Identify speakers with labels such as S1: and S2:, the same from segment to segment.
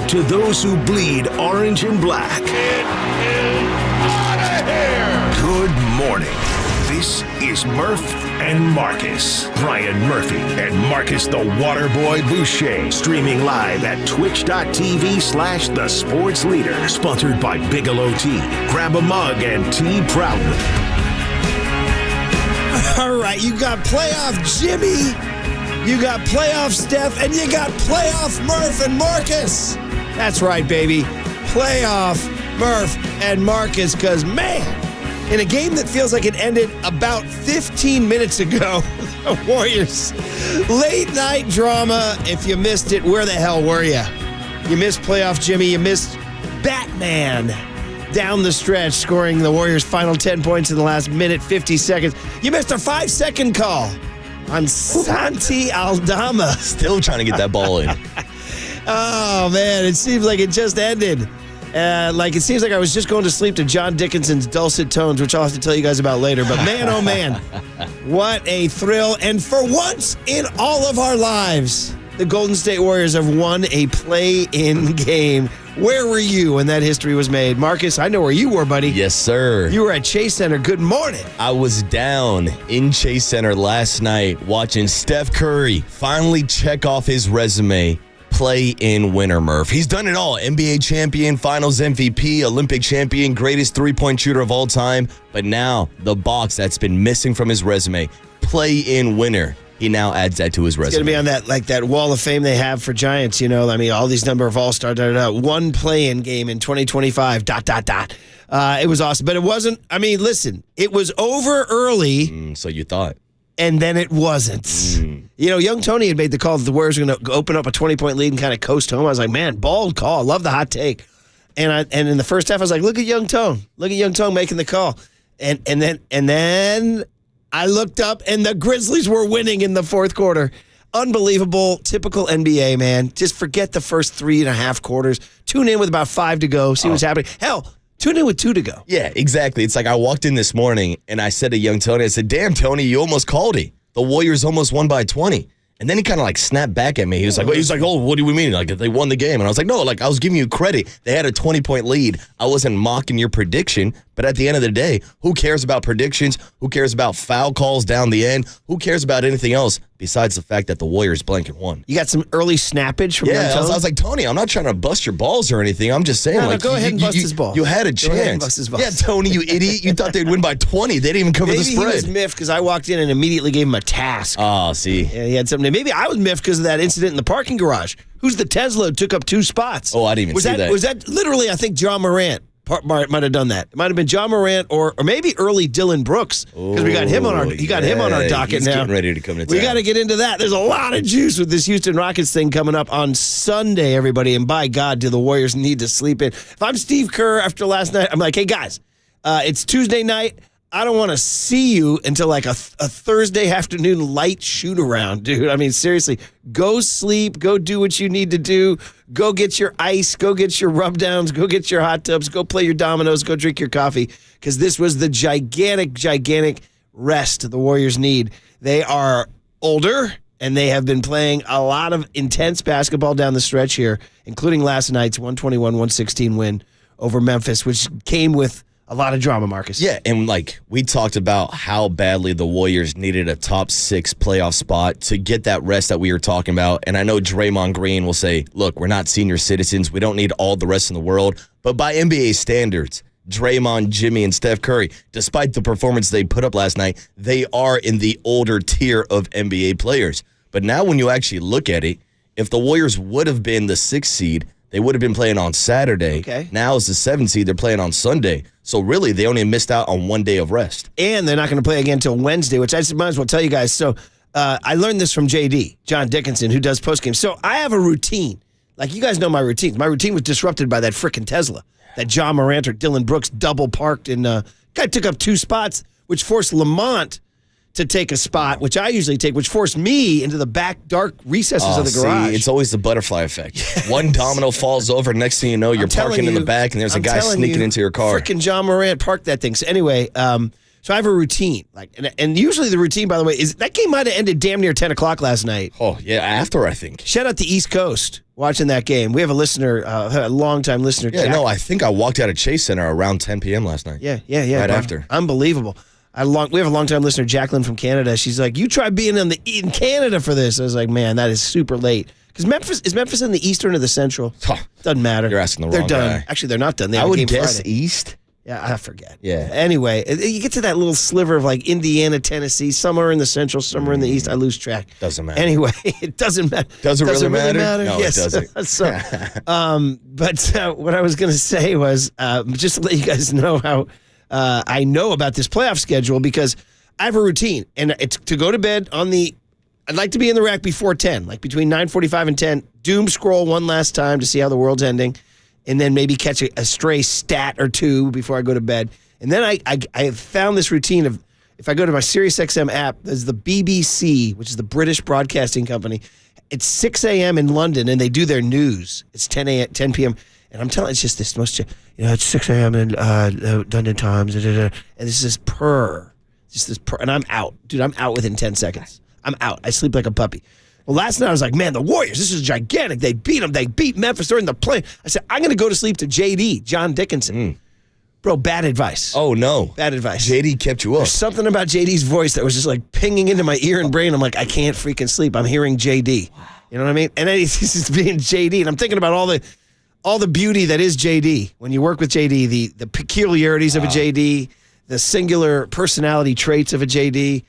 S1: to those who bleed orange and black.
S2: It is out of here!
S1: Good morning. This is Murph and Marcus. Brian Murphy and Marcus the Waterboy Boucher. Streaming live at twitch.tv/The Sports Leader. Sponsored by Bigelow Tea. Grab a mug and tea proudly.
S3: All right, you got playoff Jimmy, you got playoff Steph, and you got playoff Murph and Marcus. That's right, baby. Playoff Murph and Marcus, because, man, in a game that feels like it ended about 15 minutes ago, the Warriors, late night drama. If you missed it, where the hell were you? You missed playoff Jimmy, you missed Batman down the stretch, scoring the Warriors' final 10 points in the last minute, 50 seconds. You missed a 5-second call on Santi Aldama.
S4: Still trying to get that ball in.
S3: Oh, man, it seems like it just ended. It seems like I was just going to sleep to John Dickinson's dulcet tones, which I'll have to tell you guys about later. But man, oh man, what a thrill. And for once in all of our lives, the Golden State Warriors have won a play-in game. Where were you when that history was made? Marcus, I know where you were, buddy.
S4: Yes, sir.
S3: You were at Chase Center. Good morning.
S4: I was down in Chase Center last night watching Steph Curry finally check off his resume. Play-in winner, Murph. He's done it all. NBA champion, finals MVP, Olympic champion, greatest three-point shooter of all time. But now, the box that's been missing from his resume, play-in winner. He now adds that to his resume.
S3: It's going to be on that wall of fame they have for Giants, you know. I mean, all these number of all-star, one play-in game in 2025, ... It was awesome. But it wasn't, listen, it was over early.
S4: So you thought.
S3: And then it wasn't. You know, young Tony had made the call that the Warriors were going to open up a 20-point lead and kind of coast home. I was like, man, bold call. I love the hot take. And in the first half, I was like, look at young Tone. Look at young Tone making the call. And then I looked up, and the Grizzlies were winning in the fourth quarter. Unbelievable. Typical NBA, man. Just forget the first 3.5 quarters. Tune in with about 5 to go. See what's happening. Hell, tune in with 2 to go.
S4: Yeah, exactly. It's like I walked in this morning, and I said to young Tony, I said, damn, Tony, you almost called it. The Warriors almost won by 20. And then he kind of snapped back at me. He was like, oh, what do we mean? Like, they won the game. And I was like, no, I was giving you credit. They had a 20-point lead. I wasn't mocking your prediction. But at the end of the day, who cares about predictions? Who cares about foul calls down the end? Who cares about anything else besides the fact that the Warriors blanket won?
S3: You got some early snappage from young Tony?
S4: I was like, Tony, I'm not trying to bust your balls or anything. I'm just saying,
S3: no, go ahead and bust his balls.
S4: You had a chance.
S3: Go ahead and bust his balls.
S4: Yeah, Tony, you idiot. You thought they'd win by 20. They didn't even cover the spread.
S3: Maybe he was miffed because I walked in and immediately gave him a task.
S4: Oh, see.
S3: Yeah, he had something. Maybe I was miffed because of that incident in the parking garage. Who's the Tesla who took up 2 spots?
S4: Oh, I didn't even see that.
S3: Was that literally, I think, John Morant might have done that. It might have been John Morant or maybe early Dylan Brooks, because we got him on our him on our docket
S4: he's
S3: now.
S4: Getting ready to come to town.
S3: We got to get into that. There's a lot of juice with this Houston Rockets thing coming up on Sunday, everybody. And by God, do the Warriors need to sleep in. If I'm Steve Kerr after last night, I'm like, hey guys, it's Tuesday night. I don't want to see you until a Thursday afternoon light shoot around, dude. I mean, seriously, go sleep, go do what you need to do, go get your ice, go get your rub downs, go get your hot tubs, go play your dominoes, go drink your coffee, because this was the gigantic rest the Warriors need. They are older, and they have been playing a lot of intense basketball down the stretch here, including last night's 121-116 win over Memphis, which came with a lot of drama, Marcus.
S4: Yeah, and we talked about how badly the Warriors needed a top 6 playoff spot to get that rest that we were talking about. And I know Draymond Green will say, look, we're not senior citizens. We don't need all the rest in the world. But by NBA standards, Draymond, Jimmy, and Steph Curry, despite the performance they put up last night, they are in the older tier of NBA players. But now when you actually look at it, if the Warriors would have been the 6th seed, they would have been playing on Saturday.
S3: Okay.
S4: Now it's the 7th seed. They're playing on Sunday. So really, they only missed out on 1 day of rest.
S3: And they're not going to play again until Wednesday, which I might as well tell you guys. So I learned this from JD, John Dickinson, who does postgame. So I have a routine. You guys know my routine. My routine was disrupted by that frickin' Tesla. That John Morant or Dylan Brooks double parked and guy took up 2 spots, which forced Lamont to take a spot, which I usually take, which forced me into the back dark recesses of the garage.
S4: See, it's always the butterfly effect. One domino falls over, next thing you know, you're parking in the back, and there's a guy sneaking into your car.
S3: Frickin' John Morant parked that thing. So anyway, so I have a routine. And usually the routine, by the way, is that game might have ended damn near 10 o'clock last night.
S4: Oh, yeah, after, I think.
S3: Shout out to East Coast. watching that game. We have a listener, a longtime listener.
S4: Yeah,
S3: Jack.
S4: no, I think I walked out of Chase Center around 10 p.m. last night.
S3: Yeah.
S4: Right after.
S3: Unbelievable. We have a longtime listener, Jacqueline from Canada. She's like, you try being in Canada for this. I was like, man, that is super late. Because is Memphis in the Eastern or the Central? Doesn't matter.
S4: You're asking the wrong
S3: They're done.
S4: guy.
S3: Actually, they're not done. They have
S4: I
S3: a
S4: would
S3: game
S4: guess
S3: Friday.
S4: East.
S3: Yeah, I forget.
S4: Yeah.
S3: Anyway, you get to that little sliver of like Indiana, Tennessee. Some are in the Central, some are in the East. I lose track.
S4: Doesn't matter.
S3: Anyway, it doesn't matter.
S4: Does it really matter? No,
S3: yes.
S4: it doesn't.
S3: So, but what I was going to say was just to let you guys know how I know about this playoff schedule, because I have a routine, and it's to go to bed I'd like to be in the rack before 10, like between 9:45 and 10. Doom scroll one last time to see how the world's ending, and then maybe catch a stray stat or two before I go to bed. And then I have found this routine of, if I go to my SiriusXM app, there's the BBC, which is the British Broadcasting Company. It's 6 a.m. in London, and they do their news. It's 10 p.m. And I'm telling you, it's just this most, it's 6 a.m. in London Times, and this is purr. Just this purr. And I'm out. Dude, I'm out within 10 seconds. I'm out. I sleep like a puppy. Well, last night I was like, man, the Warriors, this is gigantic. They beat them. They beat Memphis during the play. I said, I'm going to go to sleep to JD, John Dickinson. Bro, bad advice.
S4: Oh, no.
S3: Bad advice.
S4: JD kept you up.
S3: There's something about JD's voice that was just like pinging into my ear and brain. I'm like, I can't freaking sleep. I'm hearing JD. You know what I mean? And then he's just being JD. And I'm thinking about all the beauty that is JD. When you work with JD, the peculiarities of a JD, the singular personality traits of a JD,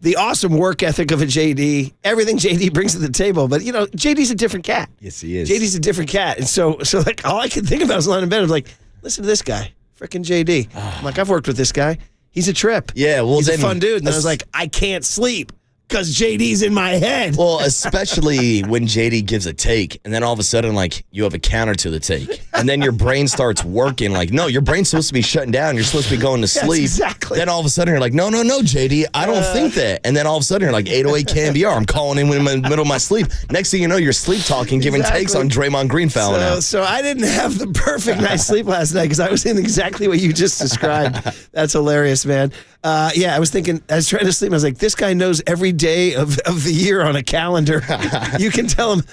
S3: the awesome work ethic of a JD, everything JD brings to the table. But, JD's a different cat.
S4: Yes, he is.
S3: JD's a different cat. And so like, all I could think about was lying in bed. I was like, listen to this guy, freaking JD. I'm like, I've worked with this guy. He's a trip.
S4: Yeah, well,
S3: he's
S4: then,
S3: a fun dude. And I was like, I can't sleep because JD's in my head.
S4: Well, especially when JD gives a take, and then all of a sudden, like, you have a counter to the take. And then your brain starts working. Like, no, your brain's supposed to be shutting down. You're supposed to be going to sleep.
S3: Yes, exactly.
S4: Then all of a sudden, you're like, no, JD, I don't think that. And then all of a sudden, you're like, 808 KNBR. I'm calling in the middle of my sleep. Next thing you know, you're sleep talking, giving takes on Draymond Green fouling out.
S3: So I didn't have the perfect night's sleep last night because I was in exactly what you just described. That's hilarious, man. I was trying to sleep. I was like, this guy knows every day of the year on a calendar. You can tell him,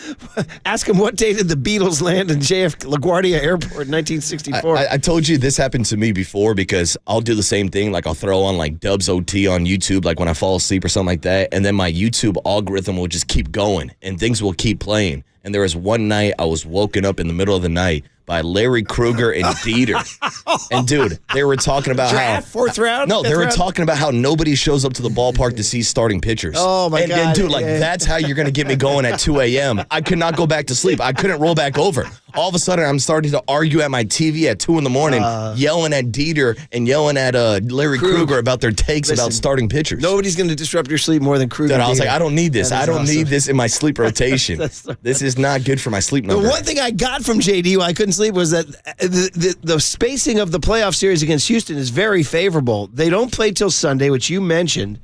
S3: ask him what day did the Beatles land in LaGuardia Airport in 1964.
S4: I told you this happened to me before, because I'll do the same thing. Like, I'll throw on like Dubs OT on YouTube, like when I fall asleep or something like that. And then my YouTube algorithm will just keep going and things will keep playing. And there was one night I was woken up in the middle of the night by Larry Krueger and Dieter. And dude, they were talking about
S3: Draft, fourth round?
S4: No, they were
S3: round?
S4: talking about how nobody shows up to the ballpark to see starting pitchers.
S3: Oh my God.
S4: And dude, that's how you're gonna get me going at 2 a.m. I could not go back to sleep. I couldn't roll back over. All of a sudden, I'm starting to argue at my TV at 2 a.m, yelling at Dieter and yelling at Larry Krueger about their takes about starting pitchers.
S3: Nobody's going to disrupt your sleep more than Krueger.
S4: Dude, I was like, I don't need this. I don't
S3: awesome.
S4: need this in my sleep rotation. This is not good for my sleep number.
S3: The one thing I got from JD while I couldn't sleep was that the spacing of the playoff series against Houston is very favorable. They don't play till Sunday, which you mentioned,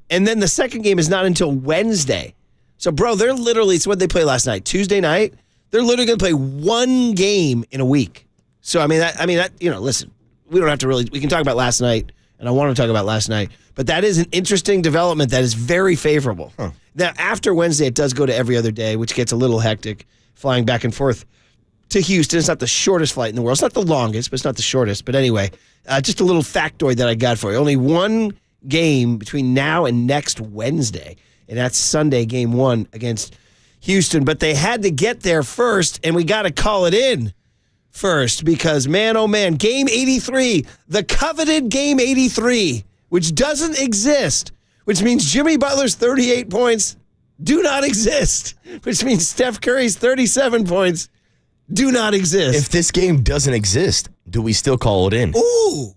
S3: and then the second game is not until Wednesday. So, bro, they're literally, it's what they played last night, Tuesday night. They're literally going to play one game in a week. So, listen, we don't have to really, we can talk about last night, and I want to talk about last night, but that is an interesting development that is very favorable. Huh. Now, after Wednesday, it does go to every other day, which gets a little hectic, flying back and forth to Houston. It's not the shortest flight in the world. It's not the longest, but it's not the shortest. But anyway, just a little factoid that I got for you. Only one game between now and next Wednesday, and that's Sunday, game 1 against Houston. But they had to get there first, and we got to call it in first because, man, oh, man, Game 83, the coveted Game 83, which doesn't exist, which means Jimmy Butler's 38 points do not exist, which means Steph Curry's 37 points do not exist.
S4: If this game doesn't exist, do we still call it in?
S3: Ooh,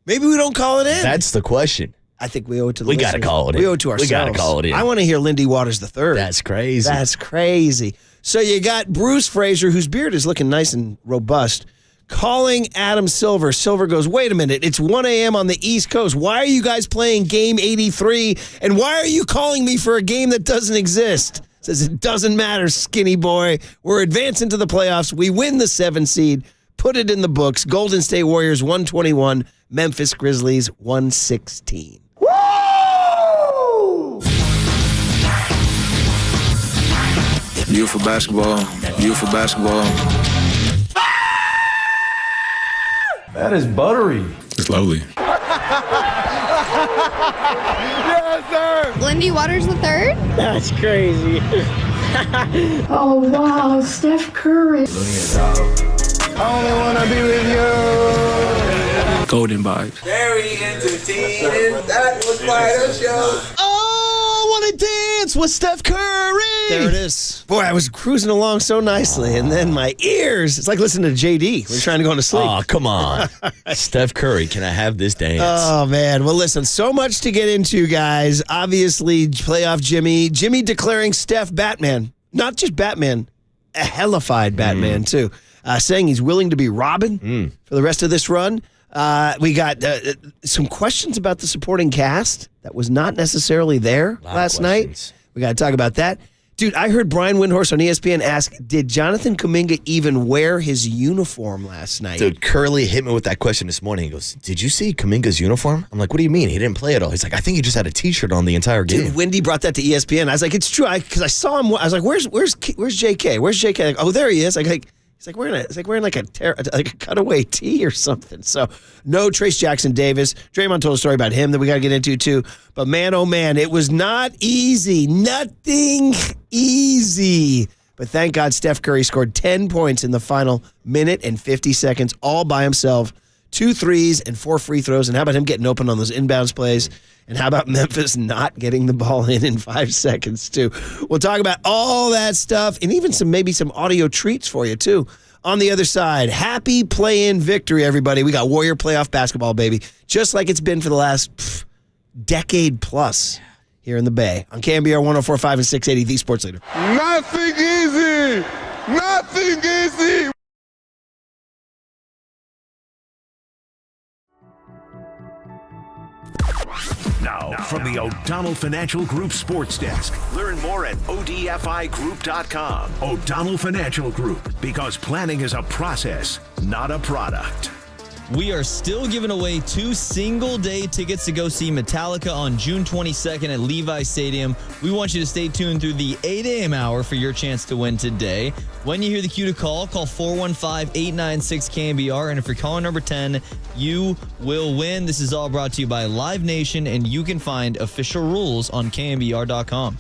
S3: maybe we don't call it in.
S4: That's the question.
S3: I think we owe it to the
S4: We got to call it in.
S3: We owe it to ourselves.
S4: We got to call it in.
S3: I want to hear Lindy Waters III.
S4: That's crazy.
S3: That's crazy. So you got Bruce Frazier, whose beard is looking nice and robust, calling Adam Silver. Silver goes, wait a minute, it's 1 a.m. on the East Coast. Why are you guys playing Game 83? And why are you calling me for a game that doesn't exist? Says, it doesn't matter, skinny boy. We're advancing to the playoffs. We win the 7 seed. Put it in the books. Golden State Warriors 121, Memphis Grizzlies 116.
S5: Beautiful basketball. Beautiful basketball.
S6: That is buttery.
S5: It's lovely.
S6: Yes, sir.
S7: Lindy Waters III?
S3: That's crazy.
S8: Oh, wow, Steph Curry.
S6: Only wanna be with you.
S5: Golden vibes.
S6: Very entertaining. That was quite a show.
S4: Oh, want to dance with Steph Curry.
S3: There it is. Boy, I was cruising along so nicely, and then my ears, it's like listening to JD. We're trying to go to sleep.
S4: Oh, come on. Steph Curry, can I have this dance?
S3: Oh, man. Well, listen, so much to get into, guys. Obviously, playoff Jimmy. Jimmy declaring Steph Batman. Not just Batman, a hellified Batman, too. Saying he's willing to be Robin for the rest of this run. We got some questions about the supporting cast that was not necessarily there last night. We got to talk about that. Dude, I heard Brian Windhorst on ESPN ask, did Jonathan Kuminga even wear his uniform last night?
S4: Dude, Curly hit me with that question this morning. He goes, did you see Kuminga's uniform? I'm like, what do you mean? He didn't play at all. He's like, I think he just had a T-shirt on the entire game.
S3: Dude, Wendy brought that to ESPN. I was like, it's true. Because I saw him. I was like, where's JK? Where's JK? Like, oh, there he is. He's like wearing like a cutaway tee or something. So no Trace Jackson Davis. Draymond told a story about him that we got to get into too. But man, oh man, it was not easy. Nothing easy. But thank God Steph Curry scored 10 points in the final minute and 50 seconds all by himself. 2 threes and 4 free throws. And how about him getting open on those inbounds plays? And how about Memphis not getting the ball in 5 seconds, too? We'll talk about all that stuff and even maybe some audio treats for you, too. On the other side, happy play-in victory, everybody. We got Warrior playoff basketball, baby, just like it's been for the last decade plus here in the Bay. On KNBR 104.5 and 680, the Sports Leader.
S2: Nothing easy. Nothing easy.
S1: Now, from the O'Donnell Financial Group Sports Desk. Learn more at odfigroup.com. O'Donnell Financial Group, because planning is a process, not a product.
S9: We are still giving away 2 single-day tickets to go see Metallica on June 22nd at Levi Stadium. We want you to stay tuned through the 8 a.m. hour for your chance to win today. When you hear the cue to call 415-896-KNBR. And if you're calling number 10, you will win. This is all brought to you by Live Nation, and you can find official rules on KNBR.com.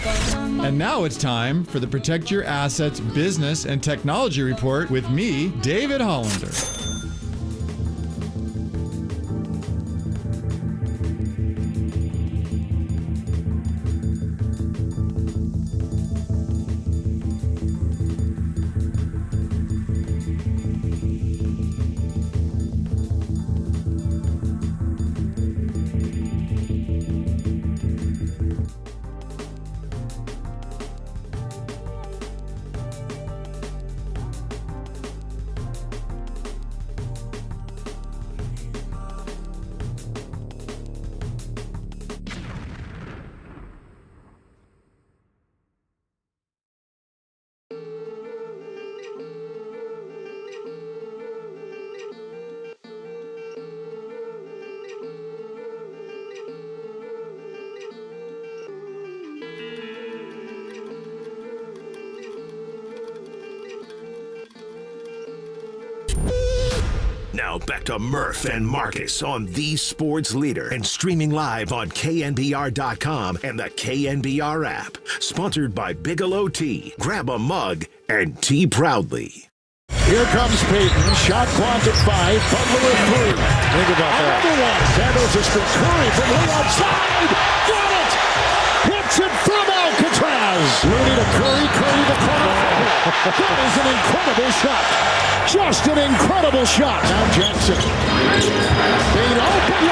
S7: And now it's time for the Protect Your Assets Business and Technology Report with me, David Hollander.
S1: Now back to Murph and Marcus on the Sports Leader and streaming live on KNBR.com and the KNBR app. Sponsored by Bigelow Tea. Grab a mug and tea proudly.
S2: Here comes Peyton. Shot clock at 5. Butler at 3. Think about that. Another one. Santos has been Curry from way outside. Got it! Hits it from Alcatraz. Looney to Curry. Curry to corner. That is an incredible shot. Just an incredible shot. Now Jackson. Butler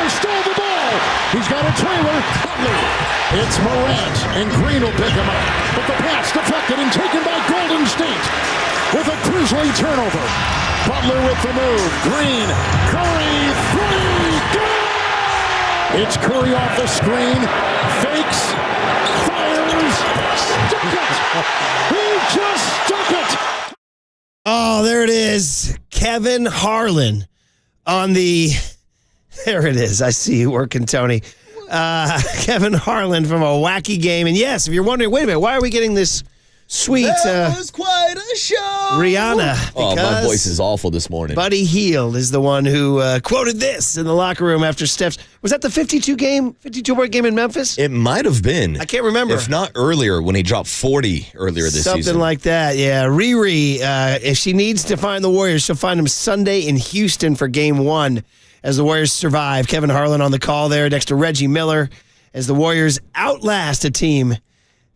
S2: stole the ball. He's got a trailer. Butler. It's Morant. And Green will pick him up. But the pass deflected and taken by Golden State. With a Grizzly turnover. Butler with the move. Green. Curry. 3. Good! It's Curry off the screen. Fakes. Fires. Stuck it. He just stuck it.
S3: Oh, there it is. Kevin Harlan on the... There it is. I see you working, Tony. Kevin Harlan from a wacky game. And yes, if you're wondering, wait a minute, why are we getting this sweet...
S4: That was quite a show.
S3: Rihanna.
S4: Oh, my voice is awful this morning.
S3: Buddy Hield is the one who quoted this in the locker room after Steph's... Was that the 52-point game in Memphis?
S4: It might have been.
S3: I can't remember.
S4: If not earlier, when he dropped 40 earlier this season.
S3: Something like that, yeah. Riri, if she needs to find the Warriors, she'll find them Sunday in Houston for Game 1 as the Warriors survive. Kevin Harlan on the call there next to Reggie Miller as the Warriors outlast a team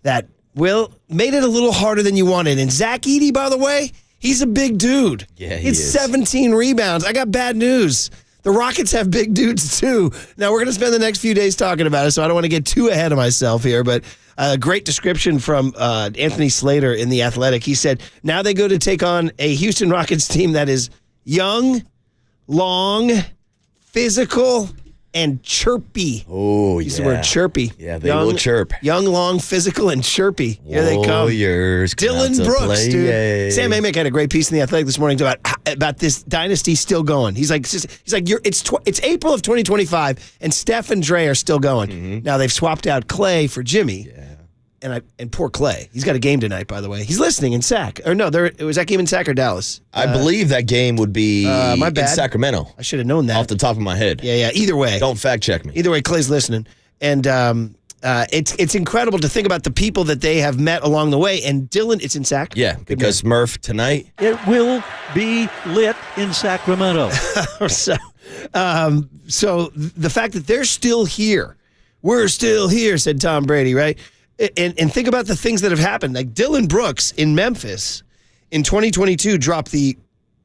S3: that... made it a little harder than you wanted. And Zach Edey, by the way, he's a big dude.
S4: Yeah, he is.
S3: 17 rebounds. I got bad news. The Rockets have big dudes, too. Now, we're going to spend the next few days talking about it, so I don't want to get too ahead of myself here. But a great description from Anthony Slater in The Athletic. He said, now they go to take on a Houston Rockets team that is young, long, physical, and chirpy.
S4: Oh, yeah.
S3: Use the word chirpy.
S4: Yeah, they will chirp.
S3: Young, long, physical, and chirpy. Here they come.
S4: Warriors.
S3: Dylan Brooks, dude. Sam Amick had a great piece in The Athletic this morning about this dynasty still going. He's like, it's April of 2025, and Steph and Dre are still going. Mm-hmm. Now they've swapped out Clay for Jimmy. Yeah. And poor Clay. He's got a game tonight, by the way. He's listening in Sac. Or no, was that game in Sac or Dallas?
S4: I believe that game would be
S3: my bad.
S4: in Sacramento.
S3: I should have known that.
S4: Off the top of my head.
S3: Yeah. Either way.
S4: Don't fact check me.
S3: Either way, Clay's listening. And it's incredible to think about the people that they have met along the way. And Dylan, it's in Sac?
S4: Yeah, because Murph, tonight.
S10: It will be lit in Sacramento.
S3: So the fact that they're still here, we're still here, said Tom Brady, right? And think about the things that have happened. Like Dylan Brooks in Memphis in 2022 dropped the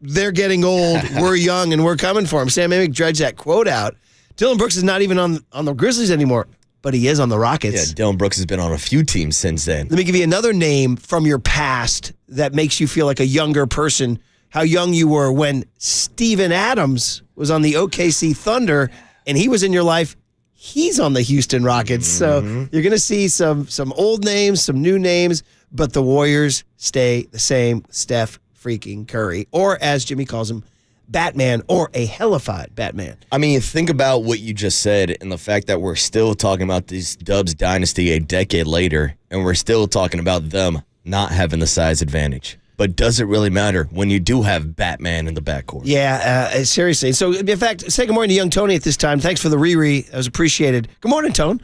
S3: "they're getting old, we're young, and we're coming for him." Sam Amick dredged that quote out. Dylan Brooks is not even on the Grizzlies anymore, but he is on the Rockets.
S4: Yeah, Dylan Brooks has been on a few teams since then.
S3: Let me give you another name from your past that makes you feel like a younger person, how young you were when Steven Adams was on the OKC Thunder, and he was in your life. He's on the Houston Rockets. So you're going to see some old names, some new names, but the Warriors stay the same. Steph freaking Curry, or as Jimmy calls him, Batman, or a hellified Batman.
S4: I mean, think about what you just said and the fact that we're still talking about this Dubs dynasty a decade later, and we're still talking about them not having the size advantage. But does it really matter when you do have Batman in the backcourt?
S3: Yeah, seriously. So, in fact, say good morning to young Tony at this time. Thanks for the Riri. That was appreciated. Good morning, Tone.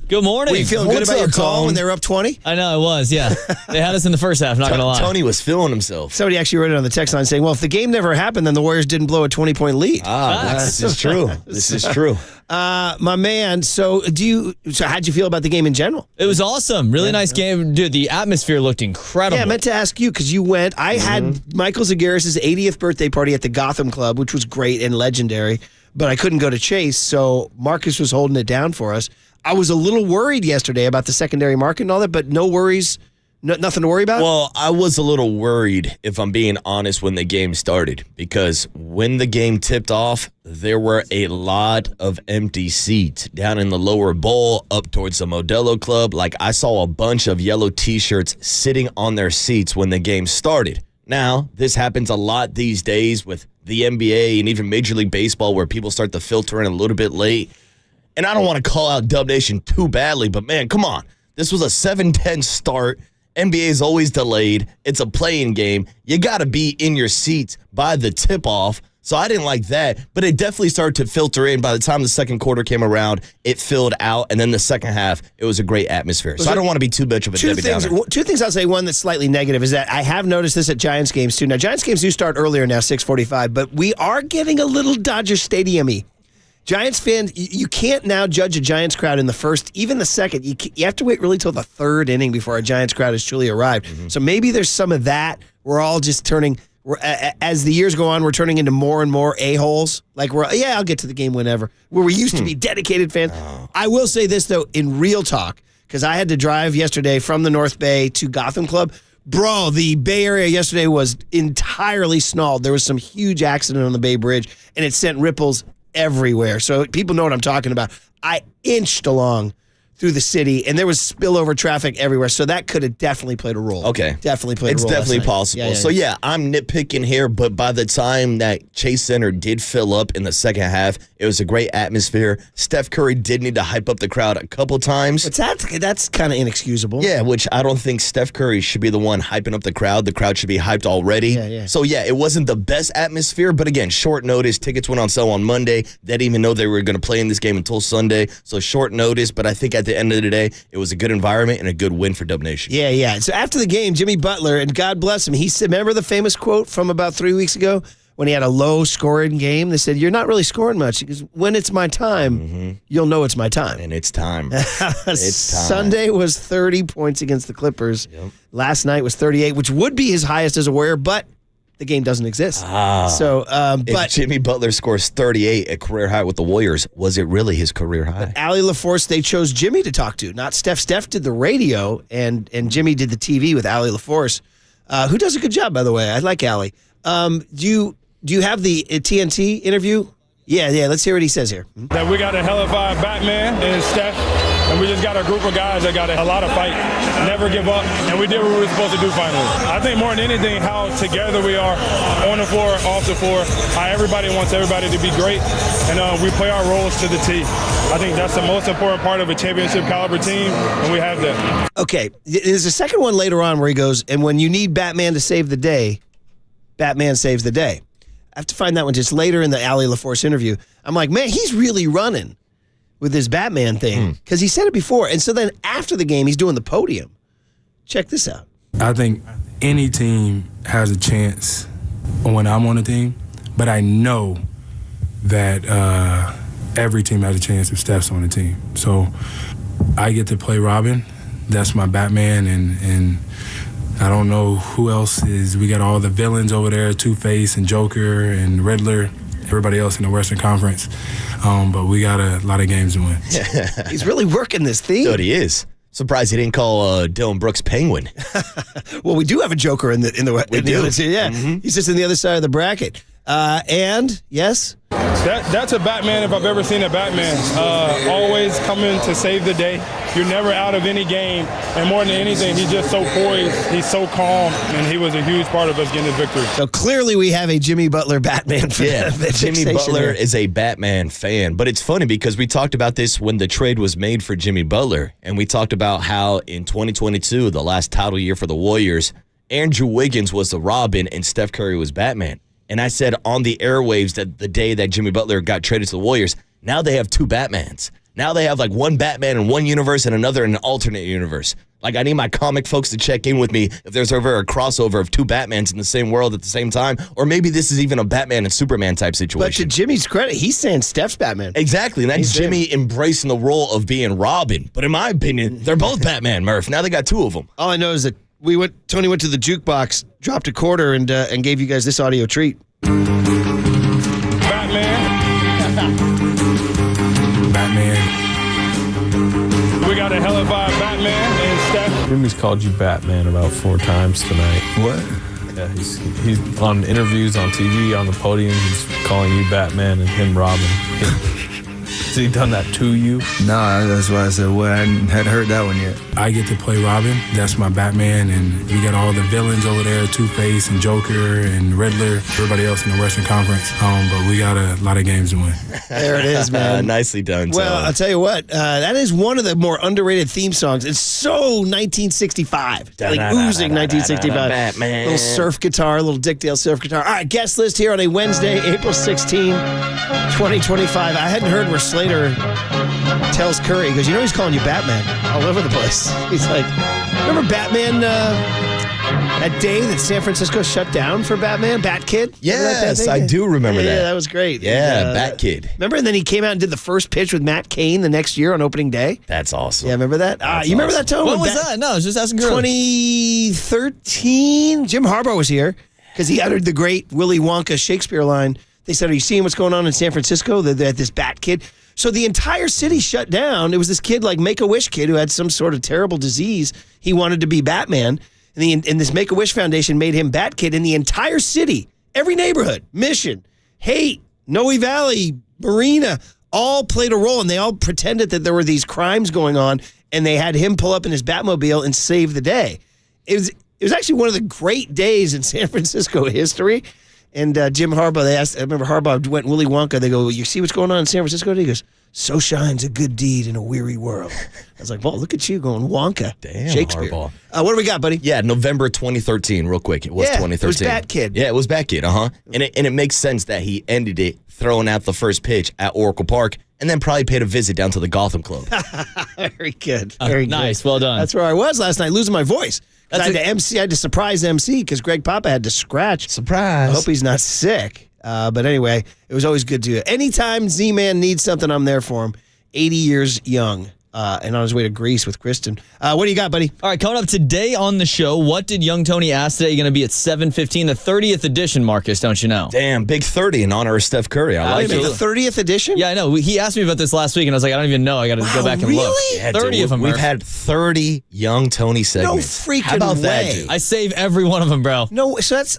S9: Good morning.
S3: Were you feeling good
S4: What's
S3: about your
S4: up,
S3: call
S4: Tone?
S3: when they were up 20?
S9: I know, it was, yeah. They had us in the first half, not going to lie.
S4: Tony was feeling himself.
S3: Somebody actually wrote it on the text line saying, well, if the game never happened, then the Warriors didn't blow a 20-point lead.
S4: This is true. This is true.
S3: My man, so how'd you feel about the game in general?
S9: It was awesome. Really nice game. Dude, the atmosphere looked incredible.
S3: Yeah, I meant to ask you because you went. I had Michael Zagaris' 80th birthday party at the Gotham Club, which was great and legendary, but I couldn't go to Chase, so Marcus was holding it down for us. I was a little worried yesterday about the secondary market and all that, but no worries, nothing to worry about?
S4: Well, I was a little worried, if I'm being honest, when the game started, because when the game tipped off, there were a lot of empty seats down in the lower bowl up towards the Modelo Club. Like, I saw a bunch of yellow T-shirts sitting on their seats when the game started. Now, this happens a lot these days with the NBA and even Major League Baseball where people start to filter in a little bit late. And I don't want to call out Dub Nation too badly, but man, come on. This was a 7-10 start. NBA is always delayed. It's a playing game. You got to be in your seats by the tip-off. So I didn't like that, but it definitely started to filter in. By the time the second quarter came around, it filled out, and then the second half, it was a great atmosphere. So I don't want to be too much of a Debbie Downer.
S3: Two things I'll say. One that's slightly negative is that I have noticed this at Giants games, too. Now, Giants games do start earlier now, 6:45, but we are getting a little Dodger Stadium-y. Giants fans, you can't now judge a Giants crowd in the first, even the second. You have to wait really till the third inning before a Giants crowd has truly arrived. So maybe there's some of that. We're all just turning, as the years go on, we're turning into more and more a-holes. Like, I'll get to the game whenever. Where we used to be dedicated fans. I will say this, though, in real talk, because I had to drive yesterday from the North Bay to Gotham Club. Bro, the Bay Area yesterday was entirely snarled. There was some huge accident on the Bay Bridge, and it sent ripples everywhere. So people know what I'm talking about. I inched along through the city, and there was spillover traffic everywhere. So that could have definitely played a role.
S4: Okay.
S3: Definitely played a role.
S4: It's definitely possible.
S3: Yeah.
S4: Yeah, I'm nitpicking here, but by the time that Chase Center did fill up in the second half, it was a great atmosphere. Steph Curry did need to hype up the crowd a couple times.
S3: But that's kind of inexcusable.
S4: Yeah, which I don't think Steph Curry should be the one hyping up the crowd. The crowd should be hyped already.
S3: Yeah.
S4: So, yeah, it wasn't the best atmosphere, but again, short notice. Tickets went on sale on Monday. They didn't even know they were going to play in this game until Sunday. So, short notice, but I think at the end of the day, it was a good environment and a good win for Dub Nation.
S3: Yeah. So after the game, Jimmy Butler, and God bless him, he said, remember the famous quote from about 3 weeks ago when he had a low-scoring game? They said, you're not really scoring much. Because when it's my time, you'll know it's my time.
S4: And it's time. It's time.
S3: Sunday was 30 points against the Clippers.
S4: Yep.
S3: Last night was 38, which would be his highest as a Warrior, but the game doesn't exist. So,
S4: if Jimmy Butler scores 38, a career high with the Warriors, was it really his career high?
S3: Allie LaForce, they chose Jimmy to talk to, not Steph. Steph did the radio, and Jimmy did the TV with Allie LaForce, who does a good job, by the way. I like Allie. Do you have the TNT interview? Yeah. Let's hear what he says here.
S11: That we got a hellified Batman and Steph, and we just got a group of guys that got a lot of fight, never give up, and we did what we were supposed to do finally. I think more than anything, how together we are on the floor, off the floor, how everybody wants everybody to be great, and we play our roles to the T. I think that's the most important part of a championship caliber team, and we have that.
S3: Okay, there's a second one later on where he goes, and when you need Batman to save the day, Batman saves the day. I have to find that one just later in the Allie LaForce interview. I'm like, man, he's really running with his Batman thing because he said it before. And so then after the game, he's doing the podium. Check this out.
S12: I think any team has a chance when I'm on the team, but I know that every team has a chance if Steph's on the team. So I get to play Robin. That's my Batman, and I don't know who else is. We got all the villains over there, Two-Face and Joker and Riddler, everybody else in the Western Conference. But we got a lot of games to win.
S3: He's really working this theme.
S4: Dude, he is. Surprised he didn't call Dylan Brooks Penguin.
S3: Well, we do have a Joker in the other team. Yeah, he's just in the other side of the bracket. And yes,
S11: that's a Batman if I've ever seen a Batman. Always coming to save the day. You're never out of any game, and more than anything, he's just so poised. He's so calm, and he was a huge part of us getting this victory.
S3: So clearly, we have a Jimmy Butler Batman fan.
S4: Yeah, Jimmy Butler is a Batman fan. But it's funny because we talked about this when the trade was made for Jimmy Butler, and we talked about how in 2022, the last title year for the Warriors, Andrew Wiggins was the Robin and Steph Curry was Batman. And I said on the airwaves that the day that Jimmy Butler got traded to the Warriors, now they have two Batmans. Now they have like one Batman in one universe and another in an alternate universe. Like, I need my comic folks to check in with me if there's ever a crossover of two Batmans in the same world at the same time, or maybe this is even a Batman and Superman type situation.
S3: But to Jimmy's credit, he's saying Steph's Batman.
S4: Exactly, and that's Jimmy embracing the role of being Robin. But in my opinion, they're both Batman, Murph. Now they got two of them.
S3: All I know is that Tony went to the jukebox, dropped a quarter, and gave you guys this audio treat.
S11: We got a hellified Batman and Steph.
S13: Jimmy's called you Batman about 4 times tonight.
S5: What?
S13: Yeah, he's on interviews on TV, on the podium, he's calling you Batman and him Robin. Has he done that to you?
S5: Nah, that's why I said, well, I hadn't heard that one yet.
S12: I get to play Robin. That's my Batman, and we got all the villains over there, Two-Face and Joker and Riddler, everybody else in the Western Conference. But we got a lot of games to win.
S3: There it is, man.
S4: Nicely done.
S3: Well, I'll tell you what, that is one of the more underrated theme songs. It's so 1965. Like oozing 1965.
S4: Batman.
S3: Little surf guitar, little Dick Dale surf guitar. All right, guest list here on a Wednesday, April 16, 2025. I hadn't heard where Slater tells Curry, he goes, he's calling you Batman all over the place. He's like, remember Batman, that day that San Francisco shut down for Batman, Bat Kid?
S4: Yes, I do remember that.
S3: Yeah, that was great.
S4: Yeah, Bat Kid.
S3: Remember, and then he came out and did the first pitch with Matt Cain the next year on opening day?
S4: That's awesome.
S3: Yeah, remember that? You remember that, Tone?
S9: When was that? No, I was just asking Curly.
S3: 2013. Jim Harbaugh was here because he uttered the great Willy Wonka Shakespeare line. They said, are you seeing what's going on in San Francisco? They had this Bat Kid. So the entire city shut down. It was this kid, like Make-A-Wish kid, who had some sort of terrible disease. He wanted to be Batman. And this Make-A-Wish Foundation made him Bat Kid. In the entire city, every neighborhood, Mission, Haight, Noe Valley, Marina, all played a role. And they all pretended that there were these crimes going on. And they had him pull up in his Batmobile and save the day. It was actually one of the great days in San Francisco history. And Jim Harbaugh, I remember Harbaugh went Willy Wonka. They go, you see what's going on in San Francisco? And he goes, so shines a good deed in a weary world. I was like, well, look at you going Wonka.
S4: Damn,
S3: Shakespeare.
S4: Harbaugh.
S3: What do we got, buddy?
S4: Yeah, November 2013, real quick. It was 2013.
S3: It was Bat Kid.
S4: Yeah, it was Bat Kid, And it makes sense that he ended it throwing out the first pitch at Oracle Park and then probably paid a visit down to the Gotham Club.
S3: Very good. Very good.
S9: Nice, well done.
S3: That's where I was last night, losing my voice. I had to surprise MC because Greg Papa had to scratch.
S4: Surprise.
S3: I hope he's not sick. But anyway, it was always good to anytime Z-Man needs something, I'm there for him. 80 years young and on his way to Greece with Kristen. What do you got, buddy?
S9: All right, coming up today on the show, what did Young Tony ask today? Going to be at 7:15, the 30th edition, Marcus, don't you know?
S4: Damn, big 30 in honor of Steph Curry. I like it.
S3: The 30th edition?
S9: Yeah, I know. He asked me about this last week, and I was like, I don't even know. I got to go back and look.
S4: Yeah,
S9: 30 of them.
S4: We've had 30 Young Tony segments.
S3: No freaking
S4: How about
S3: way.
S4: that, dude?
S9: I save every one of them, bro.
S3: No, so that's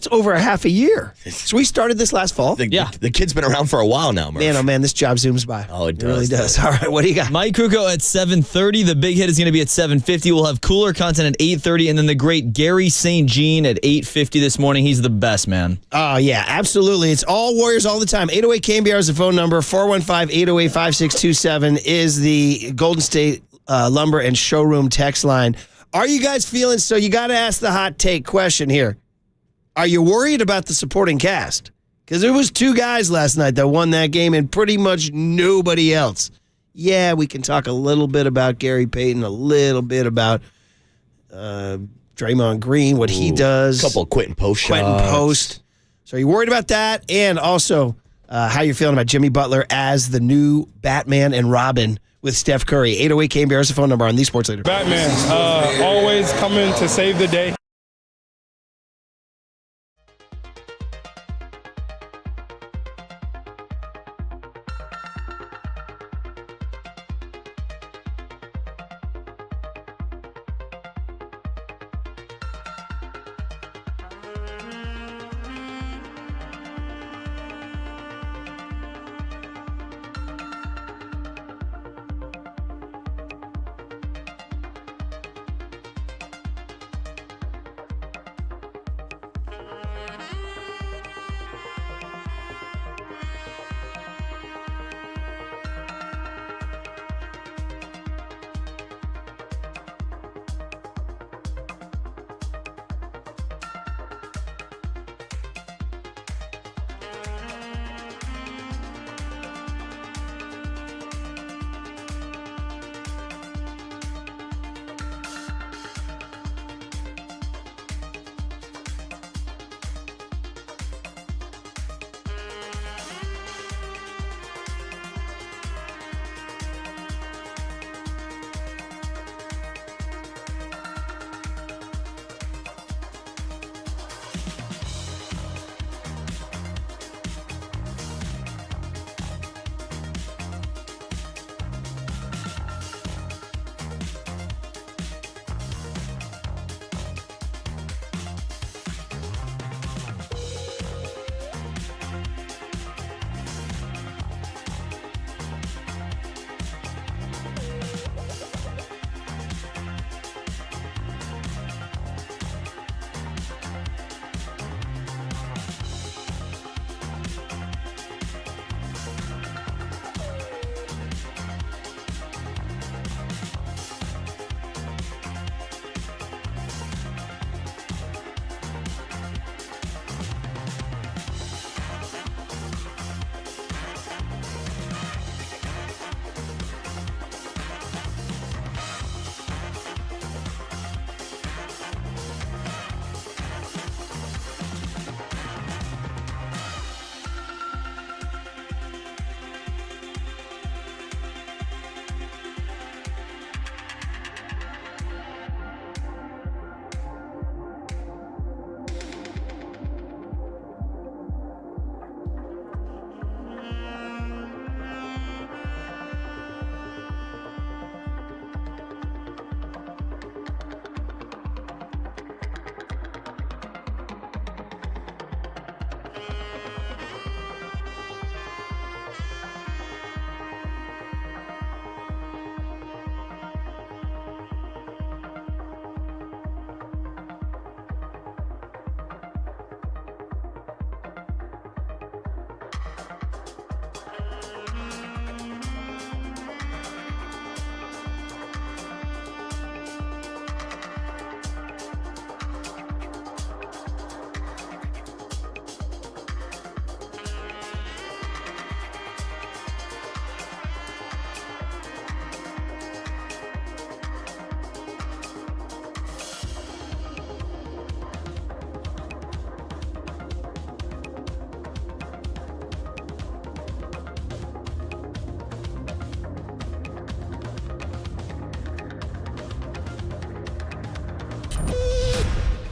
S3: over a half a year. So we started this last fall.
S4: The kid's been around for a while now, Murph.
S3: Man, oh man, this job zooms by.
S4: Oh, it does.
S3: It really does. All right, what do you got?
S9: Mike Krukow at 7:30. The big hit is going to be at 7:50. We'll have cooler content at 8:30, and then the great Gary St. Jean at 8:50 this morning. He's the best, man.
S3: Oh, yeah, absolutely. It's all Warriors all the time. 808 KNBR is the phone number. 415-808-5627 is the Golden State Lumber and Showroom text line. Are you guys feeling, so you got to ask the hot take question here. Are you worried about the supporting cast? Because there was 2 guys last night that won that game and pretty much nobody else. Yeah, we can talk a little bit about Gary Payton, a little bit about Draymond Green, what he does.
S4: A couple of Quentin Post shots.
S3: So are you worried about that? And also, how you're feeling about Jimmy Butler as the new Batman and Robin with Steph Curry. 808 KNBR is the phone number on the Sports Leader.
S11: Batman, always coming to save the day.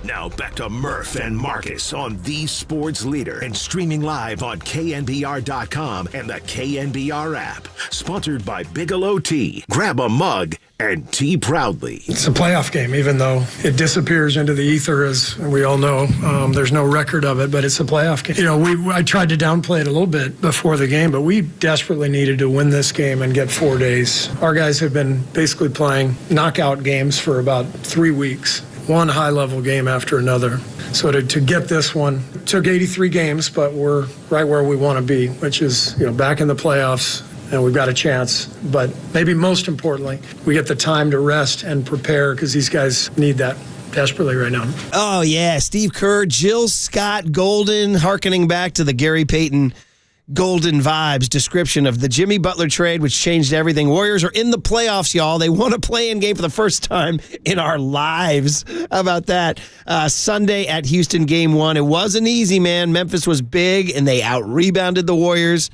S1: Now back to Murph and Marcus on the Sports Leader and streaming live on KNBR.com and the KNBR app. Sponsored by Bigelow Tea. Grab a mug and tea proudly.
S14: It's a playoff game, even though it disappears into the ether, as we all know. There's no record of it, but it's a playoff game. You know, I tried to downplay it a little bit before the game, but we desperately needed to win this game and get 4 days. Our guys have been basically playing knockout games for about 3 weeks. One high-level game after another. So to get this one, it took 83 games, but we're right where we want to be, which is, you know, back in the playoffs, and we've got a chance. But maybe most importantly, we get the time to rest and prepare because these guys need that desperately right now.
S3: Oh, yeah. Steve Kerr, Jill Scott Golden, hearkening back to the Gary Payton Golden vibes description of the Jimmy Butler trade, which changed everything. Warriors are in the playoffs, y'all. They won a play-in game for the first time in our lives. How about that? Sunday at Houston, game 1. It wasn't easy, man. Memphis was big, and they out-rebounded the Warriors.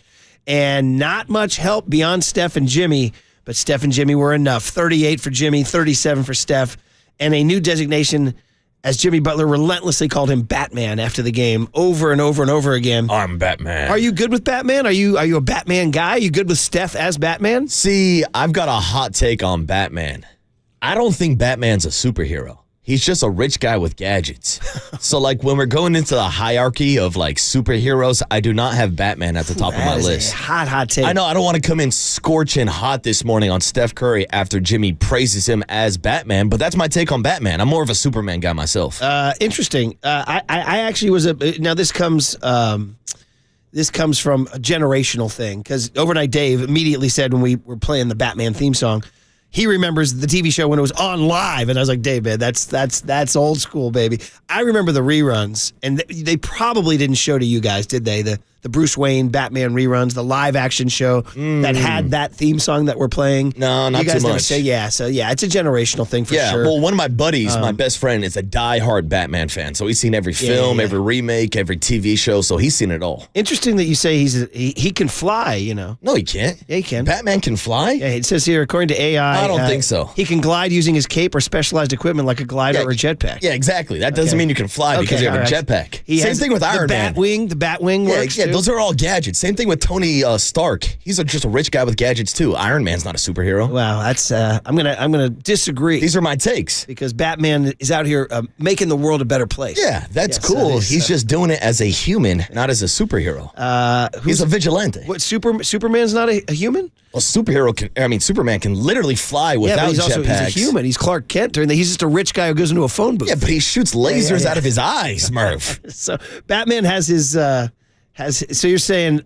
S3: And not much help beyond Steph and Jimmy, but Steph and Jimmy were enough. 38 for Jimmy, 37 for Steph, and a new designation as Jimmy Butler relentlessly called him Batman after the game over and over and over again.
S4: I'm Batman.
S3: Are you good with Batman? Are you a Batman guy? Are you good with Steph as Batman?
S4: See, I've got a hot take on Batman. I don't think Batman's a superhero. He's just a rich guy with gadgets. So, like, when we're going into the hierarchy of, like, superheroes, I do not have Batman at the top of my list.
S3: Hot take.
S4: I know I don't want to come in scorching hot this morning on Steph Curry after Jimmy praises him as Batman, but that's my take on Batman. I'm more of a Superman guy myself.
S3: Interesting. I actually was now this comes from a generational thing, because Overnight Dave immediately said when we were playing the Batman theme song, he remembers the TV show when it was on live, and I was like, Dave, man, that's old school, baby. I remember the reruns, and they probably didn't show to you guys, did they? The Bruce Wayne Batman reruns, the live action show that had that theme song that we're playing.
S4: No, not
S3: you guys
S4: too
S3: never
S4: much.
S3: Say, it's a generational thing for sure.
S4: Well, one of my buddies, my best friend, is a diehard Batman fan, so he's seen every film, every remake, every TV show, so he's seen it all.
S3: Interesting that you say he can fly, you know.
S4: No, he can't.
S3: Yeah, he can.
S4: Batman can fly?
S3: Yeah, it says here, according to AI,
S4: I don't think so.
S3: He can glide using his cape or specialized equipment like a glider or a jetpack.
S4: Yeah, exactly. That doesn't mean you can fly because you have a jetpack. Same thing with Iron Man.
S3: The Batwing works
S4: Yeah,
S3: too.
S4: those are all gadgets. Same thing with Tony Stark. He's just a rich guy with gadgets too. Iron Man's not a superhero.
S3: Wow, that's I'm gonna disagree.
S4: These are my takes
S3: because Batman is out here making the world a better place.
S4: Yeah, that's cool. He's just doing it as a human, not as a superhero. He's a vigilante.
S3: What Superman's not a human?
S4: Well, Superman can literally fly without
S3: he's
S4: jetpacks.
S3: He's a human. He's Clark Kent. He's just a rich guy who goes into a phone booth.
S4: Yeah, but he shoots lasers out of his eyes, Murph.
S3: So Batman has his so you're saying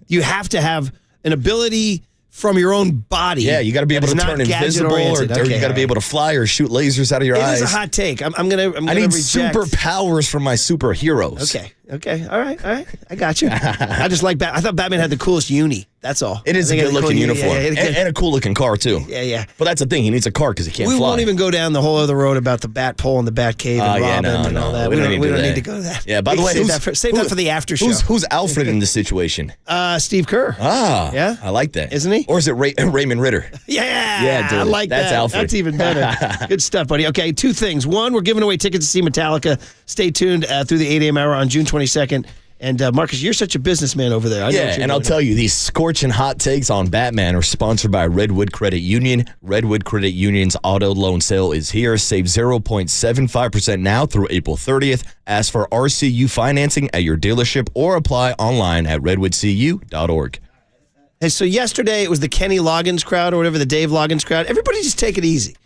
S3: you have to have an ability from your own body.
S4: Yeah, you got to be able to turn invisible, or you got to be able to fly or shoot lasers out of your eyes.
S3: It is a hot take. I'm gonna
S4: I need
S3: reject.
S4: superpowers from my superheroes.
S3: Okay. All right. I got you. I just like I thought Batman had the coolest uni. That's all.
S4: It is a good-looking uniform. And a cool-looking car, too.
S3: Yeah.
S4: But that's the thing. He needs a car because he can't fly.
S3: We won't even go down the whole other road about the Bat Pole and the Bat Cave and Robin and all that. We don't need to go that.
S4: Yeah, by the way,
S3: save that for the after show.
S4: Who's Alfred in this situation?
S3: Steve Kerr.
S4: Yeah, I like that.
S3: Isn't he?
S4: Or is it Raymond Ritter?
S3: Yeah,
S4: dude,
S3: I like that.
S4: That's Alfred.
S3: That's even better. Good stuff, buddy. Okay, two things. One, we're giving away tickets to see Metallica. Stay tuned through the 8 a.m. hour on June 22nd. And Marcus, you're such a businessman over there.
S4: And I'll tell you, these scorching hot takes on Batman are sponsored by Redwood Credit Union. Redwood Credit Union's auto loan sale is here. Save 0.75% now through April 30th. Ask for RCU financing at your dealership or apply online at redwoodcu.org.
S3: And so yesterday it was the Kenny Loggins crowd or whatever, the Dave Loggins crowd. Everybody just take it easy.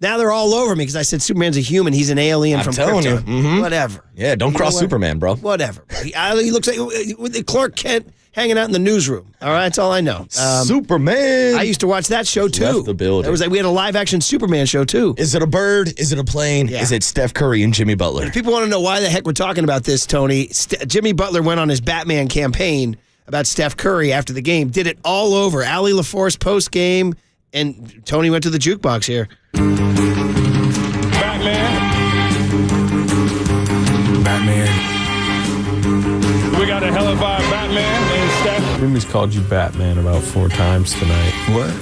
S3: Now they're all over me because I said Superman's a human. He's an alien from Krypton.
S4: Mm-hmm.
S3: Whatever.
S4: Yeah, don't cross Superman, bro.
S3: Whatever. He looks like with Clark Kent hanging out in the newsroom. All right, that's all I know.
S4: Superman.
S3: I used to watch that show too.
S4: Left the building.
S3: It was like we had a live action Superman show too.
S4: Is it a bird? Is it a plane?
S3: Yeah.
S4: Is it Steph Curry and Jimmy Butler?
S3: If people want to know why the heck we're talking about this, Tony, Jimmy Butler went on his Batman campaign about Steph Curry after the game. Did it all over. Allie LaForce post game, and Tony went to the jukebox here.
S12: Batman.
S11: We got a hellified Batman and Steph.
S13: Jimmy's called you Batman about 4 times tonight.
S12: What?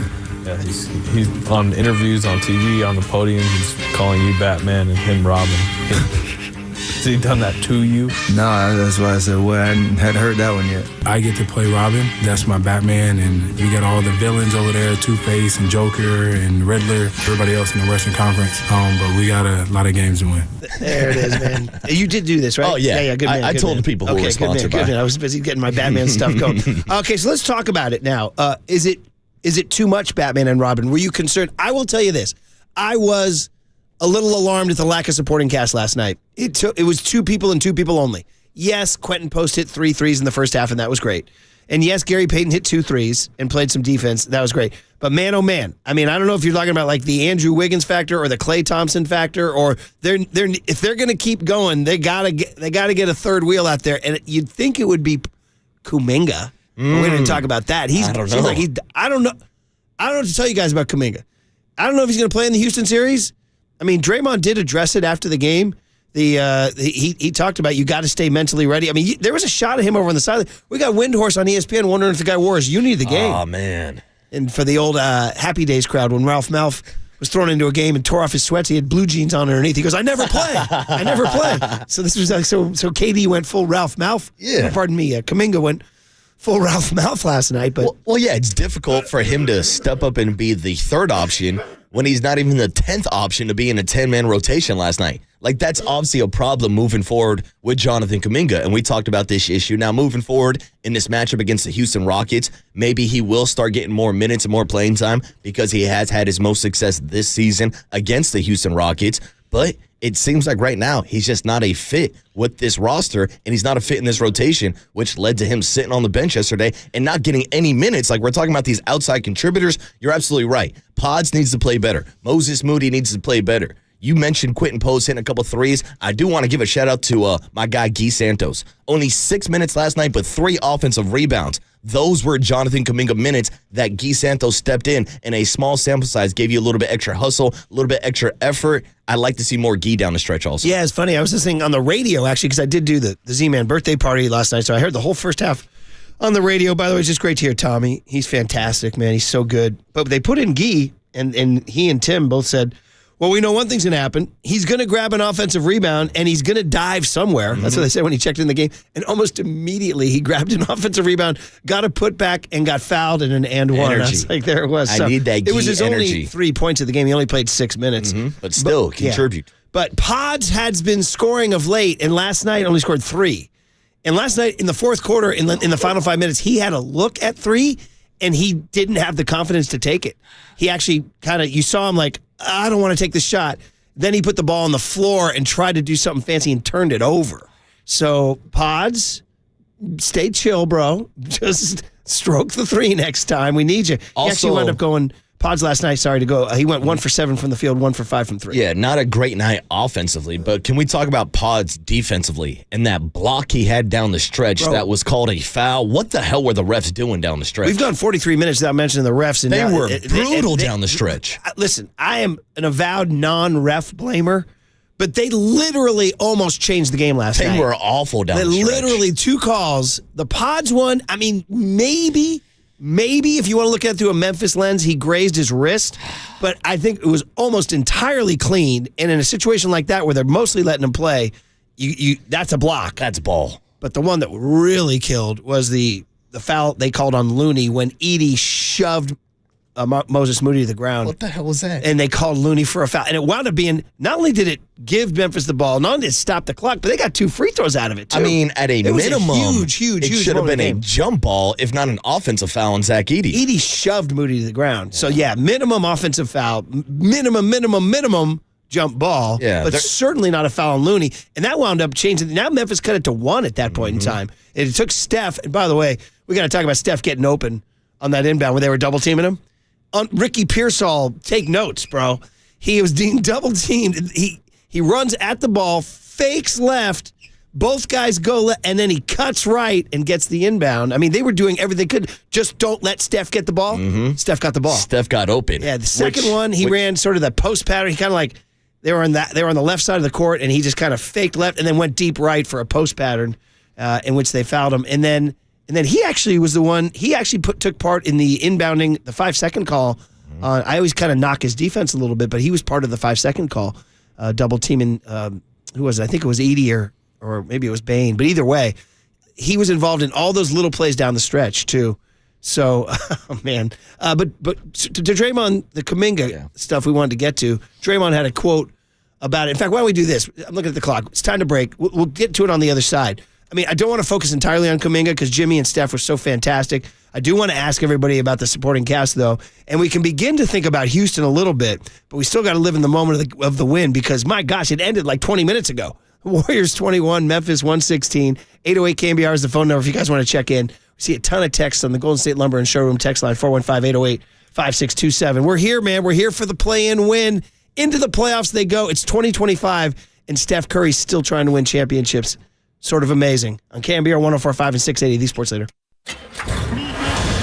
S13: Yeah, he's on interviews on TV, on the podium. He's calling you Batman and him Robin. Has he done that to you?
S5: No, that's why I said, well, I hadn't heard that one yet.
S12: I get to play Robin. That's my Batman, and we got all the villains over there, Two-Face and Joker and Riddler, everybody else in the Western Conference. But we got a lot of games to win.
S3: There it is, man. You did do this, right?
S4: Oh, yeah.
S3: Good man.
S4: I told the people who were sponsored by.
S3: Good man. I was busy getting my Batman stuff going. Okay, so let's talk about it now. Is it too much Batman and Robin? Were you concerned? I will tell you this. I was a little alarmed at the lack of supporting cast last night. It was 2 people and 2 people only. Yes, Quentin Post hit 3 threes in the first half, and that was great. And yes, Gary Payton hit 2 threes and played some defense. That was great. But man, oh man, I mean, I don't know if you're talking about like the Andrew Wiggins factor or the Klay Thompson factor, or if they're going to keep going, they gotta get a third wheel out there. And you'd think it would be Kuminga. We're going to talk about that.
S4: I don't know.
S3: I don't know what to tell you guys about Kuminga. I don't know if he's going to play in the Houston series. I mean, Draymond did address it after the game. He talked about you got to stay mentally ready. I mean, there was a shot of him over on the sideline. We got Windhorse on ESPN wondering if the guy wore his uni of the game.
S4: Oh, man.
S3: And for the old Happy Days crowd, when Ralph Malph was thrown into a game and tore off his sweats, he had blue jeans on underneath. He goes, I never play. I never play. So this was like, so KD went full Ralph Malph.
S4: Yeah.
S3: Pardon me. Kuminga went full Ralph Malph last night. But
S4: well, yeah, it's difficult for him to step up and be the third option when he's not even the 10th option to be in a 10-man rotation last night. Like, that's obviously a problem moving forward with Jonathan Kuminga, and we talked about this issue. Now, moving forward in this matchup against the Houston Rockets, maybe he will start getting more minutes and more playing time because he has had his most success this season against the Houston Rockets, but it seems like right now he's just not a fit with this roster, and he's not a fit in this rotation, which led to him sitting on the bench yesterday and not getting any minutes. Like, we're talking about these outside contributors. You're absolutely right. Pods needs to play better. Moses Moody needs to play better. You mentioned Quentin Post hitting a couple threes. I do want to give a shout-out to my guy, Guy Santos. Only 6 minutes last night, but 3 offensive rebounds. Those were Jonathan Kuminga minutes that Guy Santos stepped in a small sample size, gave you a little bit extra hustle, a little bit extra effort. I'd like to see more Guy down the stretch also.
S3: yeah, it's funny. I was listening on the radio, actually, because I did do the Z-Man birthday party last night, so I heard the whole first half on the radio. By the way, it's just great to hear Tommy. He's fantastic, man. He's so good. But they put in Guy, and he and Tim both said, well, we know one thing's going to happen. He's going to grab an offensive rebound, and he's going to dive somewhere. That's what they said when he checked in the game. And almost immediately, he grabbed an offensive rebound, got a putback, and got fouled in an and one. I was like, there it was.
S4: I need that
S3: It was his
S4: energy.
S3: only 3 points of the game. He only played 6 minutes.
S4: But still, contribute.
S3: Yeah. But Pods has been scoring of late, and last night only scored 3. And last night in the fourth quarter, in the final 5 minutes, he had a look at 3, and he didn't have the confidence to take it. He actually you saw him like, I don't want to take this shot. Then he put the ball on the floor and tried to do something fancy and turned it over. So, Pods, stay chill, bro. Just stroke the 3 next time. We need you. He actually wound up going, Pods last night, he went 1 for 7 from the field, 1 for 5 from 3.
S4: Yeah, not a great night offensively, but can we talk about Pods defensively and that block he had down the stretch that was called a foul? What the hell were the refs doing down the stretch?
S3: We've gone 43 minutes without mentioning the refs. And
S4: they were brutal down the stretch.
S3: Listen, I am an avowed non-ref blamer, but they literally almost changed the game last night.
S4: They were awful down the stretch.
S3: Literally 2 calls. The Pods one, I mean, maybe if you want to look at it through a Memphis lens, he grazed his wrist, but I think it was almost entirely clean. And in a situation like that where they're mostly letting him play, that's a block.
S4: That's ball.
S3: But the one that really killed was the foul they called on Looney when Edey shoved Moses Moody to the ground.
S4: What the hell was that?
S3: And they called Looney for a foul. And it wound up being, not only did it give Memphis the ball, not only did it stop the clock, but they got 2 free throws out of it, too.
S4: I mean, at a minimum,
S3: it
S4: should have been a jump ball, if not an offensive foul on Zach Edey.
S3: Edey shoved Moody to the ground. So, yeah, minimum offensive foul, minimum jump ball, but certainly not a foul on Looney. And that wound up changing. Now Memphis cut it to 1 at that point in time. And it took Steph, and by the way, we got to talk about Steph getting open on that inbound when they were double teaming him. Ricky Pearsall, take notes, bro. He was being double teamed. He runs at the ball, fakes left. Both guys go and then he cuts right and gets the inbound. I mean, they were doing everything they could. Just don't let Steph get the ball. Steph got the ball.
S4: Steph got open.
S3: Yeah, the second one, he ran sort of the post pattern. He kind of like they were on the left side of the court, and he just kind of faked left and then went deep right for a post pattern in which they fouled him. And then he actually was the one. He actually took part in the inbounding, the 5-second call I always kind of knock his defense a little bit, but he was part of the 5-second call, double teaming. Who was it? I think it was Edie or maybe it was Bain. But either way, he was involved in all those little plays down the stretch too. So, man. But to Draymond, the Kuminga stuff we wanted to get to, Draymond had a quote about it. In fact, why don't we do this? I'm looking at the clock. It's time to break. We'll get to it on the other side. I mean, I don't want to focus entirely on Kuminga because Jimmy and Steph were so fantastic. I do want to ask everybody about the supporting cast, though, and we can begin to think about Houston a little bit, but we still got to live in the moment of the win because, my gosh, it ended like 20 minutes ago. Warriors 21, Memphis 116. 808 KNBR is the phone number if you guys want to check in. We see a ton of texts on the Golden State Lumber and Showroom text line, 415-808-5627. We're here, man. We're here for the play-in win. Into the playoffs they go. It's 2025, and Steph Curry's still trying to win championships. Sort of amazing. On KNBR 104.5 and 680, the Sports Leader.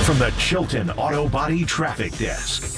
S1: From the Chilton Auto Body Traffic Desk.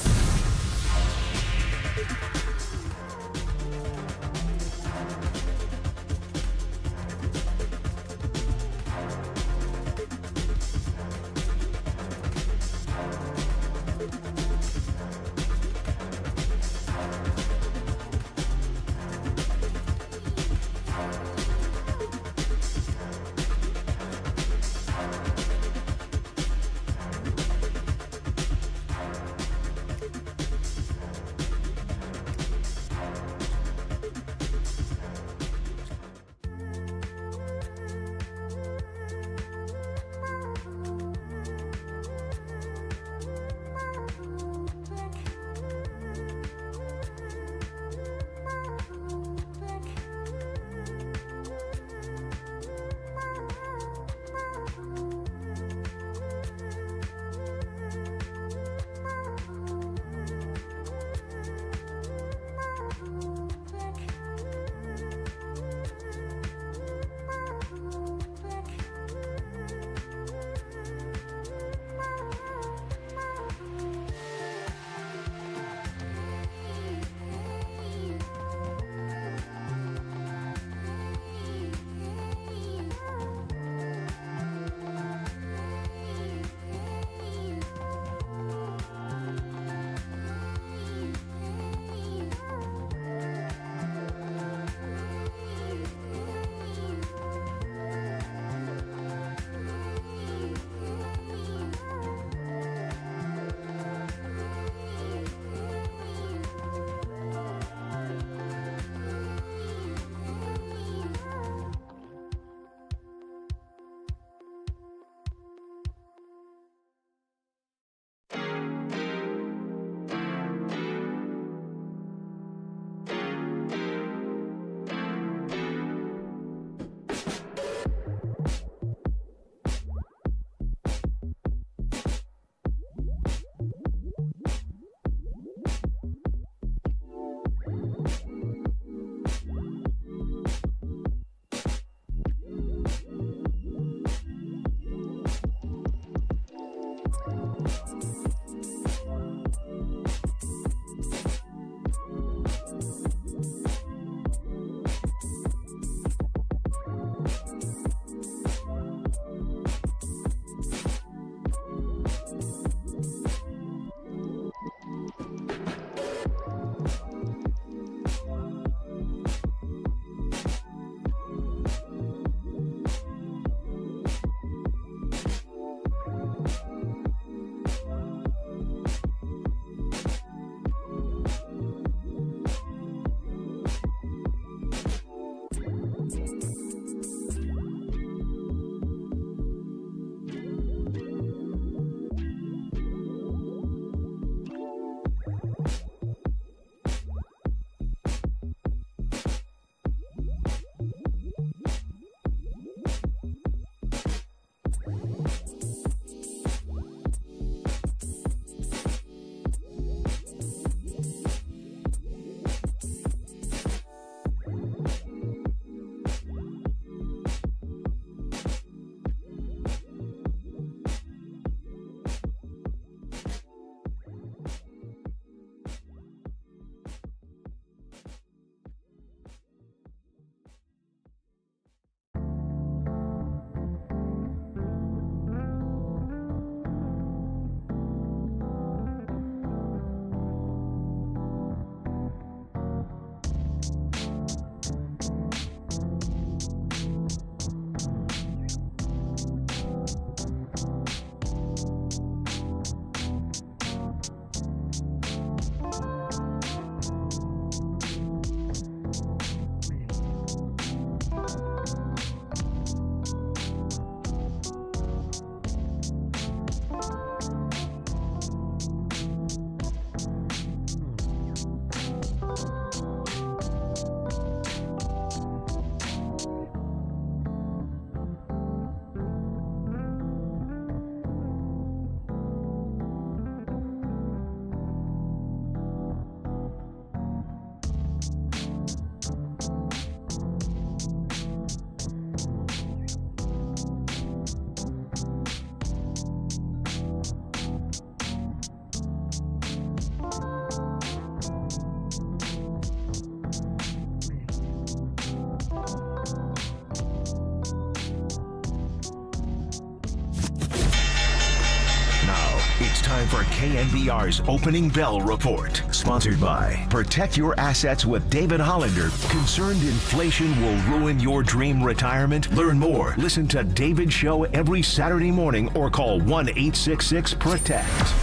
S1: time for KNBR's Opening Bell Report. Sponsored by Protect Your Assets with David Hollander. Concerned inflation will ruin your dream retirement? Learn more. Listen to David's show every Saturday morning or call 1-866-PROTECT.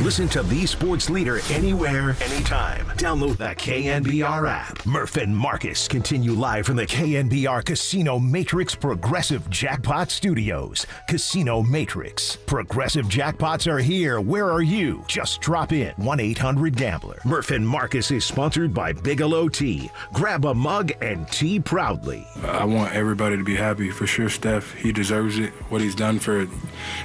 S1: Listen to the sports leader anywhere, anytime. Download the KNBR app. Murph and Marcus continue live from the KNBR Casino Matrix Progressive Jackpot Studios. Casino Matrix. Progressive jackpots are here. Where are you? Just drop in. 1-800-GAMBLER. Murph and Marcus is sponsored by Bigelow Tea. Grab a mug and tea proudly.
S12: I want everybody to be happy. For sure, Steph, he deserves it. What he's done for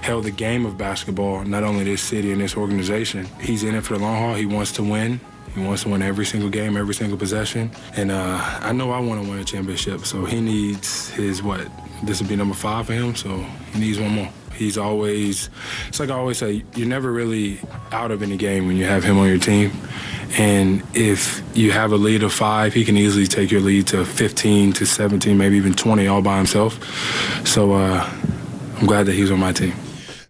S12: the game of basketball, not only this city and this organization. He's in it for the long haul. He wants to win. He wants to win every single game, every single possession. And I know I want to win a championship, so he needs his, this would be number 5 for him, so he needs one more. He's always, it's like I always say, you're never really out of any game when you have him on your team. And if you have a lead of 5, he can easily take your lead to 15 to 17, maybe even 20 all by himself. So I'm glad that he's on my team.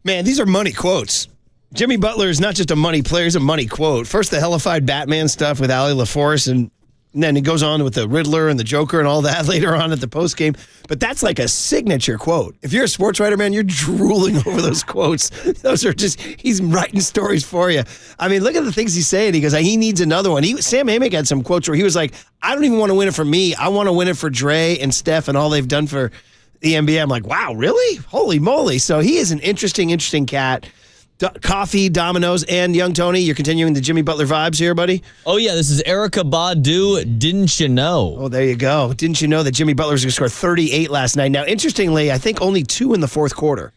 S3: Man, these are money quotes. Jimmy Butler is not just a money player, he's a money quote. First, the hellified Batman stuff with Allie LaForce, and then he goes on with the Riddler and the Joker and all that later on at the postgame. But that's like a signature quote. If you're a sports writer, man, you're drooling over those quotes. Those are just, he's writing stories for you. I mean, look at the things he's saying. He goes, he needs another one. Sam Amick had some quotes where he was like, I don't even want to win it for me. I want to win it for Dre and Steph and all they've done for the NBA. I'm like, wow, really? Holy moly. So he is an interesting cat. Coffee, Domino's, and Young Tony, you're continuing the Jimmy Butler vibes here, buddy?
S9: Oh, yeah, this is Erykah Badu, Didn't You Know?
S3: Oh, there you go. Didn't you know that Jimmy Butler was going to score 38 last night? Now, interestingly, I think only 2 in the fourth quarter.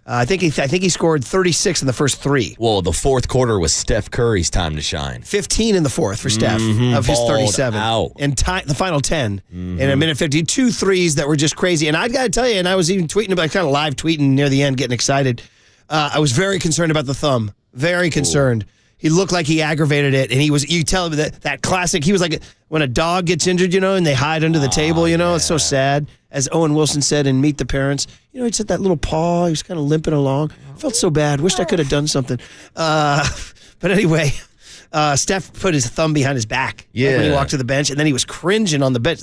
S3: I think he scored 36 in the first 3.
S4: Well, the fourth quarter was Steph Curry's time to shine.
S3: 15 in the fourth for Steph of his 37.
S4: Out.
S3: And the final 10 in a minute 50. 2 threes that were just crazy. And I got to tell you, and I was even tweeting about, kind of live tweeting near the end, getting excited. I was very concerned about the thumb. Very concerned. Ooh. He looked like he aggravated it, and you tell him that classic, he was like when a dog gets injured, and they hide under the table, It's so sad. As Owen Wilson said in Meet the Parents, he'd set that little paw, he was kind of limping along. I felt so bad. Wished I could have done something. But anyway, Steph put his thumb behind his back when he walked to the bench, and then he was cringing on the bench.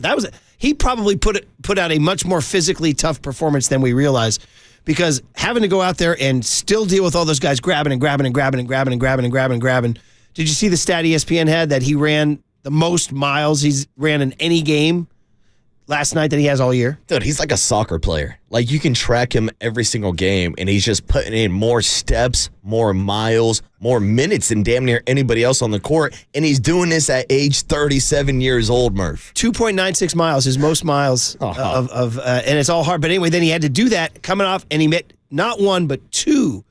S3: He probably put out a much more physically tough performance than we realize. Because having to go out there and still deal with all those guys grabbing. Did you see the stat ESPN had that he ran the most miles he's ran in any game last night that he has all year?
S4: Dude, he's like a soccer player. Like, you can track him every single game, and he's just putting in more steps, more miles, more minutes than damn near anybody else on the court, and he's doing this at age 37 years old, Murph.
S3: 2.96 miles, his most miles and it's all hard. But anyway, then he had to do that coming off, and he met not 1 but 2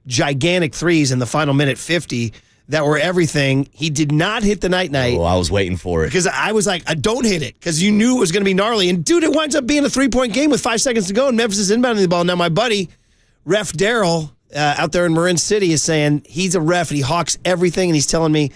S3: gigantic threes in the final minute 50 that were everything. He did not hit the night-night.
S4: Oh, I was waiting for it.
S3: Because I was like, don't hit it, because you knew it was going to be gnarly. And, dude, it winds up being a 3-point game with 5 seconds to go, and Memphis is inbounding the ball. Now, my buddy, Ref Daryl, out there in Marin City, is saying he's a ref, and he hawks everything, and he's telling me,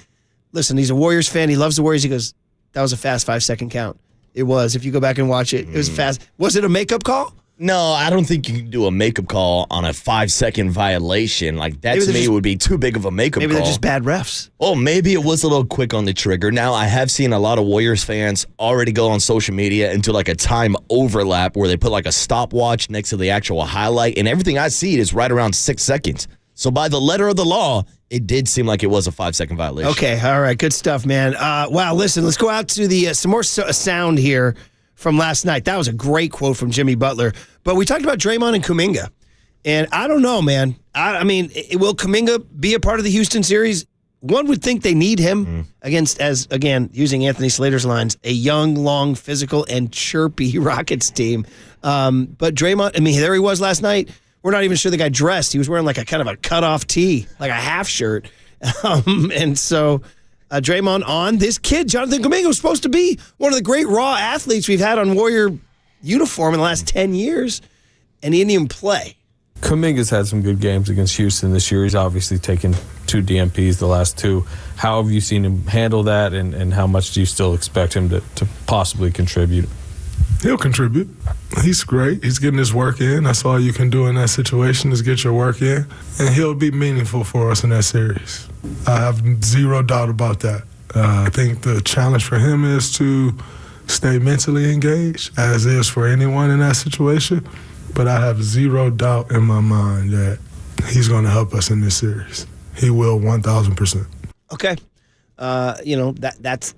S3: listen, he's a Warriors fan. He loves the Warriors. He goes, that was a fast 5-second count. It was. If you go back and watch it, it was fast. Was it a makeup call?
S4: No, I don't think you can do a makeup call on a 5-second violation. Like, that to me would be too big of a makeup call.
S3: Maybe they're just bad refs.
S4: Oh, maybe it was a little quick on the trigger. Now, I have seen a lot of Warriors fans already go on social media into like a time overlap where they put like a stopwatch next to the actual highlight, and everything I see is right around 6 seconds. So by the letter of the law, it did seem like it was a 5-second violation.
S3: Okay, all right, good stuff, man. Wow, listen, let's go out to the some more sound here from last night. That was a great quote from Jimmy Butler. But we talked about Draymond and Kuminga. And I don't know, man. I mean, will Kuminga be a part of the Houston series? one would think they need him against, as again, using Anthony Slater's lines, a young, long, physical, and chirpy Rockets team. But Draymond, I mean, there he was last night. We're not even sure the guy dressed. He was wearing like a kind of a cutoff tee, like a half shirt. And so Draymond on. This kid, Jonathan Kuminga, was supposed to be one of the great raw athletes we've had on Warrior uniform in the last 10 years, and he didn't even play.
S13: Kuminga's had some good games against Houston this year. He's obviously taken 2 DMPs the last 2. How have you seen him handle that, and how much do you still expect him to possibly contribute?
S12: He'll contribute. He's great. He's getting his work in. That's all you can do in that situation is get your work in. And he'll be meaningful for us in that series. I have zero doubt about that. I think the challenge for him is to stay mentally engaged, as is for anyone in that situation. But I have zero doubt in my mind that he's going to help us in this series. He will 1,000%.
S3: Okay. That's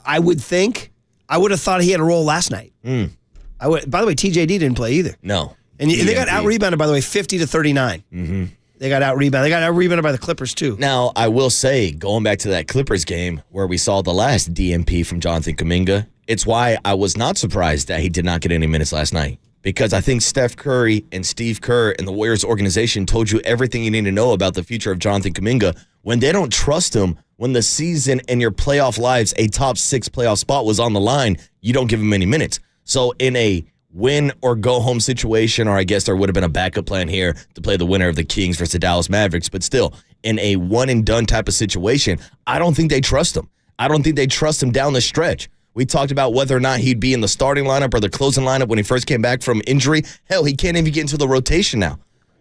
S3: I would think. I would have thought he had a role last night. By the way, TJD didn't play either.
S4: No.
S3: And they got out-rebounded, by the way, 50-39.
S4: Mm-hmm.
S3: They got out-rebounded. They got out-rebounded by the Clippers, too.
S4: Now, I will say, going back to that Clippers game where we saw the last DMP from Jonathan Kuminga, it's why I was not surprised that he did not get any minutes last night. Because I think Steph Curry and Steve Kerr and the Warriors organization told you everything you need to know about the future of Jonathan Kuminga. When they don't trust him, when the season and your playoff lives, a top 6 playoff spot was on the line, you don't give him any minutes. So in a win or go home situation, or I guess there would have been a backup plan here to play the winner of the Kings versus the Dallas Mavericks, but still, in a one and done type of situation, I don't think they trust him. I don't think they trust him down the stretch. We talked about whether or not he'd be in the starting lineup or the closing lineup when he first came back from injury. Hell, he can't even get into the rotation now.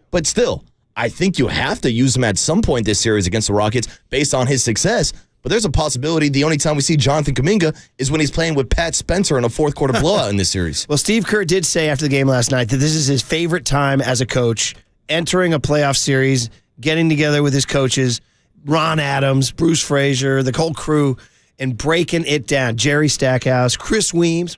S4: But still, I think you have to use him at some point this series against the Rockets based on his success. But there's a possibility the only time we see Jonathan Kuminga is when he's playing with Pat Spencer in a fourth quarter blowout in this series.
S3: Well, Steve Kerr did say after the game last night that this is his favorite time as a coach, entering a playoff series, getting together with his coaches, Ron Adams, Bruce Frazier, the whole crew, and breaking it down. Jerry Stackhouse, Chris Weems,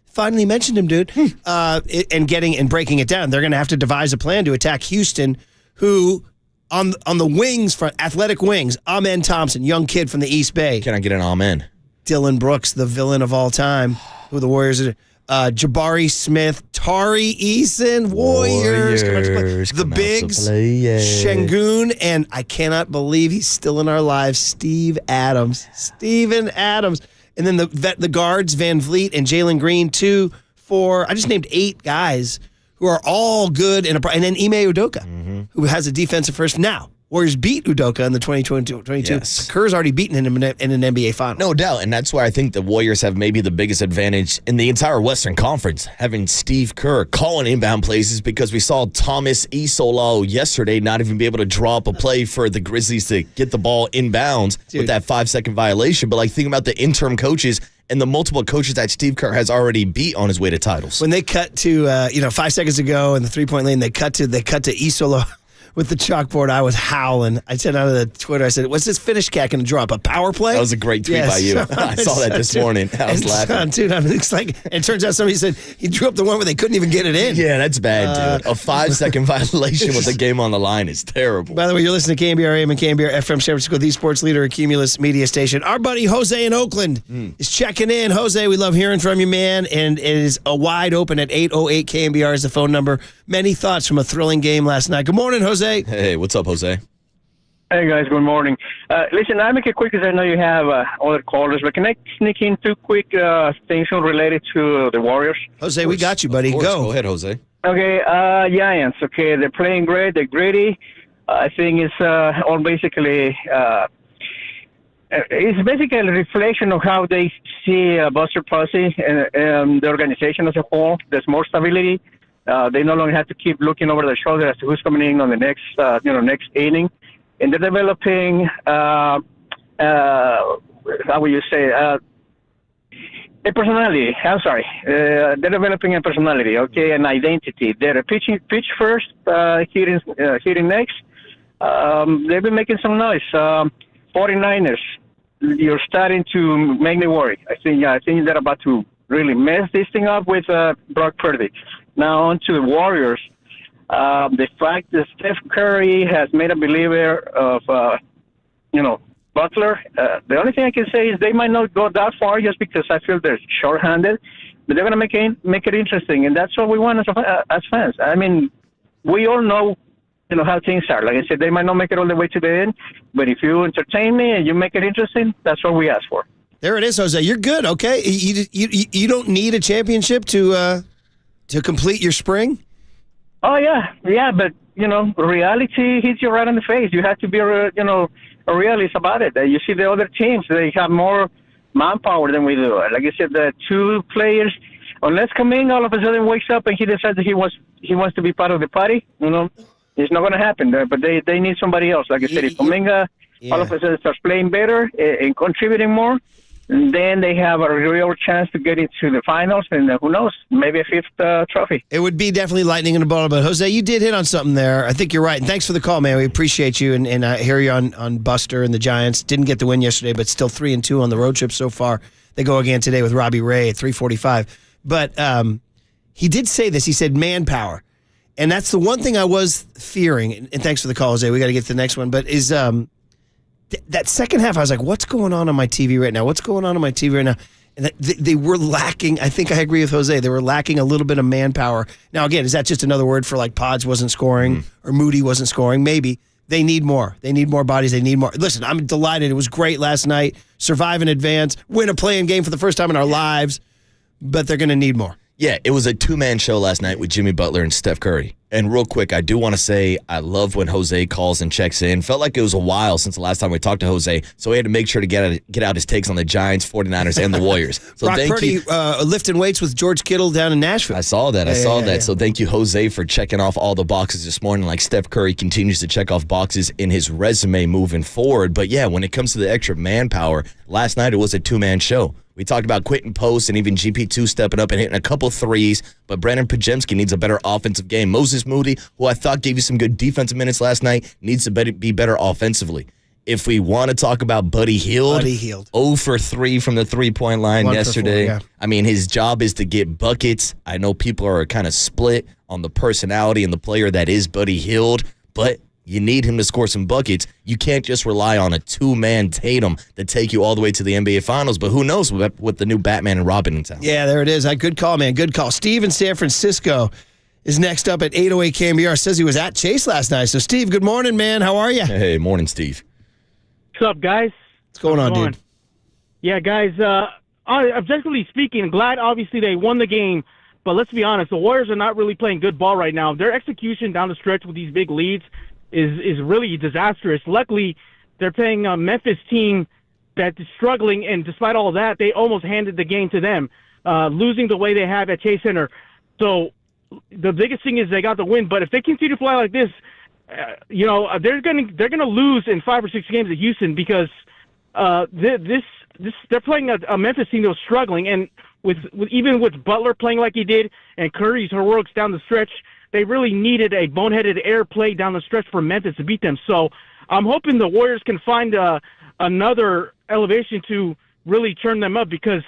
S3: finally mentioned him, dude, and breaking it down. They're going to have to devise a plan to attack Houston, who on the wings, front athletic wings, Amen Thompson, young kid from the East Bay.
S4: Can I get an amen?
S3: Dylan Brooks, the villain of all time, who the Warriors are. Jabari Smith, Tari Eason, Warriors. The Bigs, Şengün, and I cannot believe he's still in our lives, Steven Adams. And then the guards, Van Vliet and Jalen Green, 2, 4. I just named 8 guys who are all good. And then Ime Udoka, who has a defensive first. Now, Warriors beat Udoka in the 2022.
S4: Yes.
S3: Kerr's already beaten him in an NBA final.
S4: No doubt, and that's why I think the Warriors have maybe the biggest advantage in the entire Western Conference, having Steve Kerr calling inbound plays, because we saw Thomas Isolo yesterday not even be able to draw up a play for the Grizzlies to get the ball inbounds with that 5-second violation. But think about the interim coaches and the multiple coaches that Steve Kerr has already beat on his way to titles.
S3: When they cut to 5 seconds ago in the 3-point lane, they cut to Isolo with the chalkboard. I was howling. I said out of the Twitter, I said, what's this Finnish cat going to draw up? A power play?
S4: That was a great tweet by you. I saw that this morning. I was laughing.
S3: Dude, it turns out somebody said he drew up the one where they couldn't even get it in.
S4: Yeah, that's bad, dude. A 5-second violation with the game on the line is terrible.
S3: By the way, you're listening to KNBR AM and KNBR FM San Francisco, the sports leader at Cumulus Media Station. Our buddy Jose in Oakland is checking in. Jose, we love hearing from you, man. And it is a wide open at 808 KNBR is the phone number. Many thoughts from a thrilling game last night. Good morning, Jose.
S4: Hey, what's up, Jose?
S15: Hey, guys. Good morning. Listen, I'll make it quick because I know you have other callers, but can I sneak in 2 quick things related to the Warriors?
S3: Jose, we got you, buddy.
S4: Go ahead, Jose.
S15: Okay, Giants. Okay, they're playing great. They're gritty. I think it's all basically it's basically a reflection of how they see Buster Posey and the organization as a whole. There's more stability. They no longer have to keep looking over their shoulder as to who's coming in on the next inning. And they're developing, how would you say, a personality. I'm sorry. They're developing a personality, okay, an identity. They're pitch first, hitting next. They've been making some noise. 49ers, you're starting to make me worry. I think they're about to really mess this thing up with Brock Purdy. Now on to the Warriors. The fact that Steph Curry has made a believer of, Butler. The only thing I can say is they might not go that far just because I feel they're short-handed, but they're going to make it interesting, and that's what we want as fans. I mean, we all know, how things are. Like I said, they might not make it all the way to the end, but if you entertain me and you make it interesting, that's what we ask for.
S3: There it is, Jose. You're good, okay? You don't need a championship to complete your spring?
S15: Oh, yeah, but, reality hits you right in the face. You have to be, a realist about it. You see the other teams, they have more manpower than we do. Like I said, the two players, unless Kuminga all of a sudden wakes up and he decides that he wants to be part of the party, it's not going to happen there. But they need somebody else. Like I said, if Kuminga all of a sudden starts playing better and contributing more, then they have a real chance to get into the finals, and who knows, maybe a fifth trophy.
S3: It would be definitely lightning in a bottle, but Jose, you did hit on something there. I think you're right, and thanks for the call, man. We appreciate you, and I hear you on Buster and the Giants. Didn't get the win yesterday, but still 3-2 on the road trip so far. They go again today with Robbie Ray at 3:45. But he did say this. He said manpower, and that's the one thing I was fearing, and thanks for the call, Jose. We got to get to the next one, but is that second half, I was like, what's going on my TV right now? What's going on my TV right now? And they were lacking, I think I agree with Jose, they were lacking a little bit of manpower. Now, again, is that just another word for like Pods wasn't scoring or Moody wasn't scoring? Maybe. They need more. They need more bodies. They need more. Listen, I'm delighted. It was great last night. Survive in advance. Win a play-in game for the first time in our lives. But they're going to need more.
S4: Yeah, it was a two-man show last night with Jimmy Butler and Steph Curry. And real quick, I do want to say I love when Jose calls and checks in. Felt like it was a while since the last time we talked to Jose, so we had to make sure to get out his takes on the Giants, 49ers, and the Warriors. So
S3: Brock Purdy lifting weights with George Kittle down in Nashville.
S4: I saw that. Yeah. So thank you, Jose, for checking off all the boxes this morning. Like Steph Curry continues to check off boxes in his resume moving forward. But yeah, when it comes to the extra manpower, last night it was a two-man show. We talked about Quentin Post and even GP2 stepping up and hitting a couple threes, but Brandon Pajemski needs a better offensive game. Moses Moody, who I thought gave you some good defensive minutes last night, needs to be better offensively. If we want to talk about Buddy Hield, 0 for 3 from the three-point line yesterday. 4, yeah. I mean, his job is to get buckets. I know people are kind of split on the personality and the player that is Buddy Hield, but you need him to score some buckets. You can't just rely on a two-man Tatum to take you all the way to the NBA Finals, but who knows with the new Batman and Robin in town.
S3: Yeah, there it is. Good call, man. Good call. Steve in San Francisco is next up at 808 KNBR. Says he was at Chase last night. So, Steve, good morning, man. How are you?
S4: Hey, morning, Steve.
S16: What's up, guys?
S3: What's going on, dude?
S16: Yeah, guys, objectively speaking, glad obviously they won the game, but let's be honest, the Warriors are not really playing good ball right now. Their execution down the stretch with these big leads is really disastrous. Luckily, they're playing a Memphis team that is struggling, and despite all of that, they almost handed the game to them, losing the way they have at Chase Center. So the biggest thing is they got the win, but if they continue to play like this, they're gonna lose in 5 or 6 games at Houston because they're playing a Memphis team that was struggling, and even with Butler playing like he did and Curry's heroics down the stretch, they really needed a boneheaded air play down the stretch for Memphis to beat them. So I'm hoping the Warriors can find another elevation to really turn them up, because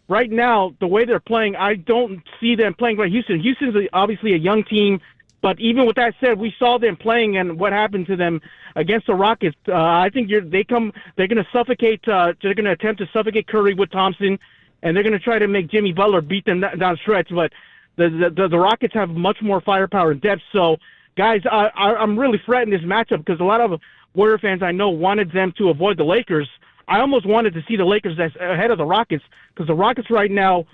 S16: right now, the way they're playing, I don't see them playing like Houston. Houston's obviously a young team, but even with that said, we saw them playing and what happened to them against the Rockets. I think they're going to suffocate. They're going to attempt to suffocate Curry with Thompson, and they're going to try to make Jimmy Butler beat them down the stretch. But the Rockets have much more firepower and depth. So, guys, I'm really fretting this matchup because a lot of Warrior fans I know wanted them to avoid the Lakers. I almost wanted to see the Lakers ahead of the Rockets, because the Rockets right now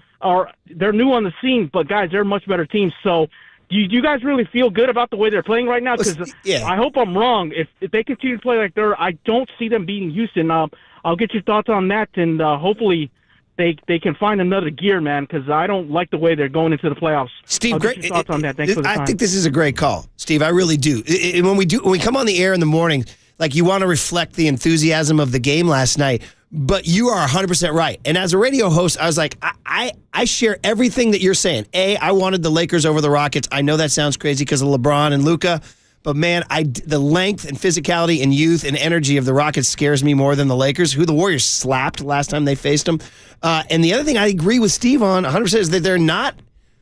S16: they're new on the scene, but guys, they're a much better team. So do you guys really feel good about the way they're playing right now? Because I hope I'm wrong. If they continue to play like I don't see them beating Houston. I'll get your thoughts on that, and hopefully they can find another gear, man, because I don't like the way they're going into the playoffs.
S3: Steve,
S16: great thoughts on that. Thanks for the time.
S3: I think this is a great call, Steve. I really do. When we come on the air in the morning, like, you want to reflect the enthusiasm of the game last night, but you are 100% right. And as a radio host, I was like, I share everything that you're saying. I wanted the Lakers over the Rockets. I know that sounds crazy because of LeBron and Luka, but man, the length and physicality and youth and energy of the Rockets scares me more than the Lakers, who the Warriors slapped last time they faced them. And the other thing I agree with Steve on 100% is that they're not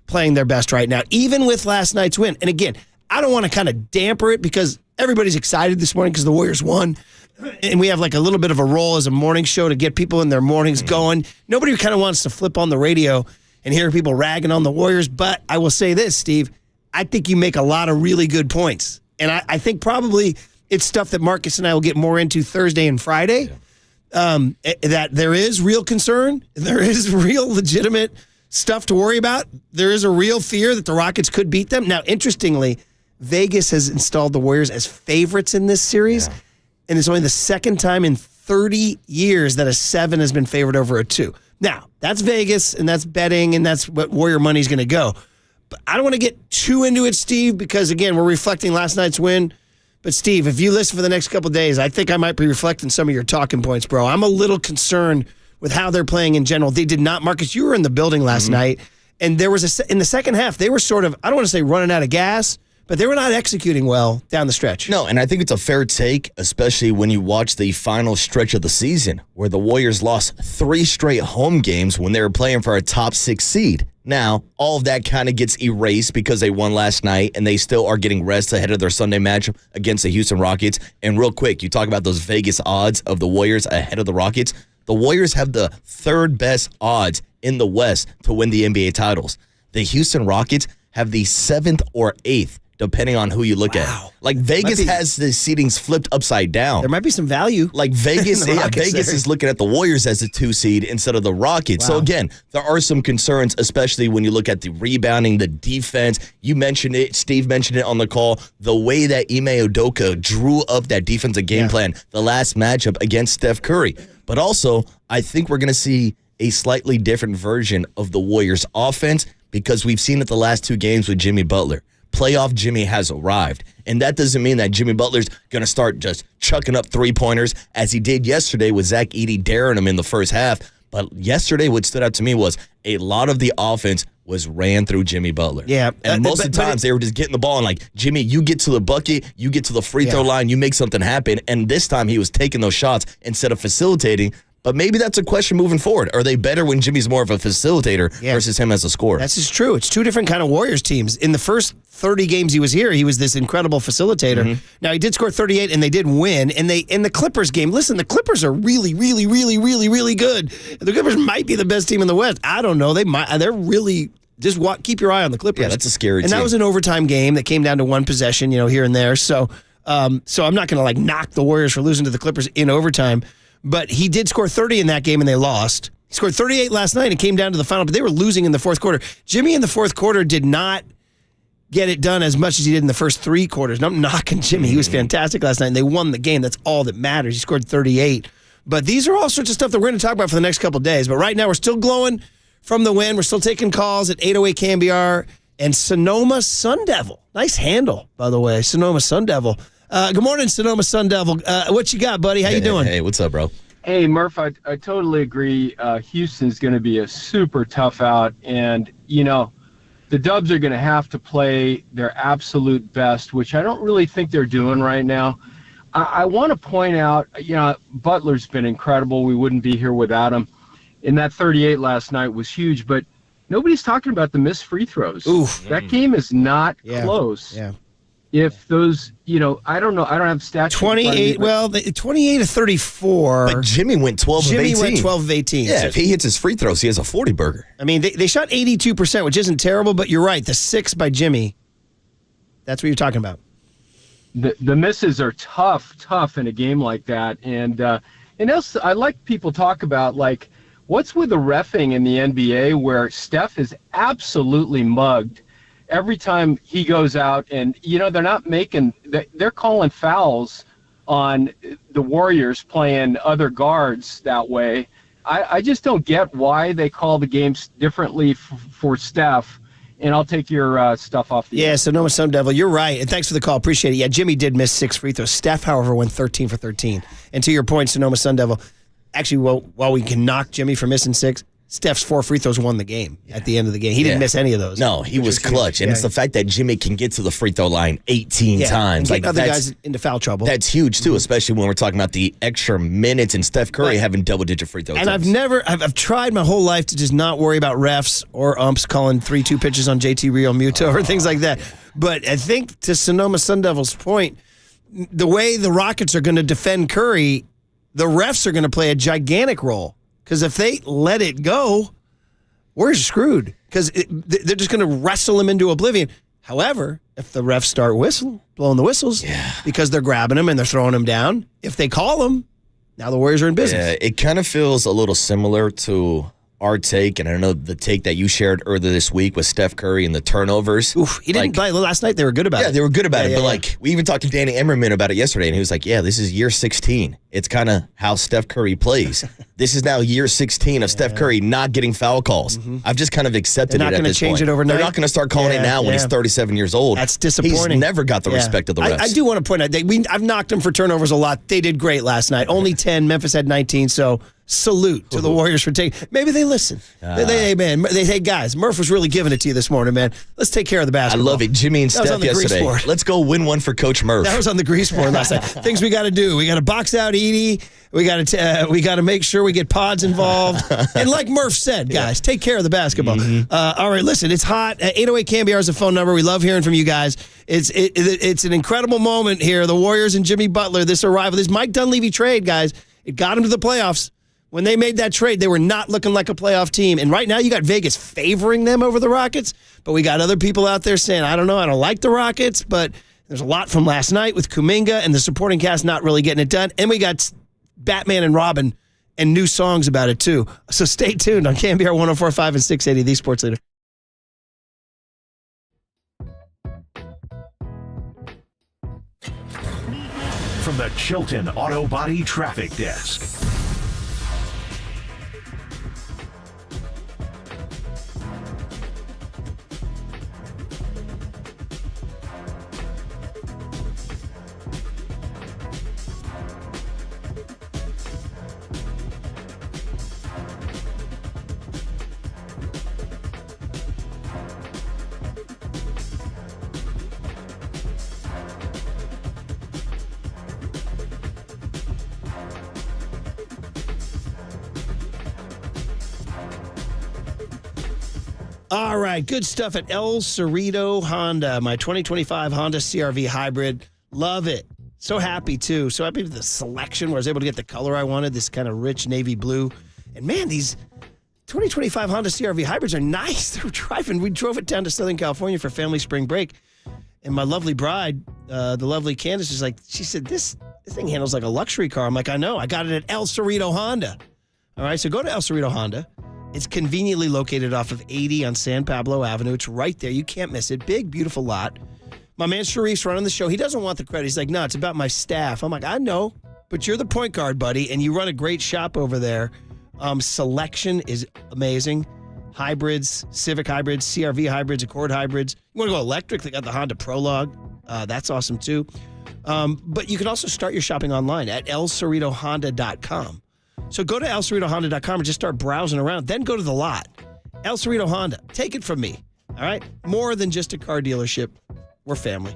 S3: playing their best right now, even with last night's win. And again, I don't want to kind of damper it because everybody's excited this morning because the Warriors won. And we have like a little bit of a role as a morning show to get people in their mornings going. Nobody kind of wants to flip on the radio and hear people ragging on the Warriors. But I will say this, Steve, I think you make a lot of really good points. And I think probably it's stuff that Marcus and I will get more into Thursday and Friday. That there is real concern. There is real legitimate stuff to worry about. There is a real fear that the Rockets could beat them. Now, interestingly, Vegas has installed the Warriors as favorites in this series. Yeah. And it's only the second time in 30 years that a 7 has been favored over a 2. Now, that's Vegas, and that's betting, and that's what Warrior money's going to go. But I don't want to get too into it, Steve, because, again, we're reflecting last night's win. But, Steve, if you listen for the next couple of days, I think I might be reflecting some of your talking points, bro. I'm a little concerned with how they're playing in general. They did not, Marcus, you were in the building last night, and there was in the second half, they were sort of, I don't want to say running out of gas, but they were not executing well down the stretch.
S4: No, and I think it's a fair take, especially when you watch the final stretch of the season, where the Warriors lost 3 straight home games when they were playing for a top 6 seed. Now, all of that kind of gets erased because they won last night, and they still are getting rest ahead of their Sunday matchup against the Houston Rockets. And real quick, you talk about those Vegas odds of the Warriors ahead of the Rockets. The Warriors have the 3rd best odds in the West to win the NBA titles. The Houston Rockets have the 7th or 8th, depending on who you look at. Like, Vegas has the seedings flipped upside down.
S3: There might be some value.
S4: Like, Vegas is looking at the Warriors as a 2 seed instead of the Rockets. So, again, there are some concerns, especially when you look at the rebounding, the defense. You mentioned it. Steve mentioned it on the call. The way that Ime Udoka drew up that defensive game plan the last matchup against Steph Curry. But also, I think we're going to see a slightly different version of the Warriors' offense because we've seen it the last 2 games with Jimmy Butler. Playoff Jimmy has arrived. And that doesn't mean that Jimmy Butler's going to start just chucking up 3-pointers as he did yesterday with Zach Edey daring him in the first half. But yesterday, what stood out to me was a lot of the offense was ran through Jimmy Butler.
S3: Yeah.
S4: And most of the times, they were just getting the ball and like, Jimmy, you get to the bucket, you get to the free throw line, you make something happen. And this time, he was taking those shots instead of facilitating. But maybe that's a question moving forward. Are they better when Jimmy's more of a facilitator versus him as a scorer?
S3: That's just true. It's 2 different kind of Warriors teams. In the first 30 games he was here, he was this incredible facilitator. Now, he did score 38, and they did win. And in the Clippers game, listen, the Clippers are really, really, really, really, really good. The Clippers might be the best team in the West. I don't know. They're really... Just keep your eye on the Clippers.
S4: Yeah, that's a scary team.
S3: And that was an overtime game that came down to 1 possession, here and there. So I'm not going to knock the Warriors for losing to the Clippers in overtime. But he did score 30 in that game, and they lost. He scored 38 last night and came down to the final, but they were losing in the fourth quarter. Jimmy in the fourth quarter did not get it done as much as he did in the first 3 quarters. And I'm knocking Jimmy. He was fantastic last night, and they won the game. That's all that matters. He scored 38. But these are all sorts of stuff that we're going to talk about for the next couple of days. But right now, we're still glowing from the win. We're still taking calls at 808 KNBR and Sonoma Sun Devil. Nice handle, by the way, Sonoma Sun Devil. Good morning, Sonoma Sun Devil. What you got, buddy? How you doing?
S4: Hey, what's up, bro?
S17: Hey, Murph, I totally agree. Houston's going to be a super tough out. And, the Dubs are going to have to play their absolute best, which I don't really think they're doing right now. I want to point out, Butler's been incredible. We wouldn't be here without him. And that 38 last night was huge. But nobody's talking about the missed free throws.
S3: Oof.
S17: That game is not close.
S3: Yeah.
S17: If those, I don't know. I don't have stats.
S3: 28, 28 to 34.
S4: But Jimmy went 12 of 18.
S3: Jimmy went 12 of 18.
S4: Yeah, if he hits his free throws, he has a 40-burger.
S3: I mean, they shot 82%, which isn't terrible, but you're right. The 6 by Jimmy, that's what you're talking about.
S17: The misses are tough in a game like that. And else, I like people talk about, what's with the reffing in the NBA where Steph is absolutely mugged every time he goes out, and they're calling fouls on the Warriors playing other guards that way. I just don't get why they call the games differently for Steph. And I'll take your stuff off the air.
S3: Sonoma Sun Devil, you're right. And thanks for the call. Appreciate it. Yeah, Jimmy did miss 6 free throws. Steph, however, went 13 for 13. And to your point, Sonoma Sun Devil, actually, while we can knock Jimmy for missing 6, Steph's 4 free throws won the game at the end of the game. He didn't miss any of those.
S4: No, he was clutch. And it's the fact that Jimmy can get to the free throw line 18 times.
S3: And other guys into foul trouble.
S4: That's huge, too, especially when we're talking about the extra minutes and Steph Curry having double-digit free throws.
S3: And I've tried my whole life to just not worry about refs or umps calling 3-2 pitches on JT Real Muto or things like that. But I think to Sonoma Sun Devil's point, the way the Rockets are going to defend Curry, the refs are going to play a gigantic role. Because if they let it go, we're screwed. Because they're just going to wrestle him into oblivion. However, if the refs start blowing the whistles, because they're grabbing him and they're throwing him down, if they call him, now the Warriors are in business.
S4: Yeah, it kind of feels a little similar to our take, and I know the take that you shared earlier this week with Steph Curry and the turnovers.
S3: Oof, he didn't play last night. They were good about it.
S4: Yeah, they were good about it. But we even talked to Danny Emmerman about it yesterday, and he was like, yeah, this is year 16. It's kind of how Steph Curry plays. This is now year 16 of Steph Curry not getting foul calls. I've just kind of accepted it at this point.
S3: They're not going to change it overnight.
S4: They're not going to start calling it now when he's 37 years old.
S3: That's disappointing.
S4: He's never got the respect of the refs.
S3: I do want to point out, I've knocked them for turnovers a lot. They did great last night. Only 10. Memphis had 19, so salute to the Warriors for taking. Maybe they listen. They say, guys, Murph was really giving it to you this morning, man. Let's take care of the basketball.
S4: I love it. Jimmy and Steph yesterday. Let's go win one for Coach Murph.
S3: That was on the grease board last night. Things we got to do. We got to box out Edie. We got to make sure we get pods involved. And like Murph said, guys, take care of the basketball. All right, listen, it's hot. 808 KNBR is the phone number. We love hearing from you guys. It's an incredible moment here. The Warriors and Jimmy Butler, this arrival, this Mike Dunleavy trade, guys, it got them to the playoffs. When they made that trade, they were not looking like a playoff team. And right now, you got Vegas favoring them over the Rockets. But we got other people out there saying, I don't know, I don't like the Rockets. But there's a lot from last night with Kuminga and the supporting cast not really getting it done. And we got Batman and Robin and new songs about it, too. So stay tuned on KNBR 104.5 and 680, the Sports Leader.
S1: From the Chilton Auto Body Traffic Desk.
S3: All right, good stuff at El Cerrito Honda, my 2025 Honda CR-V Hybrid. Love it. So happy, too. So happy with the selection where I was able to get the color I wanted, this kind of rich navy blue. And, man, these 2025 Honda CR-V Hybrids are nice. They're driving. We drove it down to Southern California for family spring break. And my lovely bride, the lovely Candace, is like, she said, this thing handles like a luxury car. I'm like, I know. I got it at El Cerrito Honda. All right, so go to El Cerrito Honda. It's conveniently located off of 80 on San Pablo Avenue. It's right there. You can't miss it. Big, beautiful lot. My man Sharif's running the show. He doesn't want the credit. He's like, no, it's about my staff. I'm like, I know, but you're the point guard, buddy, and you run a great shop over there. Selection is amazing. Hybrids, Civic hybrids, CR-V hybrids, Accord hybrids. You want to go electric? They got the Honda Prologue. That's awesome, too. But you can also start your shopping online at elcerritohonda.com. So go to elcerritohonda.com and just start browsing around. Then go to the lot. El Cerrito Honda. Take it from me. All right? More than just a car dealership. We're family.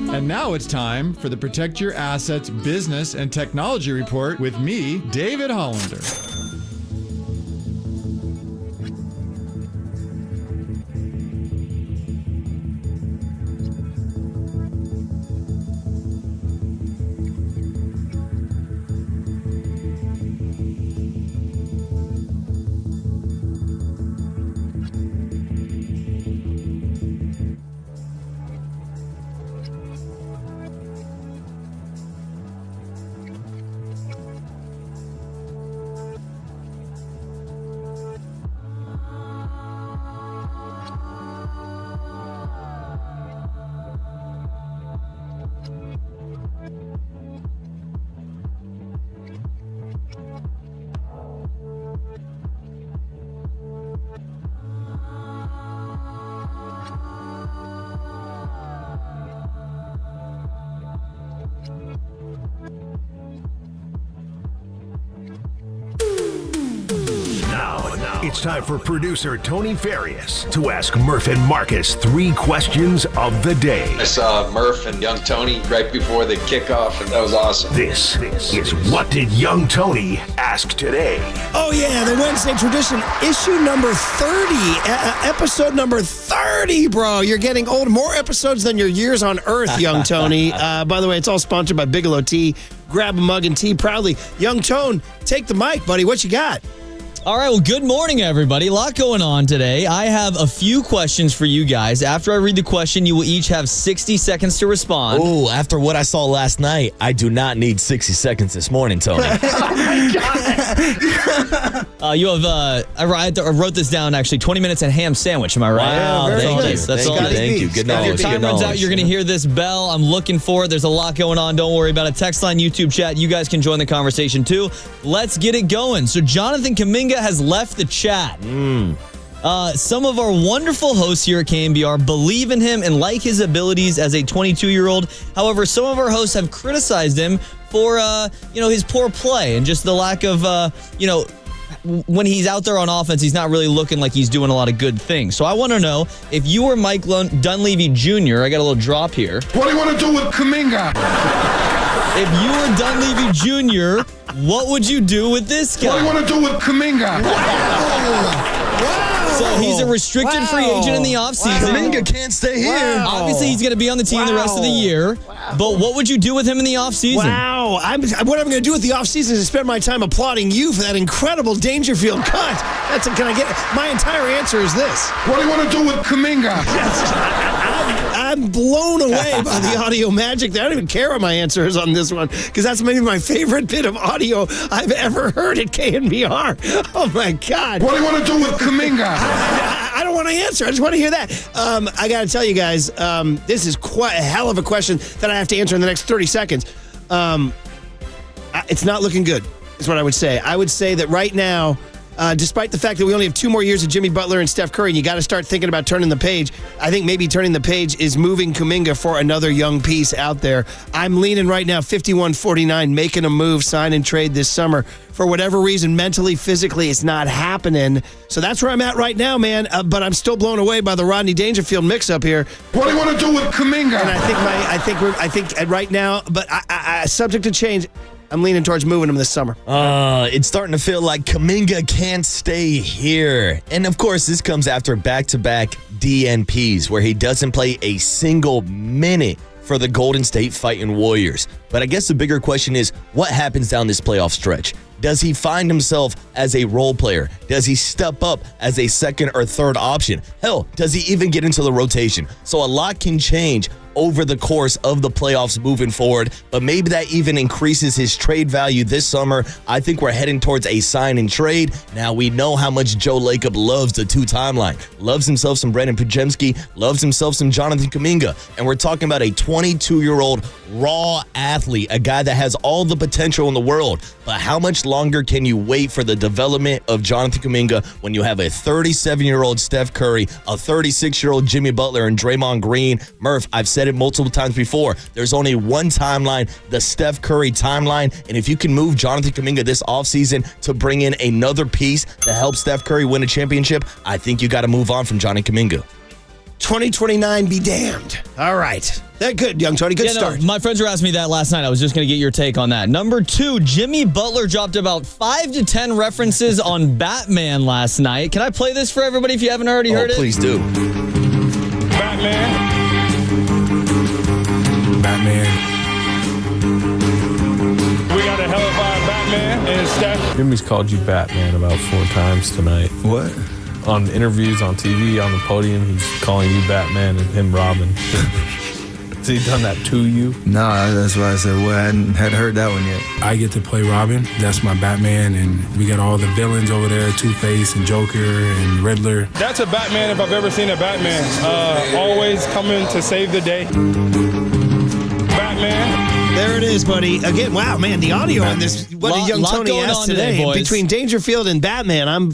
S7: And now it's time for the Protect Your Assets Business and Technology Report with me, David Hollander.
S1: It's time for producer Tony Farias to ask Murph and Marcus 3 questions of the day.
S6: I saw Murph and young Tony right before the kickoff, and that was awesome.
S1: This is What Did Young Tony Ask Today?
S3: Oh, yeah, the Wednesday tradition, issue number 30, episode number 30, bro. You're getting old. More episodes than your years on Earth, young Tony. By the way, it's all sponsored by Bigelow Tea. Grab a mug and tea proudly. Young Tone, take the mic, buddy. What you got?
S9: All right, well, good morning, everybody. A lot going on today. I have a few questions for you guys. After I read the question, you will each have 60 seconds to respond.
S4: Oh, after what I saw last night, I do not need 60 seconds this morning, Tony.
S9: You have, I wrote this down, actually, 20 minutes and ham sandwich. Am I right?
S4: Wow, thank you. Good knowledge.
S9: If your time runs out, you're going to hear this bell. I'm looking for it. There's a lot going on. Don't worry about it. Text line, YouTube chat. You guys can join the conversation, too. Let's get it going. So, Jonathan Kuminga has left the chat. Some of our wonderful hosts here at KNBR believe in him and like his abilities as a 22-year-old. However, some of our hosts have criticized him for, his poor play and just the lack of, when he's out there on offense, he's not really looking like he's doing a lot of good things. So I want to know, if you were Mike Dunleavy Jr., I got a little drop here.
S18: What do you want to do with Kuminga?
S9: If you were Dunleavy Jr., what would you do with this guy?
S18: What do you want to do with Kuminga?
S9: So he's a restricted free agent in the offseason.
S4: Kuminga can't stay here.
S9: Obviously, he's going to be on the team the rest of the year. But what would you do with him in the offseason?
S3: Wow. What I'm going to do with the offseason is spend my time applauding you for that incredible Dangerfield cut. Can I get my entire answer is this.
S18: What do you want to do with Kuminga?
S3: I'm blown away by the audio magic. I don't even care what my answer is on this one, because that's maybe my favorite bit of audio I've ever heard at KNBR. Oh, my God.
S18: What do you want to do with Kuminga?
S3: I don't want to answer. I just want to hear that. I got to tell you guys, this is quite a hell of a question that I have to answer in the next 30 seconds. It's not looking good, is what I would say. I would say that right now, despite the fact that we only have 2 more years of Jimmy Butler and Steph Curry, and you got to start thinking about turning the page. I think maybe turning the page is moving Kuminga for another young piece out there. I'm leaning right now 51-49, making a move, sign and trade this summer. For whatever reason, mentally, physically, it's not happening. So that's where I'm at right now, man. But I'm still blown away by the Rodney Dangerfield mix-up here.
S18: What do you want to do with Kuminga?
S3: And I think right now, but I subject to change. I'm leaning towards moving him this summer.
S4: It's starting to feel like Kuminga can't stay here. And, of course, this comes after back-to-back DNPs where he doesn't play a single minute for the Golden State Fighting Warriors. But I guess the bigger question is, what happens down this playoff stretch? Does he find himself as a role player? Does he step up as a second or third option? Hell, does he even get into the rotation? So a lot can change over the course of the playoffs moving forward, but maybe that even increases his trade value this summer. I think we're heading towards a sign and trade. Now, we know how much Joe Lacob loves the 2 timeline, loves himself some Brandon Podziemski, loves himself some Jonathan Kuminga, and we're talking about a 22-year-old raw athlete, a guy that has all the potential in the world. But how much longer can you wait for the development of Jonathan Kuminga when you have a 37-year-old Steph Curry, a 36-year-old Jimmy Butler, and Draymond Green? Murph, I've said it multiple times before. There's only one timeline, the Steph Curry timeline. And if you can move Jonathan Kuminga this offseason to bring in another piece to help Steph Curry win a championship, I think you got to move on from Johnny Kuminga.
S3: 2029 be damned. All right. That good, young Tony. Good start.
S9: My friends were asking me that last night. I was just going to get your take on that. Number 2, Jimmy Butler dropped about 5 to 10 references on Batman last night. Can I play this for everybody if you haven't already heard it?
S4: Please do.
S11: Batman. We got a hellified Batman and Steph.
S13: Jimmy's called you Batman about 4 times tonight.
S5: What?
S13: On interviews, on TV, on the podium, he's calling you Batman and him Robin. Has he done that to you?
S5: No, that's why I said, well, I hadn't heard that one yet.
S12: I get to play Robin. That's my Batman, and we got all the villains over there, Two-Face and Joker and Riddler.
S11: That's a Batman if I've ever seen a Batman. Always coming to save the day. Batman.
S3: There it is, buddy. Again, wow, man, the audio on this, what did young Tony asked today, between Dangerfield and Batman, I'm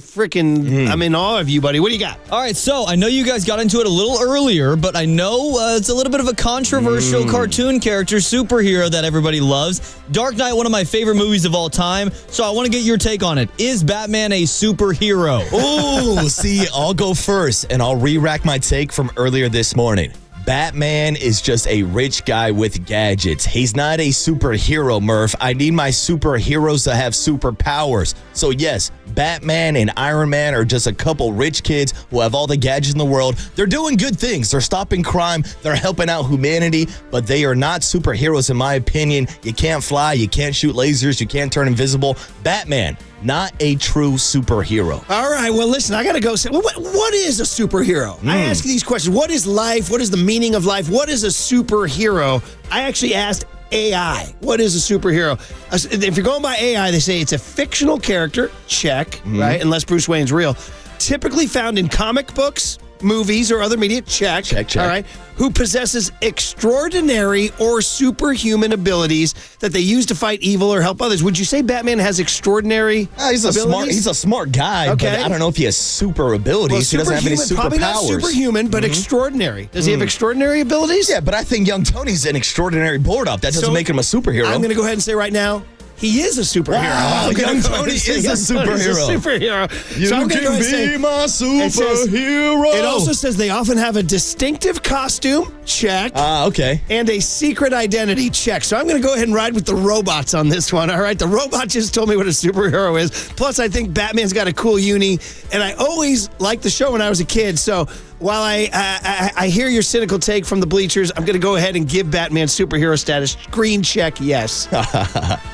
S3: in awe of you, buddy. What do you got?
S9: All right, so I know you guys got into it a little earlier, but I know it's a little bit of a controversial cartoon character, superhero that everybody loves. Dark Knight, one of my favorite movies of all time, so I want to get your take on it. Is Batman a superhero?
S4: Ooh, see, I'll go first, and I'll re-rack my take from earlier this morning. Batman is just a rich guy with gadgets. He's not a superhero, Murph. I need my superheroes to have superpowers. So yes, Batman and Iron Man are just a couple rich kids who have all the gadgets in the world. They're doing good things. They're stopping crime. They're helping out humanity, but they are not superheroes in my opinion. You can't fly. You can't shoot lasers. You can't turn invisible. Batman, not a true superhero.
S3: All right, well, listen, I got to go say, what is a superhero? I ask you these questions. What is life? What is the meaning of life? What is a superhero? I actually asked AI. What is a superhero? If you're going by AI, they say it's a fictional character, check, right? Unless Bruce Wayne's real. Typically found in comic books, movies, or other media, check. All right. Who possesses extraordinary or superhuman abilities that they use to fight evil or help others. Would you say Batman has extraordinary abilities?
S4: He's a smart guy, but I don't know if he has super abilities. He doesn't have any superpowers.
S3: Probably not superhuman, but extraordinary. Does he have extraordinary abilities?
S4: Yeah, but I think young Tony's an extraordinary board-up. That doesn't make him a superhero.
S3: I'm going to go ahead and say right now, he is a superhero.
S4: Wow, young Tony is a superhero.
S3: So I'm going to go ahead and say,
S4: my superhero.
S3: It also says they often have a distinctive costume, check.
S4: Okay.
S3: And a secret identity, check. So I'm going to go ahead and ride with the robots on this one, all right? The robot just told me what a superhero is. Plus, I think Batman's got a cool uni, and I always liked the show when I was a kid, so while I hear your cynical take from the bleachers, I'm going to go ahead and give Batman superhero status. Green check, yes.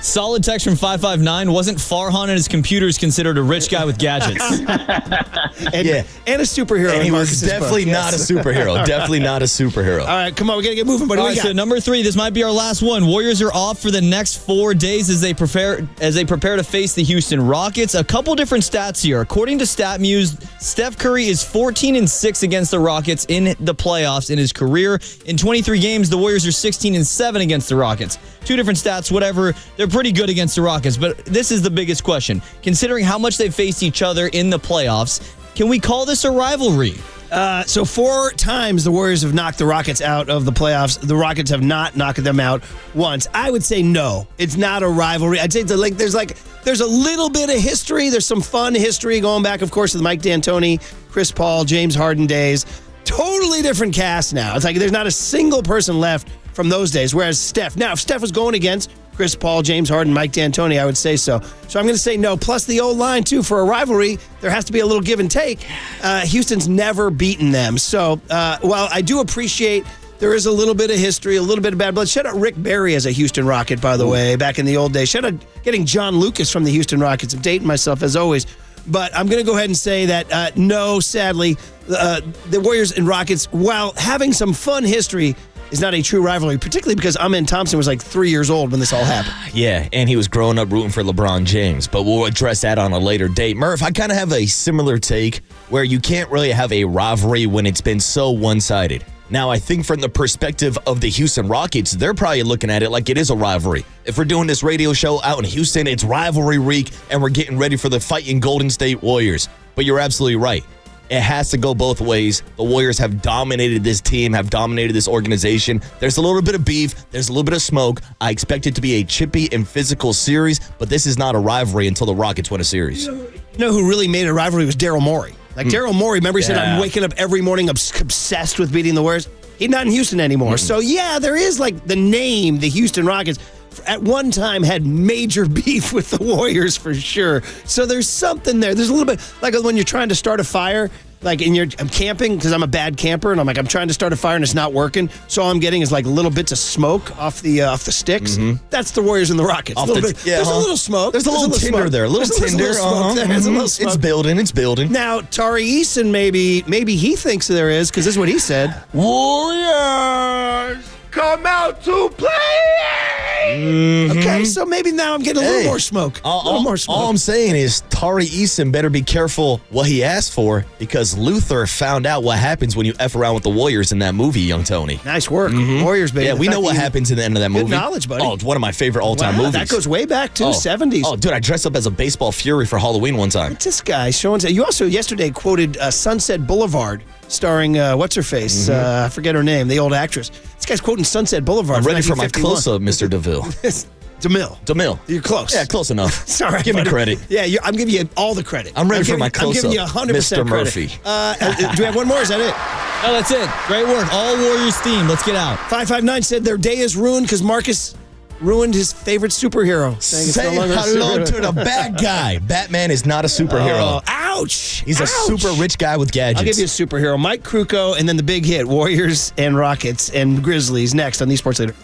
S9: Solid text from 559. Wasn't Farhan and his computers considered a rich guy with gadgets?
S3: And a superhero.
S4: And he was definitely not a superhero. Definitely not a superhero.
S3: All right, come on. We got to get moving, buddy.
S9: All right, so number 3. This might be our last one. Warriors are off for the next 4 days as they prepare to face the Houston Rockets. A couple different stats here. According to StatMuse, Steph Curry is 14-6 against the Rockets in the playoffs in his career. In 23 games, the Warriors are 16-7 against the Rockets. 2 different stats, whatever. They're pretty good against the Rockets, but this is the biggest question. Considering how much they've faced each other in the playoffs, can we call this a rivalry?
S3: So 4 times the Warriors have knocked the Rockets out of the playoffs. The Rockets have not knocked them out once. I would say no. It's not a rivalry. I'd say there's a little bit of history. There's some fun history going back, of course, to the Mike D'Antoni, Chris Paul, James Harden days. Totally different cast now. It's like there's not a single person left from those days, whereas Steph. Now, if Steph was going against Chris Paul, James Harden, Mike D'Antoni, I would say so. So I'm going to say no. Plus the old line, too, for a rivalry, there has to be a little give and take. Houston's never beaten them. So while I do appreciate there is a little bit of history, a little bit of bad blood. Shout out Rick Barry as a Houston Rocket, by the way, back in the old days. Shout out getting John Lucas from the Houston Rockets. I'm dating myself, as always. But I'm going to go ahead and say that, no, sadly, the Warriors and Rockets, while having some fun history, is not a true rivalry, particularly because Amen Thompson was like 3 years old when this all happened.
S4: Yeah, and he was growing up rooting for LeBron James, but we'll address that on a later date. Murph, I kind of have a similar take where you can't really have a rivalry when it's been so one-sided. Now, I think from the perspective of the Houston Rockets, they're probably looking at it like it is a rivalry. If we're doing this radio show out in Houston, it's rivalry week, and we're getting ready for the fighting Golden State Warriors. But you're absolutely right. It has to go both ways. The Warriors have dominated this team, have dominated this organization. There's a little bit of beef. There's a little bit of smoke. I expect it to be a chippy and physical series, but this is not a rivalry until the Rockets win a series.
S3: You know who really made a rivalry was Daryl Morey. Like Daryl Morey, remember he said, I'm waking up every morning obsessed with beating the Warriors? He's not in Houston anymore. So, yeah, there is like the name, the Houston Rockets, at one time had major beef with the Warriors for sure. So there's something there. There's a little bit like when you're trying to start a fire, like I'm camping because I'm a bad camper, and I'm trying to start a fire and it's not working. So all I'm getting is like little bits of smoke off the sticks. That's the Warriors and the Rockets. There's a little smoke.
S4: There's a little tinder there. A little tinder.
S3: There's a little smoke.
S4: It's building.
S3: Now, Tari Eason, maybe he thinks there is, because this is what he said.
S18: Warriors, come out to play!
S3: Okay, so maybe now I'm getting a little more smoke.
S4: All I'm saying is Tari Eason better be careful what he asked for, because Luther found out what happens when you F around with the Warriors in that movie, young Tony.
S3: Nice work. Warriors, baby.
S4: Yeah, we know what happens in the end of that movie.
S3: Good knowledge, buddy.
S4: Oh, it's one of my favorite all-time movies.
S3: That goes way back to 70s.
S4: Oh, dude, I dressed up as a baseball fury for Halloween one time.
S3: What's this guy showing? You also yesterday quoted Sunset Boulevard, starring what's-her-face? I forget her name, the old actress. This guy's quoting Sunset Boulevard.
S4: I'm ready for my close-up, Mr. DeVille.
S3: DeMille. You're close.
S4: Yeah, close enough.
S3: Sorry.
S4: Give me credit.
S3: Yeah, I'm giving you all the credit.
S4: I'm ready for my close-up,
S3: I'm giving you 100%
S4: Mr.
S3: credit.
S4: Murphy.
S3: Do we have one more? Is that it?
S9: Oh, that's it. Great work. All Warriors themed. Let's get out.
S3: 559 said their day is ruined because Marcus ruined his favorite superhero.
S4: Say hello to the bad guy. Batman is not a superhero.
S3: Ouch.
S4: He's a super rich guy with gadgets.
S3: I'll give you a superhero. Mike Krukow, and then the big hit, Warriors and Rockets and Grizzlies, next on the Sports Leader.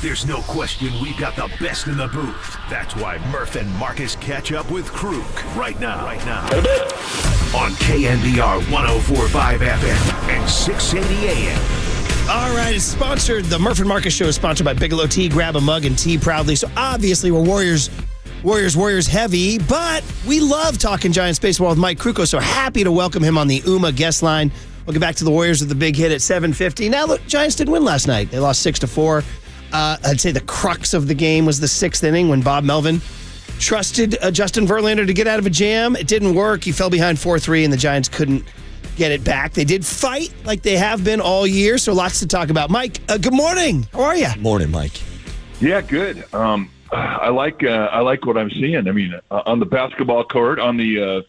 S1: There's no question we've got the best in the booth. That's why Murph and Marcus catch up with Kruk right now. On KNBR 104.5 FM and 680 AM.
S3: All right, it's sponsored. The Murph and Marcus show is sponsored by Bigelow Tea. Grab a mug and tea proudly. So obviously we're Warriors heavy, but we love talking Giants baseball with Mike Krukow, so happy to welcome him on the UMA guest line. We'll get back to the Warriors with the big hit at 7:50. Now, look, Giants did win last night. They lost 6-4. I'd say the crux of the game was the sixth inning when Bob Melvin trusted Justin Verlander to get out of a jam. It didn't work. He fell behind 4-3, and the Giants couldn't get it back. They did fight like they have been all year, so lots to talk about. Mike, good morning. How are you?
S4: Morning, Mike.
S19: Yeah, good. I like what I'm seeing. I mean, on the basketball court, on the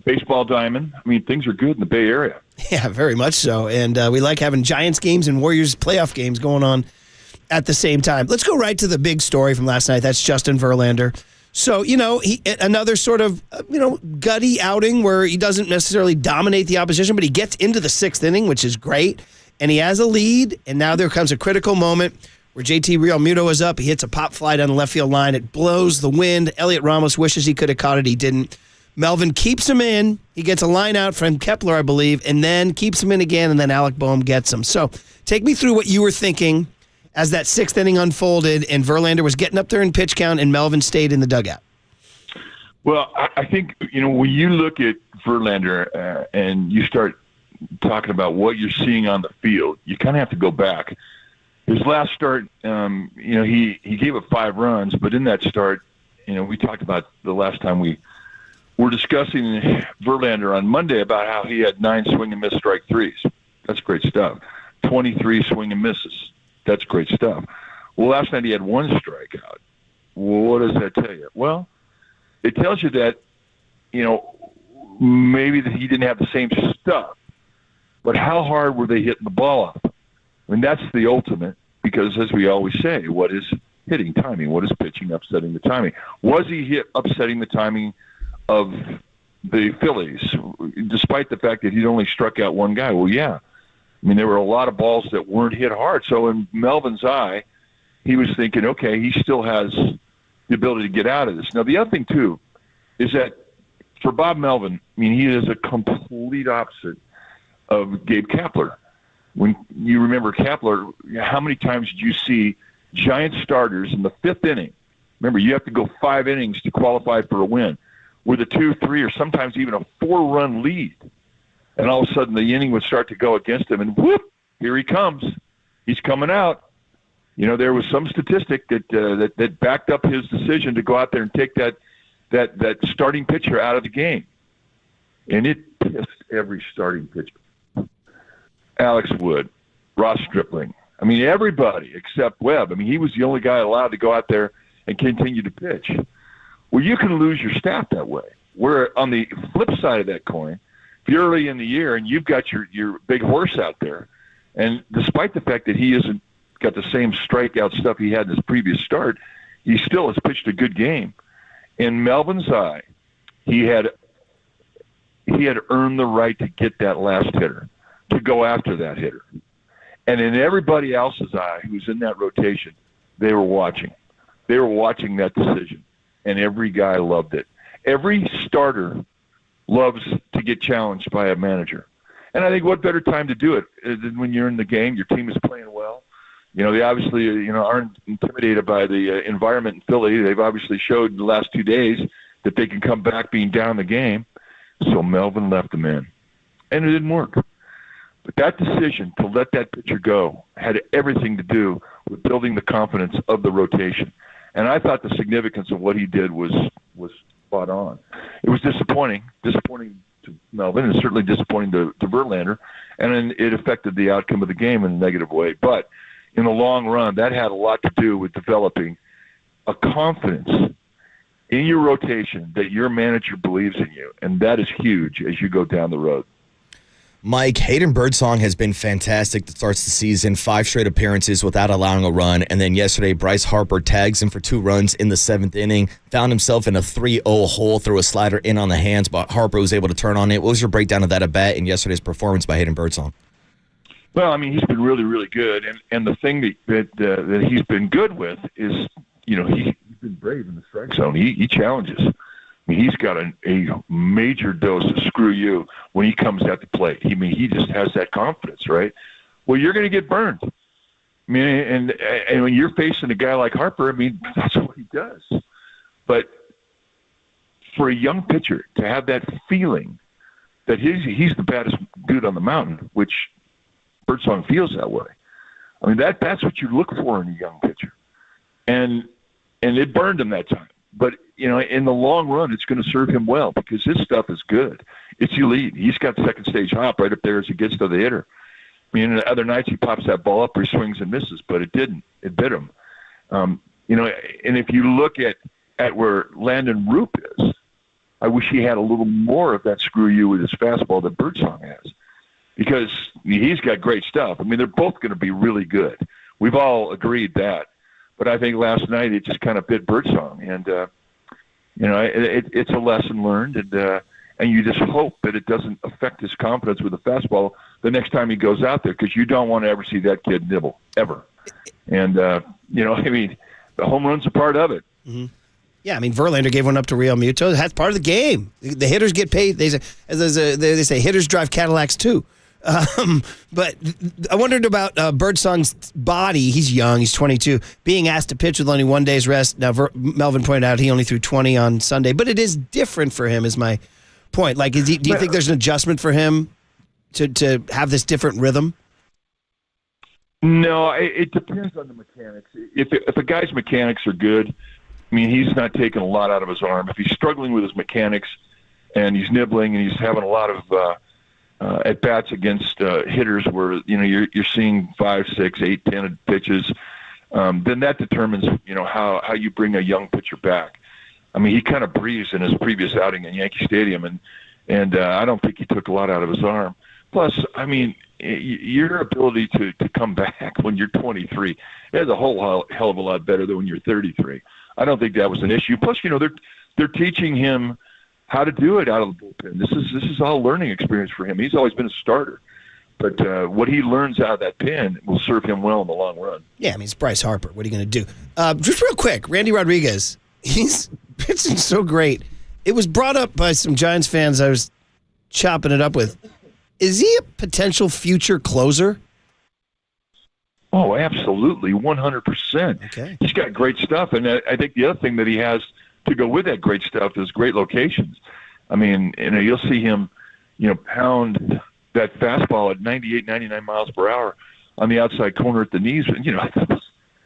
S19: baseball diamond, I mean, things are good in the Bay Area.
S3: Yeah, very much so. And we like having Giants games and Warriors playoff games going on at the same time. Let's go right to the big story from last night. That's Justin Verlander So, another sort of, gutty outing where he doesn't necessarily dominate the opposition, but he gets into the 6th inning, which is great. And he has a lead, and now there comes a critical moment where JT Realmuto is up. He hits a pop fly down the left field line. It blows the wind. Elliot Ramos wishes he could have caught it. He didn't. Melvin keeps him in. He gets a line out from Kepler, I believe, and then keeps him in again, and then Alec Boehm gets him. So take me through what you were thinking as that 6th inning unfolded and Verlander was getting up there in pitch count and Melvin stayed in the dugout.
S19: Well, I think, when you look at Verlander and you start talking about what you're seeing on the field, you kind of have to go back. His last start, he gave up 5 runs, but in that start, we talked about the last time we were discussing Verlander on Monday about how he had 9 swing and miss strike threes. That's great stuff. 23 swing and misses. That's great stuff. Well, last night he had 1 strikeout. Well, what does that tell you? Well, it tells you that, maybe that he didn't have the same stuff, but how hard were they hitting the ball up? I mean, that's the ultimate, because as we always say, what is hitting timing? What is pitching upsetting the timing? Was he upsetting the timing of the Phillies, despite the fact that he'd only struck out 1 guy? Well, yeah. I mean, there were a lot of balls that weren't hit hard. So in Melvin's eye, he was thinking, okay, he still has the ability to get out of this. Now, the other thing, too, is that for Bob Melvin, I mean, he is a complete opposite of Gabe Kapler. When you remember Kapler, how many times did you see Giant starters in the 5th inning? Remember, you have to go 5 innings to qualify for a win, with a 2, 3, or sometimes even a 4-run lead. And all of a sudden the inning would start to go against him, and whoop, here he comes. He's coming out. There was some statistic that backed up his decision to go out there and take that starting pitcher out of the game. And it pissed every starting pitcher. Alex Wood, Ross Stripling. I mean, everybody except Webb. I mean, he was the only guy allowed to go out there and continue to pitch. Well, you can lose your staff that way. Where on the flip side of that coin, if you're early in the year and you've got your big horse out there, and despite the fact that he hasn't got the same strikeout stuff he had in his previous start, he still has pitched a good game. In Melvin's eye, he had earned the right to get that last hitter, to go after that hitter. And in everybody else's eye who's in that rotation, they were watching. They were watching that decision, and every guy loved it. Every starter loves to get challenged by a manager. And I think what better time to do it than when you're in the game, your team is playing well. They obviously, aren't intimidated by the environment in Philly. They've obviously showed in the last 2 days that they can come back being down the game. So Melvin left them in, and it didn't work. But that decision to let that pitcher go had everything to do with building the confidence of the rotation. And I thought the significance of what he did was spot on. It was disappointing to Melvin, and certainly disappointing to Verlander, and then it affected the outcome of the game in a negative way. But in the long run, that had a lot to do with developing a confidence in your rotation that your manager believes in you, and that is huge as you go down the road.
S4: Mike, Hayden Birdsong has been fantastic that starts the season, 5 straight appearances without allowing a run, and then yesterday Bryce Harper tags him for 2 runs in the 7th inning, found himself in a 3-0 hole, threw a slider in on the hands, but Harper was able to turn on it. What was your breakdown of that at bat and yesterday's performance by Hayden Birdsong?
S19: Well, I mean, he's been really, really good, and the thing that he's been good with is, he's been brave in the strike zone. He challenges. I mean, he's got a major dose of screw you when he comes at the plate. I mean, he just has that confidence, right? Well, you're going to get burned. I mean, and when you're facing a guy like Harper, I mean, that's what he does. But for a young pitcher to have that feeling that he's the baddest dude on the mountain, which Birdsong feels that way. I mean, that's what you look for in a young pitcher. And it burned him that time. But, in the long run, it's going to serve him well because his stuff is good. It's elite. He's got second stage hop right up there as he gets to the hitter. I mean, the other nights he pops that ball up or he swings and misses, but it didn't. It bit him. And if you look at where Landon Roop is, I wish he had a little more of that screw you with his fastball that Birdsong has because he's got great stuff. I mean, they're both going to be really good. We've all agreed that. But I think last night it just kind of bit Birdsong. And, it's a lesson learned, and you just hope that it doesn't affect his confidence with the fastball the next time he goes out there, because you don't want to ever see that kid nibble, ever. And, the home run's a part of it.
S3: Mm-hmm. Yeah, Verlander gave one up to Real Muto. That's part of the game. The hitters get paid. They say hitters drive Cadillacs too. But I wondered about Birdsong's body. He's young. He's 22. Being asked to pitch with only 1 day's rest. Now, Melvin pointed out he only threw 20 on Sunday. But it is different for him, is my point. Like, do you think there's an adjustment for him to have this different rhythm?
S19: No, it depends on the mechanics. If a guy's mechanics are good, he's not taking a lot out of his arm. If he's struggling with his mechanics and he's nibbling and he's having a lot of at bats against hitters where you're seeing 5, 6, 8, 10 pitches, then that determines how you bring a young pitcher back. He kind of breezed in his previous outing in Yankee Stadium, and I don't think he took a lot out of his arm. Plus, your ability to come back when you're 23 is a whole hell of a lot better than when you're 33. I don't think that was an issue. Plus, they're teaching him how to do it out of the bullpen. This is all learning experience for him. He's always been a starter, but what he learns out of that pen will serve him well in the long run.
S3: Yeah, it's Bryce Harper. What are you going to do? Just real quick, Randy Rodriguez. He's pitching so great. It was brought up by some Giants fans I was chopping it up with. Is he a potential future closer?
S19: Oh, absolutely, 100%.
S3: Okay.
S19: He's got great stuff, and I think the other thing that he has to go with that great stuff is great locations. You'll see him, pound that fastball at 98, 99 miles per hour on the outside corner at the knees.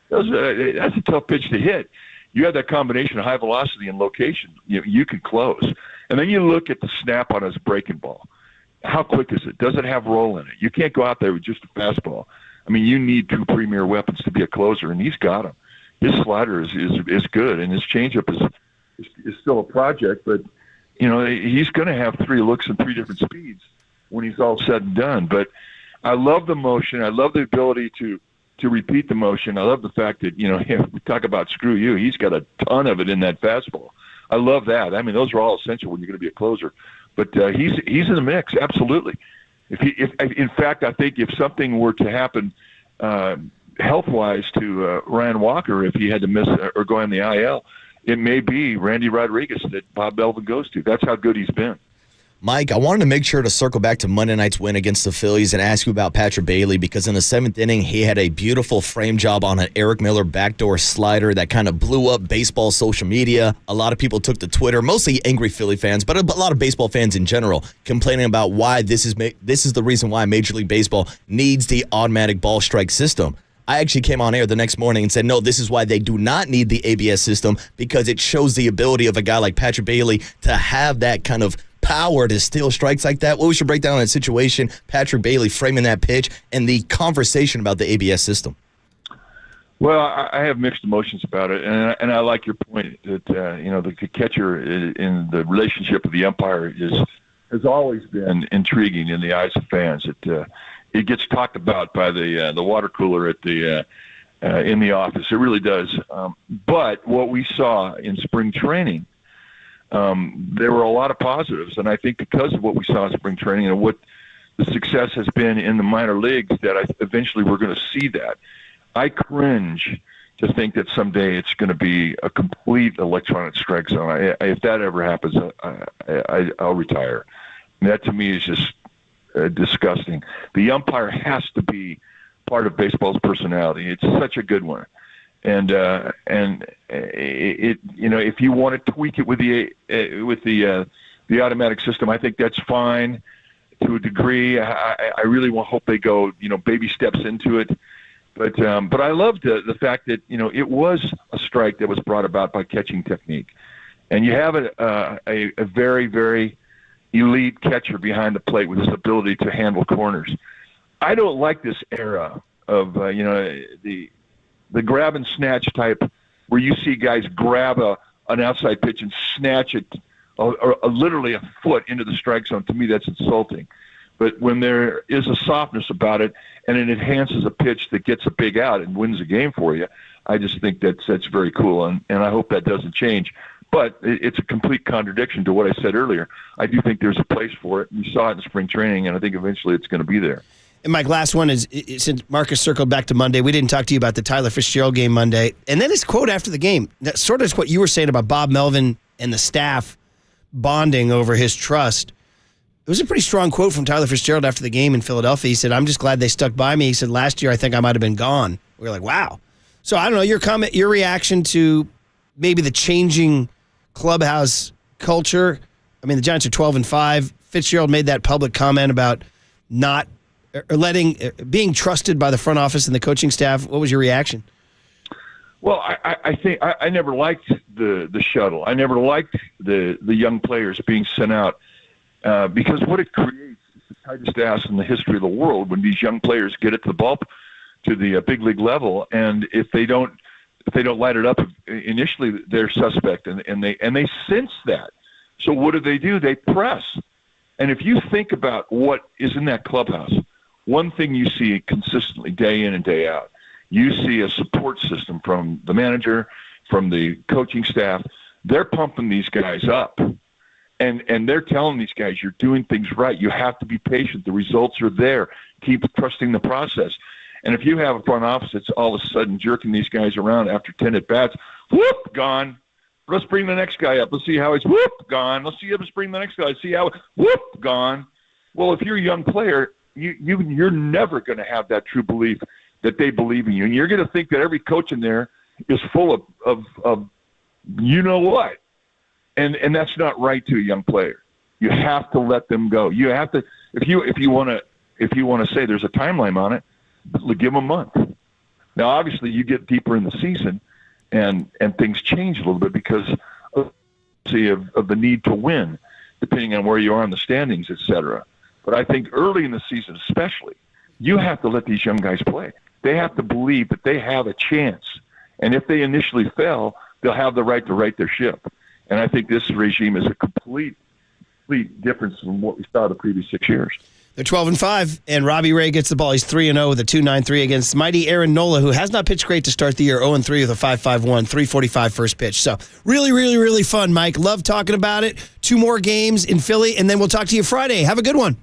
S19: That's a tough pitch to hit. You have that combination of high velocity and location. You can close. And then you look at the snap on his breaking ball. How quick is it? Does it have roll in it? You can't go out there with just a fastball. You need two premier weapons to be a closer, and he's got them. His slider is good, and his changeup is still a project, but he's going to have 3 looks and 3 different speeds when he's all said and done. But I love the motion. I love the ability to repeat the motion. I love the fact that we talk about screw you. He's got a ton of it in that fastball. I love that. Those are all essential when you're going to be a closer. But he's in the mix, absolutely. If in fact, I think if something were to happen health-wise to Ryan Walker, if he had to miss or go on the IL, it may be Randy Rodriguez that Bob Melvin goes to. That's how good he's been.
S4: Mike, I wanted to make sure to circle back to Monday night's win against the Phillies and ask you about Patrick Bailey, because in the 7th inning, he had a beautiful frame job on an Eric Miller backdoor slider that kind of blew up baseball social media. A lot of people took to Twitter, mostly angry Philly fans, but a lot of baseball fans in general, complaining about why this is the reason why Major League Baseball needs the automatic ball strike system. I actually came on air the next morning and said, no, this is why they do not need the ABS system, because it shows the ability of a guy like Patrick Bailey to have that kind of power to steal strikes like that. What was your breakdown on that situation, Patrick Bailey framing that pitch, and the conversation about the ABS system?
S19: Well, I have mixed emotions about it, and I like your point that the catcher in the relationship with the umpire has always been intriguing in the eyes of fans. It gets talked about by the water cooler at the in the office. It really does. But what we saw in spring training, there were a lot of positives, and I think because of what we saw in spring training and what the success has been in the minor leagues, that eventually we're going to see that. I cringe to think that someday it's going to be a complete electronic strike zone. If that ever happens, I'll retire. And that to me is just disgusting. The umpire has to be part of baseball's personality. It's such a good one. And it if you want to tweak it with the automatic system, I think that's fine to a degree. I really hope they go baby steps into it. But I loved the fact that it was a strike that was brought about by catching technique, and you have a very, very elite catcher behind the plate with his ability to handle corners. I don't like this era of the grab and snatch type, where you see guys grab an outside pitch and snatch it literally a foot into the strike zone. To me, that's insulting. But when there is a softness about it and it enhances a pitch that gets a big out and wins a game for you, I just think that's very cool, and I hope that doesn't change. But it's a complete contradiction to what I said earlier. I do think there's a place for it. We saw it in spring training, and I think eventually it's going to be there.
S3: And Mike, last one is, since Marcus circled back to Monday, we didn't talk to you about the Tyler Fitzgerald game Monday. And then his quote after the game, that sort of is what you were saying about Bob Melvin and the staff bonding over his trust. It was a pretty strong quote from Tyler Fitzgerald after the game in Philadelphia. He said, "I'm just glad they stuck by me." He said, "Last year, I think I might have been gone." We were like, wow. So I don't know, your reaction to maybe the changing clubhouse culture. I mean, the Giants are 12-5. Fitzgerald made that public comment about not being trusted by the front office and the coaching staff. What was your reaction?
S19: Well, I think I never liked the shuttle. I never liked the young players being sent out because what it creates is the tightest ass in the history of the world when these young players get it to the big league level, and if they don't light it up initially, they're suspect, and they sense that. So what do? They press. And if you think about what is in that clubhouse, one thing you see consistently day in and day out, you see a support system from the manager, from the coaching staff. They're pumping these guys up. And they're telling these guys, you're doing things right. You have to be patient. The results are there. Keep trusting the process. And if you have a front office that's all of a sudden jerking these guys around after 10 at-bats, whoop, gone. Let's bring the next guy up. Let's see how he's, whoop, gone. Let's bring the next guy. See how, whoop, gone. Well, if you're a young player, you're never going to have that true belief that they believe in you. And you're going to think that every coach in there is full of you know what. And that's not right to a young player. You have to let them go. You have to, if you want to say there's a timeline on it, give them a month. Now, obviously, you get deeper in the season, and things change a little bit because of the need to win, depending on where you are in the standings, et cetera. But I think early in the season, especially, you have to let these young guys play. They have to believe that they have a chance, and if they initially fail, they'll have the right to right their ship. And I think this regime is a complete difference from what we saw the previous 6 years.
S3: They're 12-5, and Robbie Ray gets the ball. He's 3-0 with a 2.93 against mighty Aaron Nola, who has not pitched great to start the year. 0-3 with a 5.51, 3.45 first pitch. So really, really, really fun, Mike. Love talking about it. 2 more games in Philly, and then we'll talk to you Friday. Have a good one.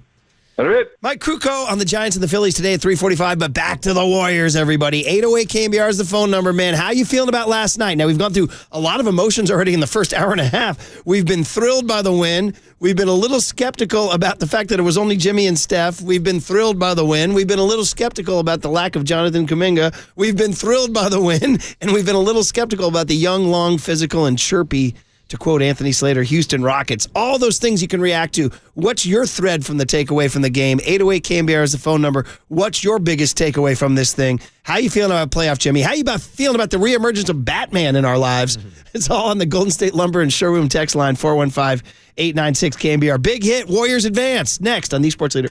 S19: That's it.
S3: Mike Krukow on the Giants and the Phillies today at 3:45, but back to the Warriors, everybody. 808 KNBR is the phone number, man. How you feeling about last night? Now, we've gone through a lot of emotions already in the first hour and a half. We've been thrilled by the win. We've been a little skeptical about the fact that it was only Jimmy and Steph. We've been thrilled by the win. We've been a little skeptical about the lack of Jonathan Kuminga. We've been thrilled by the win, and we've been a little skeptical about the young, long, physical, and chirpy, to quote Anthony Slater, Houston Rockets. All those things you can react to. What's your thread from the takeaway from the game? 808 KNBR is the phone number. What's your biggest takeaway from this thing? How you feeling about playoff Jimmy? How you feeling about the reemergence of Batman in our lives? It's all on the Golden State Lumber and Showroom text line, 415-896-KNBR. Big hit, Warriors advance. Next on the Sports Leader.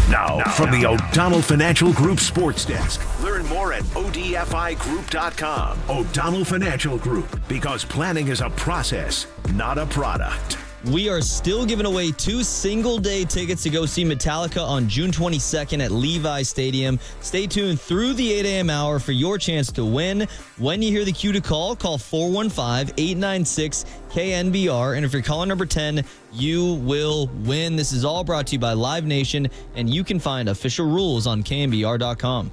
S1: Now, from the O'Donnell Financial Group Sports Desk. Learn more at ODFIGroup.com. O'Donnell Financial Group, because planning is a process, not a product.
S9: We are still giving away 2 single-day tickets to go see Metallica on June 22nd at Levi Stadium. Stay tuned through the 8 a.m. hour for your chance to win. When you hear the cue to call 415-896-KNBR. And if you're caller number 10, you will win. This is all brought to you by Live Nation, and you can find official rules on KNBR.com.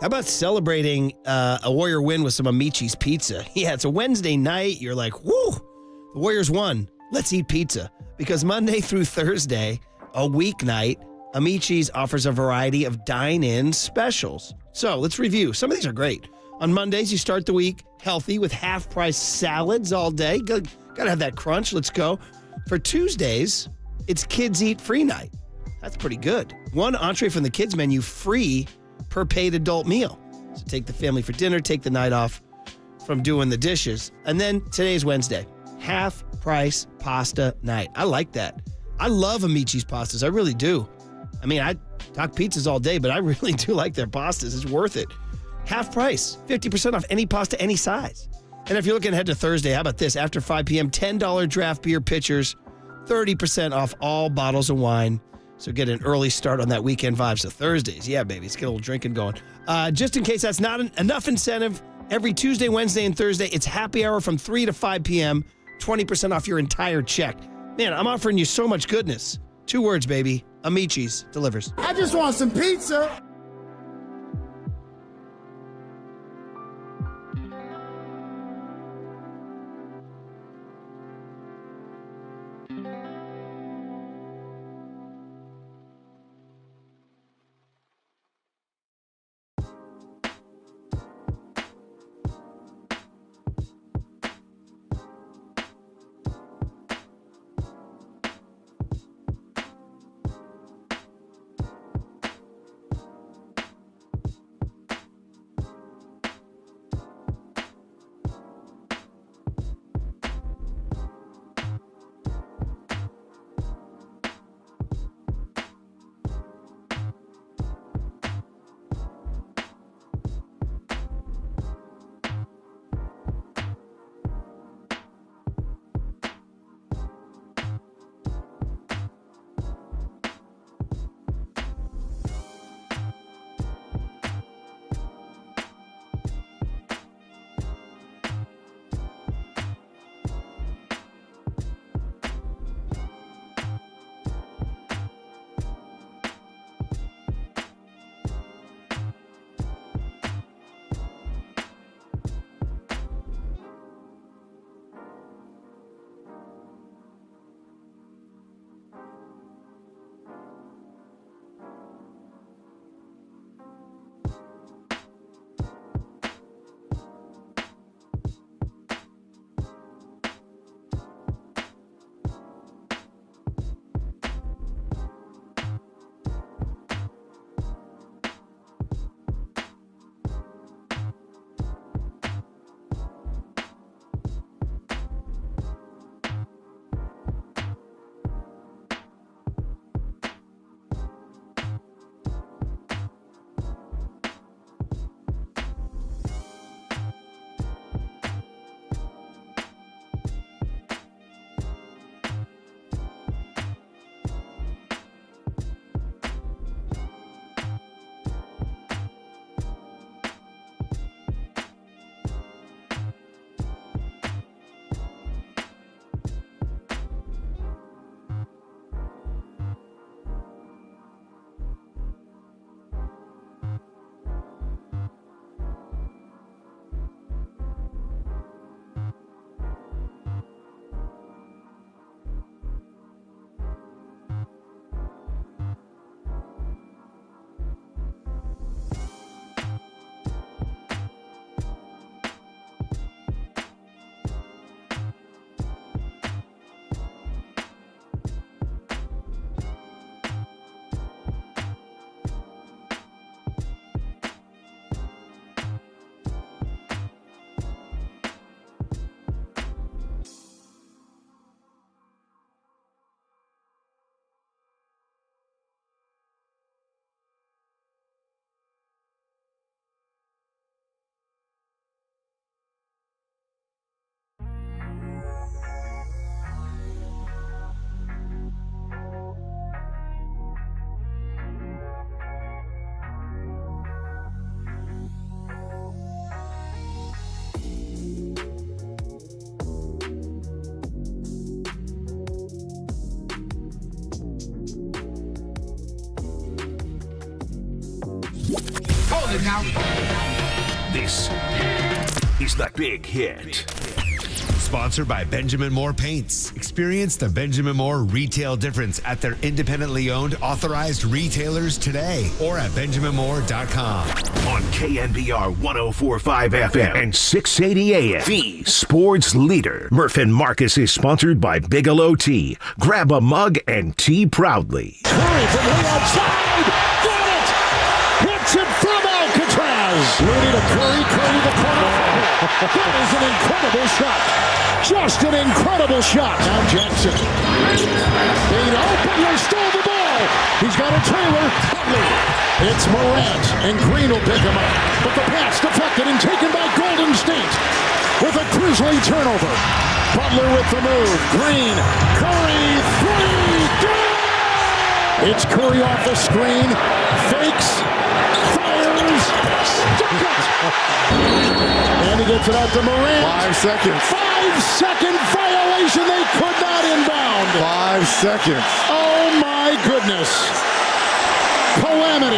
S3: How about celebrating a Warrior win with some Amici's pizza? Yeah, it's a Wednesday night. You're like, woo, the Warriors won. Let's eat pizza. Because Monday through Thursday, a weeknight, Amici's offers a variety of dine-in specials. So let's review. Some of these are great. On Mondays, you start the week healthy with half-price salads all day. Got to have that crunch. Let's go. For Tuesdays, it's Kids Eat Free Night. That's pretty good. One entree from the kids menu free per paid adult meal. So take the family for dinner, take the night off from doing the dishes. And then today's Wednesday, half-price pasta night. I like that. I love Amici's pastas. I really do. I mean, I talk pizzas all day, but I really do like their pastas. It's worth it. Half price, 50% off any pasta, any size. And if you're looking ahead to Thursday, how about this? After 5 p.m., $10 draft beer pitchers, 30% off all bottles of wine. So get an early start on that weekend vibe. So Thursdays, yeah, baby, let's get a little drinking going. Just in case that's not enough incentive, every Tuesday, Wednesday, and Thursday, it's happy hour from 3 to 5 p.m., 20% off your entire check. Man, I'm offering you so much goodness. 2 words, baby. Amici's delivers.
S20: I just want some pizza.
S1: it now. This is the Big Hit.
S21: sponsored by Benjamin Moore Paints. Experience the Benjamin Moore retail difference at their independently owned authorized retailers today or at benjaminmoore.com.
S1: On KNBR 104.5 FM and 680 AM, the sports leader. Murph and Marcus is sponsored by Bigelow Tea. Grab a mug and tea proudly.
S2: Curry from way outside. Got it. Hits it from Alcatraz. Looney to Curry. Curry to the corner. That is an incredible shot. Just an incredible shot. Now Jackson. Butler stole the ball. He's got a trailer. Butler. It's Morant, and Green will pick him up. But the pass deflected and taken by Golden State with a Grizzly turnover. Butler with the move. Green. Curry. Three. Good! It's Curry off the screen. Fakes. Fires. Stuck it. And he gets it out to Morant.
S20: 5 seconds.
S2: 5-second violation. They could not inbound.
S20: 5 seconds.
S2: Oh my goodness. Calamity.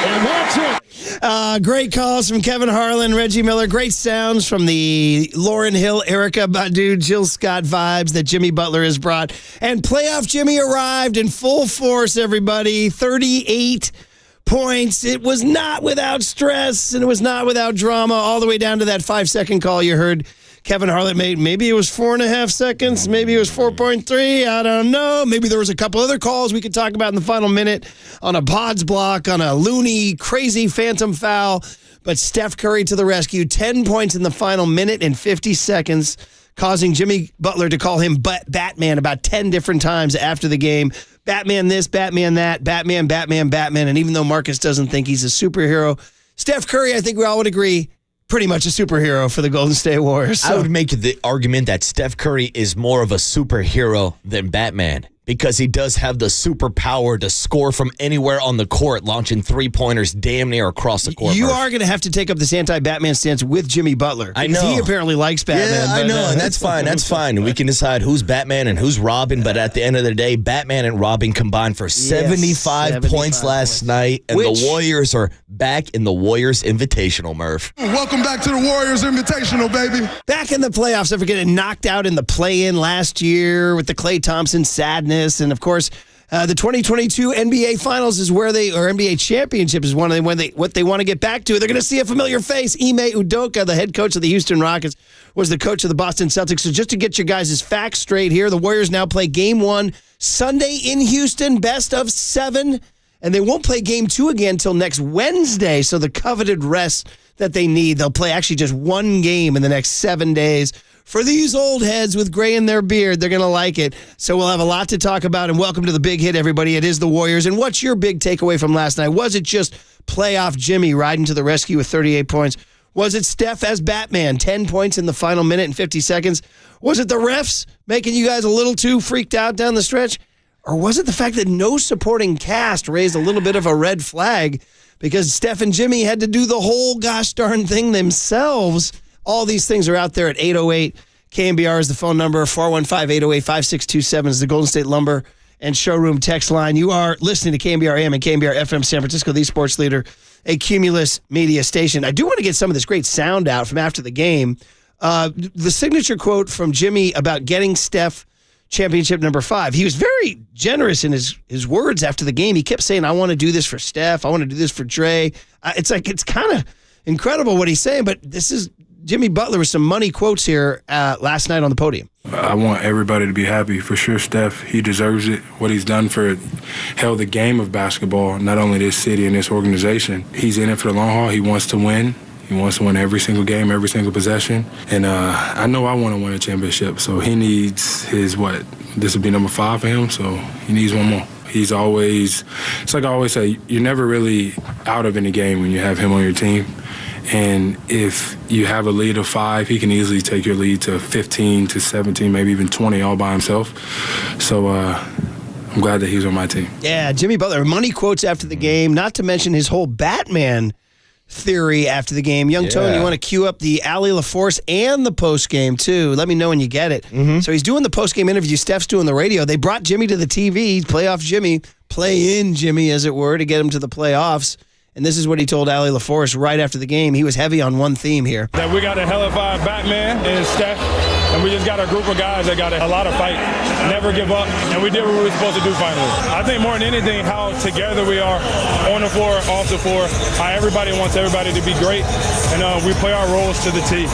S2: And that's it.
S3: Great calls from Kevin Harlan, Reggie Miller. Great sounds from the Lauryn Hill, Erykah Badu, Jill Scott vibes that Jimmy Butler has brought. And playoff Jimmy arrived in full force, everybody. 38 points. It was not without stress, and it was not without drama, all the way down to that 5-second call you heard Kevin Harlan made. Maybe it was 4.5 seconds. Maybe it was 4.3. I don't know. Maybe there was a couple other calls we could talk about in the final minute on a Pods block, on a loony, crazy phantom foul. But Steph Curry to the rescue. 10 points in the final minute and 50 seconds, causing Jimmy Butler to call him Batman about 10 different times after the game. Batman this, Batman that, Batman, Batman, Batman. And even though Marcus doesn't think he's a superhero, Steph Curry, I think we all would agree, pretty much a superhero for the Golden State Warriors. So.
S4: I would make the argument that Steph Curry is more of a superhero than Batman because he does have the superpower to score from anywhere on the court, launching three-pointers damn near across the court.
S3: You are going to have to take up this anti-Batman stance with Jimmy Butler.
S4: I know.
S3: He apparently likes Batman.
S4: Yeah, I know, and that's fine. That's fine. We can decide who's Batman and who's Robin, but at the end of the day, Batman and Robin combined for 75 points last night, and the Warriors are back in the Warriors Invitational, Murph.
S20: Welcome back to the Warriors Invitational, baby.
S3: Back in the playoffs after getting knocked out in the play-in last year with the Klay Thompson sadness. And, of course, the 2022 NBA Finals is where or NBA Championship is what they want to get back to. They're going to see a familiar face. Ime Udoka, the head coach of the Houston Rockets, was the coach of the Boston Celtics. So just to get you guys' facts straight here, the Warriors now play Game 1 Sunday in Houston, best of 7. And they won't play Game 2 again until next Wednesday. So the coveted rest that they need, they'll play actually just one game in the next 7 days. For these old heads with gray in their beard, they're going to like it. So we'll have a lot to talk about, and welcome to the big hit, everybody. It is the Warriors. And what's your big takeaway from last night? Was it just playoff Jimmy riding to the rescue with 38 points? Was it Steph as Batman, 10 points in the final minute and 50 seconds? Was it the refs making you guys a little too freaked out down the stretch? Or was it the fact that no supporting cast raised a little bit of a red flag because Steph and Jimmy had to do the whole gosh darn thing themselves? All these things are out there at 808. KNBR is the phone number. 415-808-5627 is the Golden State Lumber and Showroom text line. You are listening to KNBR AM and KNBR FM San Francisco, the sports leader, a Cumulus media station. I do want to get some of this great sound out from after the game. The signature quote from Jimmy about getting Steph championship number 5. He was very generous in his words after the game. He kept saying, I want to do this for Steph. I want to do this for Dre. It's kind of incredible what he's saying, but this is Jimmy Butler with some money quotes here last night on the podium.
S12: I want everybody to be happy. For sure, Steph, he deserves it. What he's done for the game of basketball, not only this city and this organization. He's in it for the long haul. He wants to win. He wants to win every single game, every single possession. And I know I want to win a championship, so he needs this will be number 5 for him, so he needs one more. It's like I always say, you're never really out of any game when you have him on your team. And if you have a lead of 5, he can easily take your lead to 15 to 17, maybe even 20 all by himself. So I'm glad that he's on my team.
S3: Yeah, Jimmy Butler, money quotes after the game, not to mention his whole Batman theory after the game. Young Tone, you want to cue up the Allie LaForce and the post-game, too. Let me know when you get it. Mm-hmm. So he's doing the post-game interview. Steph's doing the radio. They brought Jimmy to the TV, playoff Jimmy, play-in Jimmy, as it were, to get him to the playoffs. And this is what he told Allie LaForce right after the game. He was heavy on one theme here.
S11: That we got to hellify Batman and Steph. we just got a group of guys that got a lot of fight, never give up, and we did what we were supposed to do finally. I think more than anything, how together we are on the floor, off the floor, how everybody wants everybody to be great, and we play our roles to the T.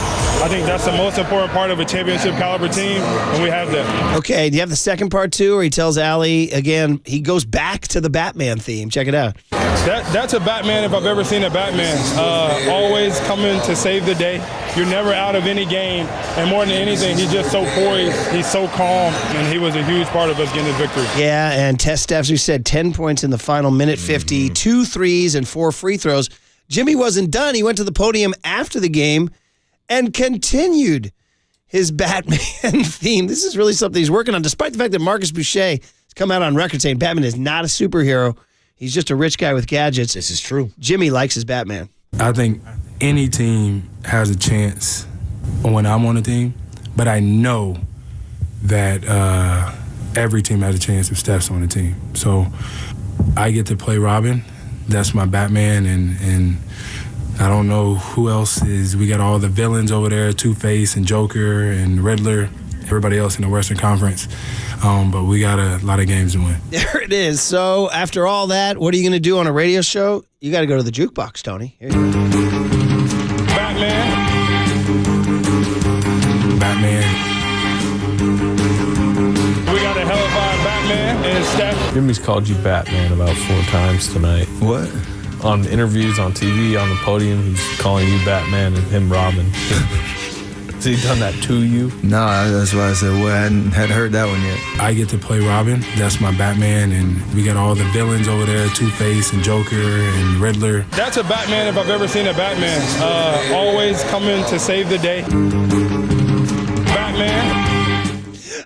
S11: I think that's the most important part of a championship caliber team, and we have that.
S3: Okay, do you have the second part too, where he tells Allie again, he goes back to the Batman theme. Check it out.
S11: That's a Batman if I've ever seen a Batman. Always coming to save the day. You're never out of any game, and more than anything, he's just so poised, he's so calm, and he was a huge part of us getting this victory.
S3: Yeah, and Tess Steffs, who said 10 points in the final minute 50, 2 threes and 4 free throws. Jimmy wasn't done. He went to the podium after the game and continued his Batman theme. This is really something he's working on, despite the fact that Marcus Boucher has come out on record saying Batman is not a superhero. He's just a rich guy with gadgets.
S4: This is true.
S3: Jimmy likes his Batman.
S12: I think any team has a chance when I'm on a team, but I know that every team has a chance if Steph's on the team. So I get to play Robin. That's my Batman, and I don't know who else is. We got all the villains over there, Two-Face and Joker and Riddler, everybody else in the Western Conference. But we got a lot of games to win.
S3: There it is. So after all that, what are you going to do on a radio show? You got to go to the jukebox, Tony. Here you go.
S11: Batman. We got a hellified Batman and Steph.
S13: Jimmy's called you Batman about 4 times tonight.
S5: What?
S13: On interviews, on TV, on the podium, he's calling you Batman and him Robin. Has he done that to you?
S5: No, that's why I said, well, I hadn't heard that one yet.
S12: I get to play Robin. That's my Batman, and we got all the villains over there, Two-Face and Joker and Riddler.
S11: That's a Batman if I've ever seen a Batman. Always coming to save the day. Batman.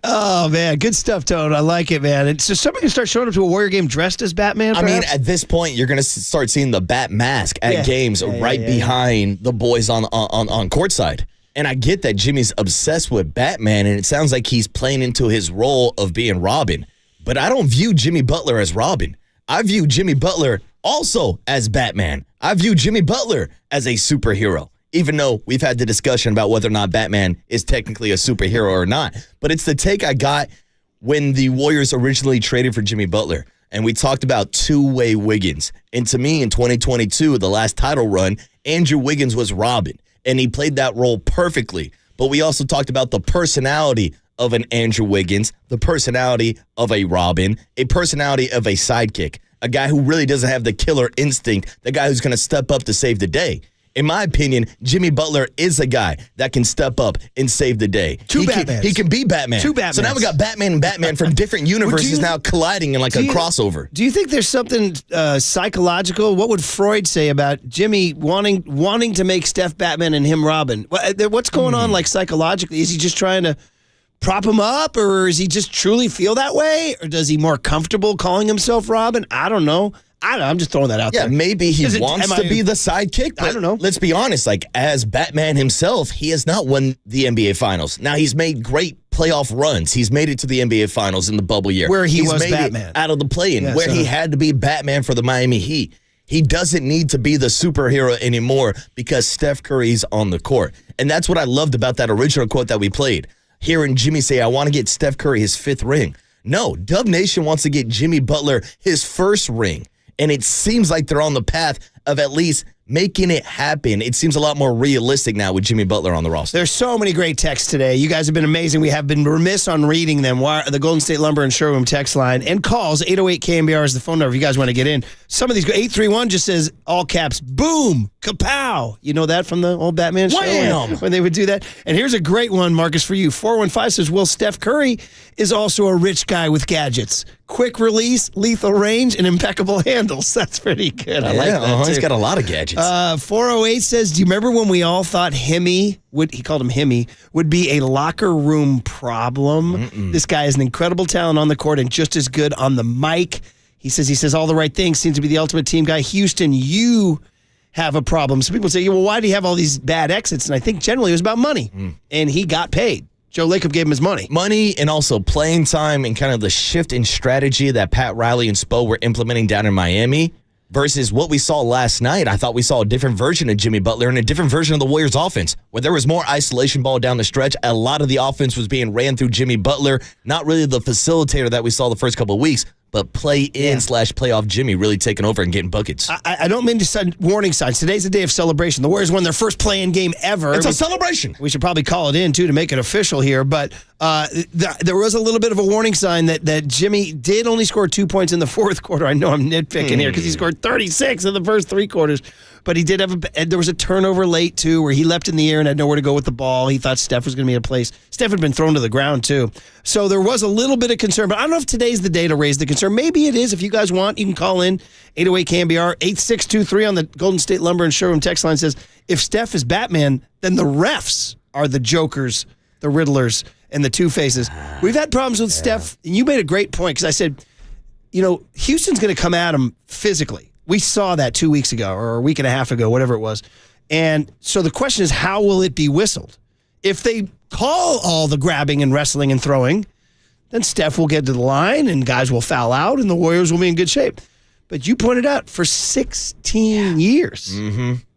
S3: Oh, man. Good stuff, Tone. I like it, man. It's just somebody can start showing up to a Warrior game dressed as Batman, perhaps?
S4: I mean, at this point, you're going to start seeing the Bat mask at games behind the boys on courtside. And I get that Jimmy's obsessed with Batman, and it sounds like he's playing into his role of being Robin. But I don't view Jimmy Butler as Robin. I view Jimmy Butler also as Batman. I view Jimmy Butler as a superhero, even though we've had the discussion about whether or not Batman is technically a superhero or not. But it's the take I got when the Warriors originally traded for Jimmy Butler. And we talked about two-way Wiggins. And to me, in 2022, the last title run, Andrew Wiggins was Robin. And he played that role perfectly. But we also talked about the personality of an Andrew Wiggins, the personality of a Robin, a personality of a sidekick, a guy who really doesn't have the killer instinct, the guy who's going to step up to save the day. In my opinion, Jimmy Butler is a guy that can step up and save the day. He can be Batman.
S3: Two Batmans.
S4: So now we got Batman and Batman from different universes now colliding in like a crossover.
S3: Do you think there's something psychological? What would Freud say about Jimmy wanting to make Steph Batman and him Robin? What's going on like psychologically? Is he just trying to prop him up, or does he just truly feel that way? Or does he more comfortable calling himself Robin? I don't know. I'm just throwing that out there.
S4: Yeah, maybe he wants to be the sidekick, but
S3: I don't know.
S4: Let's be honest, like as Batman himself, he has not won the NBA Finals. Now, he's made great playoff runs. He's made it to the NBA Finals in the bubble year.
S3: Where he's
S4: made
S3: Batman.
S4: It out of the play-in, where he had to be Batman for the Miami Heat. He doesn't need to be the superhero anymore because Steph Curry's on the court. And that's what I loved about that original quote that we played. Hearing Jimmy say, I want to get Steph Curry his 5th ring. No, Dub Nation wants to get Jimmy Butler his 1st ring. And it seems like they're on the path of at least making it happen. It seems a lot more realistic now with Jimmy Butler on the roster.
S3: There's so many great texts today. You guys have been amazing. We have been remiss on reading them. The Golden State Lumber and Showroom text line and calls. 808-KNBR is the phone number if you guys want to get in. Some of these, 831 just says, all caps, boom, kapow. You know that from the old Batman show?
S4: Wham!
S3: When they would do that. And here's a great one, Marcus, for you. 415 says, well, Steph Curry is also a rich guy with gadgets. Quick release, lethal range, and impeccable handles. That's pretty good. I like that, too.
S4: He's got a lot of gadgets.
S3: 408 says, do you remember when we all thought he called him Himmy, would be a locker room problem? This guy is an incredible talent on the court and just as good on the mic. He says all the right things, seems to be the ultimate team guy. Houston, you have a problem. So people say, well, why do you have all these bad exits? And I think generally it was about money. And he got paid. Joe Lacob gave him his money.
S4: Money and also playing time and kind of the shift in strategy that Pat Riley and Spo were implementing down in Miami. versus what we saw last night. I thought we saw a different version of Jimmy Butler and a different version of the Warriors offense, where there was more isolation ball down the stretch. A lot of the offense was being ran through Jimmy Butler, not really the facilitator that we saw the first couple of weeks, but play-in/playoff Jimmy really taking over and getting buckets.
S3: I don't mean to send warning signs. Today's a day of celebration. The Warriors won their first play-in game ever.
S4: It's a celebration.
S3: We should probably call it in, too, to make it official here. But there was a little bit of a warning sign that Jimmy did only score 2 points in the fourth quarter. I know I'm nitpicking here because he scored 36 in the first three quarters. But he did there was a turnover late, too, where he leapt in the air and had nowhere to go with the ball. He thought Steph was going to be in a place. Steph had been thrown to the ground, too. So there was a little bit of concern. But I don't know if today's the day to raise the concern. Maybe it is. If you guys want, you can call in 808 KNBR 8623 on the Golden State Lumber and Showroom text line says, if Steph is Batman, then the refs are the Jokers, the Riddlers, and the Two-Faces. We've had problems with Steph, and you made a great point because I said, Houston's going to come at him physically. We saw that 2 weeks ago or a week and a half ago, whatever it was. And so the question is, how will it be whistled? If they call all the grabbing and wrestling and throwing, then Steph will get to the line and guys will foul out and the Warriors will be in good shape. But you pointed out, for 16 years,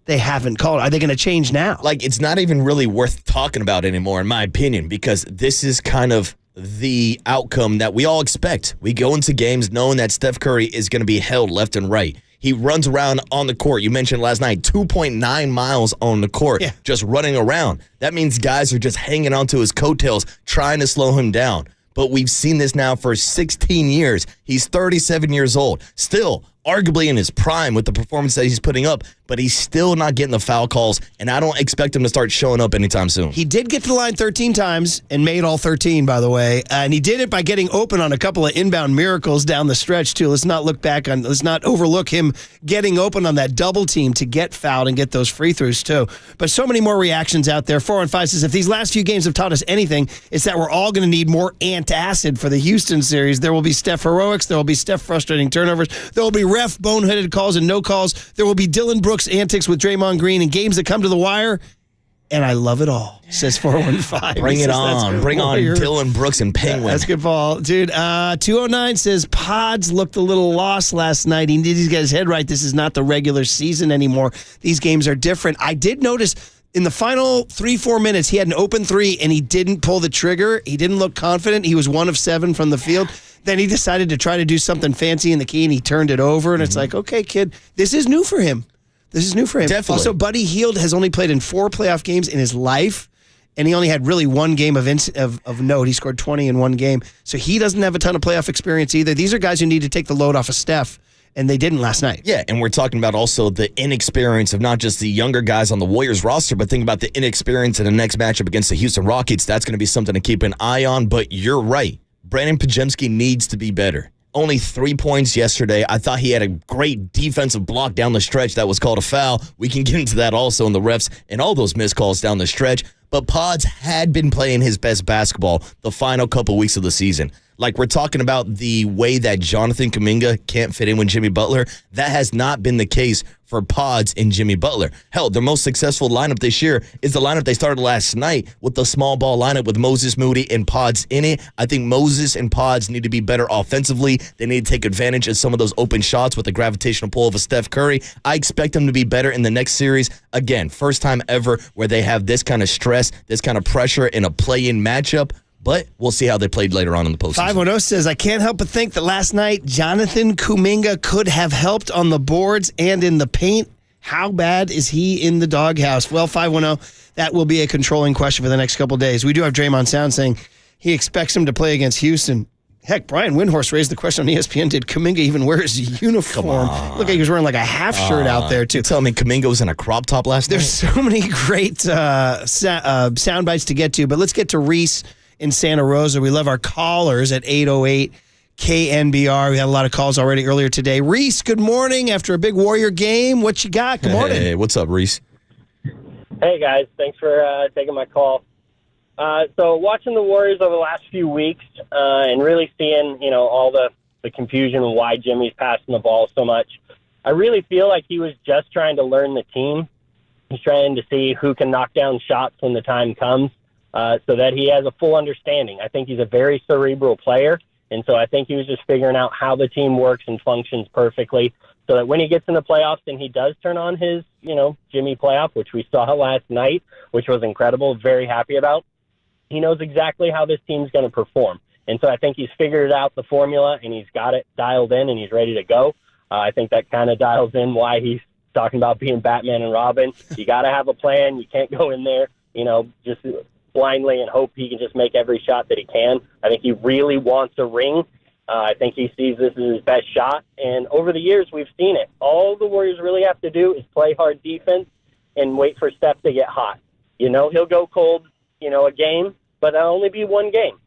S3: they haven't called. Are they going to change now?
S4: Like, it's not even really worth talking about anymore, in my opinion, because this is kind of the outcome that we all expect. We go into games knowing that Steph Curry is going to be held left and right. He runs around on the court. You mentioned last night, 2.9 miles on the court, just running around. That means guys are just hanging onto his coattails, trying to slow him down. But we've seen this now for 16 years. He's 37 years old, still arguably in his prime with the performance that he's putting up, but he's still not getting the foul calls, and I don't expect him to start showing up anytime soon.
S3: He did get to the line 13 times and made all 13, by the way, and he did it by getting open on a couple of inbound miracles down the stretch, too. Let's not overlook him getting open on that double team to get fouled and get those free throws, too. But so many more reactions out there. 415 says, if these last few games have taught us anything, it's that we're all going to need more antacid for the Houston series. There will be Steph heroics. There will be Steph frustrating turnovers. There will be ref boneheaded calls and no calls. There will be Dylan Brooks antics with Draymond Green and games that come to the wire. And I love it all, says 415.
S4: Bring it on. Bring on Dylan Brooks and Penguin.
S3: That's good ball. Dude, 209 says Pods looked a little lost last night. He needed to get his head right. This is not the regular season anymore. These games are different. I did notice in the final 3-4 minutes, he had an open three and he didn't pull the trigger. He didn't look confident. He was 1 of 7 from the field. Then he decided to try to do something fancy in the key and he turned it over. And it's like, okay, kid, this is new for him.
S4: Definitely.
S3: Also, Buddy Hield has only played in 4 playoff games in his life, and he only had really 1 game of note. He scored 20 in 1 game. So he doesn't have a ton of playoff experience either. These are guys who need to take the load off of Steph, and they didn't last night.
S4: Yeah, and we're talking about also the inexperience of not just the younger guys on the Warriors roster, but think about the inexperience in the next matchup against the Houston Rockets. That's going to be something to keep an eye on, but you're right. Brandon Podziemski needs to be better. Only 3 points yesterday. I thought he had a great defensive block down the stretch that was called a foul. We can get into that also in the refs and all those missed calls down the stretch. But Pods had been playing his best basketball the final couple weeks of the season. Like, we're talking about the way that Jonathan Kuminga can't fit in with Jimmy Butler. That has not been the case for Pods and Jimmy Butler. Hell, their most successful lineup this year is the lineup they started last night with the small ball lineup with Moses Moody and Pods in it. I think Moses and Pods need to be better offensively. They need to take advantage of some of those open shots with the gravitational pull of a Steph Curry. I expect them to be better in the next series. Again, first time ever where they have this kind of stress, this kind of pressure in a play-in matchup. But we'll see how they played later on in the postseason.
S3: 510 says, I can't help but think that last night Jonathan Kuminga could have helped on the boards and in the paint. How bad is he in the doghouse? Well, 510, that will be a controlling question for the next couple of days. We do have Draymond Sound saying he expects him to play against Houston. Heck, Brian Windhorst raised the question on ESPN, did Kuminga even wear his uniform? Look like he was wearing like a half shirt out there, too.
S4: You tell me Kuminga was in a crop top last
S3: night? There's so many great sound bites to get to, but let's get to Reese in Santa Rosa. We love our callers at 808 KNBR. We had a lot of calls already earlier today. Reese, good morning. After a big Warrior game, what you got? Good morning.
S4: Hey, what's up, Reese?
S8: Hey, guys. Thanks for taking my call. So watching the Warriors over the last few weeks and really seeing, all the confusion and why Jimmy's passing the ball so much, I really feel like he was just trying to learn the team. He's trying to see who can knock down shots when the time comes. So that he has a full understanding. I think he's a very cerebral player, and so I think he was just figuring out how the team works and functions perfectly. so that when he gets in the playoffs and he does turn on his, Jimmy playoff, which we saw last night, which was incredible, very happy about, he knows exactly how this team's going to perform. And so I think he's figured out the formula, and he's got it dialed in, and he's ready to go. I think that kind of dials in why he's talking about being Batman and Robin. You got to have a plan. You can't go in there, just blindly and hope he can just make every shot that he can. I think he really wants a ring. I think he sees this as his best shot. And over the years, we've seen it. All the Warriors really have to do is play hard defense and wait for Steph to get hot. He'll go cold, a game, but that'll only be one game.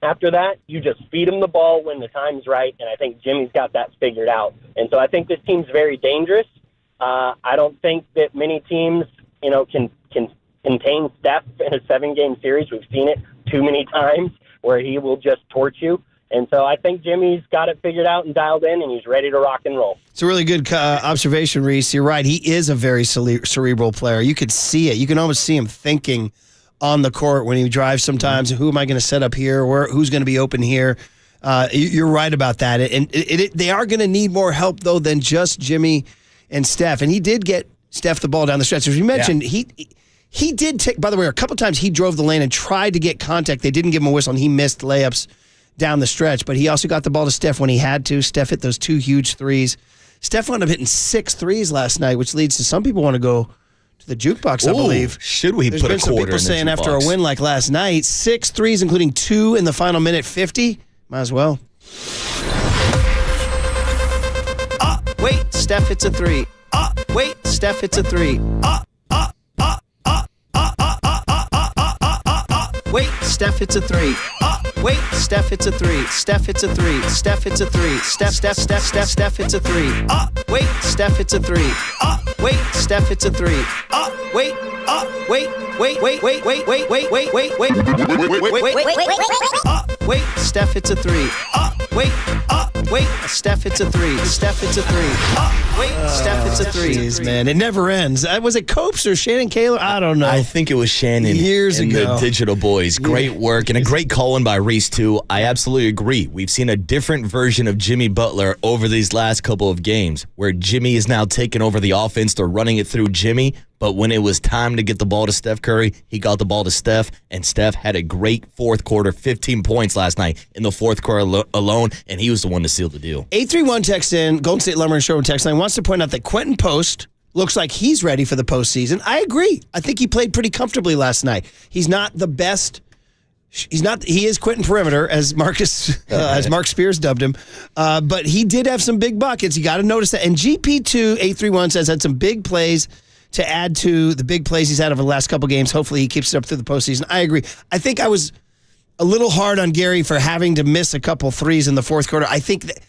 S8: After that, you just feed him the ball when the time's right, and I think Jimmy's got that figured out. And so I think this team's very dangerous. I don't think that many teams, can contain Steph in a 7-game series. We've seen it too many times where he will just torch you. And so I think Jimmy's got it figured out and dialed in, and he's ready to rock and roll.
S3: It's a really good observation, Reese. You're right. He is a very cerebral player. You could see it. You can almost see him thinking on the court when he drives sometimes. Who am I going to set up here? Who's going to be open here? You're right about that. And they are going to need more help, though, than just Jimmy and Steph. And he did get Steph the ball down the stretch. As you mentioned, he did take, by the way, a couple times he drove the lane and tried to get contact. They didn't give him a whistle, and he missed layups down the stretch. But he also got the ball to Steph when he had to. Steph hit those 2 huge threes. Steph wound up hitting 6 threes last night, which leads to some people want to go to the jukebox, I believe.
S4: Should we
S3: There's
S4: put
S3: been
S4: a
S3: some
S4: quarter
S3: people
S4: in the
S3: saying after a
S4: jukebox?
S3: win like last night, 6 threes, including 2 in the final minute 50. Might as well. Wait, Steph hits a 3. Wait, Steph hits a 3. Wait, Steph hits a 3. Wait, Steph hits a 3. Steph hits a 3. Steph hits a 3. Steph hits a 3. Wait, Steph hits a 3. Wait, Steph hits a 3. Wait, Steph hits a 3. Wait, Steph hits a 3. Steph hits a 3. Wait, Steph hits a 3. Jeez, man, it never ends. Was it Copes or Shannon Kaler? I don't know.
S4: I think it was Shannon
S3: years
S4: and
S3: ago.
S4: the Digital Boys. Great work and a great call-in by Reese, too. I absolutely agree. We've seen a different version of Jimmy Butler over these last couple of games where Jimmy is now taking over the offense. They're running it through Jimmy. But when it was time to get the ball to Steph Curry, he got the ball to Steph, and Steph had a great fourth quarter, 15 points last night in the fourth quarter alone, and he was the one to seal the deal.
S3: 831 text in, Golden State Lumber and Showroom text line, wants to point out that Quentin Post looks like he's ready for the postseason. I agree. I think he played pretty comfortably last night. He's not the best. He is Quentin Perimeter, as Mark Spears dubbed him. But he did have some big buckets. You got to notice that. And GP2 831 says had some big plays to add to the big plays he's had over the last couple games. Hopefully he keeps it up through the postseason. I agree. I think I was a little hard on Gary for having to miss a couple threes in the fourth quarter. I think that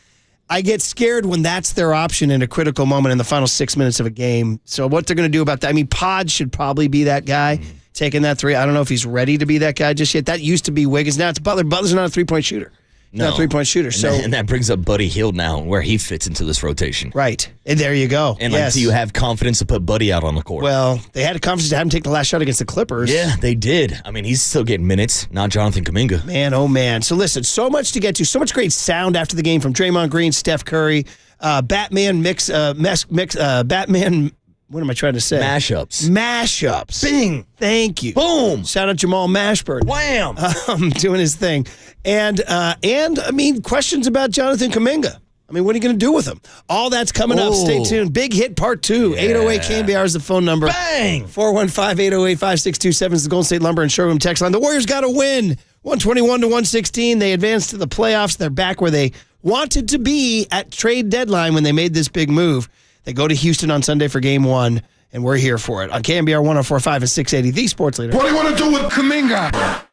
S3: I get scared when that's their option in a critical moment in the final 6 minutes of a game. So what they're going to do about that? I mean, Pod should probably be that guy taking that 3. I don't know if he's ready to be that guy just yet. That used to be Wiggins. Now it's Butler. Butler's not a three-point shooter. Not a three-point shooter.
S4: And that brings up Buddy Hield now, where he fits into this rotation.
S3: Right. And there you go.
S4: And
S3: yes.
S4: do you have confidence to put Buddy out on the court?
S3: Well, they had a confidence to have him take the last shot against the Clippers.
S4: Yeah, they did. I mean, he's still getting minutes, not Jonathan Kuminga.
S3: Man, oh man. So listen, so much to get to. So much great sound after the game from Draymond Green, Steph Curry, Batman Batman. What am I trying to say? Mashups.
S4: Bing.
S3: Thank you.
S4: Boom.
S3: Shout out Jamal Mashburn.
S4: Wham.
S3: Doing his thing. And I mean, questions about Jonathan Kuminga. I mean, what are you going to do with him? All that's coming up. Stay tuned. Big Hit Part 2. 808 KNBR is the phone number.
S4: Bang.
S3: 415-808-5627 is the Golden State Lumber and Showroom text line. The Warriors got to win. 121-116. They advanced to the playoffs. They're back where they wanted to be at trade deadline when they made this big move. They go to Houston on Sunday for Game 1, and we're here for it. On KNBR 104.5 and 680, the Sports Leader.
S20: What do you want to do with Kuminga?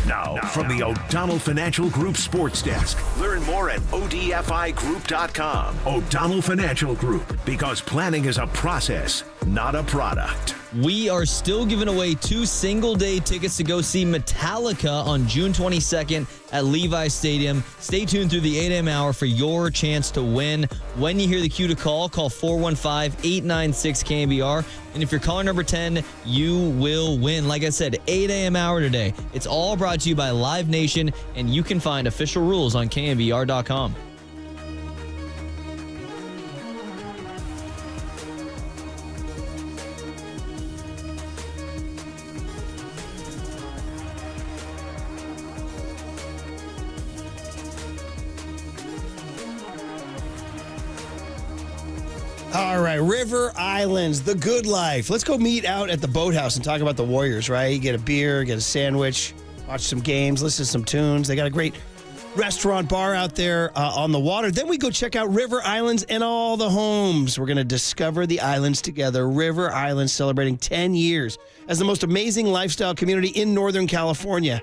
S1: Now, from the O'Donnell Financial Group Sports Desk. Learn more at odfigroup.com. O'Donnell Financial Group, because planning is a process, not a product.
S9: we are still giving away 2 single-day tickets to go see Metallica on June 22nd at Levi's Stadium. Stay tuned through the 8 a.m. hour for your chance to win. When you hear the cue to call 415-896-KNBR. And if you're caller number 10, you will win. Like I said, 8 a.m. hour today. It's all brought to you by Live Nation, and you can find official rules on KNBR.com.
S3: All right, River Islands, the good life. Let's go meet out at the boathouse and talk about the Warriors, right? You get a beer, get a sandwich, watch some games, listen to some tunes. They got a great restaurant bar out there on the water. Then we go check out River Islands and all the homes. We're going to discover the islands together. River Islands celebrating 10 years as the most amazing lifestyle community in Northern California.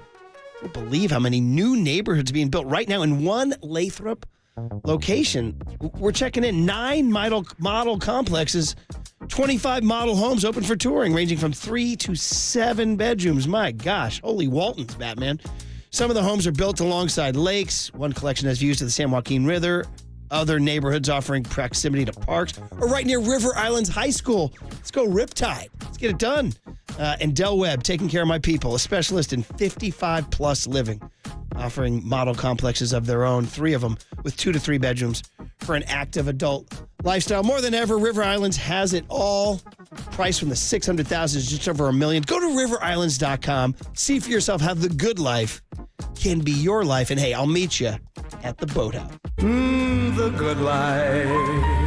S3: I can't believe how many new neighborhoods being built right now in one Lathrop location. We're checking in 9 model complexes, 25 model homes open for touring, ranging from 3 to 7 bedrooms. My gosh, holy Waltons, Batman. Some of the homes are built alongside lakes. One collection has views to the San Joaquin River. Other neighborhoods offering proximity to parks or right near River Islands High School. Let's go Riptide. Let's get it done. And Del Webb, taking care of my people, a specialist in 55-plus living, offering model complexes of their own, 3 of them with 2 to 3 bedrooms for an active adult lifestyle. More than ever, River Islands has it all. Price from the $600,000 is just over $1 million. Go to riverislands.com. See for yourself how the good life can be your life. And hey, I'll meet you at the boathouse.
S5: The good life.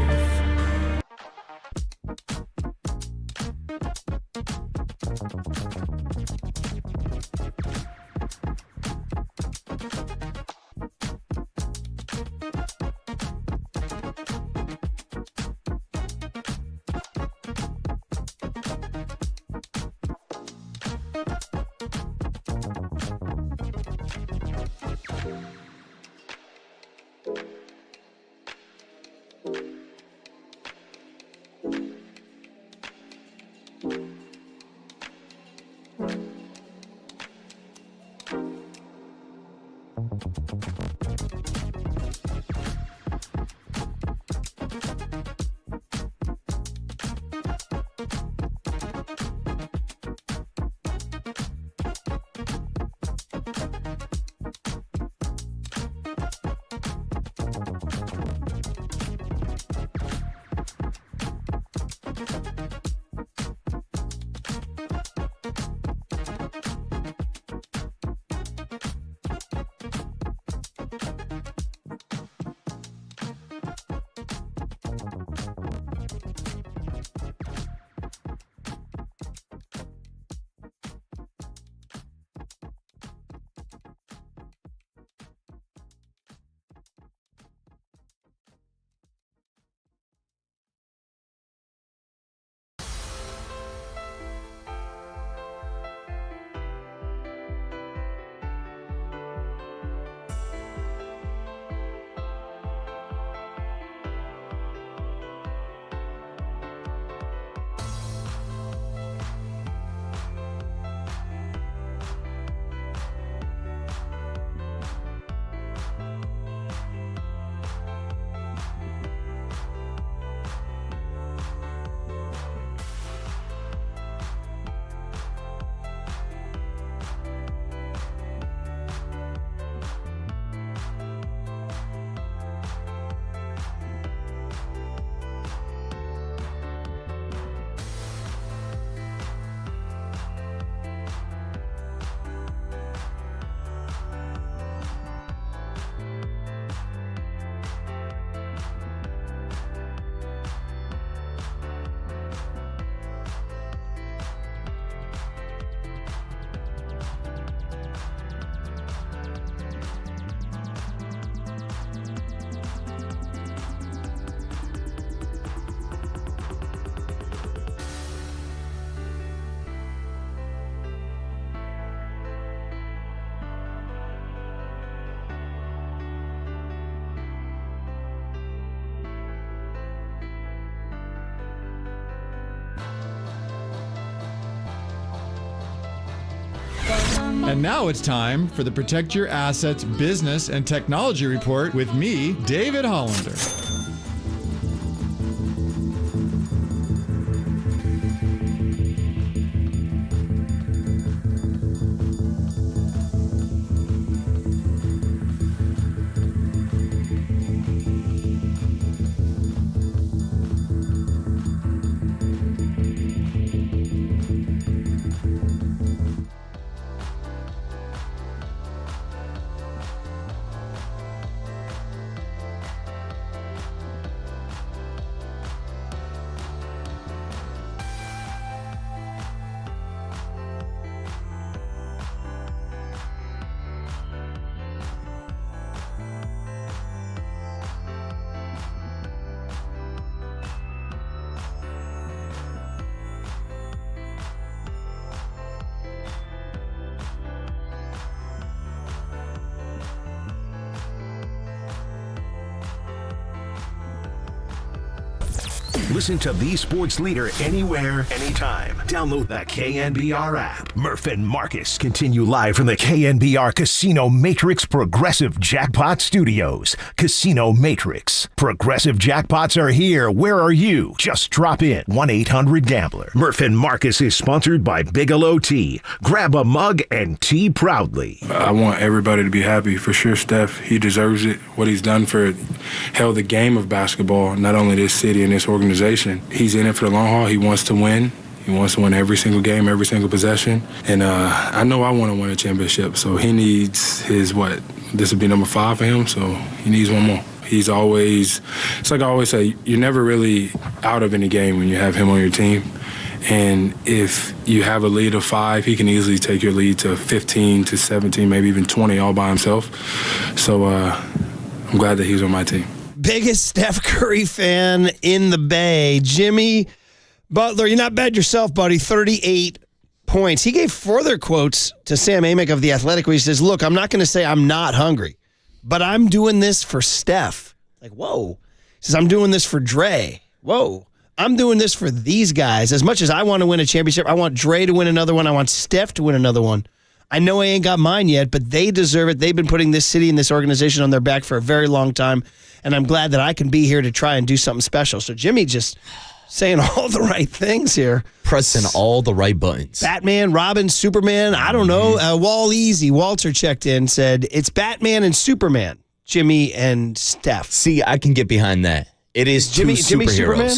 S7: And now it's time for the Protect Your Assets Business and Technology Report with me, David Hollander.
S1: Listen to the sports leader anywhere, anytime. Download the KNBR app. Murph and Marcus continue live from the KNBR Casino Matrix Progressive Jackpot Studios. Casino Matrix. Progressive jackpots are here. Where are you? Just drop in. 1-800-GAMBLER. Murph and Marcus is sponsored by Bigelow Tea. Grab a mug and tea proudly.
S12: I want everybody to be happy. For sure, Steph, he deserves it. What he's done for hell, the game of basketball, not only this city and this organization. He's in it for the long haul. He wants to win. He wants to win every single game, every single possession. And I know I want to win a championship. So he needs his, this would be number 5 for him. So he needs one more. He's always, it's like I always say, you're never really out of any game when you have him on your team. And if you have a lead of 5, he can easily take your lead to 15 to 17, maybe even 20 all by himself. So I'm glad that he's on my team.
S3: Biggest Steph Curry fan in the Bay. Jimmy Butler, you're not bad yourself, buddy. 38 points. He gave further quotes to Sam Amick of The Athletic where he says, look, I'm not going to say I'm not hungry, but I'm doing this for Steph. Like, whoa. He says, I'm doing this for Dre. Whoa. I'm doing this for these guys. As much as I want to win a championship, I want Dre to win another one. I want Steph to win another one. I know I ain't got mine yet, but they deserve it. They've been putting this city and this organization on their back for a very long time, and I'm glad that I can be here to try and do something special. So Jimmy just saying all the right things here.
S4: Pressing all the right buttons.
S3: Batman, Robin, Superman, I don't know. Walter checked in, said, it's Batman and Superman, Jimmy and Steph.
S4: See, I can get behind that. It is
S3: Jimmy
S4: superheroes.
S3: Superman?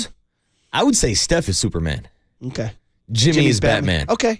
S4: I would say Steph is Superman.
S3: Okay.
S4: Jimmy is Batman.
S3: Okay.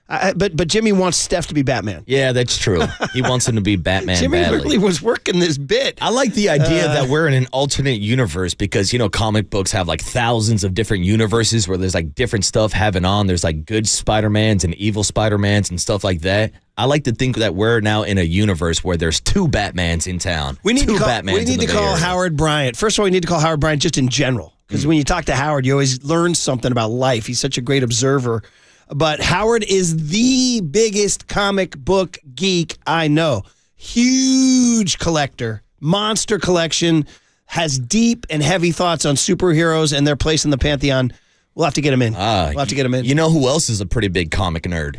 S3: But Jimmy wants Steph to be Batman.
S4: Yeah, that's true. He wants him to be Batman
S3: Jimmy
S4: badly.
S3: really was working this bit.
S4: I like the idea that we're in an alternate universe because, comic books have like thousands of different universes where there's like different stuff having on. There's like good Spider-Mans and evil Spider-Mans and stuff like that. I like to think that we're now in a universe where there's 2 Batmans in town.
S3: We need to call Howard Bryant. First of all, we need to call Howard Bryant just in general. Because when you talk to Howard, you always learn something about life. He's such a great observer. But Howard is the biggest comic book geek I know. Huge collector, monster collection, has deep and heavy thoughts on superheroes and their place in the pantheon. We'll have to get him in. You
S4: know who else is a pretty big comic nerd?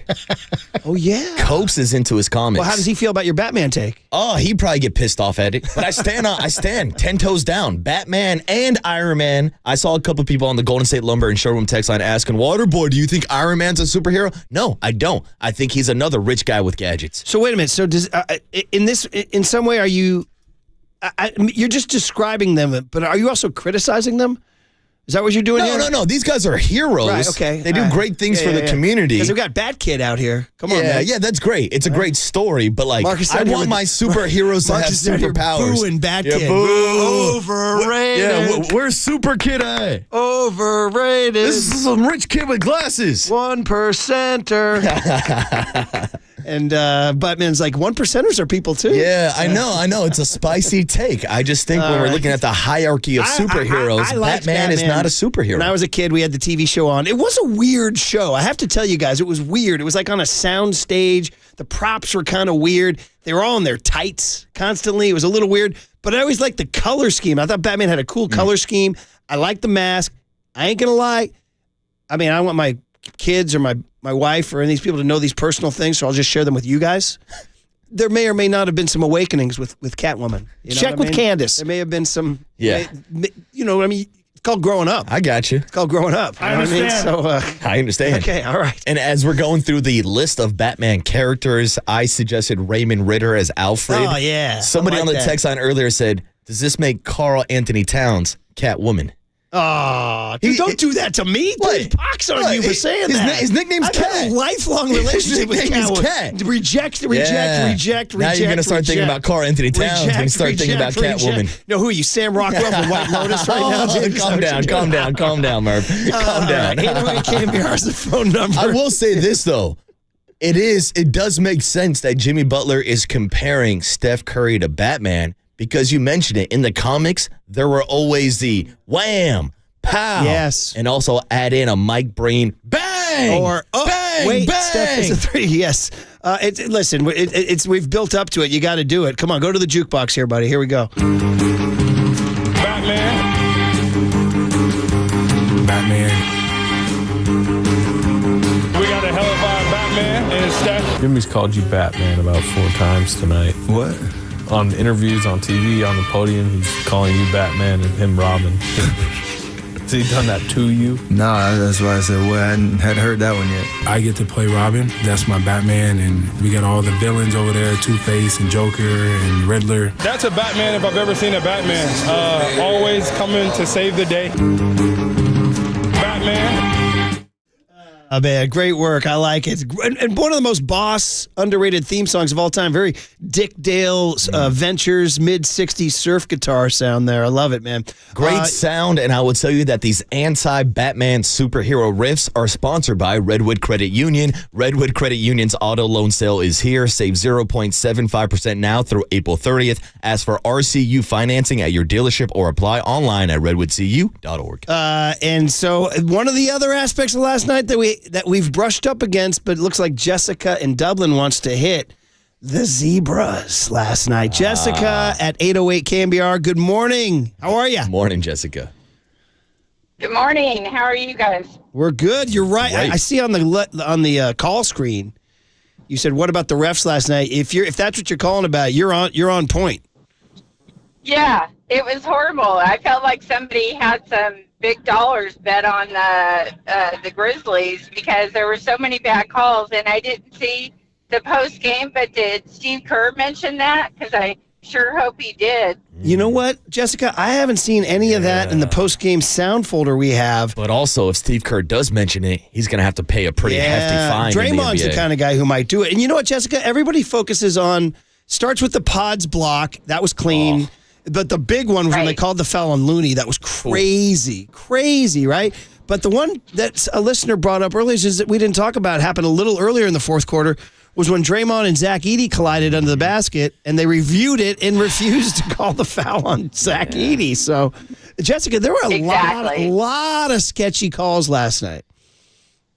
S3: Oh, yeah.
S4: Copes is into his comics.
S3: Well, how does he feel about your Batman take?
S4: Oh, he'd probably get pissed off at it. But I stand 10 toes down. Batman and Iron Man. I saw a couple of people on the Golden State Lumber and Showroom text line asking, Waterboy, do you think Iron Man's a superhero? No, I don't. I think he's another rich guy with gadgets.
S3: So wait a minute. So does in some way, are you... you're just describing them, but are you also criticizing them? Is that what you're doing here?
S4: No. These guys are heroes.
S3: Right, okay.
S4: They do great things for the community.
S3: Because we've got Bat Kid out here. Come on, man.
S4: Yeah, that's great. It's a great story, but I want my superheroes to have superpowers.
S3: Booing Bat Kid.
S4: Boo.
S3: Overrated.
S4: Yeah, where's Super Kid at?
S3: Overrated.
S4: This is some rich kid with glasses.
S3: 1%er. And Batman's like, 1%ers are people too.
S4: Yeah, I know. It's a spicy take. I just think when we're looking at the hierarchy of superheroes, Batman is not a superhero.
S3: When I was a kid, we had the TV show on. It was a weird show. I have to tell you guys, it was weird. It was like on a sound stage. The props were kind of weird. They were all in their tights constantly. It was a little weird. But I always liked the color scheme. I thought Batman had a cool color scheme. I liked the mask. I ain't going to lie. I mean, I want my kids or my wife or any of these people to know these personal things, so I'll just share them with you guys. There may or may not have been some awakenings with Catwoman. You know Check with Candace. There may have been some.
S4: Yeah.
S3: You know what I mean? It's called growing up.
S4: I got you.
S3: It's called growing up. You
S11: I
S3: know what
S11: understand.
S3: I mean? So,
S4: I understand.
S3: okay, all right.
S4: And as we're going through the list of Batman characters, I suggested Raymond Ritter as Alfred.
S3: Oh, yeah.
S4: Somebody
S3: I like
S4: on the
S3: that.
S4: text line earlier said, does this make Carl Anthony Towns Catwoman?
S3: Oh, dude, don't do that to me. Dude, pox on you for saying that.
S4: His nickname's
S3: I've
S4: Cat.
S3: had a lifelong relationship with
S4: His nickname is
S3: Catwoman.
S4: Cat.
S3: Reject.
S4: Now you're going to start thinking about Carl Anthony Towns when you start thinking about Catwoman.
S3: No, who are you, Sam Rockwell from White Lotus right now? Dude?
S4: Calm down, Murph. Calm down.
S3: 808 KNBR is the phone number.
S4: I will say this, though. It does make sense that Jimmy Butler is comparing Steph Curry to Batman because you mentioned it. In the comics, there were always the wham, pow.
S3: Yes.
S4: And also add in a Mike Breen bang.
S3: Or,
S4: bang,
S3: wait,
S4: bang.
S3: Steph is a 3. Yes. Listen, we've built up to it. You got to do it. Come on, go to the jukebox here, buddy. Here we go.
S11: Batman. We got a hellified Batman and Steph.
S13: Jimmy's called you Batman about 4 times tonight.
S10: What?
S13: On interviews, on TV, on the podium, he's calling you Batman and him Robin. Has he done that to you?
S10: No, that's why I said, well, I hadn't heard that one yet.
S12: I get to play Robin. That's my Batman, and we got all the villains over there, Two-Face and Joker and Riddler.
S11: That's a Batman if I've ever seen a Batman. Always coming to save the day. Batman.
S3: Oh, man, great work. I like it. And one of the most boss, underrated theme songs of all time. Very Dick Dale Ventures, mid-'60s surf guitar sound there. I love it, man.
S4: Great sound, and I will tell you that these anti-Batman superhero riffs are sponsored by Redwood Credit Union. Redwood Credit Union's auto loan sale is here. Save 0.75% now through April 30th. Ask for RCU financing at your dealership or apply online at redwoodcu.org.
S3: And so one of the other aspects of last night that we've brushed up against, but it looks like Jessica in Dublin wants to hit the Zebras last night. Jessica at 808 KNBR. Good morning. How are you?
S4: Morning, Jessica.
S22: Good morning. How are you guys?
S3: We're good. You're right. I see on the call screen, you said, "What about the refs last night?" If that's what you're calling about, you're on point.
S22: Yeah, it was horrible. I felt like somebody had some big dollars bet on the Grizzlies because there were so many bad calls, and I didn't see the post game. But did Steve Kerr mention that? Because I sure hope he did.
S3: You know what, Jessica? I haven't seen any of that in the post game sound folder we have.
S4: But also, if Steve Kerr does mention it, he's going to have to pay a pretty hefty fine.
S3: Draymond's the kind of guy who might do it. And you know what, Jessica? Everybody focuses on, starts with the Pods block. That was clean. But the big one was when they called the foul on Looney. That was crazy, right? But the one that a listener brought up earlier is that we didn't talk about, happened a little earlier in the fourth quarter, was when Draymond and Zach Edey collided under the basket, and they reviewed it and refused to call the foul on Zach Edey. So, Jessica, there were a lot of sketchy calls last night.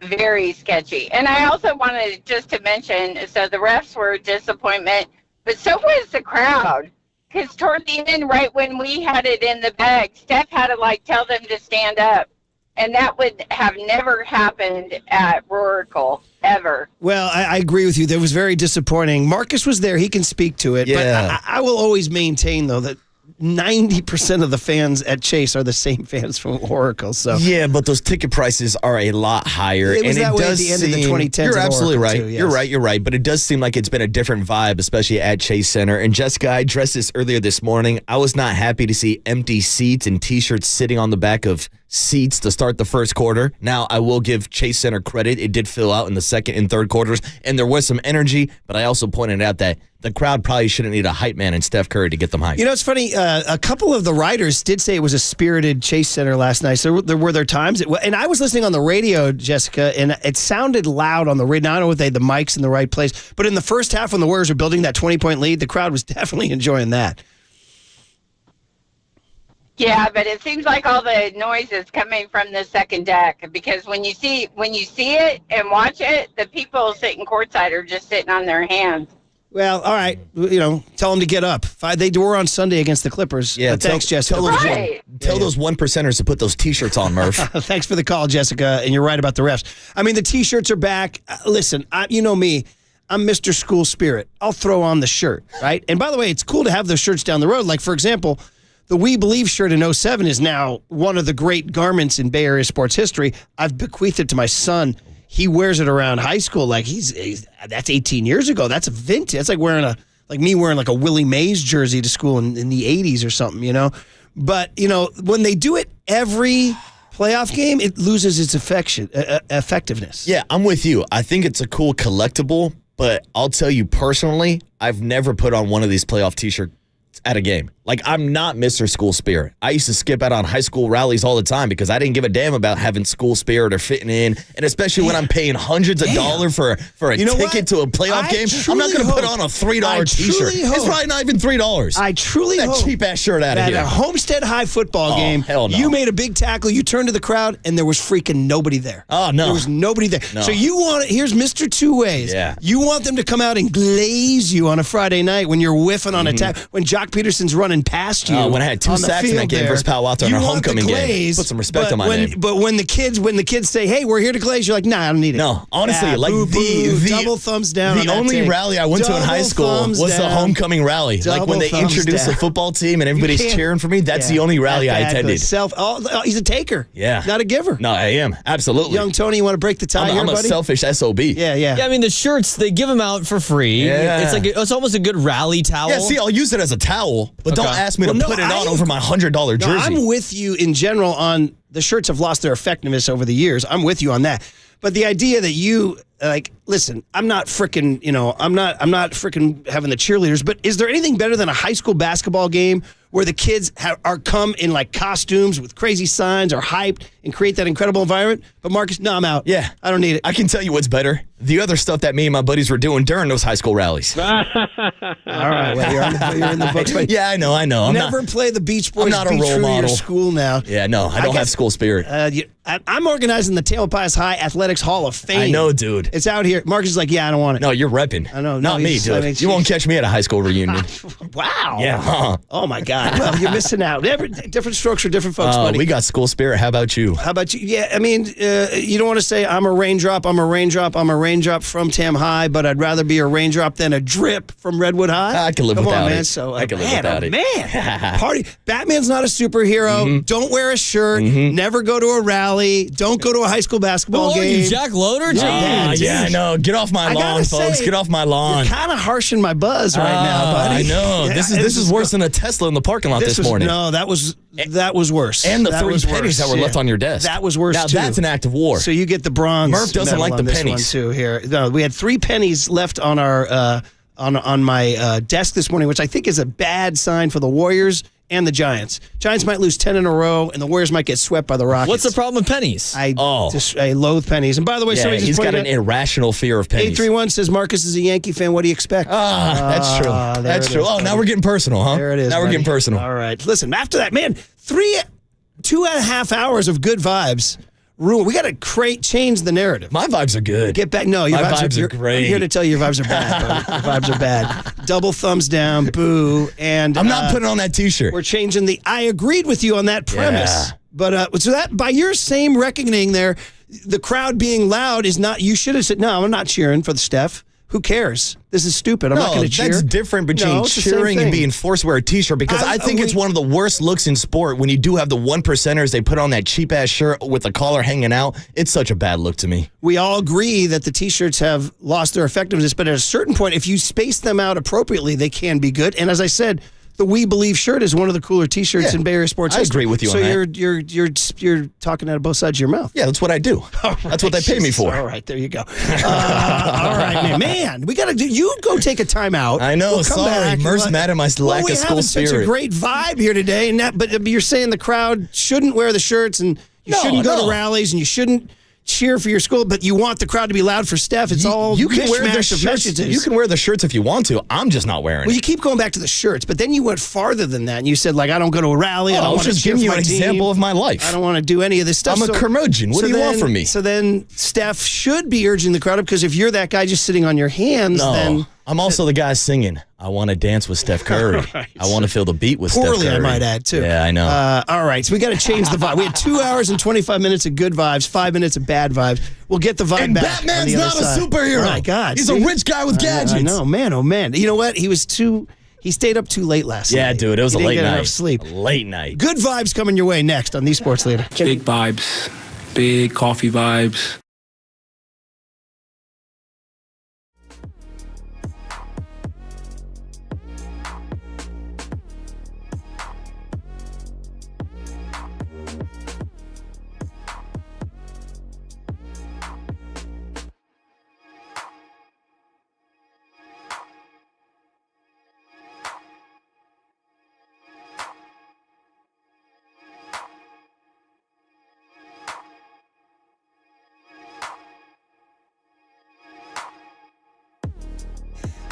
S22: Very sketchy. And I also wanted just to mention, so the refs were a disappointment, but so was the crowd. Because toward the end, right when we had it in the bag, Steph had to tell them to stand up. And that would have never happened at Roracle, ever.
S3: Well, I agree with you. That was very disappointing. Marcus was there. He can speak to it.
S4: Yeah.
S3: But I will always maintain, though, that 90% of the fans at Chase are the same fans from Oracle. So
S4: yeah, but those ticket prices are a lot higher.
S3: It was
S4: and
S3: that
S4: it
S3: way
S4: does
S3: at the end of the
S4: seem,
S3: 2010s.
S4: You're absolutely
S3: Oracle
S4: right.
S3: too, yes.
S4: You're right. But it does seem like it's been a different vibe, especially at Chase Center. And Jessica, I addressed this earlier this morning. I was not happy to see empty seats and T-shirts sitting on the back of seats to start the first quarter. Now, I will give Chase Center credit. It did fill out in the second and third quarters, and there was some energy, but I also pointed out that the crowd probably shouldn't need a hype man in Steph Curry to get them hyped.
S3: You know, it's funny. A couple of the writers did say it was a spirited Chase Center last night. So there were times, and I was listening on the radio, Jessica, and it sounded loud on the radio. Now, I don't know if they had the mics in the right place, but in the first half when the Warriors were building that 20-point lead, the crowd was definitely enjoying that.
S22: Yeah, but it seems like all the noise is coming from the second deck because when you see it and watch it, the people sitting courtside are just sitting on their hands.
S3: Well, all right. Tell them to get up. They were on Sunday against the Clippers.
S4: Yeah,
S3: thanks, Jessica.
S4: Tell those one percenters to put those T-shirts on, Murph.
S3: Thanks for the call, Jessica. And you're right about the refs. I mean, the T-shirts are back. Listen, you know me. I'm Mr. School Spirit. I'll throw on the shirt, right? And by the way, it's cool to have those shirts down the road. Like, for example, the We Believe shirt in 07 is now one of the great garments in Bay Area sports history. I've bequeathed it to my son. He wears it around high school like that's 18 years ago. That's a vintage. That's like me wearing like a Willie Mays jersey to school in the 80s or something, But, when they do it every playoff game, it loses its effectiveness.
S4: Yeah, I'm with you. I think it's a cool collectible, but I'll tell you personally, I've never put on one of these playoff T-shirts at a game. Like, I'm not Mr. School Spirit. I used to skip out on high school rallies all the time because I didn't give a damn about having school spirit or fitting in. And especially when I'm paying hundreds of dollars for a ticket to a playoff game, I'm not going to put on a $3 T-shirt. It's probably not even $3.
S3: I truly hope
S4: that cheap-ass shirt out of here.
S3: At a Homestead High football game,
S4: hell no.
S3: You made a big tackle, you turned to the crowd, and there was freaking nobody there.
S4: Oh, no.
S3: There was nobody there.
S4: No.
S3: So here's Mr. Two Ways.
S4: Yeah.
S3: You want them to come out and glaze you on a Friday night when you're whiffing on a tackle, when Jock Peterson's running past you.
S4: When I had 2 sacks in that game versus Palo Alto in our homecoming game. Put some respect on my name.
S3: But when the kids say, hey, we're here to glaze, you're like, nah, I don't need it.
S4: No, honestly,
S3: double thumbs down.
S4: The only rally I went to in high school was the homecoming rally. Like when they introduced the football team and everybody's cheering for me, that's the only rally I attended.
S3: He's a taker.
S4: Yeah.
S3: Not a giver.
S4: No, I am. Absolutely.
S3: Young Tony, you want to break the tie here,
S4: buddy? I'm a selfish SOB.
S3: Yeah,
S9: I mean, the shirts, they give them out for free.
S4: Yeah.
S9: It's almost a good rally towel.
S4: Yeah, see, I'll use it as a towel, but don't ask me to put it on over my $100 jersey.
S3: No, I'm with you in general on the shirts have lost their effectiveness over the years. I'm with you on that. But the idea that you listen, I'm not freaking, I'm not freaking having the cheerleaders, but is there anything better than a high school basketball game where the kids are come in like costumes with crazy signs or hyped and create that incredible environment? But Marcus, no, I'm out.
S4: Yeah.
S3: I don't need it.
S4: I can tell you what's better. The other stuff that me and my buddies were doing during those high school rallies.
S3: All right. Well, you're in the books. But
S4: yeah, I know. I'm
S3: never play the Beach Boys.
S4: I'm not a
S3: beach
S4: role
S3: through
S4: model.
S3: Your school now.
S4: Yeah, no, I don't have school spirit.
S3: I'm organizing the Tamalpais High Athletics Hall of Fame.
S4: I know, dude.
S3: It's out here. Marcus is like, yeah, I don't want it.
S4: No, you're repping.
S3: I know.
S4: Not me, dude. You won't catch me at a high school reunion.
S3: Wow.
S4: Yeah.
S3: Oh, my God. Well, you're missing out. Different strokes for different folks, buddy.
S4: We got school spirit. How about you?
S3: Yeah, I mean, you don't want to say I'm a raindrop from Tam High, but I'd rather be a raindrop than a drip from Redwood High.
S4: I can live without it.
S3: Man. So,
S4: I can live without it.
S3: Man, party. Batman's not a superhero.
S4: Mm-hmm.
S3: Don't wear a shirt. Mm-hmm. Never go to a rally. Don't go to a high school basketball game.
S9: Are you, Jack Loader?
S4: Yeah, I know. Get off my lawn, folks. Get off my lawn.
S3: You're kind of harshing my buzz right now, buddy.
S4: I know.
S3: Yeah,
S4: this is worse than a Tesla in the parking lot this morning.
S3: No, that was worse.
S4: And the 3 pennies that were left on your desk.
S3: That was worse,
S4: now,
S3: too.
S4: that's an act of war.
S3: So you get the bronze.
S4: Murph doesn't like the pennies.
S3: Too, here. No, we had 3 pennies left on our on my desk this morning, which I think is a bad sign for the Warriors and the Giants. Giants might lose 10 in a row, and the Warriors might get swept by the Rockets.
S9: What's the problem with pennies?
S3: I loathe pennies. And by the way, somebody just
S4: he's got
S3: pointed
S4: an irrational fear of pennies.
S3: 831 says Marcus is a Yankee fan. What do you expect?
S4: That's true. That's true. Now we're getting personal, huh?
S3: There it is.
S4: Now we're getting personal.
S3: All right. Listen, after that, man, 2.5 hours of good vibes. We got to change the narrative.
S4: My vibes are good.
S3: Get back. No, your vibes are great. I'm here to tell you your vibes are bad, buddy. Your vibes are bad. Double thumbs down, boo. And
S4: I'm not putting on that T-shirt.
S3: We're changing I agreed with you on that premise. Yeah. But so that by your same reckoning there, the crowd being loud is not. You should have said, no, I'm not cheering for the Steph. Who cares? This is stupid. I'm not going to cheer.
S4: That's different between cheering and being forced to wear a T-shirt because I think it's one of the worst looks in sport when you do have the 1%ers. They put on that cheap-ass shirt with the collar hanging out. It's such a bad look to me.
S3: We all agree that the T-shirts have lost their effectiveness, but at a certain point, if you space them out appropriately, they can be good. And as I said, the We Believe shirt is one of the cooler T-shirts in Bay Area sports history.
S4: I agree with you on that.
S3: So you're talking out of both sides of your mouth.
S4: Yeah, that's what I do. That's what they pay me for.
S3: All right, there you go. All right, man. We got to do. You go take a timeout.
S4: I know. Sorry, Murph's mad at my lack of school spirit.
S3: Such a great vibe here today, but you're saying the crowd shouldn't wear the shirts and you shouldn't go to rallies and you shouldn't cheer for your school, but you want the crowd to be loud for Steph. It's all
S4: you can wear the
S3: shirts. Messages.
S4: You can wear the shirts if you want to. I'm just not wearing it.
S3: Well, you keep going back to the shirts, but then you went farther than that, and you said, like, I don't go to a rally. I don't want to
S4: just giving you an example of my life.
S3: I don't want to do any of this stuff.
S4: I'm a curmudgeon. What do you want from me?
S3: So then Steph should be urging the crowd up, because if you're that guy just sitting on your hands, then
S4: I'm also the guy singing, I want to dance with Steph Curry.
S3: Right.
S4: I want to feel the beat with Steph Curry.
S3: Poorly, I might add, too.
S4: Yeah, I know.
S3: All right, so we got to change the vibe. We had 2 hours and 25 minutes of good vibes, 5 minutes of bad vibes. We'll get the vibe
S4: And
S3: back.
S4: Batman's
S3: on the
S4: not
S3: other
S4: a
S3: side.
S4: superhero.
S3: Oh, my God.
S4: He's
S3: see?
S4: a rich guy with gadgets.
S3: I know, man, oh, man. You know what? He stayed up too late last night.
S4: Yeah, dude, it was
S3: He
S4: a
S3: didn't
S4: late
S3: get
S4: night.
S3: enough sleep.
S4: Late night.
S3: Good vibes coming your way next on The Sports Leader.
S12: Big vibes, big coffee vibes.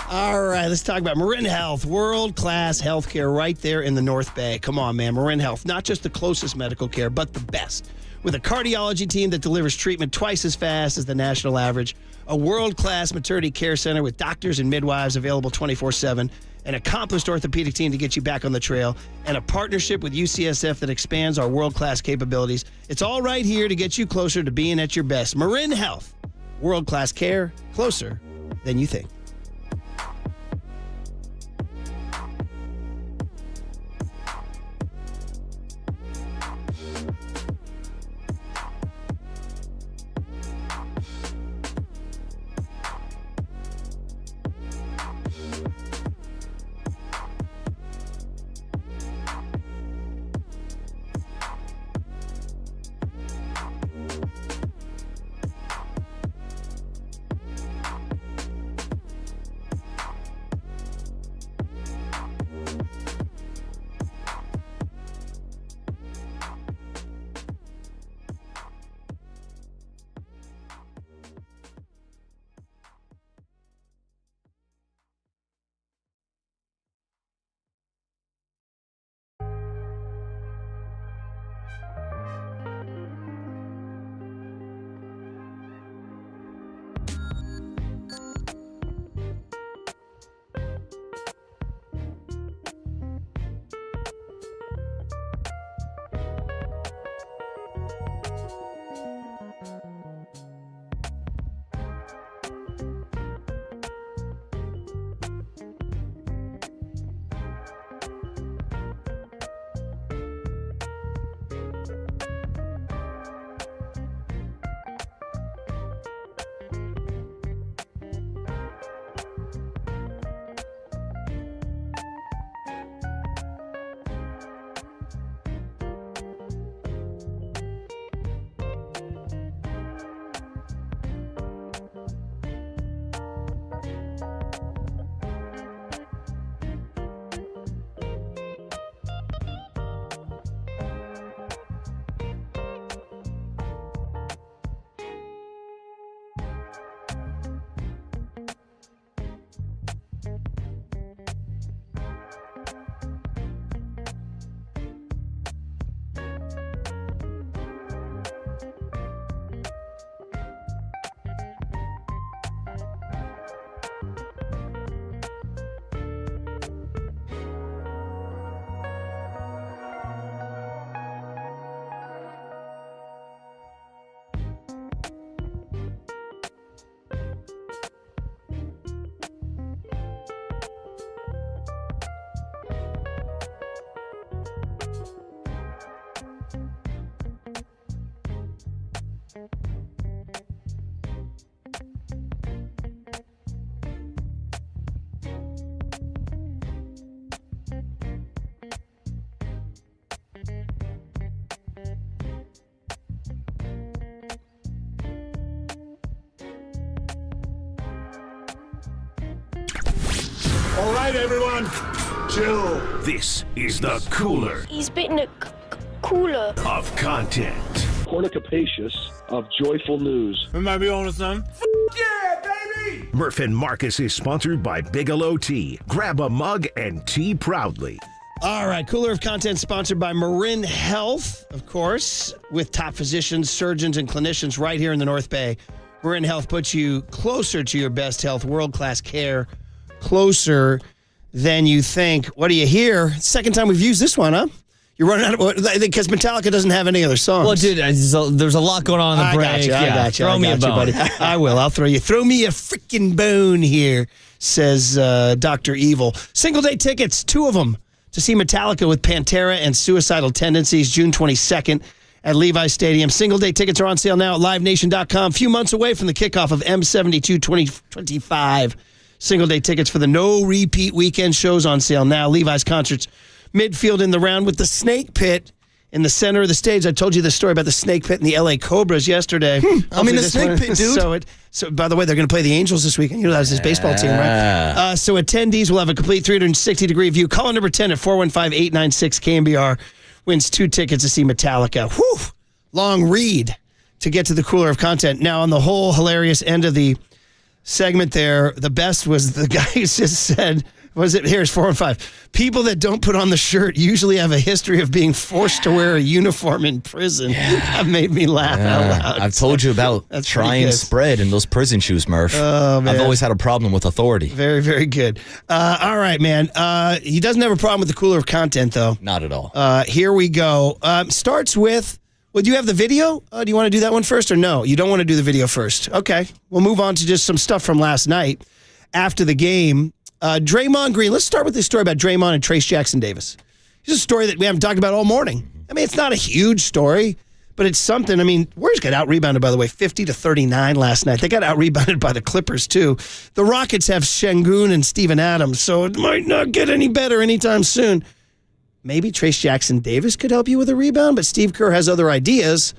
S3: All right, let's talk about Marin Health, world-class healthcare right there in the North Bay. Come on, man, Marin Health, not just the closest medical care, but the best. With a cardiology team that delivers treatment twice as fast as the national average, a world-class maternity care center with doctors and midwives available 24/7, an accomplished orthopedic team to get you back on the trail, and a partnership with UCSF that expands our world-class capabilities. It's all right here to get you closer to being at your best. Marin Health, world-class care, closer than you think.
S1: All right, everyone, chill. This is the cooler
S14: He's bitten a cooler
S1: of content.
S15: Cornucopacious of joyful news.
S11: We might be on to something.
S1: Yeah, baby! Murph and Marcus is sponsored by Bigelow Tea. Grab a mug and tea proudly.
S3: All right, Cooler of Content sponsored by Marin Health, of course, with top physicians, surgeons, and clinicians right here in the North Bay. Marin Health puts you closer to your best health, world-class care, closer than you think. What do you hear? Second time we've used this one, huh? You're running out of because Metallica doesn't have any other songs.
S9: Well, dude, there's a lot going on in the break.
S3: I got you.
S9: Throw me a bone,
S3: buddy. I will. I'll throw you. Throw me a freaking bone here, says Dr. Evil. Single day tickets, 2 of them, to see Metallica with Pantera and Suicidal Tendencies, June 22nd at Levi's Stadium. Single day tickets are on sale now at livenation.com. A few months away from the kickoff of M72 2025. Single day tickets for the no repeat weekend shows on sale now. Levi's concerts. Midfield in the round with the Snake Pit in the center of the stage. I told you the story about the Snake Pit and the LA Cobras yesterday.
S4: I'm in the Snake Pit, dude.
S3: So, by the way, they're going to play the Angels this weekend. You know, that's his baseball team, right? So attendees will have a complete 360-degree view. Caller number 10 at 415-896-KNBR wins 2 tickets to see Metallica. Whew! Long read to get to the cooler of content. Now, on the whole hilarious end of the segment there, the best was the guy who just said... Here's 4 and 5. People that don't put on the shirt usually have a history of being forced to wear a uniform in prison. That made me laugh out loud.
S4: I've told you about trying spread in those prison shoes, Murph.
S3: Oh, man.
S4: I've always had a problem with authority.
S3: Very, very good. All right, man. He doesn't have a problem with the cooler of content, though.
S4: Not at all.
S3: Here we go. Starts with, well, do you have the video? Do you want to do that one first or no? You don't want to do the video first. Okay. We'll move on to just some stuff from last night after the game. Draymond Green. Let's start with this story about Draymond and Trace Jackson Davis. It's a story that we haven't talked about all morning. I mean, it's not a huge story, but it's something. I mean, Warriors got out-rebounded, by the way, 50-39 last night. They got out-rebounded by the Clippers, too. The Rockets have Şengün and Steven Adams, so it might not get any better anytime soon. Maybe Trace Jackson Davis could help you with a rebound, but Steve Kerr has other ideas.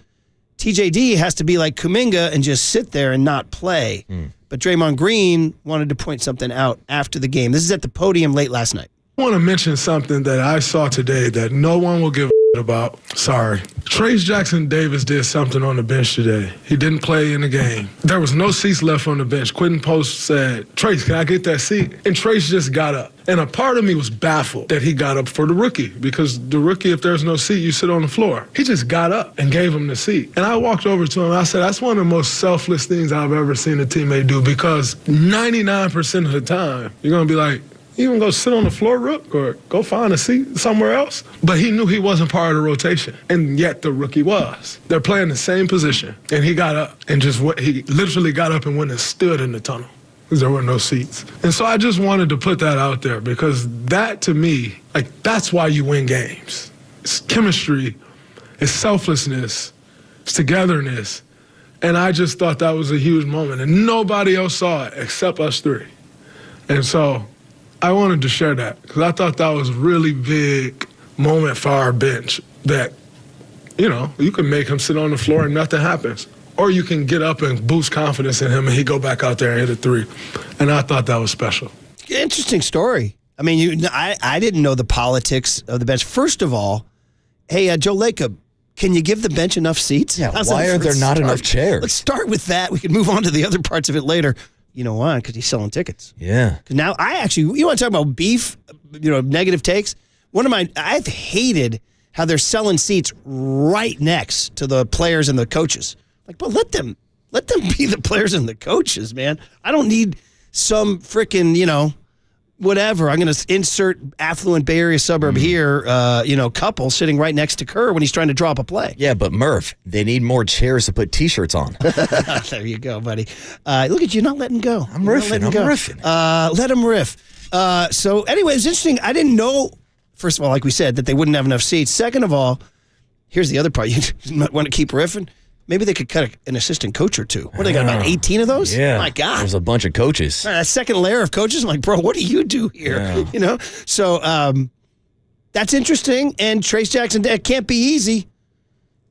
S3: TJD has to be like Kuminga and just sit there and not play. But Draymond Green wanted to point something out after the game. This is at the podium late last night.
S16: I want to mention something that I saw today that no one will give a about. Sorry. Trace Jackson Davis did something on the bench today. He didn't play in the game. There was no seats left on the bench. Quentin Post said, Trace, can I get that seat? And Trace just got up. And a part of me was baffled that he got up for the rookie, because the rookie, if there's no seat, you sit on the floor. He just got up and gave him the seat. And I walked over to him and I said, that's one of the most selfless things I've ever seen a teammate do, because 99% of the time, you're going to be like, you can go sit on the floor, Rook, or go find a seat somewhere else. But he knew he wasn't part of the rotation, and yet the rookie was. They're playing the same position, and he got up and he literally got up and went and stood in the tunnel because there were no seats. And so I just wanted to put that out there, because that, to me, like, that's why you win games. It's chemistry, it's selflessness, it's togetherness. And I just thought that was a huge moment, and nobody else saw it except us three. And so I wanted to share that, because I thought that was a really big moment for our bench, that, you know, you can make him sit on the floor and nothing happens. Or you can get up and boost confidence in him and he go back out there and hit a three. And I thought that was special.
S3: Interesting story. I mean, I didn't know the politics of the bench. First of all, hey, Joe Lacob, can you give the bench enough seats?
S4: Yeah, why are there not enough chairs?
S3: Let's start with that. We can move on to the other parts of it later. You know why? Because he's selling tickets.
S4: Yeah.
S3: Now, you want to talk about beef, negative takes? I've hated how they're selling seats right next to the players and the coaches. Like, but let them be the players and the coaches, man. I don't need some freaking, whatever. I'm going to insert affluent Bay Area suburb here, couple sitting right next to Kerr when he's trying to draw up a play.
S4: Yeah, but Murph, they need more chairs to put T-shirts on.
S3: There you go, buddy. Look at you, not letting go.
S4: I'm riffing.
S3: Let him riff. So anyway, it's interesting. I didn't know, first of all, like we said, that they wouldn't have enough seats. Second of all, here's the other part. You want to keep riffing? Maybe they could cut an assistant coach or two. What, they got about 18 of those?
S4: Yeah.
S3: My God.
S4: There's a bunch of coaches.
S3: That second layer of coaches, I'm like, bro, what do you do here?
S4: Yeah.
S3: So that's interesting. And Trace Jackson, it can't be easy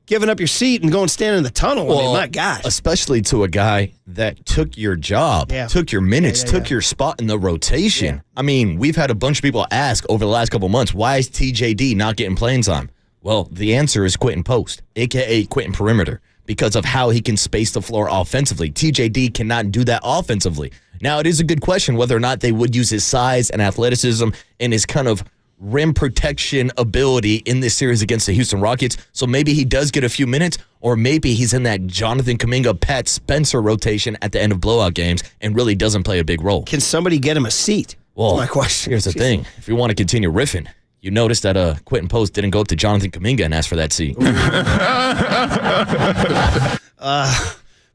S3: giving up your seat and going stand in the tunnel.
S4: Well,
S3: I mean, my gosh.
S4: Especially to a guy that took your job, took your minutes, took your spot in the rotation. Yeah. I mean, we've had a bunch of people ask over the last couple of months, why is TJD not getting playing time? Well, the answer is Quentin Post, a.k.a. Quentin Perimeter, because of how he can space the floor offensively. TJD cannot do that offensively. Now, it is a good question whether or not they would use his size and athleticism and his kind of rim protection ability in this series against the Houston Rockets. So maybe he does get a few minutes, or maybe he's in that Jonathan Kuminga, Pat Spencer rotation at the end of blowout games and really doesn't play a big role.
S3: Can somebody get him a seat?
S4: Well,
S3: my question.
S4: Here's the thing. If you want to continue riffing, you notice that Quentin Post didn't go up to Jonathan Kuminga and ask for that seat.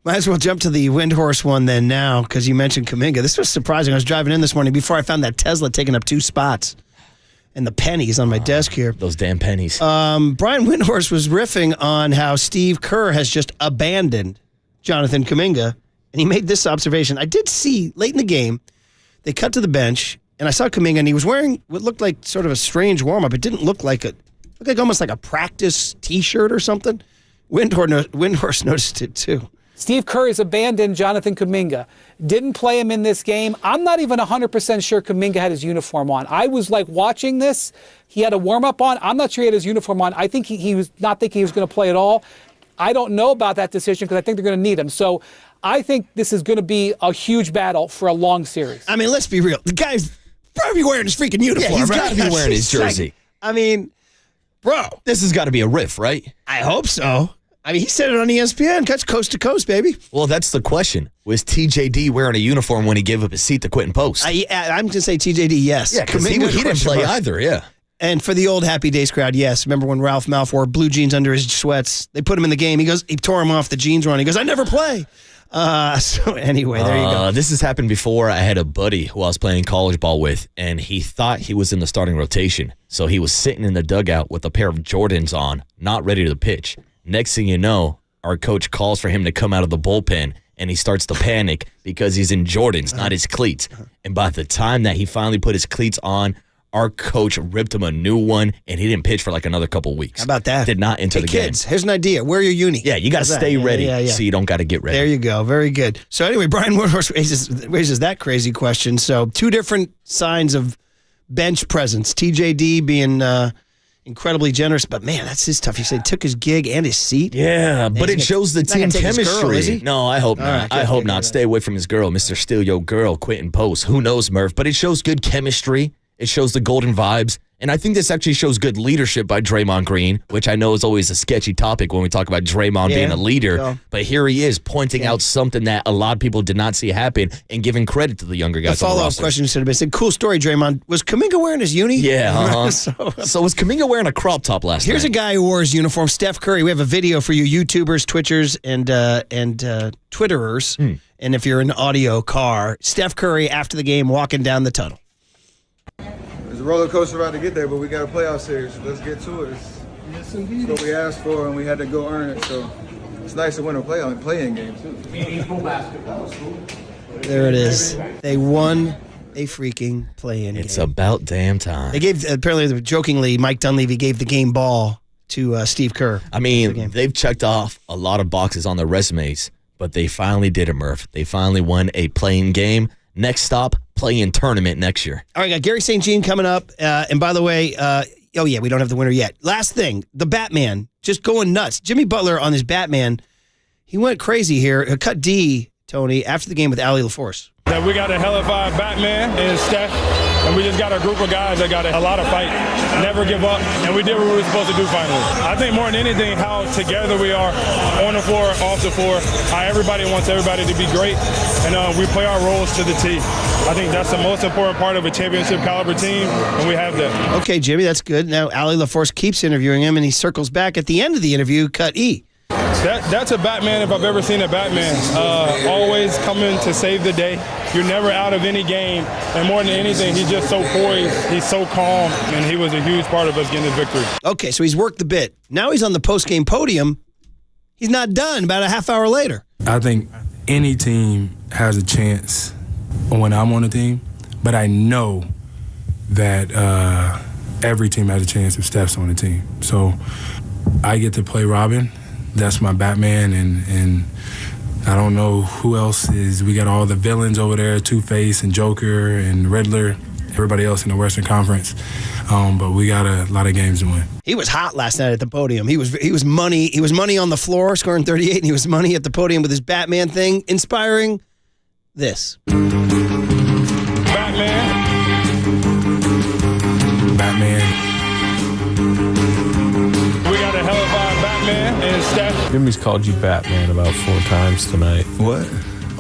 S3: Might as well jump to the Windhorse one then now, because you mentioned Kuminga. This was surprising. I was driving in this morning before I found that Tesla taking up 2 spots. And the pennies on my desk here.
S4: Those damn pennies.
S3: Brian Windhorse was riffing on how Steve Kerr has just abandoned Jonathan Kuminga. And he made this observation. I did see late in the game, they cut to the bench, and I saw Kuminga, and he was wearing what looked like sort of a strange warm-up. It didn't look like almost like a practice T-shirt or something. Windhorse noticed it too.
S6: Steve Kerr has abandoned Jonathan Kuminga. Didn't play him in this game. I'm not even 100% sure Kuminga had his uniform on. I was like watching this. He had a warm-up on. I'm not sure he had his uniform on. I think he was not thinking he was going to play at all. I don't know about that decision because I think they're going to need him. So I think this is going to be a huge battle for a long series.
S3: I mean, let's be real. The guy's probably wearing his freaking uniform.
S4: Yeah, he's got to be wearing his jersey.
S3: I mean, bro.
S4: This has got to be a riff, right?
S3: I hope so. I mean, he said it on ESPN. Cuts coast to coast, baby.
S4: Well, that's the question. Was TJD wearing a uniform when he gave up his seat to Quentin Post?
S3: I'm going to say TJD, yes.
S4: Yeah, because he didn't play either, yeah.
S3: And for the old Happy Days crowd, yes. Remember when Ralph Malph wore blue jeans under his sweats? They put him in the game. He tore him off the jeans run. He goes, I never play. So anyway, there you go.
S4: This has happened before. I had a buddy who I was playing college ball with, and he thought he was in the starting rotation. So he was sitting in the dugout with a pair of Jordans on, not ready to pitch. Next thing you know, our coach calls for him to come out of the bullpen, and he starts to panic because he's in Jordans, not his cleats. And by the time that he finally put his cleats on, our coach ripped him a new one, and he didn't pitch for like another couple weeks.
S3: How about that?
S4: Did not enter the game.
S3: Kids, here's an idea. Wear your uni.
S4: Yeah, you got to stay ready so you don't got to get ready.
S3: There you go. Very good. So anyway, Brian Woodhorse raises that crazy question. So 2 different signs of bench presence. TJD being incredibly generous, but man, that's his tough. He said took his gig and his seat.
S4: Yeah, but it shows the team chemistry.
S3: Girl, is he?
S4: No, I hope not.
S3: Right,
S4: I hope not. Stay away from his girl, Mr. Steal Your Girl, Quentin Post. Who knows, Murph? But it shows good chemistry. It shows the golden vibes. And I think this actually shows good leadership by Draymond Green, which I know is always a sketchy topic when we talk about Draymond being a leader.
S3: So.
S4: But here he is pointing out something that a lot of people did not see happen and giving credit to the younger guys.
S3: The follow-up question should have been said, cool story, Draymond. Was Kuminga wearing his uni?
S4: Yeah, so was Kuminga wearing a crop top last night?
S3: Here's a guy who wore his uniform, Steph Curry. We have a video for you YouTubers, Twitchers, and Twitterers. And if you're in an audio car, Steph Curry after the game walking down the tunnel.
S10: It's a roller coaster ride to get there, but we got a playoff series. Let's get to it. It's what we asked for, and we had to go earn it. So it's nice to win a playing game, too. Meaningful basketball.
S3: There it is. They won a freaking play-in game.
S4: It's about damn time.
S3: They gave, apparently, jokingly, Mike Dunleavy gave the game ball to Steve Kerr.
S4: I mean, they've checked off a lot of boxes on their resumes, but they finally did it, Murph. They finally won a play-in game. Next stop, play-in tournament next year.
S3: All right, got Gary St. Jean coming up. And by the way, we don't have the winner yet. Last thing, the Batman, just going nuts. Jimmy Butler on his Batman, he went crazy here. Cut D, Tony, after the game with Allie LaForce.
S11: That we got a hellified Batman and Steph, and we just got a group of guys that got a lot of fight, never give up, and we did what we were supposed to do finally. I think more than anything, how together we are on the floor, off the floor, how everybody wants everybody to be great, and we play our roles to the T. I think that's the most important part of a championship caliber team, and we have that.
S3: Okay, Jimmy, that's good. Now, Allie LaForce keeps interviewing him, and he circles back at the end of the interview, cut E.
S11: That's a Batman if I've ever seen a Batman. Always coming to save the day. You're never out of any game. And more than anything, he's just so poised. He's so calm. And he was a huge part of us getting the victory.
S3: Okay, so he's worked the bit. Now he's on the post-game podium. He's not done about a half hour later.
S12: I think any team has a chance when I'm on the team. But I know that every team has a chance if Steph's on the team. So I get to play Robin. That's my Batman, and I don't know who else is. We got all the villains over there, Two-Face and Joker and Riddler, everybody else in the Western Conference. But we got a lot of games to win.
S3: He was hot last night at the podium. He was money. He was money on the floor, scoring 38, and he was money at the podium with his Batman thing, inspiring this.
S11: Batman. We got a hellified Batman and Steph.
S13: Jimmy's called you Batman about 4 times tonight.
S10: What?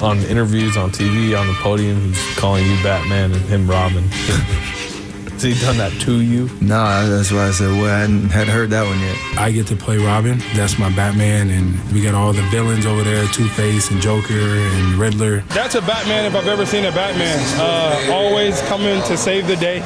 S13: on interviews, on TV, on the podium, he's calling you Batman and him Robin. Has he done that to you?
S17: No, that's why I said, well, I hadn't heard that one yet.
S12: I get to play Robin. That's my Batman, and we got all the villains over there, Two-Face and Joker and Riddler.
S11: That's a Batman if I've ever seen a Batman. Always coming to save the day.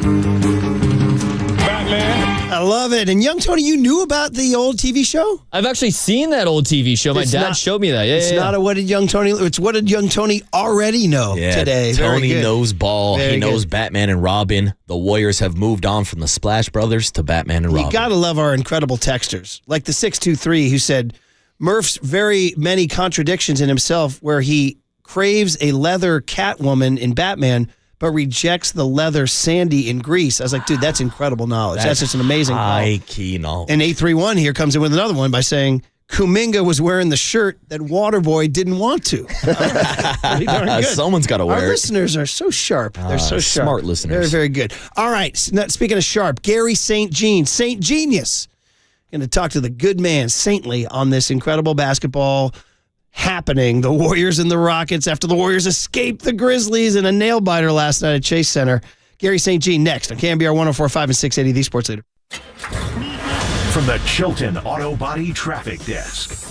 S11: Batman.
S3: I love it. And young Tony, you knew about the old TV show?
S9: I've actually seen that old TV show. My dad showed me that. Yeah,
S3: it's not a what did young Tony. It's what did young Tony already know today.
S4: Tony knows ball. He knows Batman and Robin. The Warriors have moved on from the Splash Brothers to Batman and Robin.
S3: You got to love our incredible texters, like the 623 who said Murph's very many contradictions in himself, where he craves a leather Catwoman in Batman, but rejects the leather Sandy in Grease. I was like, dude, that's incredible knowledge. That's just an amazing
S4: high key knowledge.
S3: And 831 here comes in with another one by saying Kuminga was wearing the shirt that Waterboy didn't want to. Pretty darn good.
S4: Someone's got to wear it.
S3: Our listeners are so sharp. They're so sharp.
S4: Smart listeners.
S3: Very, very good. All right. Speaking of sharp, Gary St. Jean, St. Genius. Going to talk to the good man, Saintly, on this incredible basketball happening. The Warriors and the Rockets after the Warriors escaped the Grizzlies in a nail-biter last night at Chase Center. Gary St. Jean next on KNBR 104.5 and 680, the Sports Leader.
S1: From the Chilton Auto Body Traffic Desk.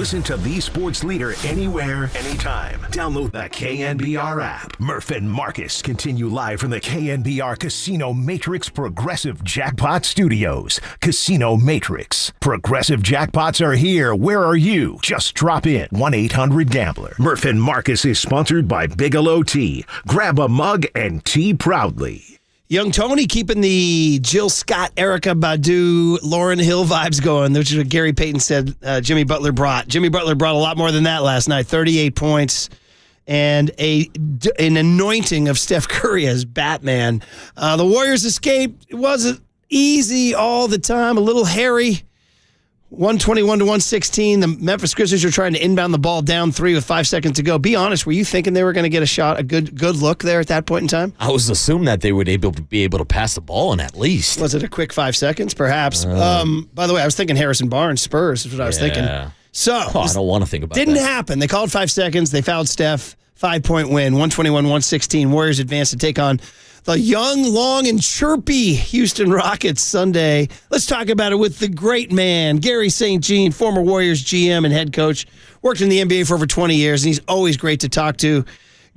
S1: Listen to the sports leader anywhere, anytime. Download the KNBR app. Murph and Marcus continue live from the KNBR Casino Matrix Progressive Jackpot Studios. Casino Matrix. Progressive jackpots are here. Where are you? Just drop in. 1-800-GAMBLER. Murph and Marcus is sponsored by Bigelow Tea. Grab a mug and tea proudly.
S3: Young Tony keeping the Jill Scott, Erykah Badu, Lauryn Hill vibes going, which is what Gary Payton said Jimmy Butler brought. Jimmy Butler brought a lot more than that last night, 38 points and an anointing of Steph Curry as Batman. The Warriors escaped. It wasn't easy all the time, a little hairy. 121-116. The Memphis Grizzlies are trying to inbound the ball down 3 with 5 seconds to go. Be honest, were you thinking they were going to get a shot, a good look there at that point in time?
S4: I was assuming that they would be able to pass the ball in at least.
S3: Was it a quick 5 seconds? Perhaps. By the way, I was thinking Harrison Barnes, Spurs is what I was thinking. So
S4: I don't want to think about
S3: didn't
S4: that.
S3: happen. They called 5 seconds. They fouled Steph. 5-point win, 121-116. Warriors advance to take on the young, long, and chirpy Houston Rockets Sunday. Let's talk about it with the great man, Gary St. Jean, former Warriors GM and head coach. Worked in the NBA for over 20 years, and he's always great to talk to.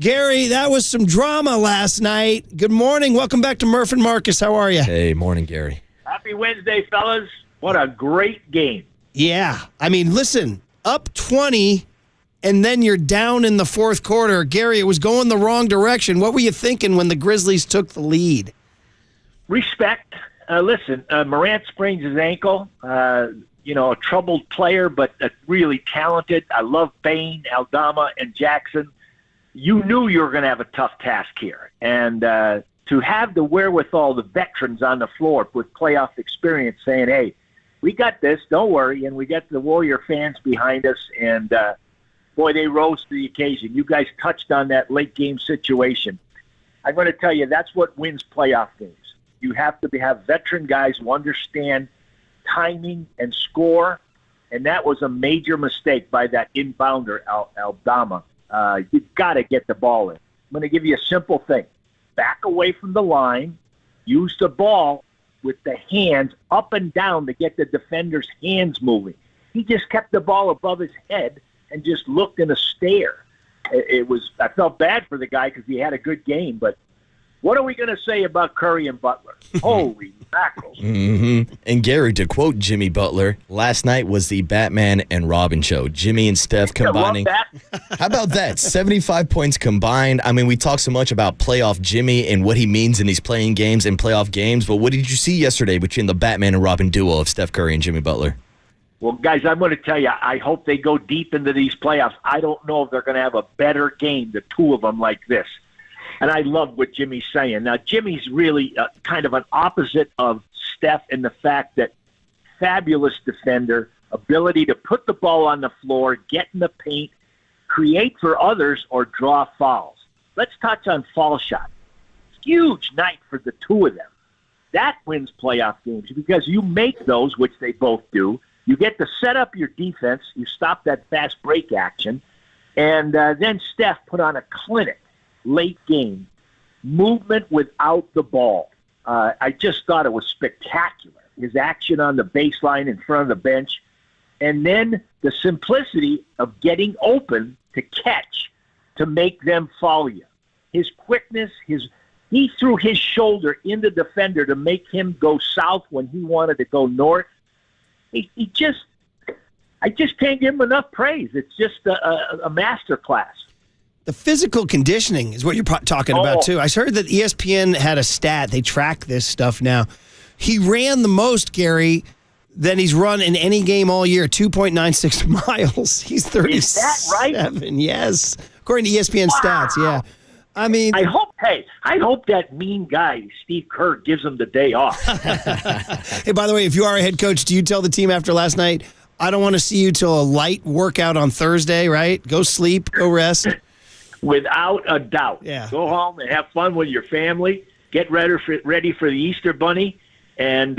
S3: Gary, that was some drama last night. Good morning. Welcome back to Murph and Marcus. How are you?
S4: Hey, morning, Gary.
S18: Happy Wednesday, fellas. What a great game.
S3: Yeah. I mean, listen, up 20, and then you're down in the fourth quarter. Gary, it was going the wrong direction. What were you thinking when the Grizzlies took the lead?
S18: Respect. Listen, Morant sprains his ankle. A troubled player, but really talented. I love Bain, Aldama, and Jackson. You knew you were going to have a tough task here. And to have the wherewithal, the veterans on the floor with playoff experience saying, hey, we got this, don't worry, and we got the Warrior fans behind us, and boy, they rose to the occasion. You guys touched on that late-game situation. I'm going to tell you, that's what wins playoff games. You have to have veteran guys who understand timing and score, and that was a major mistake by that inbounder, Aldama. You've got to get the ball in. I'm going to give you a simple thing. Back away from the line, use the ball with the hands up and down to get the defender's hands moving. He just kept the ball above his head and just looked in a stare. I felt bad for the guy because he had a good game, but what are we going to say about Curry and Butler? Holy mackerel.
S4: Mm-hmm. And Gary, to quote Jimmy Butler, last night was the Batman and Robin show. Jimmy and Steph combining. How about that? 75 points combined. I mean, we talk so much about playoff Jimmy and what he means in these playing games and playoff games, but what did you see yesterday between the Batman and Robin duo of Steph Curry and Jimmy Butler?
S18: Well, guys, I'm going to tell you, I hope they go deep into these playoffs. I don't know if they're going to have a better game, the two of them, like this. And I love what Jimmy's saying. Now, Jimmy's really kind of an opposite of Steph in the fact that fabulous defender, ability to put the ball on the floor, get in the paint, create for others, or draw fouls. Let's touch on foul shot. Huge night for the two of them. That wins playoff games because you make those, which they both do. You get to set up your defense. You stop that fast break action. And then Steph put on a clinic late game. Movement without the ball. I just thought it was spectacular. His action on the baseline in front of the bench. And then the simplicity of getting open to catch to make them follow you. His quickness, he threw his shoulder in the defender to make him go south when he wanted to go north. I just can't give him enough praise. It's just a master class.
S3: The physical conditioning is what you're talking about, too. I heard that ESPN had a stat. They track this stuff now. He ran the most, Gary, than he's run in any game all year, 2.96 miles. He's 37.
S18: Is that right?
S3: Yes. According to ESPN stats, yeah. I mean,
S18: I hope that mean guy, Steve Kerr, gives him the day off.
S3: Hey, by the way, if you are a head coach, do you tell the team after last night, I don't want to see you till a light workout on Thursday, right? Go sleep, go rest.
S18: Without a doubt.
S3: Yeah.
S18: Go home and have fun with your family. Get ready for the Easter Bunny. And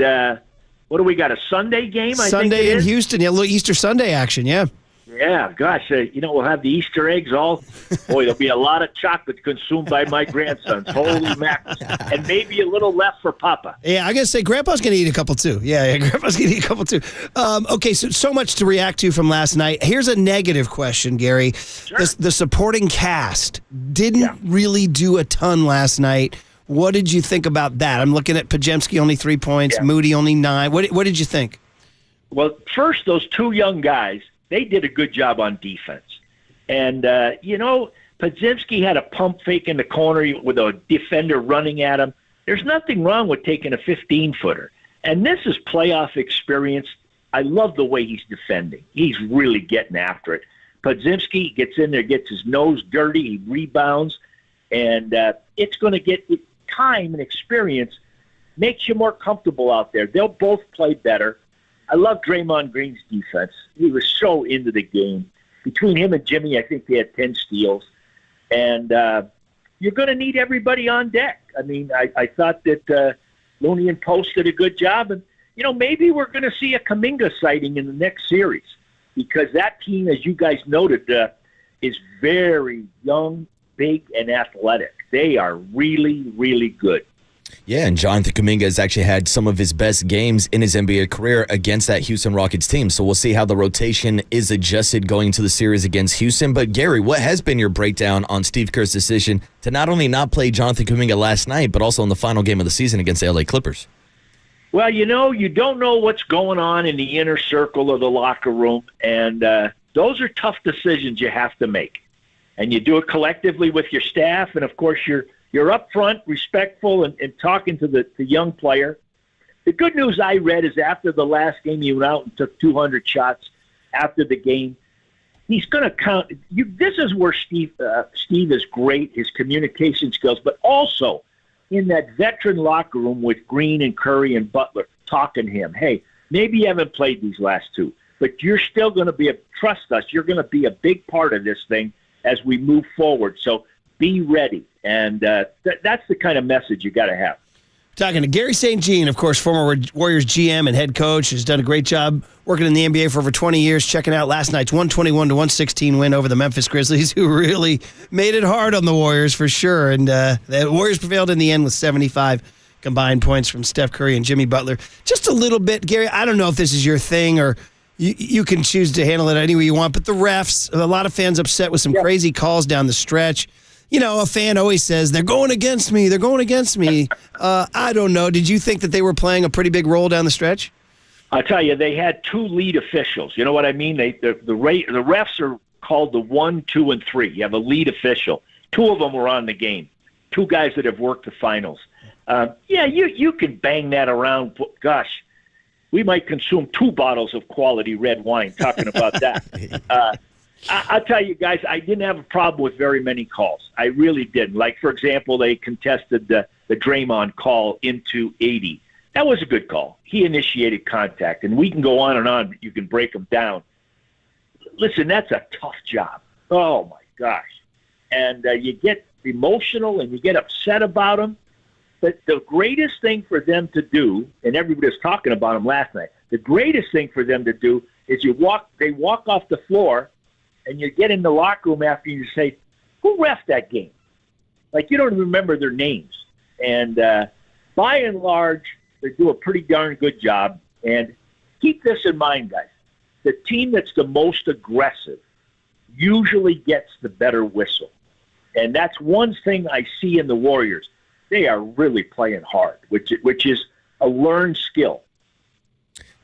S18: what do we got, a Sunday game?
S3: Sunday in Houston. Yeah, a little Easter Sunday action, yeah.
S18: Yeah, gosh, we'll have the Easter eggs all. Boy, there'll be a lot of chocolate consumed by my grandsons. Holy mackerel. And maybe a little left for Papa.
S3: Yeah, I got to say, Grandpa's going to eat a couple too. Yeah, Grandpa's going to eat a couple too. Okay, so much to react to from last night. Here's a negative question, Gary.
S18: Sure.
S3: The supporting cast didn't really do a ton last night. What did you think about that? I'm looking at Pajemski, only 3 points, Moody, only 9. What did you think?
S18: Well, first, those two young guys, they did a good job on defense. And, Podziemski had a pump fake in the corner with a defender running at him. There's nothing wrong with taking a 15-footer. And this is playoff experience. I love the way he's defending. He's really getting after it. Podziemski gets in there, gets his nose dirty, he rebounds, and it's going to get time and experience, makes you more comfortable out there. They'll both play better. I love Draymond Green's defense. He was so into the game. Between him and Jimmy, I think they had 10 steals. And you're going to need everybody on deck. I mean, I thought that Looney and Post did a good job. And, maybe we're going to see a Kuminga sighting in the next series because that team, as you guys noted, is very young, big, and athletic. They are really, really good.
S4: Yeah, and Jonathan Kuminga has actually had some of his best games in his NBA career against that Houston Rockets team. So we'll see how the rotation is adjusted going to the series against Houston. But Gary, what has been your breakdown on Steve Kerr's decision to not only not play Jonathan Kuminga last night, but also in the final game of the season against the LA Clippers?
S18: Well, you don't know what's going on in the inner circle of the locker room, and those are tough decisions you have to make. And you do it collectively with your staff, and, of course, you're upfront, respectful, and talking to the young player. The good news I read is after the last game, he went out and took 200 shots after the game. He's going to count. This is where Steve is great, his communication skills, but also in that veteran locker room with Green and Curry and Butler talking to him. Hey, maybe you haven't played these last two, but you're still going to trust us, you're going to be a big part of this thing as we move forward. So be ready. And that's the kind of message you got to have.
S3: Talking to Gary St. Jean, of course, former Warriors GM and head coach, who's done a great job working in the NBA for over 20 years. Checking out last night's 121-116 win over the Memphis Grizzlies, who really made it hard on the Warriors for sure. And the Warriors prevailed in the end with 75 combined points from Steph Curry and Jimmy Butler. Just a little bit, Gary, I don't know if this is your thing or you can choose to handle it any way you want, but the refs, a lot of fans upset with some crazy calls down the stretch. A fan always says, they're going against me. They're going against me. I don't know. Did you think that they were playing a pretty big role down the stretch?
S18: I'll tell you, they had two lead officials. You know what I mean? The refs are called the 1, 2, and 3. You have a lead official. Two of them were on the game. Two guys that have worked the finals. You can bang that around. Gosh, we might consume 2 bottles of quality red wine talking about that. I'll tell you guys, I didn't have a problem with very many calls. I really didn't. Like, for example, they contested the Draymond call into 80. That was a good call. He initiated contact, and we can go on and on, but you can break them down. Listen, that's a tough job. Oh, my gosh. And you get emotional and you get upset about them. But the greatest thing for them to do, and everybody was talking about them last night, the greatest thing for them to do is they walk off the floor, and you get in the locker room after you say, who reffed that game? Like, you don't remember their names. And by and large, they do a pretty darn good job. And keep this in mind, guys. The team that's the most aggressive usually gets the better whistle. And that's one thing I see in the Warriors. They are really playing hard, which is a learned skill.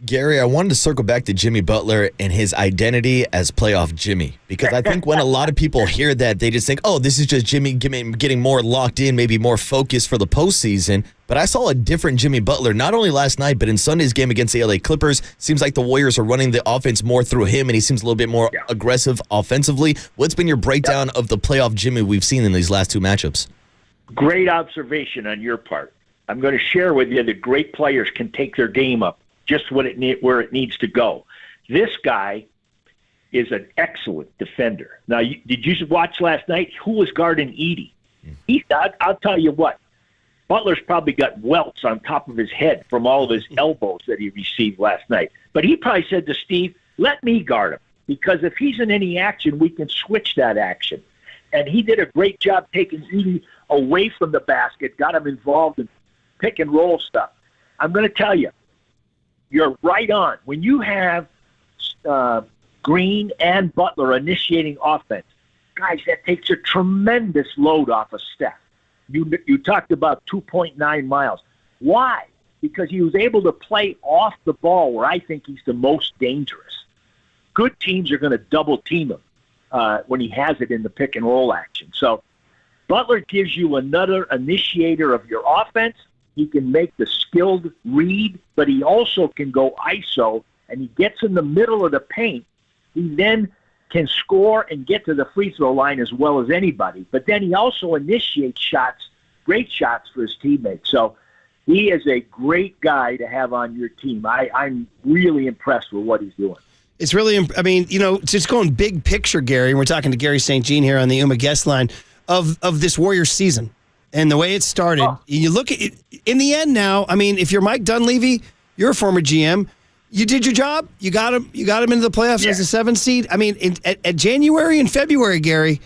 S4: Gary, I wanted to circle back to Jimmy Butler and his identity as playoff Jimmy, because I think when a lot of people hear that, they just think, oh, this is just Jimmy getting more locked in, maybe more focused for the postseason. But I saw a different Jimmy Butler, not only last night, but in Sunday's game against the LA Clippers. Seems like the Warriors are running the offense more through him, and he seems a little bit more aggressive offensively. What's been your breakdown of the playoff Jimmy we've seen in these last 2 matchups?
S18: Great observation on your part. I'm going to share with you that great players can take their game up just where it needs to go. This guy is an excellent defender. Now, did you watch last night? Who was guarding Edie? I'll tell you what. Butler's probably got welts on top of his head from all of his elbows that he received last night. But he probably said to Steve, let me guard him. because if he's in any action, we can switch that action. And he did a great job taking Ziti away from the basket, got him involved in pick and roll stuff. I'm going to tell you, you're right on. When you have Green and Butler initiating offense, guys, that takes a tremendous load off of Steph. You talked about 2.9 miles. Why? Because he was able to play off the ball where I think he's the most dangerous. Good teams are going to double team him when he has it in the pick and roll action. So Butler gives you another initiator of your offense. He can make the skilled read, but he also can go ISO, and he gets in the middle of the paint. He then can score and get to the free throw line as well as anybody. But then he also initiates shots, great shots for his teammates. So he is a great guy to have on your team. I'm really impressed with what he's doing.
S3: It's really, just going big picture, Gary, and we're talking to Gary St. Jean here on the UMA guest line, of this Warriors season and the way it started. You look at it, in the end now, if you're Mike Dunleavy, you're a former GM, you did your job. You got him into the playoffs as a 7 seed. At January and February, Gary,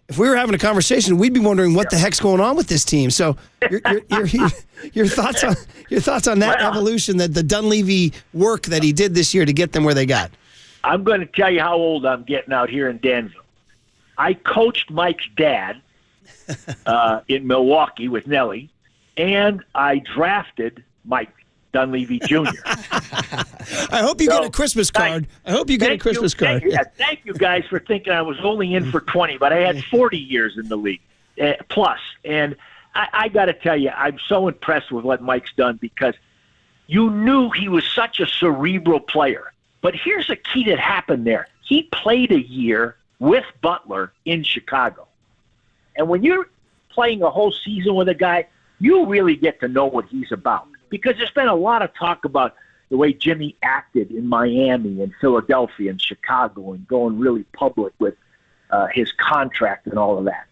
S3: if we were having a conversation, we'd be wondering what the heck's going on with this team. So your thoughts on that evolution, that the Dunleavy work that he did this year to get them where they got.
S18: I'm going to tell you how old I'm getting out here in Danville. I coached Mike's dad in Milwaukee with Nellie, and I drafted Mike Dunleavy Jr.
S3: I hope you get a Christmas card.
S18: Thank you guys for thinking I was only in for 20, but I had 40 years in the league plus. And I got to tell you, I'm so impressed with what Mike's done, because you knew he was such a cerebral player. But here's a key that happened there. He played a year with Butler in Chicago. And when you're playing a whole season with a guy, you really get to know what he's about. Because there's been a lot of talk about the way Jimmy acted in Miami and Philadelphia and Chicago, and going really public with his contract and all of that.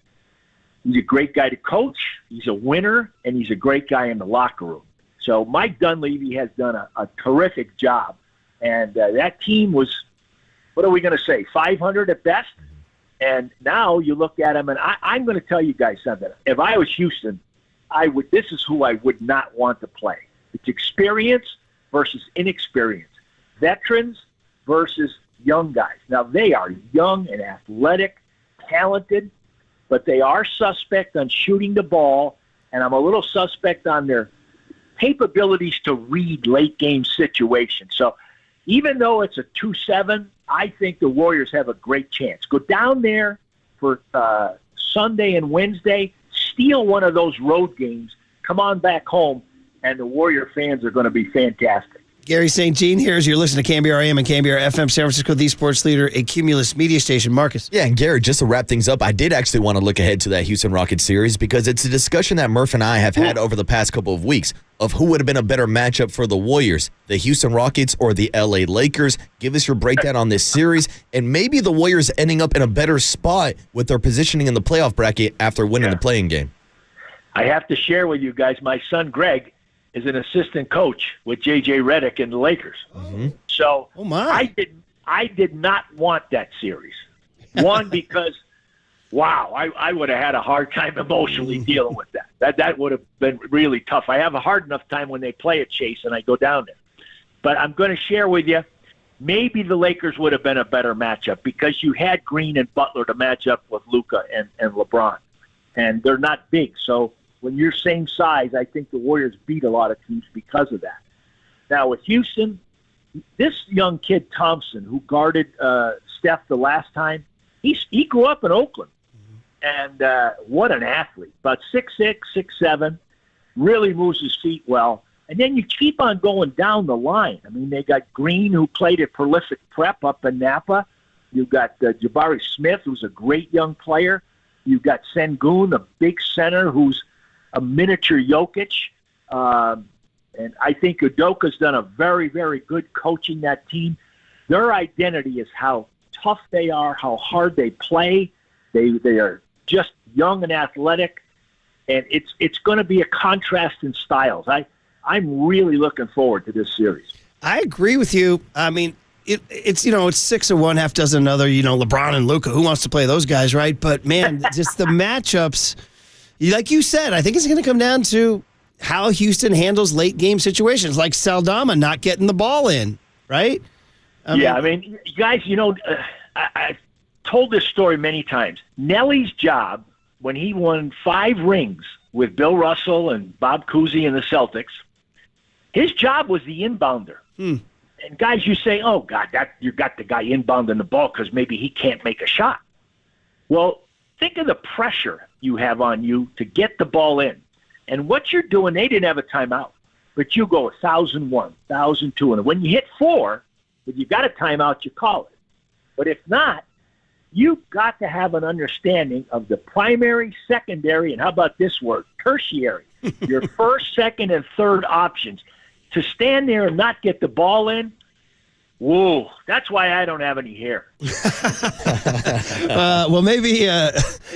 S18: He's a great guy to coach. He's a winner, and he's a great guy in the locker room. So Mike Dunleavy has done a terrific job. And that team was, what are we going to say, 500 at best? And now you look at him, and I'm going to tell you guys something. If I was Houston, this is who I would not want to play. It's experience versus inexperience. Veterans versus young guys. Now, they are young and athletic, talented, but they are suspect on shooting the ball, and I'm a little suspect on their capabilities to read late-game situations. So even though it's a 2-7, I think the Warriors have a great chance. Go down there for Sunday and Wednesday, steal one of those road games, come on back home, and the Warrior fans are going to be fantastic.
S3: Gary St. Jean here as you're listening to KNBR AM and KNBR FM, San Francisco, the sports leader, a Cumulus media station. Marcus.
S4: Yeah, and Gary, just to wrap things up, I did actually want to look ahead to that Houston Rockets series, because it's a discussion that Murph and I have had over the past couple of weeks of who would have been a better matchup for the Warriors, the Houston Rockets or the LA Lakers. Give us your breakdown on this series, and maybe the Warriors ending up in a better spot with their positioning in the playoff bracket after winning the play-in game.
S18: I have to share with you guys, my son Greg is an assistant coach with J.J. Redick and the Lakers. Mm-hmm. So I did not want that series. One, because, wow, I would have had a hard time emotionally dealing with that. That would have been really tough. I have a hard enough time when they play at Chase and I go down there. But I'm going to share with you, maybe the Lakers would have been a better matchup, because you had Green and Butler to match up with Luka and LeBron. And they're not big, so when you're same size, I think the Warriors beat a lot of teams because of that. Now, with Houston, this young kid, Thompson, who guarded Steph the last time, he grew up in Oakland. And what an athlete. About 6'6", 6'7", really moves his feet well. And then you keep on going down the line. I mean, they got Green, who played at Prolific Prep up in Napa. You've got Jabari Smith, who's a great young player. You've got Sengun, a big center, who's a miniature Jokic. And I think Udoka's done a very, very good coaching that team. Their identity is how tough they are, how hard they play. They are just young and athletic. And it's going to be a contrast in styles. I'm really looking forward to this series.
S3: I agree with you. I mean, it's it's 6 of one, half dozen another. LeBron and Luka. Who wants to play those guys, right? But man, just the matchups. Like you said, I think it's going to come down to how Houston handles late game situations, like Saldama not getting the ball in, right?
S18: I mean, guys, I've told this story many times. Nelly's job when he won 5 rings with Bill Russell and Bob Cousy and the Celtics, his job was the inbounder. And guys, you say, oh, God, you got the guy inbounding the ball because maybe he can't make a shot. Well, think of the pressure you have on you to get the ball in. And what you're doing, they didn't have a timeout, but you go 1,001, 1,002. And when you hit 4, if you got a timeout, you call it. But if not, you've got to have an understanding of the primary, secondary, and how about this word, tertiary, your first, second, and third options. To stand there and not get the ball in, whoa, that's why I don't have any hair.
S3: Well, maybe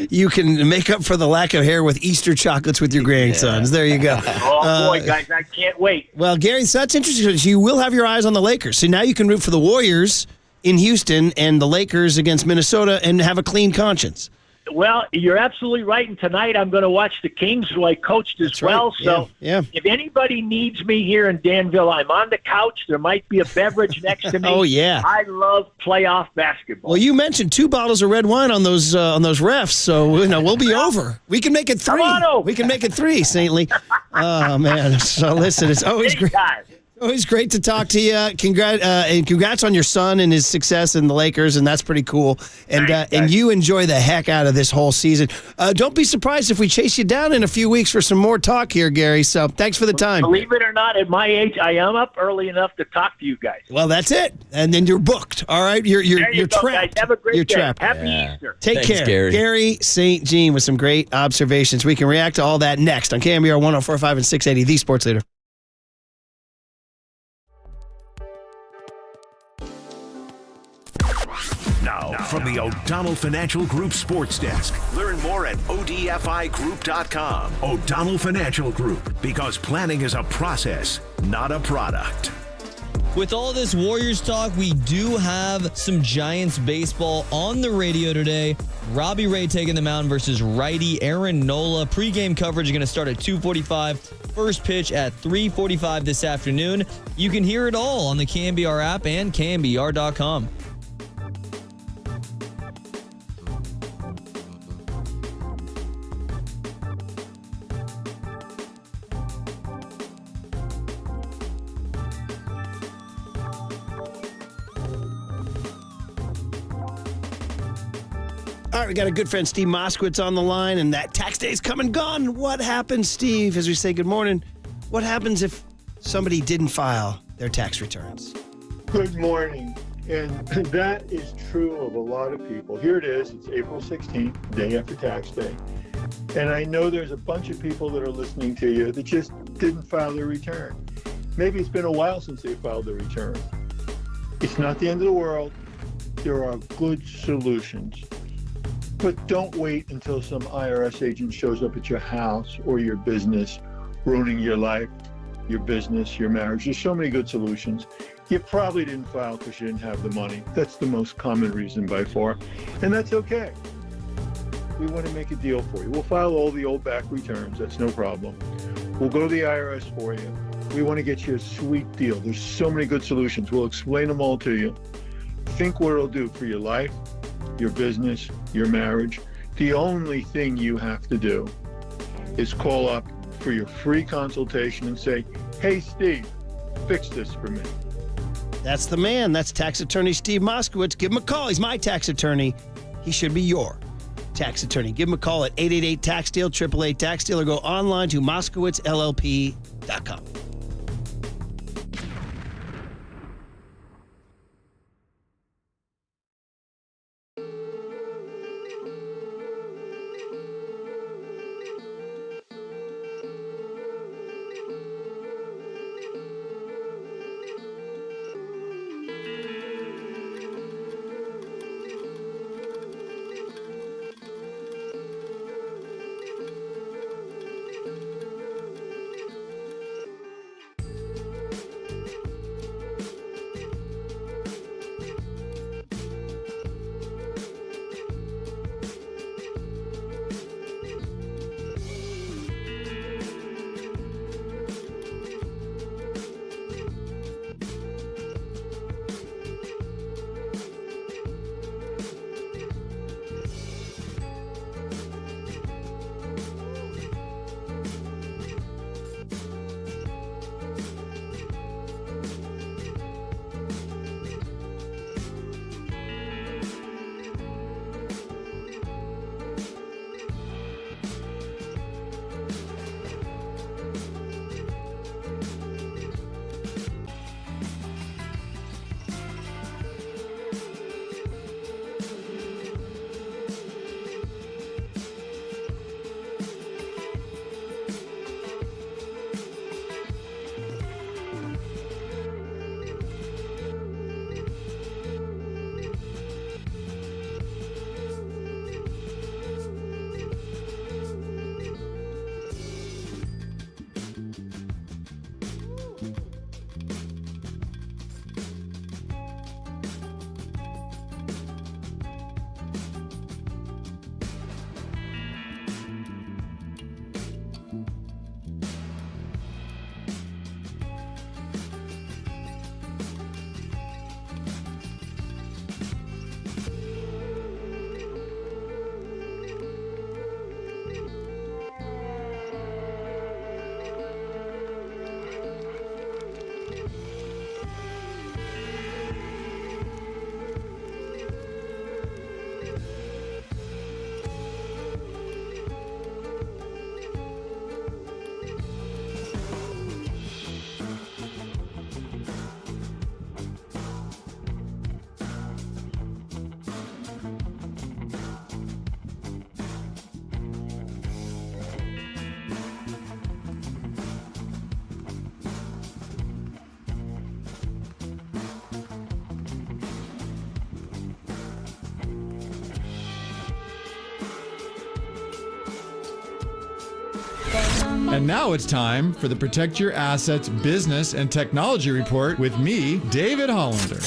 S3: you can make up for the lack of hair with Easter chocolates with your grandsons. There you go.
S18: Oh, boy, guys, I can't wait.
S3: Well, Gary, so that's interesting because you will have your eyes on the Lakers. So now you can root for the Warriors in Houston and the Lakers against Minnesota and have a clean conscience.
S18: Well, you're absolutely right. And tonight I'm going to watch the Kings, who I coached as well.
S3: Right.
S18: So
S3: yeah.
S18: If anybody needs me here in Danville, I'm on the couch. There might be a beverage next to me.
S3: Oh, yeah.
S18: I love playoff basketball.
S3: Well, you mentioned 2 bottles of red wine on those refs, so we'll be over. We can make it 3. We can make it 3, Saintly. Oh, man. So, listen, it's always great. Always great to talk to you. Congrats on your son and his success in the Lakers, and that's pretty cool. And you enjoy the heck out of this whole season. Don't be surprised if we chase you down in a few weeks for some more talk here, Gary. So thanks for the time.
S18: Believe it or not, at my age, I am up early enough to talk to you guys.
S3: Well, that's it. And then you're booked. All right, you're
S18: go,
S3: trapped.
S18: Guys. Have a great
S3: you're
S18: day.
S3: trapped.
S18: Happy Easter.
S3: Take care, Gary St. Jean, with some great observations. We can react to all that next on KNBR 104.5 and 680, the Sports Leader.
S1: Now, from the O'Donnell Financial Group Sports Desk. Learn more at odfigroup.com. O'Donnell Financial Group, because planning is a process, not a product.
S9: With all this Warriors talk, we do have some Giants baseball on the radio today. Robbie Ray taking the mound versus righty Aaron Nola. Pre-game coverage is going to start at 2:45. First pitch at 3:45 this afternoon. You can hear it all on the KNBR app and KNBR.com.
S3: All right, we got a good friend, Steve Moskowitz, on the line, and that tax day is come and gone. What happens, Steve, as we say good morning? What happens if somebody didn't file their tax returns?
S19: Good morning. And that is true of a lot of people. Here it is. It's April 16th, day after tax day. And I know there's a bunch of people that are listening to you that just didn't file their return. Maybe it's been a while since they filed their return. It's not the end of the world. There are good solutions. But don't wait until some IRS agent shows up at your house or your business, ruining your life, your business, your marriage. There's so many good solutions. You probably didn't file because you didn't have the money. That's the most common reason by far. And that's okay. We want to make a deal for you. We'll file all the old back returns. That's no problem. We'll go to the IRS for you. We want to get you a sweet deal. There's so many good solutions. We'll explain them all to you. Think what it'll do for your life, your business, your marriage. The only thing you have to do is call up for your free consultation and say, hey, Steve, fix this for me.
S3: That's the man. That's tax attorney Steve Moskowitz. Give him a call. He's my tax attorney. He should be your tax attorney. Give him a call at 888-TAX-DEAL, 888-TAX-DEAL, or go online to MoskowitzLLP.com.
S7: And now it's time for the Protect Your Assets Business and Technology Report with me, David Hollander.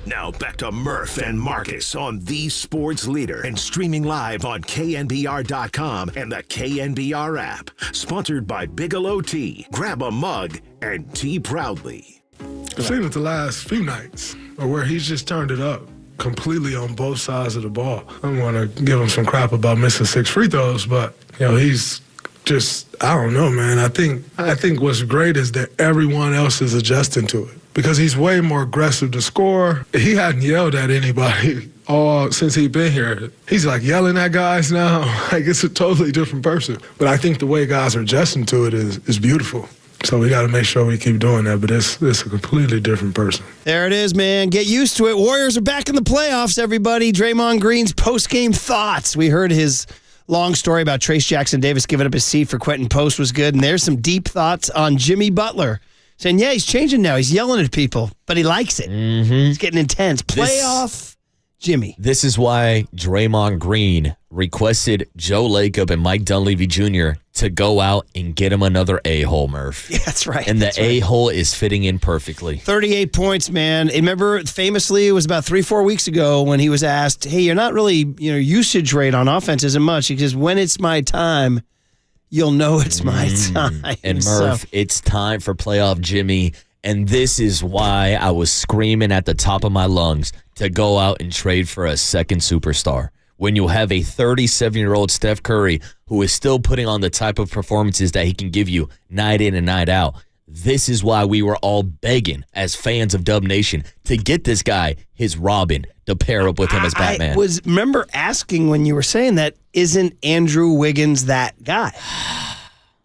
S1: Now back to Murph and Marcus on the sports leader and streaming live on KNBR.com and the KNBR app. Sponsored by Bigelow Tea. Grab a mug and tea proudly.
S16: I've seen it the last few nights where he's just turned it up completely on both sides of the ball. I don't want to give him some crap about missing 6 free throws, but he's just, I don't know, man. I think what's great is that everyone else is adjusting to it because he's way more aggressive to score. He hadn't yelled at anybody all since he'd been here. He's like yelling at guys now. Like it's a totally different person. But I think the way guys are adjusting to it is beautiful. So we got to make sure we keep doing that, but it's a completely different person.
S3: There it is, man. Get used to it. Warriors are back in the playoffs, everybody. Draymond Green's post-game thoughts. We heard his long story about Trace Jackson Davis giving up his seat for Quentin Post was good, and there's some deep thoughts on Jimmy Butler, saying, yeah, he's changing now. He's yelling at people, but he likes it. Mm-hmm. He's getting intense. Playoff Jimmy.
S4: This is why Draymond Green requested Joe Lacob and Mike Dunleavy Jr. to go out and get him another A-hole, Murph.
S3: Yeah, that's right.
S4: And the A-hole is fitting in perfectly.
S3: 38 points, man. Remember, famously, it was about 3-4 weeks ago when he was asked, hey, you're not really, usage rate on offense isn't much. He says, when it's my time, you'll know it's my time.
S4: And Murph, it's time for playoff Jimmy. And this is why I was screaming at the top of my lungs to go out and trade for a second superstar. When you have a 37-year-old Steph Curry who is still putting on the type of performances that he can give you night in and night out, this is why we were all begging as fans of Dub Nation to get this guy his Robin to pair up with him as Batman.
S3: I remember asking when you were saying that, isn't Andrew Wiggins that guy?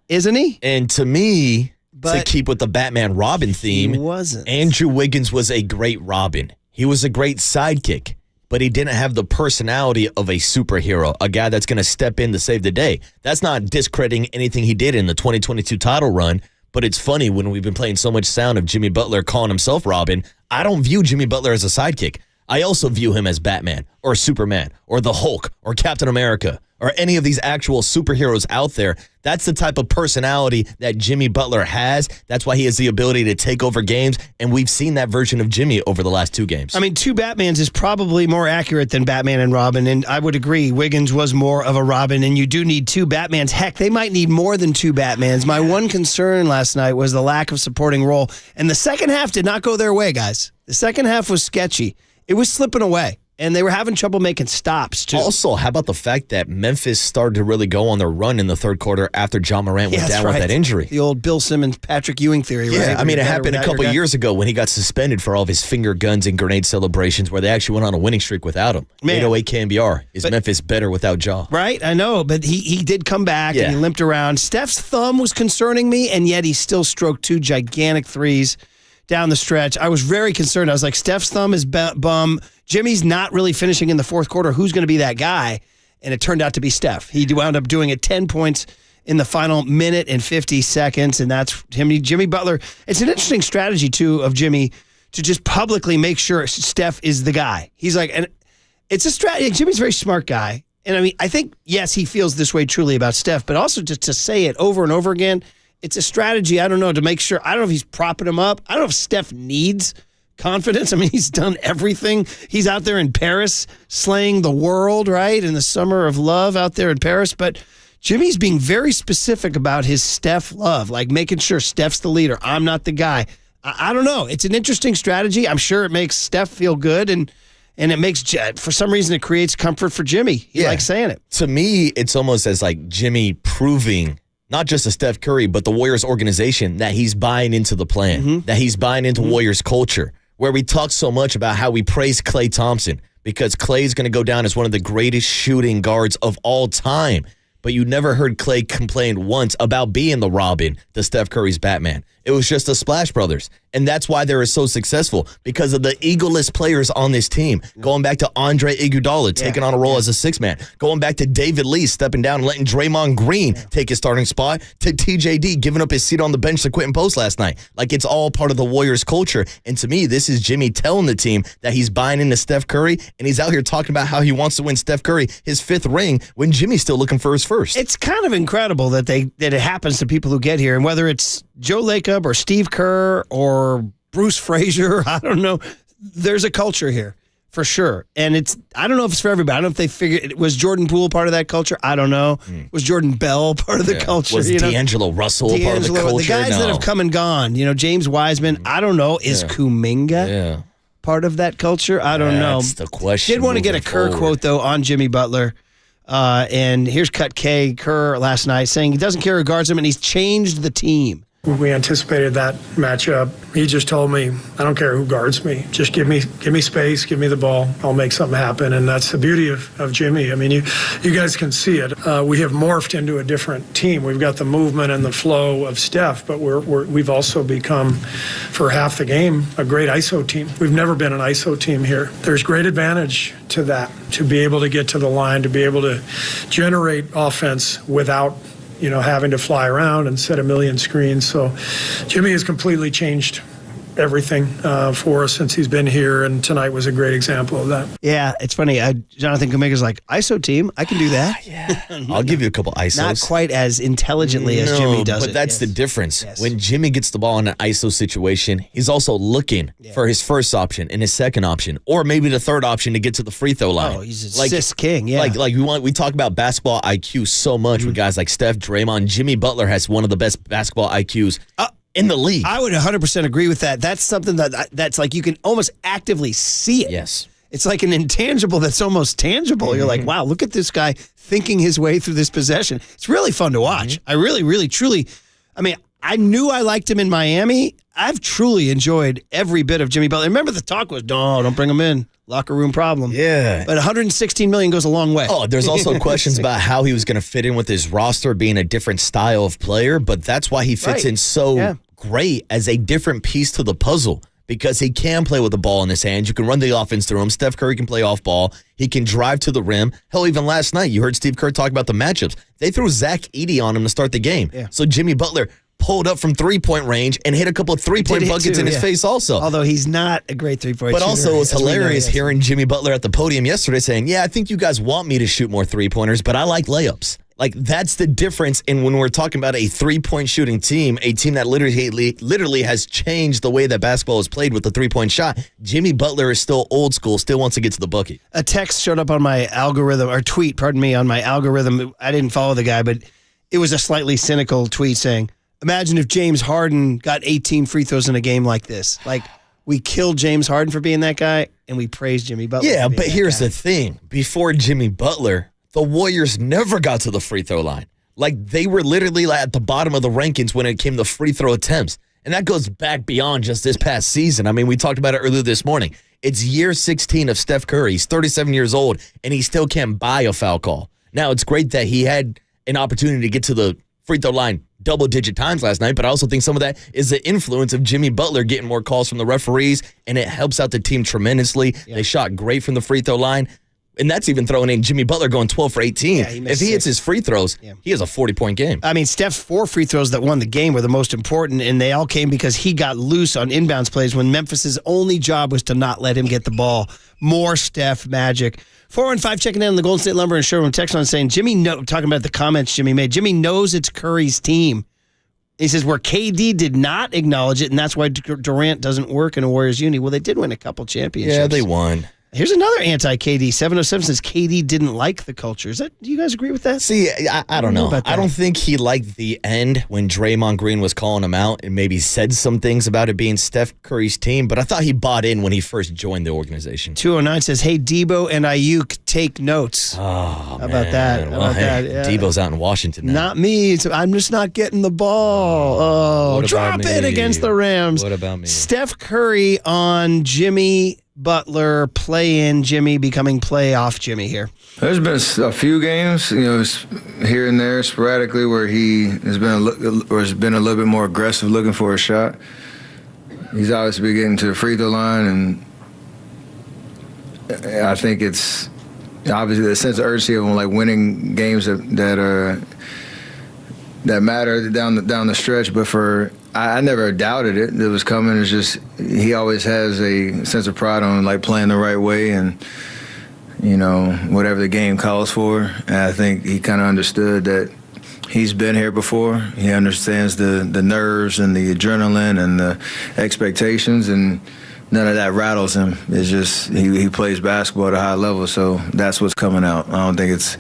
S3: Isn't he?
S4: And to me, to keep with the Batman Robin theme,
S3: he wasn't.
S4: Andrew Wiggins was a great Robin. He was a great sidekick, but he didn't have the personality of a superhero, a guy that's going to step in to save the day. That's not discrediting anything he did in the 2022 title run, but it's funny when we've been playing so much sound of Jimmy Butler calling himself Robin, I don't view Jimmy Butler as a sidekick. I also view him as Batman or Superman or the Hulk or Captain America or any of these actual superheroes out there. That's the type of personality that Jimmy Butler has. That's why he has the ability to take over games, and we've seen that version of Jimmy over the last 2 games.
S3: I mean, 2 Batmans is probably more accurate than Batman and Robin, and I would agree Wiggins was more of a Robin, and you do need 2 Batmans. Heck, they might need more than 2 Batmans. My one concern last night was the lack of supporting role, and the second half did not go their way, guys. The second half was sketchy. It was slipping away. And they were having trouble making stops, too.
S4: Also, how about the fact that Memphis started to really go on their run in the third quarter after John Morant went down with that injury?
S3: The old Bill Simmons, Patrick Ewing theory, right?
S4: Yeah, I mean, it happened a couple years ago when he got suspended for all of his finger guns and grenade celebrations where they actually went on a winning streak without him. 808 KNBR. Is Memphis better without Ja?
S3: Right, I know, but he did come back and he limped around. Steph's thumb was concerning me, and yet he still stroked 2 gigantic threes down the stretch. I was very concerned. I was like, Steph's thumb is bum. Jimmy's not really finishing in the fourth quarter. Who's going to be that guy? And it turned out to be Steph. He wound up doing it 10 points in the final minute and 50 seconds, and that's him. Jimmy Butler. It's an interesting strategy, too, of Jimmy to just publicly make sure Steph is the guy. He's like, and it's a strategy. Jimmy's a very smart guy. And I mean, I think, yes, he feels this way truly about Steph, but also just to say it over and over again, it's a strategy, I don't know, to make sure. I don't know if he's propping him up. I don't know if Steph needs confidence. I mean, he's done everything. He's out there in Paris slaying the world, right? In the summer of love out there in Paris. But Jimmy's being very specific about his Steph love, like making sure Steph's the leader. I'm not the guy. I don't know. It's an interesting strategy. I'm sure it makes Steph feel good, and it makes, for some reason, it creates comfort for Jimmy. He likes saying it.
S4: To me, it's almost as like Jimmy proving, not just to Steph Curry, but the Warriors organization, that he's buying into the plan, that he's buying into Warriors culture, where we talk so much about how we praise Klay Thompson because Klay's going to go down as one of the greatest shooting guards of all time. But you never heard Klay complain once about being the Robin to Steph Curry's Batman. It was just the Splash Brothers. And that's why they were so successful, because of the egoless players on this team. Going back to Andre Iguodala taking on a role as a six-man. Going back to David Lee stepping down and letting Draymond Green take his starting spot. To TJD giving up his seat on the bench to Quentin Post last night. Like, it's all part of the Warriors culture. And to me, this is Jimmy telling the team that he's buying into Steph Curry, and he's out here talking about how he wants to win Steph Curry his 5th ring when Jimmy's still looking for his first.
S3: It's kind of incredible that it happens to people who get here, and whether it's Joe Lacob or Steve Kerr or Bruce Frazier, I don't know. There's a culture here for sure. And I don't know if it's for everybody. I don't know if they figured, was Jordan Poole part of that culture? I don't know. Was Jordan Bell part of the culture?
S4: Was D'Angelo Russell part of the culture?
S3: The guys that have come and gone, James Wiseman, I don't know. Is Kuminga part of that culture? I don't know.
S4: That's the question.
S3: Did want to get a Kerr quote, though, on Jimmy Butler. And here's Cut K, Kerr last night, saying he doesn't care who guards him, and he's changed the team.
S2: We anticipated that matchup. He just told me, I don't care who guards me. Just give me space, give me the ball. I'll make something happen. And that's the beauty of Jimmy. I mean, you guys can see it. We have morphed into a different team. We've got the movement and the flow of Steph, but we've also become, for half the game, a great ISO team. We've never been an ISO team here. There's great advantage to that, to be able to get to the line, to be able to generate offense without having to fly around and set a million screens. So Jimmy has completely changed everything for us since he's been here, and tonight was a great example of that.
S3: Yeah, it's funny. Jonathan Kuminga's like, ISO team, I can do that.
S4: I'll give you a couple ISOs.
S3: Not quite as intelligently as Jimmy does
S4: but that's the difference. When Jimmy gets the ball in an ISO situation, he's also looking for his first option and his second option, or maybe the third option to get to the free throw line.
S3: Oh, he's a assist king,
S4: Like we talk about basketball IQ so much with guys like Steph, Draymond. Jimmy Butler has one of the best basketball IQs in the league.
S3: I would 100% agree with that. That's something that's like you can almost actively see it.
S4: Yes.
S3: It's like an intangible that's almost tangible. You're like, wow, look at this guy thinking his way through this possession. It's really fun to watch. I really, really, truly, I knew I liked him in Miami. I've truly enjoyed every bit of Jimmy Butler. Remember the talk was, no, don't bring him in. Locker room problem.
S4: Yeah.
S3: But $116 million goes a long way.
S4: Oh, there's also questions about how he was going to fit in with his roster, being a different style of player, but that's why he fits in so great as a different piece to the puzzle, because he can play with the ball in his hands. You can run the offense through him. Steph Curry can play off ball. He can drive to the rim. Hell, even last night, you heard Steve Kerr talk about the matchups. They threw Zach Edey on him to start the game. Yeah. So Jimmy Butler pulled up from three-point range and hit a couple of three-point buckets in his face also.
S3: Although he's not a great three-point shooter.
S4: But also it was hilarious hearing Jimmy Butler at the podium yesterday saying, I think you guys want me to shoot more three-pointers, but I like layups. Like, that's the difference in when we're talking about a three-point shooting team, a team that literally has changed the way that basketball is played with the three-point shot. Jimmy Butler is still old school, still wants to get to the bucket.
S3: A text showed up on my algorithm, or tweet, pardon me, on my algorithm. I didn't follow the guy, but it was a slightly cynical tweet saying, imagine if James Harden got 18 free throws in a game like this. Like, we killed James Harden for being that guy, and we praised Jimmy Butler.
S4: Yeah, but here's the thing. Before Jimmy Butler, the Warriors never got to the free throw line. Like, they were literally at the bottom of the rankings when it came to free throw attempts. And that goes back beyond just this past season. I mean, we talked about it earlier this morning. It's year 16 of Steph Curry. He's 37 years old, and he still can't buy a foul call. Now, it's great that he had an opportunity to get to the free throw line double-digit times last night, but I also think some of that is the influence of Jimmy Butler getting more calls from the referees, and it helps out the team tremendously. Yeah. They shot great from the free throw line, and that's even throwing in Jimmy Butler going 12 for 18. Yeah, if he hits his free throws, he has a 40-point game.
S3: I mean, Steph's 4 free throws that won the game were the most important, and they all came because he got loose on inbounds plays when Memphis's only job was to not let him get the ball. More Steph magic. 415 checking in on the Golden State Lumber and Showroom text on saying, talking about the comments Jimmy made, Jimmy knows it's Curry's team. He says where KD did not acknowledge it, and that's why Durant doesn't work in a Warriors uni. Well, they did win a couple championships.
S4: Yeah, they won.
S3: Here's another anti-KD. 707 says KD didn't like the culture. Do you guys agree with that?
S4: See, I don't know. I don't think he liked the end when Draymond Green was calling him out and maybe said some things about it being Steph Curry's team, but I thought he bought in when he first joined the organization.
S3: 209 says, hey, Debo and Ayuk, take notes.
S4: Oh,
S3: How about that?
S4: Well, Yeah. Debo's out in Washington now.
S3: Not me. I'm just not getting the ball. Oh, drop it against the Rams.
S4: What about me?
S3: Steph Curry on Jimmy Butler, play-in Jimmy becoming playoff Jimmy here.
S17: There's been a few games, here and there sporadically where he has been a little bit more aggressive looking for a shot. He's obviously been getting to the free throw line, and I think it's obviously the sense of urgency of like winning games that matter down the stretch. But I never doubted it was coming. It's just he always has a sense of pride on like playing the right way and whatever the game calls for. And I think he kind of understood that he's been here before. He understands the nerves and the adrenaline and the expectations, and none of that rattles him. It's just he plays basketball at a high level, so that's what's coming out. I don't think it's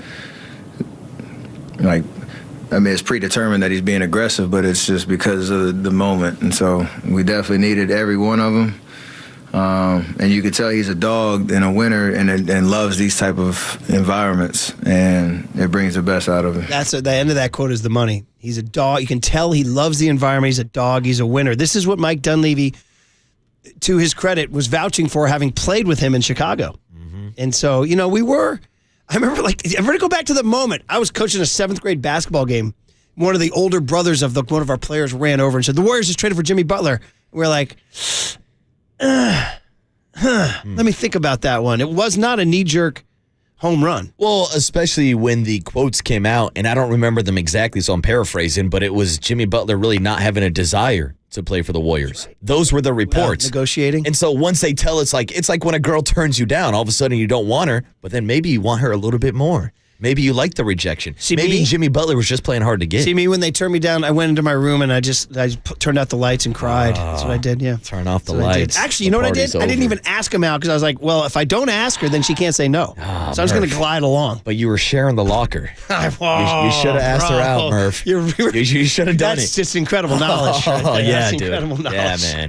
S17: it's predetermined that he's being aggressive, but it's just because of the moment. And so we definitely needed every one of them. And you could tell he's a dog and a winner and loves these type of environments, and it brings the best out of him.
S3: The end of that quote is the money. He's a dog. You can tell he loves the environment. He's a dog. He's a winner. This is what Mike Dunleavy, to his credit, was vouching for, having played with him in Chicago. Mm-hmm. And so, I remember, I'm going to go back to the moment. I was coaching a 7th grade basketball game. One of the older brothers of one of our players ran over and said, the Warriors just traded for Jimmy Butler. We're like, let me think about that one. It was not a knee-jerk home run.
S4: Well, especially when the quotes came out, and I don't remember them exactly, so I'm paraphrasing, but it was Jimmy Butler really not having a desire to play for the Warriors. Those were the reports.
S3: Negotiating.
S4: And so once they tell it's like when a girl turns you down, all of a sudden you don't want her, but then maybe you want her a little bit more. Maybe you like the rejection. Maybe Jimmy Butler was just playing hard to get.
S3: See, me, when they turned me down, I went into my room and I turned out the lights and cried. That's what I did, yeah.
S4: Turn off the lights.
S3: Actually, you know what I did? I didn't even ask him out because I was like, well, if I don't ask her, then she can't say no. So I was going to glide along.
S4: But you were sharing the locker. You should have asked her out, Murph. You should have done it.
S3: That's just incredible knowledge.
S4: Yeah,
S3: dude.
S4: Incredible knowledge. Yeah,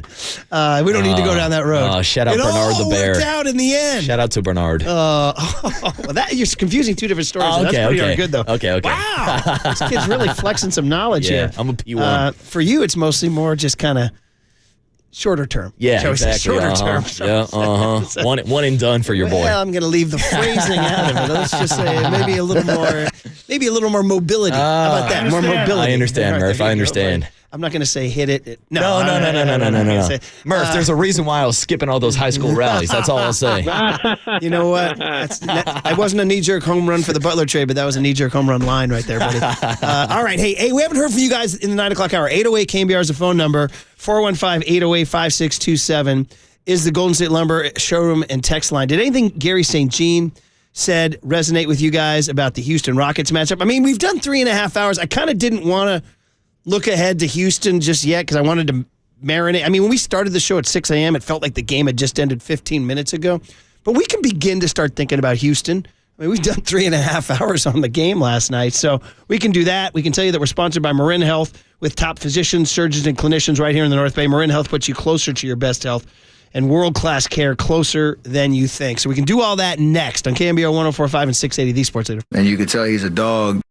S4: man.
S3: We don't need to go down that road.
S4: Shout out Bernard the Bear.
S3: It all worked out in the end.
S4: Shout out to Bernard.
S3: You're confusing two different stories. That's pretty darn good, though.
S4: Okay.
S3: Wow. This kid's really flexing some knowledge here.
S4: I'm a P1.
S3: For you, it's mostly more just kind of shorter term.
S4: Yeah, exactly.
S3: Shorter term.
S4: Yeah, One and done for your boy.
S3: Well, I'm going to leave the phrasing out of it. Let's just say maybe a little more mobility. How about that? More mobility.
S4: I understand, Murph. I understand.
S3: I'm not going to say hit it.
S4: No. Murph, there's a reason why I was skipping all those high school rallies. That's all I'll say.
S3: You know what? I wasn't a knee-jerk home run for the Butler trade, but that was a knee-jerk home run line right there, buddy. All right. Hey, we haven't heard from you guys in the 9 o'clock hour. 808 KNBR is the phone number. 415-808-5627 is the Golden State Lumber showroom and text line. Did anything Gary St. Jean said resonate with you guys about the Houston Rockets matchup? I mean, we've done 3.5 hours. I kind of didn't want to look ahead to Houston just yet because I wanted to marinate. I mean, when we started the show at 6 a.m., it felt like the game had just ended 15 minutes ago. But we can begin to start thinking about Houston. I mean, we've done 3.5 hours on the game last night, so we can do that. We can tell you that we're sponsored by Marin Health with top physicians, surgeons, and clinicians right here in the North Bay. Marin Health puts you closer to your best health and world-class care closer than you think. So we can do all that next on KNBR 104.5 and 680, the Sports Leader.
S17: And you can tell he's a dog.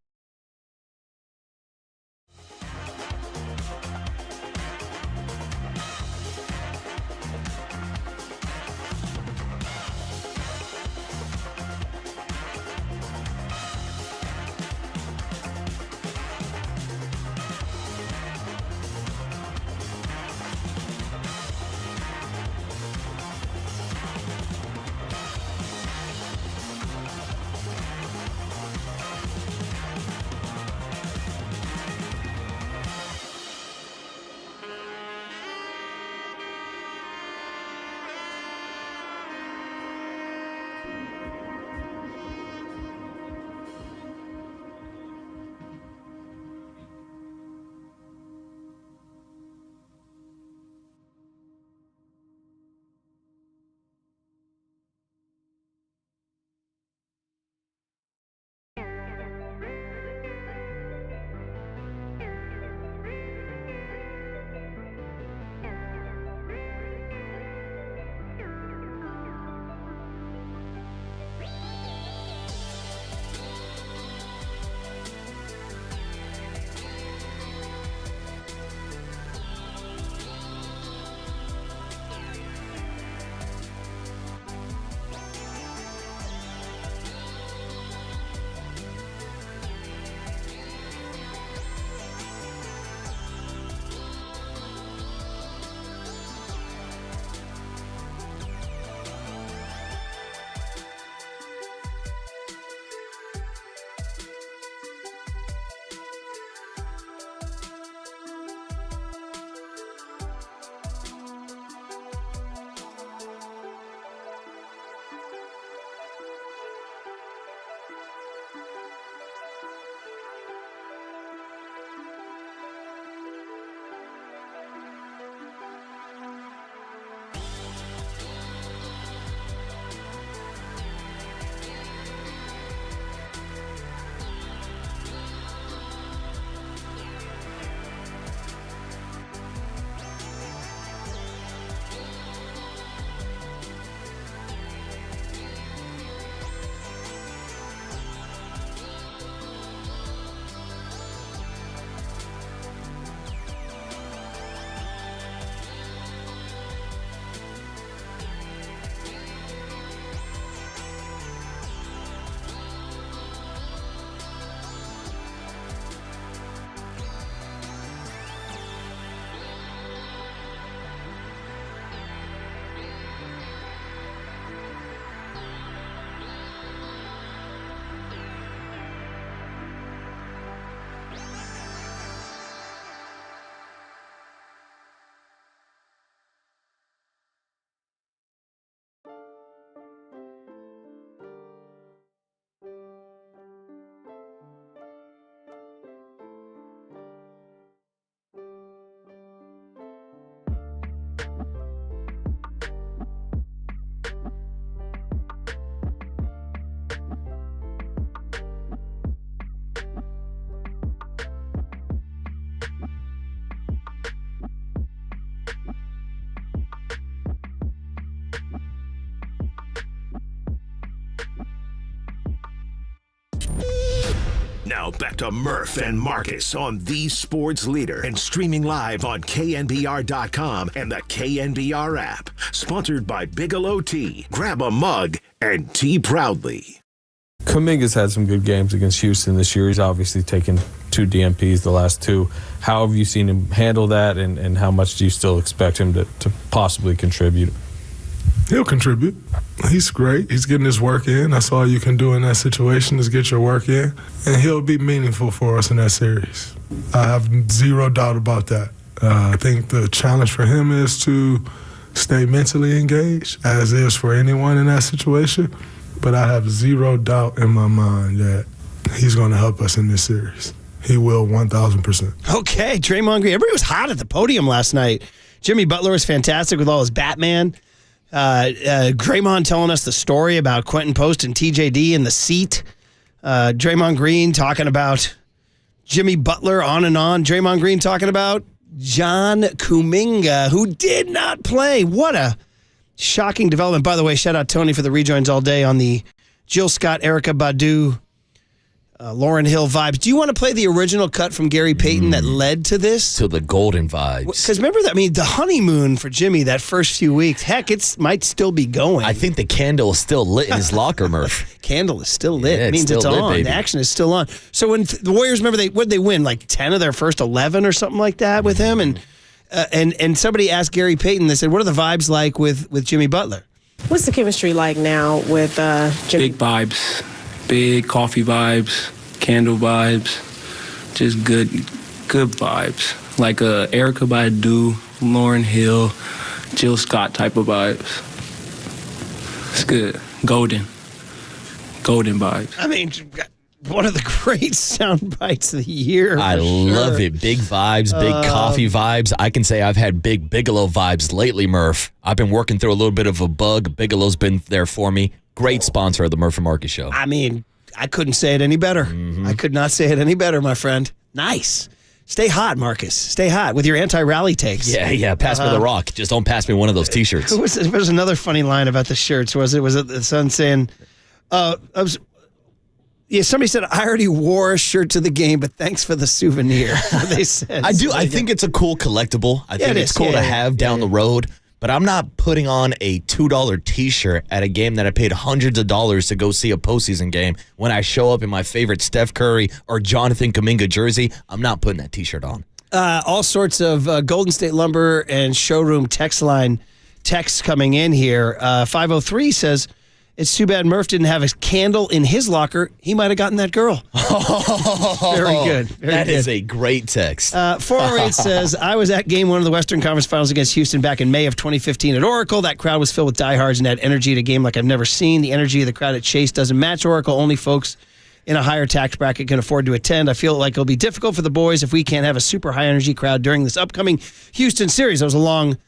S1: Now back to Murph and Marcus on the Sports Leader and streaming live on KNBR.com and the KNBR app. Sponsored by Bigelow Tea. Grab a mug and tea proudly.
S13: Kuminga's had some good games against Houston this year. He's obviously taken 2 DMPs the last 2. How have you seen him handle that, and how much do you still expect him to possibly contribute?
S16: He'll contribute. He's great. He's getting his work in. That's all you can do in that situation is get your work in. And he'll be meaningful for us in that series. I have zero doubt about that. I think the challenge for him is to stay mentally engaged, as is for anyone in that situation. But I have zero doubt in my mind that he's going to help us in this series. He will 1,000%.
S3: Okay, Draymond Green. Everybody was hot at the podium last night. Jimmy Butler was fantastic with all his Batman. Draymond telling us the story about Quentin Post and TJD in the seat. Draymond Green talking about Jimmy Butler on and on. Draymond Green talking about John Kuminga, who did not play. What a shocking development. By the way, shout out Tony for the rejoins all day on the Jill Scott, Erykah Badu, Lauryn Hill vibes. Do you want to play the original cut from Gary Payton that led to this?
S4: To the golden vibes.
S3: Because remember that, the honeymoon for Jimmy that first few weeks, heck, it might still be going.
S4: I think the candle is still lit in his locker, Murph.
S3: Candle is still lit.
S4: Yeah,
S3: it means it's
S4: lit,
S3: on.
S4: baby.
S3: The action is still on. So when the Warriors, remember, what did they win? Like 10 of their first 11 or something like that with him? And somebody asked Gary Payton, they said, what are the vibes like with Jimmy Butler?
S8: What's the chemistry like now with Jimmy?
S21: Big vibes. Big coffee vibes. Candle vibes, just good vibes. Like Erykah Badu, Lauryn Hill, Jill Scott type of vibes. It's good. Golden vibes.
S3: One of the great sound bites of the year.
S4: I love it. Big vibes, big coffee vibes. I can say I've had big Bigelow vibes lately, Murph. I've been working through a little bit of a bug. Bigelow's been there for me. Great sponsor of the Murph and Marcus Show.
S3: I couldn't say it any better. I could not say it any better, my friend. Nice. Stay hot, Marcus. Stay hot with your anti-rally takes.
S4: Yeah. Pass me the rock. Just don't pass me one of those T-shirts.
S3: There was another funny line about the shirts. Was it the son saying, somebody said, I already wore a shirt to the game, but thanks for the souvenir. They said.
S4: I do. I think it's a cool collectible. I think it's cool to have down the road. But I'm not putting on a $2 T-shirt at a game that I paid hundreds of dollars to go see a postseason game. When I show up in my favorite Steph Curry or Jonathan Kuminga jersey, I'm not putting that T-shirt on.
S3: All sorts of Golden State Lumber and Showroom text line texts coming in here. 503 says, it's too bad Murph didn't have a candle in his locker. He might have gotten that girl. Very good.
S4: That is a great text.
S3: 408 says, I was at game 1 of the Western Conference Finals against Houston back in May of 2015 at Oracle. That crowd was filled with diehards and had energy at a game like I've never seen. The energy of the crowd at Chase doesn't match Oracle. Only folks in a higher tax bracket can afford to attend. I feel like it'll be difficult for the boys if we can't have a super high energy crowd during this upcoming Houston series. That was a long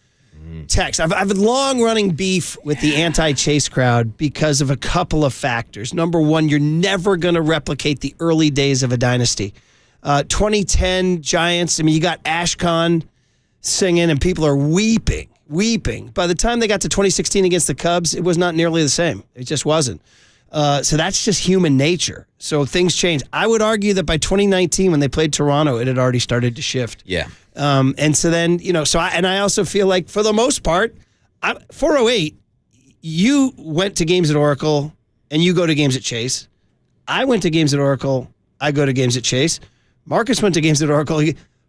S3: text. I've a long-running beef with the anti-Chase crowd because of a couple of factors. Number one, you're never going to replicate the early days of a dynasty. 2010 Giants, you got Ashcon singing and people are weeping. By the time they got to 2016 against the Cubs, it was not nearly the same. It just wasn't. So that's just human nature. So things change. I would argue that by 2019, when they played Toronto, it had already started to shift.
S4: Yeah.
S3: And so then, I also feel like for the most part, 408, you went to games at Oracle and you go to games at Chase. I went to games at Oracle. I go to games at Chase. Marcus went to games at Oracle.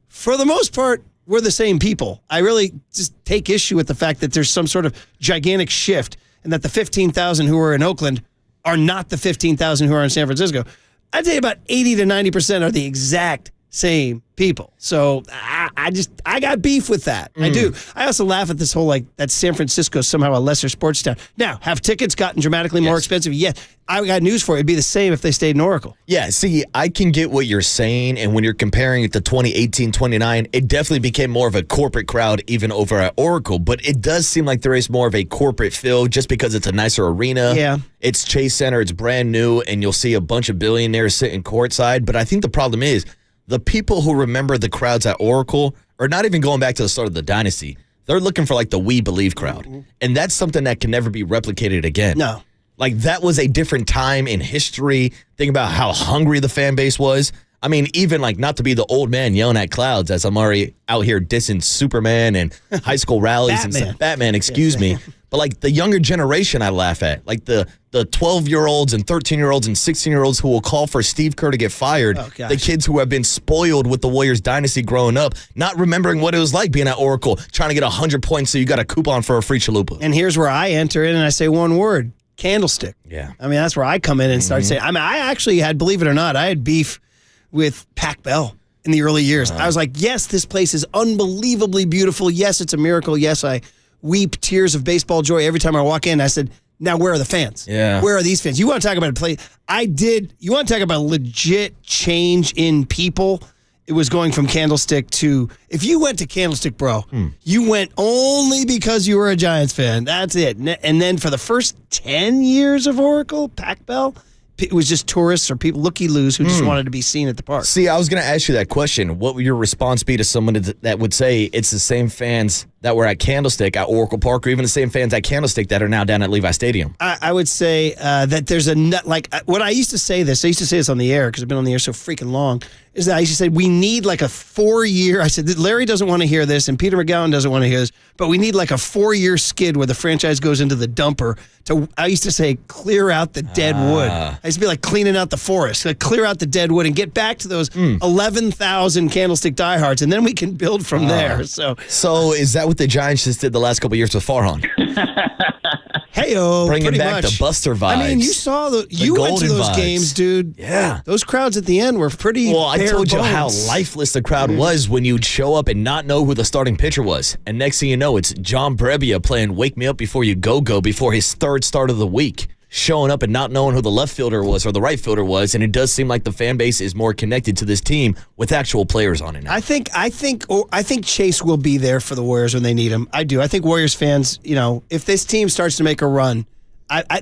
S3: For the most part, we're the same people. I really just take issue with the fact that there's some sort of gigantic shift and that the 15,000 who are in Oakland are not the 15,000 who are in San Francisco. I'd say about 80 to 90% are the exact same people. So I got beef with that. I do. I also laugh at this whole that San Francisco is somehow a lesser sports town. Now, have tickets gotten dramatically more expensive? Yeah. I got news for you. It'd be the same if they stayed in Oracle.
S4: Yeah, see, I can get what you're saying, and when you're comparing it to 2018-29, it definitely became more of a corporate crowd even over at Oracle, but it does seem like there is more of a corporate feel just because it's a nicer arena.
S3: Yeah.
S4: It's Chase Center, it's brand new, and you'll see a bunch of billionaires sitting courtside, but I think the problem is the people who remember the crowds at Oracle are not even going back to the start of the dynasty. They're looking for the We Believe crowd, and that's something that can never be replicated again.
S3: No.
S4: Like, that was a different time in history. Think about how hungry the fan base was. I mean, even like, not to be the old man yelling at clouds as I'm already out here dissing Superman and high school rallies and stuff. Batman, excuse me. But like the younger generation I laugh at, like the 12-year-olds and 13-year-olds and 16-year-olds who will call for Steve Kerr to get fired.
S3: Oh, gosh.
S4: The kids who have been spoiled with the Warriors dynasty growing up, not remembering what it was like being at Oracle, trying to get 100 points so you got a coupon for a free chalupa.
S3: And here's where I enter in and I say one word, candlestick.
S4: Yeah.
S3: I mean, that's where I come in and start saying, I mean, I actually had, believe it or not, I had beef with Pac Bell in the early years. I was like, yes, this place is unbelievably beautiful. Yes, it's a miracle. Yes, I weep tears of baseball joy every time I walk in. I said, now where are the fans?
S4: Yeah.
S3: Where are these fans? You want to talk about a play? You want to talk about legit change in people? It was going from Candlestick to, if you went to Candlestick, bro, you went only because you were a Giants fan. That's it. And then for the first 10 years of Oracle, Pac Bell, it was just tourists or people looky-loos who just wanted to be seen at the park.
S4: See, I was going to ask you that question. What would your response be to someone that would say it's the same fans that were at Candlestick at Oracle Park, or even the same fans at Candlestick that are now down at Levi Stadium?
S3: I would say that there's what I used to say this on the air because I've been on the air so freaking long, is that I used to say we need like a 4-year, I said Larry doesn't want to hear this and Peter McGowan doesn't want to hear this, but we need like a 4-year skid where the franchise goes into the dumper to, I used to say, clear out the dead wood. I used to be like cleaning out the forest, like clear out the dead wood and get back to those 11,000 Candlestick diehards, and then we can build from there. So
S4: is that what the Giants just did the last couple of years with Farhan?
S3: Hey-o,
S4: bringing back
S3: much
S4: the Buster vibes.
S3: I mean, you saw you went to those games, dude.
S4: Yeah.
S3: Those crowds at the end were pretty
S4: Well, I told you how
S3: bones.
S4: lifeless the crowd was when you'd show up and not know who the starting pitcher was. And next thing you know, it's John Brebbia playing Wake Me Up Before You Go before his third start of the week. Showing up and not knowing who the left fielder was or the right fielder was, and it does seem like the fan base is more connected to this team with actual players on it now.
S3: I think Chase will be there for the Warriors when they need him. I do. I think Warriors fans, if this team starts to make a run,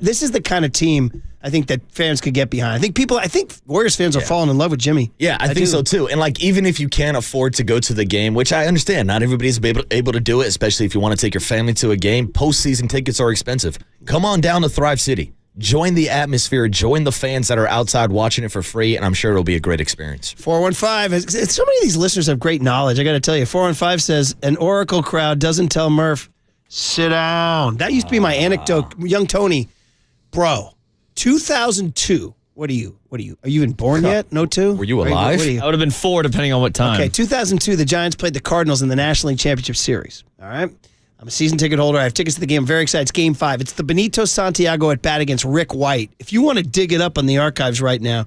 S3: this is the kind of team I think that fans could get behind. I think Warriors fans are falling in love with Jimmy.
S4: Yeah, I think so too. And like, even if you can't afford to go to the game, which I understand, not everybody's able to do it, especially if you want to take your family to a game. Postseason tickets are expensive. Come on down to Thrive City. Join the atmosphere. Join the fans that are outside watching it for free, and I'm sure it'll be a great experience.
S3: 415. So many of these listeners have great knowledge. I got to tell you, 415 says an Oracle crowd doesn't tell Murph, sit down. That used to be my anecdote. Young Tony, bro, 2002. What are you? Are you even born yet? No, 2?
S4: Were you alive?
S9: I would have been 4 depending on what time.
S3: Okay, 2002, the Giants played the Cardinals in the National League Championship Series. All right? I'm a season ticket holder. I have tickets to the game. I'm very excited. It's Game 5. It's the Benito Santiago at bat against Rick White. If you want to dig it up on the archives right now,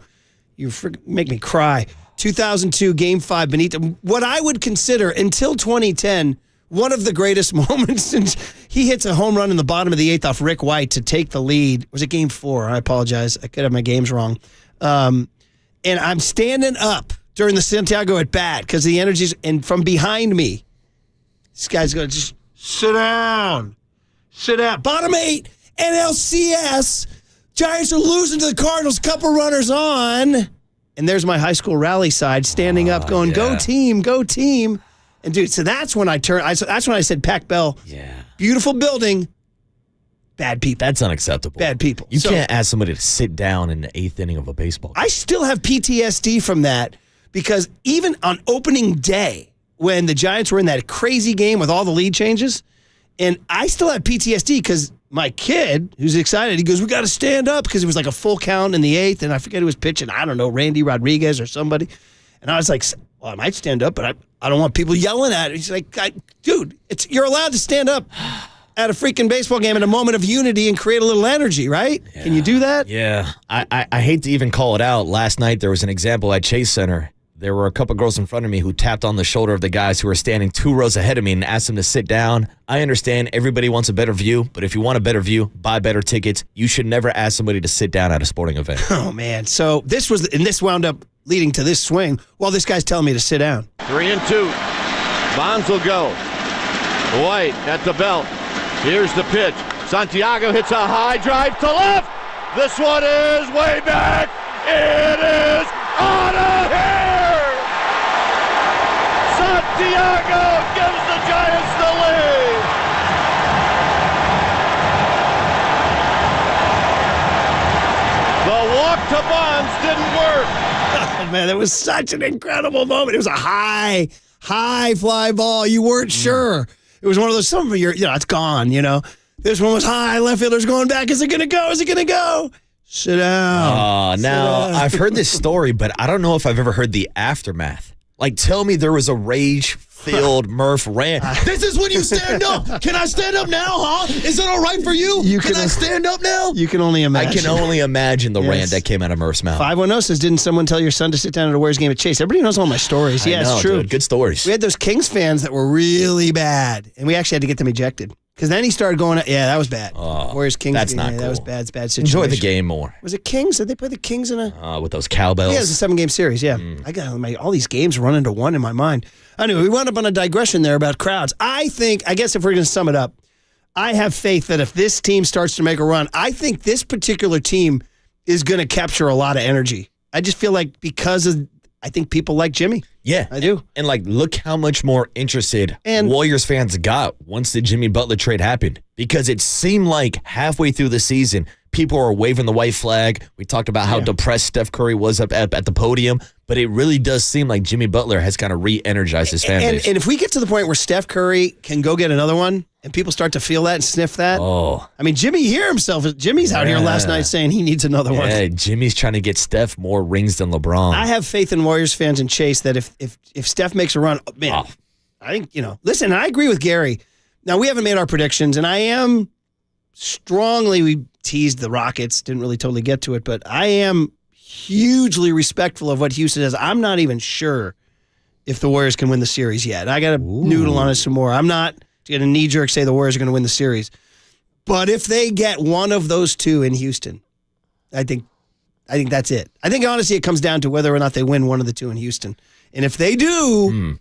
S3: you make me cry. 2002, Game 5, Benito. What I would consider, until 2010, one of the greatest moments since he hits a home run in the bottom of the 8th off Rick White to take the lead. Was it Game 4? I apologize. I could have my games wrong. And I'm standing up during the Santiago at bat because the energy's, and from behind me, this guy's going to just sit down. Sit down. Bottom 8, NLCS. Giants are losing to the Cardinals. Couple runners on. And there's my high school rally side standing up going, go team, go team. And dude, so that's when I said Pac Bell.
S4: Yeah.
S3: Beautiful building. Bad people.
S4: That's unacceptable.
S3: Bad people.
S4: You can't ask somebody to sit down in the 8th inning of a baseball game.
S3: I still have PTSD from that because even on opening day, when the Giants were in that crazy game with all the lead changes, and I still have PTSD because my kid, who's excited, he goes, we got to stand up because it was like a full count in the 8th, and I forget who was pitching. I don't know, Randy Rodriguez or somebody. And I was like, well, I might stand up, but I don't want people yelling at it. He's like, dude, you're allowed to stand up at a freaking baseball game in a moment of unity and create a little energy, right? Yeah. Can you do that?
S4: Yeah. I hate to even call it out. Last night there was an example at Chase Center. There were a couple girls in front of me who tapped on the shoulder of the guys who were standing 2 rows ahead of me and asked them to sit down. I understand everybody wants a better view, but if you want a better view, buy better tickets. You should never ask somebody to sit down at a sporting event.
S3: Oh, man. So this wound up leading to this swing while this guy's telling me to sit down.
S5: 3-2. Bonds will go. White at the belt. Here's the pitch. Santiago hits a high drive to left. This one is way back. It is out of here. Santiago gives the Giants the lead. to Bonds. Didn't work.
S3: Oh, man, that was such an incredible moment. It was a high fly ball. You weren't sure. It was one of those, some of your, it's gone, This one was high. Left fielder's going back. Is it going to go? Is it going to go? Sit down.
S4: Now, I've heard this story, but I don't know if I've ever heard the aftermath. Like, tell me there was a rage-filled Murph rant. This is when you stand up. Can I stand up now, huh? Is it all right for you? Can I stand up now?
S3: You can only imagine.
S4: I can only imagine the rant that came out of Murph's mouth.
S3: 510 says, didn't someone tell your son to sit down at a Warriors game at Chase? Everybody knows all my stories. Yeah, it's true.
S4: Dude, good stories.
S3: We had those Kings fans that were really bad, and we actually had to get them ejected. Because then he started going, that was bad. Warriors Kings.
S4: That's not cool.
S3: That was bad. It's a bad situation.
S4: Enjoy the game more.
S3: Was it Kings? Did they play the Kings in a?
S4: With those cowbells.
S3: Yeah, it was a 7-game series. Yeah, I got all these games run into one in my mind. Anyway, we wound up on a digression there about crowds. I guess if we're going to sum it up, I have faith that if this team starts to make a run, I think this particular team is going to capture a lot of energy. I just feel like I think people like Jimmy.
S4: Yeah.
S3: I do.
S4: And look how much more interested Warriors fans got once the Jimmy Butler trade happened. Because it seemed like halfway through the season, people were waving the white flag. We talked about how depressed Steph Curry was up at the podium. But it really does seem like Jimmy Butler has kind of re-energized his fan base.
S3: And if we get to the point where Steph Curry can go get another one, and people start to feel that and sniff that.
S4: Oh.
S3: I mean, Jimmy Jimmy's out here last night saying he needs another one.
S4: Yeah, Jimmy's trying to get Steph more rings than LeBron.
S3: I have faith in Warriors fans and Chase that if Steph makes a run, man, I think, listen, I agree with Gary. Now, we haven't made our predictions, and I am we teased the Rockets, didn't really totally get to it, but I am hugely respectful of what Houston does. I'm not even sure if the Warriors can win the series yet. I got to noodle on it some more. I'm not going to knee-jerk say the Warriors are going to win the series. But if they get one of those two in Houston, I think that's it. I think, honestly, it comes down to whether or not they win one of the two in Houston. And if they do,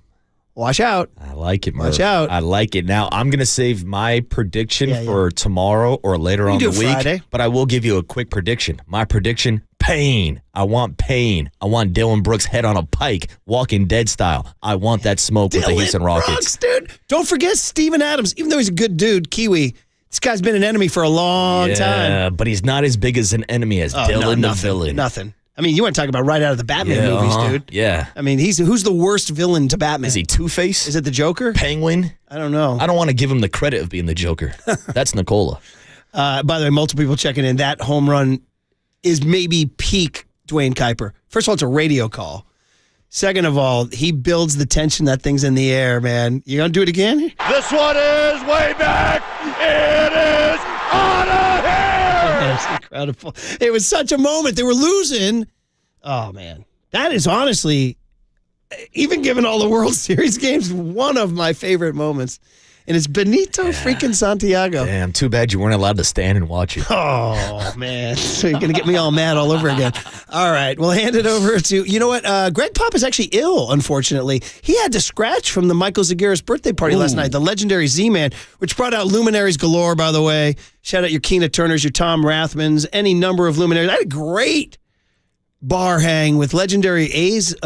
S3: watch out.
S4: I like it, Murph.
S3: Watch out.
S4: I like it. Now, I'm going to save my prediction for tomorrow or later on the week.
S3: Friday.
S4: But I will give you a quick prediction. My prediction, pain. I want pain. I want Dylan Brooks' head on a pike, Walking Dead style. I want that smoke with the Houston Rockets.
S3: Dude. Don't forget Steven Adams. Even though he's a good dude, Kiwi, this guy's been an enemy for a long time.
S4: Yeah, but he's not as big as an enemy as Dylan the villain.
S3: Nothing. I mean, you want to talk about right out of the Batman movies, dude.
S4: Yeah.
S3: I mean, who's the worst villain to Batman?
S4: Is he Two-Face?
S3: Is it the Joker?
S4: Penguin?
S3: I don't know.
S4: I don't want to give him the credit of being the Joker. That's Nicola.
S3: By the way, multiple people checking in. That home run is maybe peak Dwayne Kuiper. First of all, it's a radio call. Second of all, he builds the tension. That thing's in the air, man. You going to do it again?
S5: This one is way back. It is out of here.
S3: That's incredible. It was such a moment. They were losing. Oh, man. That is honestly, even given all the World Series games, one of my favorite moments. And it's Benito freaking Santiago.
S4: Damn, too bad you weren't allowed to stand and watch it.
S3: Oh, man. So you're going to get me all mad all over again. All right, we'll hand it over to, you know what? Greg Pop is actually ill, unfortunately. He had to scratch from the Michael Zagaris birthday party last night, the legendary Z-Man, which brought out luminaries galore, by the way. Shout out your Keena Turners, your Tom Rathmans, any number of luminaries. I had a great bar hang with legendary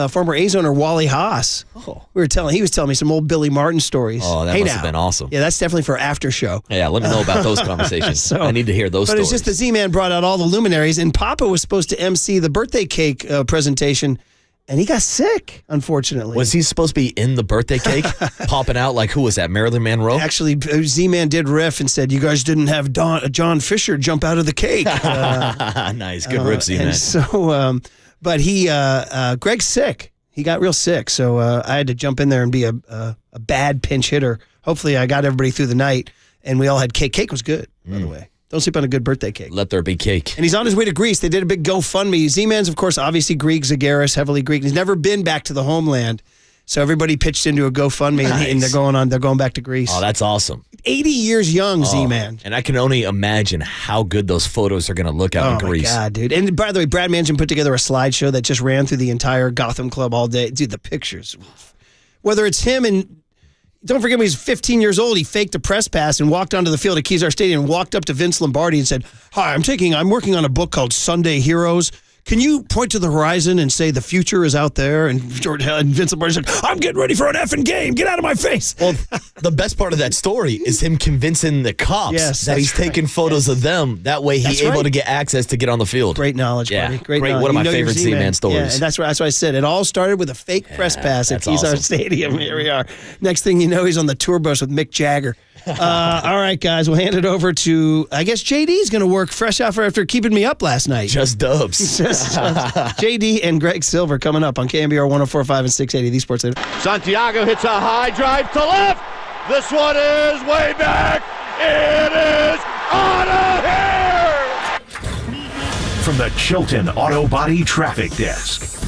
S3: former A's owner Wally Haas.
S4: Oh.
S3: He was telling me some old Billy Martin stories.
S4: Oh, that must have been awesome.
S3: Yeah, that's definitely for after show.
S4: Yeah, let me know about those conversations. I need to hear those stories.
S3: But it's just the Z-Man brought out all the luminaries, and Papa was supposed to MC the birthday cake presentation, and he got sick, unfortunately.
S4: Was he supposed to be in the birthday cake, popping out like, who was that, Marilyn Monroe?
S3: Actually, Z-Man did riff and said, you guys didn't have John Fisher jump out of the cake.
S4: Nice, good riff, Z-Man.
S3: And so, but Greg's sick. He got real sick, so I had to jump in there and be a bad pinch hitter. Hopefully, I got everybody through the night, and we all had cake. Cake was good, by the way. Don't sleep on a good birthday cake.
S4: Let there be cake.
S3: And he's on his way to Greece. They did a big GoFundMe. Z-Man's, of course, obviously Greek, Zagaris, heavily Greek. He's never been back to the homeland. So everybody pitched into a GoFundMe, and they're going back to Greece.
S4: Oh, that's awesome.
S3: 80 years young, Z-Man.
S4: And I can only imagine how good those photos are going to look out in Greece.
S3: Oh, my God, dude. And by the way, Brad Mansion put together a slideshow that just ran through the entire Gotham Club all day. Dude, the pictures. Whether it's him and... Don't forget when he was 15 years old, he faked a press pass and walked onto the field at Kezar Stadium and walked up to Vince Lombardi and said, hi, I'm working on a book called Sunday Heroes. can you point to the horizon and say the future is out there? And Vince Lombardi said, I'm getting ready for an effing game. Get out of my face.
S4: Well, the best part of that story is him convincing the cops that he's taking photos of them. That way he's able to get access to get on the field.
S3: Great knowledge, buddy. Great knowledge.
S4: One of my favorite Z-Man stories.
S3: Yeah, and that's why I said it all started with a fake press pass at Keysar Stadium. Here we are. Next thing you know, he's on the tour bus with Mick Jagger. All right, guys, we'll hand it over to, I guess JD's going to work fresh out after keeping me up last night.
S4: Just dubs.
S3: JD and Greg Silver coming up on KNBR 104.5 and 680, the Sports Leader.
S5: Santiago hits a high drive to left. This one is way back. It is out of here.
S1: From the Chilton Auto Body Traffic Desk.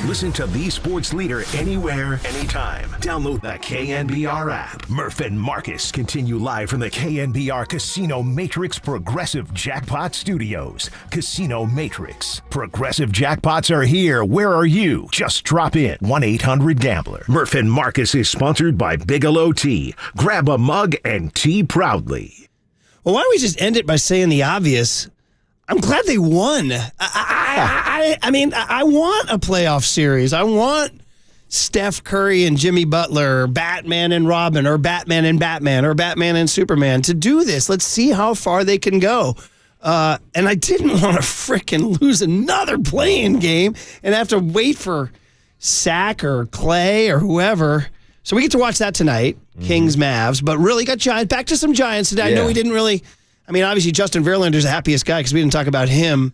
S1: Listen to the sports leader anywhere, anytime. Download the KNBR app. Murph and Marcus continue live from the KNBR Casino Matrix Progressive Jackpot Studios. Casino Matrix. Progressive jackpots are here. Where are you? Just drop in. 1-800-GAMBLER. Murph and Marcus is sponsored by Bigelow Tea. Grab a mug and tea proudly.
S3: Well, why don't we just end it by saying the obvious? I'm glad they won. I mean, I want a playoff series. I want Steph Curry and Jimmy Butler, Batman and Robin, or Batman and Batman, or Batman and Superman to do this. Let's see how far they can go. And I didn't want to frickin' lose another play-in game and have to wait for Sack or Clay or whoever. So we get to watch that tonight, Kings, Mavs, but really got Giants. Back to some Giants today. I know we didn't really... I mean, obviously, Justin Verlander's the happiest guy because we didn't talk about him.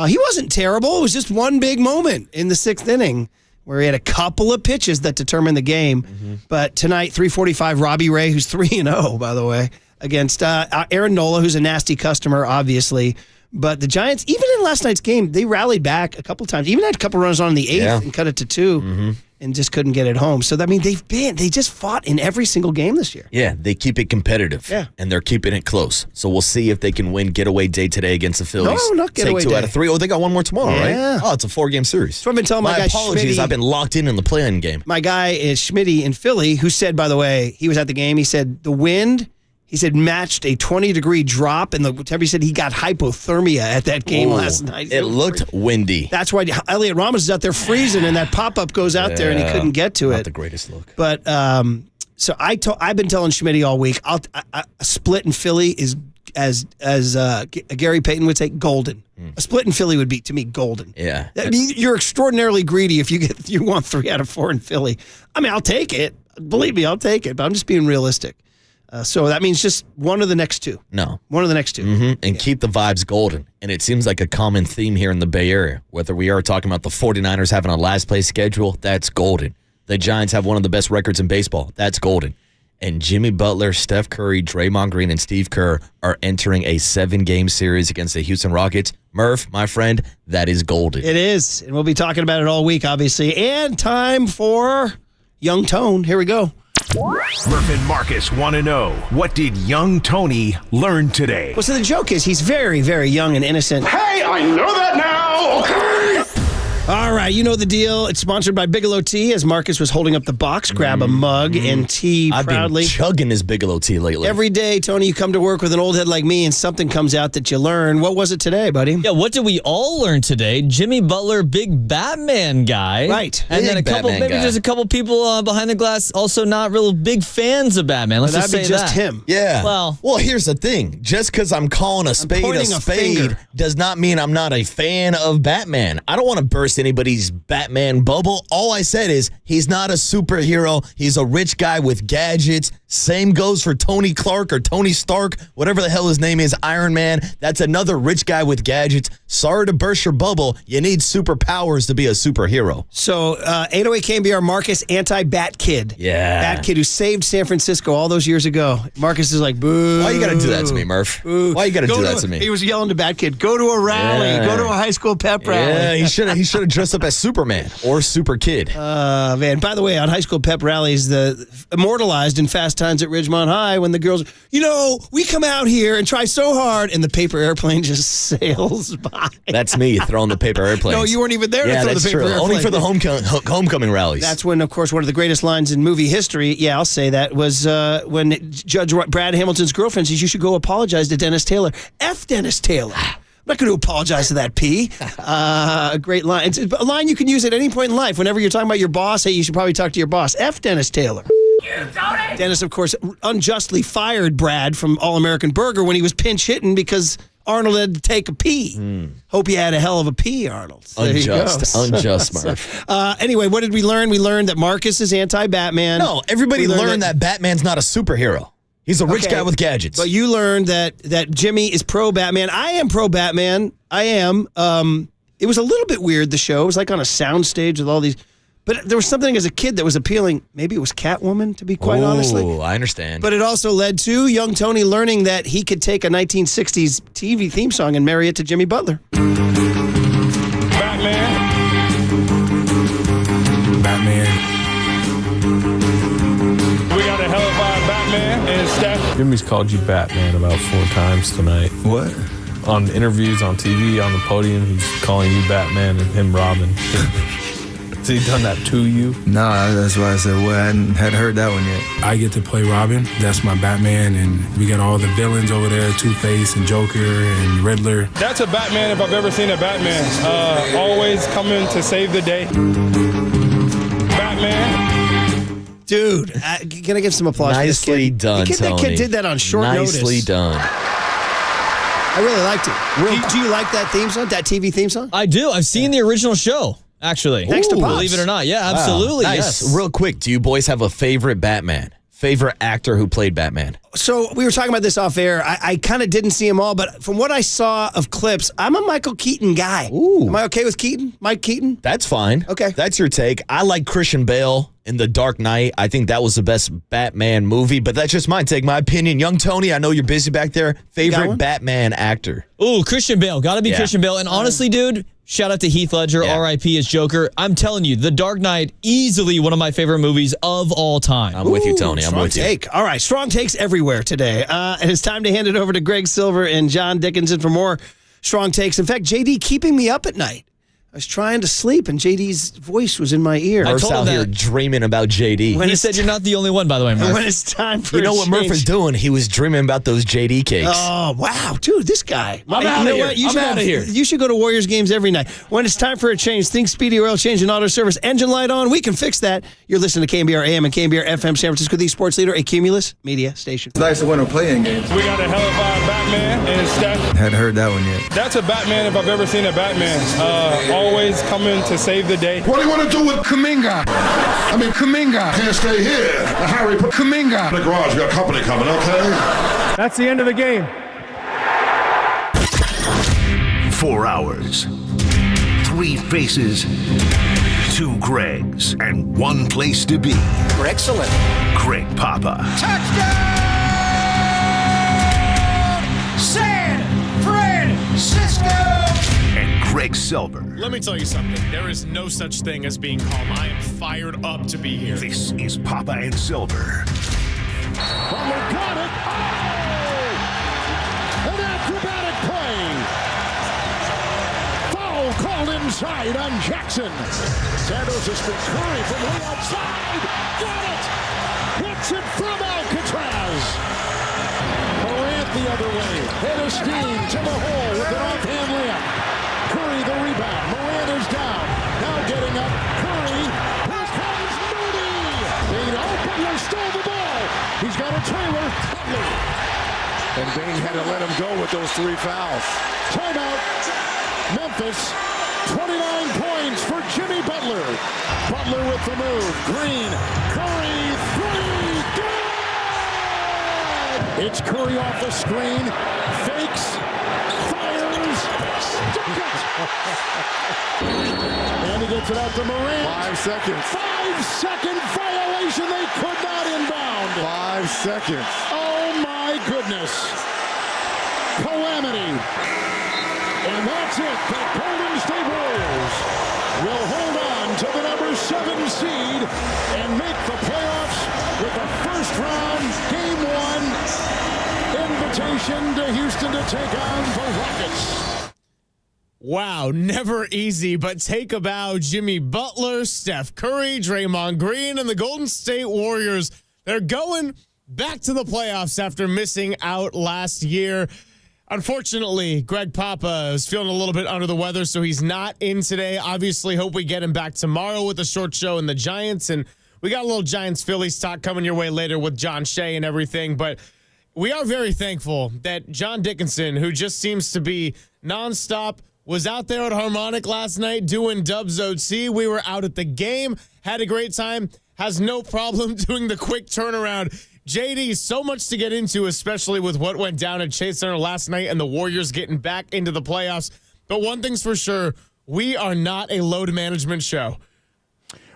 S3: He wasn't terrible. It was just one big moment in the 6th inning where he had a couple of pitches that determined the game. But tonight, 345, Robbie Ray, who's 3-0, by the way, against Aaron Nola, who's a nasty customer, obviously. But the Giants, even in last night's game, they rallied back a couple times. Even had a couple runs on in the 8th and cut it to 2. And just couldn't get it home. So, I mean, they just fought in every single game this year.
S4: Yeah, they keep it competitive.
S3: Yeah.
S4: And they're keeping it close. So we'll see if they can win getaway day today against the Phillies.
S3: No, not getaway
S4: Take 2
S3: day.
S4: out of 3. Oh, they got one more tomorrow,
S3: Yeah.
S4: right? Oh, it's a 4-game series.
S3: So I've been telling my guy
S4: apologies,
S3: Schmitty,
S4: I've been locked in the play-in game.
S3: My guy is Schmitty in Philly, who said, by the way, he was at the game. He said the wind, he said, matched a 20-degree drop, and the temperature. He said he got hypothermia at that game last night.
S4: It looked windy.
S3: That's why Elliot Ramos is out there freezing, and that pop-up goes out there, and he couldn't get to it.
S4: Not the greatest look.
S3: But so I've been telling Schmitty all week, a split in Philly is, as Gary Payton would say, golden. A split in Philly would be, to me, golden.
S4: Yeah.
S3: I mean, you're extraordinarily greedy if you want 3 out of 4 in Philly. I mean, I'll take it. Believe me, I'll take it. But I'm just being realistic. So that means just one of the next 2.
S4: No.
S3: One of the next 2.
S4: And keep the vibes golden. And it seems like a common theme here in the Bay Area. Whether we are talking about the 49ers having a last place schedule, that's golden. The Giants have one of the best records in baseball. That's golden. And Jimmy Butler, Steph Curry, Draymond Green, and Steve Kerr are entering a 7-game series against the Houston Rockets. Murph, my friend, that is golden.
S3: It is. And we'll be talking about it all week, obviously. And time for Young Tone. Here we go.
S1: Murph and Marcus want to know, what did young Tony learn today?
S3: Well, so the joke is he's very, very young and innocent.
S1: Hey, I know that now, okay?
S3: All right, you know the deal. It's sponsored by Bigelow Tea. As Marcus was holding up the box, grab a mug and tea proudly.
S4: I've been chugging his Bigelow Tea lately.
S3: Every day, Tony, you come to work with an old head like me and something comes out that you learn. What was it today, buddy?
S9: Yeah, what did we all learn today? Jimmy Butler, big Batman guy.
S3: Right.
S9: And then maybe
S4: guy.
S9: just a couple people behind the glass also not real big fans of Batman. Let's just say
S3: that'd be just
S9: that.
S3: him.
S4: Yeah.
S9: Well,
S4: here's the thing. Just because I'm calling a spade a
S3: pointing a
S4: spade
S3: finger.
S4: does not mean I'm not a fan of Batman. I don't want to burst anybody's Batman bubble. All I said is he's not a superhero. He's a rich guy with gadgets. Same goes for Tony Clark or Tony Stark, whatever the hell his name is, Iron Man. That's another rich guy with gadgets. Sorry to burst your bubble. You need superpowers to be a superhero.
S3: So, 808 KNBR Marcus, anti-Bat Kid.
S4: Yeah.
S3: Bat Kid who saved San Francisco all those years ago. Marcus is like, boo.
S4: Why you got to do that to me, Murph?
S3: Boo.
S4: Why you got to do that to me?
S3: He was yelling to Bat Kid, go to a rally, go to a high school pep rally.
S4: Yeah, he should have dressed up as Superman or Super Kid.
S3: Man, by the way, on high school pep rallies, the immortalized in Fast Times at Ridgemont High, when the girls, we come out here and try so hard, and the paper airplane just sails by.
S4: That's me throwing the paper airplanes.
S3: No, you weren't even there to throw the paper airplane.
S4: Only for the homecoming rallies.
S3: That's when, of course, one of the greatest lines in movie history, yeah, I'll say that, was when Judge Brad Hamilton's girlfriend says, you should go apologize to Dennis Taylor. F. Dennis Taylor. I'm not going to apologize to that P. A great line. It's a line you can use at any point in life. Whenever you're talking about your boss, hey, you should probably talk to your boss. F. Dennis Taylor. Dennis, of course, unjustly fired Brad from All-American Burger when he was pinch hitting because Arnold had to take a pee. Hope you had a hell of a pee, Arnold. So
S4: Unjust, Murph.
S3: Anyway, what did we learn? We learned that Marcus is anti-Batman.
S4: No, everybody learned that Batman's not a superhero. He's a rich guy with gadgets.
S3: But you learned that Jimmy is pro-Batman. I am pro-Batman. I am. It was a little bit weird, the show. It was like on a soundstage with all these But there was something as a kid that was appealing. Maybe it was Catwoman, to be quite honestly.
S4: Oh, I understand.
S3: But it also led to young Tony learning that he could take a 1960s TV theme song and marry it to Jimmy Butler.
S11: Batman. We got a hellified Batman and Steph.
S13: Jimmy's called you Batman about 4 times tonight.
S17: What?
S13: On interviews, on TV, on the podium, he's calling you Batman and him Robin. Has he done that to you?
S17: No, that's why I said, well, I hadn't heard that one yet.
S12: I get to play Robin. That's my Batman, and we got all the villains over there, Two-Face and Joker and Riddler.
S11: That's a Batman if I've ever seen a Batman. Always coming to save the day. Batman.
S3: Dude, can I give some applause
S4: Nicely
S3: to this kid?
S4: done,
S3: That
S4: Tony.
S3: kid did that on short notice.
S4: Nicely done.
S3: I really liked it. Do you like that theme song, that TV theme song?
S9: I do. I've seen the original show, actually.
S3: Thanks to Pops.
S9: Believe it or not. Yeah, absolutely.
S4: Wow. Nice.
S9: Yes.
S4: Real quick, do you boys have a favorite Batman? Favorite actor who played Batman?
S3: So we were talking about this off air. I kind of didn't see them all, but from what I saw of clips, I'm a Michael Keaton guy.
S4: Ooh.
S3: Am I okay with Keaton? Mike Keaton?
S4: That's fine.
S3: Okay.
S4: That's your take. I like Christian Bale in The Dark Knight. I think that was the best Batman movie, but that's just my take, my opinion. Young Tony, I know you're busy back there. Favorite Batman actor?
S9: Ooh, Christian Bale. Got to be Christian Bale. And honestly, dude, shout out to Heath Ledger, R.I.P. as Joker. I'm telling you, The Dark Knight, easily one of my favorite movies of all time.
S4: I'm with you, Tony. I'm with you.
S3: Take. All right, strong takes everywhere today. And it's time to hand it over to Greg Silver and John Dickinson for more strong takes. In fact, JD keeping me up at night. I was trying to sleep, and JD's voice was in my ear.
S4: Murph's out here dreaming about JD.
S9: He said you're not the only one, by the way, Murph.
S3: When it's time for
S4: You know what Murph is doing? He was dreaming about those JD cakes.
S3: Oh, wow. Dude, this guy.
S4: I'm out of here. I'm out of here.
S3: You should go to Warriors games every night. When it's time for a change, think Speedy Oil Change and Auto Service. Engine light on. We can fix that. You're listening to KNBR AM and KNBR FM San Francisco, the sports leader, a Cumulus media station.
S17: It's nice to win a playing game.
S11: We got a hellified Batman and Steph.
S17: Hadn't heard that one yet.
S11: That's a Batman if I've ever seen a Batman. Always coming to save the day.
S20: What do you want to do with Kuminga? Kuminga. Can't stay here. Harry, put Kuminga in the garage. We got company coming, okay?
S11: That's the end of the game.
S1: 4 hours, 3 faces, 2 Gregs, and 1 place to be.
S22: Excellent.
S1: Greg Papa.
S22: Touchdown! San Francisco!
S1: And Greg Silver.
S23: Let me tell you something. There is no such thing as being calm. I am fired up to be here.
S1: This is Papa and Silver.
S22: Butler got it. Oh! An acrobatic play. Foul called inside on Jackson. Santos has been Curry from way outside. Got it. Hits it from Alcatraz. Morant the other way. Head of steam to the hole with an offhand layup. Curry the rebound. Morant is down. Now getting up. Curry. Here comes Moody. Butler stole the ball. He's got a trailer. Butler. And Bane had to let him go with those 3 fouls. Timeout. Memphis. 29 points for Jimmy Butler. Butler with the move. Green. Curry. 3. Good! It's Curry off the screen. Fakes. Fires. Stuck it. And he gets it out to Morant.
S20: 5 seconds.
S22: 5-second violation. They could not inbound.
S20: 5 seconds.
S22: Oh my goodness. Calamity. And that's it. The Golden State Warriors will hold on to the number 7 seed and make the playoffs with a first round game 1 invitation to Houston to take on the Rockets.
S23: Wow, never easy, but take a bow. Jimmy Butler, Steph Curry, Draymond Green, and the Golden State Warriors. They're going back to the playoffs after missing out last year. Unfortunately, Greg Papa is feeling a little bit under the weather, so he's not in today. Obviously, hope we get him back tomorrow with a short show in the Giants. And we got a little Giants-Phillies talk coming your way later with John Shea and everything. But we are very thankful that John Dickinson, who just seems to be nonstop, was out there at Harmonic last night doing Dubs OC. We were out at the game, had a great time, has no problem doing the quick turnaround. JD, so much to get into, especially with what went down at Chase Center last night and the Warriors getting back into the playoffs. But one thing's for sure, we are not a load management show.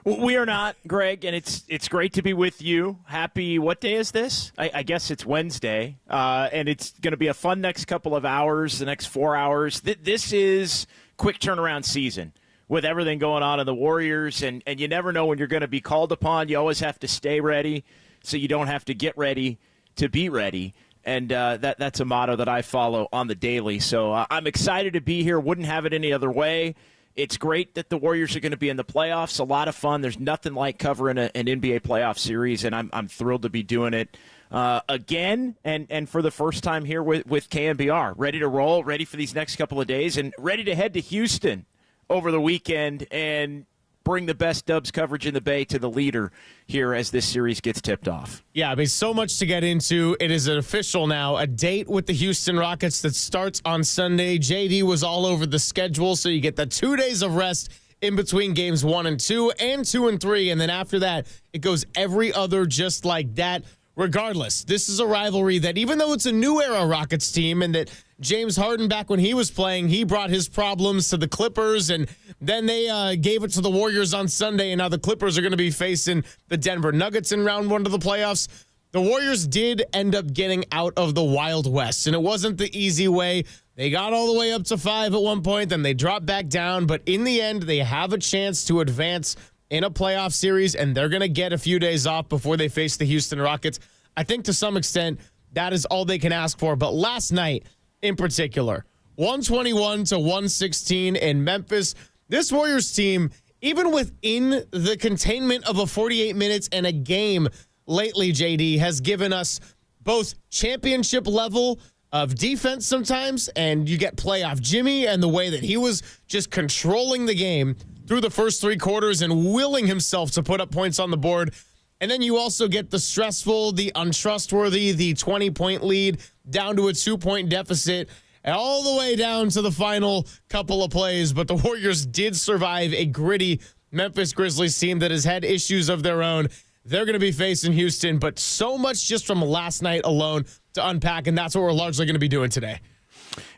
S6: We are not, Greg, and it's great to be with you. Happy, what day is this? I guess it's Wednesday, and it's going to be a fun next couple of hours, the next 4 hours. This is quick turnaround season with everything going on in the Warriors, and you never know when you're going to be called upon. You always have to stay ready so you don't have to get ready to be ready, and that's a motto that I follow on the daily. So I'm excited to be here. Wouldn't have it any other way. It's great that the Warriors are going to be in the playoffs. A lot of fun. There's nothing like covering an NBA playoff series, and I'm thrilled to be doing it again and for the first time here with KNBR. Ready to roll, ready for these next couple of days, and ready to head to Houston over the weekend and bring the best Dubs coverage in the Bay to the leader here as this series gets tipped off.
S23: Yeah, I mean, so much to get into. It is official now, a date with the Houston Rockets that starts on Sunday. JD was all over the schedule, so you get the 2 days of rest in between games 1 and 2 and 2 and 3, and then after that, it goes every other just like that. Regardless, this is a rivalry that even though it's a new era Rockets team and that James Harden, back when he was playing, he brought his problems to the Clippers, and then they gave it to the Warriors on Sunday, and now the Clippers are going to be facing the Denver Nuggets in round 1 of the playoffs. The Warriors did end up getting out of the Wild West, and it wasn't the easy way. They got all the way up to 5 at one point, then they dropped back down, but in the end, they have a chance to advance in a playoff series, and they're going to get a few days off before they face the Houston Rockets. I think to some extent, that is all they can ask for. But last night, in particular, 121 to 116 in Memphis, this Warriors team, even within the containment of a 48 minutes and a game lately, JD, has given us both championship level of defense sometimes, and you get playoff Jimmy and the way that he was just controlling the game through the first 3 quarters and willing himself to put up points on the board. And then you also get the stressful, the untrustworthy, the 20-point lead down to a 2-point deficit, all the way down to the final couple of plays. But the Warriors did survive a gritty Memphis Grizzlies team that has had issues of their own. They're going to be facing Houston, but so much just from last night alone to unpack, and that's what we're largely going to be doing today.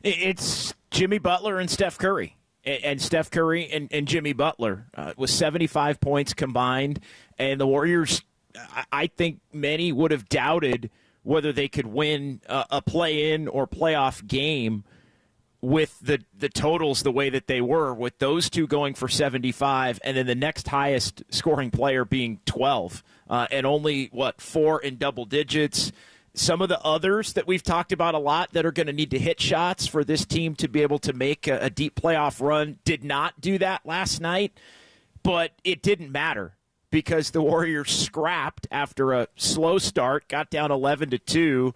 S6: It's Jimmy Butler and Steph Curry. And Steph Curry and Jimmy Butler with 75 points combined. And the Warriors, I think many would have doubted whether they could win a play-in or playoff game with the totals the way that they were, with those two going for 75 and then the next highest scoring player being 12 and only, 4 in double digits. Some of the others that we've talked about a lot that are going to need to hit shots for this team to be able to make a deep playoff run did not do that last night, but it didn't matter because the Warriors scrapped after a slow start, got down 11-2,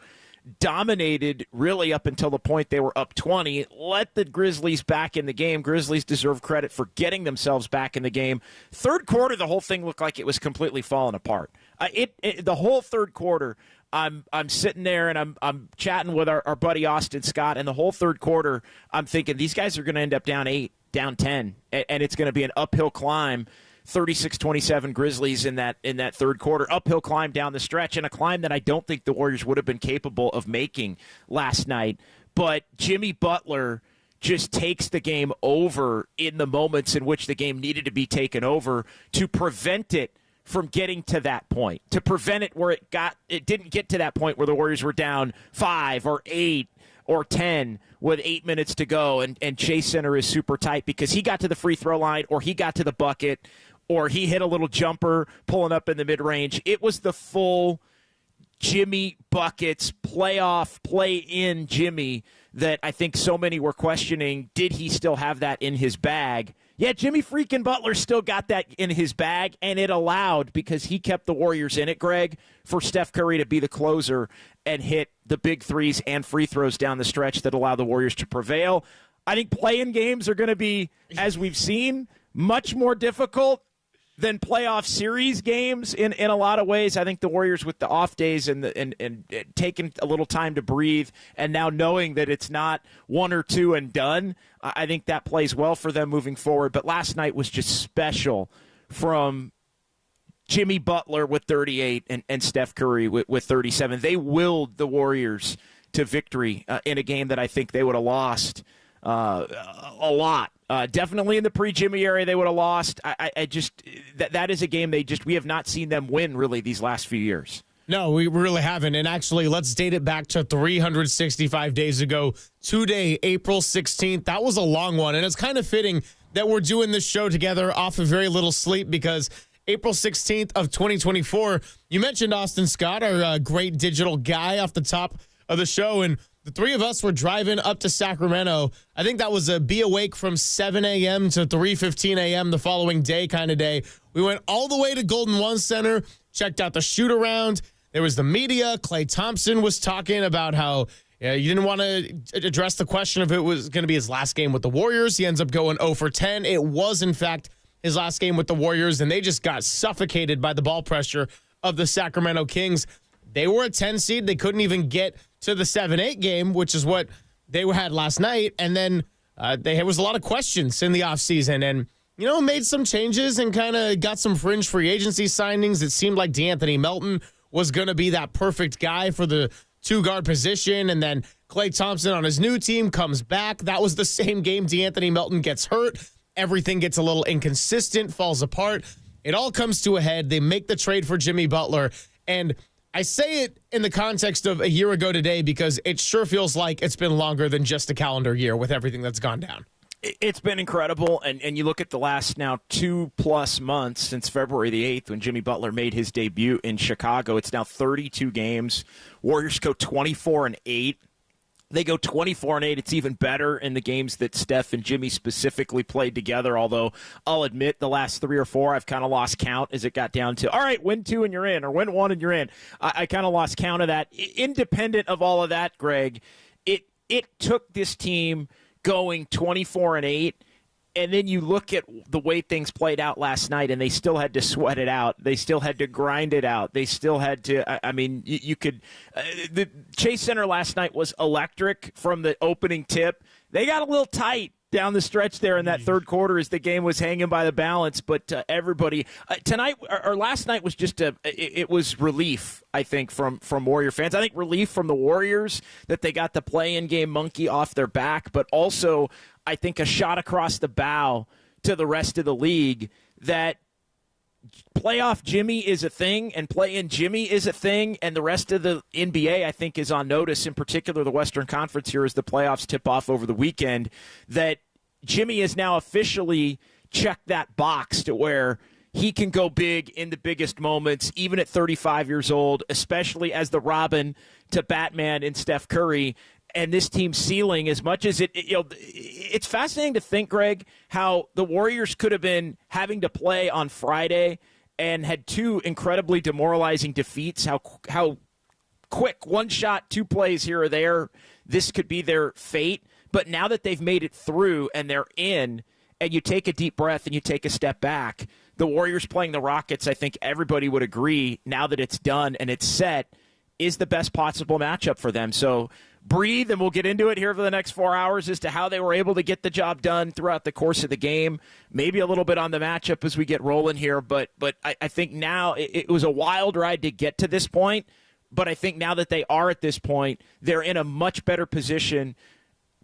S6: dominated really up until the point they were up 20, let the Grizzlies back in the game. Grizzlies deserve credit for getting themselves back in the game. Third quarter, the whole thing looked like it was completely falling apart. The whole third quarter, I'm sitting there and I'm chatting with our buddy Austin Scott, and the whole third quarter, I'm thinking these guys are going to end up down 8, down 10, and it's going to be an uphill climb. 36-27 Grizzlies in that third quarter, uphill climb down the stretch, and a climb that I don't think the Warriors would have been capable of making last night. But Jimmy Butler just takes the game over in the moments in which the game needed to be taken over to prevent it from getting to that point, to prevent it where it didn't get to that point where the Warriors were down 5 or 8 or 10 with 8 minutes to go, and Chase Center is super tight because he got to the free throw line or he got to the bucket or he hit a little jumper pulling up in the mid-range. It was the full Jimmy buckets, playoff, play-in Jimmy that I think so many were questioning, did he still have that in his bag? Yeah, Jimmy freaking Butler still got that in his bag, and it allowed, because he kept the Warriors in it, Greg, for Steph Curry to be the closer and hit the big threes and free throws down the stretch that allow the Warriors to prevail. I think play-in games are going to be, as we've seen, much more difficult than playoff series games in a lot of ways. I think the Warriors with the off days and taking a little time to breathe and now knowing that it's not 1 or 2 and done, I think that plays well for them moving forward. But last night was just special from Jimmy Butler with 38 and Steph Curry with 37. They willed the Warriors to victory in a game that I think they would have lost a lot. Definitely in the pre-Jimmy area, they would have lost. I just that is a game we have not seen them win really these last few years.
S23: No, we really haven't. And actually, let's date it back to 365 days ago, today, April 16th. That was a long one. And it's kind of fitting that we're doing this show together off of very little sleep because April 16th of 2024, you mentioned Austin Scott, our great digital guy off the top of the show. And the three of us were driving up to Sacramento. I think that was a be awake from 7 a.m. to 3:15 a.m. the following day kind of day. We went all the way to Golden One Center, checked out the shoot around. There was the media. Klay Thompson was talking about how you didn't want to address the question if it was going to be his last game with the Warriors. He ends up going 0 for 10. It was, in fact, his last game with the Warriors, and they just got suffocated by the ball pressure of the Sacramento Kings. They were a 10 seed. They couldn't even get to the 7-8 game, which is what they had last night. And then there was a lot of questions in the offseason and, made some changes and kind of got some fringe free agency signings. It seemed like DeAnthony Melton was going to be that perfect guy for the two-guard position. And then Klay Thompson on his new team comes back. That was the same game DeAnthony Melton gets hurt. Everything gets a little inconsistent, falls apart. It all comes to a head. They make the trade for Jimmy Butler. And I say it in the context of a year ago today because it sure feels like it's been longer than just a calendar year with everything that's gone down.
S6: It's been incredible, and you look at the last now 2+ months since February the 8th when Jimmy Butler made his debut in Chicago. It's now 32 games. Warriors go 24-8. They go 24-8. It's even better in the games that Steph and Jimmy specifically played together, although I'll admit the last 3 or 4 I've kind of lost count as it got down to, all right, win 2 and you're in, or win 1 and you're in. I kind of lost count of that. Independent of all of that, Greg, it took this team going 24-8, and then you look at the way things played out last night, and they still had to sweat it out. They still had to grind it out. They still had to. You could. The Chase Center last night was electric from the opening tip. They got a little tight down the stretch there in that third quarter as the game was hanging by the balance. But everybody tonight or last night was just it was relief, I think, from Warrior fans. I think relief from the Warriors that they got the play-in game monkey off their back, but also I think a shot across the bow to the rest of the league that playoff Jimmy is a thing and play-in Jimmy is a thing, and the rest of the NBA, I think, is on notice, in particular the Western Conference here as the playoffs tip off over the weekend, that Jimmy has now officially checked that box to where he can go big in the biggest moments, even at 35 years old, especially as the Robin to Batman in Steph Curry. And this team's ceiling, as much as it's fascinating to think, Greg, how the Warriors could have been having to play on Friday and had 2 incredibly demoralizing defeats. How quick, 1 shot, 2 plays here or there, this could be their fate. But now that they've made it through and they're in, and you take a deep breath and you take a step back, the Warriors playing the Rockets, I think everybody would agree, now that it's done and it's set, is the best possible matchup for them. So breathe, and we'll get into it here for the next 4 hours as to how they were able to get the job done throughout the course of the game. Maybe a little bit on the matchup as we get rolling here, but I think now it was a wild ride to get to this point, but I think now that they are at this point, they're in a much better position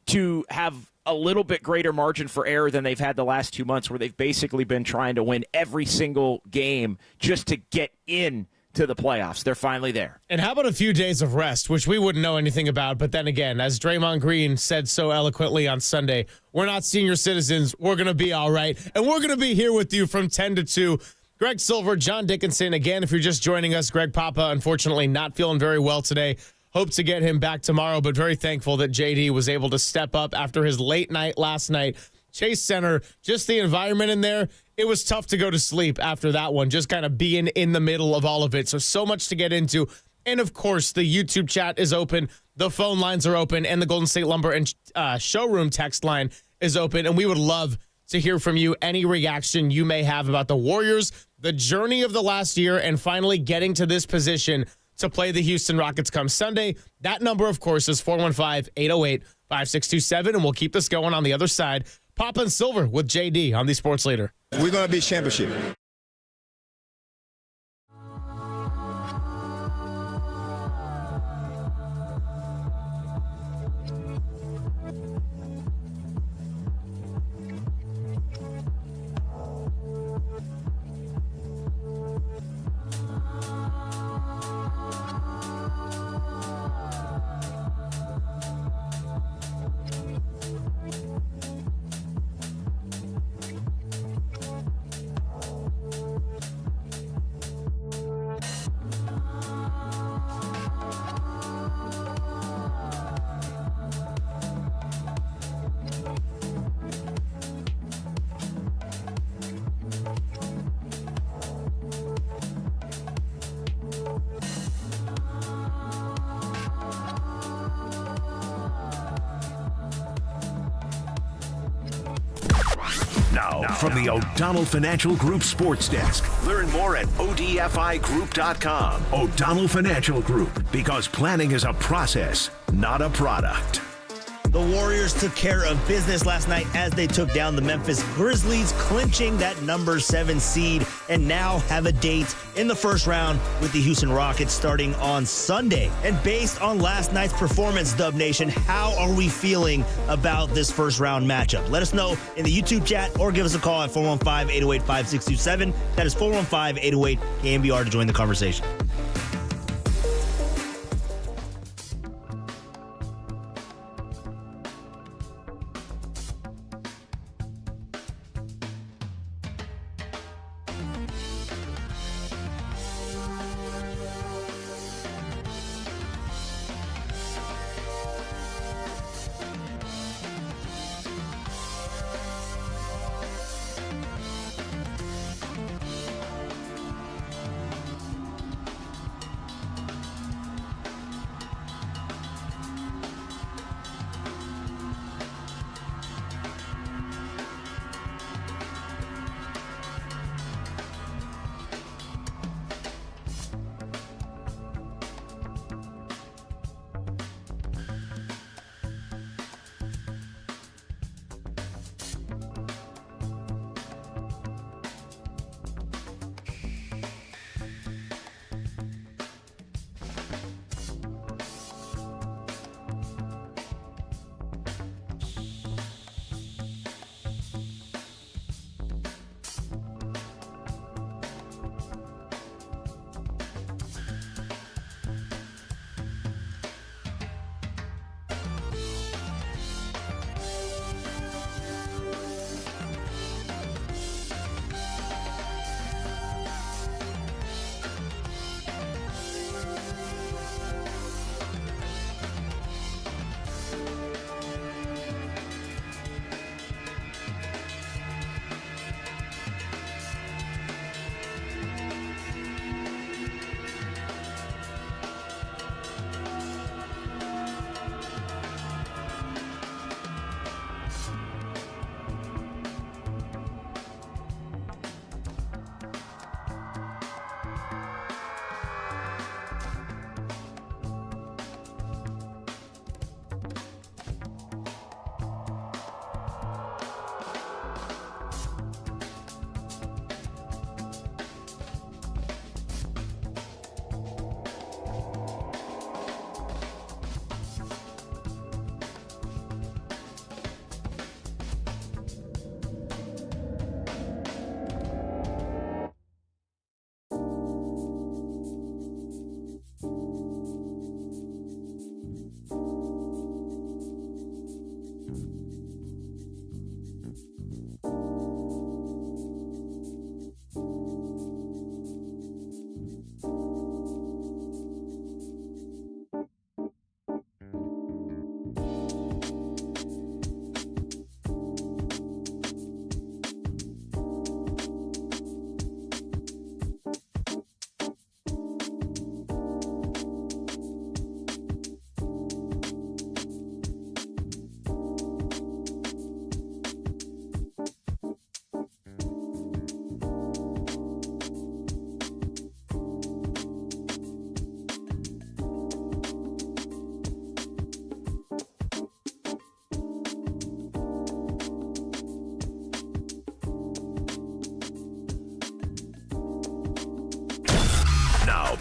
S6: to have a little bit greater margin for error than they've had the last 2 months, where they've basically been trying to win every single game just to get in to the playoffs. They're finally there.
S23: And how about a few days of rest, which we wouldn't know anything about, but then again, as Draymond Green said so eloquently on Sunday, we're not senior citizens. We're going to be all right. And we're going to be here with you from 10 to 2. Greg Silver, John Dickinson. Again, if you're just joining us, Greg Papa, unfortunately, not feeling very well today. Hope to get him back tomorrow, but very thankful that JD was able to step up after his late night last night. Chase Center, just the environment in there, it was tough to go to sleep after that one, just kind of being in the middle of all of it. So much to get into. And, of course, the YouTube chat is open, the phone lines are open, and the Golden State Lumber and Showroom text line is open. And we would love to hear from you any reaction you may have about the Warriors, the journey of the last year, and finally getting to this position to play the Houston Rockets come Sunday. That number, of course, is 415-808-5627, and we'll keep this going on the other side. Papa and Silver with JD on the Sports Leader.
S10: We're going to be championship.
S1: Now, from the O'Donnell Financial Group Sports Desk. Learn more at odfigroup.com. O'Donnell Financial Group, because planning is a process, not a product.
S10: The Warriors took care of business last night as they took down the Memphis Grizzlies, clinching that number 7 seed, and now have a date in the first round with the Houston Rockets starting on Sunday. And based on last night's performance, Dub Nation, how are we feeling about this first round matchup? Let us know in the YouTube chat or give us a call at 415-808-5627. That is 415-808-KNBR to join the conversation.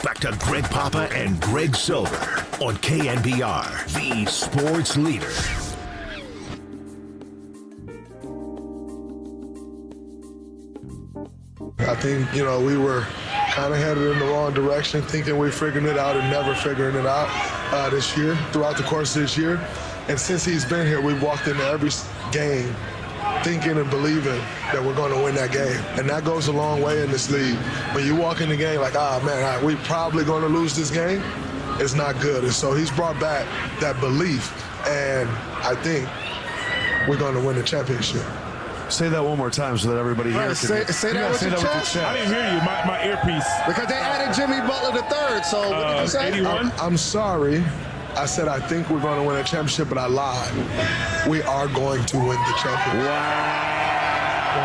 S1: Back to Greg Papa and Greg Silver on KNBR, the sports leader.
S16: I think, we were kind of headed in the wrong direction, thinking we're figuring it out and never figuring it out this year, throughout the course of this year. And since he's been here, we've walked into every game thinking and believing that we're going to win that game. And that goes a long way in this league. When you walk in the game like, we're probably going to lose this game, it's not good. And so he's brought back that belief, and I think we're going to win the championship.
S14: Say that one more time so that everybody here can
S16: say that with your chest.
S11: I didn't hear you. My earpiece.
S14: Because they added Jimmy Butler III. So what did you say?
S11: 81.
S16: I'm sorry. I said I think we're going to win a championship, but I lied. We are going to win the championship.
S11: Wow.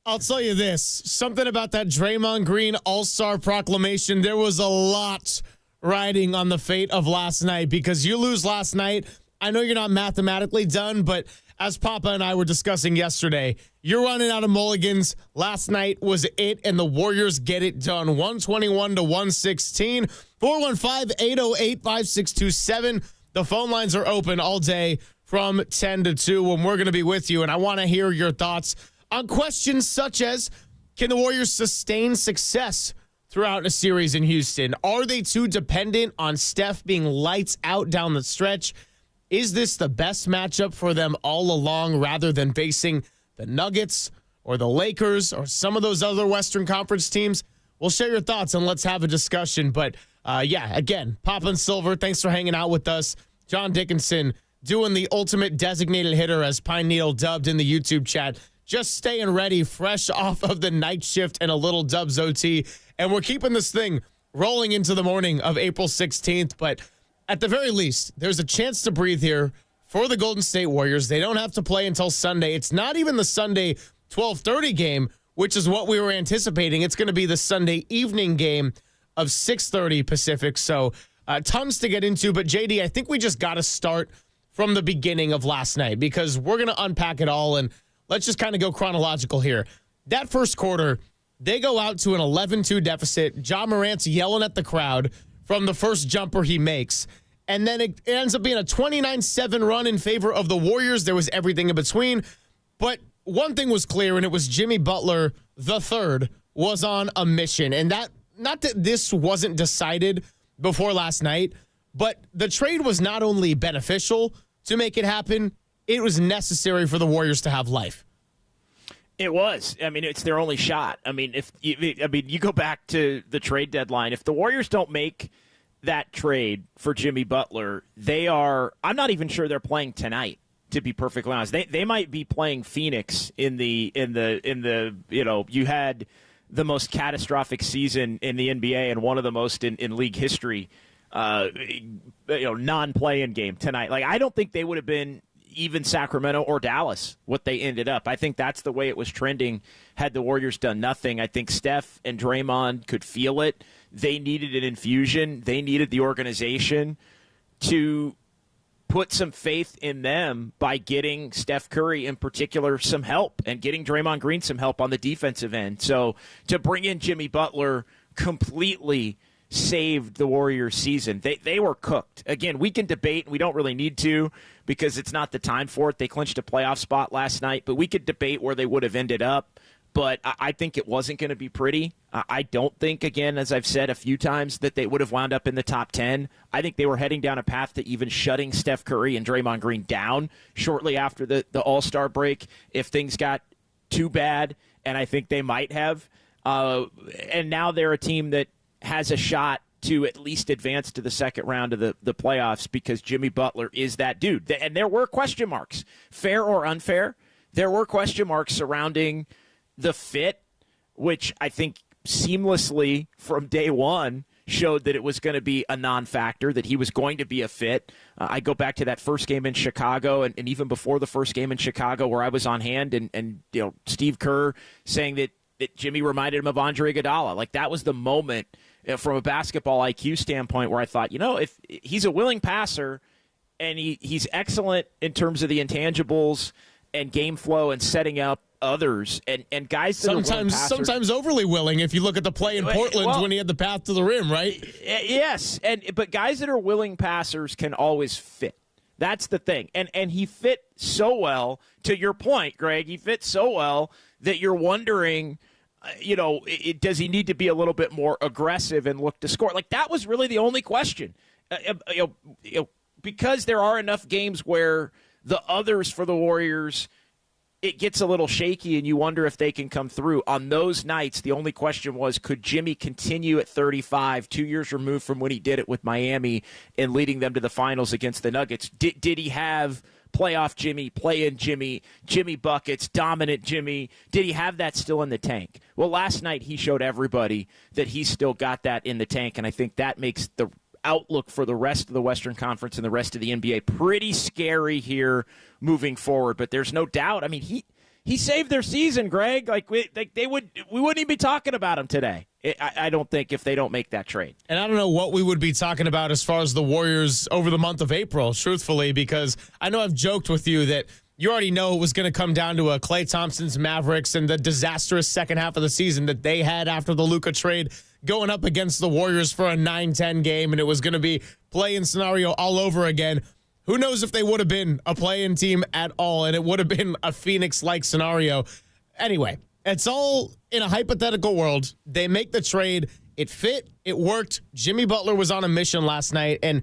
S23: I'll tell you this, something about that Draymond Green All-Star proclamation, there was a lot riding on the fate of last night because you lose last night. I know you're not mathematically done, but as Papa and I were discussing yesterday, you're running out of mulligans. Last night was it, and the Warriors get it done. 121-116, 415-808-5627. The phone lines are open all day from 10 to 2 when we're going to be with you, and I want to hear your thoughts on questions such as, can the Warriors sustain success throughout a series in Houston? Are they too dependent on Steph being lights out down the stretch? Is this the best matchup for them all along rather than facing the Nuggets or the Lakers or some of those other Western Conference teams? We'll share your thoughts and let's have a discussion. But, again, Papa and Silver, thanks for hanging out with us. John Dickinson doing the ultimate designated hitter, as Pine Needle dubbed in the YouTube chat. Just staying ready, fresh off of the night shift and a little Dubs OT. And we're keeping this thing rolling into the morning of April 16th. But at the very least, there's a chance to breathe here for the Golden State Warriors. They don't have to play until Sunday. It's not even the Sunday 12:30 game, which is what we were anticipating. It's going to be the Sunday evening game of 6:30 Pacific. So tons to get into. But, JD, I think we just got to start from the beginning of last night because we're going to unpack it all. And let's just kind of go chronological here. That first quarter, they go out to an 11-2 deficit. Ja Morant's yelling at the crowd from the first jumper he makes. And then it ends up being a 29-7 run in favor of the Warriors. There was everything in between. But one thing was clear, and it was Jimmy Butler III was on a mission. And that, not that this wasn't decided before last night, but the trade was not only beneficial to make it happen, it was necessary for the Warriors to have life.
S6: It was. I mean, it's their only shot. I mean, you go back to the trade deadline. If the Warriors don't make that trade for Jimmy Butler, I'm not even sure they're playing tonight, to be perfectly honest. They might be playing Phoenix in the you had the most catastrophic season in the NBA and one of the most in league history, non-play-in game tonight. Like, I don't think they would have been even Sacramento or Dallas, what they ended up. I think that's the way it was trending had the Warriors done nothing. I think Steph and Draymond could feel it. They needed an infusion. They needed the organization to put some faith in them by getting Steph Curry in particular some help and getting Draymond Green some help on the defensive end. So to bring in Jimmy Butler completely saved the Warriors season. They were cooked. Again, we can debate, and we don't really need to because it's not the time for it. They clinched a playoff spot last night, but we could debate where they would have ended up. But I think it wasn't going to be pretty. I don't think, again, as I've said a few times, that they would have wound up in the top 10. I think they were heading down a path to even shutting Steph Curry and Draymond Green down shortly after the All-Star break if things got too bad, and I think they might have. And now they're a team that has a shot to at least advance to the second round of the playoffs because Jimmy Butler is that dude. And there were question marks, fair or unfair. There were question marks surrounding the fit, which I think seamlessly from day one showed that it was going to be a non-factor, that he was going to be a fit. I go back to that first game in Chicago and even before the first game in Chicago where I was on hand and Steve Kerr saying that Jimmy reminded him of Andre Iguodala. Like, that was the moment from a basketball IQ standpoint where I thought, if he's a willing passer and he's excellent in terms of the intangibles and game flow and setting up others and guys that
S23: sometimes overly willing if you look at the play in Portland when he had the path to the rim, right?
S6: Yes, but guys that are willing passers can always fit. That's the thing. And he fit so well, to your point, Greg, he fit so well that you're wondering, does he need to be a little bit more aggressive and look to score? Like, that was really the only question. Because there are enough games where the others for the Warriors, it gets a little shaky and you wonder if they can come through. On those nights, the only question was, could Jimmy continue at 35, 2 years removed from when he did it with Miami and leading them to the finals against the Nuggets? Did he have playoff Jimmy, play-in Jimmy, Jimmy buckets, dominant Jimmy? Did he have that still in the tank? Well, last night he showed everybody that he's still got that in the tank, and I think that makes the outlook for the rest of the Western Conference and the rest of the NBA pretty scary here moving forward. But there's no doubt. I mean, he saved their season, Greg. We wouldn't even be talking about him today. I don't think, if they don't make that trade.
S23: And I don't know what we would be talking about as far as the Warriors over the month of April, truthfully, because I know I've joked with you that you already know it was going to come down to a Klay Thompson's Mavericks and the disastrous second half of the season that they had after the Luka trade, going up against the Warriors for a 9-10 game, and it was going to be play-in scenario all over again. Who knows if they would have been a play-in team at all, and it would have been a Phoenix-like scenario. Anyway, it's all in a hypothetical world. They make the trade. It fit. It worked. Jimmy Butler was on a mission last night, and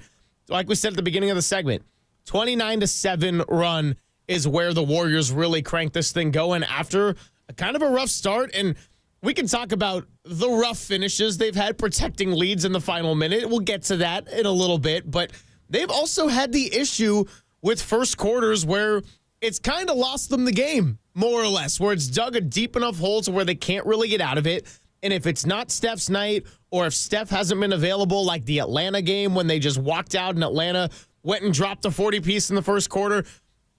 S23: like we said at the beginning of the segment, 29-7 run is where the Warriors really cranked this thing going after a kind of a rough start. And we can talk about the rough finishes they've had protecting leads in the final minute. We'll get to that in a little bit. But they've also had the issue with first quarters where it's kind of lost them the game, more or less, where it's dug a deep enough hole to where they can't really get out of it. And if it's not Steph's night, or if Steph hasn't been available, like the Atlanta game when they just walked out and Atlanta went and dropped a 40-piece in the first quarter,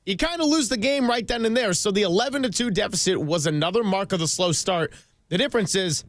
S23: you kind of lose the game right then and there. So the 11-2 deficit was another mark of the slow start. The difference is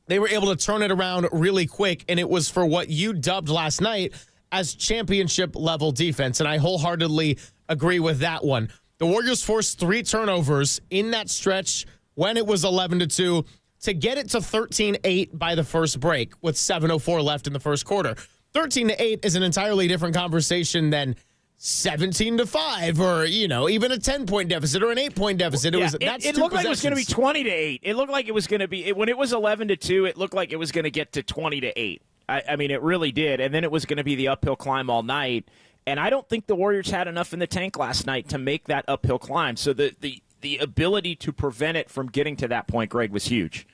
S23: they were able to turn it around really quick, and it was for what you dubbed last night as championship-level defense, and I wholeheartedly agree with that one. The Warriors forced 3 turnovers in that stretch when it was 11-2 to get it to 13-8 by the first break with 7:04 left in the first quarter. 13-8 is an entirely different conversation than 17-5, or even a 10-point deficit or an 8-point deficit.
S6: It looked like it was going to be 20-8. It looked like it was going to be, when it was 11-2. It looked like it was going to get to 20-8. I mean, it really did. And then it was going to be the uphill climb all night. And I don't think the Warriors had enough in the tank last night to make that uphill climb. So the ability to prevent it from getting to that point, Greg, was huge.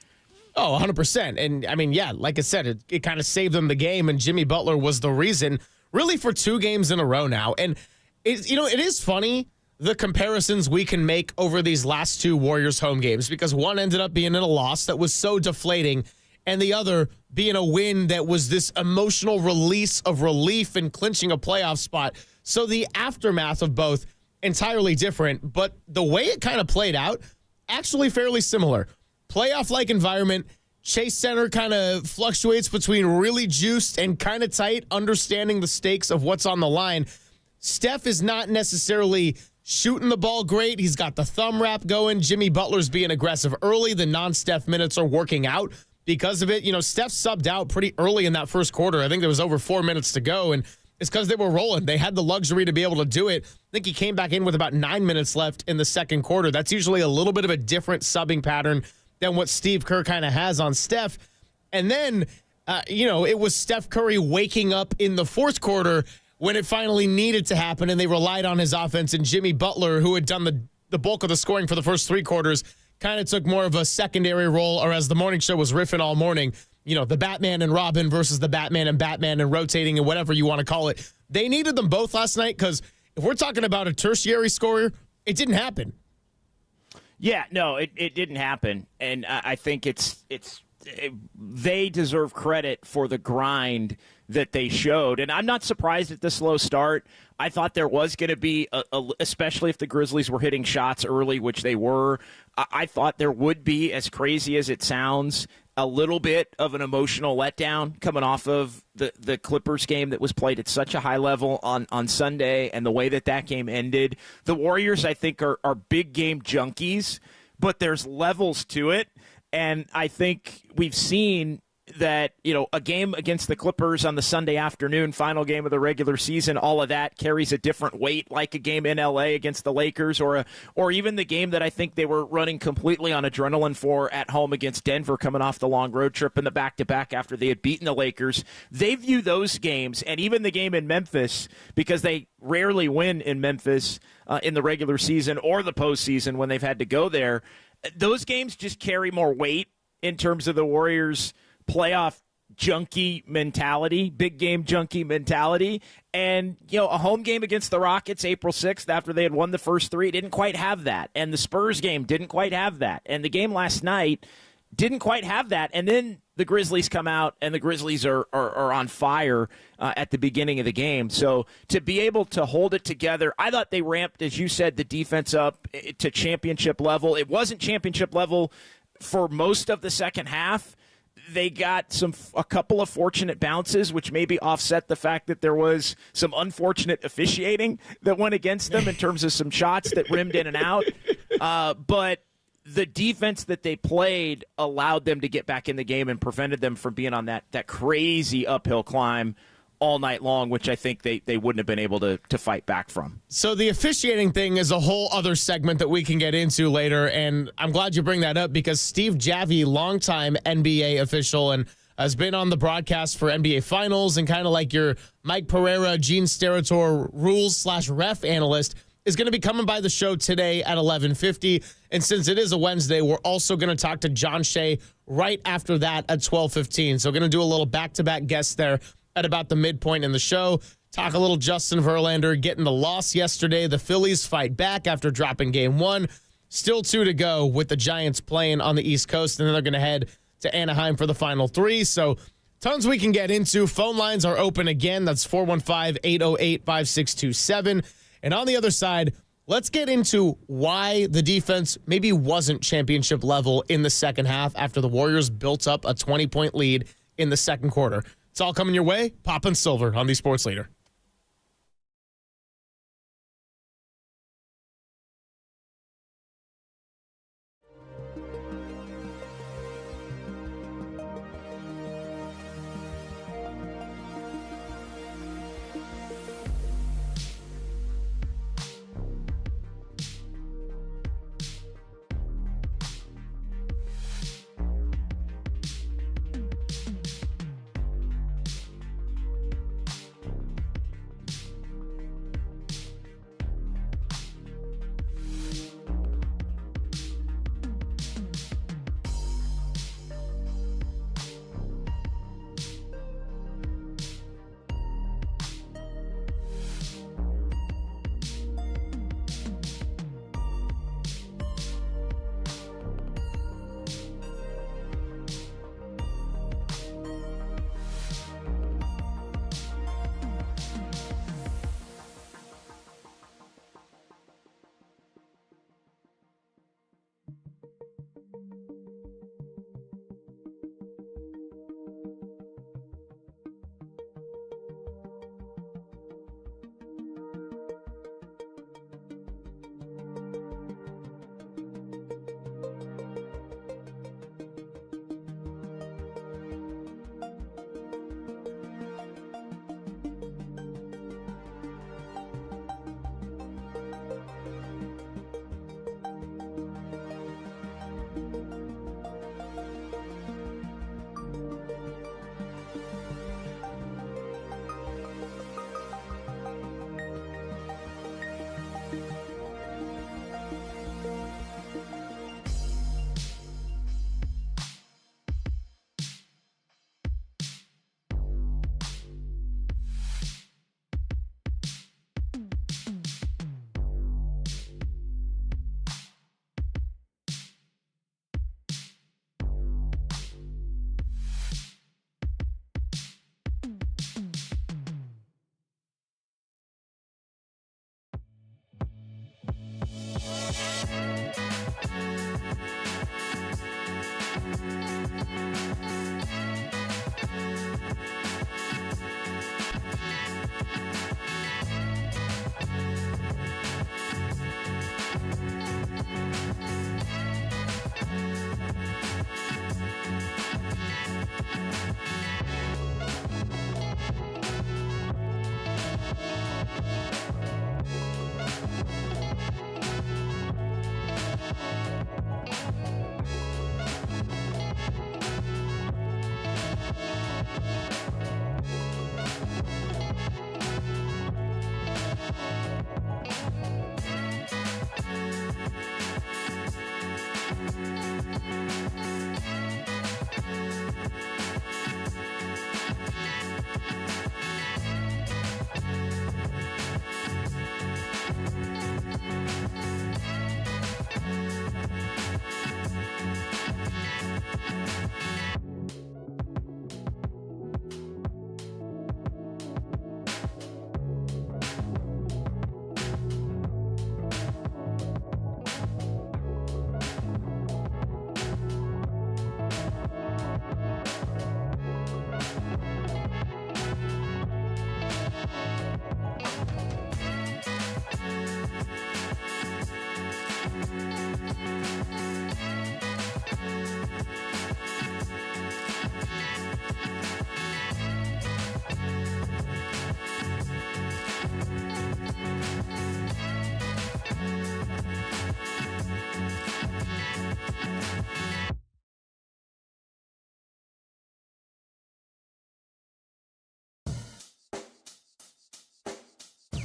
S23: Oh, 100%. And I mean, yeah, like I said, it kind of saved them the game, and Jimmy Butler was the reason, really, for 2 games in a row now. And it is funny, the comparisons we can make over these last 2 Warriors home games, because one ended up being in a loss that was so deflating, and the other being a win that was this emotional release of relief and clinching a playoff spot. So the aftermath of both, entirely different, but the way it kind of played out, actually fairly similar. Playoff-like environment. Chase Center kind of fluctuates between really juiced and kind of tight, understanding the stakes of what's on the line. Steph is not necessarily shooting the ball great. He's got the thumb wrap going. Jimmy Butler's being aggressive early. The non-Steph minutes are working out because of it. Steph subbed out pretty early in that first quarter. I think there was over 4 minutes to go, and it's because they were rolling. They had the luxury to be able to do it. I think he came back in with about 9 minutes left in the second quarter. That's usually a little bit of a different subbing pattern than what Steve Kerr kind of has on Steph. And then, it was Steph Curry waking up in the fourth quarter when it finally needed to happen, and they relied on his offense. And Jimmy Butler, who had done the bulk of the scoring for the first 3 quarters, kind of took more of a secondary role, or as the morning show was riffing all morning, the Batman and Robin versus the Batman and rotating and whatever you want to call it. They needed them both last night, because if we're talking about a tertiary scorer, it didn't happen.
S6: Yeah, no, it didn't happen, and I think they deserve credit for the grind that they showed, and I'm not surprised at the slow start. I thought there was going to be, especially if the Grizzlies were hitting shots early, which they were, I thought there would be, as crazy as it sounds, a little bit of an emotional letdown coming off of the Clippers game that was played at such a high level on Sunday, and the way that game ended. The Warriors, I think, are big game junkies, but there's levels to it, and I think we've seen that, a game against the Clippers on the Sunday afternoon, final game of the regular season, all of that carries a different weight, like a game in LA against the Lakers, or even the game that I think they were running completely on adrenaline for at home against Denver, coming off the long road trip and the back-to-back after they had beaten the Lakers. They view those games, and even the game in Memphis, because they rarely win in Memphis in the regular season or the postseason when they've had to go there, those games just carry more weight in terms of the Warriors' playoff junkie mentality, big game junkie mentality. And, a home game against the Rockets April 6th after they had won the first 3 didn't quite have that. And the Spurs game didn't quite have that. And the game last night, didn't quite have that. And then the Grizzlies come out, and the Grizzlies are on fire at the beginning of the game. So to be able to hold it together, I thought they ramped, as you said, the defense up to championship level. It wasn't championship level for most of the second half. They got a couple of fortunate bounces, which maybe offset the fact that there was some unfortunate officiating that went against them in terms of some shots that rimmed in and out. But the defense that they played allowed them to get back in the game and prevented them from being on that crazy uphill climb all night long, which I think they wouldn't have been able to fight back from.
S23: So the officiating thing is a whole other segment that we can get into later, and I'm glad you bring that up because Steve Javie, longtime NBA official, and has been on the broadcast for NBA Finals and kind of like your Mike Pereira, Gene Steratore rules/ref analyst, is going to be coming by the show today at 11:50. And since it is a Wednesday, we're also going to talk to John Shea right after that at 12:15. So we're going to do a little back-to-back guest there at about the midpoint in the show. Talk a little Justin Verlander getting the loss yesterday. The Phillies fight back after dropping game one. Still 2 to go with the Giants playing on the East Coast, and then they're going to head to Anaheim for the final 3. So tons we can get into. Phone lines are open again. That's 415-808-5627. And on the other side, let's get into why the defense maybe wasn't championship level in the second half after the Warriors built up a 20-point lead in the second quarter. It's all coming your way. Pop and Silver on the Sports Leader.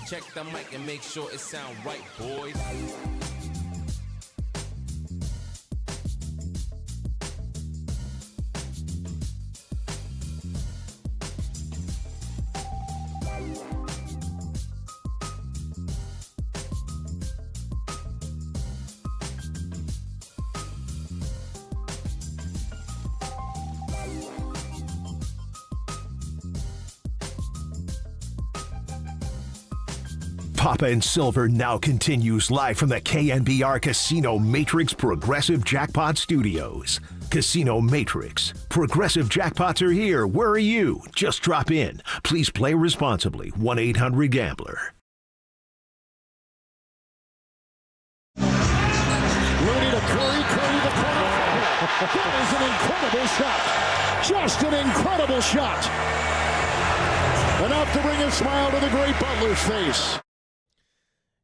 S15: Check the mic and make sure it sound right, boys.
S1: Papa and Silver now continues live from the KNBR Casino Matrix Progressive Jackpot Studios. Casino Matrix. Progressive jackpots are here. Where are you? Just drop in. Please play responsibly. 1-800-GAMBLER.
S22: Looney to Curry. Curry the corner. That is an incredible shot. Just an incredible shot. Enough to bring a smile to the great Butler's face.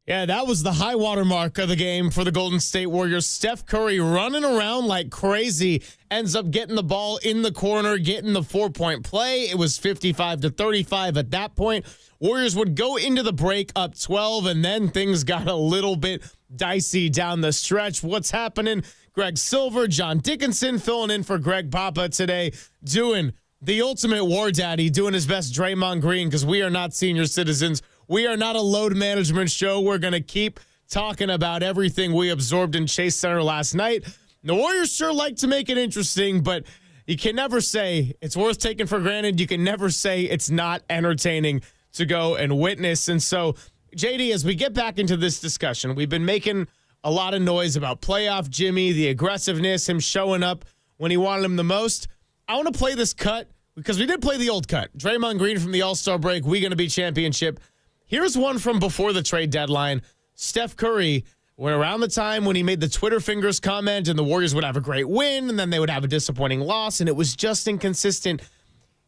S23: Yeah, that was the high water mark of the game for the Golden State Warriors. Steph Curry running around like crazy, ends up getting the ball in the corner, getting the 4-point play. It was 55-35 at that point. Warriors would go into the break up 12, and then things got a little bit dicey down the stretch. What's happening? Greg Silver, John Dickinson filling in for Greg Papa today, doing the ultimate war daddy, doing his best Draymond Green, because we are not senior citizens. We are not a load management show. We're going to keep talking about everything we absorbed in Chase Center last night. The Warriors sure like to make it interesting, but you can never say it's worth taking for granted. You can never say it's not entertaining to go and witness. And so, JD, as we get back into this discussion, we've been making a lot of noise about playoff Jimmy, the aggressiveness, him showing up when he wanted him the most. I want to play this cut because we did play the old cut. Draymond Green from the All-Star break, we going to be championship. Here's one from before the trade deadline. Steph Curry, when around the time when he made the Twitter fingers comment and the Warriors would have a great win and then they would have a disappointing loss and it was just inconsistent.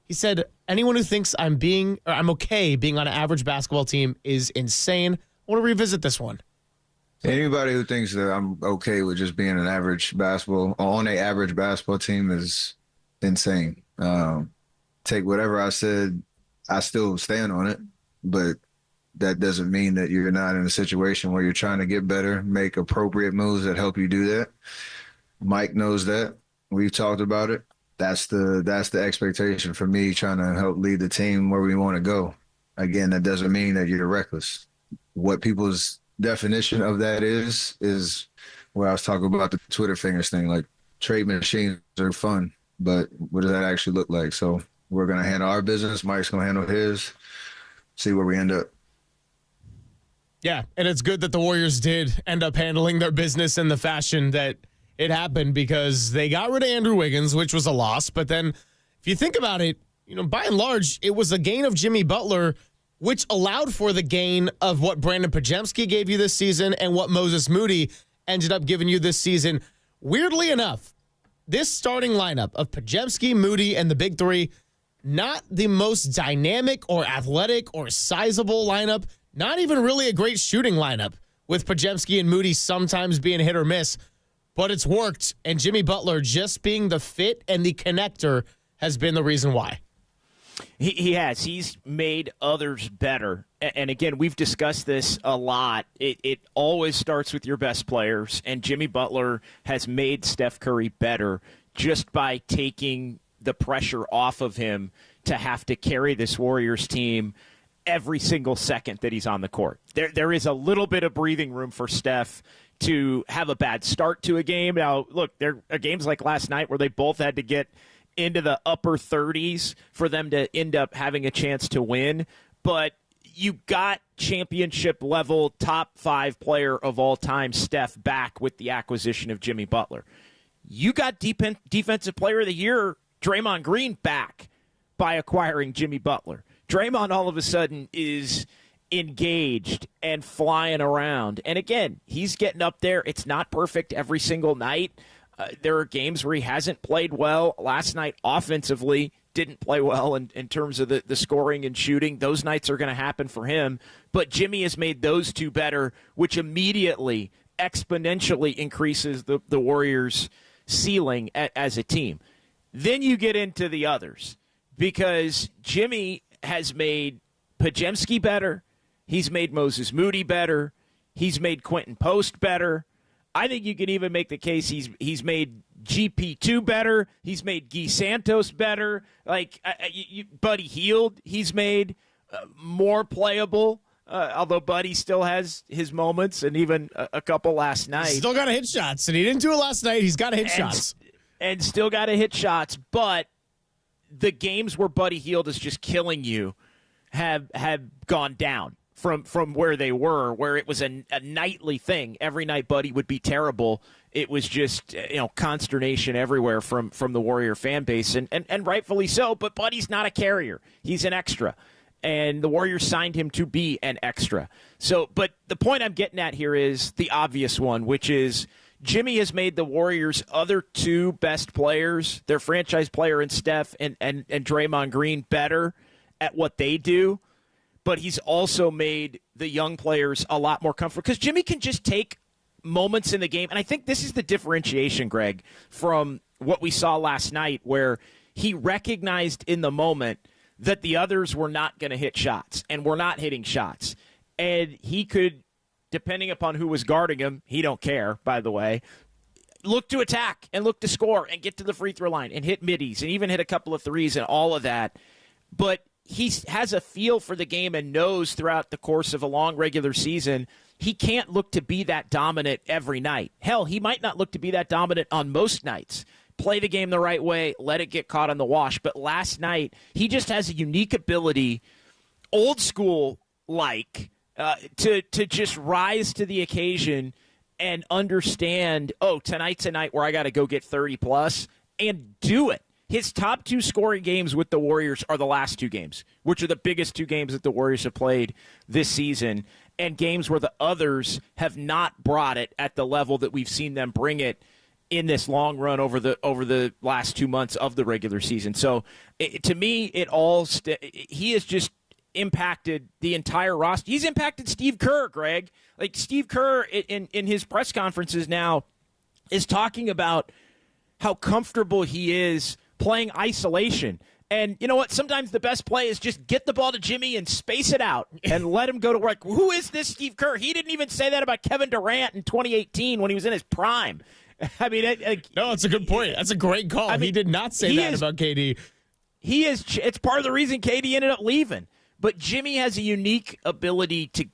S23: He said, anyone who thinks I'm okay being on an average basketball team is insane. I want to revisit this one.
S17: Anybody who thinks that I'm okay with just being on an average basketball team is insane. Take whatever I said, I still stand on it, but that doesn't mean that you're not in a situation where you're trying to get better, make appropriate moves that help you do that. Mike knows that. We've talked about it. That's the expectation for me, trying to help lead the team where we want to go. Again, that doesn't mean that you're reckless. What people's definition of that is where I was talking about the Twitter fingers thing. Like, trade machines are fun, but what does that actually look like? So we're going to handle our business. Mike's going to handle his. See where we end up.
S23: Yeah, and it's good that the Warriors did end up handling their business in the fashion that it happened, because they got rid of Andrew Wiggins, which was a loss. But then if you think about it, by and large, it was a gain of Jimmy Butler, which allowed for the gain of what Brandon Podziemski gave you this season and what Moses Moody ended up giving you this season. Weirdly enough, this starting lineup of Podziemski, Moody, and the big three, not the most dynamic or athletic or sizable lineup, not even really a great shooting lineup, with Podziemski and Moody sometimes being hit or miss, but it's worked, and Jimmy Butler just being the fit and the connector has been the reason why.
S6: He has. He's made others better. And again, we've discussed this a lot. It always starts with your best players, and Jimmy Butler has made Steph Curry better just by taking the pressure off of him to have to carry this Warriors team every single second that he's on the court. There is a little bit of breathing room for Steph to have a bad start to a game. Now, look, there are games like last night where they both had to get into the upper 30s for them to end up having a chance to win. But you got championship level top 5 player of all time, Steph, back with the acquisition of Jimmy Butler. You got defensive player of the year, Draymond Green, back by acquiring Jimmy Butler. Draymond all of a sudden is engaged and flying around. And again, he's getting up there. It's not perfect every single night. There are games where he hasn't played well. Last night, offensively, didn't play well in terms of the scoring and shooting. Those nights are going to happen for him. But Jimmy has made those two better, which immediately, exponentially increases the Warriors' ceiling as a team. Then you get into the others, because Jimmy has made Podziemski better, He's made Moses Moody better. He's made Quentin Post better. I think you can even make the case he's made GP2 better. He's made Guy Santos better. Like Buddy Hield, he's made more playable. Although Buddy still has his moments, and even a couple last night.
S23: Still got to hit shots, and he didn't do it last night. He's got to hit shots.
S6: And still got to hit shots. But the games where Buddy Hield is just killing you have gone down from where they were, where it was a nightly thing. Every night Buddy would be terrible. It was just consternation everywhere from the Warrior fan base, and rightfully so. But Buddy's not a carrier. He's an extra. And the Warriors signed him to be an extra. So, but the point I'm getting at here is the obvious one, which is Jimmy has made the Warriors' other two best players, their franchise player in Steph and Draymond Green, better at what they do. But he's also made the young players a lot more comfortable because Jimmy can just take moments in the game. And I think this is the differentiation, Greg, from what we saw last night, where he recognized in the moment that the others were not going to hit shots and were not hitting shots. And he could, depending upon who was guarding him, he don't care, by the way, look to attack and look to score and get to the free throw line and hit middies and even hit a couple of threes and all of that. But he has a feel for the game and knows throughout the course of a long regular season he can't look to be that dominant every night. Hell, he might not look to be that dominant on most nights. Play the game the right way, let it get caught on the wash. But last night, he just has a unique ability, old school like, to just rise to the occasion and understand, tonight's a night where I got to go get 30 plus and do it. His top two scoring games with the Warriors are the last two games, which are the biggest two games that the Warriors have played this season, and games where the others have not brought it at the level that we've seen them bring it in this long run over the last 2 months of the regular season. So to me, he has just impacted the entire roster. He's impacted Steve Kerr, Greg. Like Steve Kerr in his press conferences now is talking about how comfortable he is playing isolation. And you know what? Sometimes the best play is just get the ball to Jimmy and space it out and let him go to work. Who is this Steve Kerr? He didn't even say that about Kevin Durant in 2018 when he was in his prime. I mean,
S23: no, it's a good point. That's a great call. He did not say that about KD.
S6: It's part of the reason KD ended up leaving. But Jimmy has a unique ability to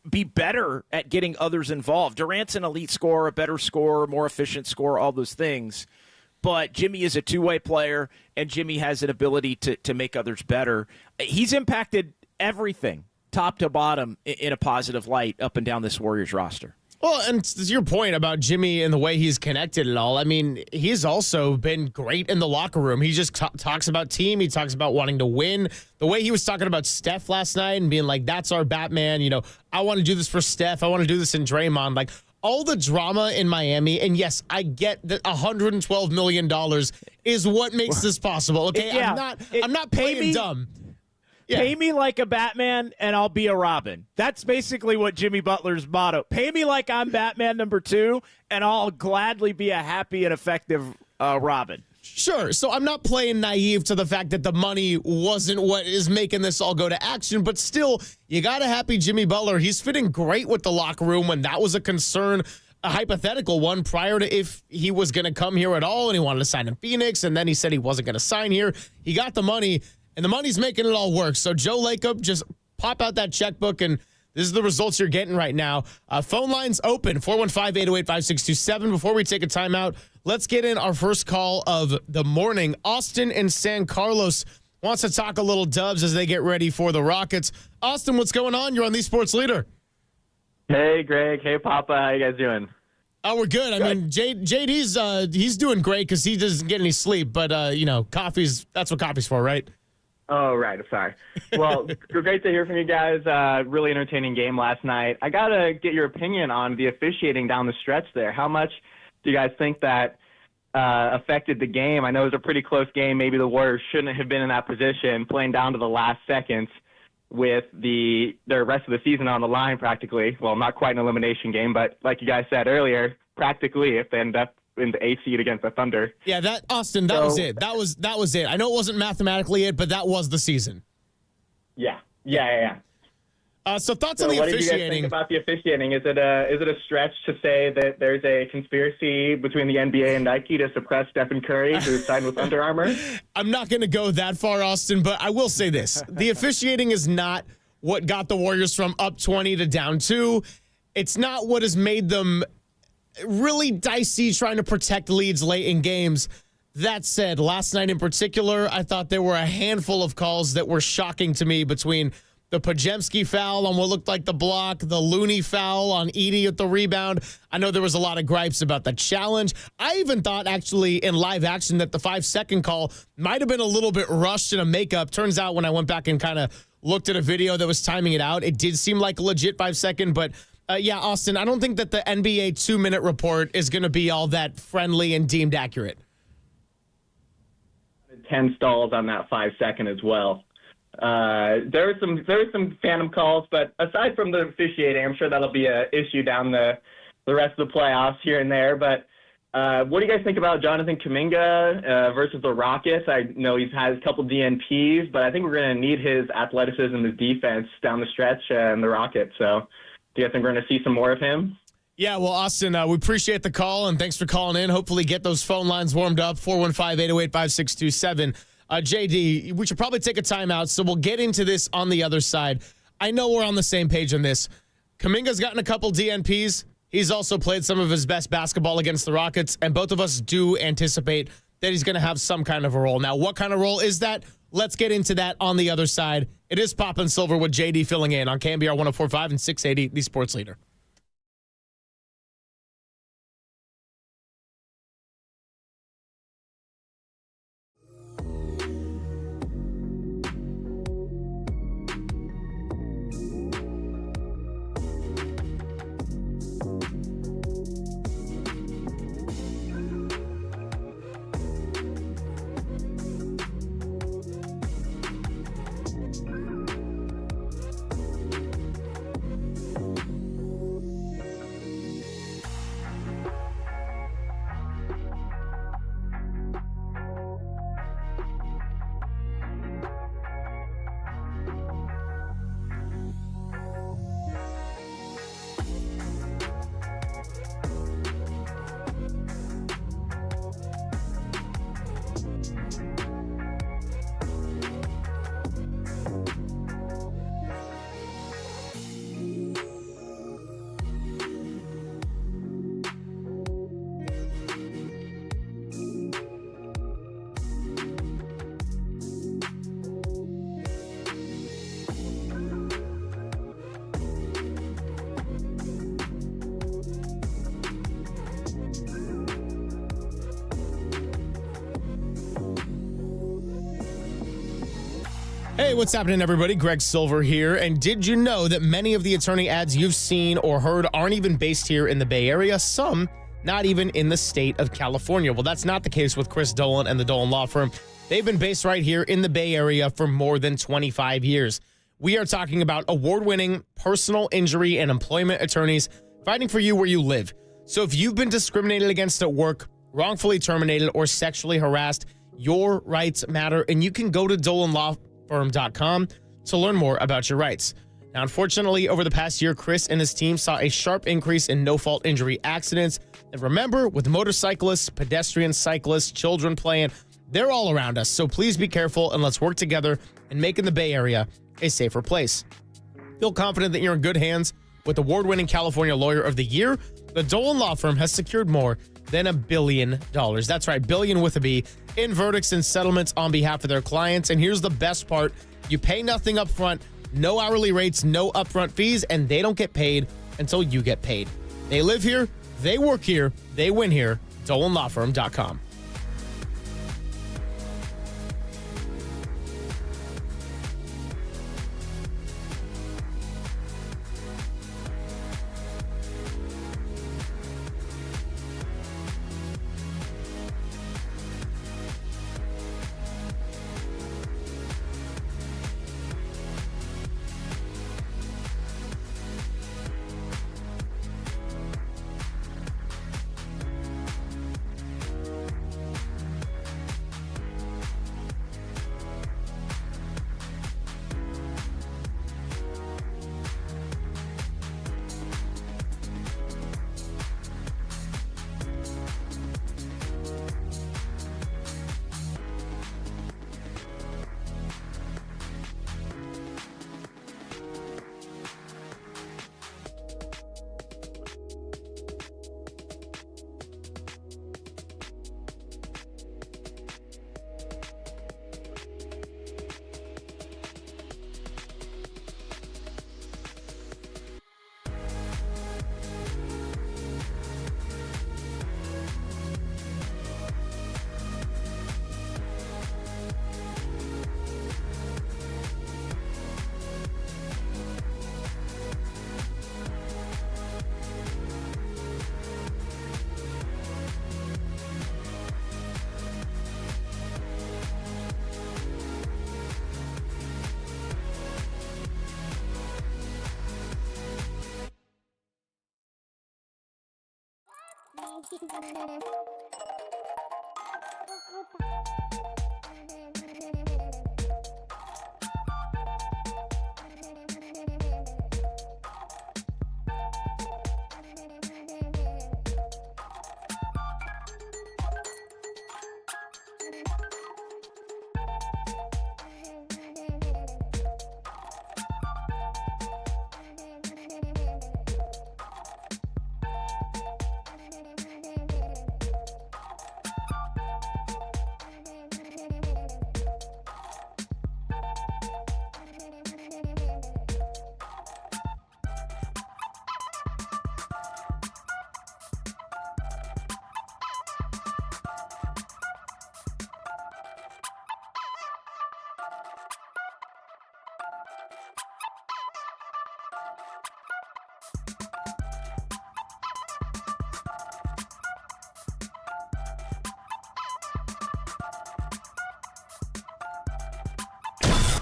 S6: be better at getting others involved. Durant's an elite scorer, a better scorer, more efficient scorer, all those things. But Jimmy is a two-way player, and Jimmy has an ability to make others better. He's impacted everything, top to bottom, in a positive light up and down this Warriors roster.
S23: Well, and to your point about Jimmy and the way he's connected and all, I mean, he's also been great in the locker room. He just talks about team. He talks about wanting to win. The way he was talking about Steph last night and being like, that's our Batman. I want to do this for Steph. I want to do this in Draymond. Like, all the drama in Miami, and yes, I get that $112 million is what makes this possible. Okay,
S6: yeah,
S23: I'm not playing dumb. Yeah.
S6: Pay me like a Batman, and I'll be a Robin. That's basically what Jimmy Butler's motto. Pay me like I'm Batman number 2, and I'll gladly be a happy and effective Robin.
S23: Sure. So I'm not playing naive to the fact that the money wasn't what is making this all go to action, but still, you got a happy Jimmy Butler. He's fitting great with the locker room when that was a concern, a hypothetical one prior to if he was going to come here at all and he wanted to sign in Phoenix, and then he said he wasn't going to sign here. He got the money, and the money's making it all work. So Joe Lacob, just pop out that checkbook, and this is the results you're getting right now. Phone lines open, 415-808-5627. Before we take a timeout, let's get in our first call of the morning. Austin in San Carlos wants to talk a little Dubs as they get ready for the Rockets. Austin, what's going on? You're on the Sports Leader.
S7: Hey, Greg. Hey, Papa. How you guys doing?
S23: Oh, we're good. I mean, JD's he's doing great because he doesn't get any sleep. But, that's what coffee's for, right?
S7: Oh, right. Sorry. Well, great to hear from you guys. Really entertaining game last night. I got to get your opinion on the officiating down the stretch there. How much do you guys think that affected the game? I know it was a pretty close game. Maybe the Warriors shouldn't have been in that position, playing down to the last seconds with the rest of the season on the line practically. Well, not quite an elimination game, but like you guys said earlier, practically if they end up in the 8th seed against the Thunder.
S23: Yeah, that was it. That was it. I know it wasn't mathematically it, but that was the season.
S7: Yeah.
S23: So thoughts
S7: So
S23: on the
S7: what did you guys
S23: officiating?
S7: think about the officiating? Is it a stretch to say that there's a conspiracy between the NBA and Nike to suppress Stephen Curry who signed with Under Armour?
S23: I'm not going to go that far, Austin, but I will say this. The officiating is not what got the Warriors from up 20 to down 2. It's not what has made them really dicey trying to protect leads late in games. That said, last night in particular, I thought there were a handful of calls that were shocking to me between the Pajemski foul on what looked like the block, the Looney foul on Edey at the rebound. I know there was a lot of gripes about the challenge. I even thought actually in live action that the 5-second call might have been a little bit rushed in a makeup. Turns out when I went back and kind of looked at a video that was timing it out, it did seem like a legit 5-second. But yeah, Austin, I don't think that the NBA 2-minute report is going to be all that friendly and deemed accurate.
S7: 10 stalls on that 5-second as well. There were some phantom calls, but aside from the officiating, I'm sure that'll be an issue down the rest of the playoffs here and there. But what do you guys think about Jonathan Kuminga versus the Rockets? I know he's had a couple DNPs, but I think we're going to need his athleticism, his defense down the stretch in the Rockets. So do you guys think we're going to see some more of him?
S23: Yeah, well, Austin, we appreciate the call, and thanks for calling in. Hopefully get those phone lines warmed up, 415-808-5627. JD, we should probably take a timeout, so we'll get into this on the other side. I know we're on the same page on this. Kuminga's gotten a couple DNPs. He's also played some of his best basketball against the Rockets, and both of us do anticipate that he's going to have some kind of a role. Now, what kind of role is that? Let's get into that on the other side. It is Pop and Silver with JD filling in on KNBR 104.5 and 680, the Sports Leader. Hey, what's happening, everybody? Greg Silver here. And did you know that many of the attorney ads you've seen or heard aren't even based here in the Bay Area? Some not even in the state of California. Well, that's not the case with Chris Dolan and the Dolan Law Firm. They've been based right here in the Bay Area for more than 25 years. We are talking about award-winning personal injury and employment attorneys fighting for you where you live. So if you've been discriminated against at work, wrongfully terminated, or sexually harassed, your rights matter, and you can go to DolanLawFirm.com to learn more about your rights. Now, unfortunately, over the past year, Chris and his team saw a sharp increase in no-fault injury accidents. And remember, with motorcyclists, pedestrians, cyclists, children playing, they're all around us. So please be careful, and let's work together in making the Bay Area a safer place. Feel confident that you're in good hands with award-winning California Lawyer of the Year. The Dolan Law Firm has secured more than $1 billion. That's right, billion with a B, in verdicts and settlements on behalf of their clients. And here's the best part. You pay nothing up front, no hourly rates, no upfront fees, and they don't get paid until you get paid. They live here, they work here, they win here. DolanLawFirm.com.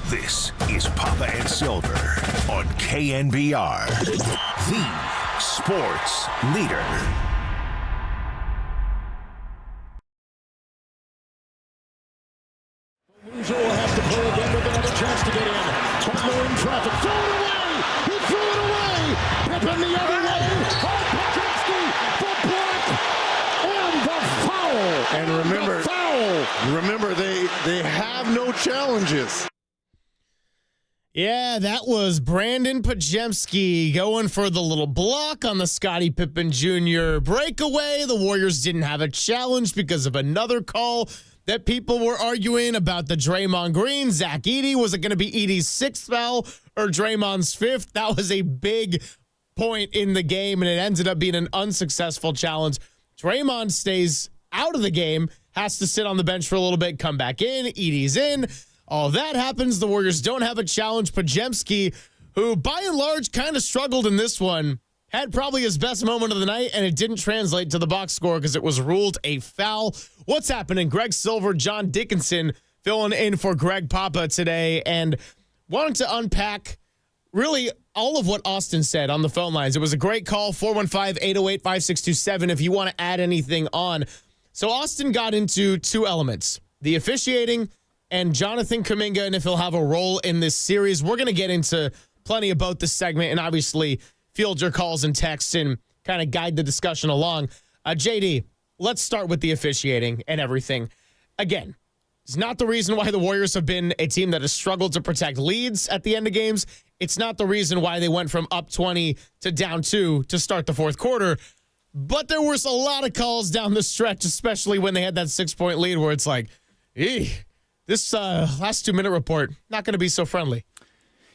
S1: This is Papa and Silver on KNBR, the sports leader.
S22: Loser will have to play again with another chance to get in. Butler in traffic. Throw it away! He threw it away! Pippen the other way! Oh, Petrovsky, the block, and the foul!
S2: And remember, they have no challenges.
S23: Yeah, that was Brandon Pajemski going for the little block on the Scottie Pippen Jr. breakaway. The Warriors didn't have a challenge because of another call that people were arguing about the Draymond Green. Zach Edey. Was it going to be Edey's sixth foul or Draymond's fifth? That was a big point in the game, and it ended up being an unsuccessful challenge. Draymond stays out of the game, has to sit on the bench for a little bit, come back in. Edey's in. All that happens. The Warriors don't have a challenge. Pajemski, who by and large kind of struggled in this one, had probably his best moment of the night, and it didn't translate to the box score because it was ruled a foul. What's happening? Greg Silver, John Dickinson filling in for Greg Papa today, and wanted to unpack really all of what Austin said on the phone lines. It was a great call, 415-808-5627 if you want to add anything on. So Austin got into two elements, the officiating and Jonathan Kuminga, and if he'll have a role in this series. We're going to get into plenty about this segment and obviously field your calls and texts and kind of guide the discussion along. JD, let's start with the officiating and everything. Again, it's not the reason why the Warriors have been a team that has struggled to protect leads at the end of games. It's not the reason why they went from up 20 to down 2 to start the fourth quarter. But there was a lot of calls down the stretch, especially when they had that 6-point lead where it's like, this last 2-minute report, not going to be so friendly.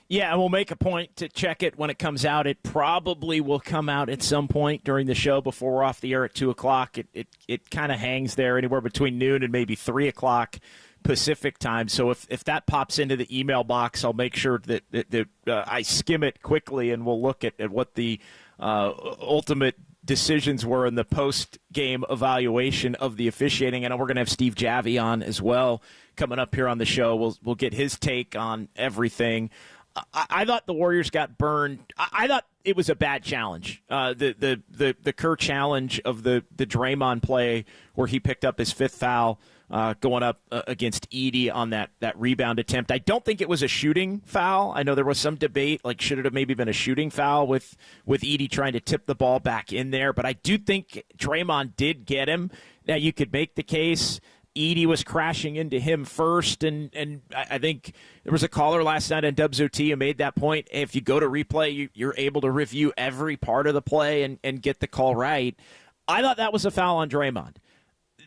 S6: Yeah, we'll make a point to check it when it comes out. It probably will come out at some point during the show before we're off the air at 2 o'clock. It kind of hangs there anywhere between noon and maybe 3 o'clock Pacific time. So if that pops into the email box, I'll make sure that I skim it quickly, and we'll look at what the ultimate decisions were in the post-game evaluation of the officiating. And we're going to have Steve Javy on as well coming up here on the show. We'll get his take on everything. I thought the Warriors got burned. I thought it was a bad challenge. The Kerr challenge of the Draymond play where he picked up his fifth foul going up against Edey on that rebound attempt. I don't think it was a shooting foul. I know there was some debate, like should it have maybe been a shooting foul with Edey trying to tip the ball back in there. But I do think Draymond did get him. Now you could make the case Edey was crashing into him first, and I think there was a caller last night on Dubs OT who made that point. If you go to replay, you're able to review every part of the play and get the call right. I thought that was a foul on Draymond.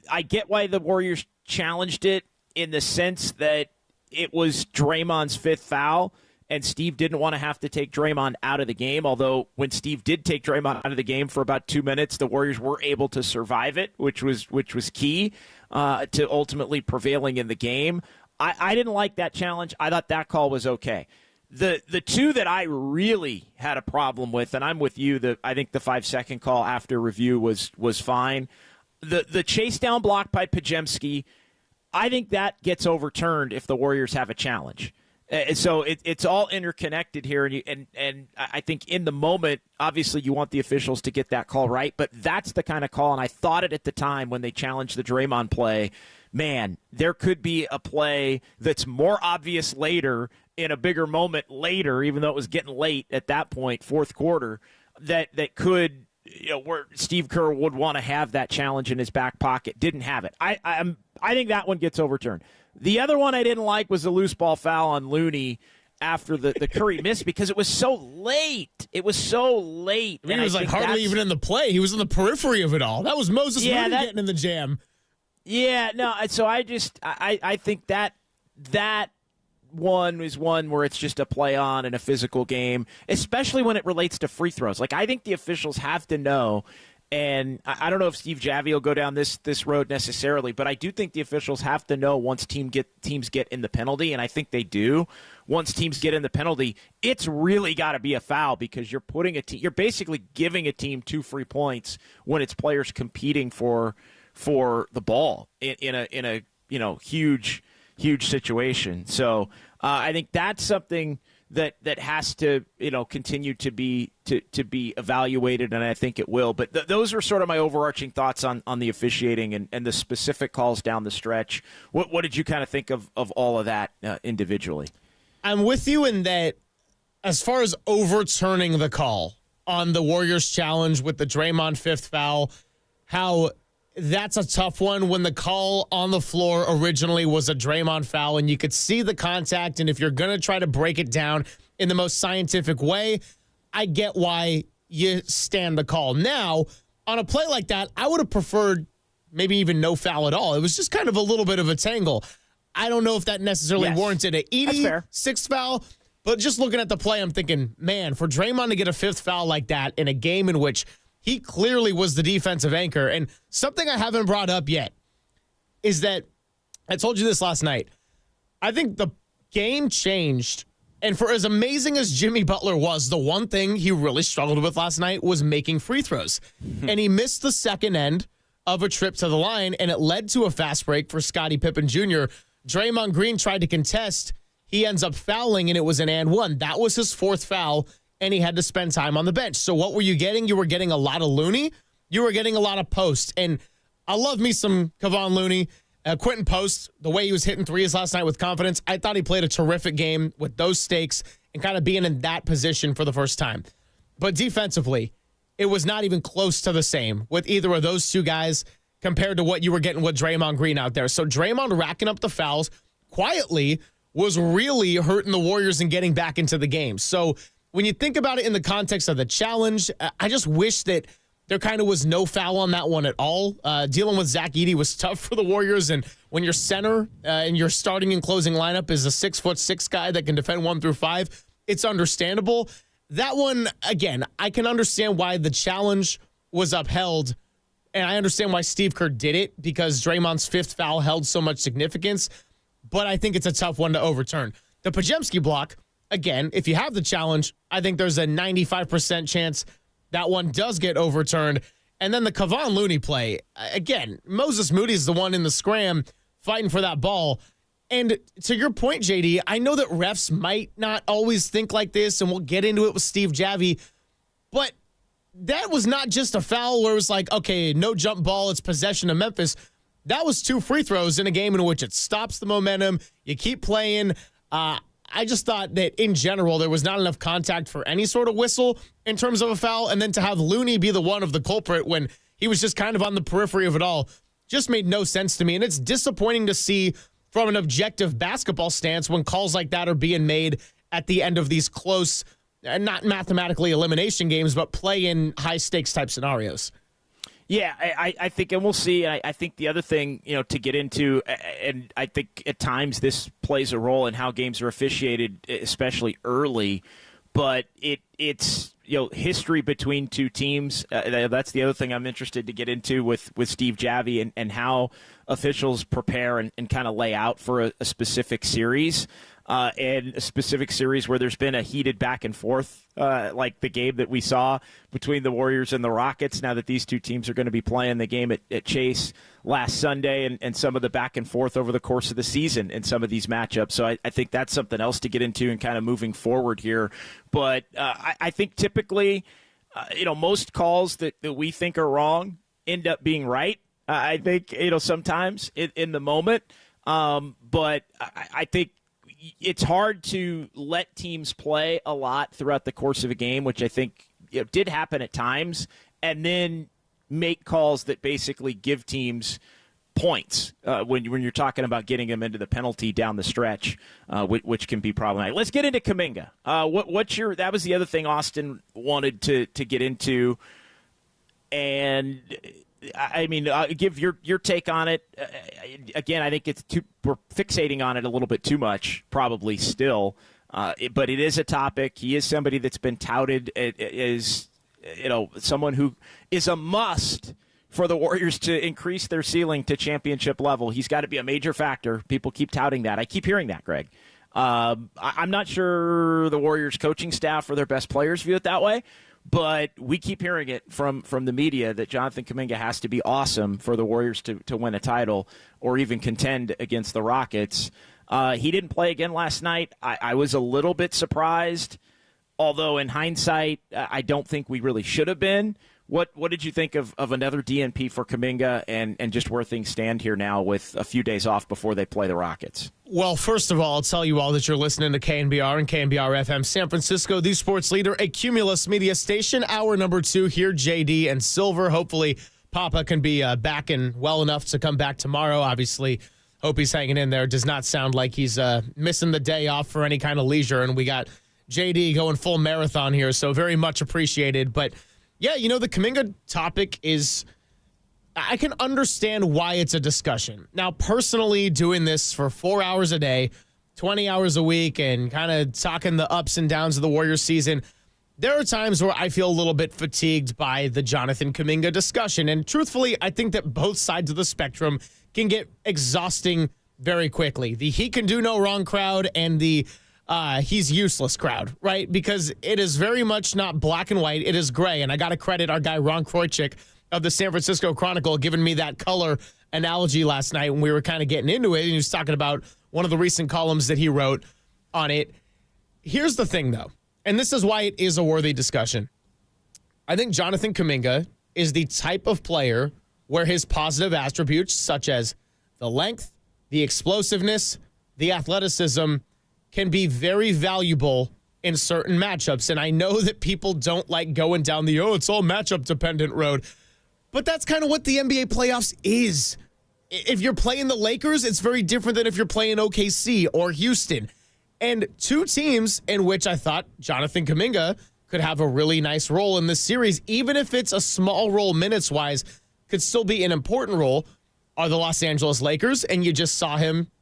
S6: I get why the Warriors challenged it in the sense that it was Draymond's fifth foul, and Steve didn't want to have to take Draymond out of the game, although when Steve did take Draymond out of the game for about 2 minutes, the Warriors were able to survive it, which was key to ultimately prevailing in the game. I didn't like that challenge. I thought that call was okay. The two that I really had a problem with, and I'm with you, I think the 5-second call after review was fine. The chase down block by Pajemski, I think that gets overturned if the Warriors have a challenge. And so it's all interconnected here, and I think in the moment, obviously you want the officials to get that call right, but that's the kind of call, and I thought it at the time when they challenged the Draymond play, man, there could be a play that's more obvious later in a bigger moment later, even though it was getting late at that point, fourth quarter, that could, where Steve Kerr would want to have that challenge in his back pocket. Didn't have it. I think that one gets overturned. The other one I didn't like was the loose ball foul on Looney after the Curry miss because it was so late. It was so late.
S23: I mean, he was like hardly even in the play. He was in the periphery of it all. That was Moses Moody getting in the jam.
S6: Yeah, no, so I think that one is one where it's just a play on in a physical game, especially when it relates to free throws. Like, I think the officials have to know, and I don't know if Steve Javi will go down this road necessarily, but I do think the officials have to know once teams get in the penalty, and I think they do. Once teams get in the penalty, it's really got to be a foul because you're you're basically giving a team 2 free points when it's players competing for the ball in a huge situation. So I think that's something that has to continue to be evaluated, and I think it will. But those are sort of my overarching thoughts on the officiating and the specific calls down the stretch. What did you kind of think of all of that individually?
S23: I'm with you in that as far as overturning the call on the Warriors challenge with the Draymond 5th foul, how that's a tough one when the call on the floor originally was a Draymond foul and you could see the contact, and if you're going to try to break it down in the most scientific way, I get why you stand the call. Now, on a play like that, I would have preferred maybe even no foul at all. It was just kind of a little bit of a tangle. I don't know if that necessarily warranted a Edey 6th foul, but just looking at the play, I'm thinking, man, for Draymond to get a 5th foul like that in a game in which he clearly was the defensive anchor. And something I haven't brought up yet is that I told you this last night. I think the game changed. And for as amazing as Jimmy Butler was, the one thing he really struggled with last night was making free throws. And he missed the second end of a trip to the line, and it led to a fast break for Scottie Pippen Jr. Draymond Green tried to contest. He ends up fouling, and it was an and one. That was his 4th foul, and he had to spend time on the bench. So what were you getting? You were getting a lot of Looney. You were getting a lot of Post. And I love me some Kevon Looney. Quentin Post, the way he was hitting threes last night with confidence, I thought he played a terrific game with those stakes and kind of being in that position for the first time. But defensively, it was not even close to the same with either of those two guys compared to what you were getting with Draymond Green out there. So Draymond racking up the fouls quietly was really hurting the Warriors and getting back into the game. So when you think about it in the context of the challenge, I just wish that there kind of was no foul on that one at all. Dealing with Zach Edey was tough for the Warriors, and when your center and your starting and closing lineup is a 6'6" guy that can defend 1 through 5, it's understandable. That one, again, I can understand why the challenge was upheld, and I understand why Steve Kerr did it because Draymond's 5th foul held so much significance, but I think it's a tough one to overturn. The Podziemski block, again, if you have the challenge, I think there's a 95% chance that one does get overturned. And then the Kevon Looney play, again, Moses Moody is the one in the scram fighting for that ball. And to your point, JD, I know that refs might not always think like this, and we'll get into it with Steve Javi, but that was not just a foul where it was like, okay, no jump ball, it's possession of Memphis. That was 2 free throws in a game in which it stops the momentum. You keep playing. I just thought that in general, there was not enough contact for any sort of whistle in terms of a foul. And then to have Looney be the one of the culprit when he was just kind of on the periphery of it all just made no sense to me. And it's disappointing to see from an objective basketball stance when calls like that are being made at the end of these close, not mathematically elimination games, but play in high stakes type scenarios.
S6: Yeah, I think, and we'll see. I think the other thing, to get into, and I think at times this plays a role in how games are officiated, especially early, but it's history between two teams. That's the other thing I'm interested to get into with Steve Javi and how officials prepare and kind of lay out for a specific series. in a specific series where there's been a heated back and forth, like the game that we saw between the Warriors and the Rockets, now that these two teams are going to be playing the game at Chase last Sunday, and some of the back and forth over the course of the season in some of these matchups. So I think that's something else to get into and kind of moving forward here. But I think typically, most calls that we think are wrong end up being right. I think, sometimes in the moment. But I think it's hard to let teams play a lot throughout the course of a game, which I think did happen at times, and then make calls that basically give teams points when you're talking about getting them into the penalty down the stretch, which can be problematic. Let's get into Kuminga. That was the other thing Austin wanted to get into, and I mean, give your take on it. Again, I think we're fixating on it a little bit too much, probably still. But it is a topic. He is somebody that's been touted as, someone who is a must for the Warriors to increase their ceiling to championship level. He's got to be a major factor. People keep touting that. I keep hearing that, Greg. I'm not sure the Warriors coaching staff or their best players view it that way. But we keep hearing it from the media that Jonathan Kuminga has to be awesome for the Warriors to win a title or even contend against the Rockets. He didn't play again last night. I was a little bit surprised, although in hindsight, I don't think we really should have been. What did you think of another DNP for Kuminga and just where things stand here now with a few days off before they play the Rockets?
S23: Well, first of all, I'll tell you all that you're listening to KNBR and KNBR FM San Francisco, the sports leader, a Cumulus media station. Hour number 2 here, JD and Silver. Hopefully, Papa can be back and well enough to come back tomorrow. Obviously, hope he's hanging in there. Does not sound like he's missing the day off for any kind of leisure. And we got JD going full marathon here, so very much appreciated. But yeah, the Kuminga topic is, I can understand why it's a discussion. Now, personally, doing this for 4 hours a day, 20 hours a week, and kind of talking the ups and downs of the Warriors season, there are times where I feel a little bit fatigued by the Jonathan Kuminga discussion. And truthfully, I think that both sides of the spectrum can get exhausting very quickly. The he can do no wrong crowd and the he's useless crowd, right? Because it is very much not black and white. It is gray. And I got to credit our guy, Ron Kroichik of the San Francisco Chronicle, giving me that color analogy last night when we were kind of getting into it. And he was talking about one of the recent columns that he wrote on it. Here's the thing, though, and this is why it is a worthy discussion. I think Jonathan Kuminga is the type of player where his positive attributes, such as the length, the explosiveness, the athleticism, can be very valuable in certain matchups. And I know that people don't like going down the, it's all matchup dependent road. But that's kind of what the NBA playoffs is. If you're playing the Lakers, it's very different than if you're playing OKC or Houston. And two teams in which I thought Jonathan Kuminga could have a really nice role in this series, even if it's a small role minutes-wise, could still be an important role, are the Los Angeles Lakers. And you just saw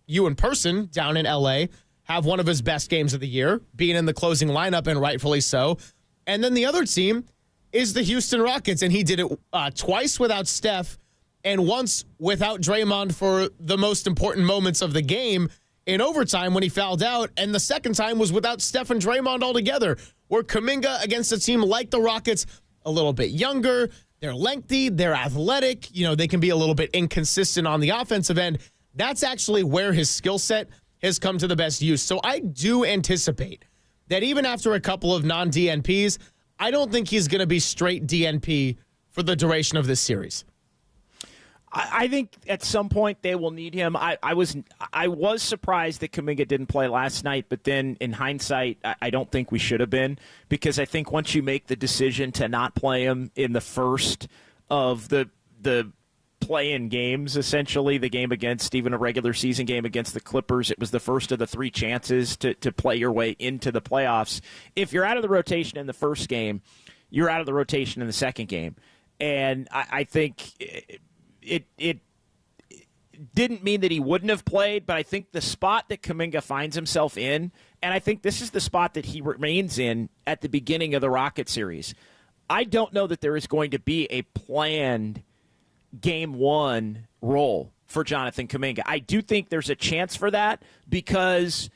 S23: you in person down in LA, have one of his best games of the year, being in the closing lineup, and rightfully so. And then the other team is the Houston Rockets, and he did it twice without Steph and once without Draymond for the most important moments of the game in overtime when he fouled out, and the second time was without Steph and Draymond altogether, where Kuminga against a team like the Rockets, a little bit younger, they're lengthy, they're athletic, they can be a little bit inconsistent on the offensive end. That's actually where his skill set has come to the best use. So I do anticipate that even after a couple of non-DNPs, I don't think he's going to be straight DNP for the duration of this series.
S6: I think at some point they will need him. I was surprised that Kuminga didn't play last night, but then in hindsight, I don't think we should have been, because I think once you make the decision to not play him in the first of the play-in games, essentially, the game against, even a regular season game against the Clippers, it was the first of the 3 chances to play your way into the playoffs. If you're out of the rotation in the first game, you're out of the rotation in the second game. And I think it didn't mean that he wouldn't have played, but I think the spot that Kuminga finds himself in, and I think this is the spot that he remains in at the beginning of the Rocket series, I don't know that there is going to be a planned Game 1 role for Jonathan Kuminga. I do think there's a chance for that, because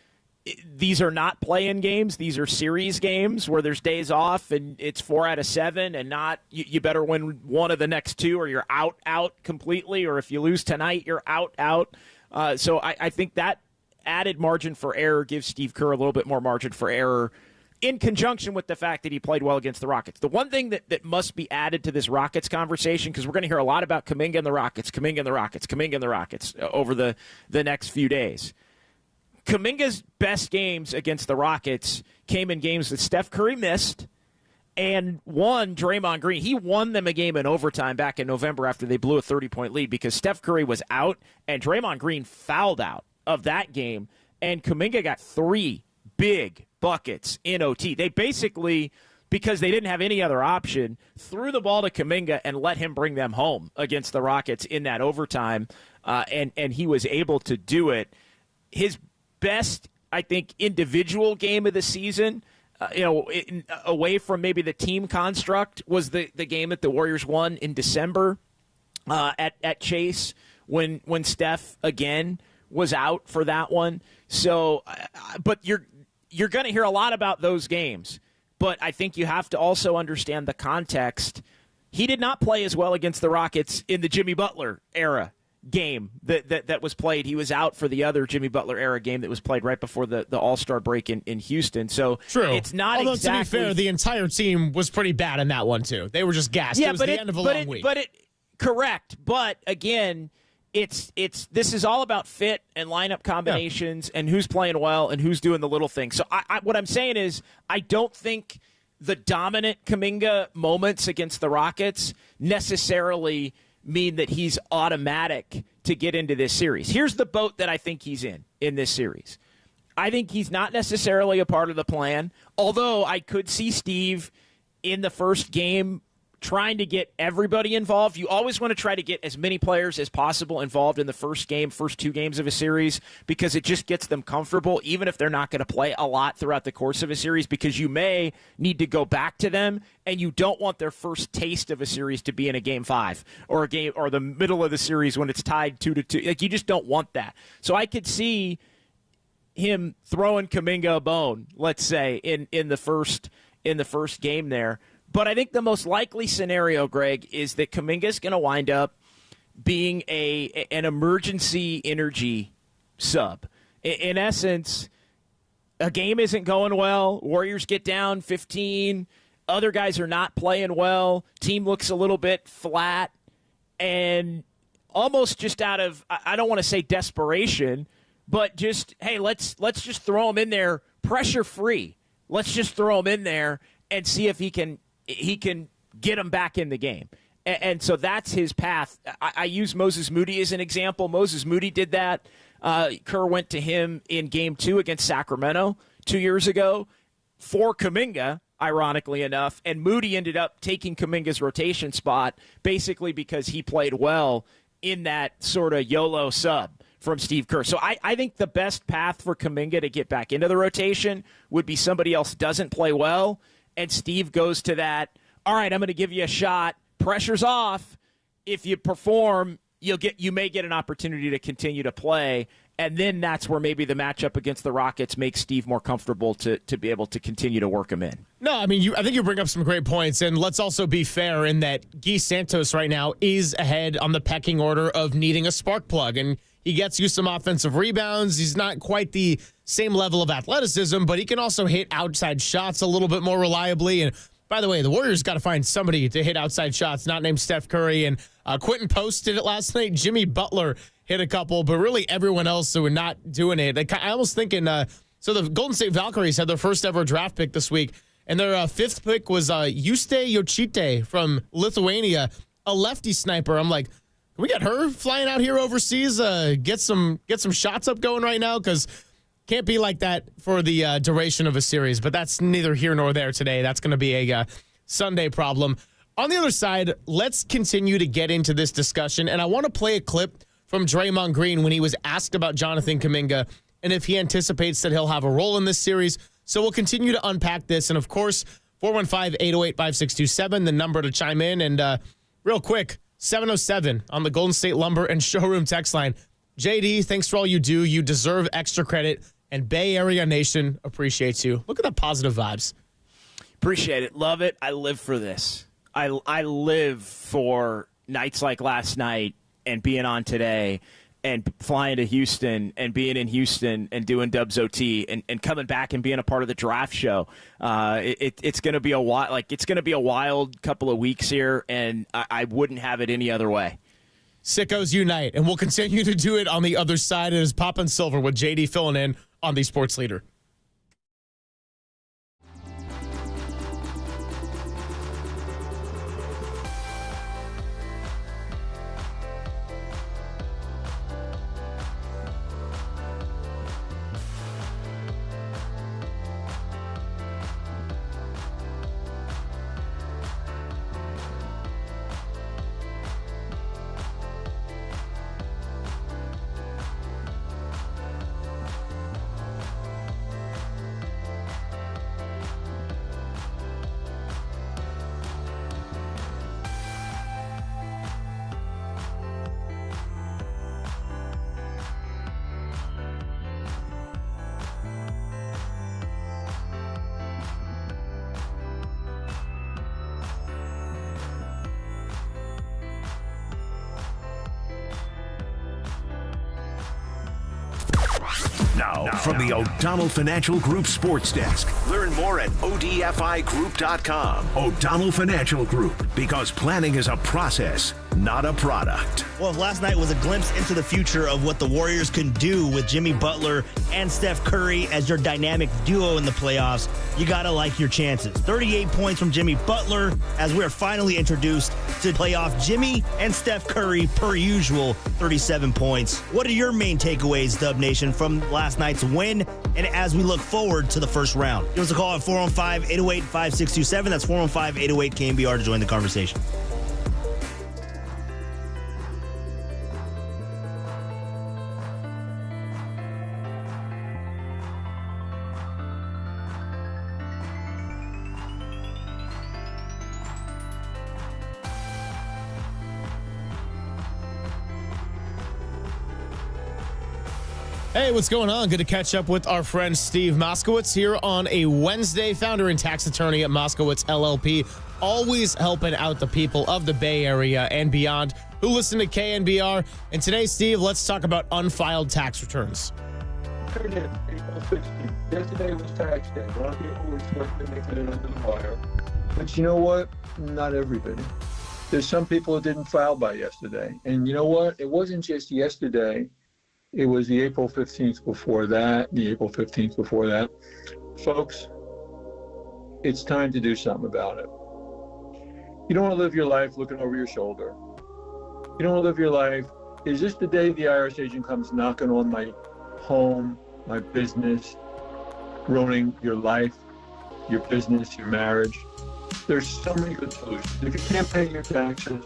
S6: these are not play-in games. These are series games where there's days off and it's 4 out of 7 and not you better win one of the next 2 or you're out completely, or if you lose tonight, you're out. So I think that added margin for error gives Steve Kerr a little bit more margin for error in conjunction with the fact that he played well against the Rockets. The one thing that must be added to this Rockets conversation, because we're going to hear a lot about Kuminga and the Rockets over the next few days. Kuminga's best games against the Rockets came in games that Steph Curry missed and won Draymond Green. He won them a game in overtime back in November after they blew a 30-point lead because Steph Curry was out and Draymond Green fouled out of that game, and Kuminga got 3 big buckets in OT. They basically, because they didn't have any other option, threw the ball to Kuminga and let him bring them home against the Rockets in that overtime, and he was able to do it. His best, I think, individual game of the season, away from maybe the team construct, was the game that the Warriors won in December at Chase when Steph again was out for that one. So, but you're going to hear a lot about those games. But I think you have to also understand the context. He did not play as well against the Rockets in the Jimmy Butler era game that was played. He was out for the other Jimmy Butler era game that was played right before the All-Star break in Houston. So
S23: true.
S6: It's not
S23: Although,
S6: exactly.
S23: to be fair, the entire team was pretty bad in that one too. They were just gassed.
S6: Yeah,
S23: it was the end of a long week.
S6: Correct. But again, this is all about fit and lineup combinations and who's playing well and who's doing the little things. So what I'm saying is I don't think the dominant Kuminga moments against the Rockets necessarily mean that he's automatic to get into this series. Here's the boat that I think he's in this series. I think he's not necessarily a part of the plan, although I could see Steve in the first game trying to get everybody involved. You always want to try to get as many players as possible involved in the first 2 games of a series because it just gets them comfortable, even if they're not going to play a lot throughout the course of a series, because you may need to go back to them, and you don't want their first taste of a series to be in a game 5 or the middle of the series when it's tied 2-2. Like, you just don't want that. So I could see him throwing Kuminga a bone, let's say, in the first game there. But I think the most likely scenario, Greg, is that Kuminga is going to wind up being an emergency energy sub. In essence, a game isn't going well. Warriors get down 15. Other guys are not playing well. Team looks a little bit flat. And almost just out of, I don't want to say desperation, but just, hey, let's just throw him in there pressure free. Let's just throw him in there and see if he can get him back in the game. And so that's his path. I use Moses Moody as an example. Moses Moody did that. Kerr went to him in Game 2 against Sacramento 2 years ago for Kuminga, ironically enough, and Moody ended up taking Kuminga's rotation spot basically because he played well in that sort of YOLO sub from Steve Kerr. So I think the best path for Kuminga to get back into the rotation would be somebody else doesn't play well, and Steve goes to that, all right, I'm going to give you a shot. Pressure's off. If you perform, you may get an opportunity to continue to play, and then that's where maybe the matchup against the Rockets makes Steve more comfortable to be able to continue to work him in.
S23: No, I mean, I think you bring up some great points, and let's also be fair in that Guy Santos right now is ahead on the pecking order of needing a spark plug, and he gets you some offensive rebounds. He's not quite the same level of athleticism, but he can also hit outside shots a little bit more reliably. And by the way, the Warriors got to find somebody to hit outside shots, not named Steph Curry. And Quentin Post did it last night. Jimmy Butler hit a couple, but really everyone else who were not doing it. I almost thinking, so the Golden State Valkyries had their first ever draft pick this week, and their fifth pick was Juste Jochite from Lithuania, a lefty sniper. I'm like, can we get her flying out here overseas, get some shots up going right now? Because can't be like that for the duration of a series. But that's neither here nor there today. That's going to be a Sunday problem. On the other side, let's continue to get into this discussion. And I want to play a clip from Draymond Green when he was asked about Jonathan Kuminga and if he anticipates that he'll have a role in this series. So we'll continue to unpack this. And, of course, 415-808-5627, the number to chime in. And real quick, 707 on the Golden State Lumber and Showroom text line. JD, thanks for all you do. You deserve extra credit and Bay Area Nation appreciates you. Look at the positive vibes.
S6: Appreciate it. Love it. I live for this. I live for nights like last night and being on today and flying to Houston and being in Houston and doing Dubs OT and coming back and being a part of the draft show. It's going to be a wild couple of weeks here, and I wouldn't have it any other way.
S23: Sickos unite, and we'll continue to do it on the other side. It is Pop and Silver with JD filling in on the Sports Leader.
S1: Now, from the O'Donnell Financial Group Sports Desk. Learn more at odfigroup.com. O'Donnell Financial Group, because planning is a process, not a product.
S10: Well, if last night was a glimpse into the future of what the Warriors can do with Jimmy Butler and Steph Curry as your dynamic duo in the playoffs, you got to like your chances. 38 points from Jimmy Butler as we're finally introduced to playoff Jimmy and Steph Curry per usual, 37 points. What are your main takeaways, Dub Nation, from last night's win and as we look forward to the first round? Give us a call at 415-808-5627. That's 415-808-KNBR to join the conversation.
S23: Hey, what's going on? Good to catch up with our friend Steve Moskowitz here on a Wednesday. Founder and tax attorney at Moskowitz LLP, always helping out the people of the Bay Area and beyond who listen to KNBR. And today, Steve, let's talk about unfiled tax returns.
S8: Yesterday was tax day. A lot of people were expecting to make it under the wire. But you know what? Not everybody. There's some people who didn't file by yesterday. And you know what? It wasn't just yesterday. It was the April 15th before that, the April 15th before that. Folks, it's time to do something about it. You don't want to live your life looking over your shoulder. You don't want to live your life, is this the day the IRS agent comes knocking on my home, my business, ruining your life, your business, your marriage? There's so many good solutions. If you can't pay your taxes,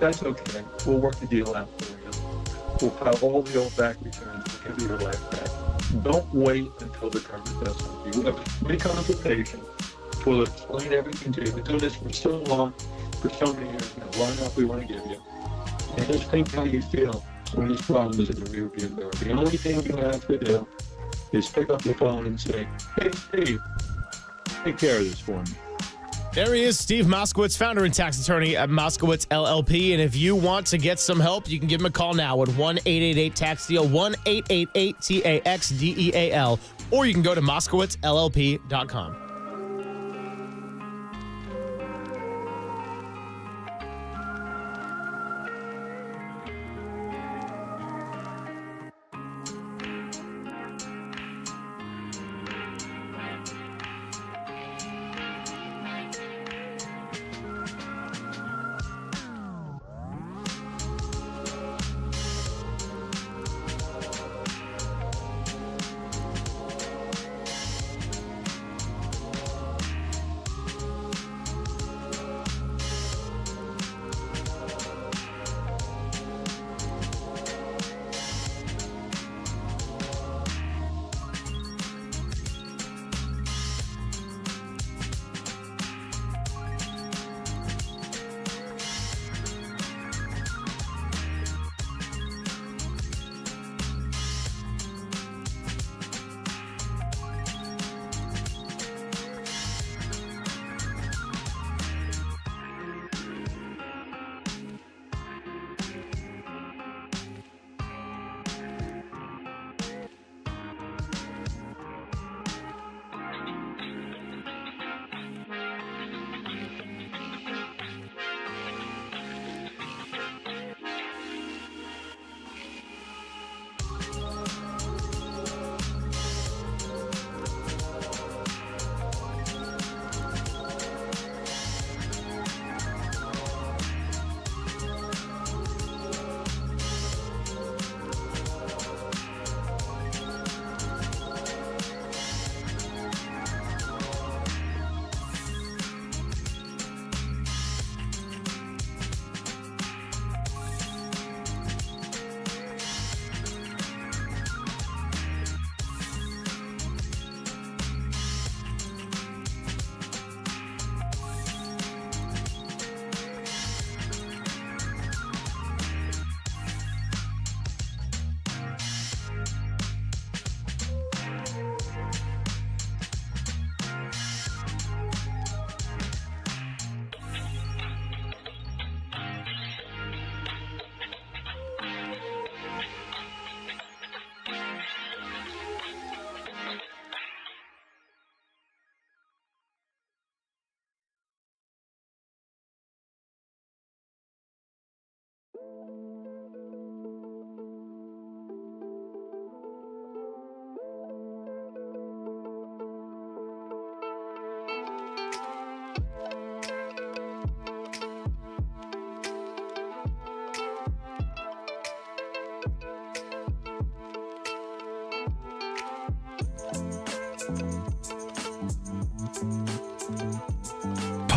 S8: that's okay. We'll work the deal out for you. We'll file all the old back returns. We'll give you your life back. Don't wait until the government does something. We have a free consultation. We'll explain everything to you. We've been doing this for so long, for so many years. We have a lineup we want to give you. And just think how you feel when this problem is in the rearview mirror. The only thing you have to do is pick up the phone and say, "Hey, Steve, take care of this for me."
S23: There he is, Steve Moskowitz, founder and tax attorney at Moskowitz LLP. And if you want to get some help, you can give him a call now at 1-888-TAX-DEAL, 1-888-TAXDEAL, or you can go to MoskowitzLLP.com.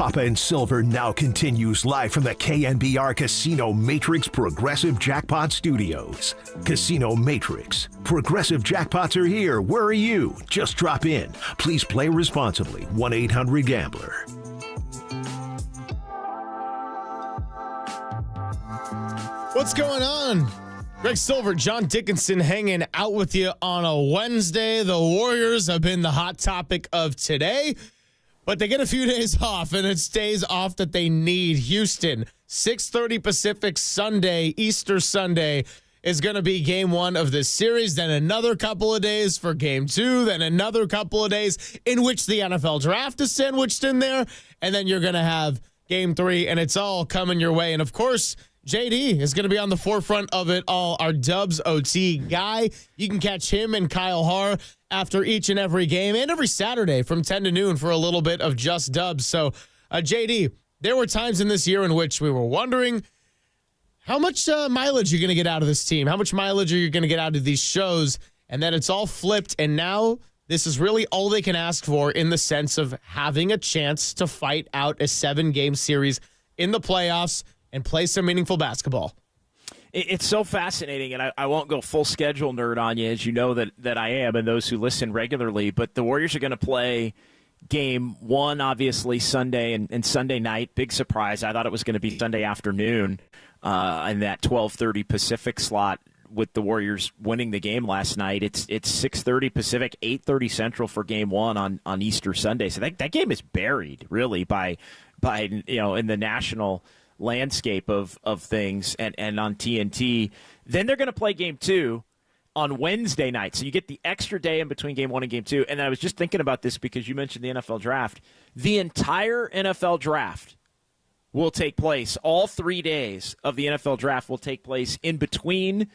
S1: Papa and Silver now continues live from the KNBR Casino Matrix Progressive Jackpot Studios. Casino Matrix. Progressive jackpots are here. Where are you? Just drop in. Please play responsibly. 1-800-GAMBLER.
S23: What's going on? Greg Silver, John Dickinson hanging out with you on a Wednesday. The Warriors have been the hot topic of today, but they get a few days off, and it's days off that they need. Houston, 6:30 Pacific Sunday, Easter Sunday, is going to be game one of this series. Then another couple of days for game two. Then another couple of days in which the NFL draft is sandwiched in there. And then you're going to have game three, and it's all coming your way. And, of course, JD is going to be on the forefront of it all, our Dubs OT guy. You can catch him and Kyle Haar after each and every game and every Saturday from 10 to noon for a little bit of just Dubs. So, JD, there were times in this year in which we were wondering how much mileage you're going to get out of this team, how much mileage are you going to get out of these shows, and then it's all flipped, and now this is really all they can ask for in the sense of having a chance to fight out a 7-game series in the playoffs and play some meaningful basketball.
S6: It's so fascinating, and I won't go full schedule nerd on you, as you know that I am, and those who listen regularly, but the Warriors are going to play game one, obviously, Sunday and Sunday night. Big surprise. I thought it was going to be Sunday afternoon in that 12:30 Pacific slot with the Warriors winning the game last night. It's 6:30 Pacific, 8:30 Central for game one on Easter Sunday. So that game is buried, really, by in the national landscape of things and on TNT. Then they're going to play game two on Wednesday night. So you get the extra day in between game one and game two. And I was just thinking about this because you mentioned the NFL draft. The entire NFL draft will take place. All 3 days of the NFL draft will take place in between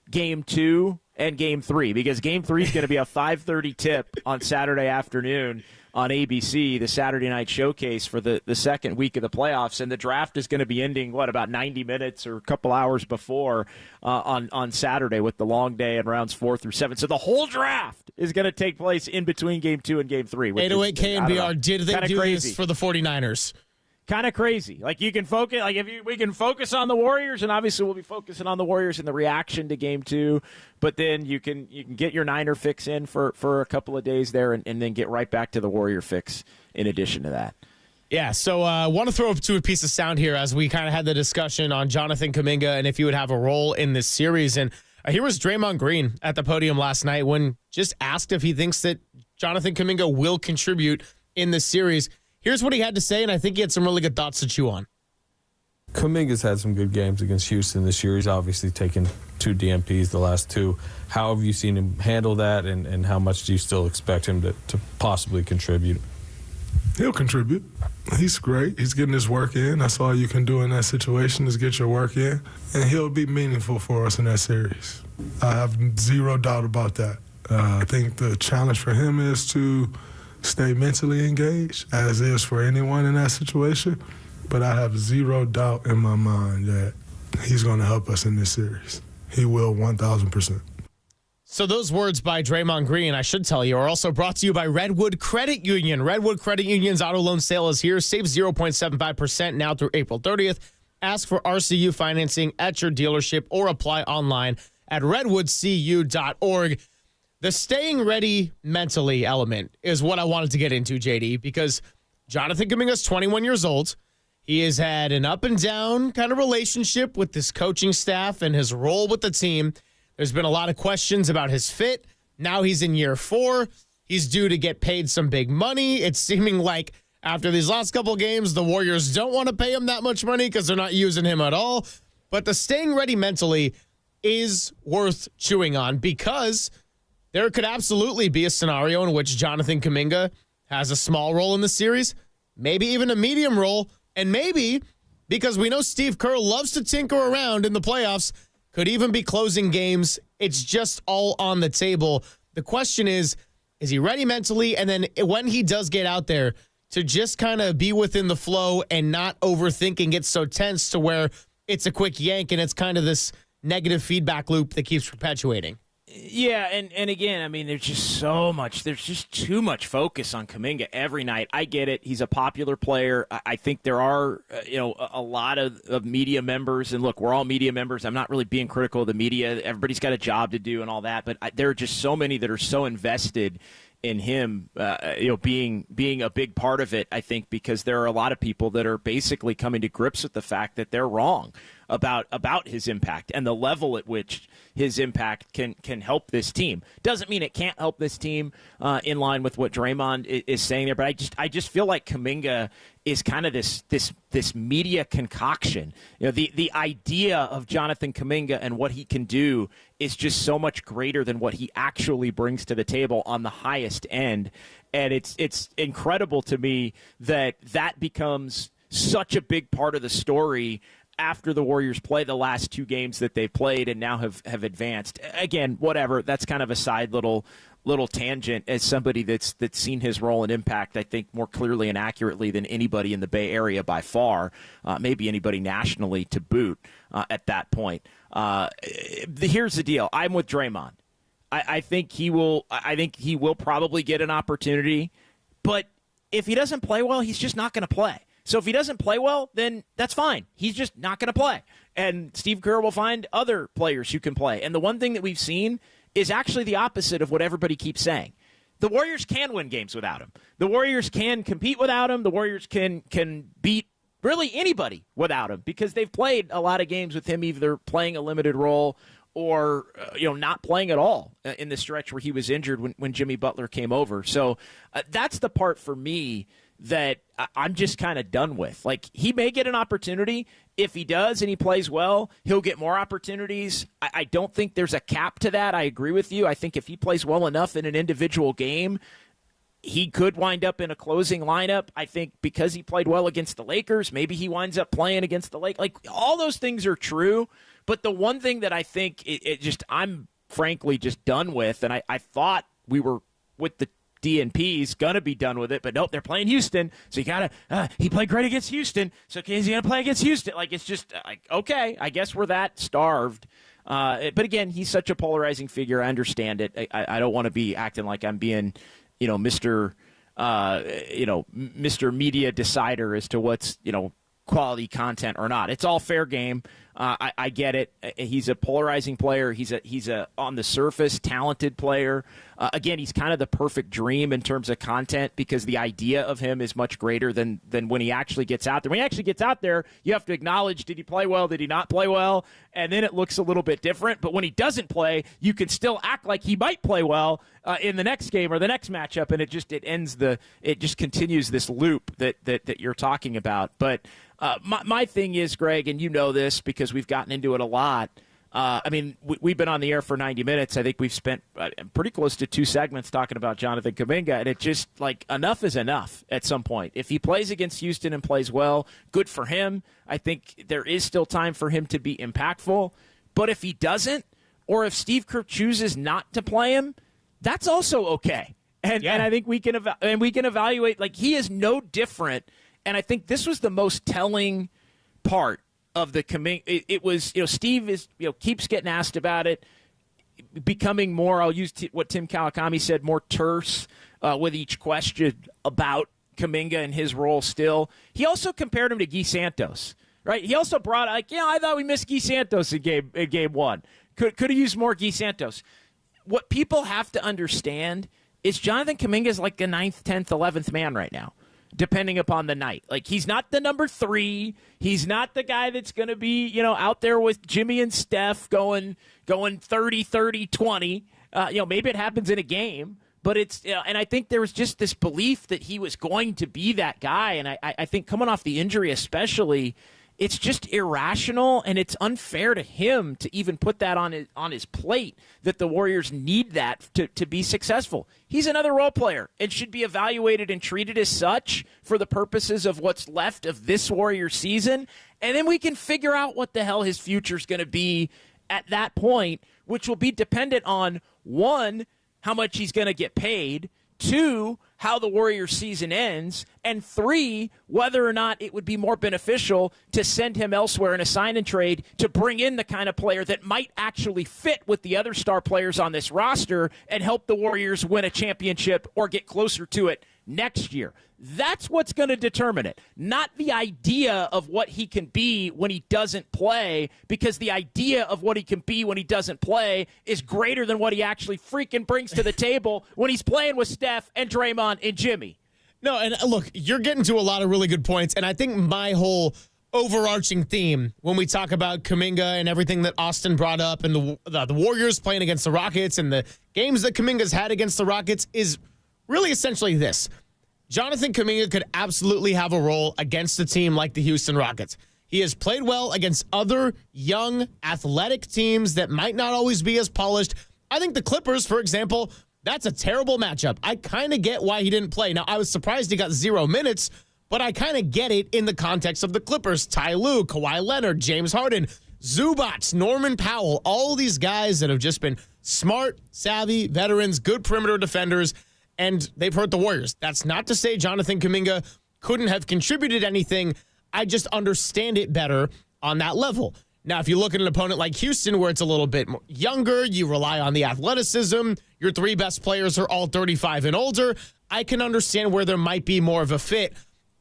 S6: game two and game three, because game three is going to be a 5:30 tip on Saturday afternoon on ABC, the Saturday night showcase for the second week of the playoffs. And the draft is going to be ending, about 90 minutes or a couple hours before on Saturday with the long day and rounds 4 through 7. So the whole draft is going to take place in between game two and game three.
S23: 808 KNBR, did they do this for the 49ers?
S6: Kind of crazy. You can focus. We can focus on the Warriors, and obviously we'll be focusing on the Warriors and the reaction to Game 2. But then you can get your Niner fix in for a couple of days there, and then get right back to the Warrior fix in addition to that.
S23: Yeah. So I want to throw up to a piece of sound here as we kind of had the discussion on Jonathan Kuminga and if he would have a role in this series. And here was Draymond Green at the podium last night when just asked if he thinks that Jonathan Kuminga will contribute in this series. Here's what he had to say, and I think he had some really good thoughts to chew on.
S13: Kuminga's had some good games against Houston this year. He's obviously taken 2 DMPs the last 2. How have you seen him handle that, and how much do you still expect him to possibly contribute?
S16: He'll contribute. He's great. He's getting his work in. That's all you can do in that situation is get your work in, and he'll be meaningful for us in that series. I have zero doubt about that. I think the challenge for him is to stay mentally engaged, as is for anyone in that situation. But I have zero doubt in my mind that he's going to help us in this series. He will 1,000%.
S23: So those words by Draymond Green, I should tell you, are also brought to you by Redwood Credit Union. Redwood Credit Union's auto loan sale is here. Save 0.75% now through April 30th. Ask for RCU financing at your dealership or apply online at redwoodcu.org. The staying ready mentally element is what I wanted to get into, JD, because Jonathan Kuminga's 21 years old. He has had an up and down kind of relationship with this coaching staff and his role with the team. There's been a lot of questions about his fit. Now he's in year 4. He's due to get paid some big money. It's seeming like after these last couple of games, the Warriors don't want to pay him that much money because they're not using him at all. But the staying ready mentally is worth chewing on, because there could absolutely be a scenario in which Jonathan Kuminga has a small role in the series, maybe even a medium role, and maybe, because we know Steve Kerr loves to tinker around in the playoffs, could even be closing games. It's just all on the table. The question is he ready mentally? And then when he does get out there, to just kind of be within the flow and not overthink and get so tense to where it's a quick yank and it's kind of this negative feedback loop that keeps perpetuating.
S6: Yeah, and again, I mean, there's just too much focus on Kuminga every night. I get it. He's a popular player. I think there are, a lot of media members, and look, we're all media members. I'm not really being critical of the media. Everybody's got a job to do and all that, but there are just so many that are so invested in him, being a big part of it, I think, because there are a lot of people that are basically coming to grips with the fact that they're wrong about his impact and the level at which his impact can help this team. Doesn't mean it can't help this team in line with what Draymond is saying there, but I just feel like Kuminga is kind of this media concoction. The idea of Jonathan Kuminga and what he can do is just so much greater than what he actually brings to the table on the highest end, and it's incredible to me that becomes such a big part of the story after the Warriors play the last two games that they've played and now have advanced. Again, whatever, that's kind of a side little tangent as somebody that's seen his role and impact, I think, more clearly and accurately than anybody in the Bay Area by far, maybe anybody nationally to boot at that point. Here's the deal. I'm with Draymond. I think he will probably get an opportunity, but if he doesn't play well, he's just not going to play. So if he doesn't play well, then that's fine. He's just not going to play. And Steve Kerr will find other players who can play. And the one thing that we've seen is actually the opposite of what everybody keeps saying. The Warriors can win games without him. The Warriors can compete without him. The Warriors can beat really anybody without him because they've played a lot of games with him either playing a limited role or not playing at all in the stretch where he was injured when Jimmy Butler came over. So that's the part for me that I'm just kind of done with. Like, he may get an opportunity. If he does and he plays well, he'll get more opportunities. I don't think there's a cap to that. I agree with you. I think if he plays well enough in an individual game, he could wind up in a closing lineup. I think because he played well against the Lakers, maybe he winds up playing against the Lakers. Like, all those things are true. But the one thing that I think I'm frankly just done with, and I thought we were with the DNP's gonna be done with it, but nope, they're playing Houston, so you gotta he played great against Houston, so is he gonna play against Houston? Like, it's just like, okay, I guess we're that starved. But again, he's such a polarizing figure. I understand it. I don't want to be acting like I'm being Mr. Media decider as to what's quality content or not. It's all fair game. I get it. He's a polarizing player. He's a on the surface talented player. Again, he's kind of the perfect dream in terms of content because the idea of him is much greater than when he actually gets out there. When he actually gets out there, you have to acknowledge, did he play well? Did he not play well? And then it looks a little bit different. But when he doesn't play, you can still act like he might play well in the next game or the next matchup, and it just continues this loop that you're talking about. But my thing is, Greg, and you know this because we've gotten into it a lot. We've been on the air for 90 minutes. I think we've spent pretty close to 2 segments talking about Jonathan Kuminga, and it just, enough is enough at some point. If he plays against Houston and plays well, good for him. I think there is still time for him to be impactful. But if he doesn't, or if Steve Kerr chooses not to play him, that's also okay. And I think we can evaluate, he is no different. And I think this was the most telling part of the Kuminga. It was, Steve keeps getting asked about it, becoming more, I'll use what Tim Kawakami said, more terse with each question about Kuminga and his role still. He also compared him to Guy Santos, right? He also brought, I thought we missed Guy Santos in game one. Could have used more Guy Santos. What people have to understand is Jonathan Kuminga is like the 9th, 10th, 11th man right now, depending upon the night. He's not the number 3. He's not the guy that's going to be, out there with Jimmy and Steph going 30, 30, 20. Maybe it happens in a game, but it's, and I think there was just this belief that he was going to be that guy. And I think coming off the injury especially, it's just irrational, and it's unfair to him to even put that on his plate, that the Warriors need that to be successful. He's another role player and should be evaluated and treated as such for the purposes of what's left of this Warriors season, and then we can figure out what the hell his future's going to be at that point, which will be dependent on, 1, how much he's going to get paid, 2, how the Warriors season ends, and 3, whether or not it would be more beneficial to send him elsewhere in a sign and trade to bring in the kind of player that might actually fit with the other star players on this roster and help the Warriors win a championship or get closer to it next year. That's what's going to determine it, not the idea of what he can be when he doesn't play, because the idea of what he can be when he doesn't play is greater than what he actually freaking brings to the table when he's playing with Steph and Draymond and Jimmy.
S23: No, and look, you're getting to a lot of really good points, and I think my whole overarching theme when we talk about Kuminga and everything that Austin brought up and the Warriors playing against the Rockets and the games that Kuminga's had against the Rockets is really essentially this. Jonathan Kuminga could absolutely have a role against a team like the Houston Rockets. He has played well against other young, athletic teams that might not always be as polished. I think the Clippers, for example, that's a terrible matchup. I kind of get why he didn't play. Now, I was surprised he got 0 minutes, but I kind of get it in the context of the Clippers. Ty Lue, Kawhi Leonard, James Harden, Zubac, Norman Powell, all these guys that have just been smart, savvy, veterans, good perimeter defenders, and they've hurt the Warriors. That's not to say Jonathan Kuminga couldn't have contributed anything. I just understand it better on that level. Now, if you look at an opponent like Houston, where it's a little bit younger, you rely on the athleticism, your 3 best players are all 35 and older, I can understand where there might be more of a fit.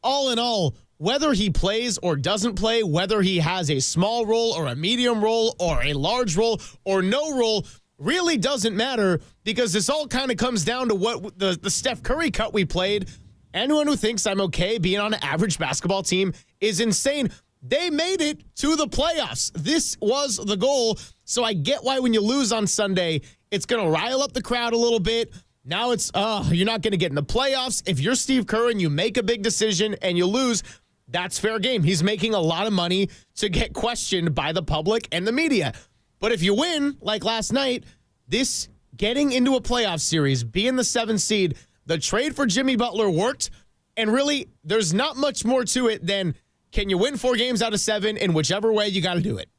S23: All in all, whether he plays or doesn't play, whether he has a small role or a medium role or a large role or no role, really doesn't matter, because this all kind of comes down to what the Steph Curry cut we played. Anyone who thinks I'm okay being on an average basketball team is insane. They made it to the playoffs. This was the goal. So I get why when you lose on Sunday, it's going to rile up the crowd a little bit. Now it's, you're not going to get in the playoffs. If you're Steve Kerr and you make a big decision and you lose, that's fair game. He's making a lot of money to get questioned by the public and the media. But if you win, like last night, this getting into a playoff series, being the 7th seed, the trade for Jimmy Butler worked. And really, there's not much more to it than, can you win 4 games out of 7? In whichever way, you got to do it.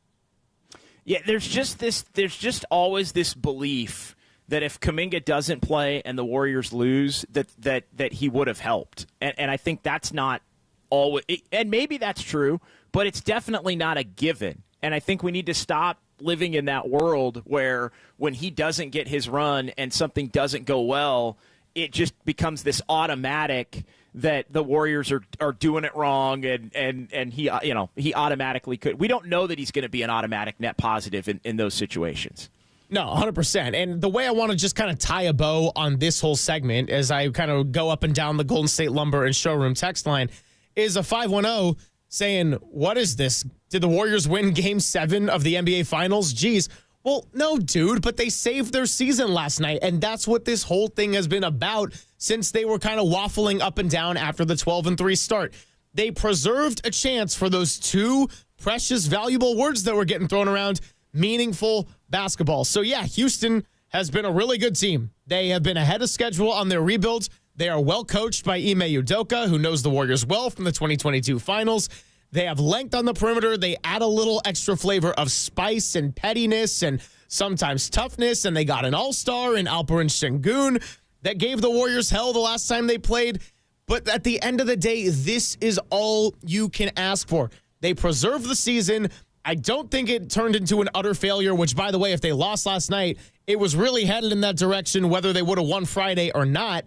S6: Yeah, there's just always this belief that if Kuminga doesn't play and the Warriors lose, that he would have helped. And I think that's not always, and maybe that's true, but it's definitely not a given. And I think we need to stop living in that world where when he doesn't get his run and something doesn't go well, it just becomes this automatic that the Warriors are doing it wrong, and he he automatically could. We don't know that he's going to be an automatic net positive in those situations.
S23: No, 100%. And the way I want to just kind of tie a bow on this whole segment as I kind of go up and down the Golden State Lumber and Showroom text line is a 510 saying, what is this? Did the Warriors win Game 7 of the NBA Finals? Geez. Well, no, dude, but they saved their season last night, and that's what this whole thing has been about since they were kind of waffling up and down after the 12-3 start. They preserved a chance for those 2 precious, valuable words that were getting thrown around, meaningful basketball. So, yeah, Houston has been a really good team. They have been ahead of schedule on their rebuild. They are well coached by Ime Udoka, who knows the Warriors well from the 2022 finals. They have length on the perimeter. They add a little extra flavor of spice and pettiness and sometimes toughness. And they got an all-star in Alperen Sengun that gave the Warriors hell the last time they played. But at the end of the day, this is all you can ask for. They preserved the season. I don't think it turned into an utter failure, which, by the way, if they lost last night, it was really headed in that direction, whether they would have won Friday or not.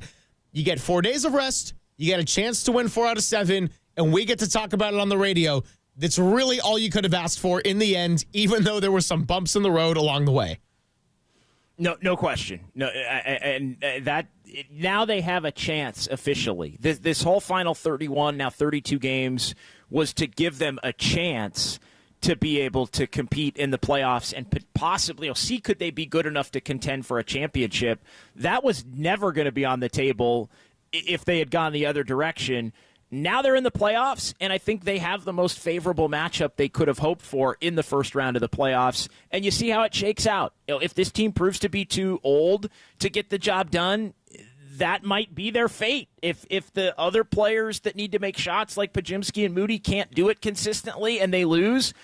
S23: You get 4 days of rest. You get a chance to win 4 out of 7. And we get to talk about it on the radio. That's really all you could have asked for in the end, even though there were some bumps in the road along the way.
S6: No question. No, and that now they have a chance officially. This whole final 31, now 32 games was to give them a chance to be able to compete in the playoffs and possibly see could they be good enough to contend for a championship. That was never going to be on the table if they had gone the other direction. Now they're in the playoffs, and I think they have the most favorable matchup they could have hoped for in the first round of the playoffs. And you see how it shakes out. If this team proves to be too old to get the job done, that might be their fate. If the other players that need to make shots like Podziemski and Moody can't do it consistently and they lose,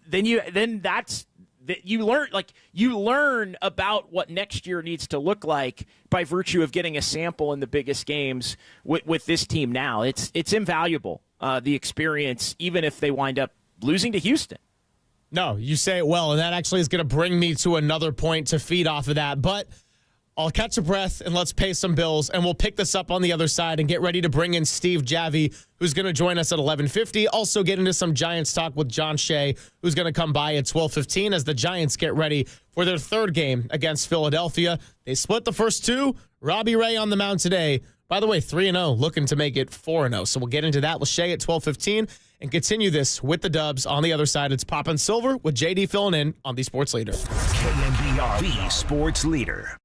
S6: then that's that you learn about what next year needs to look like by virtue of getting a sample in the biggest games with this team now. It's invaluable, the experience, even if they wind up losing to Houston.
S23: No, you say it well, and that actually is going to bring me to another point to feed off of that. But I'll catch a breath and let's pay some bills, and we'll pick this up on the other side and get ready to bring in Steve Javy, who's going to join us at 11:50. Also get into some Giants talk with John Shea, who's going to come by at 12:15 as the Giants get ready for their third game against Philadelphia. They split the first two. Robbie Ray on the mound today. By the way, 3-0, looking to make it 4-0. So we'll get into that with Shea at 12:15 and continue this with the Dubs. On the other side, it's Pop and Silver with JD filling in on the Sports Leader.
S1: KNBR, the Sports Leader.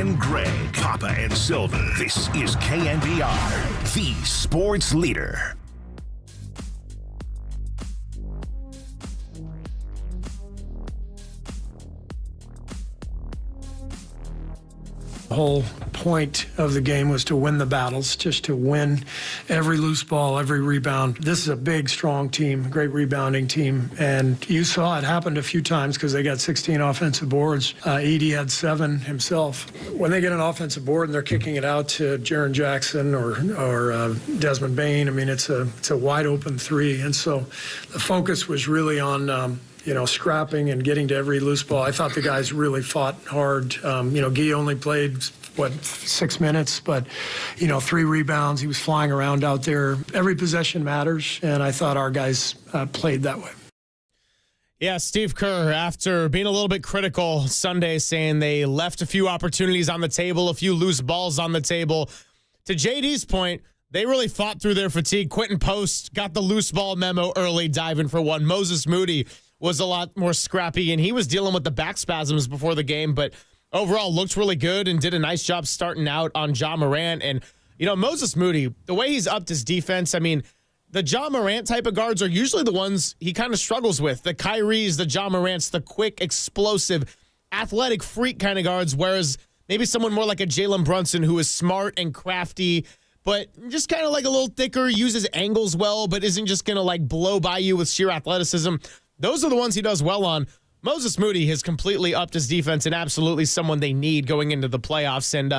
S1: and Greg, Papa and Silver. This is KNBR, the sports leader.
S18: The whole point of the game was to win the battles, just to win every loose ball, every rebound. This is a big, strong team, great rebounding team. And you saw it happened a few times because they got 16 offensive boards. Edey had 7 himself. When they get an offensive board and they're kicking it out to Jaren Jackson or Desmond Bain, I mean, it's a wide open 3. And so the focus was really on scrapping and getting to every loose ball. I thought the guys really fought hard. Guy only played, 6 minutes, but, 3 rebounds. He was flying around out there. Every possession matters, and I thought our guys played that way.
S23: Yeah, Steve Kerr, after being a little bit critical Sunday, saying they left a few opportunities on the table, a few loose balls on the table. To JD's point, they really fought through their fatigue. Quentin Post got the loose ball memo early, diving for one. Moses Moody was a lot more scrappy, and he was dealing with the back spasms before the game, but overall looked really good and did a nice job starting out on Ja Morant. And, Moses Moody, the way he's upped his defense, I mean, the Ja Morant type of guards are usually the ones he kind of struggles with. The Kyries, the Ja Morants, the quick, explosive, athletic freak kind of guards, whereas maybe someone more like a Jalen Brunson who is smart and crafty, but just kind of like a little thicker, uses angles well, but isn't just going to blow by you with sheer athleticism. Those are the ones he does well on. Moses Moody has completely upped his defense and absolutely someone they need going into the playoffs. And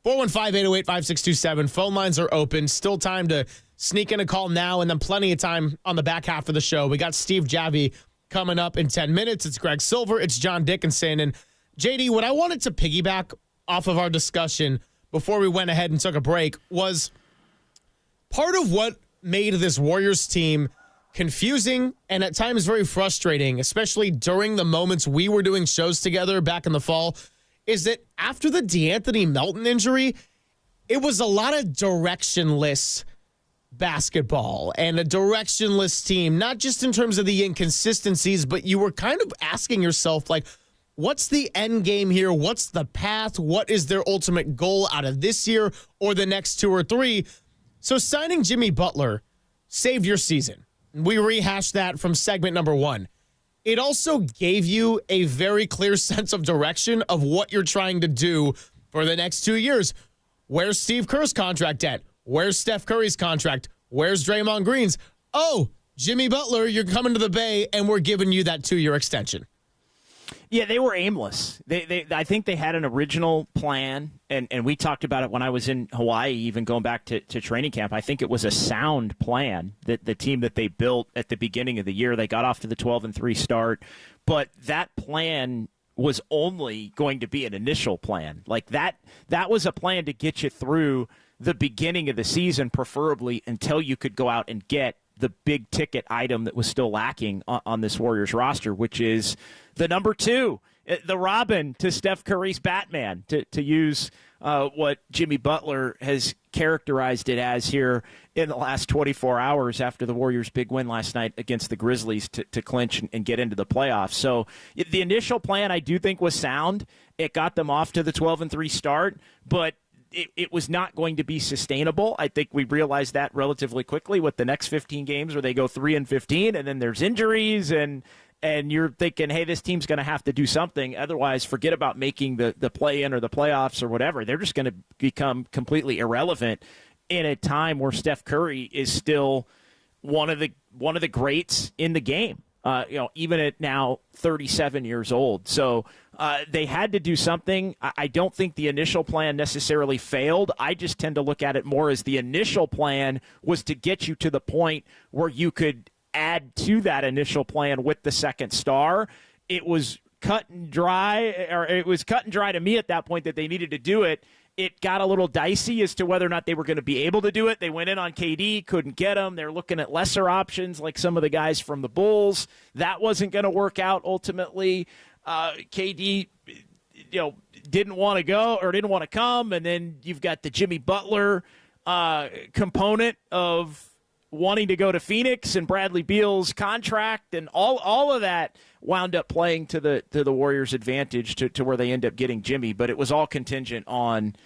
S23: 415-808-5627. Phone lines are open. Still time to sneak in a call now, and then plenty of time on the back half of the show. We got Steve Javie coming up in 10 minutes. It's Greg Silver. It's John Dickinson. And JD, what I wanted to piggyback off of our discussion before we went ahead and took a break was part of what made this Warriors team confusing and at times very frustrating, especially during the moments we were doing shows together back in the fall, is that after the DeAnthony Melton injury, it was a lot of directionless basketball and a directionless team, not just in terms of the inconsistencies, but you were kind of asking yourself, what's the end game here? What's the path? What is their ultimate goal out of this year or the next 2 or 3? So signing Jimmy Butler saved your season. We rehashed that from segment number 1. It also gave you a very clear sense of direction of what you're trying to do for the next 2 years. Where's Steve Kerr's contract at? Where's Steph Curry's contract? Where's Draymond Green's? Oh, Jimmy Butler, you're coming to the Bay, and we're giving you that 2-year extension.
S6: Yeah, they were aimless. I think they had an original plan, and we talked about it when I was in Hawaii, even going back to training camp. I think it was a sound plan, that the team that they built at the beginning of the year. They got off to the 12-3 start, but that plan was only going to be an initial plan. That was a plan to get you through the beginning of the season, preferably until you could go out and get the big ticket item that was still lacking on this Warriors roster, which is the number 2, the Robin to Steph Curry's Batman, to use what Jimmy Butler has characterized it as here in the last 24 hours after the Warriors' big win last night against the Grizzlies to clinch and get into the playoffs. So the initial plan, I do think, was sound. It got them off to the 12-3 start, but it was not going to be sustainable. I think we realized that relatively quickly with the next 15 games where they go 3-15, and then there's injuries, and you're thinking, hey, this team's going to have to do something. Otherwise, forget about making the play-in or the playoffs or whatever. They're just going to become completely irrelevant in a time where Steph Curry is still one of the greats in the game. Even at now 37 years old. So they had to do something. I don't think the initial plan necessarily failed. I just tend to look at it more as the initial plan was to get you to the point where you could add to that initial plan with the second star. It was cut and dry to me at that point that they needed to do it. It got a little dicey as to whether or not they were going to be able to do it. They went in on KD, couldn't get him. They're looking at lesser options like some of the guys from the Bulls. That wasn't going to work out ultimately. KD, didn't want to go or didn't want to come. And then you've got the Jimmy Butler component of wanting to go to Phoenix and Bradley Beal's contract and all of that wound up playing to the Warriors' advantage to where they end up getting Jimmy. But it was all contingent on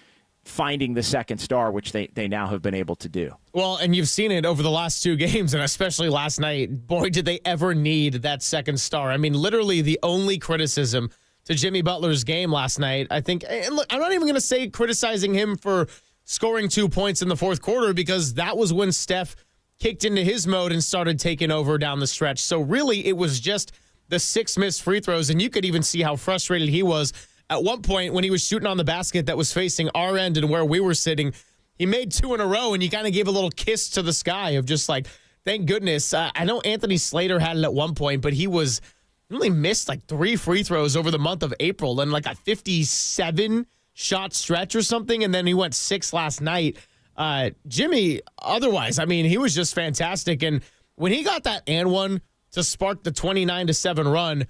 S6: finding the second star, which they now have been able to do.
S23: Well, and you've seen it over the last 2 games, and especially last night. Boy, did they ever need that second star. I mean, literally the only criticism to Jimmy Butler's game last night, I think, and look, I'm not even going to say criticizing him for scoring 2 points in the fourth quarter, because that was when Steph kicked into his mode and started taking over down the stretch. So really, it was just the 6 missed free throws, and you could even see how frustrated he was at one point when he was shooting on the basket that was facing our end and where we were sitting. He made 2 in a row, and he kind of gave a little kiss to the sky of just like, thank goodness. I know Anthony Slater had it at one point, but he really missed like 3 free throws over the month of April and like a 57-shot stretch or something, and then he went 6 last night. Jimmy, otherwise, I mean, he was just fantastic. And when he got that and one to spark the 29-7 run,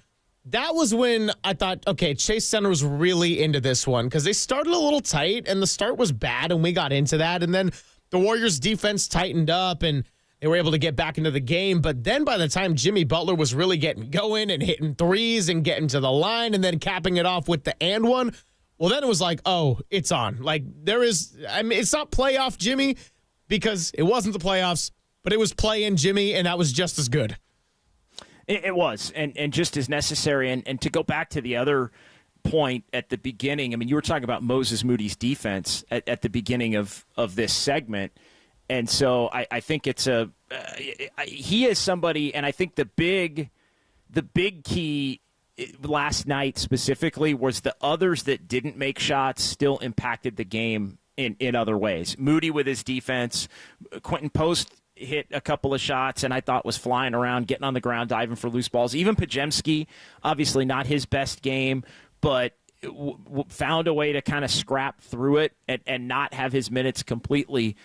S23: that was when I thought, okay, Chase Center was really into this one, because they started a little tight and the start was bad, and we got into that. And then the Warriors defense tightened up and they were able to get back into the game. But then by the time Jimmy Butler was really getting going and hitting threes and getting to the line and then capping it off with the and one, well, then it was like, oh, it's on. Like it's not playoff Jimmy, because it wasn't the playoffs, but it was play-in Jimmy, and that was just as good.
S6: It was, and just as necessary. And to go back to the other point at the beginning, I mean, you were talking about Moses Moody's defense at the beginning of this segment. And so I think it's he is somebody, and I think the big key last night specifically was the others that didn't make shots still impacted the game in other ways. Moody with his defense, Quentin Post hit a couple of shots and I thought was flying around, getting on the ground, diving for loose balls. Even Pajemski, obviously not his best game, but found a way to kind of scrap through it and not have his minutes completely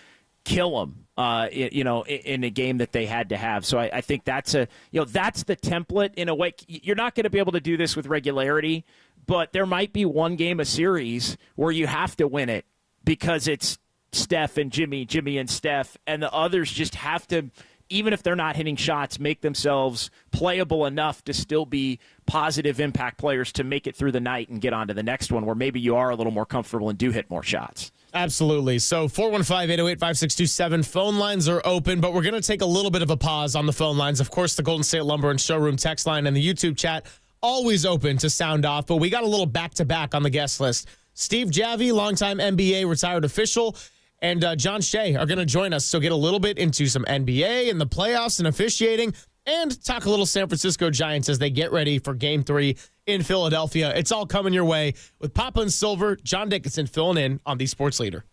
S6: kill him, in a game that they had to have. So I think that's that's the template in a way. You're not going to be able to do this with regularity, but there might be one game a series where you have to win it because it's Steph and Jimmy and Steph, and the others just have to, even if they're not hitting shots, make themselves playable enough to still be positive impact players to make it through the night and get on to the next one where maybe you are a little more comfortable and do hit more shots.
S23: Absolutely. So 415-808-5627 phone lines are open, but we're going to take a little bit of a pause on the phone lines. Of course, the Golden State Lumber and Showroom text line and the YouTube chat always open to sound off, but we got a little back-to-back on the guest list. Steve Javie, longtime NBA retired official, and John Shea are going to join us. So get a little bit into some NBA and the playoffs and officiating, and talk a little San Francisco Giants as they get ready for Game 3 in Philadelphia. It's all coming your way with Papa and Silver. John Dickinson filling in on the Sports Leader.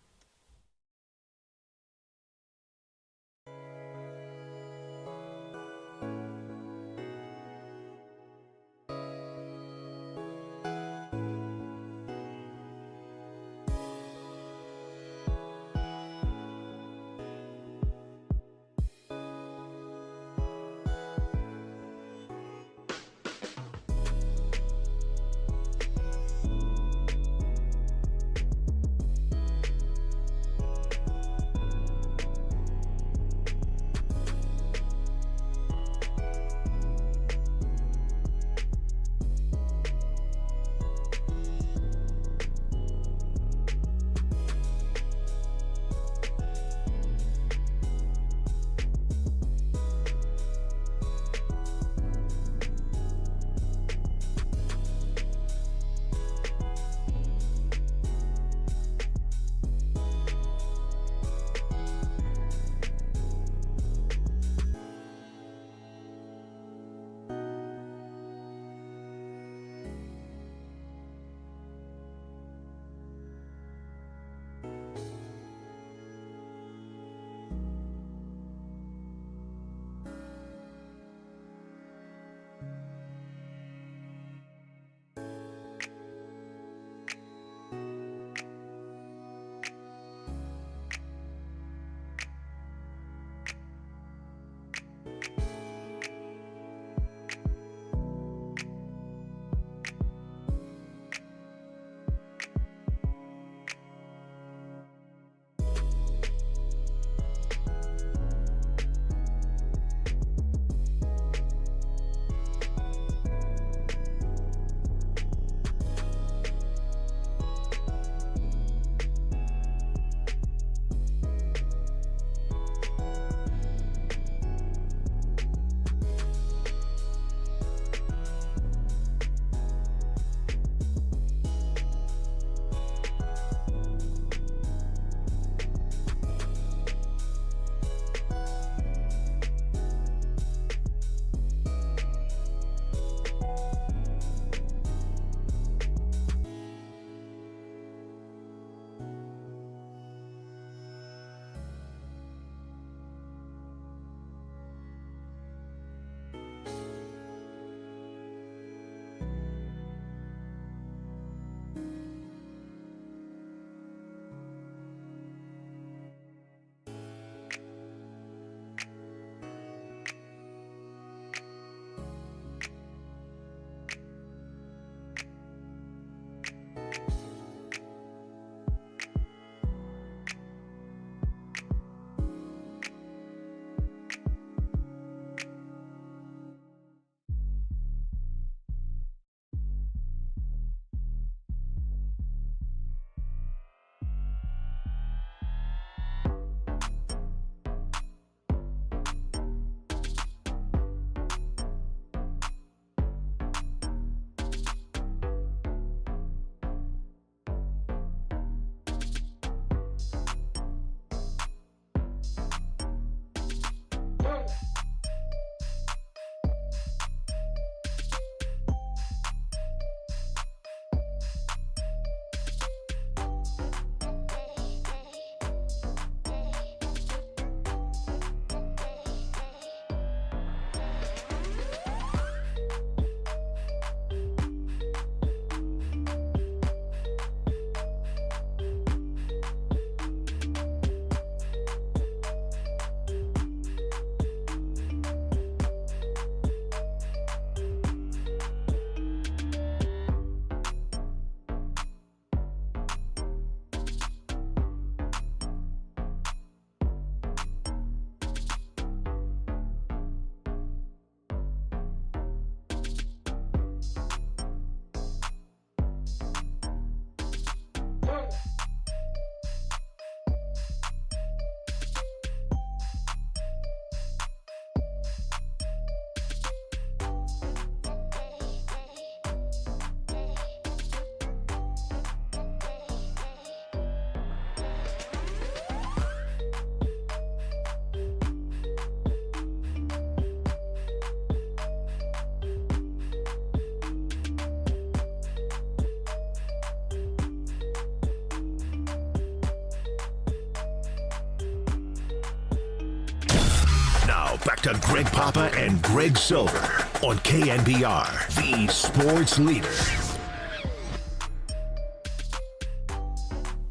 S1: Back to Greg Papa and Greg Silver on KNBR, the sports leader.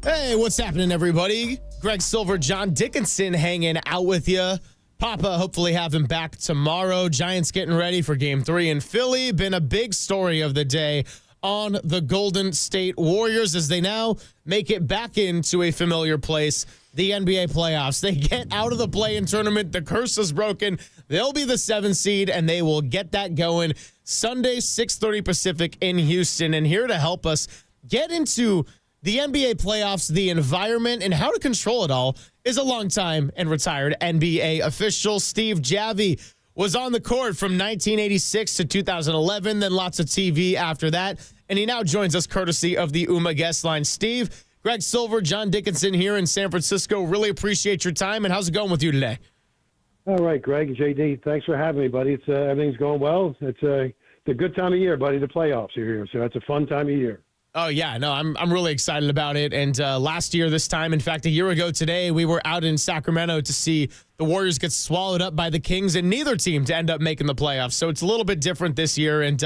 S23: Hey, what's happening, everybody? Greg Silver, John Dickinson hanging out with you. Papa, hopefully have him back tomorrow. Giants getting ready for Game 3 in Philly. Been a big story of the day on the Golden State Warriors as they now make it back into a familiar place, the NBA playoffs. They get out of the play-in tournament. The curse is broken. They'll be the 7th seed, and they will get that going Sunday, 6:30 Pacific in Houston. And here to help us get into the NBA playoffs, the environment, and how to control it all is a longtime and retired NBA official. Steve Javie was on the court from 1986 to 2011, then lots of TV after that. And he now joins us courtesy of the UMA guest line. Steve, Greg Silver, John Dickinson here in San Francisco. Really appreciate your time. And how's it going with you today?
S5: All right, Greg, JD, thanks for having me, buddy. It's everything's going well. It's a good time of year, buddy. The playoffs are here, so it's a fun time of year.
S23: Oh, yeah. No, I'm really excited about it. And last year, this time, in fact, a year ago today, we were out in Sacramento to see the Warriors get swallowed up by the Kings and neither team to end up making the playoffs. So it's a little bit different this year. And,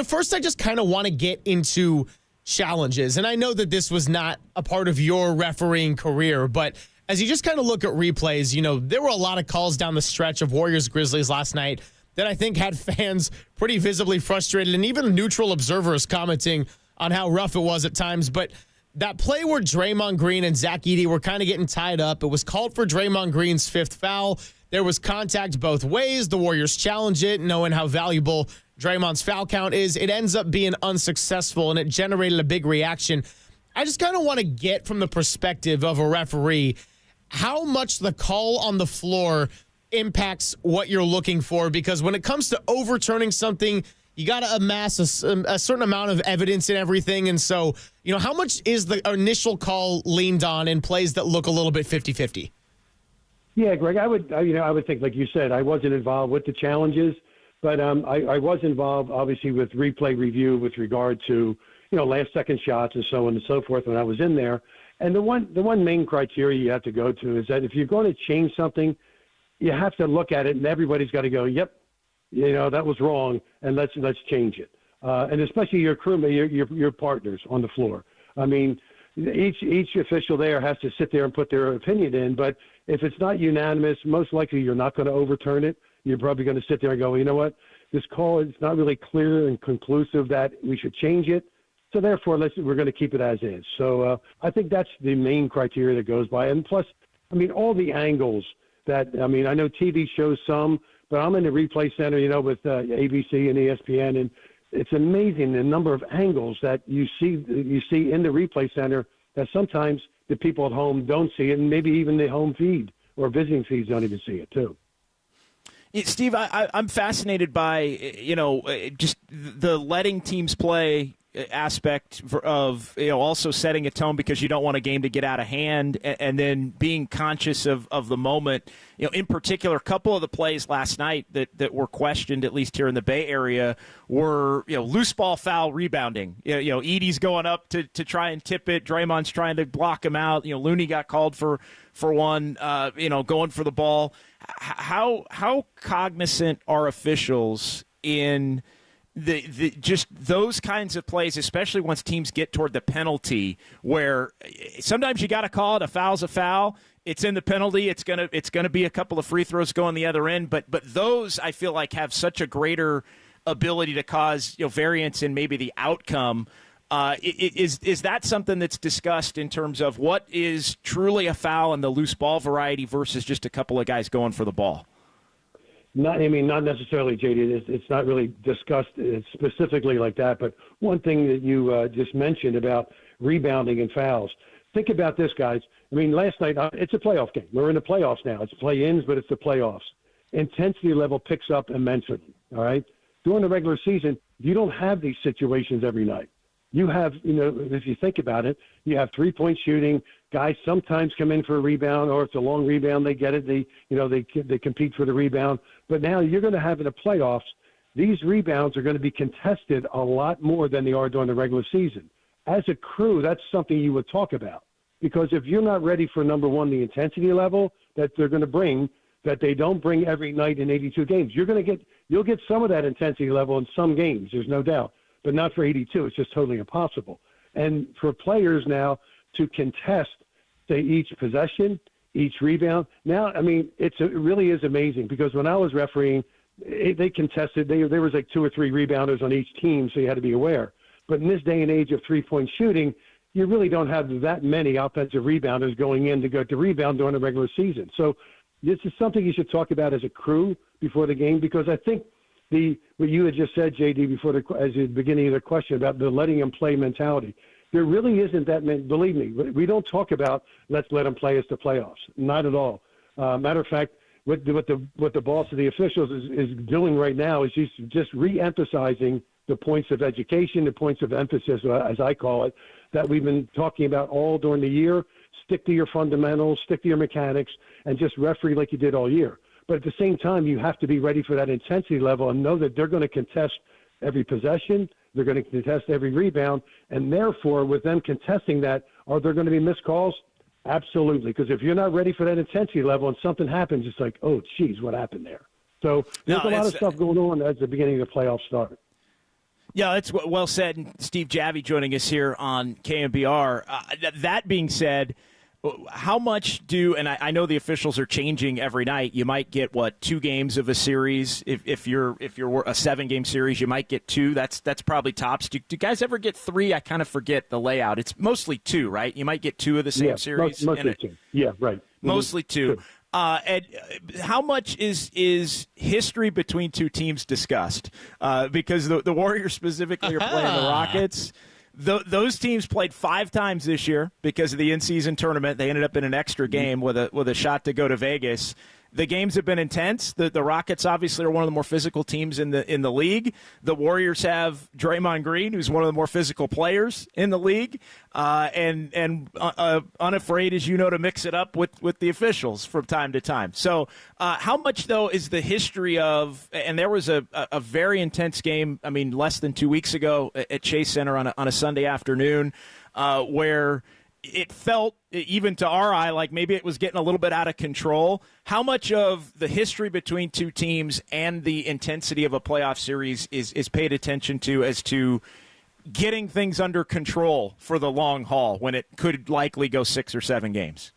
S23: first, I just kind of want to get into challenges. And I know that this was not a part of your refereeing career, but as you just kind of look at replays, there were a lot of calls down the stretch of Warriors-Grizzlies last night that I think had fans pretty visibly frustrated and even neutral observers commenting on how rough it was at times. But that play where Draymond Green and Zach Edey were kind of getting tied up, it was called for Draymond Green's 5th foul. There was contact both ways. The Warriors challenge it, knowing how valuable Draymond's foul count is. It ends up being unsuccessful, and it generated a big reaction. I just kind of want to get from the perspective of a referee how much the call on the floor impacts what you're looking for, because when it comes to overturning something, you got to amass a certain amount of evidence and everything. And so, how much is the initial call leaned on in plays that look a little bit 50-50?
S5: Yeah, Greg, I would think, like you said, I wasn't involved with the challenges, but I was involved, obviously, with replay review with regard to, last-second shots and so on and so forth when I was in there. And the one main criteria you have to go to is that if you're going to change something, you have to look at it, and everybody's got to go, yep, that was wrong, and let's change it. And especially your crewmate, your partners on the floor. I mean, each official there has to sit there and put their opinion in. But if it's not unanimous, most likely you're not going to overturn it. You're probably going to sit there and go, well, you know what, this call is not really clear and conclusive that we should change it. So therefore, we're going to keep it as is. So I think that's the main criteria that goes by. And plus, all the angles that, I know TV shows some, but I'm in the replay center, with ABC and ESPN, and it's amazing the number of angles that you see in the replay center that sometimes the people at home don't see it, and maybe even the home feed or visiting feeds don't even see it too.
S6: Steve, I'm fascinated by just the letting teams play aspect of also setting a tone because you don't want a game to get out of hand, and then being conscious of the moment. In particular, a couple of the plays last night that were questioned, at least here in the Bay Area, were loose ball foul rebounding. Edey's going up to try and tip it. Draymond's trying to block him out. Looney got called for one. Going for the ball. How cognizant are officials in the just those kinds of plays, especially once teams get toward the penalty, where sometimes you got to call it a foul's a foul. It's in the penalty. It's gonna be a couple of free throws going the other end. But those I feel like have such a greater ability to cause variance in maybe the outcome. Is that something that's discussed in terms of what is truly a foul in the loose ball variety versus just a couple of guys going for the ball?
S5: Not necessarily, JD. It's not really discussed specifically like that. But one thing that you just mentioned about rebounding and fouls. Think about this, guys. Last night, it's a playoff game. We're in the playoffs now. It's play-ins, but it's the playoffs. Intensity level picks up immensely, all right? During the regular season, you don't have these situations every night. You have, if you think about it, you have three-point shooting. Guys sometimes come in for a rebound, or if it's a long rebound, they get it. They compete for the rebound. But now you're going to have in the playoffs, these rebounds are going to be contested a lot more than they are during the regular season. As a crew, that's something you would talk about. Because if you're not ready for, number one, the intensity level that they're going to bring, that they don't bring every night in 82 games. You'll get some of that intensity level in some games, there's no doubt, but not for 82. It's just totally impossible. And for players now to contest, say, each possession, each rebound. Now, I mean, it really is amazing because when I was refereeing, they contested. There was like 2 or 3 rebounders on each team, so you had to be aware. But in this day and age of three-point shooting, you really don't have that many offensive rebounders going in to go to rebound during the regular season. So this is something you should talk about as a crew before the game, because I think what you had just said, JD, as the beginning of the question about the letting them play mentality, there really isn't that many. Believe me, we don't talk about let's let them play us to playoffs. Not at all. Matter of fact, what the boss of the officials is doing right now is just re-emphasizing the points of education, the points of emphasis, as I call it, that we've been talking about all during the year. Stick to your fundamentals, stick to your mechanics, and just referee like you did all year. But at the same time, you have to be ready for that intensity level and know that they're going to contest every possession, they're going to contest every rebound, and therefore, with them contesting that, are there going to be missed calls? Absolutely, because if you're not ready for that intensity level and something happens, it's like, oh, geez, what happened there? So there's a lot of stuff going on as the beginning of the playoffs start.
S6: Yeah, that's well said. And Steve Javie joining us here on KNBR. That being said, how much and I know the officials are changing every night. You might get 2 games of a series. If you're a 7-game series, you might get 2. That's probably tops. Do you guys ever get 3? I kind of forget the layout. It's mostly 2, right? You might get 2 of the same series.
S5: Mostly 2. Yeah, right.
S6: Mostly 2. And how much is history between 2 teams discussed? Because the Warriors specifically are playing the Rockets. Those teams played 5 times this year because of the in-season tournament. They ended up in an extra game with a shot to go to Vegas. The games have been intense. The Rockets obviously are one of the more physical teams in the league. The Warriors have Draymond Green, who's one of the more physical players in the league, and unafraid, as you know, to mix it up with the officials from time to time. So how much, though, is the history of – and there was a very intense game, I mean, less than 2 weeks ago at Chase Center on a Sunday afternoon where – it felt, even to our eye, like maybe it was getting a little bit out of control. How much of the history between 2 teams and the intensity of a playoff series is paid attention to as to getting things under control for the long haul when it could likely go 6 or 7 games?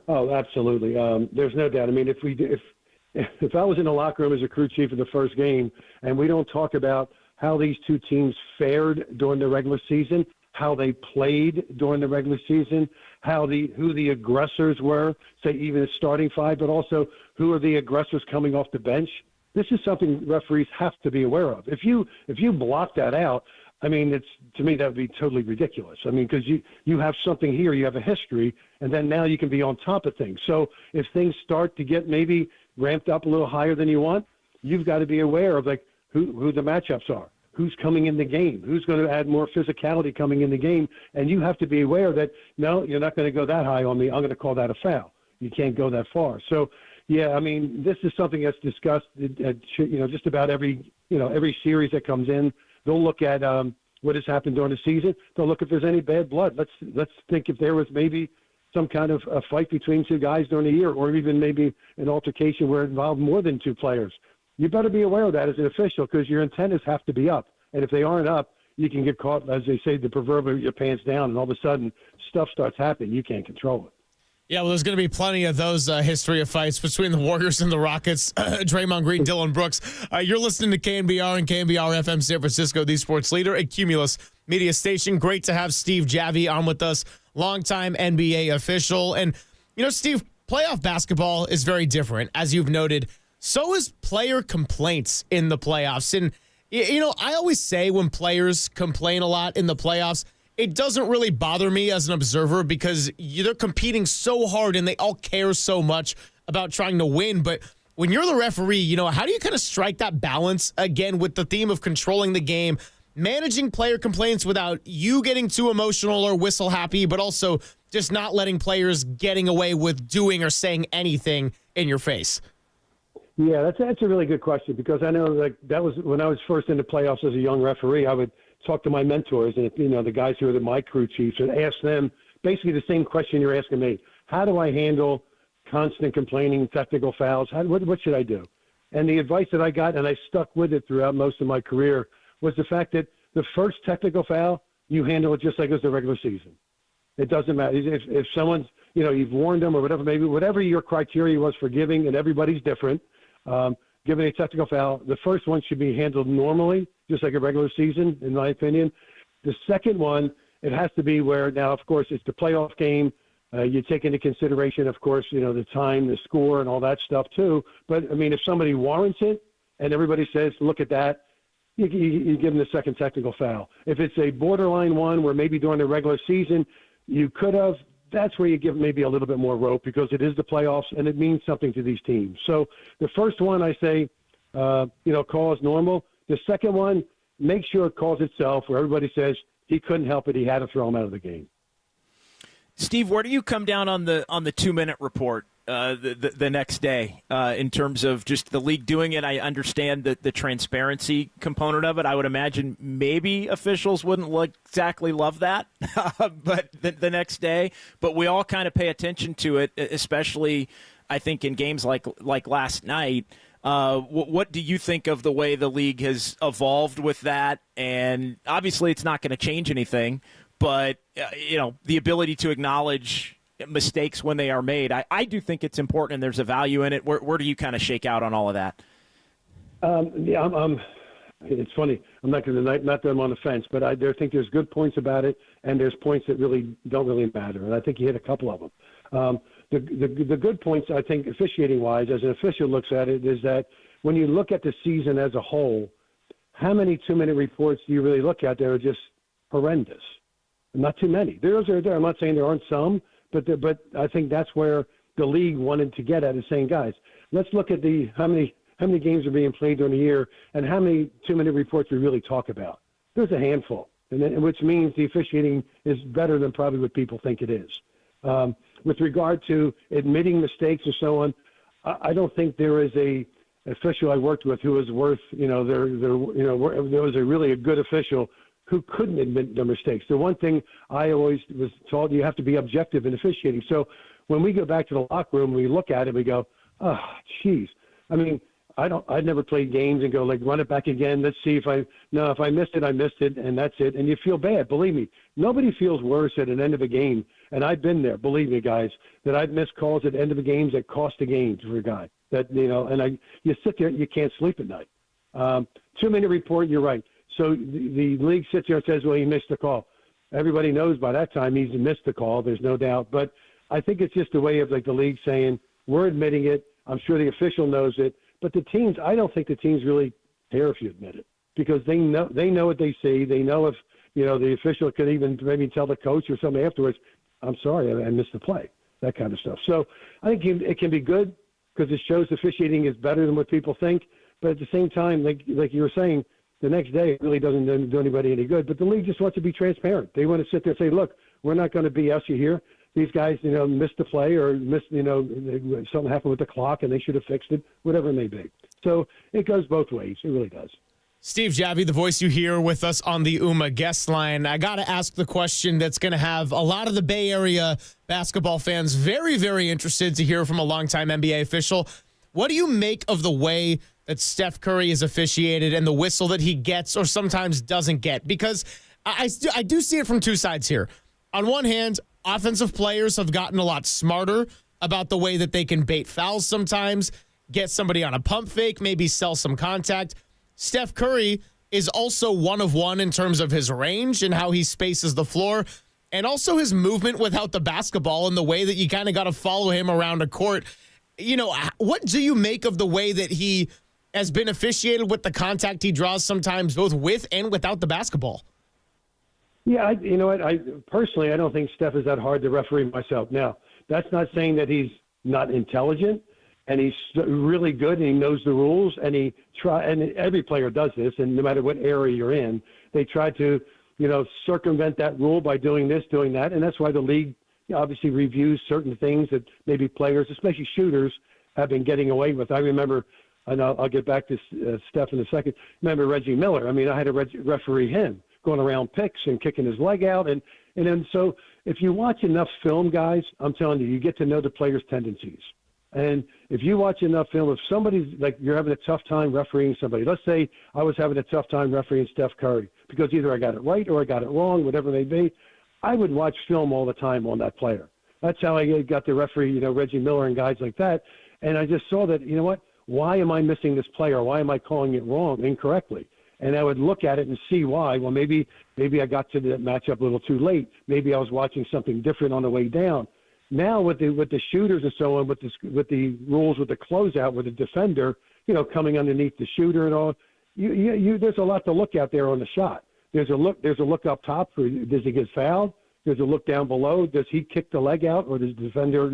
S5: Oh, absolutely. There's no doubt. I mean, if I was in the locker room as a crew chief in the first game and we don't talk about how these 2 teams fared during the regular season, how they played during the regular season, who the aggressors were, say even the starting 5, but also who are the aggressors coming off the bench. This is something referees have to be aware of. If you block that out, I mean, to me that would be totally ridiculous. I mean, because you have something here, you have a history, and then now you can be on top of things. So if things start to get maybe ramped up a little higher than you want, you've got to be aware of like who the matchups are. Who's coming in the game, who's going to add more physicality coming in the game, and you have to be aware that, no, you're not going to go that high on me. I'm going to call that a foul. You can't go that far. So, yeah, I mean, this is something that's discussed at just about every series that comes in. They'll look at what has happened during the season. They'll look if there's any bad blood. Let's think if there was maybe some kind of a fight between 2 guys during the year, or even maybe an altercation where it involved more than 2 players. You better be aware of that as an official because your antennas have to be up. And if they aren't up, you can get caught, as they say, the proverbial your pants down, and all of a sudden stuff starts happening. You can't control it.
S23: Yeah, well, there's going to be plenty of those history of fights between the Warriors and the Rockets. Draymond Green, Dylan Brooks. You're listening to KNBR and KNBR FM San Francisco, the sports leader, a Cumulus media station. Great to have Steve Javie on with us, longtime NBA official. And, Steve, playoff basketball is very different, as you've noted. So is player complaints in the playoffs. And, I always say when players complain a lot in the playoffs, it doesn't really bother me as an observer because they're competing so hard and they all care so much about trying to win. But when you're the referee, how do you kind of strike that balance, again, with the theme of controlling the game, managing player complaints without you getting too emotional or whistle happy, but also just not letting players getting away with doing or saying anything in your face?
S5: Yeah, that's a really good question because I know that was when I was first in the playoffs as a young referee. I would talk to my mentors and the guys who are my crew chiefs and ask them basically the same question you're asking me. How do I handle constant complaining, technical fouls. What should I do? And the advice that I got, and I stuck with it throughout most of my career, was the fact that the first technical foul, you handle it just like it was the regular season. It doesn't matter. If someone's, you've warned them or whatever, maybe whatever your criteria was for giving, and everybody's different, giving a technical foul, the first one should be handled normally, just like a regular season, in my opinion. The second one, it has to be where, now, of course, it's the playoff game. You take into consideration, of course, the time, the score, and all that stuff too. But, if somebody warrants it and everybody says, look at that, you give them the second technical foul. If it's a borderline one where maybe during the regular season you could have, that's where you give maybe a little bit more rope because it is the playoffs and it means something to these teams. So the first one, I say, call as normal. The second one, make sure it calls itself where everybody says he couldn't help it. He had to throw him out of the game.
S6: Steve, where do you come down on the 2-minute report the next day in terms of just the league doing it? I understand the transparency component of it. I would imagine maybe officials wouldn't exactly love that, but the next day. But we all kind of pay attention to it, especially I think in games like last night. What do you think of the way the league has evolved with that? And obviously, it's not going to change anything. But, the ability to acknowledge mistakes when they are made, I do think it's important and there's a value in it. Where do you kind of shake out on all of that?
S5: It's funny. I'm not going to, not that I'm on the fence, but I think there's good points about it and there's points that really don't really matter. And I think you hit a couple of them. The good points, I think, officiating-wise, as an official looks at it, is that when you look at the season as a whole, how many 2-minute reports do you really look at that are just horrendous? Not too many. Those are there. I'm not saying there aren't some, but I think that's where the league wanted to get at, is saying, guys, let's look at how many games are being played during the year and how many 2-minute reports we really talk about. There's a handful, which means the officiating is better than probably what people think it is. With regard to admitting mistakes and so on, I don't think there is a official I worked with who was worth, there was a really a good official who couldn't admit their mistakes. The one thing I always was told, you have to be objective in officiating. So when we go back to the locker room, we look at it, we go, oh, geez. I'd never played games and go run it back again. Let's see if I missed it, I missed it, and that's it. And you feel bad. Believe me, nobody feels worse at an end of a game. And I've been there, believe me, guys, that I've missed calls at the end of the games that cost a game for a guy. You sit there, you can't sleep at night. 2-minute report, you're right. So the league sits there and says, well, he missed the call. Everybody knows by that time he's missed the call. There's no doubt. But I think it's just a way of the league saying, we're admitting it. I'm sure the official knows it. But the teams, I don't think the teams really care if you admit it because they know what they see. They know if, the official could even maybe tell the coach or somebody afterwards, I'm sorry, I missed the play, that kind of stuff. So I think it can be good because it shows officiating is better than what people think. But at the same time, like you were saying, the next day it really doesn't do anybody any good. But the league just wants to be transparent. They want to sit there and say, look, we're not going to BS you here. These guys, missed the play or missed, something happened with the clock and they should have fixed it, whatever it may be. So it goes both ways. It really does.
S23: Steve Javie, the voice you hear with us on the UMA guest line. I got to ask the question that's going to have a lot of the Bay Area basketball fans very, very interested to hear from a longtime NBA official. What do you make of the way that Steph Curry is officiated and the whistle that he gets or sometimes doesn't get? Because I do see it from two sides here. On one hand, offensive players have gotten a lot smarter about the way that they can bait fouls sometimes, get somebody on a pump fake, maybe sell some contact. Steph Curry is also one of one in terms of his range and how he spaces the floor and also his movement without the basketball and the way that you kind of got to follow him around a court. What do you make of the way that he has been officiated with the contact he draws sometimes both with and without the basketball?
S5: Yeah, you know what? I personally, I don't think Steph is that hard to referee myself. Now, that's not saying that he's not intelligent, and he's really good, and he knows the rules, and and every player does this, and no matter what area you're in, they try to, circumvent that rule by doing this, doing that, and that's why the league obviously reviews certain things that maybe players, especially shooters, have been getting away with. I remember, and I'll get back to Steph in a second. Remember Reggie Miller? I mean, I had to referee him, going around picks and kicking his leg out. And And then so if you watch enough film, guys, I'm telling you, you get to know the players' tendencies. And if you watch enough film, if somebody's like you're having a tough time refereeing somebody, let's say I was having a tough time refereeing Steph Curry because either I got it right or I got it wrong, whatever it may be, I would watch film all the time on that player. That's how I got the referee, Reggie Miller and guys like that. And I just saw that, why am I missing this player? Why am I calling it wrong, incorrectly? And I would look at it and see why. Well, maybe I got to the matchup a little too late. Maybe I was watching something different on the way down. Now with the shooters and so on, with the rules with the closeout, with the defender, coming underneath the shooter and all, there's a lot to look at there on the shot. There's a look up top. Does he get fouled? There's a look down below. Does he kick the leg out, or does the defender,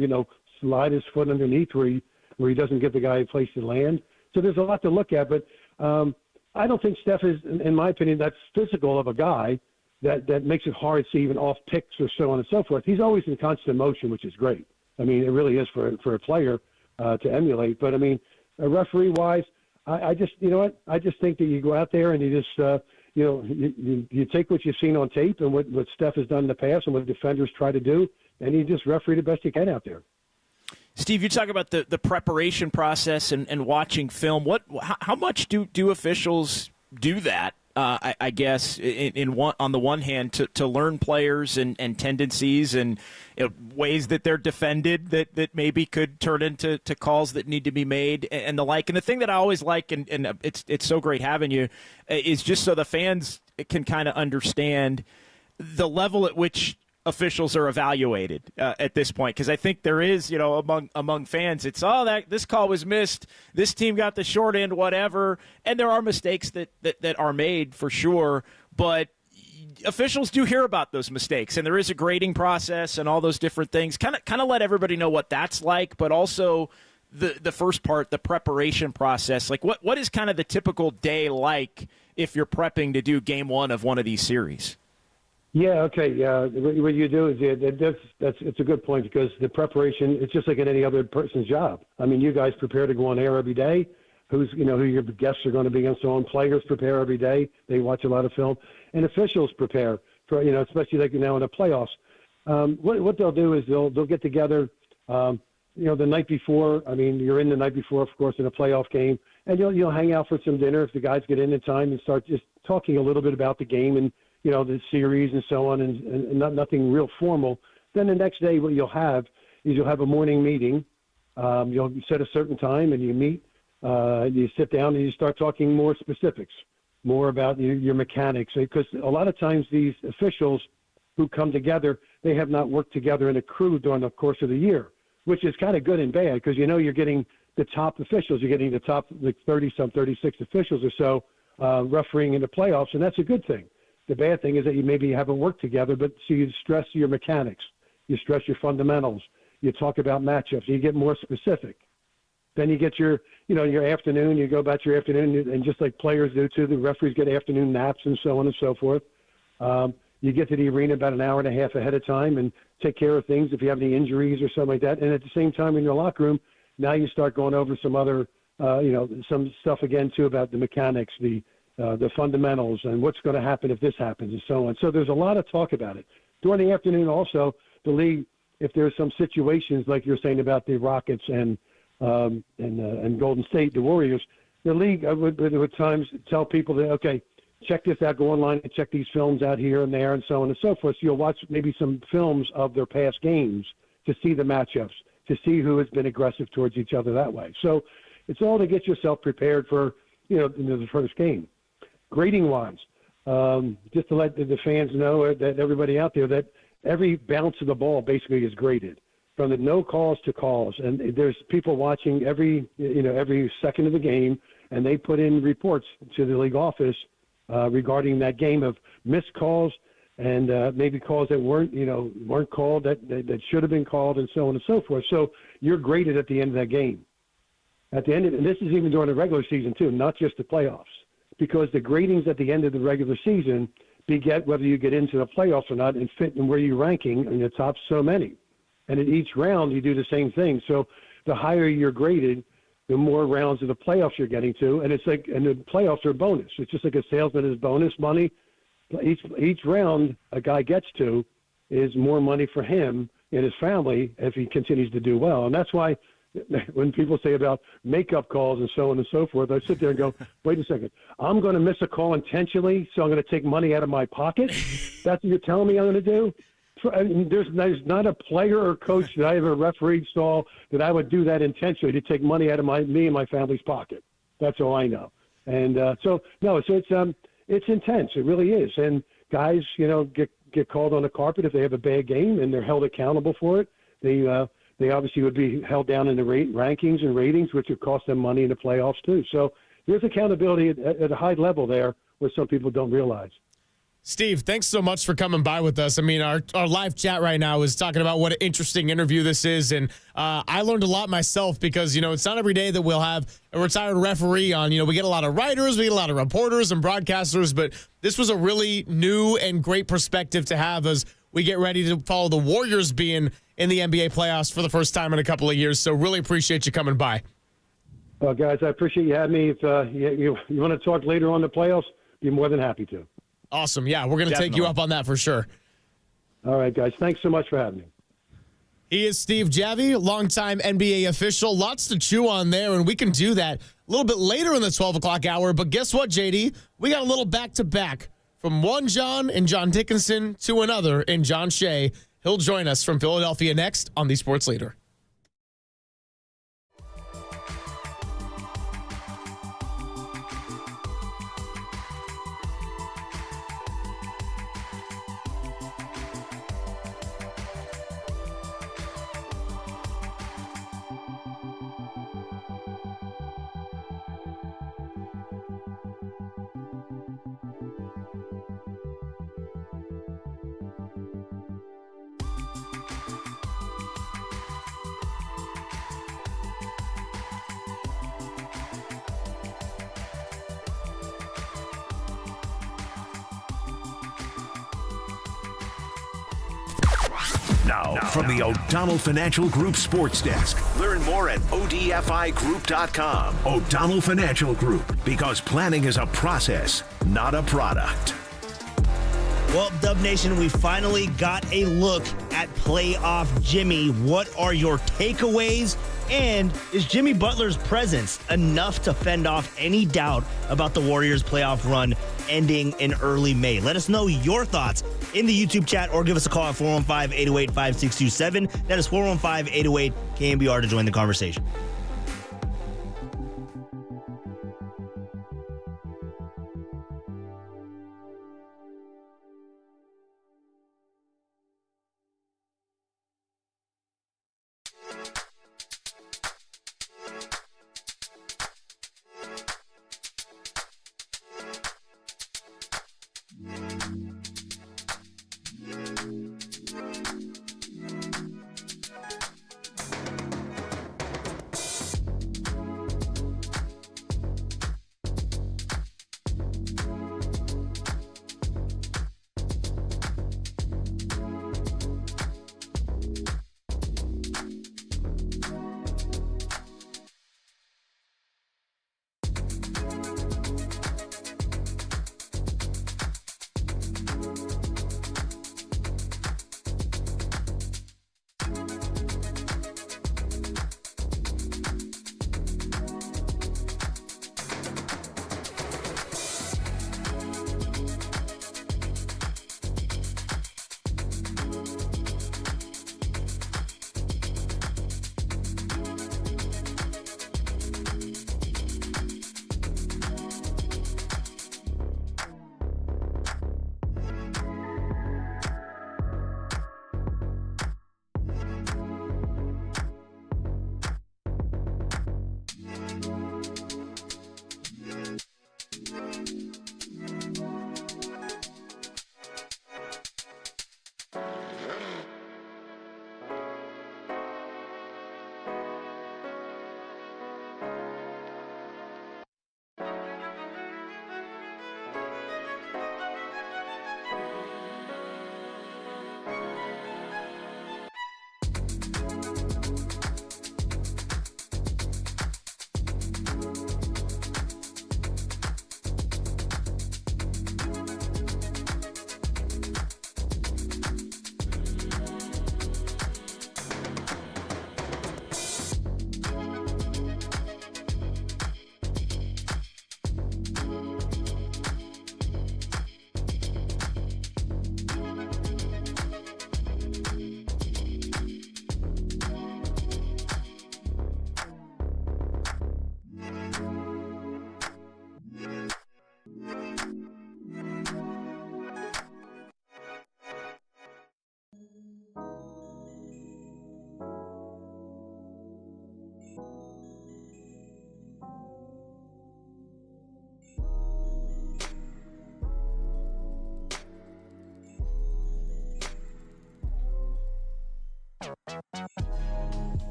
S5: slide his foot underneath where he doesn't give the guy a place to land? So there's a lot to look at. But I don't think Steph is, in my opinion, that physical of a guy that makes it hard to see even off picks or so on and so forth. He's always in constant motion, which is great. I mean, it really is for a player to emulate. But I mean, referee-wise, I just, I just think that you go out there and you just, you take what you've seen on tape and what Steph has done in the past and what defenders try to do, and you just referee the best you can out there.
S6: Steve, you talk about the preparation process and watching film. How much do officials do that? I guess on the one hand to learn players and tendencies and ways that they're defended that maybe could turn into calls that need to be made and the like. And the thing that I always like, and it's so great having you, is just so the fans can kind of understand the level at which officials are evaluated at this point, because I think there is, among fans, it's that this call was missed, this team got the short end, whatever, and there are mistakes that are made for sure, but officials do hear about those mistakes, and there is a grading process and all those different things. Kind of let everybody know what that's like, but also the first part, the preparation process. Like what is kind of the typical day like if you're prepping to do game one of one of these series?
S5: Yeah, okay. What you do is it's a good point, because the preparation, it's just like in any other person's job. I mean, you guys prepare to go on air every day. Who your guests are going to be and so on. Players prepare every day. They watch a lot of film, and officials prepare for especially like now in the playoffs. What they'll do is they'll get together. The night before. I mean, you're in the night before, of course, in a playoff game, and you'll hang out for some dinner if the guys get in time and start just talking a little bit about the game and the series and so on, and nothing real formal. Then the next day, what you'll have is you'll have a morning meeting. You'll set a certain time and you meet. You sit down and you start talking more specifics, more about your mechanics. Because a lot of times these officials who come together, they have not worked together in a crew during the course of the year, which is kind of good and bad, because you're getting the top officials. You're getting the top 30-some, 36 officials or so refereeing in the playoffs, and that's a good thing. The bad thing is that you maybe haven't worked together, but so you stress your mechanics, you stress your fundamentals, you talk about matchups, you get more specific. Then you get your afternoon, you go about your afternoon, and just like players do too, the referees get afternoon naps and so on and so forth. You get to the arena about an hour and a half ahead of time and take care of things if you have any injuries or something like that. And at the same time in your locker room, now you start going over some other, some stuff again too about the mechanics, the fundamentals, and what's going to happen if this happens, and so on. So there's a lot of talk about it. During the afternoon also, the league, if there's some situations like you're saying about the Rockets and Golden State, the Warriors, the league would at times tell people that, okay, check this out, go online and check these films out here and there and so on and so forth. So you'll watch maybe some films of their past games to see the matchups, to see who has been aggressive towards each other that way. So it's all to get yourself prepared for, the first game. Grading-wise, just to let the fans know, that everybody out there, that every bounce of the ball basically is graded, from the no calls to calls. And there's people watching every second of the game, and they put in reports to the league office regarding that game of missed calls and maybe calls that weren't called, that should have been called, and so on and so forth. So you're graded at the end of that game. At the end, and this is even during the regular season too, not just the playoffs. Because the gradings at the end of the regular season beget whether you get into the playoffs or not and fit in where you're ranking in the top so many. And at each round, you do the same thing. So the higher you're graded, the more rounds of the playoffs you're getting to. And the playoffs are bonus. It's just like a salesman is bonus money. Each round a guy gets to is more money for him and his family if he continues to do well. And that's why when people say about makeup calls and so on and so forth, I sit there and go, wait a second, I'm going to miss a call intentionally, so I'm going to take money out of my pocket? That's what you're telling me I'm going to do? There's not a player or coach that I ever refereed saw that I would do that intentionally to take money out of me and my family's pocket. That's all I know. And so it's intense. It really is. And guys, get called on the carpet if they have a bad game, and they're held accountable for it. They obviously would be held down in the rankings and ratings, which would cost them money in the playoffs too. So there's accountability at a high level there, where some people don't realize.
S23: Steve, thanks so much for coming by with us. I mean, our live chat right now is talking about what an interesting interview this is. And I learned a lot myself because, it's not every day that we'll have a retired referee on. We get a lot of writers, we get a lot of reporters and broadcasters, but this was a really new and great perspective to have as we get ready to follow the Warriors being in the NBA playoffs for the first time in a couple of years. So really appreciate you coming by.
S5: Well, guys, I appreciate you having me. If you want to talk later on the playoffs, be more than happy to.
S23: Awesome. Yeah, we're going to take you up on that for sure.
S5: All right, guys. Thanks so much for having me.
S23: He is Steve Javie, longtime NBA official. Lots to chew on there, and we can do that a little bit later in the 12 o'clock hour. But guess what, JD? We got a little back-to-back from one John and John Dickinson to another in John Shea. He'll join us from Philadelphia next on The Sports Leader.
S1: Now, from the O'Donnell Financial Group Sports Desk. Learn more at odfigroup.com. O'Donnell Financial Group, because planning is a process, not a product.
S10: Well, Dub Nation, we finally got a look at playoff Jimmy. What are your takeaways? And is Jimmy Butler's presence enough to fend off any doubt about the Warriors' playoff run ending in early May? Let us know your thoughts in the YouTube chat or give us a call at 415-808-5627. That is 415-808-KNBR to join the conversation.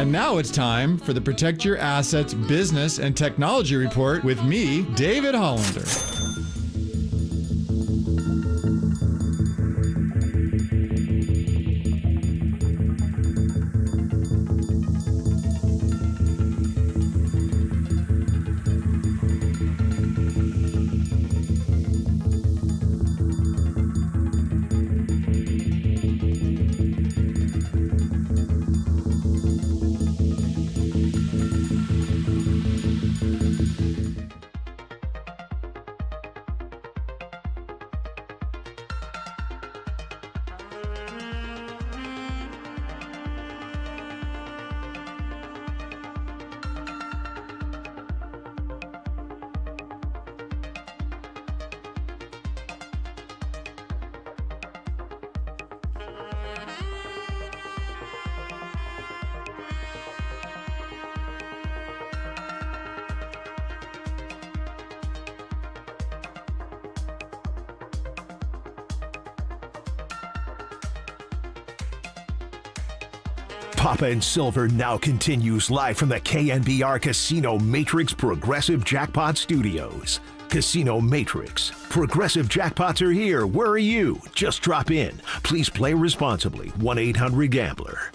S12: And now it's time for the Protect Your Assets Business and Technology Report with me, David Hollander.
S1: Papa and Silver now continues live from the KNBR Casino Matrix Progressive Jackpot Studios. Casino Matrix. Progressive jackpots are here. Where are you? Just drop in. Please play responsibly. 1-800-GAMBLER.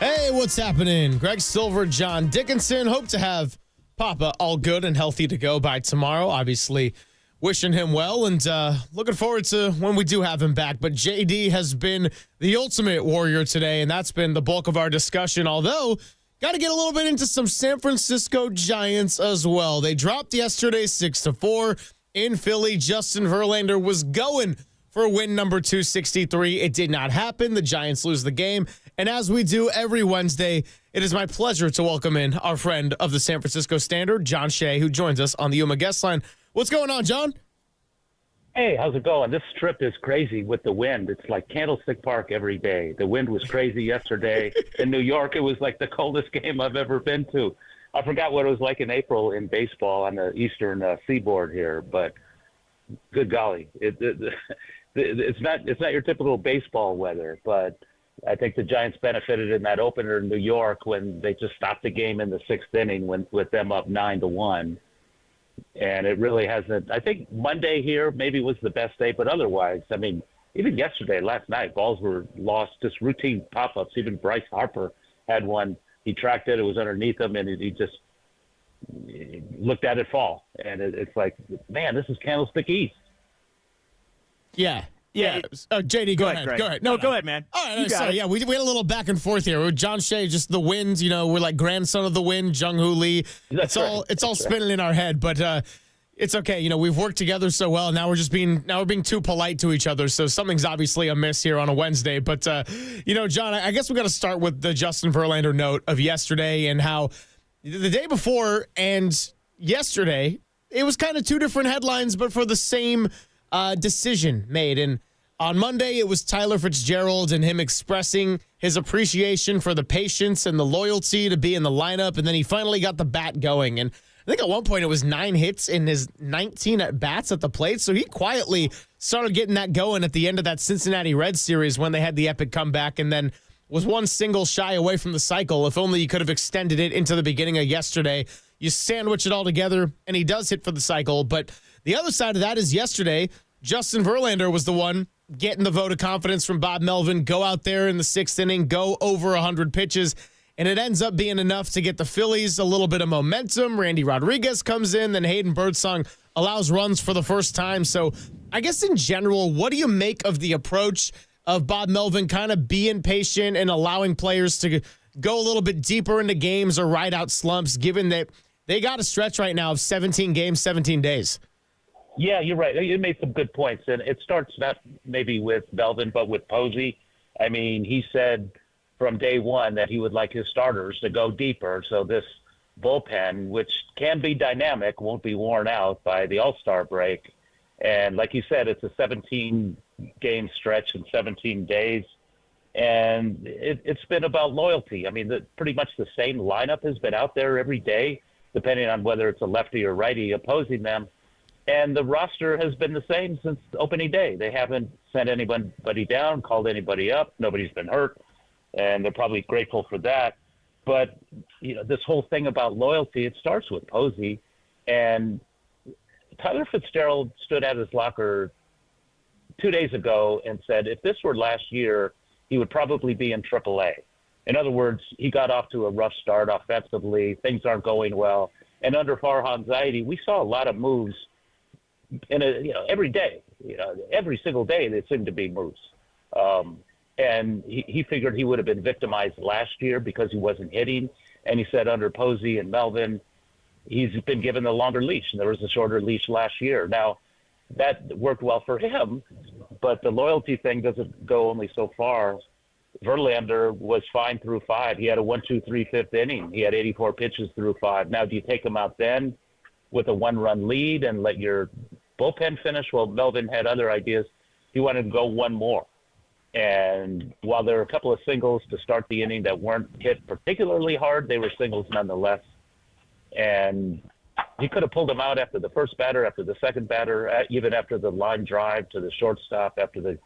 S23: Hey, what's happening? Greg Silver, John Dickinson. Hope to have Papa all good and healthy to go by tomorrow. Obviously, wishing him well and looking forward to when we do have him back. But JD has been the ultimate Warrior today, and that's been the bulk of our discussion. Although, got to get a little bit into some San Francisco Giants as well. They dropped yesterday 6-4 in Philly. Justin Verlander was going for win number 263. It did not happen. The Giants lose the game. And as we do every Wednesday, it is my pleasure to welcome in our friend of the San Francisco Standard, John Shea, who joins us on the Yuma guest line. What's going on, John?
S19: Hey, how's it going? This trip is crazy with the wind. It's like Candlestick Park every day. The wind was crazy yesterday. In New York, it was like the coldest game I've ever been to. I forgot what it was like in April in baseball on the eastern seaboard here, but good golly. It's not your typical baseball weather, but I think the Giants benefited in that opener in New York when they just stopped the game in the sixth inning with them up 9-1. And it really hasn't. I think Monday here maybe was the best day, but otherwise, I mean, even yesterday, last night, balls were lost, just routine pop-ups. Even Bryce Harper had one. He tracked it. It was underneath him, and he just looked at it fall. And it's like, man, this is Candlestick East.
S23: Yeah. JD, go ahead.
S6: Greg.
S23: Go ahead.
S6: No, go ahead, man.
S23: All right. Sorry. Yeah, we had a little back and forth here. With John Shea, just the wind. You know, we're like grandson of the wind, Jung-Hoo Lee. It's all spinning in our head, but it's okay. You know, we've worked together so well. And now we're being too polite to each other. So something's obviously amiss here on a Wednesday. But you know, John, I guess we got to start with the Justin Verlander note of yesterday and how the day before and yesterday it was kind of two different headlines, but for the same decision made. And on Monday, it was Tyler Fitzgerald and him expressing his appreciation for the patience and the loyalty to be in the lineup. And then he finally got the bat going. And I think at one point it was 9 hits in his 19 at-bats at the plate. So he quietly started getting that going at the end of that Cincinnati Reds series when they had the epic comeback and then was one single shy away from the cycle. If only you could have extended it into the beginning of yesterday. You sandwich it all together, and he does hit for the cycle. But the other side of that is yesterday, Justin Verlander was the one getting the vote of confidence from Bob Melvin, go out there in the sixth inning, go over 100 pitches, and it ends up being enough to get the Phillies a little bit of momentum. Randy Rodriguez comes in, then Hayden Birdsong allows runs for the first time. So I guess in general, what do you make of the approach of Bob Melvin kind of being patient and allowing players to go a little bit deeper into games or ride out slumps, given that they got a stretch right now of 17 games, 17 days?
S19: Yeah, you're right. You made some good points, and it starts not maybe with Melvin, but with Posey. I mean, he said from day one that he would like his starters to go deeper, so this bullpen, which can be dynamic, won't be worn out by the All-Star break. And like you said, it's a 17-game stretch in 17 days, and it's been about loyalty. I mean, pretty much the same lineup has been out there every day, depending on whether it's a lefty or righty opposing them. And the roster has been the same since opening day. They haven't sent anybody down, called anybody up. Nobody's been hurt. and they're probably grateful for that. But, this whole thing about loyalty, it starts with Posey. And Tyler Fitzgerald stood at his locker 2 days ago and said if this were last year, he would probably be in AAA. In other words, he got off to a rough start offensively. Things aren't going well. And under Farhan Zaidi, we saw a lot of moves every day. Every single day there seemed to be moves. And he figured he would have been victimized last year because he wasn't hitting. And he said under Posey and Melvin, he's been given the longer leash. And there was a shorter leash last year. Now, that worked well for him, but the loyalty thing doesn't go only so far. Verlander was fine through 5. He had a 1-2-3 fifth inning. He had 84 pitches through 5. Now, do you take him out then with a 1-run lead and let your bullpen finish? Well, Melvin had other ideas. He wanted to go one more. And while there were a couple of singles to start the inning that weren't hit particularly hard, they were singles nonetheless. And he could have pulled him out after the first batter, after the second batter, even after the line drive to the shortstop after the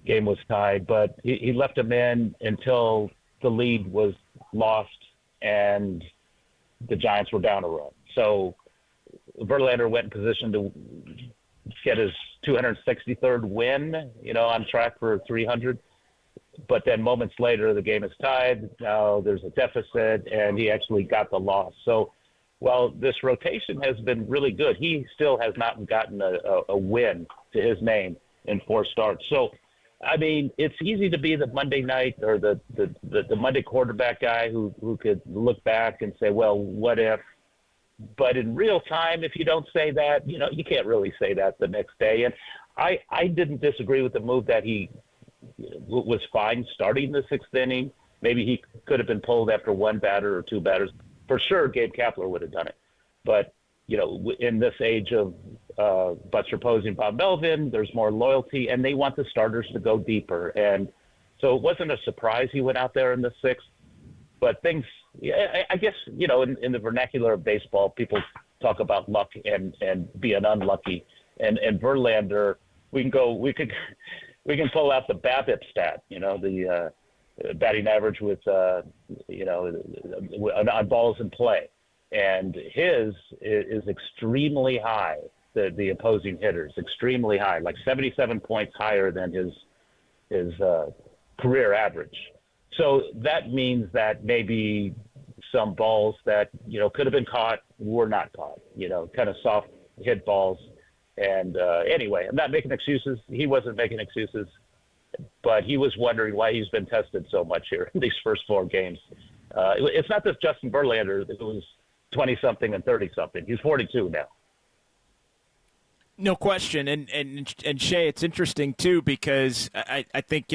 S19: game was tied. But he left him in until the lead was lost and the Giants were down a run. So Verlander went in position to get his 263rd win, on track for 300. But then moments later, the game is tied. Now there's a deficit, and he actually got the loss. So while this rotation has been really good, he still has not gotten a win to his name in 4 starts. So, I mean, it's easy to be the Monday night or the Monday quarterback guy who could look back and say, well, what if? But in real time, if you don't say that, you can't really say that the next day. And I didn't disagree with the move that he was fine starting the 6th inning. Maybe he could have been pulled after 1 batter or 2 batters. For sure, Gabe Kapler would have done it. But, in this age of Buster Posey and Bob Melvin, there's more loyalty, and they want the starters to go deeper. And so it wasn't a surprise he went out there in the 6th. But things, I guess, in the vernacular of baseball, people talk about luck and being unlucky. And Verlander, we can pull out the BABIP stat, the batting average with, on balls in play. And his is extremely high, the opposing hitters, extremely high, like 77 points higher than his career average. So that means that maybe some balls that, could have been caught were not caught, kind of soft hit balls. And anyway, I'm not making excuses. He wasn't making excuses. But he was wondering why he's been tested so much here in these first 4 games. It's not just Justin Verlander. It was 20-something and 30-something. He's 42 now.
S6: No question. And Shay, it's interesting, too, because I think,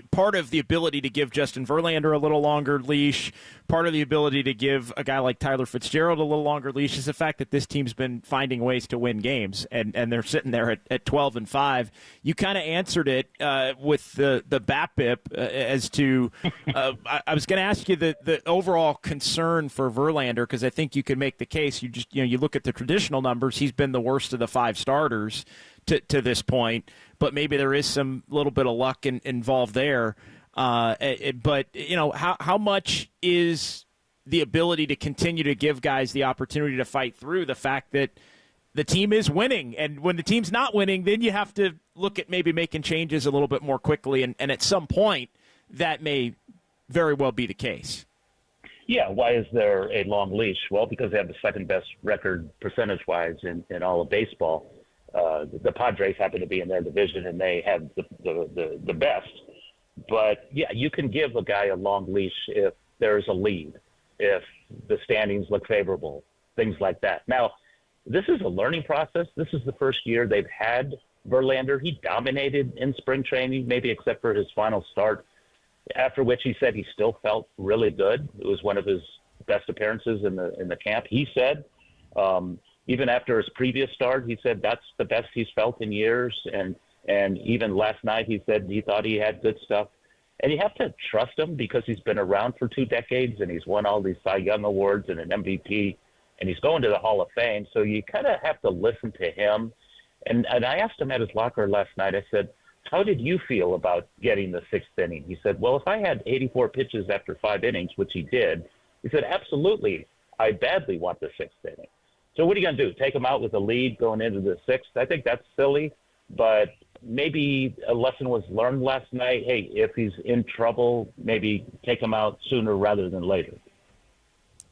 S6: part of the ability to give Justin Verlander a little longer leash, part of the ability to give a guy like Tyler Fitzgerald a little longer leash is the fact that this team's been finding ways to win games, and they're sitting there at 12-5. You kind of answered it with the BABIP as to I was going to ask you the overall concern for Verlander, because I think you could make the case. You just you look at the traditional numbers, he's been the worst of the 5 starters to this point, but maybe there is some little bit of luck involved there. But how much is the ability to continue to give guys the opportunity to fight through the fact that the team is winning, and when the team's not winning, then you have to look at maybe making changes a little bit more quickly, and at some point that may very well be the case.
S19: Yeah, why is there a long leash? Well, because they have the second best record percentage-wise in all of baseball. The Padres happen to be in their division, and they have the best. But, yeah, you can give a guy a long leash if there's a lead, if the standings look favorable, things like that. Now, this is a learning process. This is the first year they've had Verlander. He dominated in spring training, maybe except for his final start, after which he said he still felt really good. It was one of his best appearances in the camp. He said, even after his previous start, he said that's the best he's felt in years. And even last night, he said he thought he had good stuff. And you have to trust him because he's been around for 2 decades and he's won all these Cy Young Awards and an MVP, and he's going to the Hall of Fame. So you kind of have to listen to him. And I asked him at his locker last night, I said, how did you feel about getting the 6th inning? He said, well, if I had 84 pitches after 5 innings, which he did, he said, absolutely, I badly want the 6th inning. So what are you going to do? Take him out with a lead going into the 6th? I think that's silly, but maybe a lesson was learned last night. Hey, if he's in trouble, maybe take him out sooner rather than later.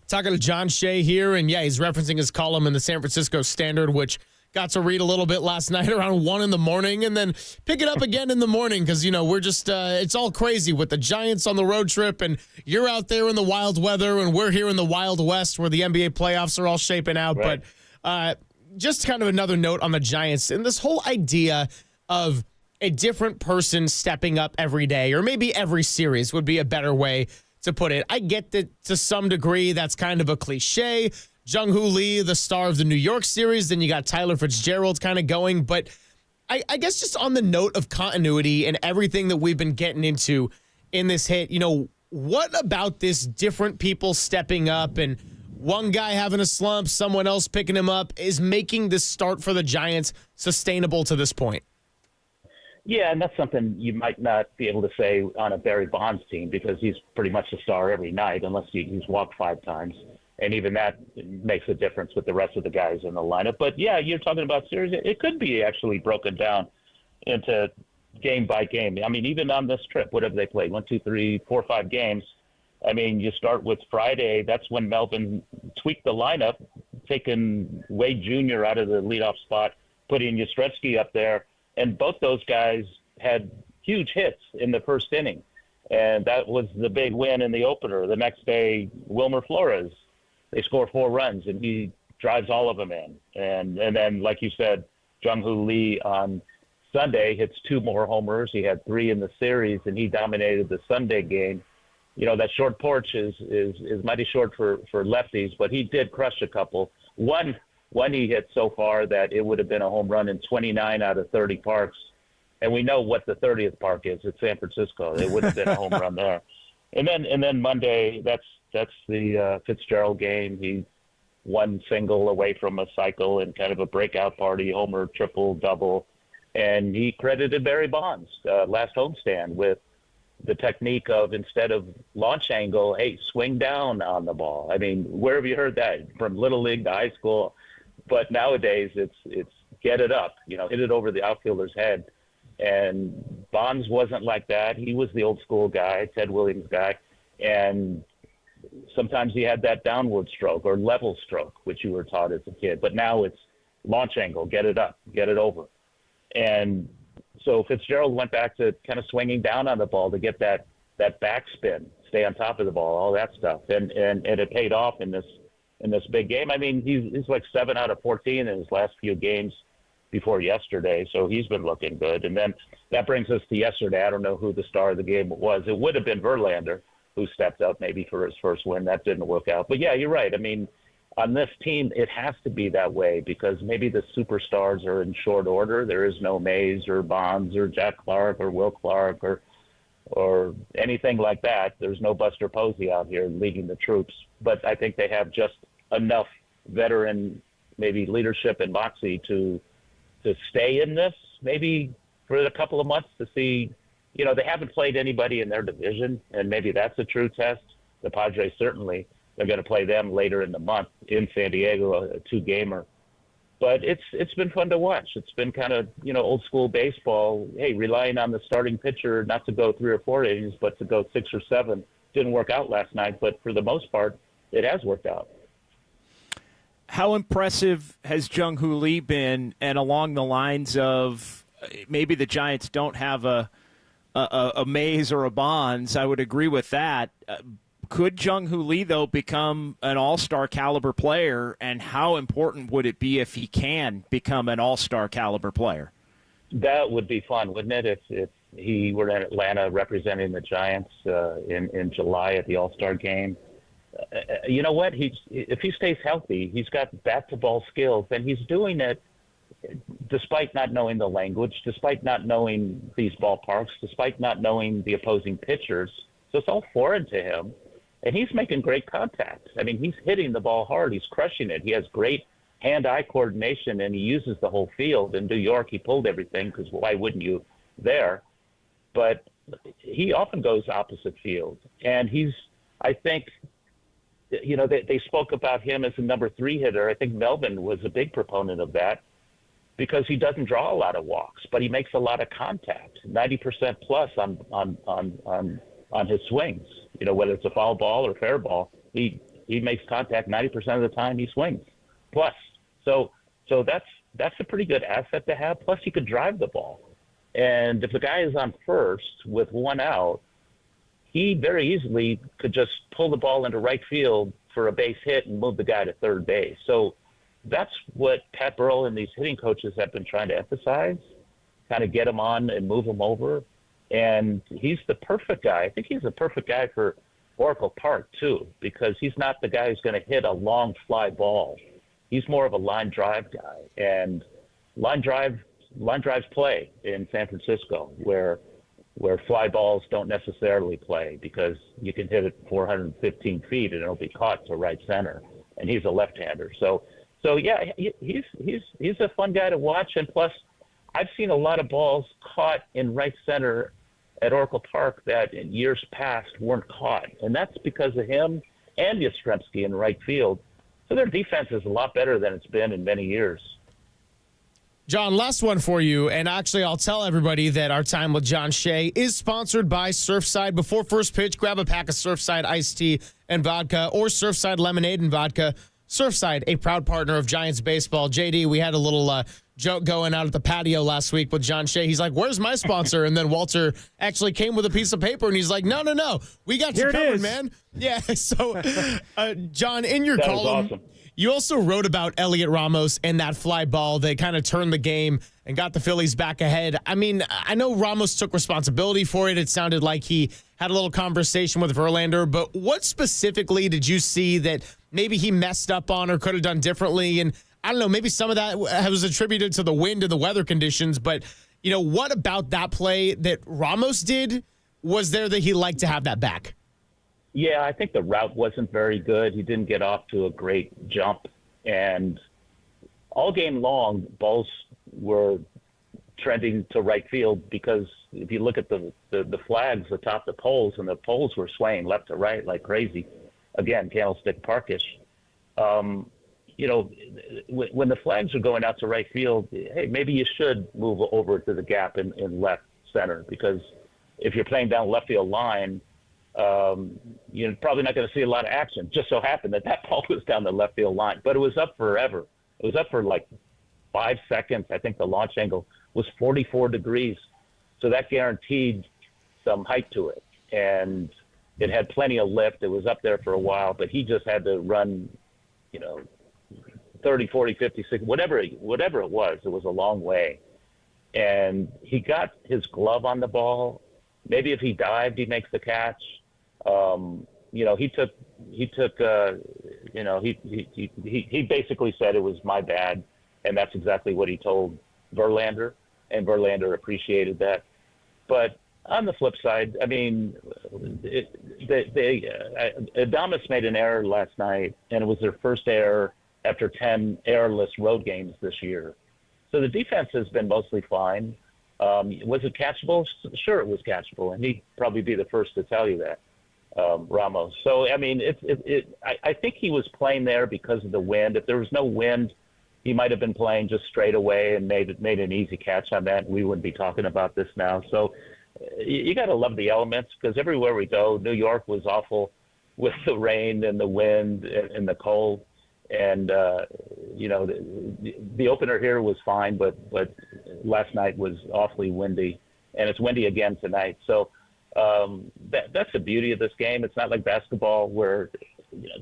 S23: Talking to John Shea here, and yeah, he's referencing his column in the San Francisco Standard, which got to read a little bit last night around 1 a.m. and then pick it up again in the morning because, we're just, it's all crazy with the Giants on the road trip, and you're out there in the wild weather, and we're here in the Wild West where the NBA playoffs are all shaping out.
S19: Right.
S23: But just kind of another note on the Giants and this whole idea of a different person stepping up every day, or maybe every series would be a better way to put it. I get that to some degree that's kind of a cliche. Jung-Hoo Lee, the star of the New York series, then you got Tyler Fitzgerald kind of going. But I guess just on the note of continuity and everything that we've been getting into in this hit, what about this different people stepping up and one guy having a slump, someone else picking him up, is making this start for the Giants sustainable to this point?
S19: Yeah, and that's something you might not be able to say on a Barry Bonds team because he's pretty much the star every night unless he's walked 5 times. And even that makes a difference with the rest of the guys in the lineup. But, yeah, you're talking about series. It could be actually broken down into game by game. I mean, even on this trip, what have they played? 1, 2, 3, 4, 5 games. I mean, you start with Friday. That's when Melvin tweaked the lineup, taking Wade Jr. out of the leadoff spot, putting Yastrzemski up there. And both those guys had huge hits in the first inning. And that was the big win in the opener. The next day, Wilmer Flores, they score 4 runs, and he drives all of them in. And then, like you said, Jung-Hoo Lee on Sunday hits 2 more homers. He had 3 in the series, and he dominated the Sunday game. That short porch is mighty short for lefties, but he did crush a couple. One he hit so far that it would have been a home run in 29 out of 30 parks. And we know what the 30th park is. It's San Francisco. It would have been a home run there. And then Monday, that's the Fitzgerald game. He 1 single away from a cycle and kind of a breakout party, homer, triple, double. And he credited Barry Bonds last homestand with the technique of, instead of launch angle, hey, swing down on the ball. I mean, where have you heard that? From Little League to high school. But nowadays it's get it up, hit it over the outfielder's head. And Bonds wasn't like that. He was the old school guy, Ted Williams guy. And sometimes he had that downward stroke or level stroke, which you were taught as a kid. But now it's launch angle, get it up, get it over. And so Fitzgerald went back to kind of swinging down on the ball to get that backspin, stay on top of the ball, all that stuff. And it paid off in this big game. I mean, he's like 7 out of 14 in his last few games before yesterday, so he's been looking good. And then that brings us to yesterday. I don't know who the star of the game was. It would have been Verlander, who stepped up maybe for his first win. That didn't work out. But, yeah, you're right. I mean, on this team, it has to be that way because maybe the superstars are in short order. There is no Mays or Bonds or Jack Clark or Will Clark or anything like that. There's no Buster Posey out here leading the troops. But I think they have just enough veteran maybe leadership and moxie to stay in this maybe for a couple of months to see. They haven't played anybody in their division, and maybe that's a true test. The Padres certainly. They're going to play them later in the month in San Diego, a 2-gamer. But it's been fun to watch. It's been kind of, old school baseball. Hey, relying on the starting pitcher not to go 3 or 4 innings, but to go 6 or 7. Didn't work out last night, but for the most part, it has worked out.
S6: How impressive has Jung-Hoo Lee been? And along the lines of maybe the Giants don't have a Mays or a Bonds, I would agree with that. Could Jung-Hoo Lee, though, become an all-star caliber player, and how important would it be if he can become an all-star caliber player?
S19: That would be fun, wouldn't it, if he were in Atlanta representing the Giants in July at the All-Star game? You know what? If he stays healthy, he's got bat-to-ball skills, and he's doing it despite not knowing the language, despite not knowing these ballparks, despite not knowing the opposing pitchers. So it's all foreign to him. And he's making great contact. I mean, he's hitting the ball hard. He's crushing it. He has great hand-eye coordination, and he uses the whole field. In New York, he pulled everything because why wouldn't you there, but he often goes opposite field. And I think, they spoke about him as a number 3 hitter. I think Melvin was a big proponent of that because he doesn't draw a lot of walks, but he makes a lot of contact, 90% plus on his swings. Whether it's a foul ball or fair ball, he makes contact 90% of the time he swings. Plus, so that's a pretty good asset to have. Plus, he could drive the ball. And if the guy is on first with 1 out, he very easily could just pull the ball into right field for a base hit and move the guy to third base. So that's what Pat Burrell and these hitting coaches have been trying to emphasize, kind of get him on and move him over. And he's the perfect guy. I think he's the perfect guy for Oracle Park, too, because he's not the guy who's going to hit a long fly ball. He's more of a line drive guy. And line drives play in San Francisco, where fly balls don't necessarily play because you can hit it 415 feet and it'll be caught to right center. And he's a left-hander. So yeah, he's a fun guy to watch. And plus, I've seen a lot of balls caught in right center at Oracle Park that in years past weren't caught. And that's because of him and Yastrzemski in right field. So their defense is a lot better than it's been in many years.
S23: John, last one for you. And actually, I'll tell everybody that our time with John Shea is sponsored by Surfside. Before first pitch, grab a pack of Surfside iced tea and vodka or Surfside lemonade and vodka. Surfside, a proud partner of Giants baseball. JD, we had a little joke going out at the patio last week with John Shea. He's like, "Where's my sponsor?" And then Walter actually came with a piece of paper, and he's like, "No, we got you covered, man." Yeah. So, John, in your column, awesome. You also wrote about Elliot Ramos and that fly ball that kind of turned the game and got the Phillies back ahead. I mean, I know Ramos took responsibility for it. It sounded like he had a little conversation with Verlander, but what specifically did you see that maybe he messed up on or could have done differently? And I don't know, maybe some of that was attributed to the wind and the weather conditions, but what about that play that Ramos did was there that he liked to have that back?
S19: Yeah, I think the route wasn't very good. He didn't get off to a great jump. And all game long, balls were trending to right field because if you look at the flags atop the poles, and the poles were swaying left to right like crazy. Again, Candlestick Parkish. When the flags are going out to right field, hey, maybe you should move over to the gap in left center because if you're playing down left field line, you're probably not going to see a lot of action. Just so happened that ball was down the left field line, but it was up forever. It was up for like 5 seconds. I think the launch angle was 44 degrees. So that guaranteed some height to it. And it had plenty of lift. It was up there for a while, but he just had to run, 30, 40, 50, 60, whatever it was. It was a long way. And he got his glove on the ball. Maybe if he dived, he makes the catch. He basically said it was my bad, and that's exactly what he told Verlander, and Verlander appreciated that. But on the flip side, I mean, Adames made an error last night, and it was their first error after 10 errorless road games this year. So the defense has been mostly fine. Was it catchable? Sure, it was catchable, and he'd probably be the first to tell you that, Ramos. So, I mean, I think he was playing there because of the wind. If there was no wind, he might have been playing just straight away and made an easy catch on that. We wouldn't be talking about this now. So you got to love the elements because everywhere we go, New York was awful with the rain and the wind and the cold. And, the opener here was fine, but last night was awfully windy, and it's windy again tonight. So that's the beauty of this game. It's not like basketball where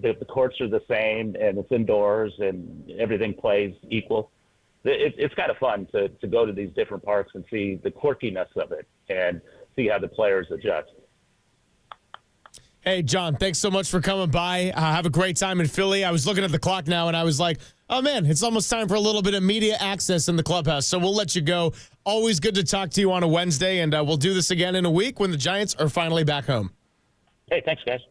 S19: the courts are the same and it's indoors and everything plays equal. It's kind of fun to go to these different parks and see the quirkiness of it and see how the players adjust.
S23: Hey, John, thanks so much for coming by. Have a great time in Philly. I was looking at the clock now, and I was like, oh, man, it's almost time for a little bit of media access in the clubhouse. So we'll let you go. Always good to talk to you on a Wednesday, and we'll do this again in a week when the Giants are finally back home.
S19: Hey, thanks, guys.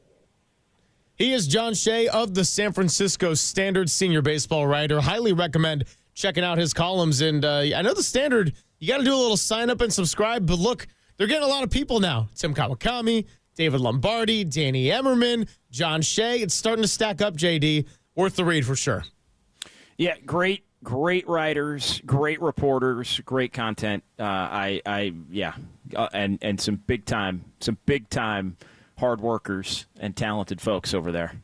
S23: He is John Shea of the San Francisco Standard, senior baseball writer. Highly recommend checking out his columns. And I know the Standard, You got to do a little sign up and subscribe. But look, they're getting a lot of people now. Tim Kawakami, David Lombardi, Danny Emmerman, John Shea. It's starting to stack up, JD. Worth the read for sure.
S6: Yeah, great writers, great reporters, great content. And some big time hard workers and talented folks over there.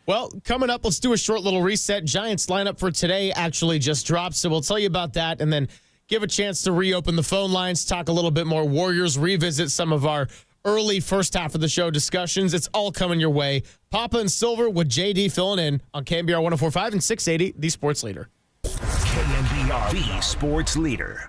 S23: Well, coming up, let's do a short little reset. Giants lineup for today actually just dropped, so we'll tell you about that and then give a chance to reopen the phone lines, talk a little bit more Warriors, revisit some of our early first half of the show discussions. It's all coming your way. Papa and Silver with JD filling in on KNBR 104.5 and 680, the sports leader.
S1: KNBR, the sports leader.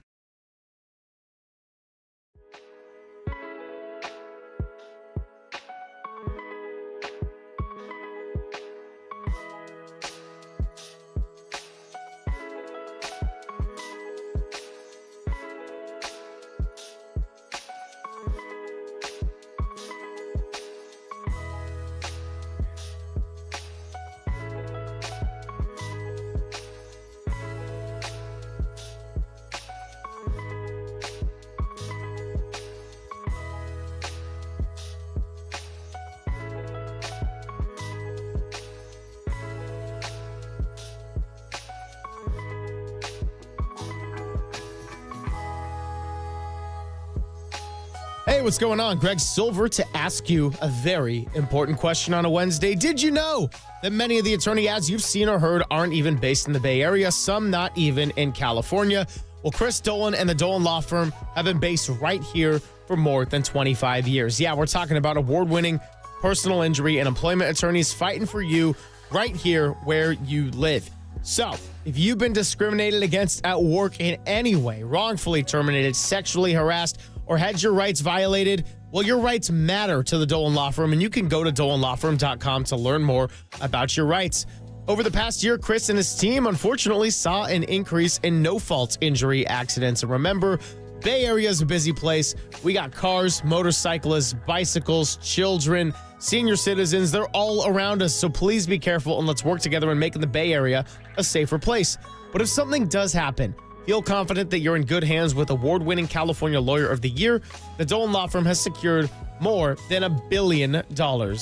S23: Hey, what's going on? Greg Silver to ask you a very important question on a Wednesday. Did you know that many of the attorney ads you've seen or heard aren't even based in the Bay Area, some not even in California? Well, Chris Dolan and the Dolan Law Firm have been based right here for more than 25 years. Yeah, we're talking about award-winning personal injury and employment attorneys fighting for you right here where you live. So, if you've been discriminated against at work in any way, wrongfully terminated, sexually harassed, or had your rights violated, well, your rights matter to the Dolan Law Firm, and you can go to dolanlawfirm.com to learn more about your rights. Over the past year, Chris and his team unfortunately saw an increase in no-fault injury accidents. And remember, Bay Area is a busy place. We got cars, motorcyclists, bicycles, children, senior citizens. They're all around us, so please be careful and let's work together in making the Bay Area a safer place. But if something does happen, feel confident that you're in good hands with award-winning California Lawyer of the Year. The Dolan Law Firm has secured more than $1 billion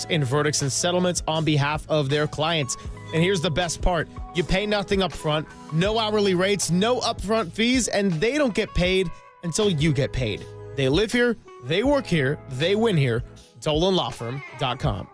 S23: in verdicts and settlements on behalf of their clients. And here's the best part. You pay nothing up front, no hourly rates, no upfront fees, and they don't get paid until you get paid. They live here, they work here, they win here. DolanLawFirm.com.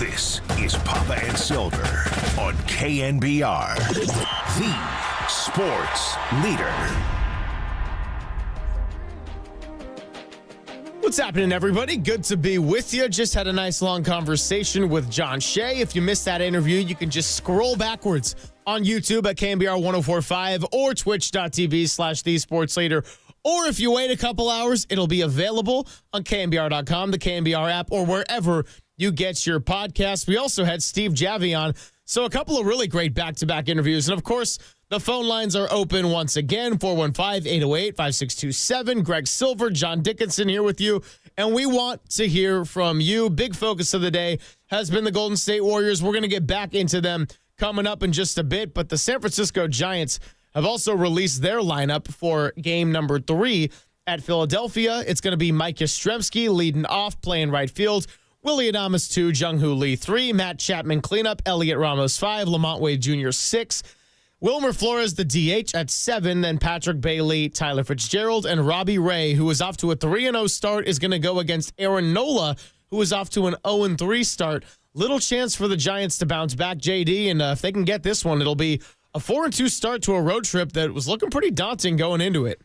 S1: This is Papa and Silver on KNBR, the sports leader.
S23: What's happening, everybody? Good to be with you. Just had a nice long conversation with John Shea. If you missed that interview, you can just scroll backwards on YouTube at KNBR 1045 or twitch.tv/thesportsleader. Or if you wait a couple hours, it'll be available on KNBR.com, the KNBR app, or wherever you get your podcast. We also had Steve Javie on. So a couple of really great back-to-back interviews. And, of course, the phone lines are open once again, 415-808-5627. Greg Silver, John Dickinson here with you. And we want to hear from you. Big focus of the day has been the Golden State Warriors. We're going to get back into them coming up in just a bit. But the San Francisco Giants have also released their lineup for game number 3 at Philadelphia. It's going to be Mike Yastrzemski leading off, playing right field. Willie Adames 2, Jung-Hoo Lee 3, Matt Chapman cleanup, Elliot Ramos 5, Lamont Wade Jr. 6, Wilmer Flores the DH at 7, then Patrick Bailey, Tyler Fitzgerald, and Robbie Ray, who is off to a 3-0 start, is going to go against Aaron Nola, who is off to an 0-3 start. Little chance for the Giants to bounce back, JD, and if they can get this one, it'll be a 4-2 start to a road trip that was looking pretty daunting going into it.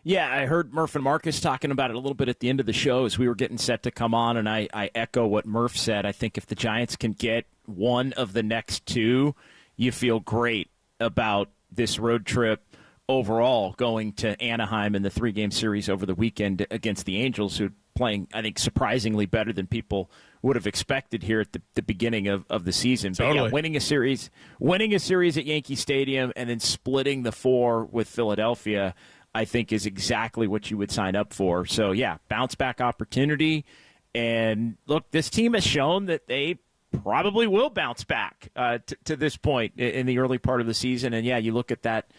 S6: Yeah, I heard Murph and Marcus talking about it a little bit at the end of the show as we were getting set to come on, and I echo what Murph said. I think if the Giants can get one of the next 2, you feel great about this road trip overall, going to Anaheim in the 3-game series over the weekend against the Angels, who are playing, I think, surprisingly better than people would have expected here at the beginning of the season.
S23: Totally.
S6: But yeah, winning a series at Yankee Stadium and then splitting the 4 with Philadelphia, I think, is exactly what you would sign up for. So, yeah, bounce-back opportunity. And, look, this team has shown that they probably will bounce back to this point in the early part of the season. And, yeah, you look at that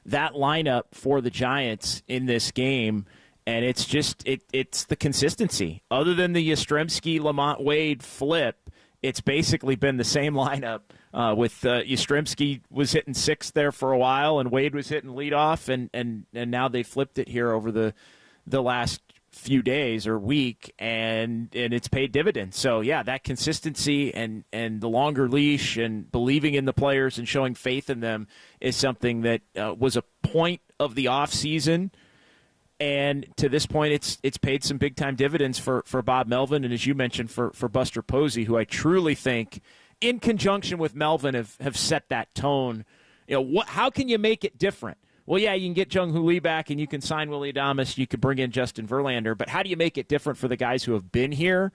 S6: lineup for the Giants in this game, and it's just it's the consistency. Other than the Yastrzemski-Lamont Wade flip, it's basically been the same lineup. With Yastrzemski was hitting 6th there for a while, and Wade was hitting leadoff, and now they flipped it here over the last few days or week, and it's paid dividends. So, yeah, that consistency and the longer leash and believing in the players and showing faith in them is something that was a point of the offseason. And to this point, it's paid some big-time dividends for Bob Melvin, and as you mentioned, for Buster Posey, who I truly think, in conjunction with Melvin, have set that tone. You know, how can you make it different? Well, yeah, you can get Jung-Hoo Lee back, and you can sign Willie Adames, you can bring in Justin Verlander, but how do you make it different for the guys who have been here?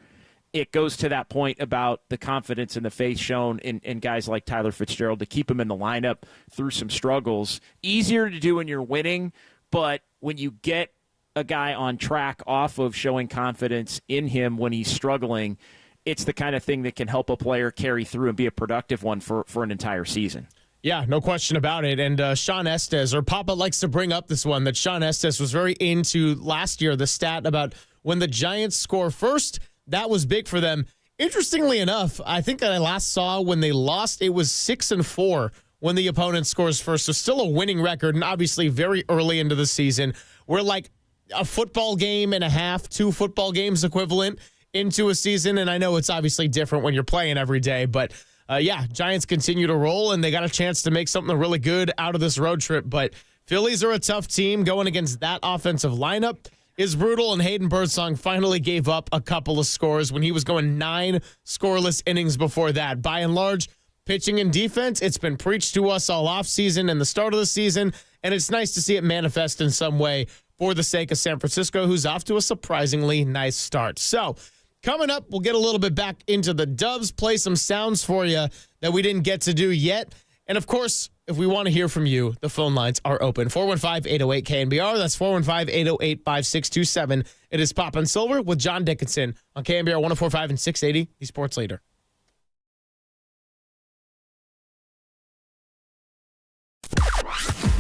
S6: It goes to that point about the confidence and the faith shown in guys like Tyler Fitzgerald to keep him in the lineup through some struggles. Easier to do when you're winning, but when you get a guy on track off of showing confidence in him when he's struggling, it's the kind of thing that can help a player carry through and be a productive one for an entire season.
S23: Yeah, no question about it. And Sean Estes, or Papa likes to bring up this one, that Sean Estes was very into last year, the stat about when the Giants score first, that was big for them. Interestingly enough, I think that I last saw when they lost, it was 6-4 when the opponent scores first. So still a winning record, and obviously very early into the season. We're like a football game and a half, 2 football games equivalent into a season, and I know it's obviously different when you're playing every day, but yeah, Giants continue to roll, and they got a chance to make something really good out of this road trip, but Phillies are a tough team. Going against that offensive lineup is brutal, and Hayden Birdsong finally gave up a couple of scores when he was going 9 scoreless innings before that. By and large, pitching and defense, it's been preached to us all offseason and the start of the season, and it's nice to see it manifest in some way for the sake of San Francisco, who's off to a surprisingly nice start. So, coming up, we'll get a little bit back into the Dubs, play some sounds for you that we didn't get to do yet. And, of course, if we want to hear from you, the phone lines are open. 415-808-KNBR. That's 415-808-5627. It is Pop and Silver with John Dickinson on KNBR 104.5 and 680, the Sports Leader.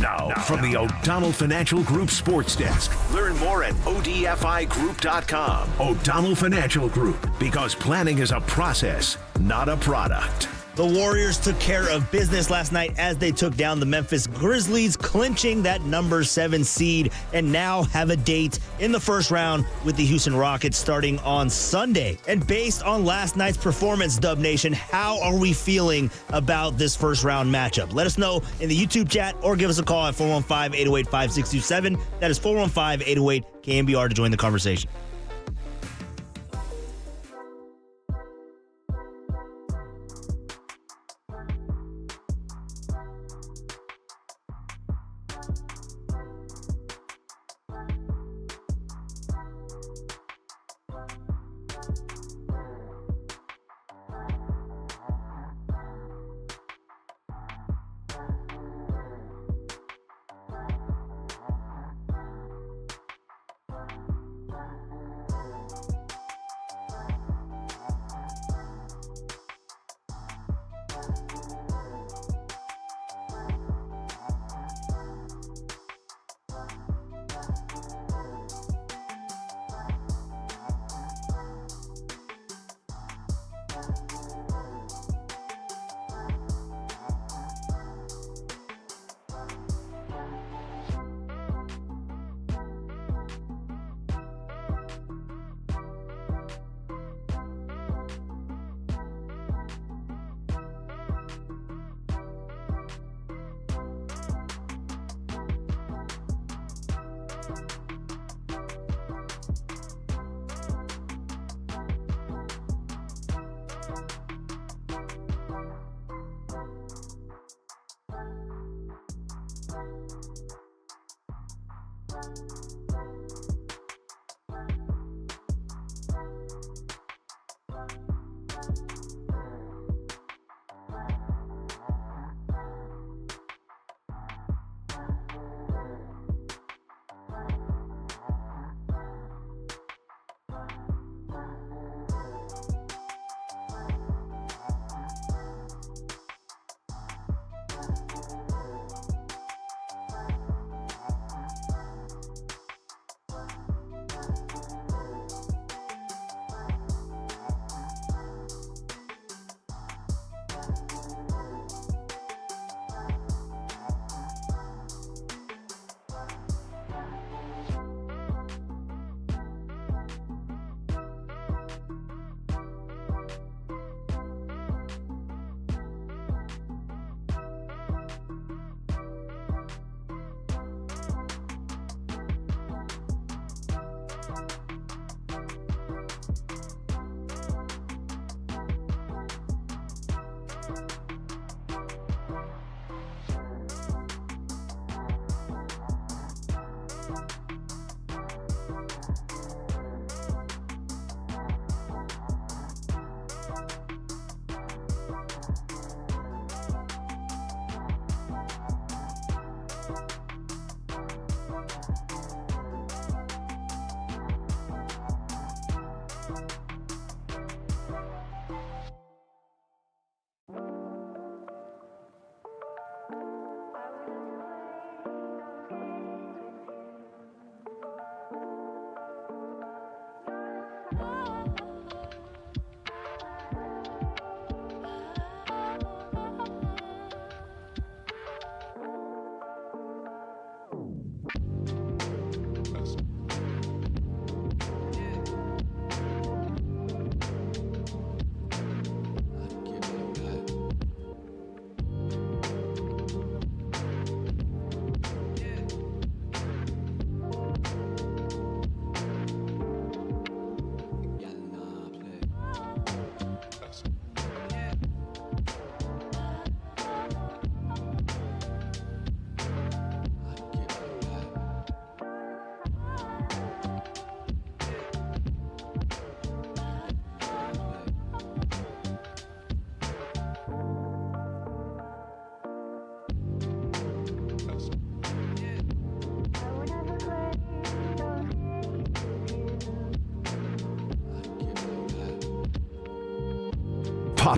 S1: Now, from the O'Donnell Financial Group Sports Desk. Learn more at odfigroup.com. O'Donnell Financial Group, because planning is a process, not a product.
S10: The Warriors took care of business last night as they took down the Memphis Grizzlies, clinching that number 7 seed, and now have a date in the first round with the Houston Rockets starting on Sunday. And based on last night's performance, Dub Nation, how are we feeling about this first round matchup? Let us know in the YouTube chat or give us a call at 415-808-5627. That is 415-808-KNBR to join the conversation.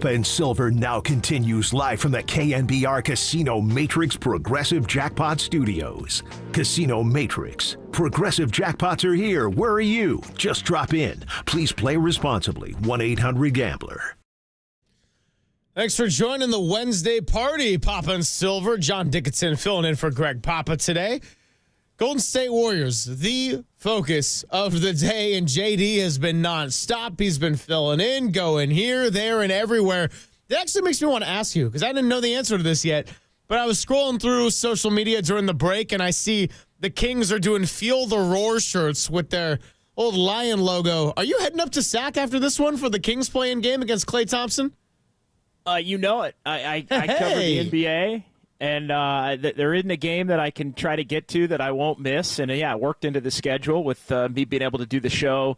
S1: Papa and Silver now continues live from the KNBR Casino Matrix Progressive Jackpot Studios. Casino Matrix. Progressive jackpots are here. Where are you? Just drop in. Please play responsibly. 1-800-GAMBLER.
S23: Thanks for joining the Wednesday party, Papa and Silver. John Dickinson filling in for Greg Papa today. Golden State Warriors, the focus of the day, and JD has been nonstop. He's been filling in, going here, there, and everywhere. That actually makes me want to ask you, because I didn't know the answer to this yet, but I was scrolling through social media during the break, and I see the Kings are doing Feel the Roar shirts with their old lion logo. Are you heading up to SAC after this one for the Kings playing game against Klay Thompson?
S6: You know it. I cover the NBA. And there isn't a game that I can try to get to that I won't miss. And, yeah, I worked into the schedule with me being able to do the show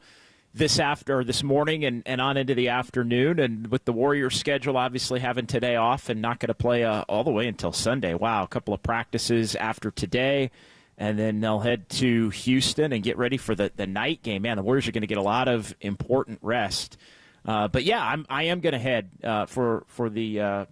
S6: this morning and on into the afternoon. And with the Warriors schedule obviously having today off and not going to play all the way until Sunday. Wow, a couple of practices after today. And then they'll head to Houston and get ready for the night game. Man, the Warriors are going to get a lot of important rest. But, yeah, I am going to head for the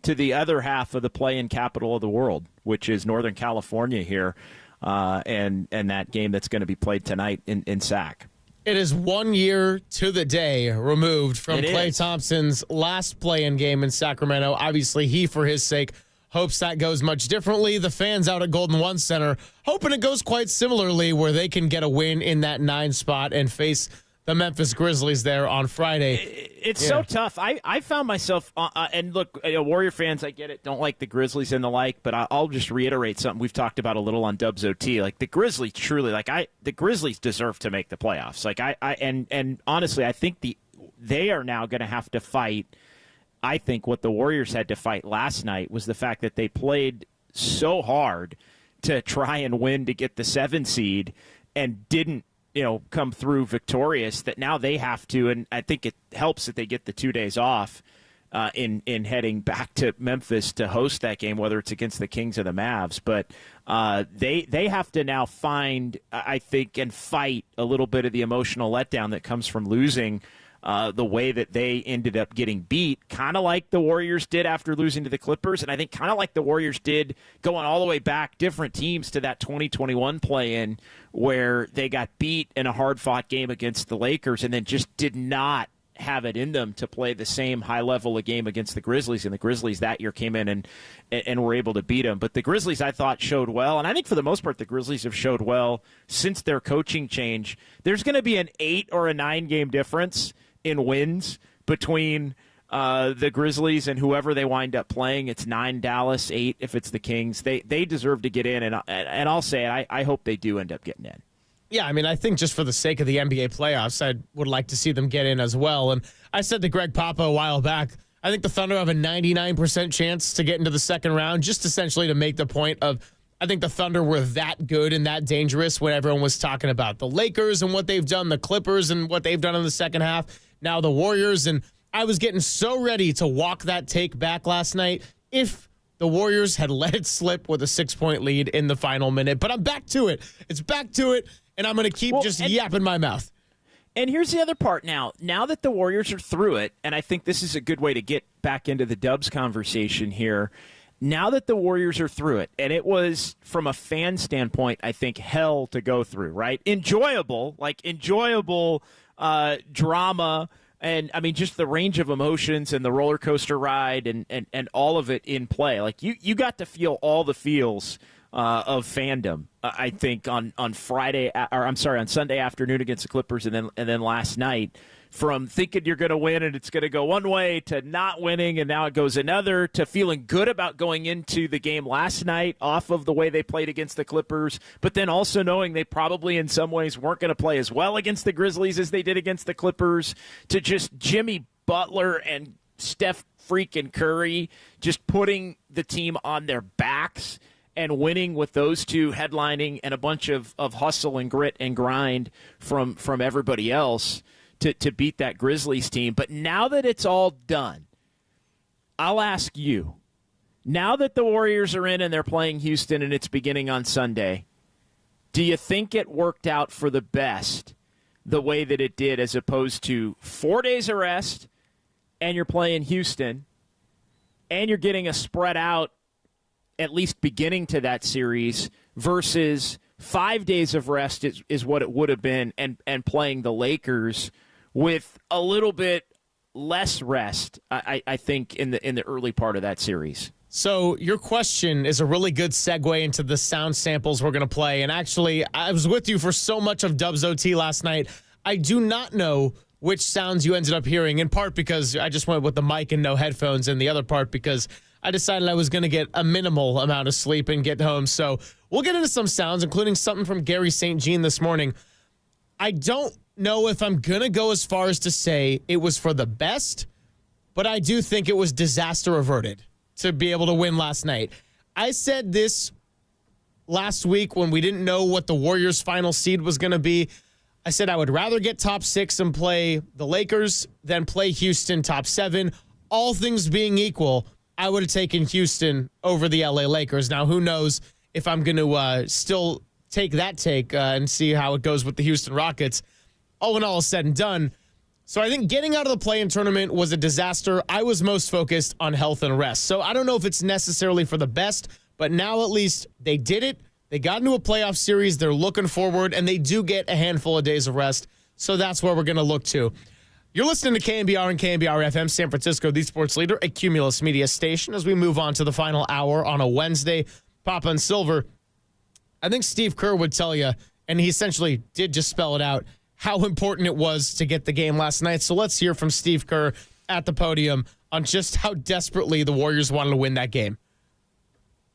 S6: to the other half of the play-in capital of the world, which is Northern California here, and that game that's going to be played tonight in SAC.
S23: It is 1 year to the day removed from Klay Thompson's last play-in game in Sacramento. Obviously, he, for his sake, hopes that goes much differently. The fans out at Golden One Center hoping it goes quite similarly, where they can get a win in that 9 spot and face the Memphis Grizzlies there on Friday.
S6: It's so tough. I found myself, and look, Warrior fans, I get it, don't like the Grizzlies and the like, but I'll just reiterate something we've talked about a little on Dubs OT. Like, the Grizzlies truly, the Grizzlies deserve to make the playoffs. Like, and honestly, I think they are now going to have to fight. I think what the Warriors had to fight last night was the fact that they played so hard to try and win to get the 7 seed and didn't come through victorious, that now they have to, and I think it helps that they get the 2 days off in heading back to Memphis to host that game, whether it's against the Kings or the Mavs. But they have to now find, I think, and fight a little bit of the emotional letdown that comes from losing the way that they ended up getting beat, kind of like the Warriors did after losing to the Clippers, and I think kind of like the Warriors did going all the way back, different teams, to that 2021 play-in where they got beat in a hard-fought game against the Lakers and then just did not have it in them to play the same high level of game against the Grizzlies, and the Grizzlies that year came in and were able to beat them. But the Grizzlies, I thought, showed well, and I think for the most part the Grizzlies have showed well since their coaching change. There's going to be an 8 or a 9 game difference in wins between the Grizzlies and whoever they wind up playing. It's 9 Dallas, 8 if it's the Kings. They deserve to get in, and I'll say it, I hope they do end up getting in.
S23: Yeah, I mean, I think just for the sake of the NBA playoffs, I would like to see them get in as well. And I said to Greg Papa a while back, I think the Thunder have a 99% chance to get into the second round, just essentially to make the point of, I think the Thunder were that good and that dangerous when everyone was talking about the Lakers and what they've done, the Clippers and what they've done in the second half, now the Warriors. And I was getting so ready to walk that take back last night if the Warriors had let it slip with a 6-point lead in the final minute. But I'm back to it. It's back to it, and I'm going to keep yapping my mouth.
S6: And here's the other part now. Now that the Warriors are through it, and I think this is a good way to get back into the Dubs conversation here, now that the Warriors are through it, and it was, from a fan standpoint, I think, hell to go through, right? Enjoyable drama, and, I mean, just the range of emotions and the roller coaster ride and all of it in play. Like, you got to feel all the feels of fandom, I think, on Sunday afternoon against the Clippers, and then last night, from thinking you're going to win and it's going to go one way to not winning and now it goes another, to feeling good about going into the game last night off of the way they played against the Clippers, but then also knowing they probably in some ways weren't going to play as well against the Grizzlies as they did against the Clippers, to just Jimmy Butler and Steph freaking Curry just putting the team on their backs and winning with those two headlining, and a bunch of hustle and grit and grind from everybody else to beat that Grizzlies team. But now that it's all done, I'll ask you, now that the Warriors are in and they're playing Houston and it's beginning on Sunday, do you think it worked out for the best the way that it did, as opposed to 4 days of rest and you're playing Houston and you're getting a spread out, at least beginning to that series, versus 5 days of rest is what it would have been, and playing the Lakers with a little bit less rest, I think, in the early part of that series.
S23: So your question is a really good segue into the sound samples we're going to play. And actually, I was with you for so much of Dubs OT last night. I do not know which sounds you ended up hearing, in part because I just went with the mic and no headphones, and the other part because I decided I was going to get a minimal amount of sleep and get home. So we'll get into some sounds, including something from Gary St. Jean this morning. I don't know if I'm going to go as far as to say it was for the best, but I do think it was disaster averted to be able to win last night. I said this last week when we didn't know what the Warriors' final seed was going to be. I said I would rather get top 6 and play the Lakers than play Houston top 7. All things being equal, I would have taken Houston over the LA Lakers. Now, who knows if I'm going to still take that take and see how it goes with the Houston Rockets. All in all, said and done. So I think getting out of the play-in tournament was a disaster. I was most focused on health and rest. So I don't know if it's necessarily for the best, but now at least they did it. They got into a playoff series. They're looking forward, and they do get a handful of days of rest. So that's where we're going to look to. You're listening to KNBR and KNBR FM, San Francisco, the sports leader, a Cumulus Media station, as we move on to the final hour on a Wednesday. Papa and Silver, I think Steve Kerr would tell you, and he essentially did just spell it out, how important it was to get the game last night. So let's hear from Steve Kerr at the podium on just how desperately the Warriors wanted to win that game.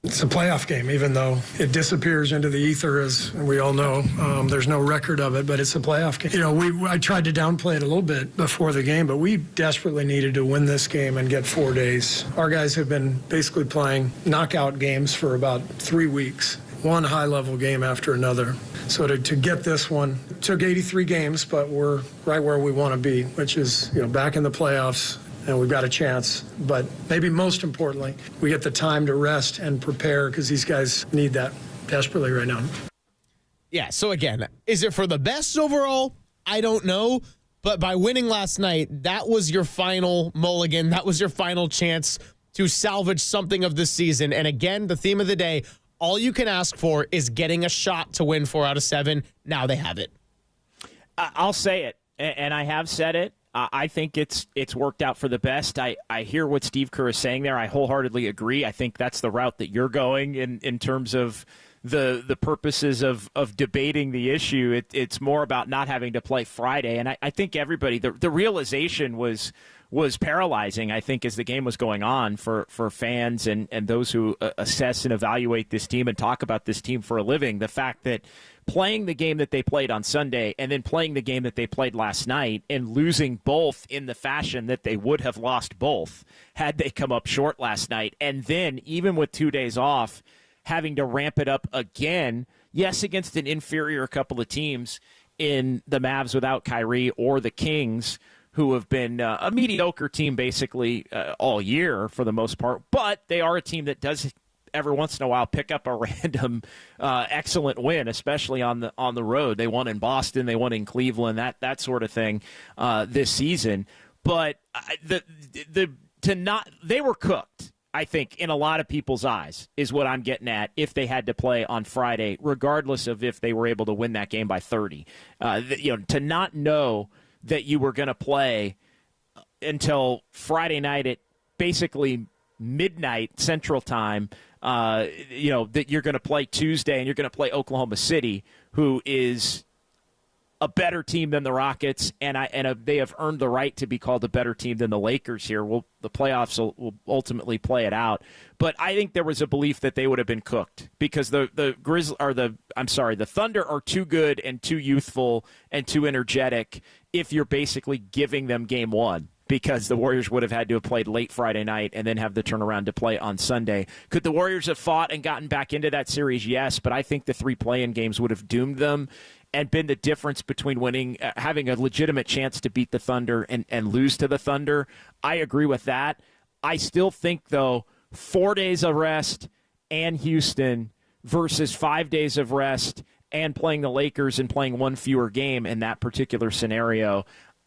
S18: It's a playoff game, even though it disappears into the ether, as we all know. There's no record of it, but it's a playoff game. You know, I tried to downplay it a little bit before the game, but we desperately needed to win this game and get 4 days. Our guys have been basically playing knockout games for about 3 weeks, one high-level game after another. So to get this one, it took 83 games, but we're right where we want to be, which is, you know, back in the playoffs. And we've got a chance. But maybe most importantly, we get the time to rest and prepare because these guys need that desperately right now.
S23: Yeah, so again, is it for the best overall? I don't know. But by winning last night, that was your final mulligan. That was your final chance to salvage something of this season. And again, the theme of the day, all you can ask for is getting a shot to win 4 out of 7. Now they have it.
S6: I'll say it, and I have said it. I think it's worked out for the best. I hear what Steve Kerr is saying there. I wholeheartedly agree. I think that's the route that you're going in terms of the purposes of debating the issue. It's more about not having to play Friday. And I think everybody, the realization was paralyzing, I think, as the game was going on for fans and those who assess and evaluate this team and talk about this team for a living. The fact that playing the game that they played on Sunday and then playing the game that they played last night and losing both in the fashion that they would have lost both had they come up short last night. And then, even with 2 days off, having to ramp it up again, yes, against an inferior couple of teams in the Mavs without Kyrie or the Kings, who have been a mediocre team basically all year for the most part. But they are a team that does every once in a while pick up a random excellent win, especially on the road. They won in Boston, they won in Cleveland, that sort of thing this season. But they were cooked, I think, in a lot of people's eyes, is what I'm getting at, if they had to play on Friday, regardless of if they were able to win that game by 30. To not know that you were going to play until Friday night at basically midnight Central Time, that you're going to play Tuesday and you're going to play Oklahoma City, who is a better team than the Rockets, and they have earned the right to be called a better team than the Lakers here. The playoffs will ultimately play it out, but I think there was a belief that they would have been cooked because the Thunder are too good and too youthful and too energetic if you're basically giving them game one, because the Warriors would have had to have played late Friday night and then have the turnaround to play on Sunday. Could the Warriors have fought and gotten back into that series? Yes, but I think the 3 play-in games would have doomed them and been the difference between winning, having a legitimate chance to beat the Thunder and lose to the Thunder. I agree with that. I still think, though, 4 days of rest and Houston versus 5 days of rest and playing the Lakers and playing one fewer game in that particular scenario,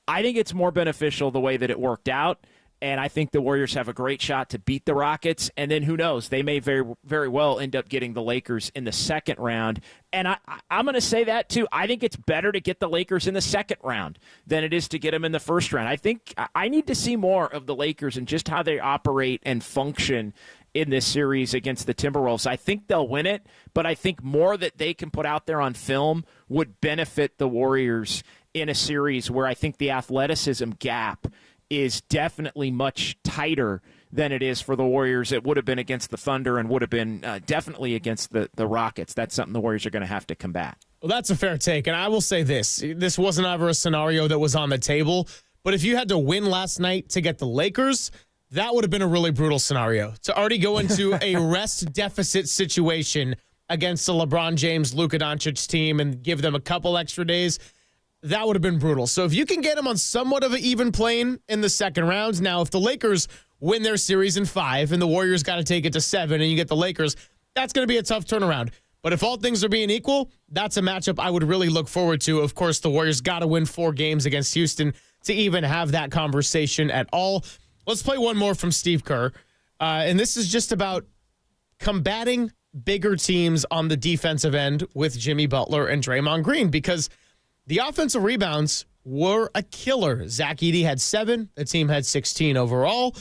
S6: I think it's more beneficial the way that it worked out. And I think the Warriors have a great shot to beat the Rockets. And then who knows? They may very, very well end up getting the Lakers in the second round. And I'm going to say that, too. I think it's better to get the Lakers in the second round than it is to get them in the first round. I think I need to see more of the Lakers and just how they operate and function in this series against the Timberwolves. I think they'll win it, but I think more that they can put out there on film would benefit the Warriors in a series where I think the athleticism gap is definitely much tighter than it is for the Warriors. It would have been against the Thunder and would have been definitely against the Rockets. That's something the Warriors are going to have to combat.
S23: Well, that's a fair take, and I will say this. This wasn't ever a scenario that was on the table, but if you had to win last night to get the Lakers, that would have been a really brutal scenario. To already go into a rest deficit situation against the LeBron James, Luka Doncic team and give them a couple extra days, that would have been brutal. So if you can get them on somewhat of an even plane in the second round, now if the Lakers win their series in 5 and the Warriors got to take it to 7 and you get the Lakers, that's going to be a tough turnaround. But if all things are being equal, that's a matchup I would really look forward to. Of course, the Warriors got to win 4 games against Houston to even have that conversation at all. Let's play one more from Steve Kerr. And this is just about combating bigger teams on the defensive end with Jimmy Butler and Draymond Green, because the offensive rebounds were a killer. Zach Edey had 7. The team had 16 overall.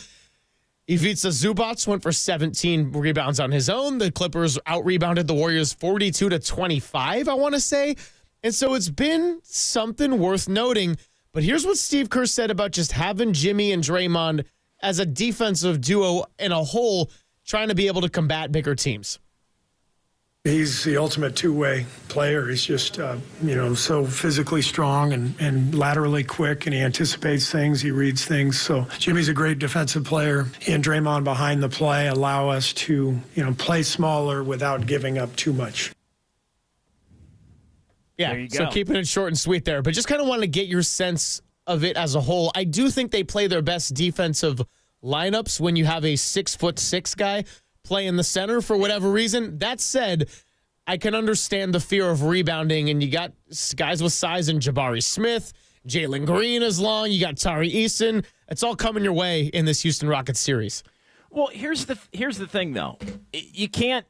S23: Ivica Zubac went for 17 rebounds on his own. The Clippers out-rebounded the Warriors 42-25, I want to say. And so it's been something worth noting. But here's what Steve Kerr said about just having Jimmy and Draymond as a defensive duo in a whole, trying to be able to combat bigger teams.
S18: He's the ultimate two-way player. He's just, so physically strong and laterally quick, and he anticipates things, he reads things. So Jimmy's a great defensive player. He and Draymond behind the play allow us to, play smaller without giving up too much.
S23: Yeah, so keeping it short and sweet there. But just kind of want to get your sense of it as a whole. I do think they play their best defensive lineups when you have a 6'6" guy play in the center for whatever reason. That said, I can understand the fear of rebounding, and you got guys with size in Jabari Smith, Jalen Green is long, you got Tari Eason. It's all coming your way in this Houston Rockets series.
S6: Well, here's the thing, though. You can't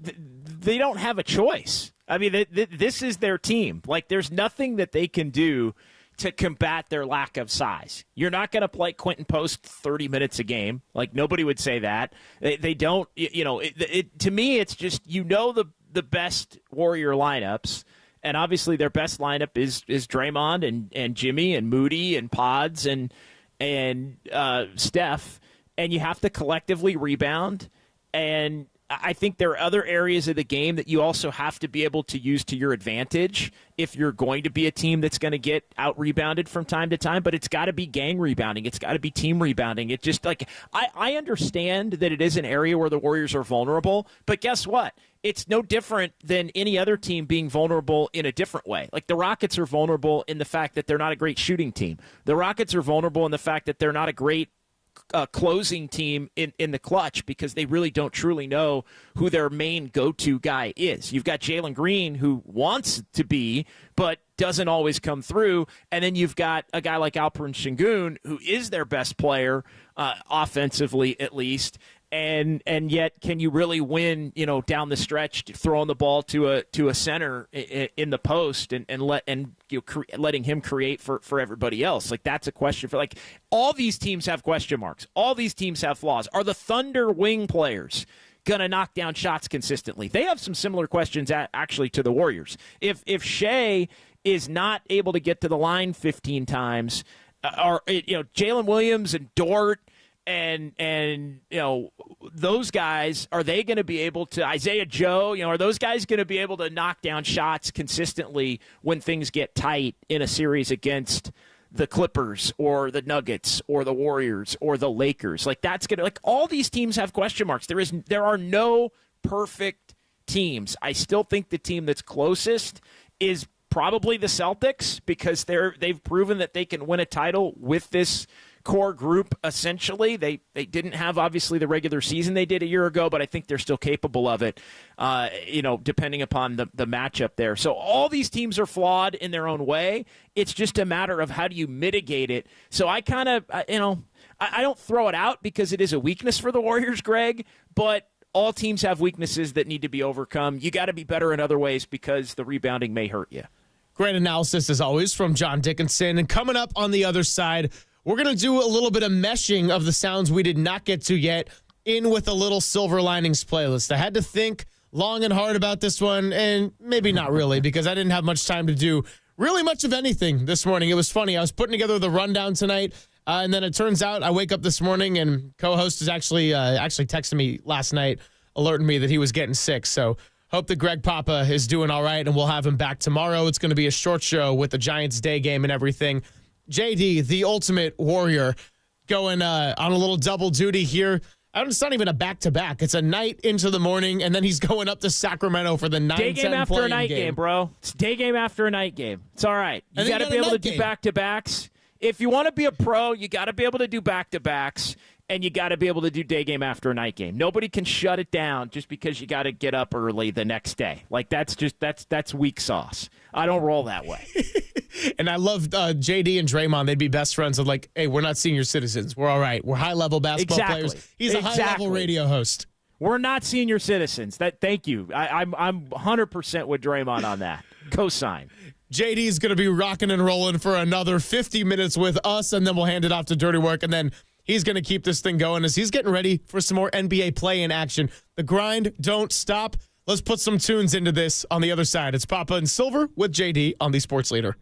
S6: they don't have a choice. I mean, this is their team. Like, there's nothing that they can do to combat their lack of size. You're not going to play Quentin Post 30 minutes a game. Like, nobody would say that. They don't, to me, it's just, the best Warrior lineups, and obviously their best lineup is Draymond and Jimmy and Moody and Pods and Steph, and you have to collectively rebound. And I think there are other areas of the game that you also have to be able to use to your advantage if you're going to be a team that's going to get out-rebounded from time to time, but it's got to be gang rebounding. It's got to be team rebounding. It just, I understand that it is an area where the Warriors are vulnerable, but guess what? It's no different than any other team being vulnerable in a different way. Like, the Rockets are vulnerable in the fact that they're not a great shooting team. The Rockets are vulnerable in the fact that they're not a great closing team in the clutch, because they really don't truly know who their main go-to guy is. You've got Jalen Green, who wants to be, but doesn't always come through. And then you've got a guy like Alperen Sengun, who is their best player, offensively at least. And yet, can you really win, down the stretch, throwing the ball to a center in the post and letting him create for everybody else? Like, that's a question for, all these teams have question marks. All these teams have flaws. Are the Thunder wing players going to knock down shots consistently? They have some similar questions actually to the Warriors. If Shea is not able to get to the line 15 times, or Jalen Williams and Dort, and those guys, are they going to be able to, Isaiah Joe, are those guys going to be able to knock down shots consistently when things get tight in a series against the Clippers or the Nuggets or the Warriors or the Lakers? That's going to, all these teams have question marks. There are no perfect teams. I still think the team that's closest is probably the Celtics, because they've proven that they can win a title with this core group. Essentially, they didn't have, obviously, the regular season they did a year ago, but I think they're still capable of it, depending upon the matchup there. So all these teams are flawed in their own way. It's just a matter of how do you mitigate it. So I kind of, I don't throw it out because it is a weakness for the Warriors, Greg, but all teams have weaknesses that need to be overcome. You got to be better in other ways because the rebounding may hurt you.
S23: Great analysis, as always, from John Dickinson. And coming up on the other side, we're going to do a little bit of meshing of the sounds we did not get to yet in with a little Silver Linings playlist. I had to think long and hard about this one, and maybe not really, because I didn't have much time to do really much of anything this morning. It was funny. I was putting together the rundown tonight, and then it turns out I wake up this morning, and co-host is actually texting me last night, alerting me that he was getting sick. So hope that Greg Papa is doing all right, and we'll have him back tomorrow. It's going to be a short show with the Giants day game and everything. JD, the ultimate warrior, going on a little double duty here. It's not even a back-to-back. It's a night into the morning, and then he's going up to Sacramento for the 9-10
S6: day game after a night
S23: game,
S6: bro. It's day game after a night game. It's all right. You got to be able to do back-to-backs. If you want to be a pro, you got to be able to do back-to-backs, and you got to be able to do day game after a night game. Nobody can shut it down just because you got to get up early the next day. Like, that's weak sauce. I don't roll that way.
S23: And I love JD and Draymond. They'd be best friends of like, hey, we're not senior citizens. We're all right. We're high-level basketball players. He's a high-level radio host.
S6: We're not senior citizens. Thank you. I'm 100% with Draymond on that. Cosign.
S23: JD's going to be rocking and rolling for another 50 minutes with us, and then we'll hand it off to Dirty Work, and then he's going to keep this thing going as he's getting ready for some more NBA play-in action. The grind don't stop. Let's put some tunes into this on the other side. It's Papa and Silver with JD on the Sports Leader.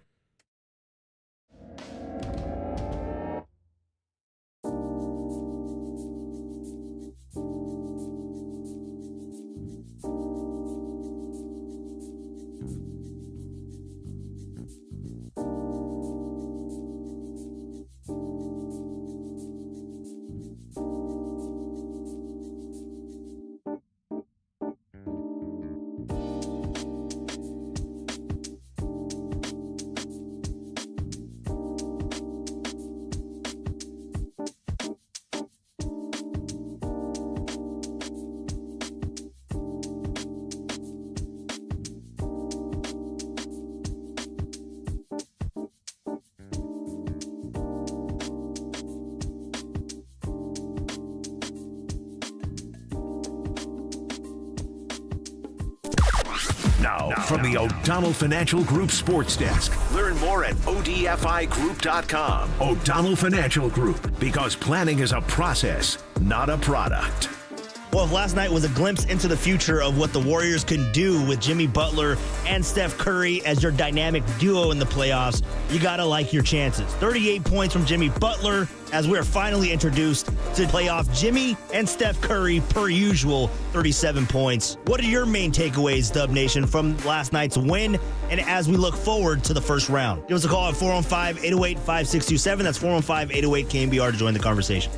S1: Now, from the O'Donnell Financial Group Sports Desk. Learn more at odfigroup.com. O'Donnell Financial Group, because planning is a process, not a product.
S10: Well, if last night was a glimpse into the future of what the Warriors can do with Jimmy Butler and Steph Curry as your dynamic duo in the playoffs, you got to like your chances. 38 points from Jimmy Butler as we're finally introduced to playoff Jimmy and Steph Curry per usual, 37 points. What are your main takeaways, Dub Nation, from last night's win and as we look forward to the first round? Give us a call at 415-808-5627. That's 415-808-KNBR to join the conversation.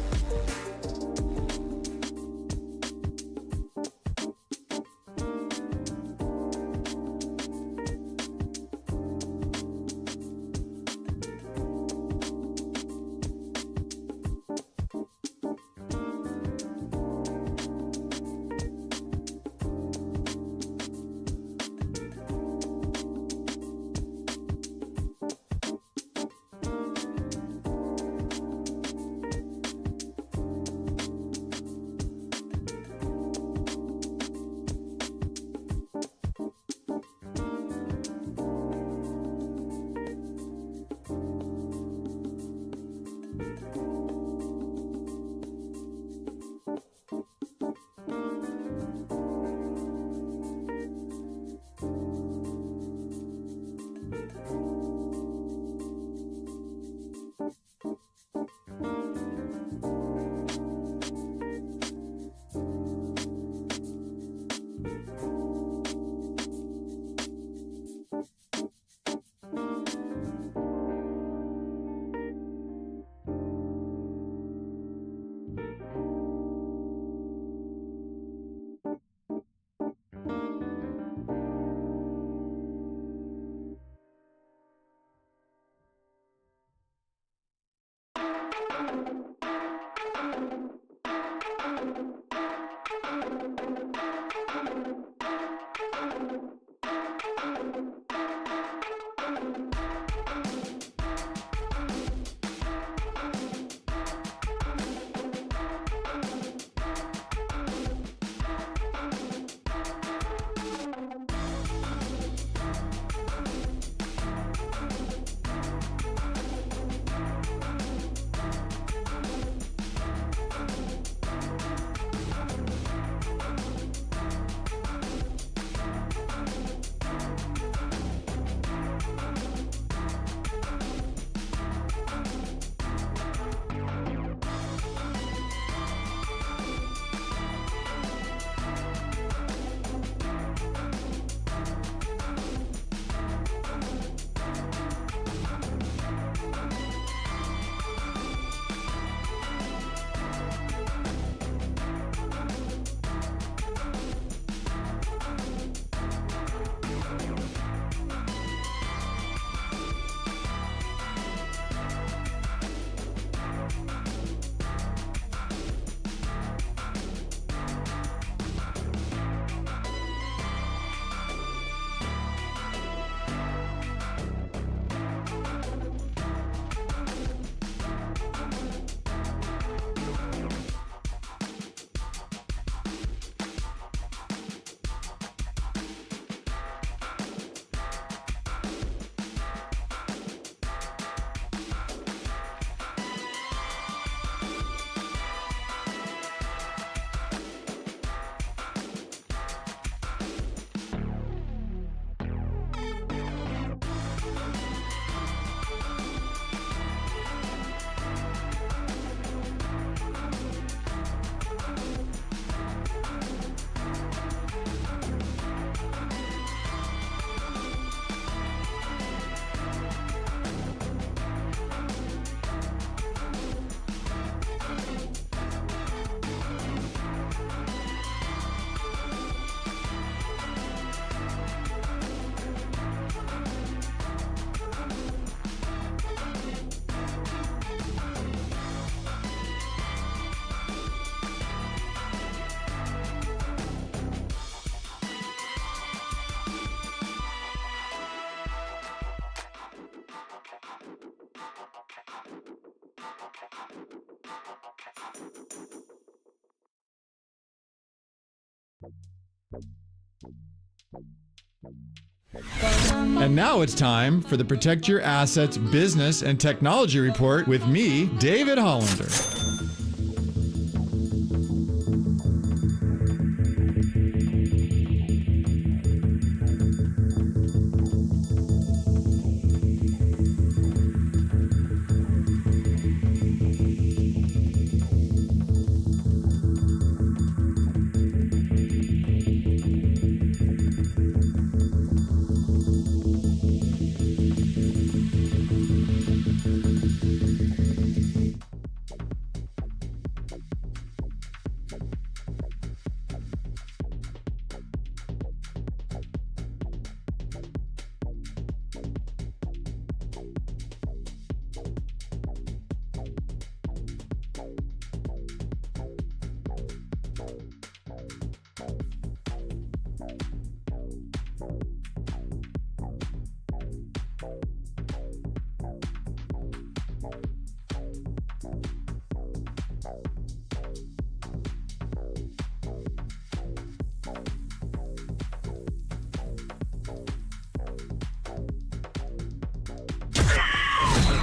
S12: And now it's time for the Protect Your Assets Business and Technology Report with me, David Hollander.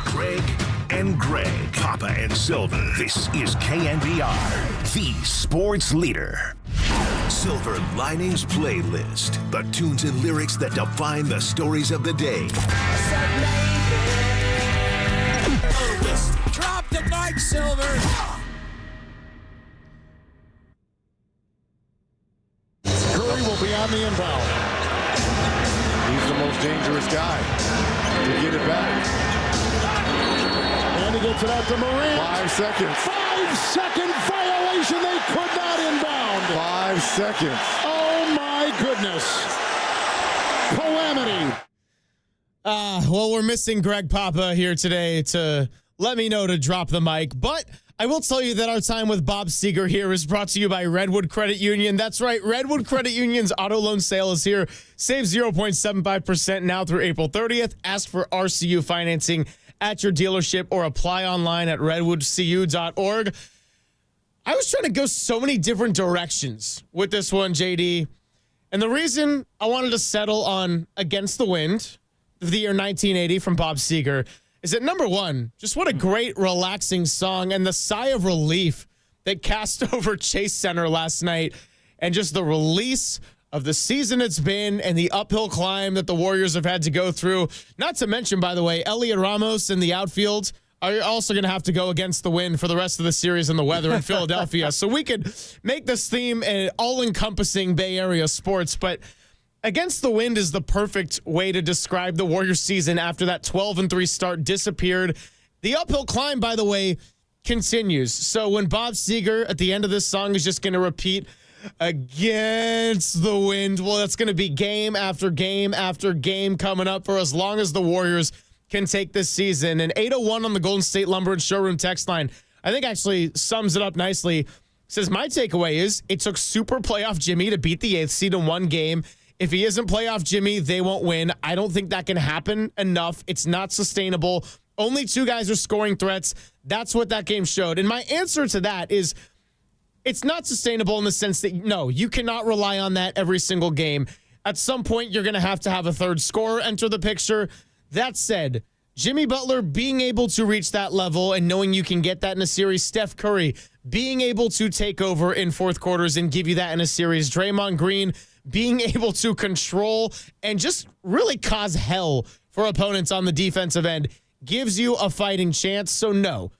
S1: Greg and Greg, Papa and Silver. This is KNBR, the sports leader. Silver Linings Playlist, the tunes and lyrics that define the stories of the day.
S23: Drop the mic, Silver.
S22: Curry will be on the inbound. He's the most dangerous guy to get it back. And he gets it out to Morant.
S2: 5 seconds.
S22: 5-second violation. They could not inbound.
S2: 5 seconds.
S22: Oh, my goodness. Calamity.
S23: Well, we're missing Greg Papa here today to let me know to drop the mic. But I will tell you that our time with Bob Seeger here is brought to you by Redwood Credit Union. That's right. Redwood Credit Union's auto loan sale is here. Save 0.75% now through April 30th. Ask for RCU financing at your dealership or apply online at redwoodcu.org. I was trying to go so many different directions with this one, JD. And the reason I wanted to settle on Against the Wind, the year 1980 from Bob Seeger, is that number one, just what a great, relaxing song, and the sigh of relief that cast over Chase Center last night, and just the release of the season it's been and the uphill climb that the Warriors have had to go through. Not to mention, by the way, Elliot Ramos in the outfield are also going to have to go against the wind for the rest of the series and the weather in Philadelphia. So we could make this theme an all-encompassing Bay Area sports, but Against the Wind is the perfect way to describe the Warriors season after that 12-3 start disappeared. The uphill climb, by the way, continues. So when Bob Seeger at the end of this song is just going to repeat Against the Wind, well, that's going to be game after game after game coming up for as long as the Warriors can take this season. And 801 on the Golden State Lumber and Showroom text line, I think actually sums it up nicely. Says, my takeaway is it took super playoff Jimmy to beat the 8th seed in one game. If he isn't playoff Jimmy, they won't win. I don't think that can happen enough. It's not sustainable. Only two guys are scoring threats. That's what that game showed. And my answer to that is it's not sustainable in the sense that, no, you cannot rely on that every single game. At some point, you're going to have a third scorer enter the picture. That said, Jimmy Butler being able to reach that level and knowing you can get that in a series, Steph Curry being able to take over in fourth quarters and give you that in a series, Draymond Green being able to control and just really cause hell for opponents on the defensive end gives you a fighting chance. So no,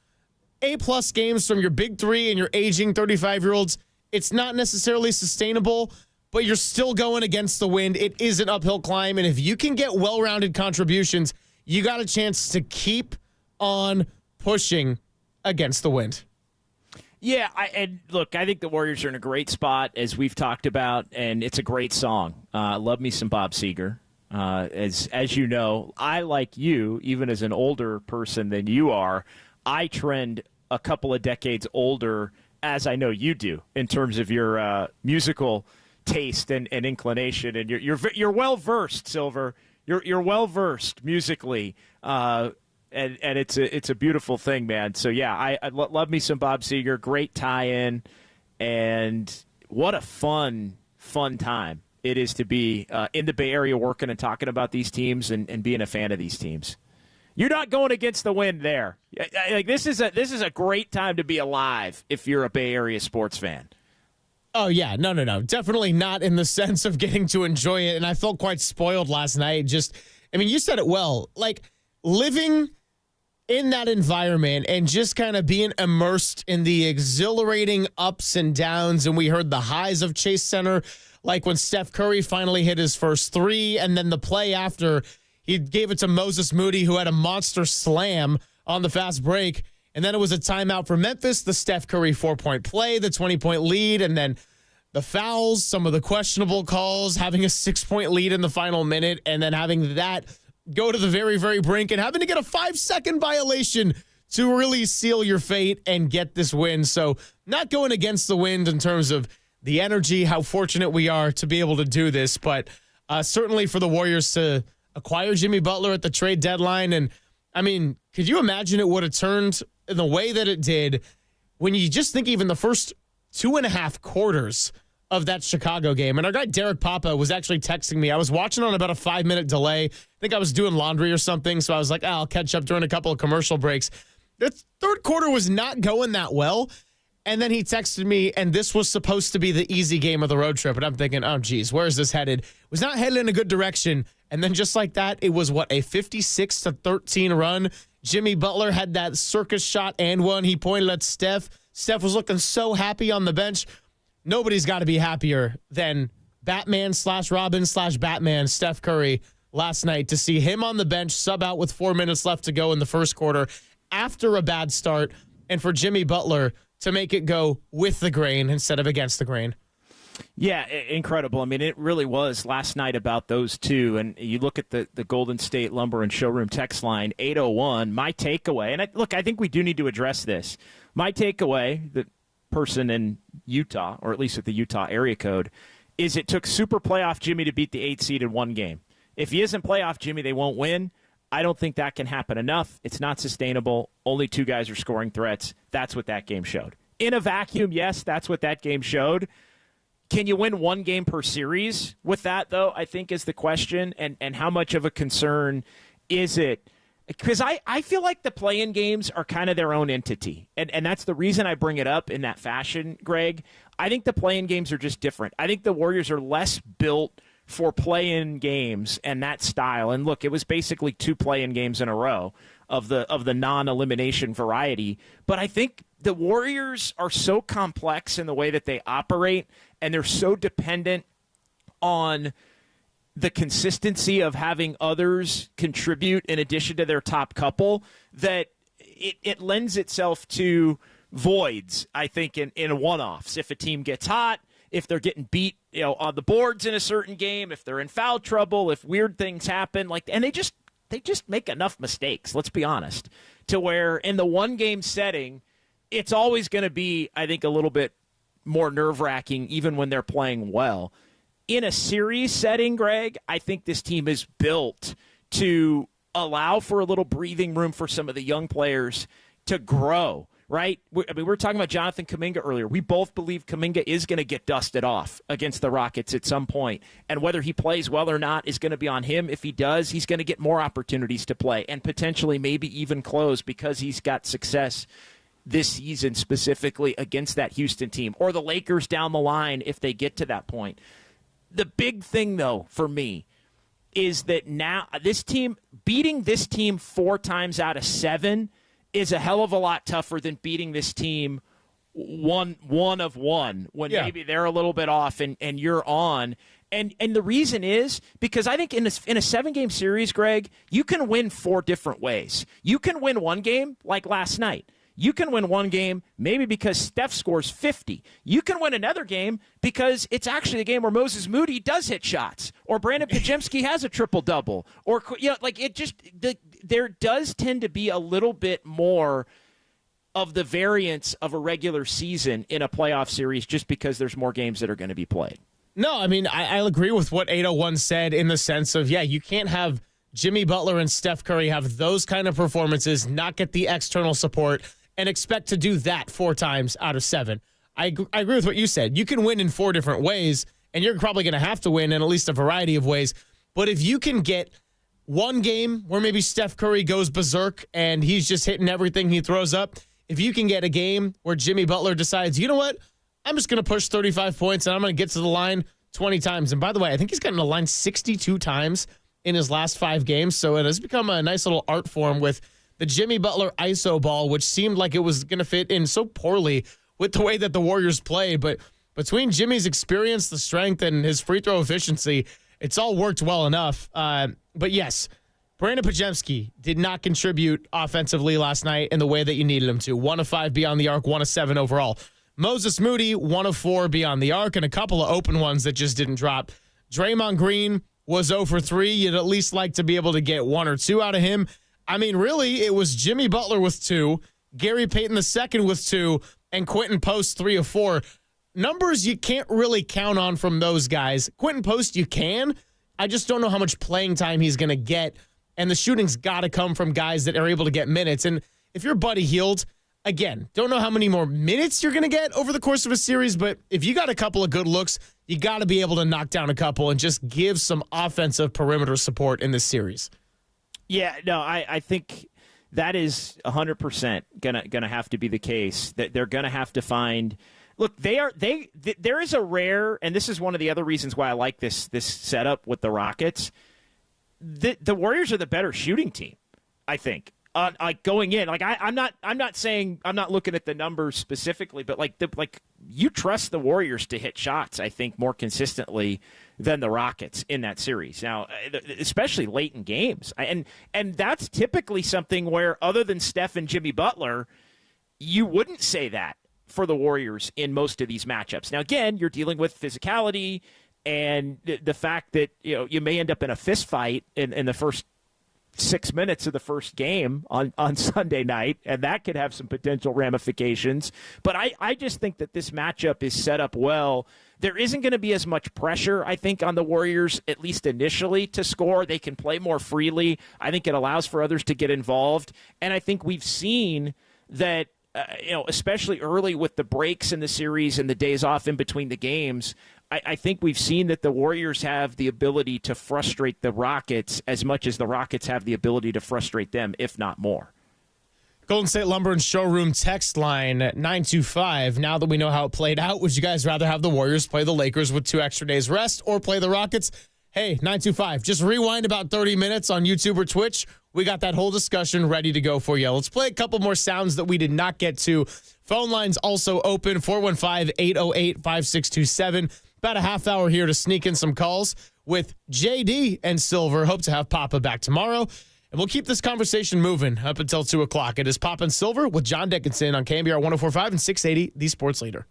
S23: A+ games from your big three and your aging 35-year-olds, it's not necessarily sustainable, but you're still going against the wind. It is an uphill climb, and if you can get well-rounded contributions, you got a chance to keep on pushing against the wind.
S6: Yeah, and look, I think the Warriors are in a great spot, as we've talked about, and it's a great song. Love me some Bob Seeger. As you know, I, like you, even as an older person than you are, I trend a couple of decades older, as I know you do, in terms of your musical taste and inclination. And you're well versed, Silver. You're well versed musically. And it's a beautiful thing, man. So, yeah, I love me some Bob Seeger. Great tie-in. And what a fun fun time it is to be in the Bay Area working and talking about these teams and being a fan of these teams. You're not going against the wind there. Like this is a great time to be alive if you're a Bay Area sports fan.
S23: Oh, yeah. No. Definitely not in the sense of getting to enjoy it. And I felt quite spoiled last night. You said it well. Like, living in that environment and just kind of being immersed in the exhilarating ups and downs. And we heard the highs of Chase Center, like when Steph Curry finally hit his first three. And then the play after, he gave it to Moses Moody, who had a monster slam on the fast break. And then it was a timeout for Memphis, the Steph Curry 4-point play, the 20-point lead, and then the fouls, some of the questionable calls, having a 6-point lead in the final minute, and then having that go to the very, very brink and having to get a 5-second violation to really seal your fate and get this win. So not going against the wind in terms of the energy, how fortunate we are to be able to do this, but certainly for the Warriors to acquire Jimmy Butler at the trade deadline. And, could you imagine it would have turned in the way that it did when you just think even the first 2.5 quarters of that Chicago game? And our guy Derek Papa was actually texting me. I was watching on about a 5-minute delay. I think I was doing laundry or something, so I was like, I'll catch up during a couple of commercial breaks. The third quarter was not going that well. And then he texted me, and this was supposed to be the easy game of the road trip. And I'm thinking, oh, geez, where is this headed? It was not headed in a good direction. And then just like that, it was, a 56-13 run. Jimmy Butler had that circus shot and one. He pointed at Steph. Steph was looking so happy on the bench. Nobody's got to be happier than Batman/Robin/Batman Steph Curry last night to see him on the bench, sub out with 4 minutes left to go in the first quarter after a bad start, and for Jimmy Butler to make it go with the grain instead of against the grain.
S6: Yeah, incredible. It really was last night about those two. And you look at the Golden State Lumber and Showroom text line, 801, my takeaway, and I think we do need to address this. My takeaway, the person in Utah, or at least with the Utah area code, is it took super playoff Jimmy to beat the 8 seed in one game. If he isn't playoff Jimmy, they won't win. I don't think that can happen enough. It's not sustainable. Only 2 guys are scoring threats. That's what that game showed. In a vacuum, yes, that's what that game showed. Can you win 1 game per series with that, though, I think is the question. And how much of a concern is it? Because I feel like the play-in games are kind of their own entity. And that's the reason I bring it up in that fashion, Greg. I think the play-in games are just different. I think the Warriors are less built for play-in games and that style. And look, it was basically 2 play-in games in a row of the non-elimination variety. But I think the Warriors are so complex in the way that they operate, and they're so dependent on the consistency of having others contribute in addition to their top couple, that it lends itself to voids, I think, in one-offs. If a team gets hot, if they're getting beat, on the boards in a certain game, if they're in foul trouble, if weird things happen, and they just make enough mistakes, let's be honest, to where in the one-game setting, it's always going to be, I think, a little bit more nerve-wracking even when they're playing well. In a series setting, Greg, I think this team is built to allow for a little breathing room for some of the young players to grow, right? We were talking about Jonathan Kuminga earlier. We both believe Kuminga is going to get dusted off against the Rockets at some point, and whether he plays well or not is going to be on him. If he does, he's going to get more opportunities to play and potentially maybe even close because he's got success this season specifically against that Houston team or the Lakers down the line if they get to that point. The big thing, though, for me is that now beating this team 4 times out of 7 is a hell of a lot tougher than beating this team one of one when maybe they're a little bit off and you're on. And the reason is because I think in a 7-game series, Greg, you can win 4 different ways. You can win one game like last night. You can win one game maybe because Steph scores 50. You can win another game because it's actually a game where Moses Moody does hit shots, or Brandon Podziemski has a triple-double, or there does tend to be a little bit more of the variance of a regular season in a playoff series just because there's more games that are going to be played.
S23: No, I agree with what 801 said in the sense of, you can't have Jimmy Butler and Steph Curry have those kind of performances, not get the external support, and expect to do that 4 times out of 7. I agree with what you said. You can win in 4 different ways, and you're probably going to have to win in at least a variety of ways. But if you can get one game where maybe Steph Curry goes berserk and he's just hitting everything he throws up, if you can get a game where Jimmy Butler decides, you know what, I'm just going to push 35 points and I'm going to get to the line 20 times. And by the way, I think he's gotten to the line 62 times in his last 5 games. So it has become a nice little art form with the Jimmy Butler ISO ball, which seemed like it was going to fit in so poorly with the way that the Warriors played. But between Jimmy's experience, the strength, and his free throw efficiency, it's all worked well enough. But yes, Brandon Podziemski did not contribute offensively last night in the way that you needed him to. 1 of 5 beyond the arc, 1 of 7 overall. Moses Moody, 1 of 4 beyond the arc, and a couple of open ones that just didn't drop. Draymond Green was 0 for 3. You'd at least like to be able to get 1 or 2 out of him. I mean, really, it was Jimmy Butler with 2, Gary Payton II with 2, and Quentin Post 3 of 4. Numbers you can't really count on from those guys. Quentin Post, you can. I just don't know how much playing time he's going to get, and the shooting's got to come from guys that are able to get minutes. And if you're Buddy Hield, again, don't know how many more minutes you're going to get over the course of a series, but if you got a couple of good looks, you got to be able to knock down a couple and just give some offensive perimeter support in this series.
S6: Yeah, no, I think that is 100% gonna have to be the case. That they're gonna have to find. Look, there is a rare, and this is one of the other reasons why I like this setup with the Rockets. The Warriors are the better shooting team, I think. Like going in, like I'm not saying, I'm not looking at the numbers specifically, but like you trust the Warriors to hit shots, I think, more consistently than the Rockets in that series. Now, especially late in games, and that's typically something where, other than Steph and Jimmy Butler, you wouldn't say that for the Warriors in most of these matchups. Now, again, you're dealing with physicality and the fact that you may end up in a fist fight in the first 6 minutes of the first game on Sunday night, and that could have some potential ramifications. But I just think that this matchup is set up well. There isn't going to be as much pressure, I think, on the Warriors, at least initially, to score. They can play more freely. I think it allows for others to get involved. And I think we've seen that, especially early with the breaks in the series and the days off in between the games, I think we've seen that the Warriors have the ability to frustrate the Rockets as much as the Rockets have the ability to frustrate them, if not more.
S23: Golden State Lumber and Showroom text line 925. Now that we know how it played out, would you guys rather have the Warriors play the Lakers with 2 extra days rest or play the Rockets? Hey, 925, just rewind about 30 minutes on YouTube or Twitch. We got that whole discussion ready to go for you. Let's play a couple more sounds that we did not get to. Phone lines also open, 415-808-5627. About a half hour here to sneak in some calls with JD and Silver. Hope to have Papa back tomorrow. And we'll keep this conversation moving up until 2 o'clock. It is Papa and Silver with John Dickinson on KNBR 104.5 and 680, the Sports Leader.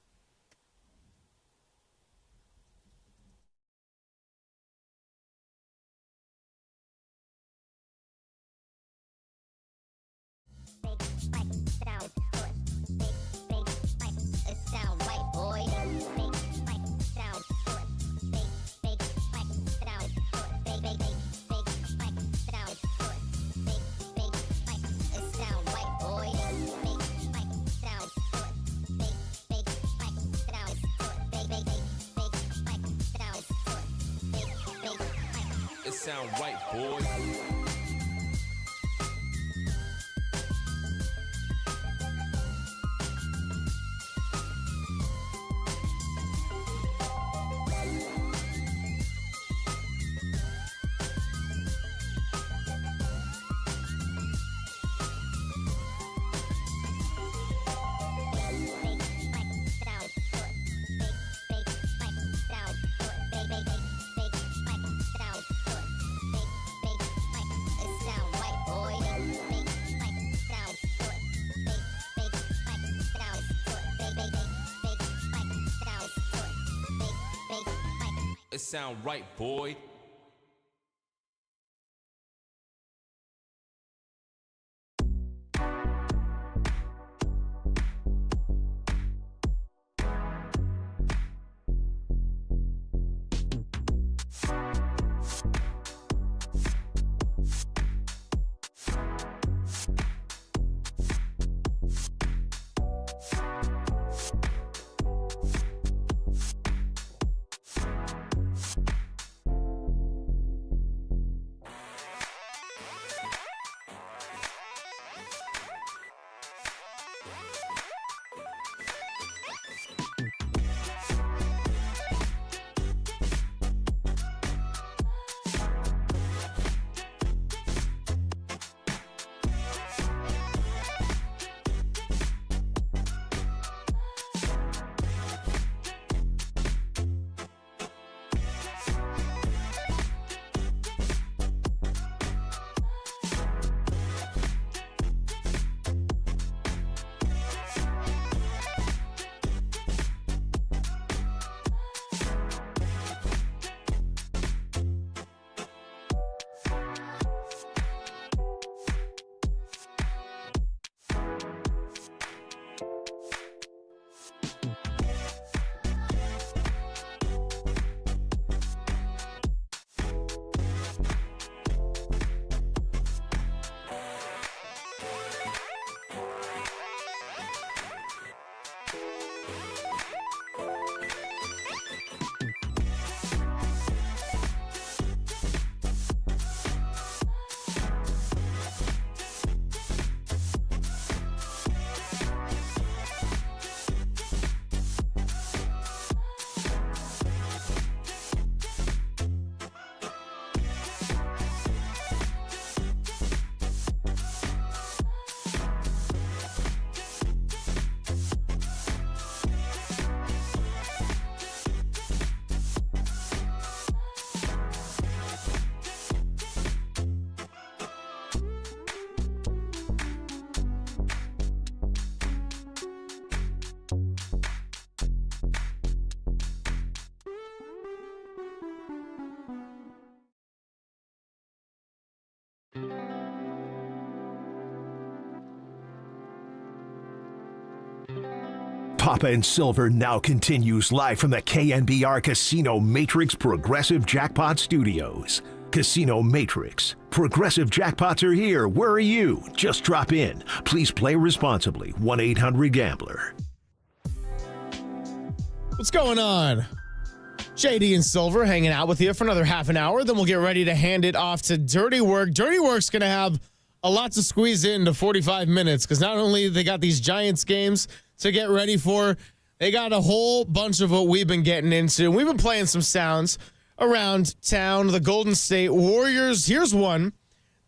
S15: Sound right, boy. It sound right, boy.
S1: Papa and Silver now continues live from the KNBR Casino Matrix Progressive Jackpot Studios. Casino Matrix. Progressive jackpots are here. Where are you? Just drop in. Please play responsibly. 1-800-GAMBLER.
S23: What's going on? JD and Silver hanging out with you for another half an hour. Then we'll get ready to hand it off to Dirty Work. Dirty Work's going to have a lot to squeeze into 45 minutes because not only they got these Giants games to get ready for, they got a whole bunch of what we've been getting into. We've been playing some sounds around town. The Golden State Warriors. Here's one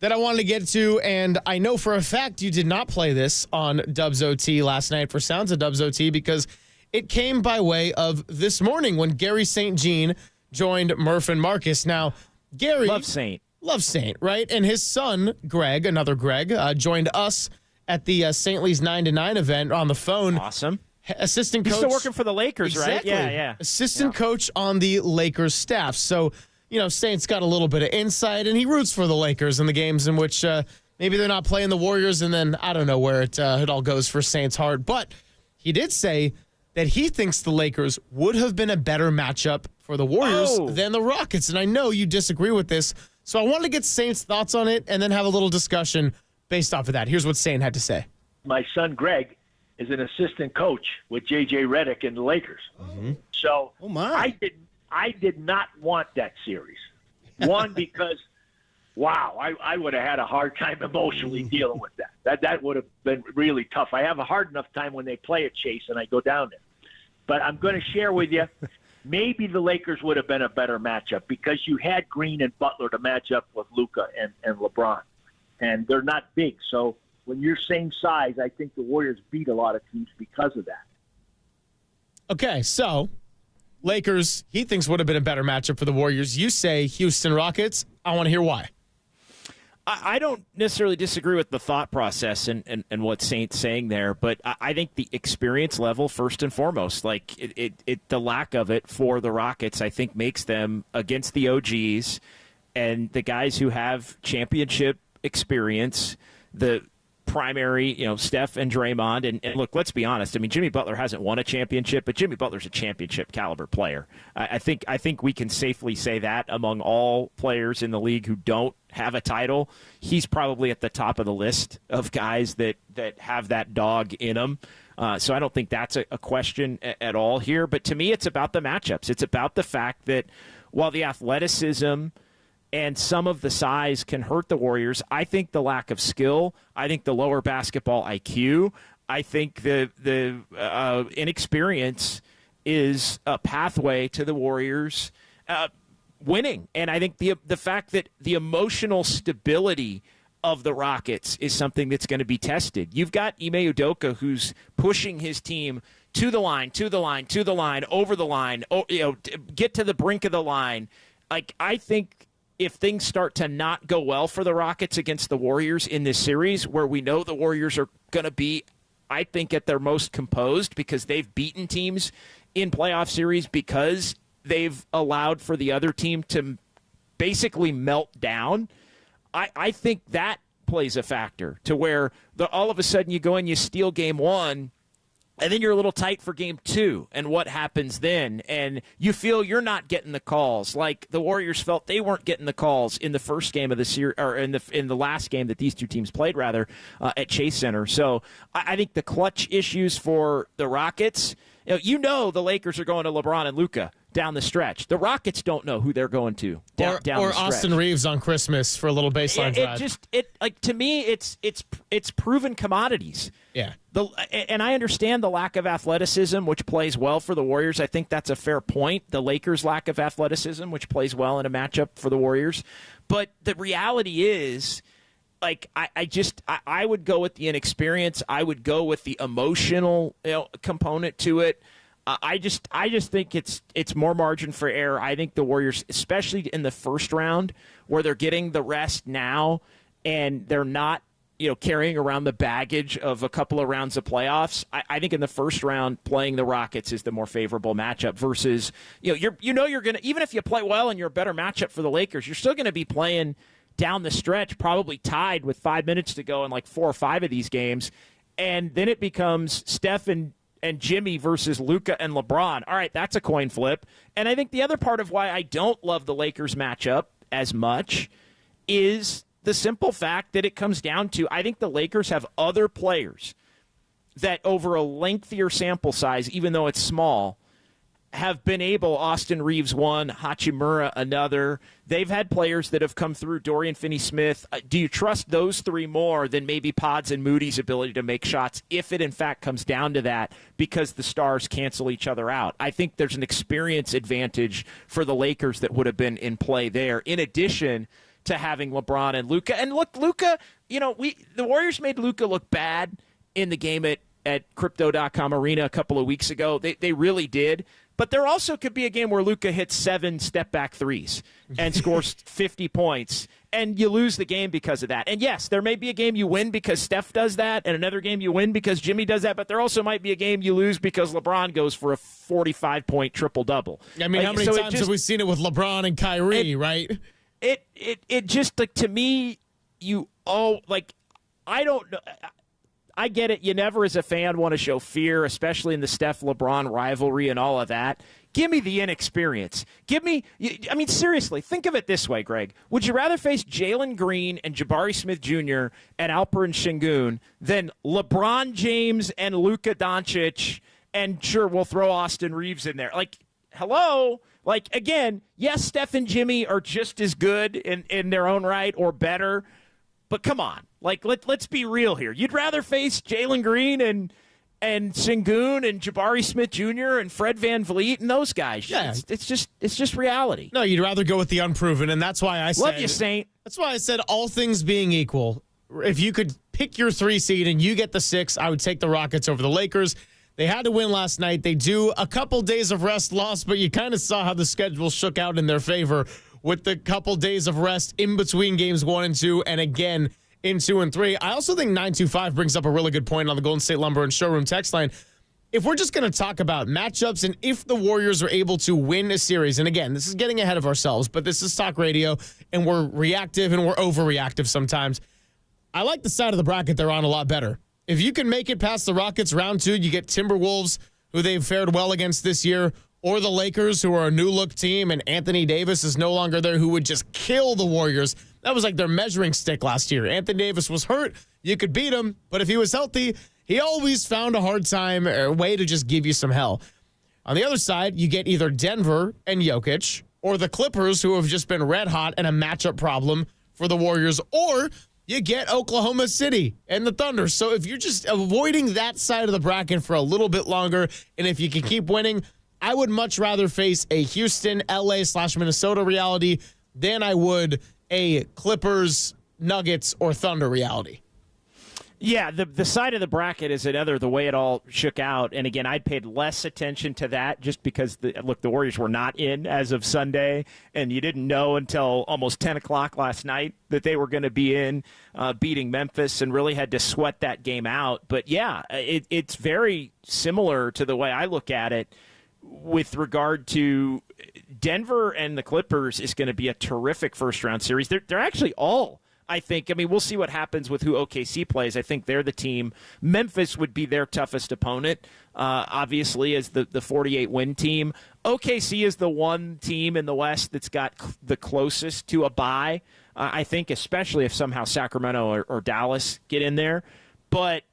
S23: that I wanted to get to, and I know for a fact you did not play this on Dubs OT last night for Sounds of Dubs OT because it came by way of this morning when Gary St. Jean joined Murph and Marcus. Now, Gary...
S6: Love Saint,
S23: right? And his son, Greg, another Greg, joined us at the St. Lee's 9 to 9 event on the phone.
S6: Awesome.
S23: Assistant coach.
S6: He's still working for the Lakers,
S23: exactly.
S6: right? Yeah.
S23: Assistant coach on the Lakers staff. So, Saint's got a little bit of insight, and he roots for the Lakers in the games in which maybe they're not playing the Warriors, and then I don't know where it all goes for Saint's heart. But he did say that he thinks the Lakers would have been a better matchup for the Warriors than the Rockets. And I know you disagree with this, so I wanted to get Saint's thoughts on it and then have a little discussion based off of that. Here's what Saint had to say.
S4: My son, Greg, is an assistant coach with J.J. Redick in the Lakers.
S23: Mm-hmm.
S4: So I did not want that series. One, because, wow, I would have had a hard time emotionally dealing with that. That would have been really tough. I have a hard enough time when they play at Chase and I go down there. But I'm going to share with you, maybe the Lakers would have been a better matchup because you had Green and Butler to match up with Luka and LeBron. And they're not big. So when you're same size, I think the Warriors beat a lot of teams because of that.
S23: Okay, so Lakers, he thinks would have been a better matchup for the Warriors. You say Houston Rockets. I want to hear why.
S6: I don't necessarily disagree with the thought process and what Saint's saying there, but I think the experience level, first and foremost, like the lack of it for the Rockets, I think makes them against the OGs and the guys who have championship experience, the primary, Steph and Draymond. And look, let's be honest. I mean, Jimmy Butler hasn't won a championship, but Jimmy Butler's a championship caliber player. I think we can safely say that among all players in the league who don't have a title, he's probably at the top of the list of guys that have that dog in them. So I don't think that's a question at all here. But to me, it's about the matchups. It's about the fact that while the athleticism and some of the size can hurt the Warriors, I think the lack of skill, I think the lower basketball IQ, I think the inexperience is a pathway to the Warriors winning. And I think the fact that the emotional stability of the Rockets is something that's going to be tested. You've got Ime Udoka who's pushing his team to the line, over the line, get to the brink of the line. Like, I think if things start to not go well for the Rockets against the Warriors in this series, where we know the Warriors are going to be, I think, at their most composed because they've beaten teams in playoff series because they've allowed for the other team to basically melt down. I think that plays a factor to where all of a sudden you go and you steal game one, and then you're a little tight for game two, and what happens then? And you feel you're not getting the calls, like the Warriors felt they weren't getting the calls in the first game of the series, or in the last game that these two teams played, rather, at Chase Center. So I think the clutch issues for the Rockets, the Lakers are going to LeBron and Luka down the stretch. The Rockets don't know who they're going to down the stretch. Or
S23: Austin Reeves on Christmas for a little baseline drive.
S6: To me, it's proven commodities.
S23: Yeah.
S6: And I understand the lack of athleticism, which plays well for the Warriors. I think that's a fair point. The Lakers' lack of athleticism, which plays well in a matchup for the Warriors. But the reality is, like, I would go with the inexperience. I would go with the emotional component to it. I just think it's more margin for error. I think the Warriors, especially in the first round, where they're getting the rest now and they're not carrying around the baggage of a couple of rounds of playoffs, I think in the first round playing the Rockets is the more favorable matchup versus you're gonna, even if you play well and you're a better matchup for the Lakers, you're still gonna be playing down the stretch, probably tied with 5 minutes to go in like 4 or 5 of these games, and then it becomes Steph and and Jimmy versus Luka and LeBron. All right, that's a coin flip. And I think the other part of why I don't love the Lakers matchup as much is the simple fact that it comes down to, I think the Lakers have other players that over a lengthier sample size, even though it's small, have been able, Austin Reeves one, Hachimura another. They've had players that have come through, Dorian Finney-Smith. Do you trust those three more than maybe Pods and Moody's ability to make shots if it in fact comes down to that because the stars cancel each other out? I think there's an experience advantage for the Lakers that would have been in play there, in addition to having LeBron and Luka. And look, Luka, the Warriors made Luka look bad in the game at Crypto.com Arena a couple of weeks ago. They really did. But there also could be a game where Luka hits 7 step-back threes and scores 50 points, and you lose the game because of that. And, yes, there may be a game you win because Steph does that, and another game you win because Jimmy does that, but there also might be a game you lose because LeBron goes for a 45-point triple-double.
S23: I mean, how many times have we seen it with LeBron and Kyrie, right?
S6: It just, to me, I don't know. I get it. You never, as a fan, want to show fear, especially in the Steph-LeBron rivalry and all of that. Give me the inexperience. Seriously, think of it this way, Greg. Would you rather face Jalen Green and Jabari Smith Jr. and Alperen Şengün than LeBron James and Luka Doncic, and sure, we'll throw Austin Reeves in there? Hello? Again, yes, Steph and Jimmy are just as good in their own right or better, but come on. Let's be real here. You'd rather face Jalen Green and Şengün and Jabari Smith Jr. and Fred VanVleet and those guys.
S23: Yeah.
S6: It's just reality.
S23: No, you'd rather go with the unproven, and that's why I said...
S6: Love you, Saint.
S23: That's why I said all things being equal. If you could pick your 3 seed and you get the 6, I would take the Rockets over the Lakers. They had to win last night. They do a couple days of rest loss, but you kind of saw how the schedule shook out in their favor with the couple days of rest in between games 1 and 2, and again in 2 and 3. I also think 925 brings up a really good point on the Golden State Lumber and Showroom text line. If we're just going to talk about matchups and if the Warriors are able to win a series, and again, this is getting ahead of ourselves, but this is talk radio, and we're reactive and we're overreactive sometimes. I like the side of the bracket they're on a lot better. If you can make it past the Rockets round 2, you get Timberwolves, who they've fared well against this year, or the Lakers, who are a new-look team, and Anthony Davis is no longer there, who would just kill the Warriors. That was like their measuring stick last year. Anthony Davis was hurt. You could beat him, but if he was healthy, he always found a hard time or a way to just give you some hell. On the other side, you get either Denver and Jokic, or the Clippers, who have just been red hot and a matchup problem for the Warriors, or you get Oklahoma City and the Thunder. So if you're just avoiding that side of the bracket for a little bit longer, and if you can keep winning, I would much rather face a Houston, LA/Minnesota reality than I would a Clippers, Nuggets, or Thunder reality.
S6: Yeah, the side of the bracket is another, the way it all shook out. And again, I paid less attention to that just because, the Warriors were not in as of Sunday, and you didn't know until almost 10 o'clock last night that they were going to be in beating Memphis, and really had to sweat that game out. But yeah, it's very similar to the way I look at it with regard to Denver and the Clippers is going to be a terrific first-round series. They're actually all, I think. I mean, we'll see what happens with who OKC plays. I think they're the team. Memphis would be their toughest opponent, obviously, as the 48-win team. OKC is the one team in the West that's got the closest to a bye, I think, especially if somehow Sacramento or Dallas get in there. But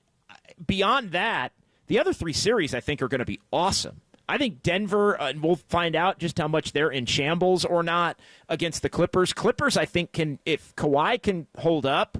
S6: beyond that, the other 3 series, I think, are going to be awesome. I think Denver, and we'll find out just how much they're in shambles or not against the Clippers. Clippers, I think, if Kawhi can hold up,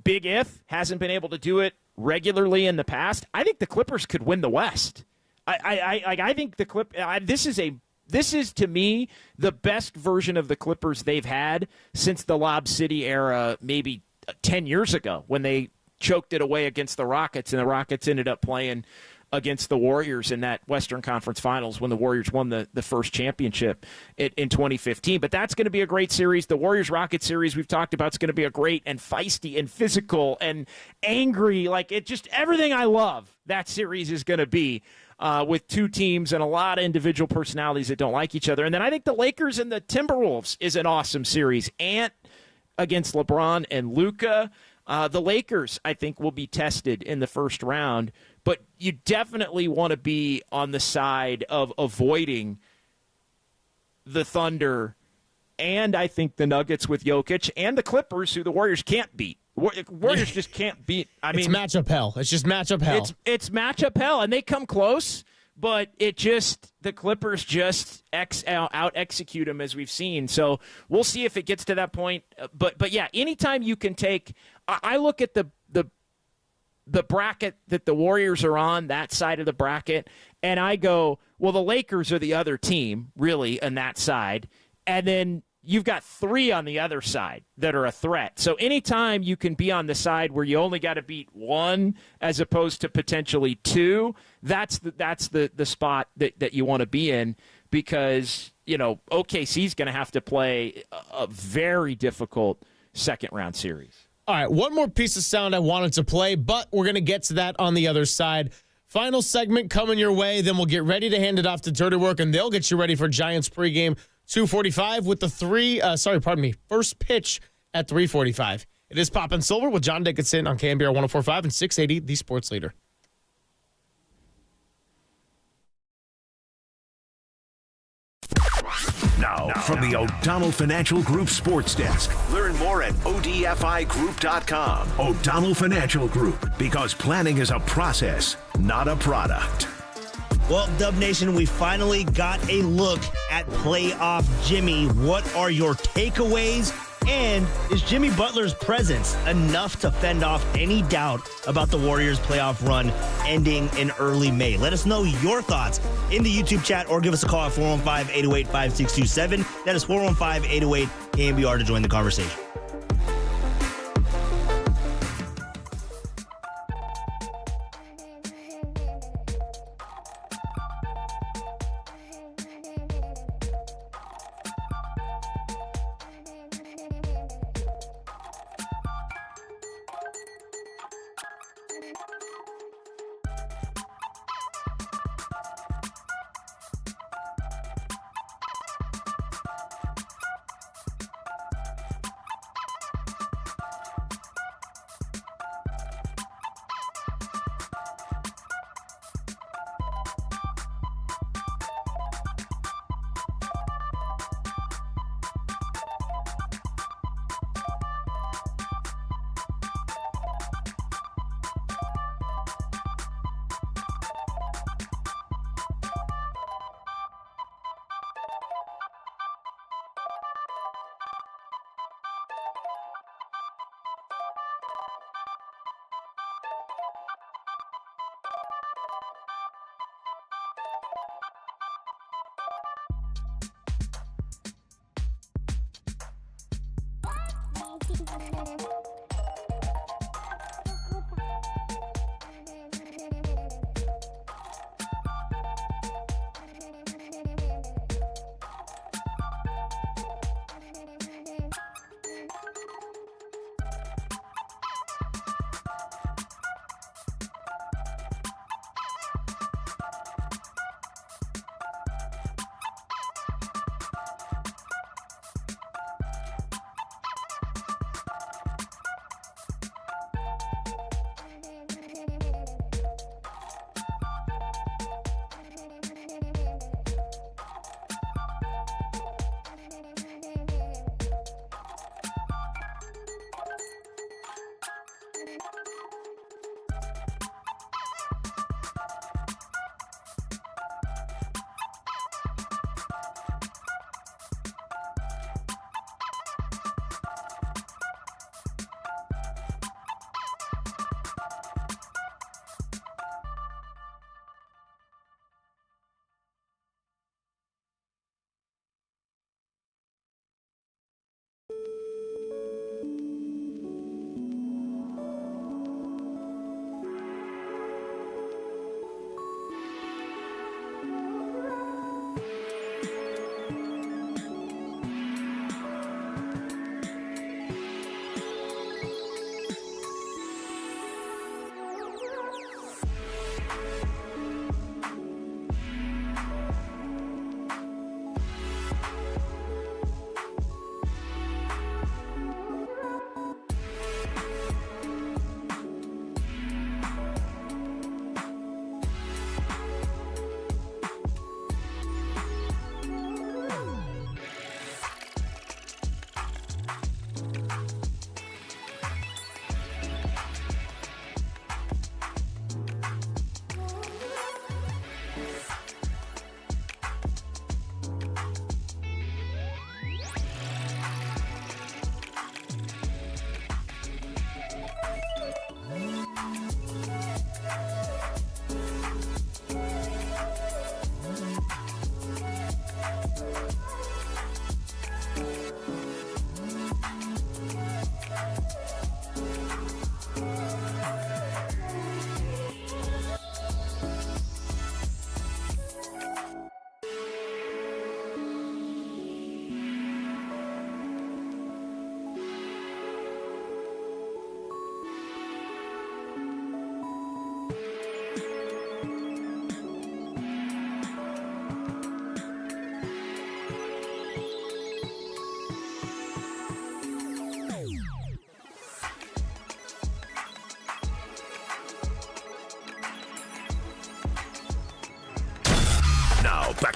S6: big if, hasn't been able to do it regularly in the past, I think the Clippers could win the West. I think this is to me the best version of the Clippers they've had since the Lob City era, maybe 10 years ago when they choked it away against the Rockets, and the Rockets ended up playing against the Warriors in that Western Conference Finals when the Warriors won the first championship in 2015. But that's going to be a great series. The Warriors-Rockets series we've talked about is going to be a great and feisty and physical and angry. Just everything I love that series is going to be with 2 teams and a lot of individual personalities that don't like each other. And then I think the Lakers and the Timberwolves is an awesome series. Ant against LeBron and Luka. The Lakers, I think, will be tested in the first round but you definitely want to be on the side of avoiding the Thunder and I think the Nuggets with Jokic and the Clippers, who the Warriors can't beat. Warriors just can't beat.
S23: It's matchup hell. It's just matchup hell.
S6: It's matchup hell, and they come close, but the Clippers just out execute them as we've seen. So we'll see if it gets to that point. But yeah, anytime you can take, I look at the bracket that the Warriors are on, that side of the bracket, and I go, well, the Lakers are the other team really on that side, and then you've got 3 on the other side that are a threat. So anytime you can be on the side where you only got to beat 1 as opposed to potentially 2, that's the spot that you want to be in, because OKC's going to have to play a very difficult second-round series.
S23: All right, one more piece of sound I wanted to play, but we're going to get to that on the other side. Final segment coming your way, then we'll get ready to hand it off to Dirty Work, and they'll get you ready for Giants pregame. 2:45 with the first pitch at 3:45. It is Pop and Silver with John Dickinson on KNBR 104.5 and 680, the Sports Leader.
S1: Now, from the O'Donnell Financial Group Sports Desk. Learn more at odfigroup.com. O'Donnell Financial Group, because planning is a process, not a product.
S10: Well, Dub Nation, we finally got a look at playoff Jimmy. What are your takeaways? And is Jimmy Butler's presence enough to fend off any doubt about the Warriors' playoff run ending in early May? Let us know your thoughts in the YouTube chat or give us a call at 415-808-5627. That is 415-808-KNBR to join the conversation.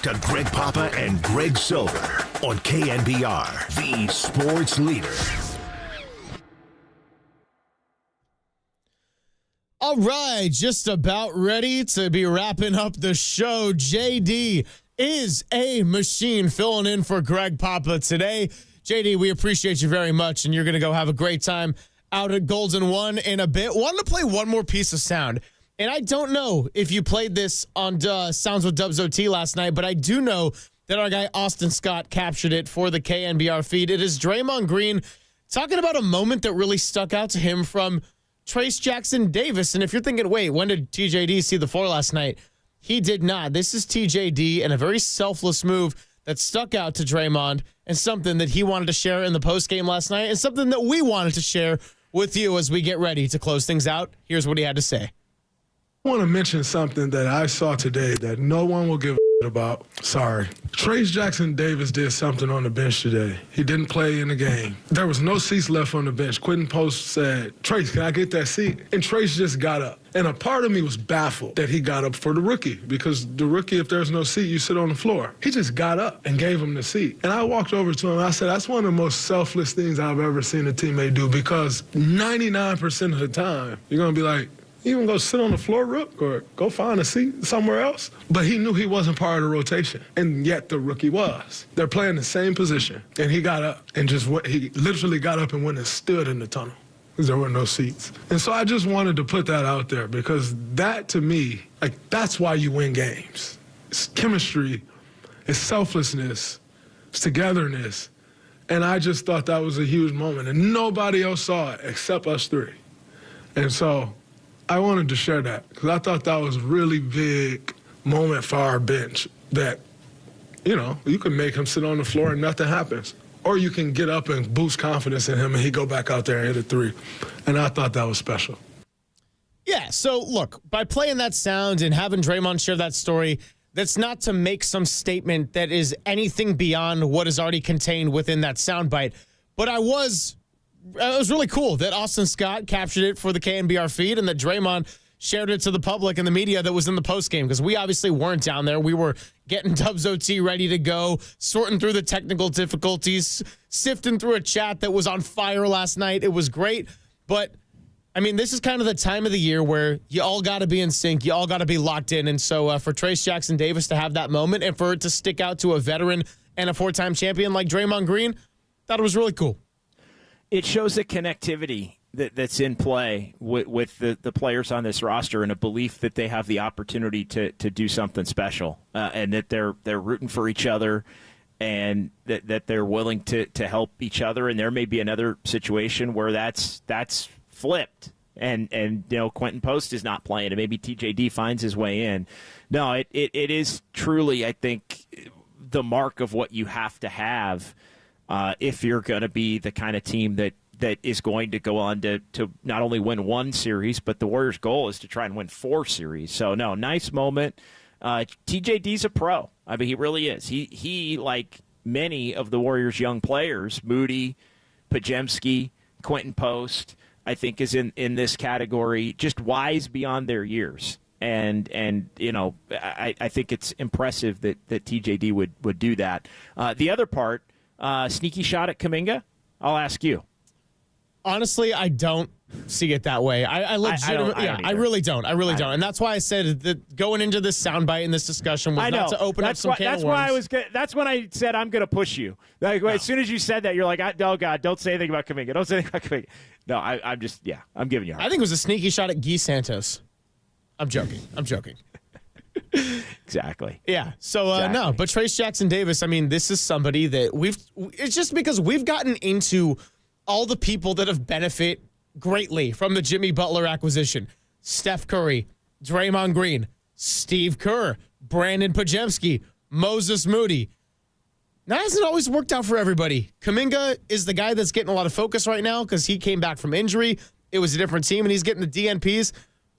S1: to Greg Papa and Greg Silver on KNBR, the sports leader.
S23: All right, just about ready to be wrapping up the show. JD is a machine filling in for Greg Papa today. JD, we appreciate you very much, and you're going to go have a great time out at Golden One in a bit. Wanted to play one more piece of sound, and I don't know if you played this on Sounds with Dubs OT last night, but I do know that our guy Austin Scott captured it for the KNBR feed. It is Draymond Green talking about a moment that really stuck out to him from Trace Jackson Davis. And if you're thinking, wait, when did TJD see the floor last night? He did not. This is TJD and a very selfless move that stuck out to Draymond and something that he wanted to share in the postgame last night and something that we wanted to share with you as we get ready to close things out. Here's what he had to say.
S16: I want to mention something that I saw today that no one will give a about. Sorry. Trace Jackson Davis did something on the bench today. He didn't play in the game. There was no seats left on the bench. Quentin Post said, Trace, can I get that seat? And Trace just got up. And a part of me was baffled that he got up for the rookie, because the rookie, if there's no seat, you sit on the floor. He just got up and gave him the seat. And I walked over to him and I said, that's one of the most selfless things I've ever seen a teammate do, because 99% of the time, you're going to be like, you can go sit on the floor, Rook, or go find a seat somewhere else. But he knew he wasn't part of the rotation, and yet the rookie was. They're playing the same position, and he got up and just went, he literally got up and went and stood in the tunnel because there were no seats. And so I just wanted to put that out there, because that, to me, like, that's why you win games. It's chemistry, it's selflessness, it's togetherness. And I just thought that was a huge moment, and nobody else saw it except us three. And so I wanted to share that because I thought that was a really big moment for our bench, that, you know, you can make him sit on the floor and nothing happens. Or you can get up and boost confidence in him and he go back out there and hit a three. And I thought that was special.
S23: Yeah, so look, by playing that sound and having Draymond share that story, that's not to make some statement that is anything beyond what is already contained within that soundbite. But it was really cool that Austin Scott captured it for the KNBR feed and that Draymond shared it to the public and the media that was in the postgame, because we obviously weren't down there. We were getting Dubs OT ready to go, sorting through the technical difficulties, sifting through a chat that was on fire last night. It was great. But, I mean, this is kind of the time of the year where you all got to be in sync. You all got to be locked in. And so for Trace Jackson Davis to have that moment and for it to stick out to a veteran and a four-time champion like Draymond Green, thought it was really cool.
S6: It shows the connectivity that's in play with the players on this roster, and a belief that they have the opportunity to do something special, and that they're rooting for each other, and that they're willing to help each other. And there may be another situation where that's flipped, and you know, Quentin Post is not playing, and maybe TJD finds his way in. No, it is truly, I think, the mark of what you have to have if you're going to be the kind of team that is going to go on to not only win one series, but the Warriors' goal is to try and win 4 series. So, no, nice moment. TJD's a pro. I mean, he really is. He, like many of the Warriors' young players, Moody, Pajemski, Quentin Post, I think is in this category, just wise beyond their years. And you know, I think it's impressive that TJD would do that. The other part, sneaky shot at Kuminga, I'll ask you.
S23: Honestly, I don't see it that way. I legitimately, I really don't. I really don't. And that's why I said that going into this soundbite and this discussion was not to open up some can of worms.
S6: That's when I said I'm going to push you. Like, as soon as you said that, you're like, oh God, don't say anything about Kuminga. Don't say anything about Kuminga. No, I'm just, I'm giving you a hard
S23: I think it was a sneaky shot at Guy Santos. I'm joking.
S6: Exactly.
S23: Yeah. So, no, but Trace Jackson Davis, I mean, this is somebody that it's just because we've gotten into all the people that have benefit greatly from the Jimmy Butler acquisition. Steph Curry, Draymond Green, Steve Kerr, Brandon Pajemski, Moses Moody. That hasn't always worked out for everybody. Kuminga is the guy that's getting a lot of focus right now because he came back from injury. It was a different team, and he's getting the DNPs.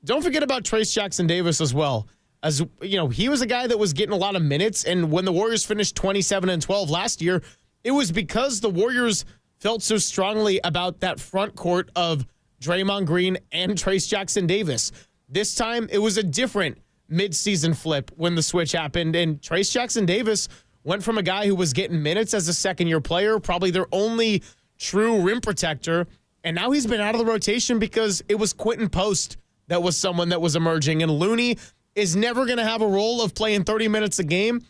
S23: Don't forget about Trace Jackson Davis as well. As you know, he was a guy that was getting a lot of minutes, and when the Warriors finished 27-12 last year, it was because the Warriors felt so strongly about that front court of Draymond Green and Trace Jackson Davis. This time, it was a different mid-season flip when the switch happened, and Trayce Jackson-Davis went from a guy who was getting minutes as a second-year player, probably their only true rim protector, and now he's been out of the rotation because it was Quentin Post that was someone that was emerging, and Looney is never going to have a role of playing 30 minutes a game.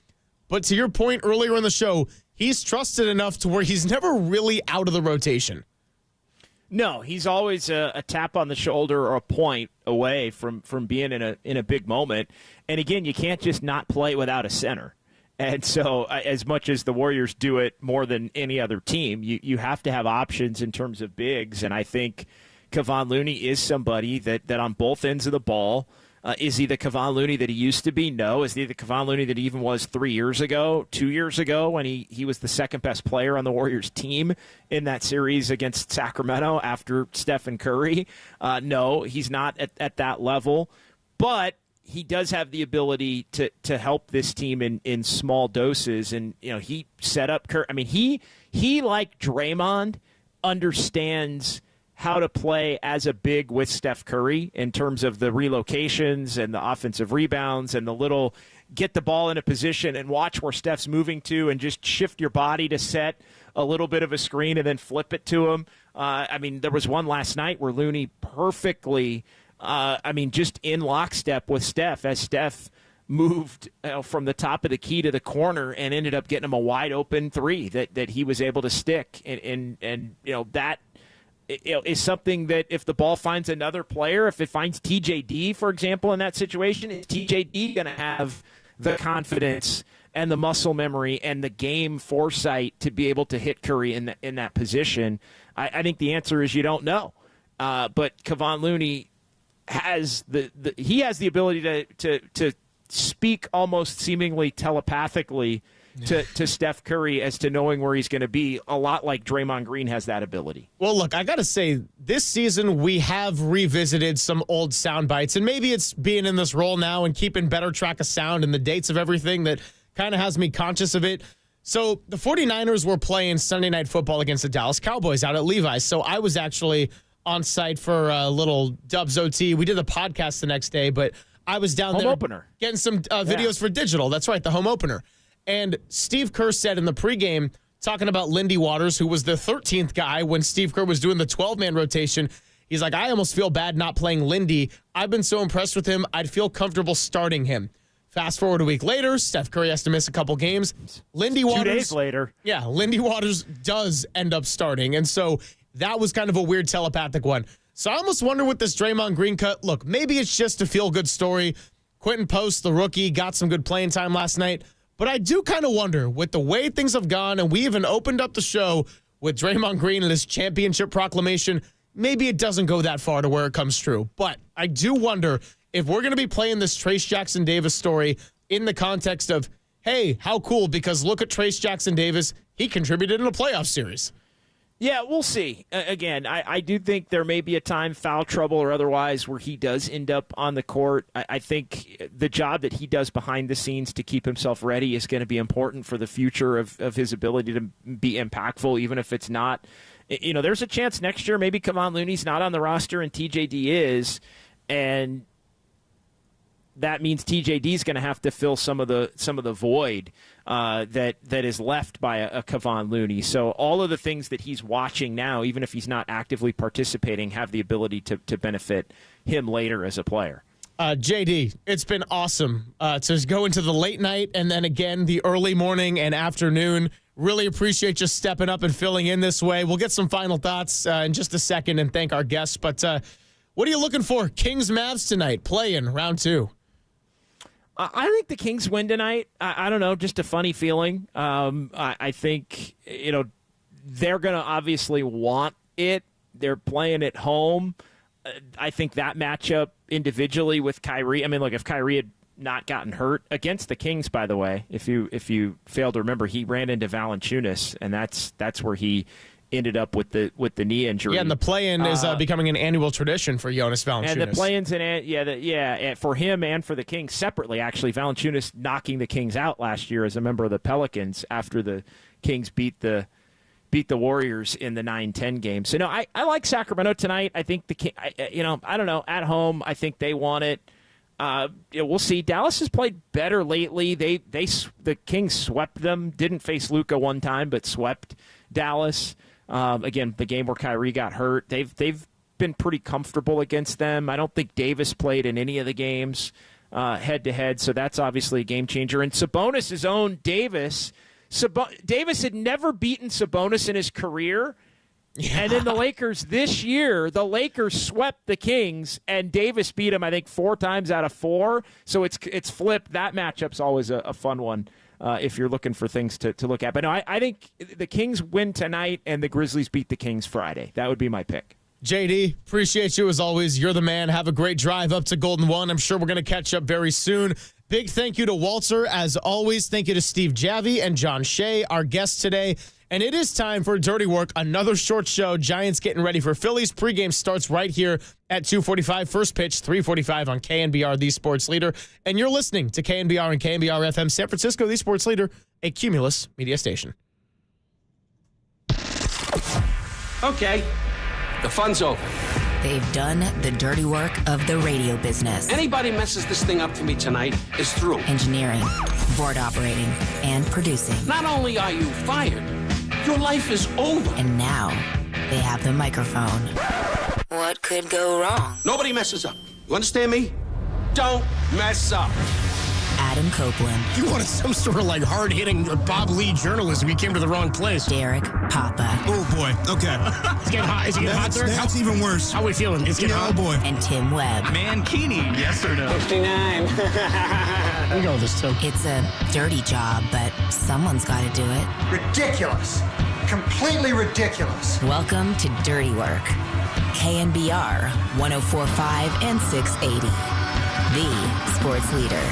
S23: But to your point earlier in the show, he's trusted enough to where he's never really out of the rotation.
S6: No, he's always a tap on the shoulder or a point away from being in a big moment. And again, you can't just not play without a center. And so as much as the Warriors do it more than any other team, you have to have options in terms of bigs. And I think Kevon Looney is somebody that on both ends of the ball. Is he the Kevon Looney that he used to be? No. Is he the Kevon Looney that he even was 3 years ago, 2 years ago, when he was the second-best player on the Warriors team in that series against Sacramento after Stephen Curry? No, he's not at that level. But he does have the ability to help this team in small doses. And, he set up Curry. I mean, he like Draymond, understands how to play as a big with Steph Curry in terms of the relocations and the offensive rebounds and the little get the ball in a position and watch where Steph's moving to and just shift your body to set a little bit of a screen and then flip it to him. There was one last night where Looney perfectly, just in lockstep with Steph as Steph moved from the top of the key to the corner and ended up getting him a wide open three that he was able to stick. And that is something that if the ball finds another player, if it finds TJD, for example, in that situation, is TJD going to have the confidence and the muscle memory and the game foresight to be able to hit Curry in that position? I think the answer is you don't know. But Kevon Looney has the ability to speak almost seemingly telepathically to Steph Curry as to knowing where he's going to be, a lot like Draymond Green has that ability.
S23: Well, look, I got to say, this season we have revisited some old sound bites, and maybe it's being in this role now and keeping better track of sound and the dates of everything that kind of has me conscious of it. So the 49ers were playing Sunday Night Football against the Dallas Cowboys out at Levi's. So I was actually on site for a little Dubs OT. We did the podcast the next day, but I was down
S6: home
S23: there
S6: opener.
S23: Getting some videos for digital. That's right, the home opener. And Steve Kerr said in the pregame, talking about Lindy Waters, who was the 13th guy when Steve Kerr was doing the 12-man rotation, he's like, I almost feel bad not playing Lindy. I've been so impressed with him, I'd feel comfortable starting him. Fast forward a week later, Steph Curry has to miss a couple games. Lindy Waters,
S6: 2 days later.
S23: Yeah, Lindy Waters does end up starting. And so that was kind of a weird telepathic one. So I almost wonder with this Draymond Green cut, look, maybe it's just a feel-good story. Quentin Post, the rookie, got some good playing time last night. But I do kind of wonder, with the way things have gone, and we even opened up the show with Draymond Green and his championship proclamation, maybe it doesn't go that far to where it comes true. But I do wonder if we're going to be playing this Trayce Jackson-Davis story in the context of, hey, how cool, because look at Trayce Jackson-Davis. He contributed in a playoff series.
S6: Yeah, we'll see. Again, I do think there may be a time, foul trouble or otherwise, where he does end up on the court. I think the job that he does behind the scenes to keep himself ready is going to be important for the future of his ability to be impactful, even if it's not. There's a chance next year maybe Kevon Looney's not on the roster and TJD is, and that means TJD is going to have to fill some of the void that is left by a Kevon Looney. So all of the things that he's watching now, even if he's not actively participating, have the ability to benefit him later as a player.
S23: JD, it's been awesome to go into the late night and then again the early morning and afternoon. Really appreciate you stepping up and filling in this way. We'll get some final thoughts in just a second and thank our guests. But what are you looking for? Kings-Mavs tonight, play-in, round 2.
S6: I think the Kings win tonight. I don't know, just a funny feeling. I think, they're going to obviously want it. They're playing at home. I think that matchup individually with Kyrie, if Kyrie had not gotten hurt against the Kings, by the way, if you fail to remember, he ran into Valanciunas, and that's where he ended up with the knee injury.
S23: Yeah, and the play-in is becoming an annual tradition for Jonas Valanciunas.
S6: And the play-ins, for him and for the Kings separately, actually. Valanciunas knocking the Kings out last year as a member of the Pelicans after the Kings beat the Warriors in the 9-10 game. So, no, I like Sacramento tonight. I think I don't know, at home, I think they want it. We'll see. Dallas has played better lately. The Kings swept them. Didn't face Luka one time, but swept Dallas. Again, the game where Kyrie got hurt. They've been pretty comfortable against them. I don't think Davis played in any of the games head-to-head, so that's obviously a game changer. And Sabonis' own Davis. Davis had never beaten Sabonis in his career. Yeah. And then the Lakers this year, the Lakers swept the Kings, and Davis beat him, I think, 4 times out of 4. So it's flipped. That matchup's always a fun one if you're looking for things to look at. But no, I think the Kings win tonight, and the Grizzlies beat the Kings Friday. That would be my pick.
S23: JD, appreciate you as always. You're the man. Have a great drive up to Golden One. I'm sure we're going to catch up very soon. Big thank you to Walter, as always. Thank you to Steve Javi and John Shea, our guests today. And it is time for Dirty Work, another short show. Giants getting ready for Phillies. Pregame starts right here at 2:45. First pitch, 3:45 on KNBR, the sports leader. And you're listening to KNBR and KNBR FM San Francisco, the sports leader, a Cumulus media station.
S3: Okay, the fun's over.
S9: They've done the dirty work of the radio business.
S3: Anybody messes this thing up for me tonight is through.
S9: Engineering, board operating, and producing.
S3: Not only are you fired, your life is over.
S9: And now they have the microphone. What could go wrong?
S3: Nobody messes up. You understand me? Don't mess up.
S9: Adam Copeland.
S21: You wanted some sort of like hard-hitting Bob Lee journalism. You came to the wrong place.
S9: Derek Papa.
S21: Oh, boy. Okay. It's getting hot. Is it getting hot, sir? That's even worse. How are we feeling? It's getting hot? Oh, boy.
S9: And Tim Webb.
S21: Mankini. Yes or no?
S3: 59.
S21: We go with this, Tim.
S9: It's a dirty job, but someone's got to do it.
S24: Ridiculous. Completely ridiculous.
S9: Welcome to Dirty Work. KNBR 104.5 and 680. The sports leader.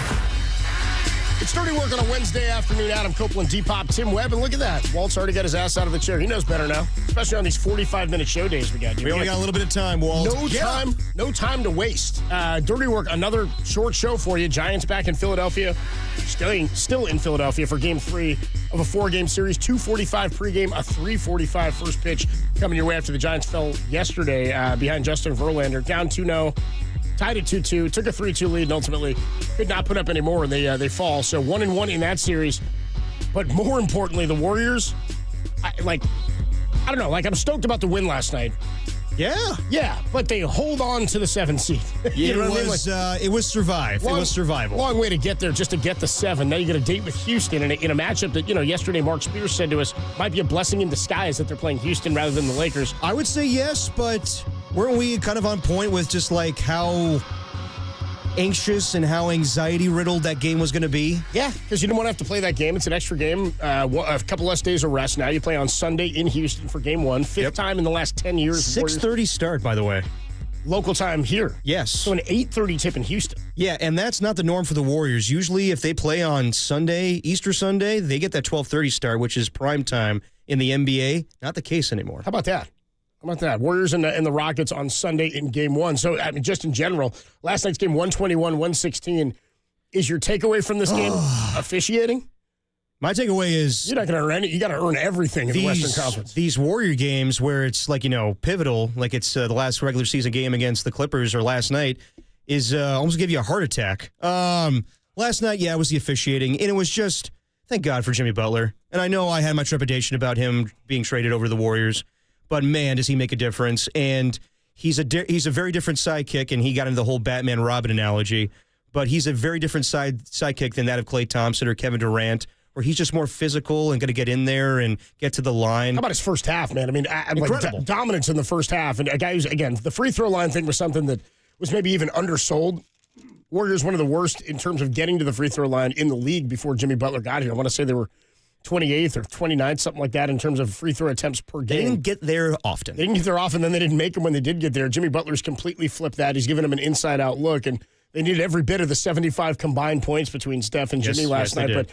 S21: It's Dirty Work on a Wednesday afternoon. Adam Copeland, Depop, Tim Webb, and look at that. Walt's already got his ass out of the chair. He knows better now, especially on these 45-minute show days we got. We only got a little bit of time, Walt. No time to waste. Dirty Work, another short show for you. Giants back in Philadelphia, still in Philadelphia for Game 3 of a 4-game series. 2:45 pregame, a 3:45 first pitch coming your way after the Giants fell yesterday behind Justin Verlander, down 2-0. Tied at 2-2, took a 3-2 lead, and ultimately could not put up any more, and they fall. So 1-1 in that series. But more importantly, the Warriors, I don't know, I'm stoked about the win last night. Yeah, but they hold on to the 7th seed. You know what I mean? It was survive. It was survival. Long way to get there just to get the 7. Now you got a date with Houston in a matchup that, yesterday Mark Spears said to us might be a blessing in disguise that they're playing Houston rather than the Lakers.
S25: I would say yes, but weren't we kind of on point with just how anxious and how anxiety-riddled that game was going to be?
S21: Yeah, because you didn't want to have to play that game. It's an extra game, a couple less days of rest. Now you play on Sunday in Houston for Game 1. Fifth time in the last 10 years.
S25: 6:30 start, by the way.
S21: Local time here.
S25: Yes.
S21: So an 8:30 tip in Houston.
S25: Yeah, and that's not the norm for the Warriors. Usually if they play on Sunday, Easter Sunday, they get that 12:30 start, which is prime time in the NBA. Not the case anymore.
S21: How about that? Warriors and the Rockets on Sunday in Game 1. So, just in general, last night's game 121-116. Is your takeaway from this game officiating?
S25: My takeaway is
S21: you're not going to earn you got to earn everything in the Western Conference.
S25: These Warrior games where it's pivotal, like it's the last regular season game against the Clippers or last night, is almost give you a heart attack. Last night, it was the officiating, and it was just thank God for Jimmy Butler. And I know I had much trepidation about him being traded over to the Warriors. But, man, does he make a difference. And he's a very different sidekick, and he got into the whole Batman-Robin analogy. But he's a very different sidekick than that of Klay Thompson or Kevin Durant, where he's just more physical and going to get in there and get to the line.
S21: How about his first half, man? I mean,
S25: incredible.
S21: Dominance in the first half. And a guy who's, again, the free throw line thing was something that was maybe even undersold. Warriors one of the worst in terms of getting to the free throw line in the league before Jimmy Butler got here. I want to say they were 28th or 29th, something like that, in terms of free throw attempts per game.
S25: They didn't get there often.
S21: Then they didn't make them when they did get there. Jimmy Butler's completely flipped that. He's given them an inside-out look, and they needed every bit of the 75 combined points between Steph and Jimmy last night. But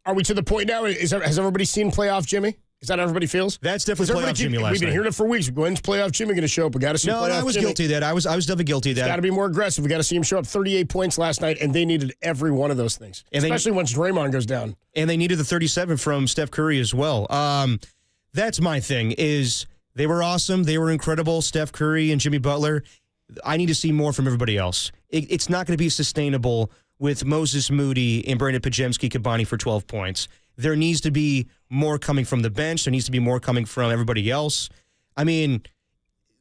S21: are we to the point now? Has everybody seen playoff Jimmy? Is that how everybody feels?
S25: That's definitely playoff Jimmy last night.
S21: We've been hearing it for weeks. When's playoff Jimmy going to show up? We got to see playoff Jimmy.
S25: No, I was guilty of that. I was definitely guilty of that.
S21: He's got to be more aggressive. We got to see him show up 38 points last night, and they needed every one of those things, especially once Draymond goes down.
S25: And they needed the 37 from Steph Curry as well. That's my thing, is they were awesome. They were incredible, Steph Curry and Jimmy Butler. I need to see more from everybody else. It's not going to be sustainable with Moses Moody and Brandon Pajemski combining for 12 points. There needs to be more coming from the bench. There needs to be more coming from everybody else. I mean,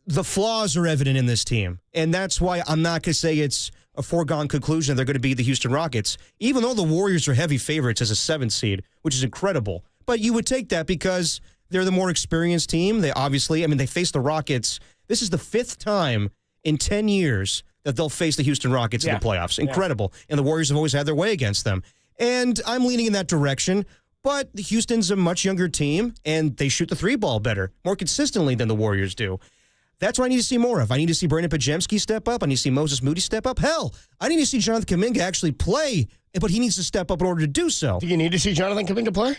S25: the flaws are evident in this team, and that's why I'm not going to say it's a foregone conclusion they're going to beat the Houston Rockets, even though the Warriors are heavy favorites as a 7th seed, which is incredible. But you would take that because they're the more experienced team. They obviously, they faced the Rockets. This is the 5th time in 10 years that they'll face the Houston Rockets in the playoffs. Incredible. Yeah. And the Warriors have always had their way against them. And I'm leaning in that direction. But the Houston's a much younger team, and they shoot the 3-ball better, more consistently than the Warriors do. That's what I need to see more of. I need to see Brandon Pajemski step up. I need to see Moses Moody step up. Hell, I need to see Jonathan Kuminga actually play, but he needs to step up in order to do so.
S21: Do you need to see Jonathan Kuminga play?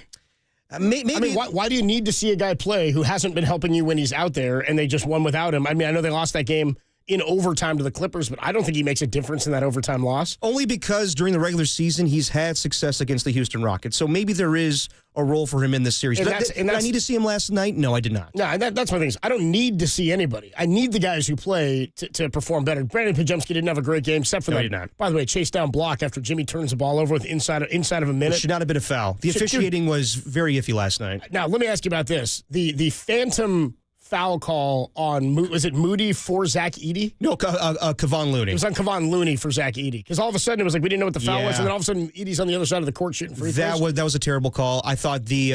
S25: Maybe.
S21: I mean, why do you need to see a guy play who hasn't been helping you when he's out there and they just won without him? I mean, I know they lost that game in overtime to the Clippers, but I don't think he makes a difference in that overtime loss.
S25: Only because during the regular season, he's had success against the Houston Rockets. So maybe there is a role for him in this series. Did I need to see him last night? No, I did not.
S21: No, and that's my thing. I don't need to see anybody. I need the guys who play to perform better. Brandon Pajemski didn't have a great game, except for that.
S25: He did not.
S21: By the way, chase down block after Jimmy turns the ball over with inside of a minute.
S25: It should not have been a foul. The officiating was very iffy last night.
S21: Now, let me ask you about this. The phantom foul call on, was it Moody for Zach Edey?
S25: No, Kevon Looney.
S21: It was on Kevon Looney for Zach Edey. Because all of a sudden it was like we didn't know what the foul was, and then all of a sudden Edey's on the other side of the court shooting free throws.
S25: That was a terrible call. I thought
S21: that's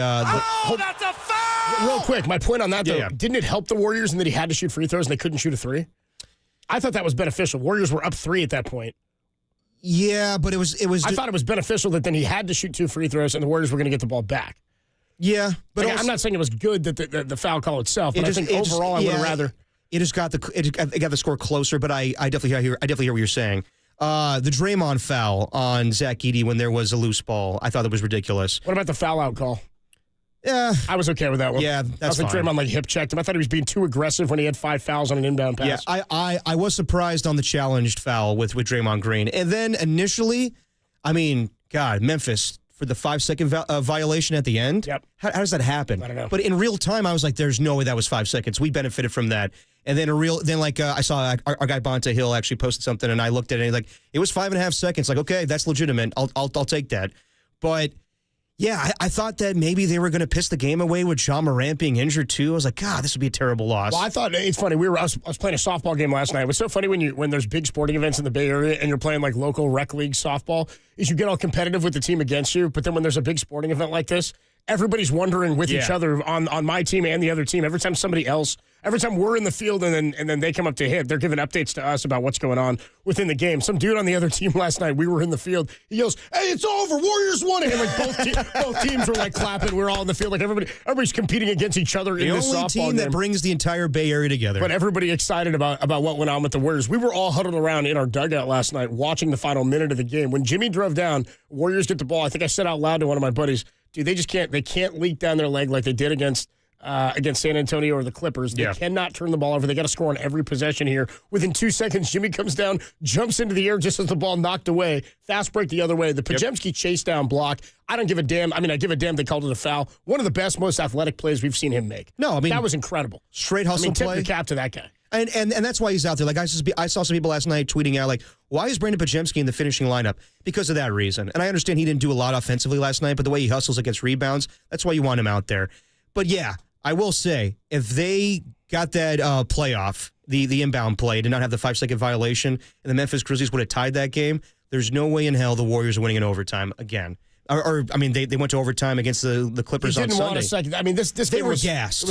S21: a foul! Real quick, my point on that, though, didn't it help the Warriors in that he had to shoot free throws and they couldn't shoot a 3? I thought that was beneficial. Warriors were up 3 at that point.
S25: Yeah, but it was.
S21: I thought it was beneficial that then he had to shoot 2 free throws and the Warriors were going to get the ball back.
S25: Yeah, but
S21: I'm not saying it was good that the foul call itself, but I think overall I would have rather.
S25: It just got it got the score closer, but I definitely hear what you're saying. The Draymond foul on Zach Edey when there was a loose ball, I thought it was ridiculous.
S21: What about the foul out call?
S25: Yeah,
S21: I was okay with that one.
S25: Yeah, that's fine.
S21: Draymond hip checked him. I thought he was being too aggressive when he had 5 fouls on an inbound pass.
S25: Yeah, I was surprised on the challenged foul with Draymond Green, and then initially, Memphis. For the 5-second violation at the end?
S21: Yep.
S25: How does that happen?
S21: I don't know.
S25: But in real time, I was like, there's no way that was 5 seconds. We benefited from that. And then I saw our guy Bonta Hill actually posted something, and I looked at it, and like, it was 5.5 seconds. Like, okay, that's legitimate. I'll take that. But yeah, I thought that maybe they were going to piss the game away with John Morant being injured too. I was like, God, this would be a terrible loss.
S21: Well, I thought it's funny. I was playing a softball game last night. It was so funny when there's big sporting events in the Bay Area and you're playing like local rec league softball, is you get all competitive with the team against you, but then when there's a big sporting event like this, everybody's wondering with each other on my team and the other team. Every time we're in the field and then they come up to hit, they're giving updates to us about what's going on within the game. Some dude on the other team last night, we were in the field, he yells, "Hey, it's over, Warriors won it!" And like both teams were like clapping. We're all in the field, like everybody's competing against each other in this softball game.
S25: The only team that brings the entire Bay Area together.
S21: But everybody excited about what went on with the Warriors. We were all huddled around in our dugout last night watching the final minute of the game. When Jimmy drove down, Warriors get the ball. I think I said out loud to one of my buddies, dude, they can't leak down their leg like they did against San Antonio or the Clippers. They cannot turn the ball over. They got to score on every possession here. Within 2 seconds, Jimmy comes down, jumps into the air just as the ball knocked away. Fast break the other way. The Pajemski chase down block. I don't give a damn. I give a damn they called it a foul. One of the best, most athletic plays we've seen him make.
S25: No,
S21: that was incredible.
S25: Straight hustle
S21: tip
S25: play.
S21: your cap to that guy.
S25: And that's why he's out there. Like I saw some people last night tweeting out, like, why is Brandon Pajemski in the finishing lineup? Because of that reason. And I understand he didn't do a lot offensively last night, but the way he hustles against rebounds, that's why you want him out there. But yeah, I will say, if they got that playoff, the inbound play, did not have the 5-second violation, and the Memphis Grizzlies would have tied that game, there's no way in hell the Warriors are winning in overtime again. They went to overtime against the Clippers on Sunday.
S21: Didn't want a second. This
S25: they
S21: game
S25: were gassed.
S21: It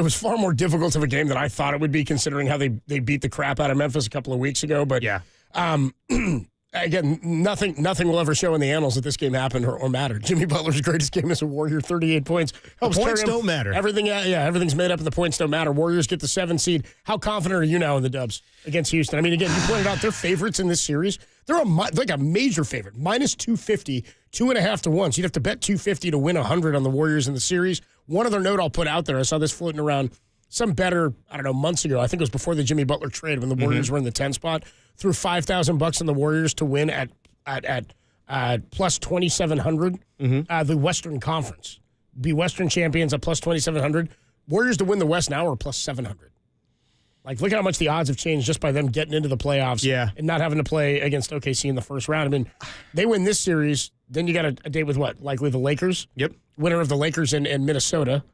S21: was far more difficult of a game than I thought it would be, considering how they beat the crap out of Memphis a couple of weeks ago. But
S25: yeah,
S21: again, nothing will ever show in the annals that this game happened or mattered. Jimmy Butler's greatest game as a Warrior, 38 points.
S25: The points don't matter.
S21: Everything's made up and the points don't matter. Warriors get the 7 seed. How confident are you now in the Dubs against Houston? Again, you pointed out they're favorites in this series. They're a major favorite, minus 250, 2.5 to 1. So you'd have to bet 250 to win 100 on the Warriors in the series. One other note I'll put out there, I saw this floating around some better, months ago. I think it was before the Jimmy Butler trade when the Warriors were in the 10 spot. Threw $5,000 on the Warriors to win at plus 2,700. The Western Conference. Be Western champions at plus 2,700. Warriors to win the West now are plus 700. Like, look at how much the odds have changed just by them getting into the playoffs and not having to play against OKC in the first round. I mean, they win this series, then you got a date with what? Likely the Lakers?
S25: Yep.
S21: Winner of the Lakers and Minnesota.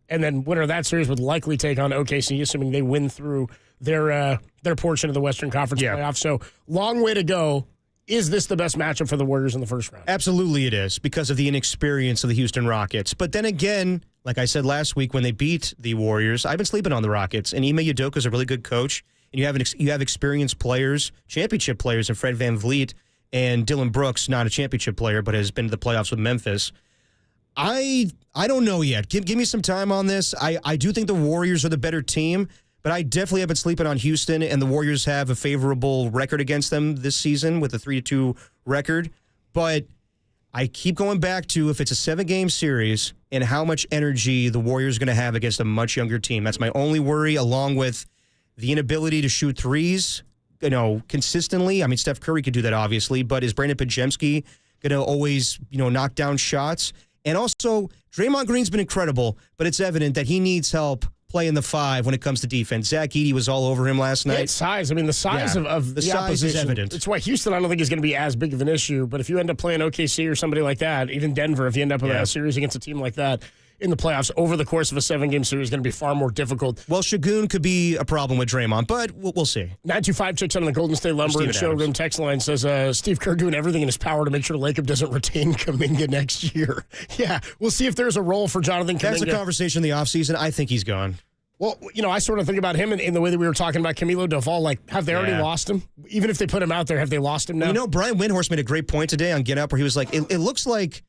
S21: And then winner of that series would likely take on OKC, assuming they win through their portion of the Western Conference playoffs. So, long way to go. Is this the best matchup for the Warriors in the first round?
S25: Absolutely it is, because of the inexperience of the Houston Rockets. But then again, like I said last week when they beat the Warriors, I've been sleeping on the Rockets. And Ime Udoka is a really good coach. And you have experienced players, championship players in Fred VanVleet and Dylan Brooks, not a championship player, but has been to the playoffs with Memphis. I don't know yet. Give me some time on this. I do think the Warriors are the better team, but I definitely have been sleeping on Houston, and the Warriors have a favorable record against them this season with a 3-2 record. But I keep going back to if it's a 7-game series and how much energy the Warriors are going to have against a much younger team. That's my only worry, along with the inability to shoot threes, consistently. I mean, Steph Curry could do that, obviously, but is Brandon Podziemski going to always, knock down shots? And also, Draymond Green's been incredible, but it's evident that he needs help playing the 5 when it comes to defense. Zach Edey was all over him last night.
S21: Size. I mean, the size of the
S25: size
S21: opposition
S25: is evident.
S21: It's why Houston, I don't think, is going to be as big of an issue. But if you end up playing OKC or somebody like that, even Denver, if you end up with a series against a team like that in the playoffs over the course of a 7-game series, is going to be far more difficult.
S25: Well, Şengün could be a problem with Draymond, but we'll see.
S21: 925 checks on the Golden State Lumber and Showroom text line says Steve Kerr doing everything in his power to make sure Lacob doesn't retain Kuminga next year. Yeah, we'll see if there's a role for Jonathan Kuminga.
S25: That's a conversation in the offseason. I think he's gone.
S21: Well, I sort of think about him in the way that we were talking about Camilo Doval. Like, have they already lost him? Even if they put him out there, have they lost him now?
S25: Brian Windhorst made a great point today on Get Up where he was like, it looks like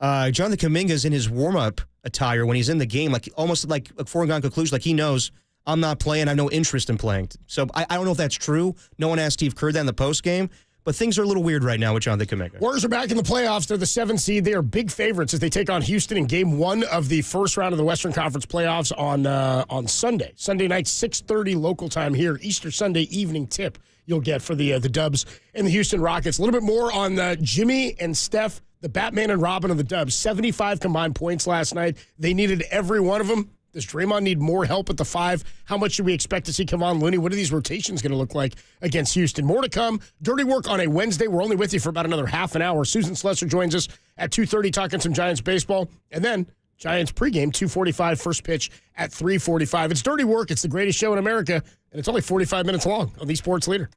S25: Jonathan Kuminga's in his warm-up attire when he's in the game, like almost like a foregone conclusion, like he knows I'm not playing, I have no interest in playing. So I don't know if that's true. No one asked Steve Kerr that in the postgame. But things are a little weird right now with Jonathan Kuminga.
S21: Warriors are back in the playoffs. They're the 7th seed. They are big favorites as they take on Houston in Game 1 of the first round of the Western Conference playoffs on Sunday. Sunday night, 6:30 local time here. Easter Sunday evening tip you'll get for the Dubs and the Houston Rockets. A little bit more on Jimmy and Steph, the Batman and Robin of the Dubs. 75 combined points last night. They needed every one of them. Does Draymond need more help at the 5? How much should we expect to see Kevon Looney? What are these rotations going to look like against Houston? More to come. Dirty Work on a Wednesday. We're only with you for about another half an hour. Susan Slesser joins us at 2:30 talking some Giants baseball. And then Giants pregame, 2:45, first pitch at 3:45. It's Dirty Work. It's the greatest show in America, and it's only 45 minutes long on the Sports Leader.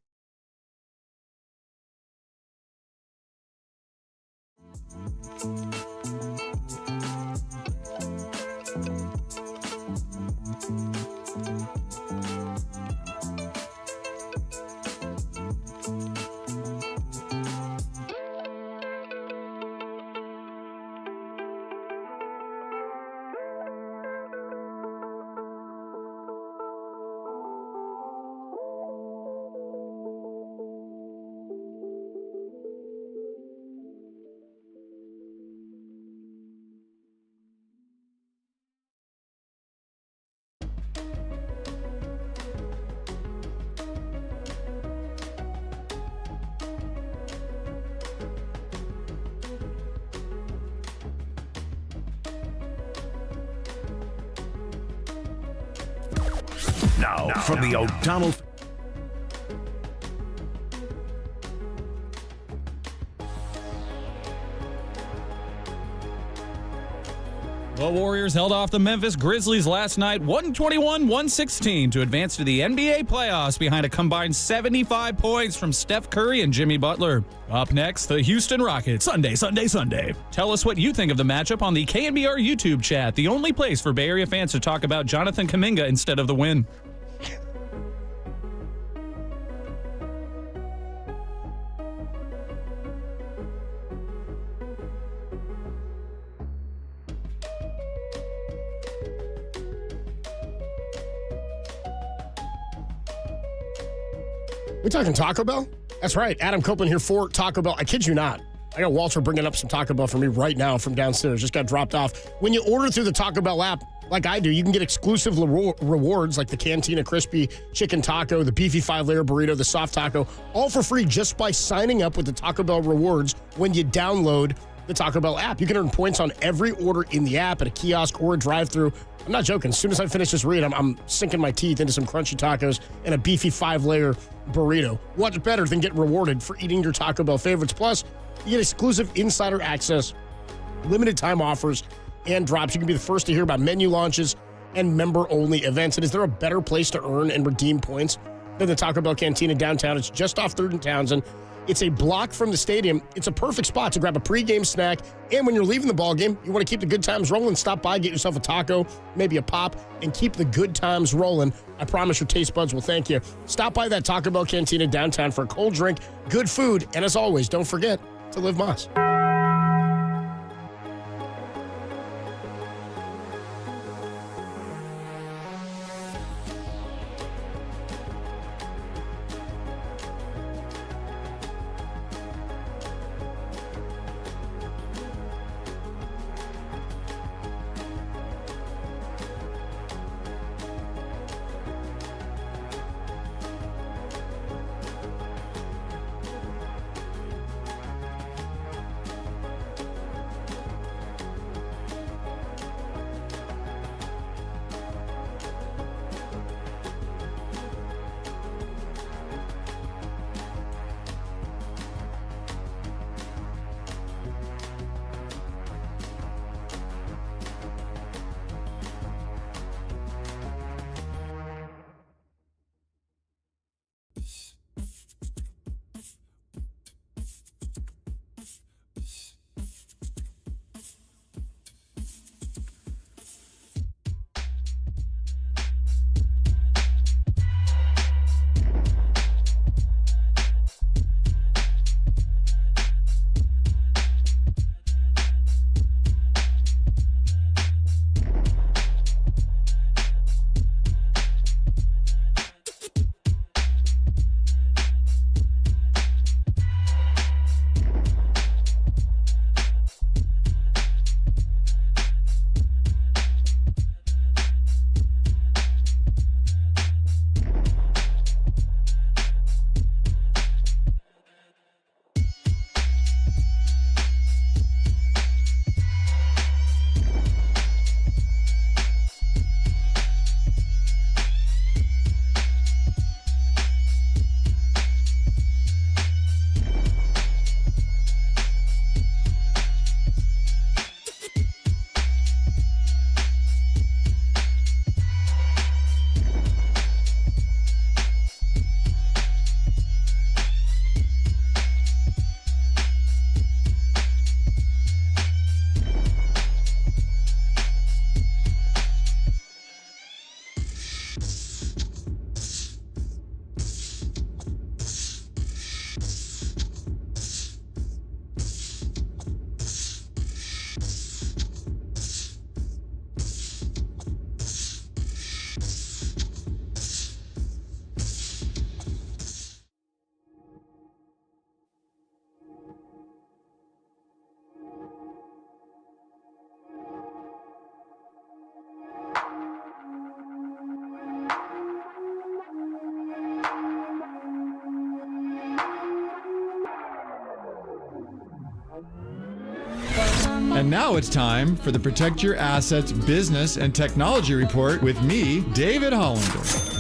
S1: Now, from the O'Donnell...
S7: The Warriors held off the Memphis Grizzlies last night, 121-116, to advance to the NBA playoffs behind a combined 75 points from Steph Curry and Jimmy Butler. Up next, the Houston Rockets. Sunday. Tell us what you think of the matchup on the KNBR YouTube chat, the only place for Bay Area fans to talk about Jonathan Kuminga instead of the win.
S21: We talking Taco Bell? That's right. Adam Copeland here for Taco Bell. I kid you not. I got Walter bringing up some Taco Bell for me right now from downstairs. Just got dropped off. When you order through the Taco Bell app, like I do, you can get exclusive rewards like the Cantina Crispy Chicken Taco, the Beefy 5-layer Burrito, the Soft Taco, all for free just by signing up with the Taco Bell rewards when you download the Taco Bell app. You can earn points on every order in the app at a kiosk or a drive-thru. I'm not joking. As soon as I finish this read, I'm sinking my teeth into some crunchy tacos and a beefy 5-layer burrito. What's better than get rewarded for eating your Taco Bell favorites? Plus, you get exclusive insider access, limited time offers, and drops. You can be the first to hear about menu launches and member-only events. And is there a better place to earn and redeem points than the Taco Bell Cantina downtown? It's just off 3rd and Townsend. It's a block from the stadium. It's a perfect spot to grab a pregame snack. And when you're leaving the ballgame, you want to keep the good times rolling. Stop by, get yourself a taco, maybe a pop, and keep the good times rolling. I promise your taste buds will thank you. Stop by that Taco Bell Cantina downtown for a cold drink, good food, and as always, don't forget to live Moss.
S12: And now it's time for the Protect Your Assets Business and Technology Report with me, David Hollander.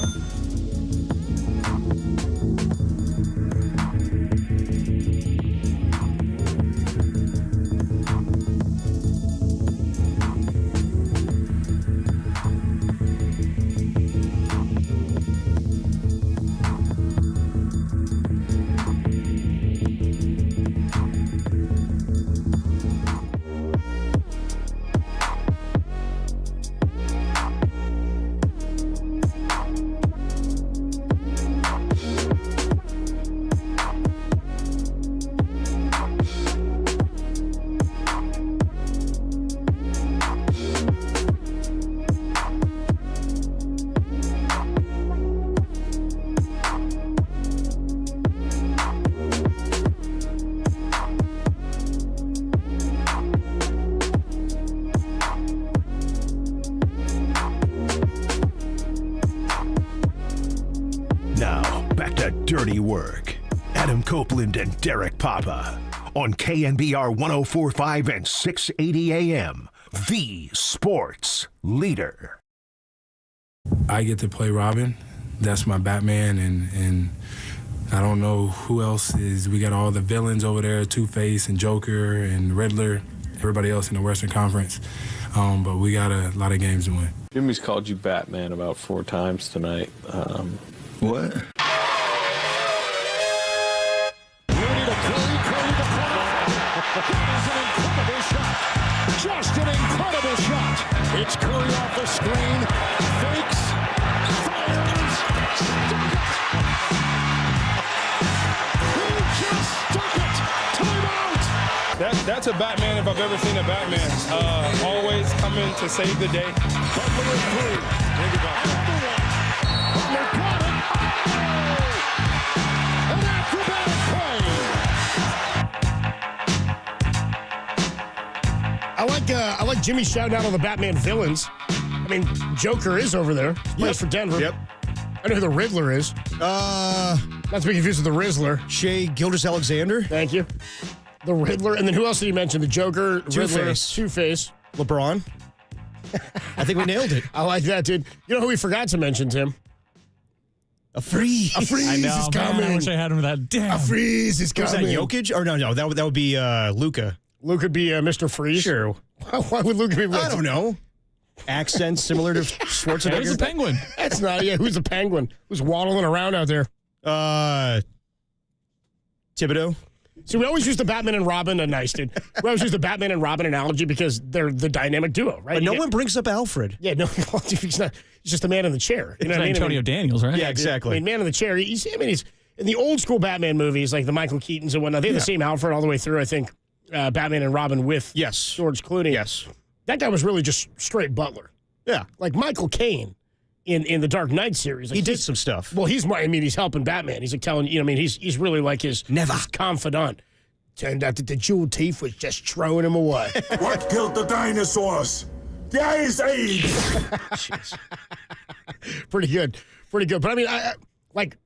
S1: Now, back to dirty work. Adam Copeland and Derek Papa on KNBR 104.5 and 680 AM. The sports leader.
S8: I get to play Robin. That's my Batman, and I don't know who else is. We got all the villains over there, Two-Face and Joker and Riddler, everybody else in the Western Conference. But we got a lot of games to win.
S13: Jimmy's called you Batman about 4 times tonight. What?
S22: Just an incredible shot. It's Curry off the screen. Fakes. Fires. Stuck it. He just stuck it. Timeout.
S11: That's a Batman if I've ever seen a Batman. Always coming to save the day.
S22: Butler with 3. Think about that. Butler got it. Oh! An acrobatic play.
S21: I like Jimmy shouting out all the Batman villains. I mean, Joker is over there. He plays for Denver.
S25: Yep.
S21: I know who the Riddler is. Not to be confused with the Rizzler.
S25: Shea Gilgeous-Alexander.
S21: Thank you. The Riddler. And then who else did you mention? The Joker, Riddler,
S25: Two-Face.
S21: Two-Face.
S25: LeBron. I think we nailed it.
S21: I like that, dude. You know who we forgot to mention, Tim?
S25: A freeze.
S21: A freeze
S23: I know,
S21: is
S23: man,
S21: coming.
S23: I wish I had him with that. Damn.
S21: A freeze is
S25: Was
S21: coming.
S25: that Jokic? Or no, that would be Luka.
S21: Luke could be Mr. Freeze.
S25: Sure.
S21: Why would Luke be?
S25: I don't know. Accents similar to Schwarzenegger.
S23: Yeah, he's a penguin.
S21: That's not. Yeah, who's a penguin? Who's waddling around out there?
S25: Thibodeau.
S21: So we always use the Batman and Robin. Nice, dude. We always use the Batman and Robin analogy because they're the dynamic duo, right?
S25: But no one brings up Alfred.
S21: Yeah, no. He's not. He's just the man in the chair. You know what I mean?
S23: Antonio Daniels, right?
S25: Yeah, exactly.
S21: I mean, man in the chair. He's in the old school Batman movies, like the Michael Keatons and whatnot. They have the same Alfred all the way through. I think Batman and Robin with George Clooney.
S25: Yes.
S21: That guy was really just straight Butler.
S25: Yeah.
S21: Like Michael Caine in the Dark Knight series. Like
S25: he did some stuff.
S21: Well, he's helping Batman. He's like telling, he's really like his confidant. Turned out that the jewel teeth was just throwing him away.
S22: What killed the dinosaurs? The Ice Age.
S21: Pretty good. But I mean, like,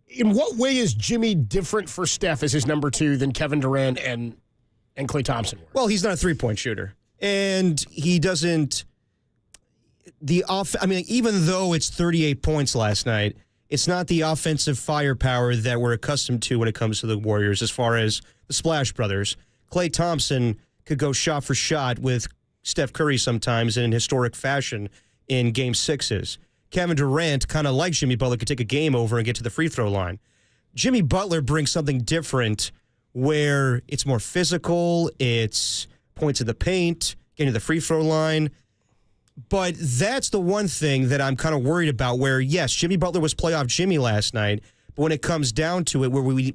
S21: in what way is Jimmy different for Steph as his number 2 than Kevin Durant and Klay Thompson were?
S25: Well, he's not a three-point shooter. And he doesn't even though it's 38 points last night, it's not the offensive firepower that we're accustomed to when it comes to the Warriors as far as the Splash Brothers. Klay Thompson could go shot for shot with Steph Curry sometimes in historic fashion in Game 6s. Kevin Durant, kind of like Jimmy Butler, could take a game over and get to the free throw line. Jimmy Butler brings something different where it's more physical, it's points in the paint, getting to the free throw line. But that's the one thing that I'm kind of worried about where, yes, Jimmy Butler was playoff Jimmy last night, but when it comes down to it, where we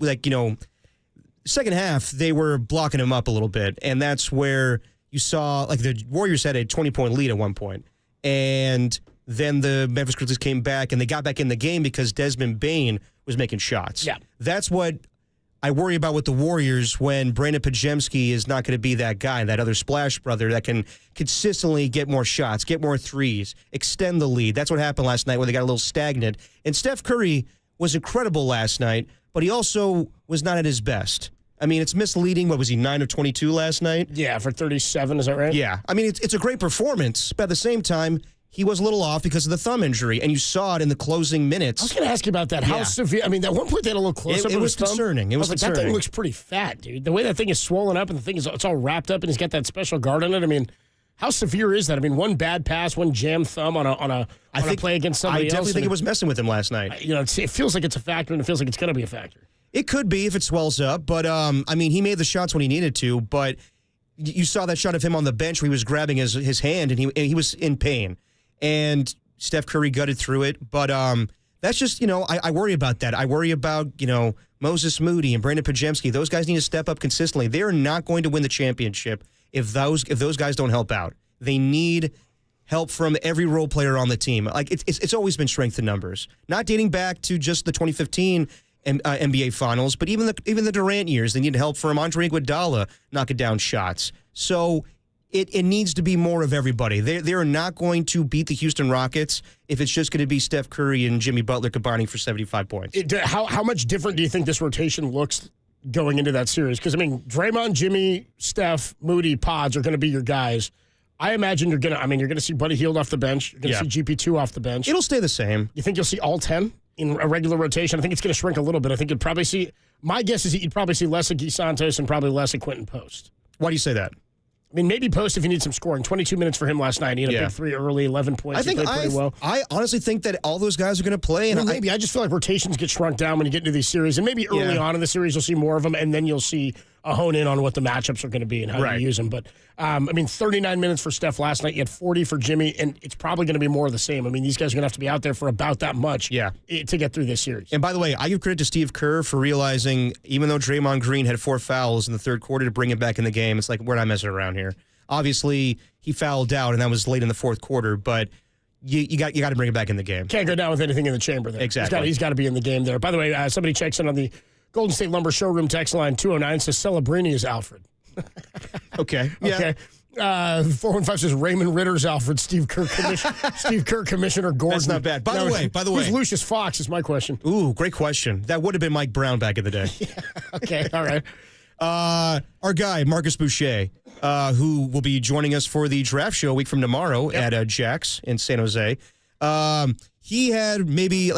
S25: second half, they were blocking him up a little bit, and that's where you saw, like, the Warriors had a 20-point lead at one point, and then the Memphis Grizzlies came back, and they got back in the game because Desmond Bane was making shots.
S21: Yeah.
S25: That's what I worry about with the Warriors when Brandon Pajemski is not going to be that guy, that other splash brother that can consistently get more shots, get more threes, extend the lead. That's what happened last night where they got a little stagnant. And Steph Curry was incredible last night, but he also was not at his best. I mean, it's misleading. What was he, 9 of 22 last night?
S21: Yeah, for 37, is that right?
S25: Yeah. I mean, it's a great performance, but at the same time, he was a little off because of the thumb injury, and you saw it in the closing minutes.
S21: I was going to ask you about that. How severe? I mean, at one point they had a little close-up.
S25: It was concerning. It was concerning.
S21: That thing looks pretty fat, dude. The way that thing is swollen up and the thing is it's all wrapped up and he's got that special guard on it. I mean, how severe is that? I mean, one bad pass, one jam thumb on a play against somebody else.
S25: I definitely think it was messing with him last night.
S21: It feels like it's a factor, and it feels like it's going to be a factor.
S25: It could be if it swells up, but I mean, he made the shots when he needed to. But you saw that shot of him on the bench where he was grabbing his hand, and he was in pain. And Steph Curry gutted through it, but that's just, I worry about that. I worry about, Moses Moody and Brandon Pajemski. Those guys need to step up consistently. They are not going to win the championship if those guys don't help out. They need help from every role player on the team. Like it's always been strength in numbers, not dating back to just the 2015 NBA Finals, but even the Durant years. They need help from Andre Iguodala knocking down shots. So it needs to be more of everybody. They are not going to beat the Houston Rockets if it's just going to be Steph Curry and Jimmy Butler combining for 75 points.
S21: How much different do you think this rotation looks going into that series. Because, I mean, Draymond, Jimmy, Steph, Moody, Pods are going to be your guys. I imagine you're going to see Buddy Hield off the bench. You're going to see GP2 off the bench.
S25: It'll stay the same.
S21: You think you'll see all 10 in a regular rotation? I think it's going to shrink a little bit. I think you'd probably see, my guess is that you'd probably see less of Guy Santos and probably less of Quentin Post.
S25: Why do you say that?
S21: I mean, maybe Post if you need some scoring. 22 minutes for him last night. He had a big 3 early, 11 points. He played pretty well.
S25: I honestly think that all those guys are going to play. And
S21: maybe. I just feel like rotations get shrunk down when you get into these series. And maybe early on in the series, you'll see more of them, and then you'll see a hone in on what the matchups are going to be and how you use them. But, I mean, 39 minutes for Steph last night. You had 40 for Jimmy, and it's probably going to be more of the same. I mean, these guys are going to have to be out there for about that much to get through this series.
S25: And by the way, I give credit to Steve Kerr for realizing, even though Draymond Green had 4 fouls in the third quarter, to bring him back in the game. It's like, we're not messing around here. Obviously, he fouled out, and that was late in the fourth quarter, but you got to bring him back in the game.
S21: Can't go down with anything in the chamber there.
S25: Exactly.
S21: He's got to be in the game there. By the way, somebody checks in on the Golden State Lumber Showroom text line 209, says Celebrini is Alfred.
S25: Okay.
S21: Okay. 415 says Raymond Ritter's Alfred. Steve Kerr Commissioner Gordon.
S25: That's not bad. By the way,
S21: who's Lucius Fox is my question.
S25: Ooh, great question. That would have been Mike Brown back in the day.
S21: Okay, all right.
S25: Our guy, Marcus Boucher, who will be joining us for the draft show a week from tomorrow at Jack's in San Jose. He had maybe,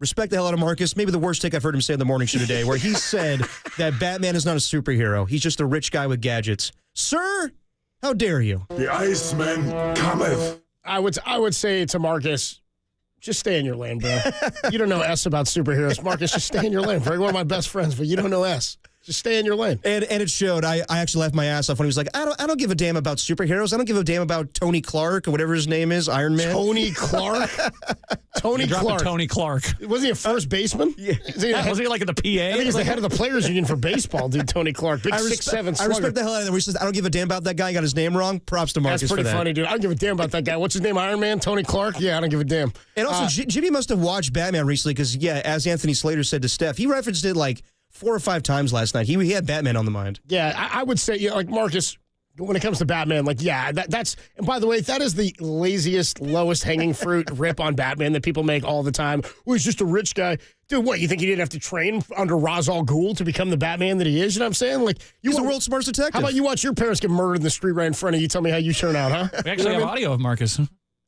S25: respect the hell out of Marcus, maybe the worst take I've heard him say in the morning show today, where he said that Batman is not a superhero. He's just a rich guy with gadgets. Sir, how dare you?
S16: The Iceman cometh.
S21: I would say to Marcus, just stay in your lane, bro. You don't know S about superheroes. Marcus, just stay in your lane. Very one of my best friends, but you don't know S. Just stay in your lane.
S25: And it showed. I actually laughed my ass off when he was like, I don't give a damn about superheroes. I don't give a damn about Tony Clark or whatever his name is, Iron Man.
S21: Tony Clark?
S7: Tony Clark.
S21: Was he a first baseman?
S7: Yeah. Was he like in the PA?
S21: I think he's the head of the Players Union for baseball, dude, Tony Clark. Big 6'7" slugger.
S25: I respect the hell out of that. Where he says, I don't give a damn about that guy. He got his name wrong. Props to Marcus for that.
S21: That's pretty funny, dude. I don't give a damn about that guy. What's his name, Iron Man? Tony Clark? Yeah, I don't give a damn.
S25: And also, Jimmy must have watched Batman recently because, as Anthony Slater said to Steph, he referenced it like 4 or 5 times last night. He had Batman on the mind.
S21: Yeah, I would say, like Marcus, when it comes to Batman, that's, and by the way, that is the laziest, lowest hanging fruit rip on Batman that people make all the time. Well, he's just a rich guy. Dude, what, you think he didn't have to train under Ra's al Ghul to become the Batman that he is? You know what I'm saying?
S25: He's the world's smartest detective.
S21: How about you watch your parents get murdered in the street right in front of you? Tell me how you turn out, huh?
S7: We actually have audio of Marcus.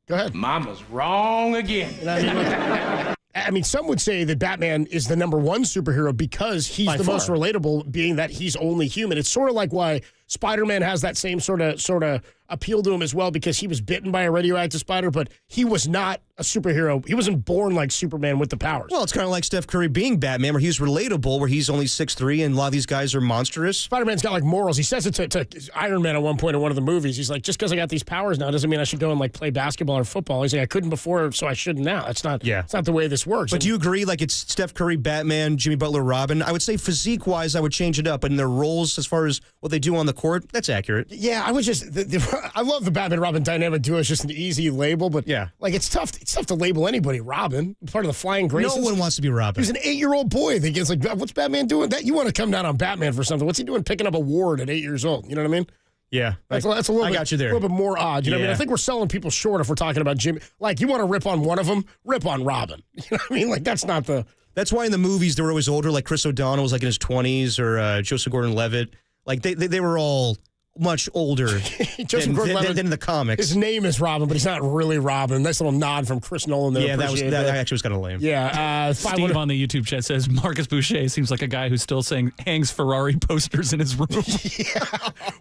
S21: Go ahead.
S3: Mama's wrong again.
S21: You know what I mean? I mean, some would say that Batman is the number one superhero because he's the most relatable, being that he's only human. It's sort of like why Spider-Man has that same sort of appeal to him as well, because he was bitten by a radioactive spider, but he was not a superhero. He wasn't born like Superman with the powers.
S25: Well, it's kind of like Steph Curry being Batman, where he's relatable, where he's only 6'3", and a lot of these guys are monstrous.
S21: Spider-Man's got morals. He says it to Iron Man at one point in one of the movies. He's like, just because I got these powers now doesn't mean I should go and play basketball or football. He's like, I couldn't before, so I shouldn't now. It's not the way this works.
S25: But do you agree, it's Steph Curry, Batman, Jimmy Butler, Robin? I would say physique-wise, I would change it up, but in their roles as far as what they do on the court, that's accurate.
S21: Yeah, I would just I love the Batman Robin dynamic duo. It's just an easy label, but it's tough to label anybody Robin. Part of the Flying Graysons.
S25: No one wants to be Robin.
S21: He's an 8-year-old boy that gets what's Batman doing? That you want to come down on Batman for something? What's he doing picking up a ward at 8 years old? You know what I mean?
S25: Yeah,
S21: that's a little.
S25: I got you there.
S21: A little bit more odd. You know what I mean? I think we're selling people short if we're talking about Jimmy. You want to rip on one of them, rip on Robin. You know what I mean? That's not the.
S25: That's why in the movies they were always older. Like Chris O'Donnell was in his 20s, or Joseph Gordon-Levitt. They were all much older than in the comics.
S21: His name is Robin, but he's not really Robin. Nice little nod from Chris Nolan there.
S25: Yeah, that actually was kind of lame.
S21: Yeah.
S7: Steve on the YouTube chat says Marcus Boucher seems like a guy who's still hangs Ferrari posters in his room.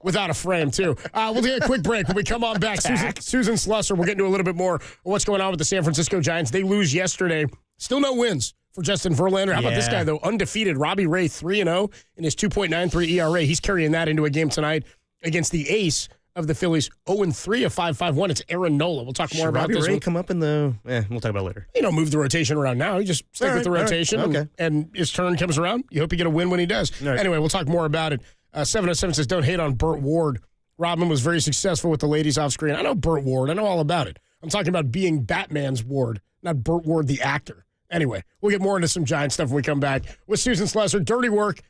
S21: Without a frame, too. We'll take a quick break. When we come on back, Susan Slusser, we'll get into a little bit more of what's going on with the San Francisco Giants. They lose yesterday. Still no wins for Justin Verlander. How about this guy, though? Undefeated. Robbie Ray, 3-0 in his 2.93 ERA. He's carrying that into a game tonight against the ace of the Phillies, 0-3, a 5.51. It's Aaron Nola. We'll talk more about
S25: Robbie
S21: this.
S25: Ray come up in the... we'll talk about it later.
S21: You don't move the rotation around now. You just stick with the rotation, and his turn comes around. You hope you get a win when he does. Anyway, we'll talk more about it. 707 says, don't hate on Burt Ward. Robin was very successful with the ladies off screen. I know Burt Ward. I know all about it. I'm talking about being Batman's Ward, not Burt Ward the actor. Anyway, we'll get more into some Giant stuff when we come back with Susan Slusser. Dirty Work.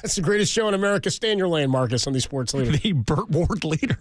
S21: It's the greatest show in America. Stay in your lane, Marcus, on the Sports Leader.
S7: The Burt Ward leader.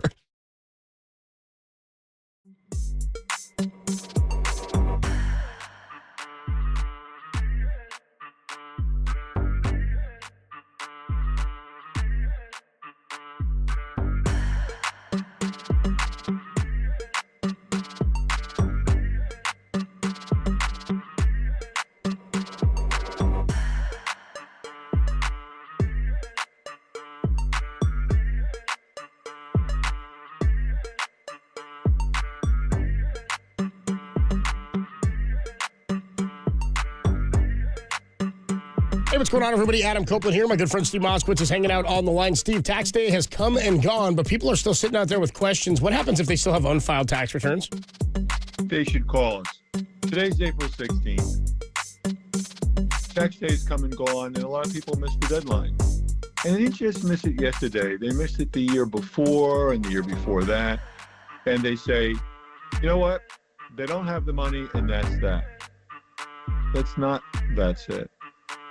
S21: Hey, what's going on, everybody? Adam Copeland here. My good friend Steve Moskowitz is hanging out on the line. Steve, tax day has come and gone, but people are still sitting out there with questions. What happens if they still have unfiled tax returns?
S5: They should call us. Today's April 16th. Tax day has come and gone, and a lot of people missed the deadline. And they didn't just miss it yesterday. They missed it the year before and the year before that. And they say, you know what? They don't have the money, and that's that. That's not, that's it.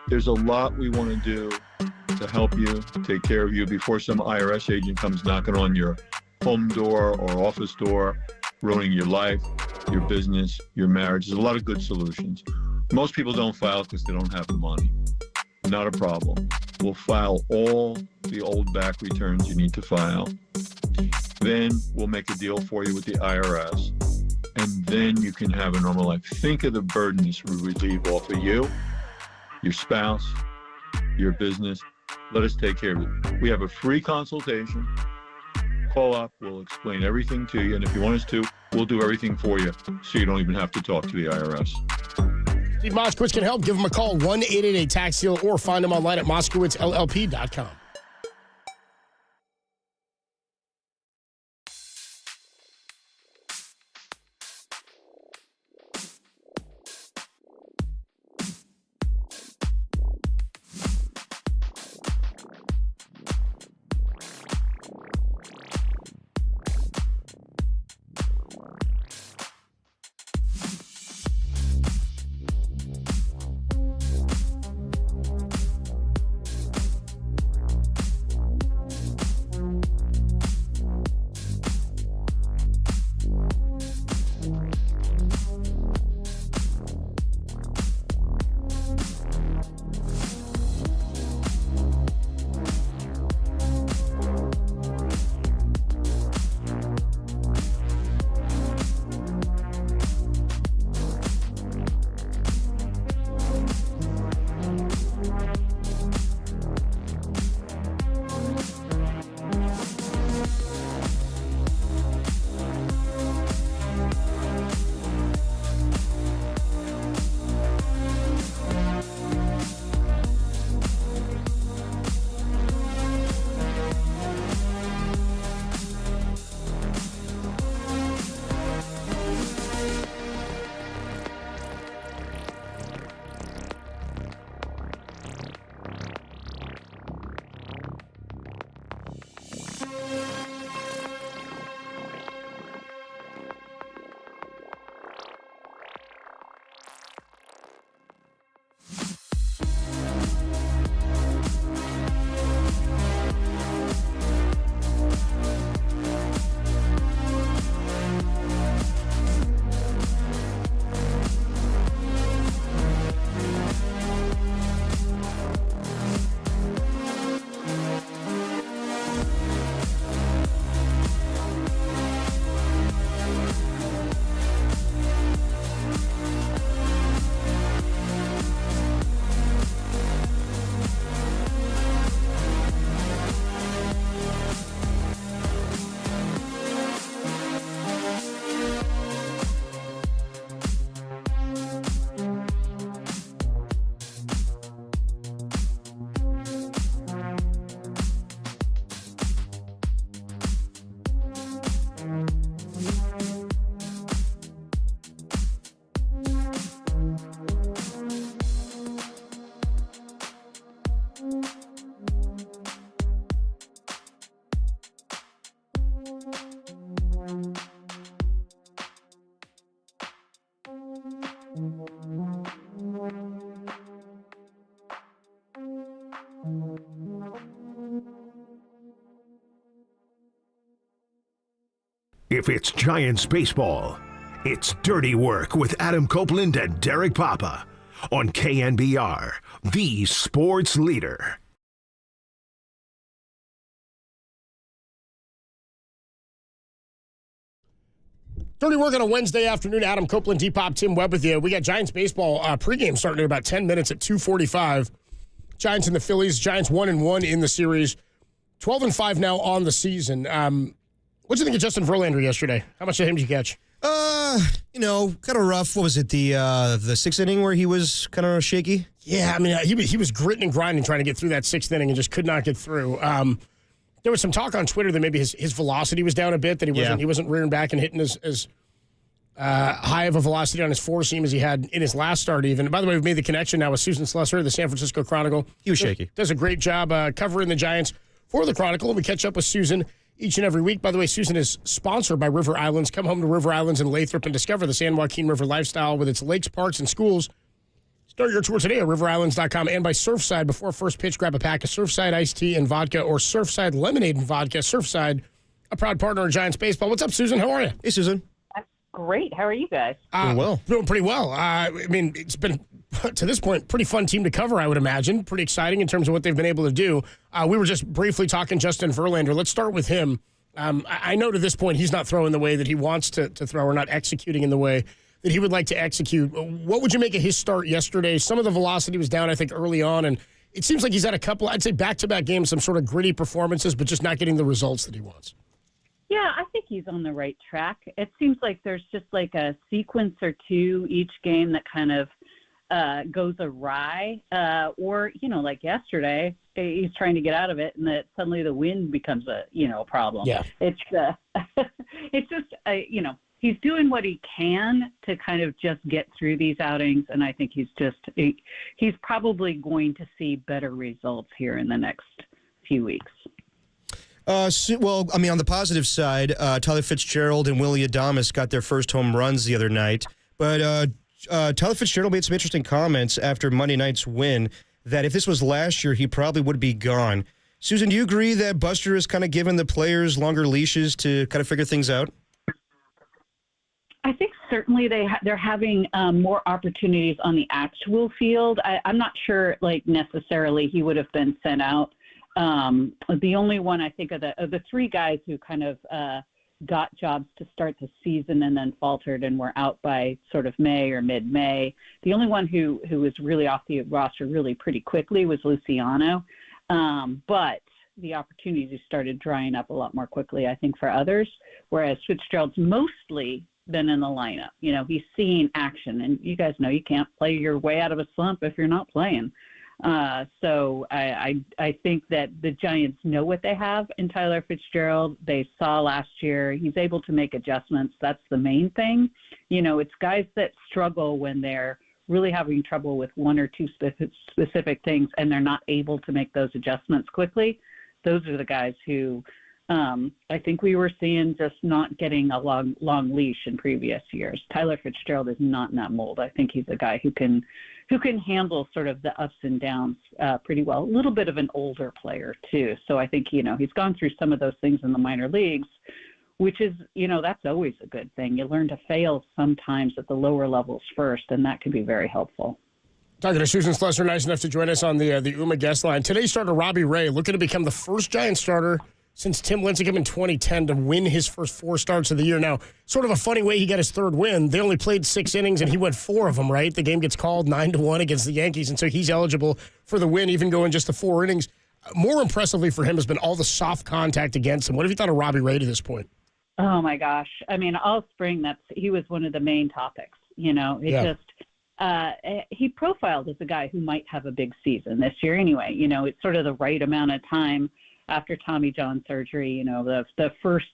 S5: There's a lot we want to do to help you, take care of you before some IRS agent comes knocking on your home door or office door, ruining your life, your business, your marriage. There's a lot of good solutions. Most people don't file because they don't have the money. Not a problem. We'll file all the old back returns you need to file. Then we'll make a deal for you with the IRS. And then you can have a normal life. Think of the burden this will relieve off of you, your spouse, your business. Let us take care of it. We have a free consultation. Call up. We'll explain everything to you. And if you want us to, we'll do everything for you so you don't even have to talk to the IRS.
S21: Steve Moskowitz can help. Give him a call, 1-888-TAX-DEAL, or find him online at moskowitzllp.com.
S1: If it's Giants baseball, it's Dirty Work with Adam Copeland and Derek Papa on KNBR, the sports leader.
S21: Dirty Work on a Wednesday afternoon. Adam Copeland, D-Pop, Tim Webb with you. We got Giants baseball pregame starting in about 10 minutes at 2:45. Giants and the Phillies. Giants 1-1 in the series. 12-5 now on the season. What'd you think of Justin Verlander yesterday? How much of him did you catch?
S25: Kind of rough. What was it, the sixth inning where he was kind of shaky?
S21: Yeah, I mean, he was gritting and grinding trying to get through that sixth inning and just could not get through. There was some talk on Twitter that maybe his velocity was down a bit, that he wasn't rearing back and hitting as high of a velocity on his four seam as he had in his last start even. By the way, we've made the connection now with Susan Slusser of the San Francisco Chronicle.
S25: He was shaky.
S21: Does a great job covering the Giants for the Chronicle, and we catch up with Susan each and every week. By the way, Susan is sponsored by River Islands. Come home to River Islands in Lathrop and discover the San Joaquin River lifestyle with its lakes, parks, and schools. Start your tour today at riverislands.com, and by Surfside. Before first pitch, grab a pack of Surfside iced tea and vodka or Surfside lemonade and vodka. Surfside, a proud partner of Giants baseball. What's up, Susan? How are you?
S25: Hey, Susan.
S14: Great. How are you guys?
S25: Doing well.
S21: Doing pretty well. I mean, it's been, to this point, pretty fun team to cover, I would imagine. Pretty exciting in terms of what they've been able to do. We were just briefly talking Justin Verlander. Let's start with him. I know to this point he's not throwing the way that he wants to throw, or not executing in the way that he would like to execute. What would you make of his start yesterday? Some of the velocity was down, I think, early on, and it seems like he's had a couple, I'd say back-to-back games, some sort of gritty performances, but just not getting the results that he wants.
S14: Yeah, I think he's on the right track. It seems like there's just like a sequence or two each game that kind of goes awry, or, like yesterday, he's trying to get out of it, and that suddenly the wind becomes a problem.
S21: Yeah.
S14: It's it's just, he's doing what he can to kind of just get through these outings, and I think he's probably going to see better results here in the next few weeks.
S25: Well, I mean, on the positive side, Tyler Fitzgerald and Willie Adames got their first home runs the other night. But Tyler Fitzgerald made some interesting comments after Monday night's win that if this was last year, he probably would be gone. Susan, do you agree that Buster has kind of given the players longer leashes to kind of figure things out?
S14: I think certainly they're having more opportunities on the actual field. I'm not sure, necessarily he would have been sent out. The only one I think of the three guys who kind of got jobs to start the season and then faltered and were out by sort of May or mid-May. The only one who was really off the roster really pretty quickly was Luciano. But the opportunities started drying up a lot more quickly, I think, for others, whereas Fitzgerald's mostly been in the lineup. He's seeing action, and you guys know you can't play your way out of a slump if you're not playing. So I think that the Giants know what they have in Tyler Fitzgerald. They saw last year he's able to make adjustments. That's the main thing. It's guys that struggle when they're really having trouble with one or two specific things and they're not able to make those adjustments quickly. Those are the guys who I think we were seeing just not getting a long leash in previous years. Tyler Fitzgerald is not in that mold. I think he's a guy who can handle sort of the ups and downs pretty well. A little bit of an older player too. So I think, he's gone through some of those things in the minor leagues, which is, that's always a good thing. You learn to fail sometimes at the lower levels first, and that can be very helpful.
S21: Talking to Susan Slusser, nice enough to join us on the UMA guest line. Today's starter, Robbie Ray, looking to become the first Giant starter since Tim Lincecum in 2010 to win his first 4 starts of the year. Now, sort of a funny way he got his third win. They only played 6 innings, and he went 4 of them, right? The game gets called 9-1 against the Yankees, and so he's eligible for the win, even going just the 4 innings. More impressively for him has been all the soft contact against him. What have you thought of Robbie Ray to this point?
S14: Oh, my gosh. I mean, all spring, he was one of the main topics. He profiled as a guy who might have a big season this year anyway. It's sort of the right amount of time after Tommy John surgery, the first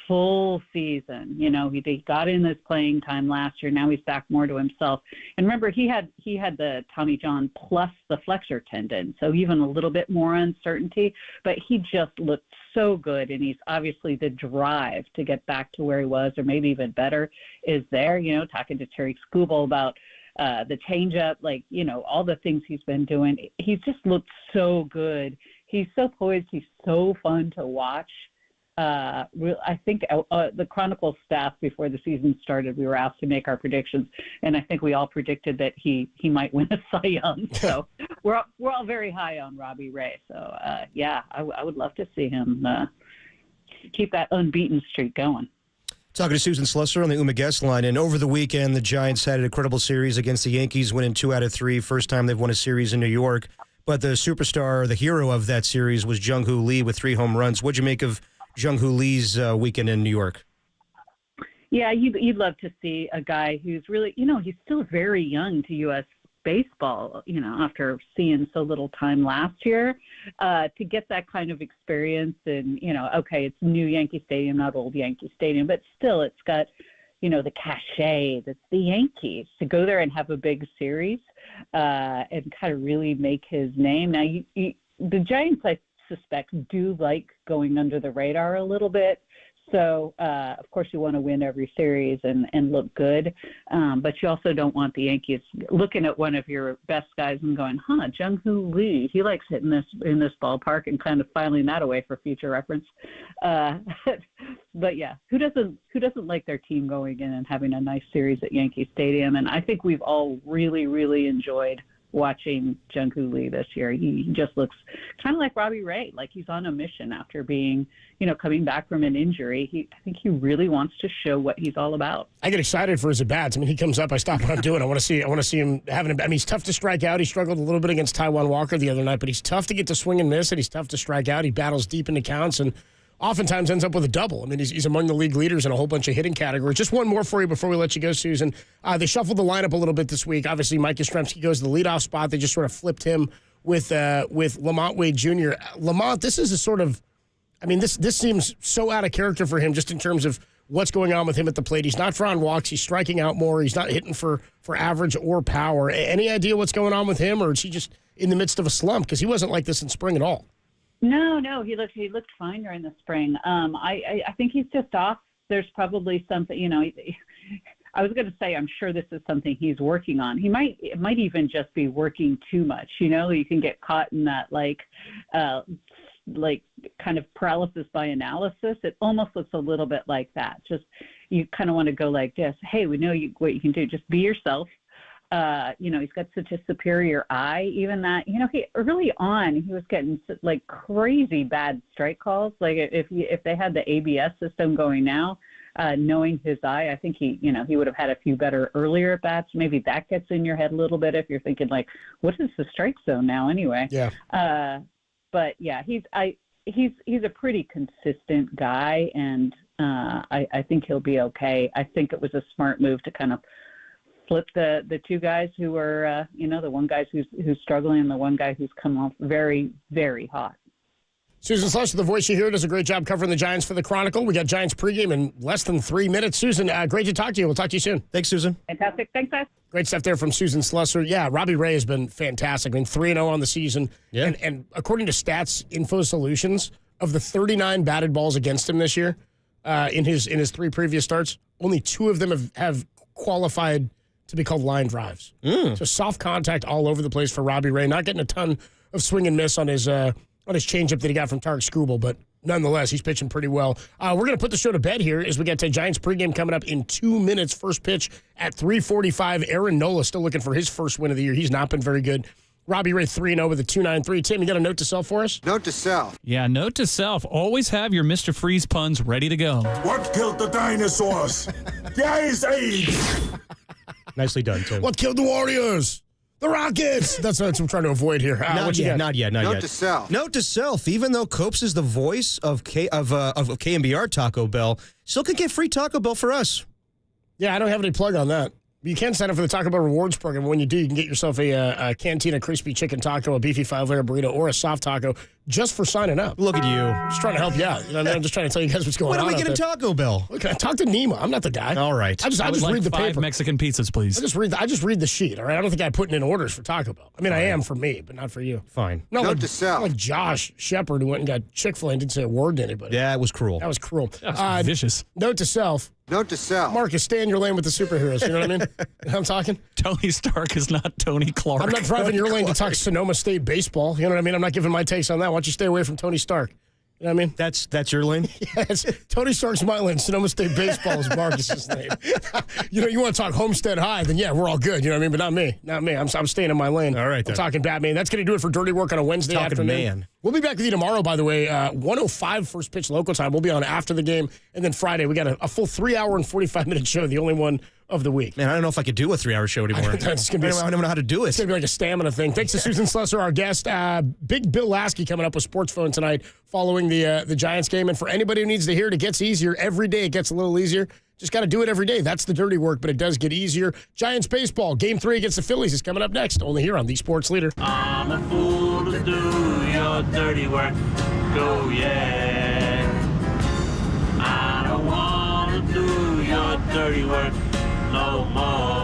S14: full season. He got in his playing time last year. Now he's back more to himself. And remember, he had the Tommy John plus the flexor tendon, so even a little bit more uncertainty. But he just looked so good, and he's obviously the drive to get back to where he was, or maybe even better, is there. Talking to Terry Skubal about the changeup, all the things he's been doing. He's just looked so good. He's so poised. He's so fun to watch. I think the Chronicle staff, before the season started, we were asked to make our predictions, and I think we all predicted that he might win a Cy Young. So we're all very high on Robbie Ray. So I would love to see him keep that unbeaten streak going.
S25: Talking to Susan Slusser on the UMA guest line, and over the weekend, the Giants had an incredible series against the Yankees, winning 2 out of 3. First time they've won a series in New York. But the superstar, the hero of that series, was Jung-Hoo Lee with 3 home runs. What'd you make of Jung-Hoo Lee's weekend in New York?
S14: Yeah, you'd love to see a guy who's really, he's still very young to U.S. baseball, after seeing so little time last year, to get that kind of experience. And, okay, it's new Yankee Stadium, not old Yankee Stadium, but still it's got, the cachet that's the Yankees. To go there and have a big series and kind of really make his name. Now, the Giants, I suspect, do like going under the radar a little bit. So, of course, you want to win every series and look good. But you also don't want the Yankees looking at one of your best guys and going, Jung-Hoo Lee, he likes hitting this in this ballpark, and kind of filing that away for future reference. But, yeah, who doesn't like their team going in and having a nice series at Yankee Stadium? And I think we've all really, really enjoyed watching Jung-Hoo Lee this year. He just looks kind of like Robbie Ray, like he's on a mission after being, coming back from an injury. I think he really wants to show what he's all about.
S21: I get excited for his at-bats. I mean, he comes up, I stop what I'm doing. I want to see him having I mean, he's tough to strike out. He struggled a little bit against Taijuan Walker the other night, but he's tough to get to swing and miss, and he's tough to strike out. He battles deep into counts and oftentimes ends up with a double. I mean, he's among the league leaders in a whole bunch of hitting categories. Just one more for you before we let you go, Susan. They shuffled the lineup a little bit this week. Obviously, Mike Yastrzemski goes to the leadoff spot. They just sort of flipped him with Lamont Wade Jr. Lamont, this is a sort of, I mean, this seems so out of character for him just in terms of what's going on with him at the plate. He's not drawing walks. He's striking out more. He's not hitting for average or power. Any idea what's going on with him, or is he just in the midst of a slump? Because he wasn't like this in spring at all.
S14: No, he looked fine during the spring. I think he's just off. There's probably something, I was going to say, I'm sure this is something he's working on. It might even just be working too much. You can get caught in that like kind of paralysis by analysis. It almost looks a little bit like that. Just you kind of want to go like this. Hey, we know what you can do. Just be yourself. He's got such a superior eye, even that, he early on, he was getting like crazy bad strike calls. Like if they had the ABS system going now, knowing his eye, I think he would have had a few better earlier at bats. Maybe that gets in your head a little bit if you're thinking like, what is the strike zone now anyway?
S21: Yeah.
S14: But yeah, he's a pretty consistent guy, and I think he'll be okay. I think it was a smart move to kind of flip the two guys who are, the one guy who's struggling and the one guy who's come off very, very hot.
S21: Susan Slusher, the voice you hear, does a great job covering the Giants for the Chronicle. We got Giants pregame in less than 3 minutes. Susan, great to talk to you. We'll talk to you soon.
S25: Thanks, Susan.
S14: Fantastic. Thanks, guys.
S21: Great stuff there from Susan Slusher. Yeah, Robbie Ray has been fantastic. I mean, 3-0 on the season. Yeah. And according to Stats Info Solutions, of the 39 batted balls against him this year, in his 3 previous starts, only 2 of them have qualified to be called line drives. So soft contact all over the place for Robbie Ray. Not getting a ton of swing and miss on his changeup that he got from Tarek Skubal, but nonetheless, he's pitching pretty well. We're going to put the show to bed here as we get to Giants pregame coming up in 2 minutes. First pitch at 3:45. Aaron Nola still looking for his first win of the year. He's not been very good. Robbie Ray 3-0 with a 2.93. Tim, you got a note to self for us?
S24: Note to self.
S7: Yeah, note to self. Always have your Mr. Freeze puns ready to go.
S2: What killed the dinosaurs? The Ice Age.
S25: Nicely done, Tim.
S21: What killed the Warriors? The Rockets. That's what I'm trying to avoid here.
S25: Not yet.
S21: Not yet.
S24: Note to self.
S25: Note to self. Even though Copes is the voice of KNBR Taco Bell, still can get free Taco Bell for us.
S21: Yeah, I don't have any plug on that. You can sign up for the Taco Bell Rewards program. When you do, you can get yourself a Cantina Crispy Chicken Taco, a Beefy 5-layer burrito, or a soft taco just for signing up.
S25: Look at you.
S21: Just trying to help you out. I'm just trying to tell you guys what's going on.
S25: When do we get a Taco Bell?
S21: Look, talk to Nima. I'm not the guy.
S25: All right.
S21: I just
S7: like
S21: read the
S7: 5
S21: paper.
S7: Mexican pizzas, please.
S21: I just read the sheet, all right? I don't think I'm putting in orders for Taco Bell. I mean, I am for me, but not for you.
S25: Fine.
S21: Not like Josh Shepard, who went and got Chick-fil-A and didn't say a word to anybody.
S25: Yeah, it was cruel.
S21: That was cruel.
S7: That was vicious.
S21: Note to self.
S24: Note to self.
S21: Marcus, stay in your lane with the superheroes. You know what I mean? You know what I'm talking?
S7: Tony Stark is not Tony Clark.
S21: I'm not driving your lane to talk Sonoma State baseball. You know what I mean? I'm not giving my takes on that. Why don't you stay away from Tony Stark? You know what I mean?
S25: That's your lane?
S21: Yes. Tony Stark's my lane. Sonoma State baseball is Marcus's name. You want to talk Homestead High, then yeah, we're all good. You know what I mean? But not me. Not me. I'm staying in my lane.
S25: All right, then.
S21: I'm talking Batman. That's going to do it for Dirty Work on a Wednesday afternoon.
S25: Man.
S21: We'll be back with you tomorrow, by the way. 1:05 first pitch local time. We'll be on after the game. And then Friday, we got a full 3-hour and 45-minute show, the only one of the week.
S25: Man, I don't know if I could do a 3-hour show anymore. I don't know how to do it.
S21: It's going to be like a stamina thing. Thanks to Susan Slusser, our guest. Big Bill Lasky coming up with Sports Phone tonight following the Giants game. And for anybody who needs to hear it, it gets easier. Every day it gets a little easier. Just got to do it every day. That's the dirty work, but it does get easier. Giants baseball, Game 3 against the Phillies is coming up next, only here on The Sports Leader.
S15: I'm a fool to do your dirty work. Go, yeah. I don't want to do your dirty work no more.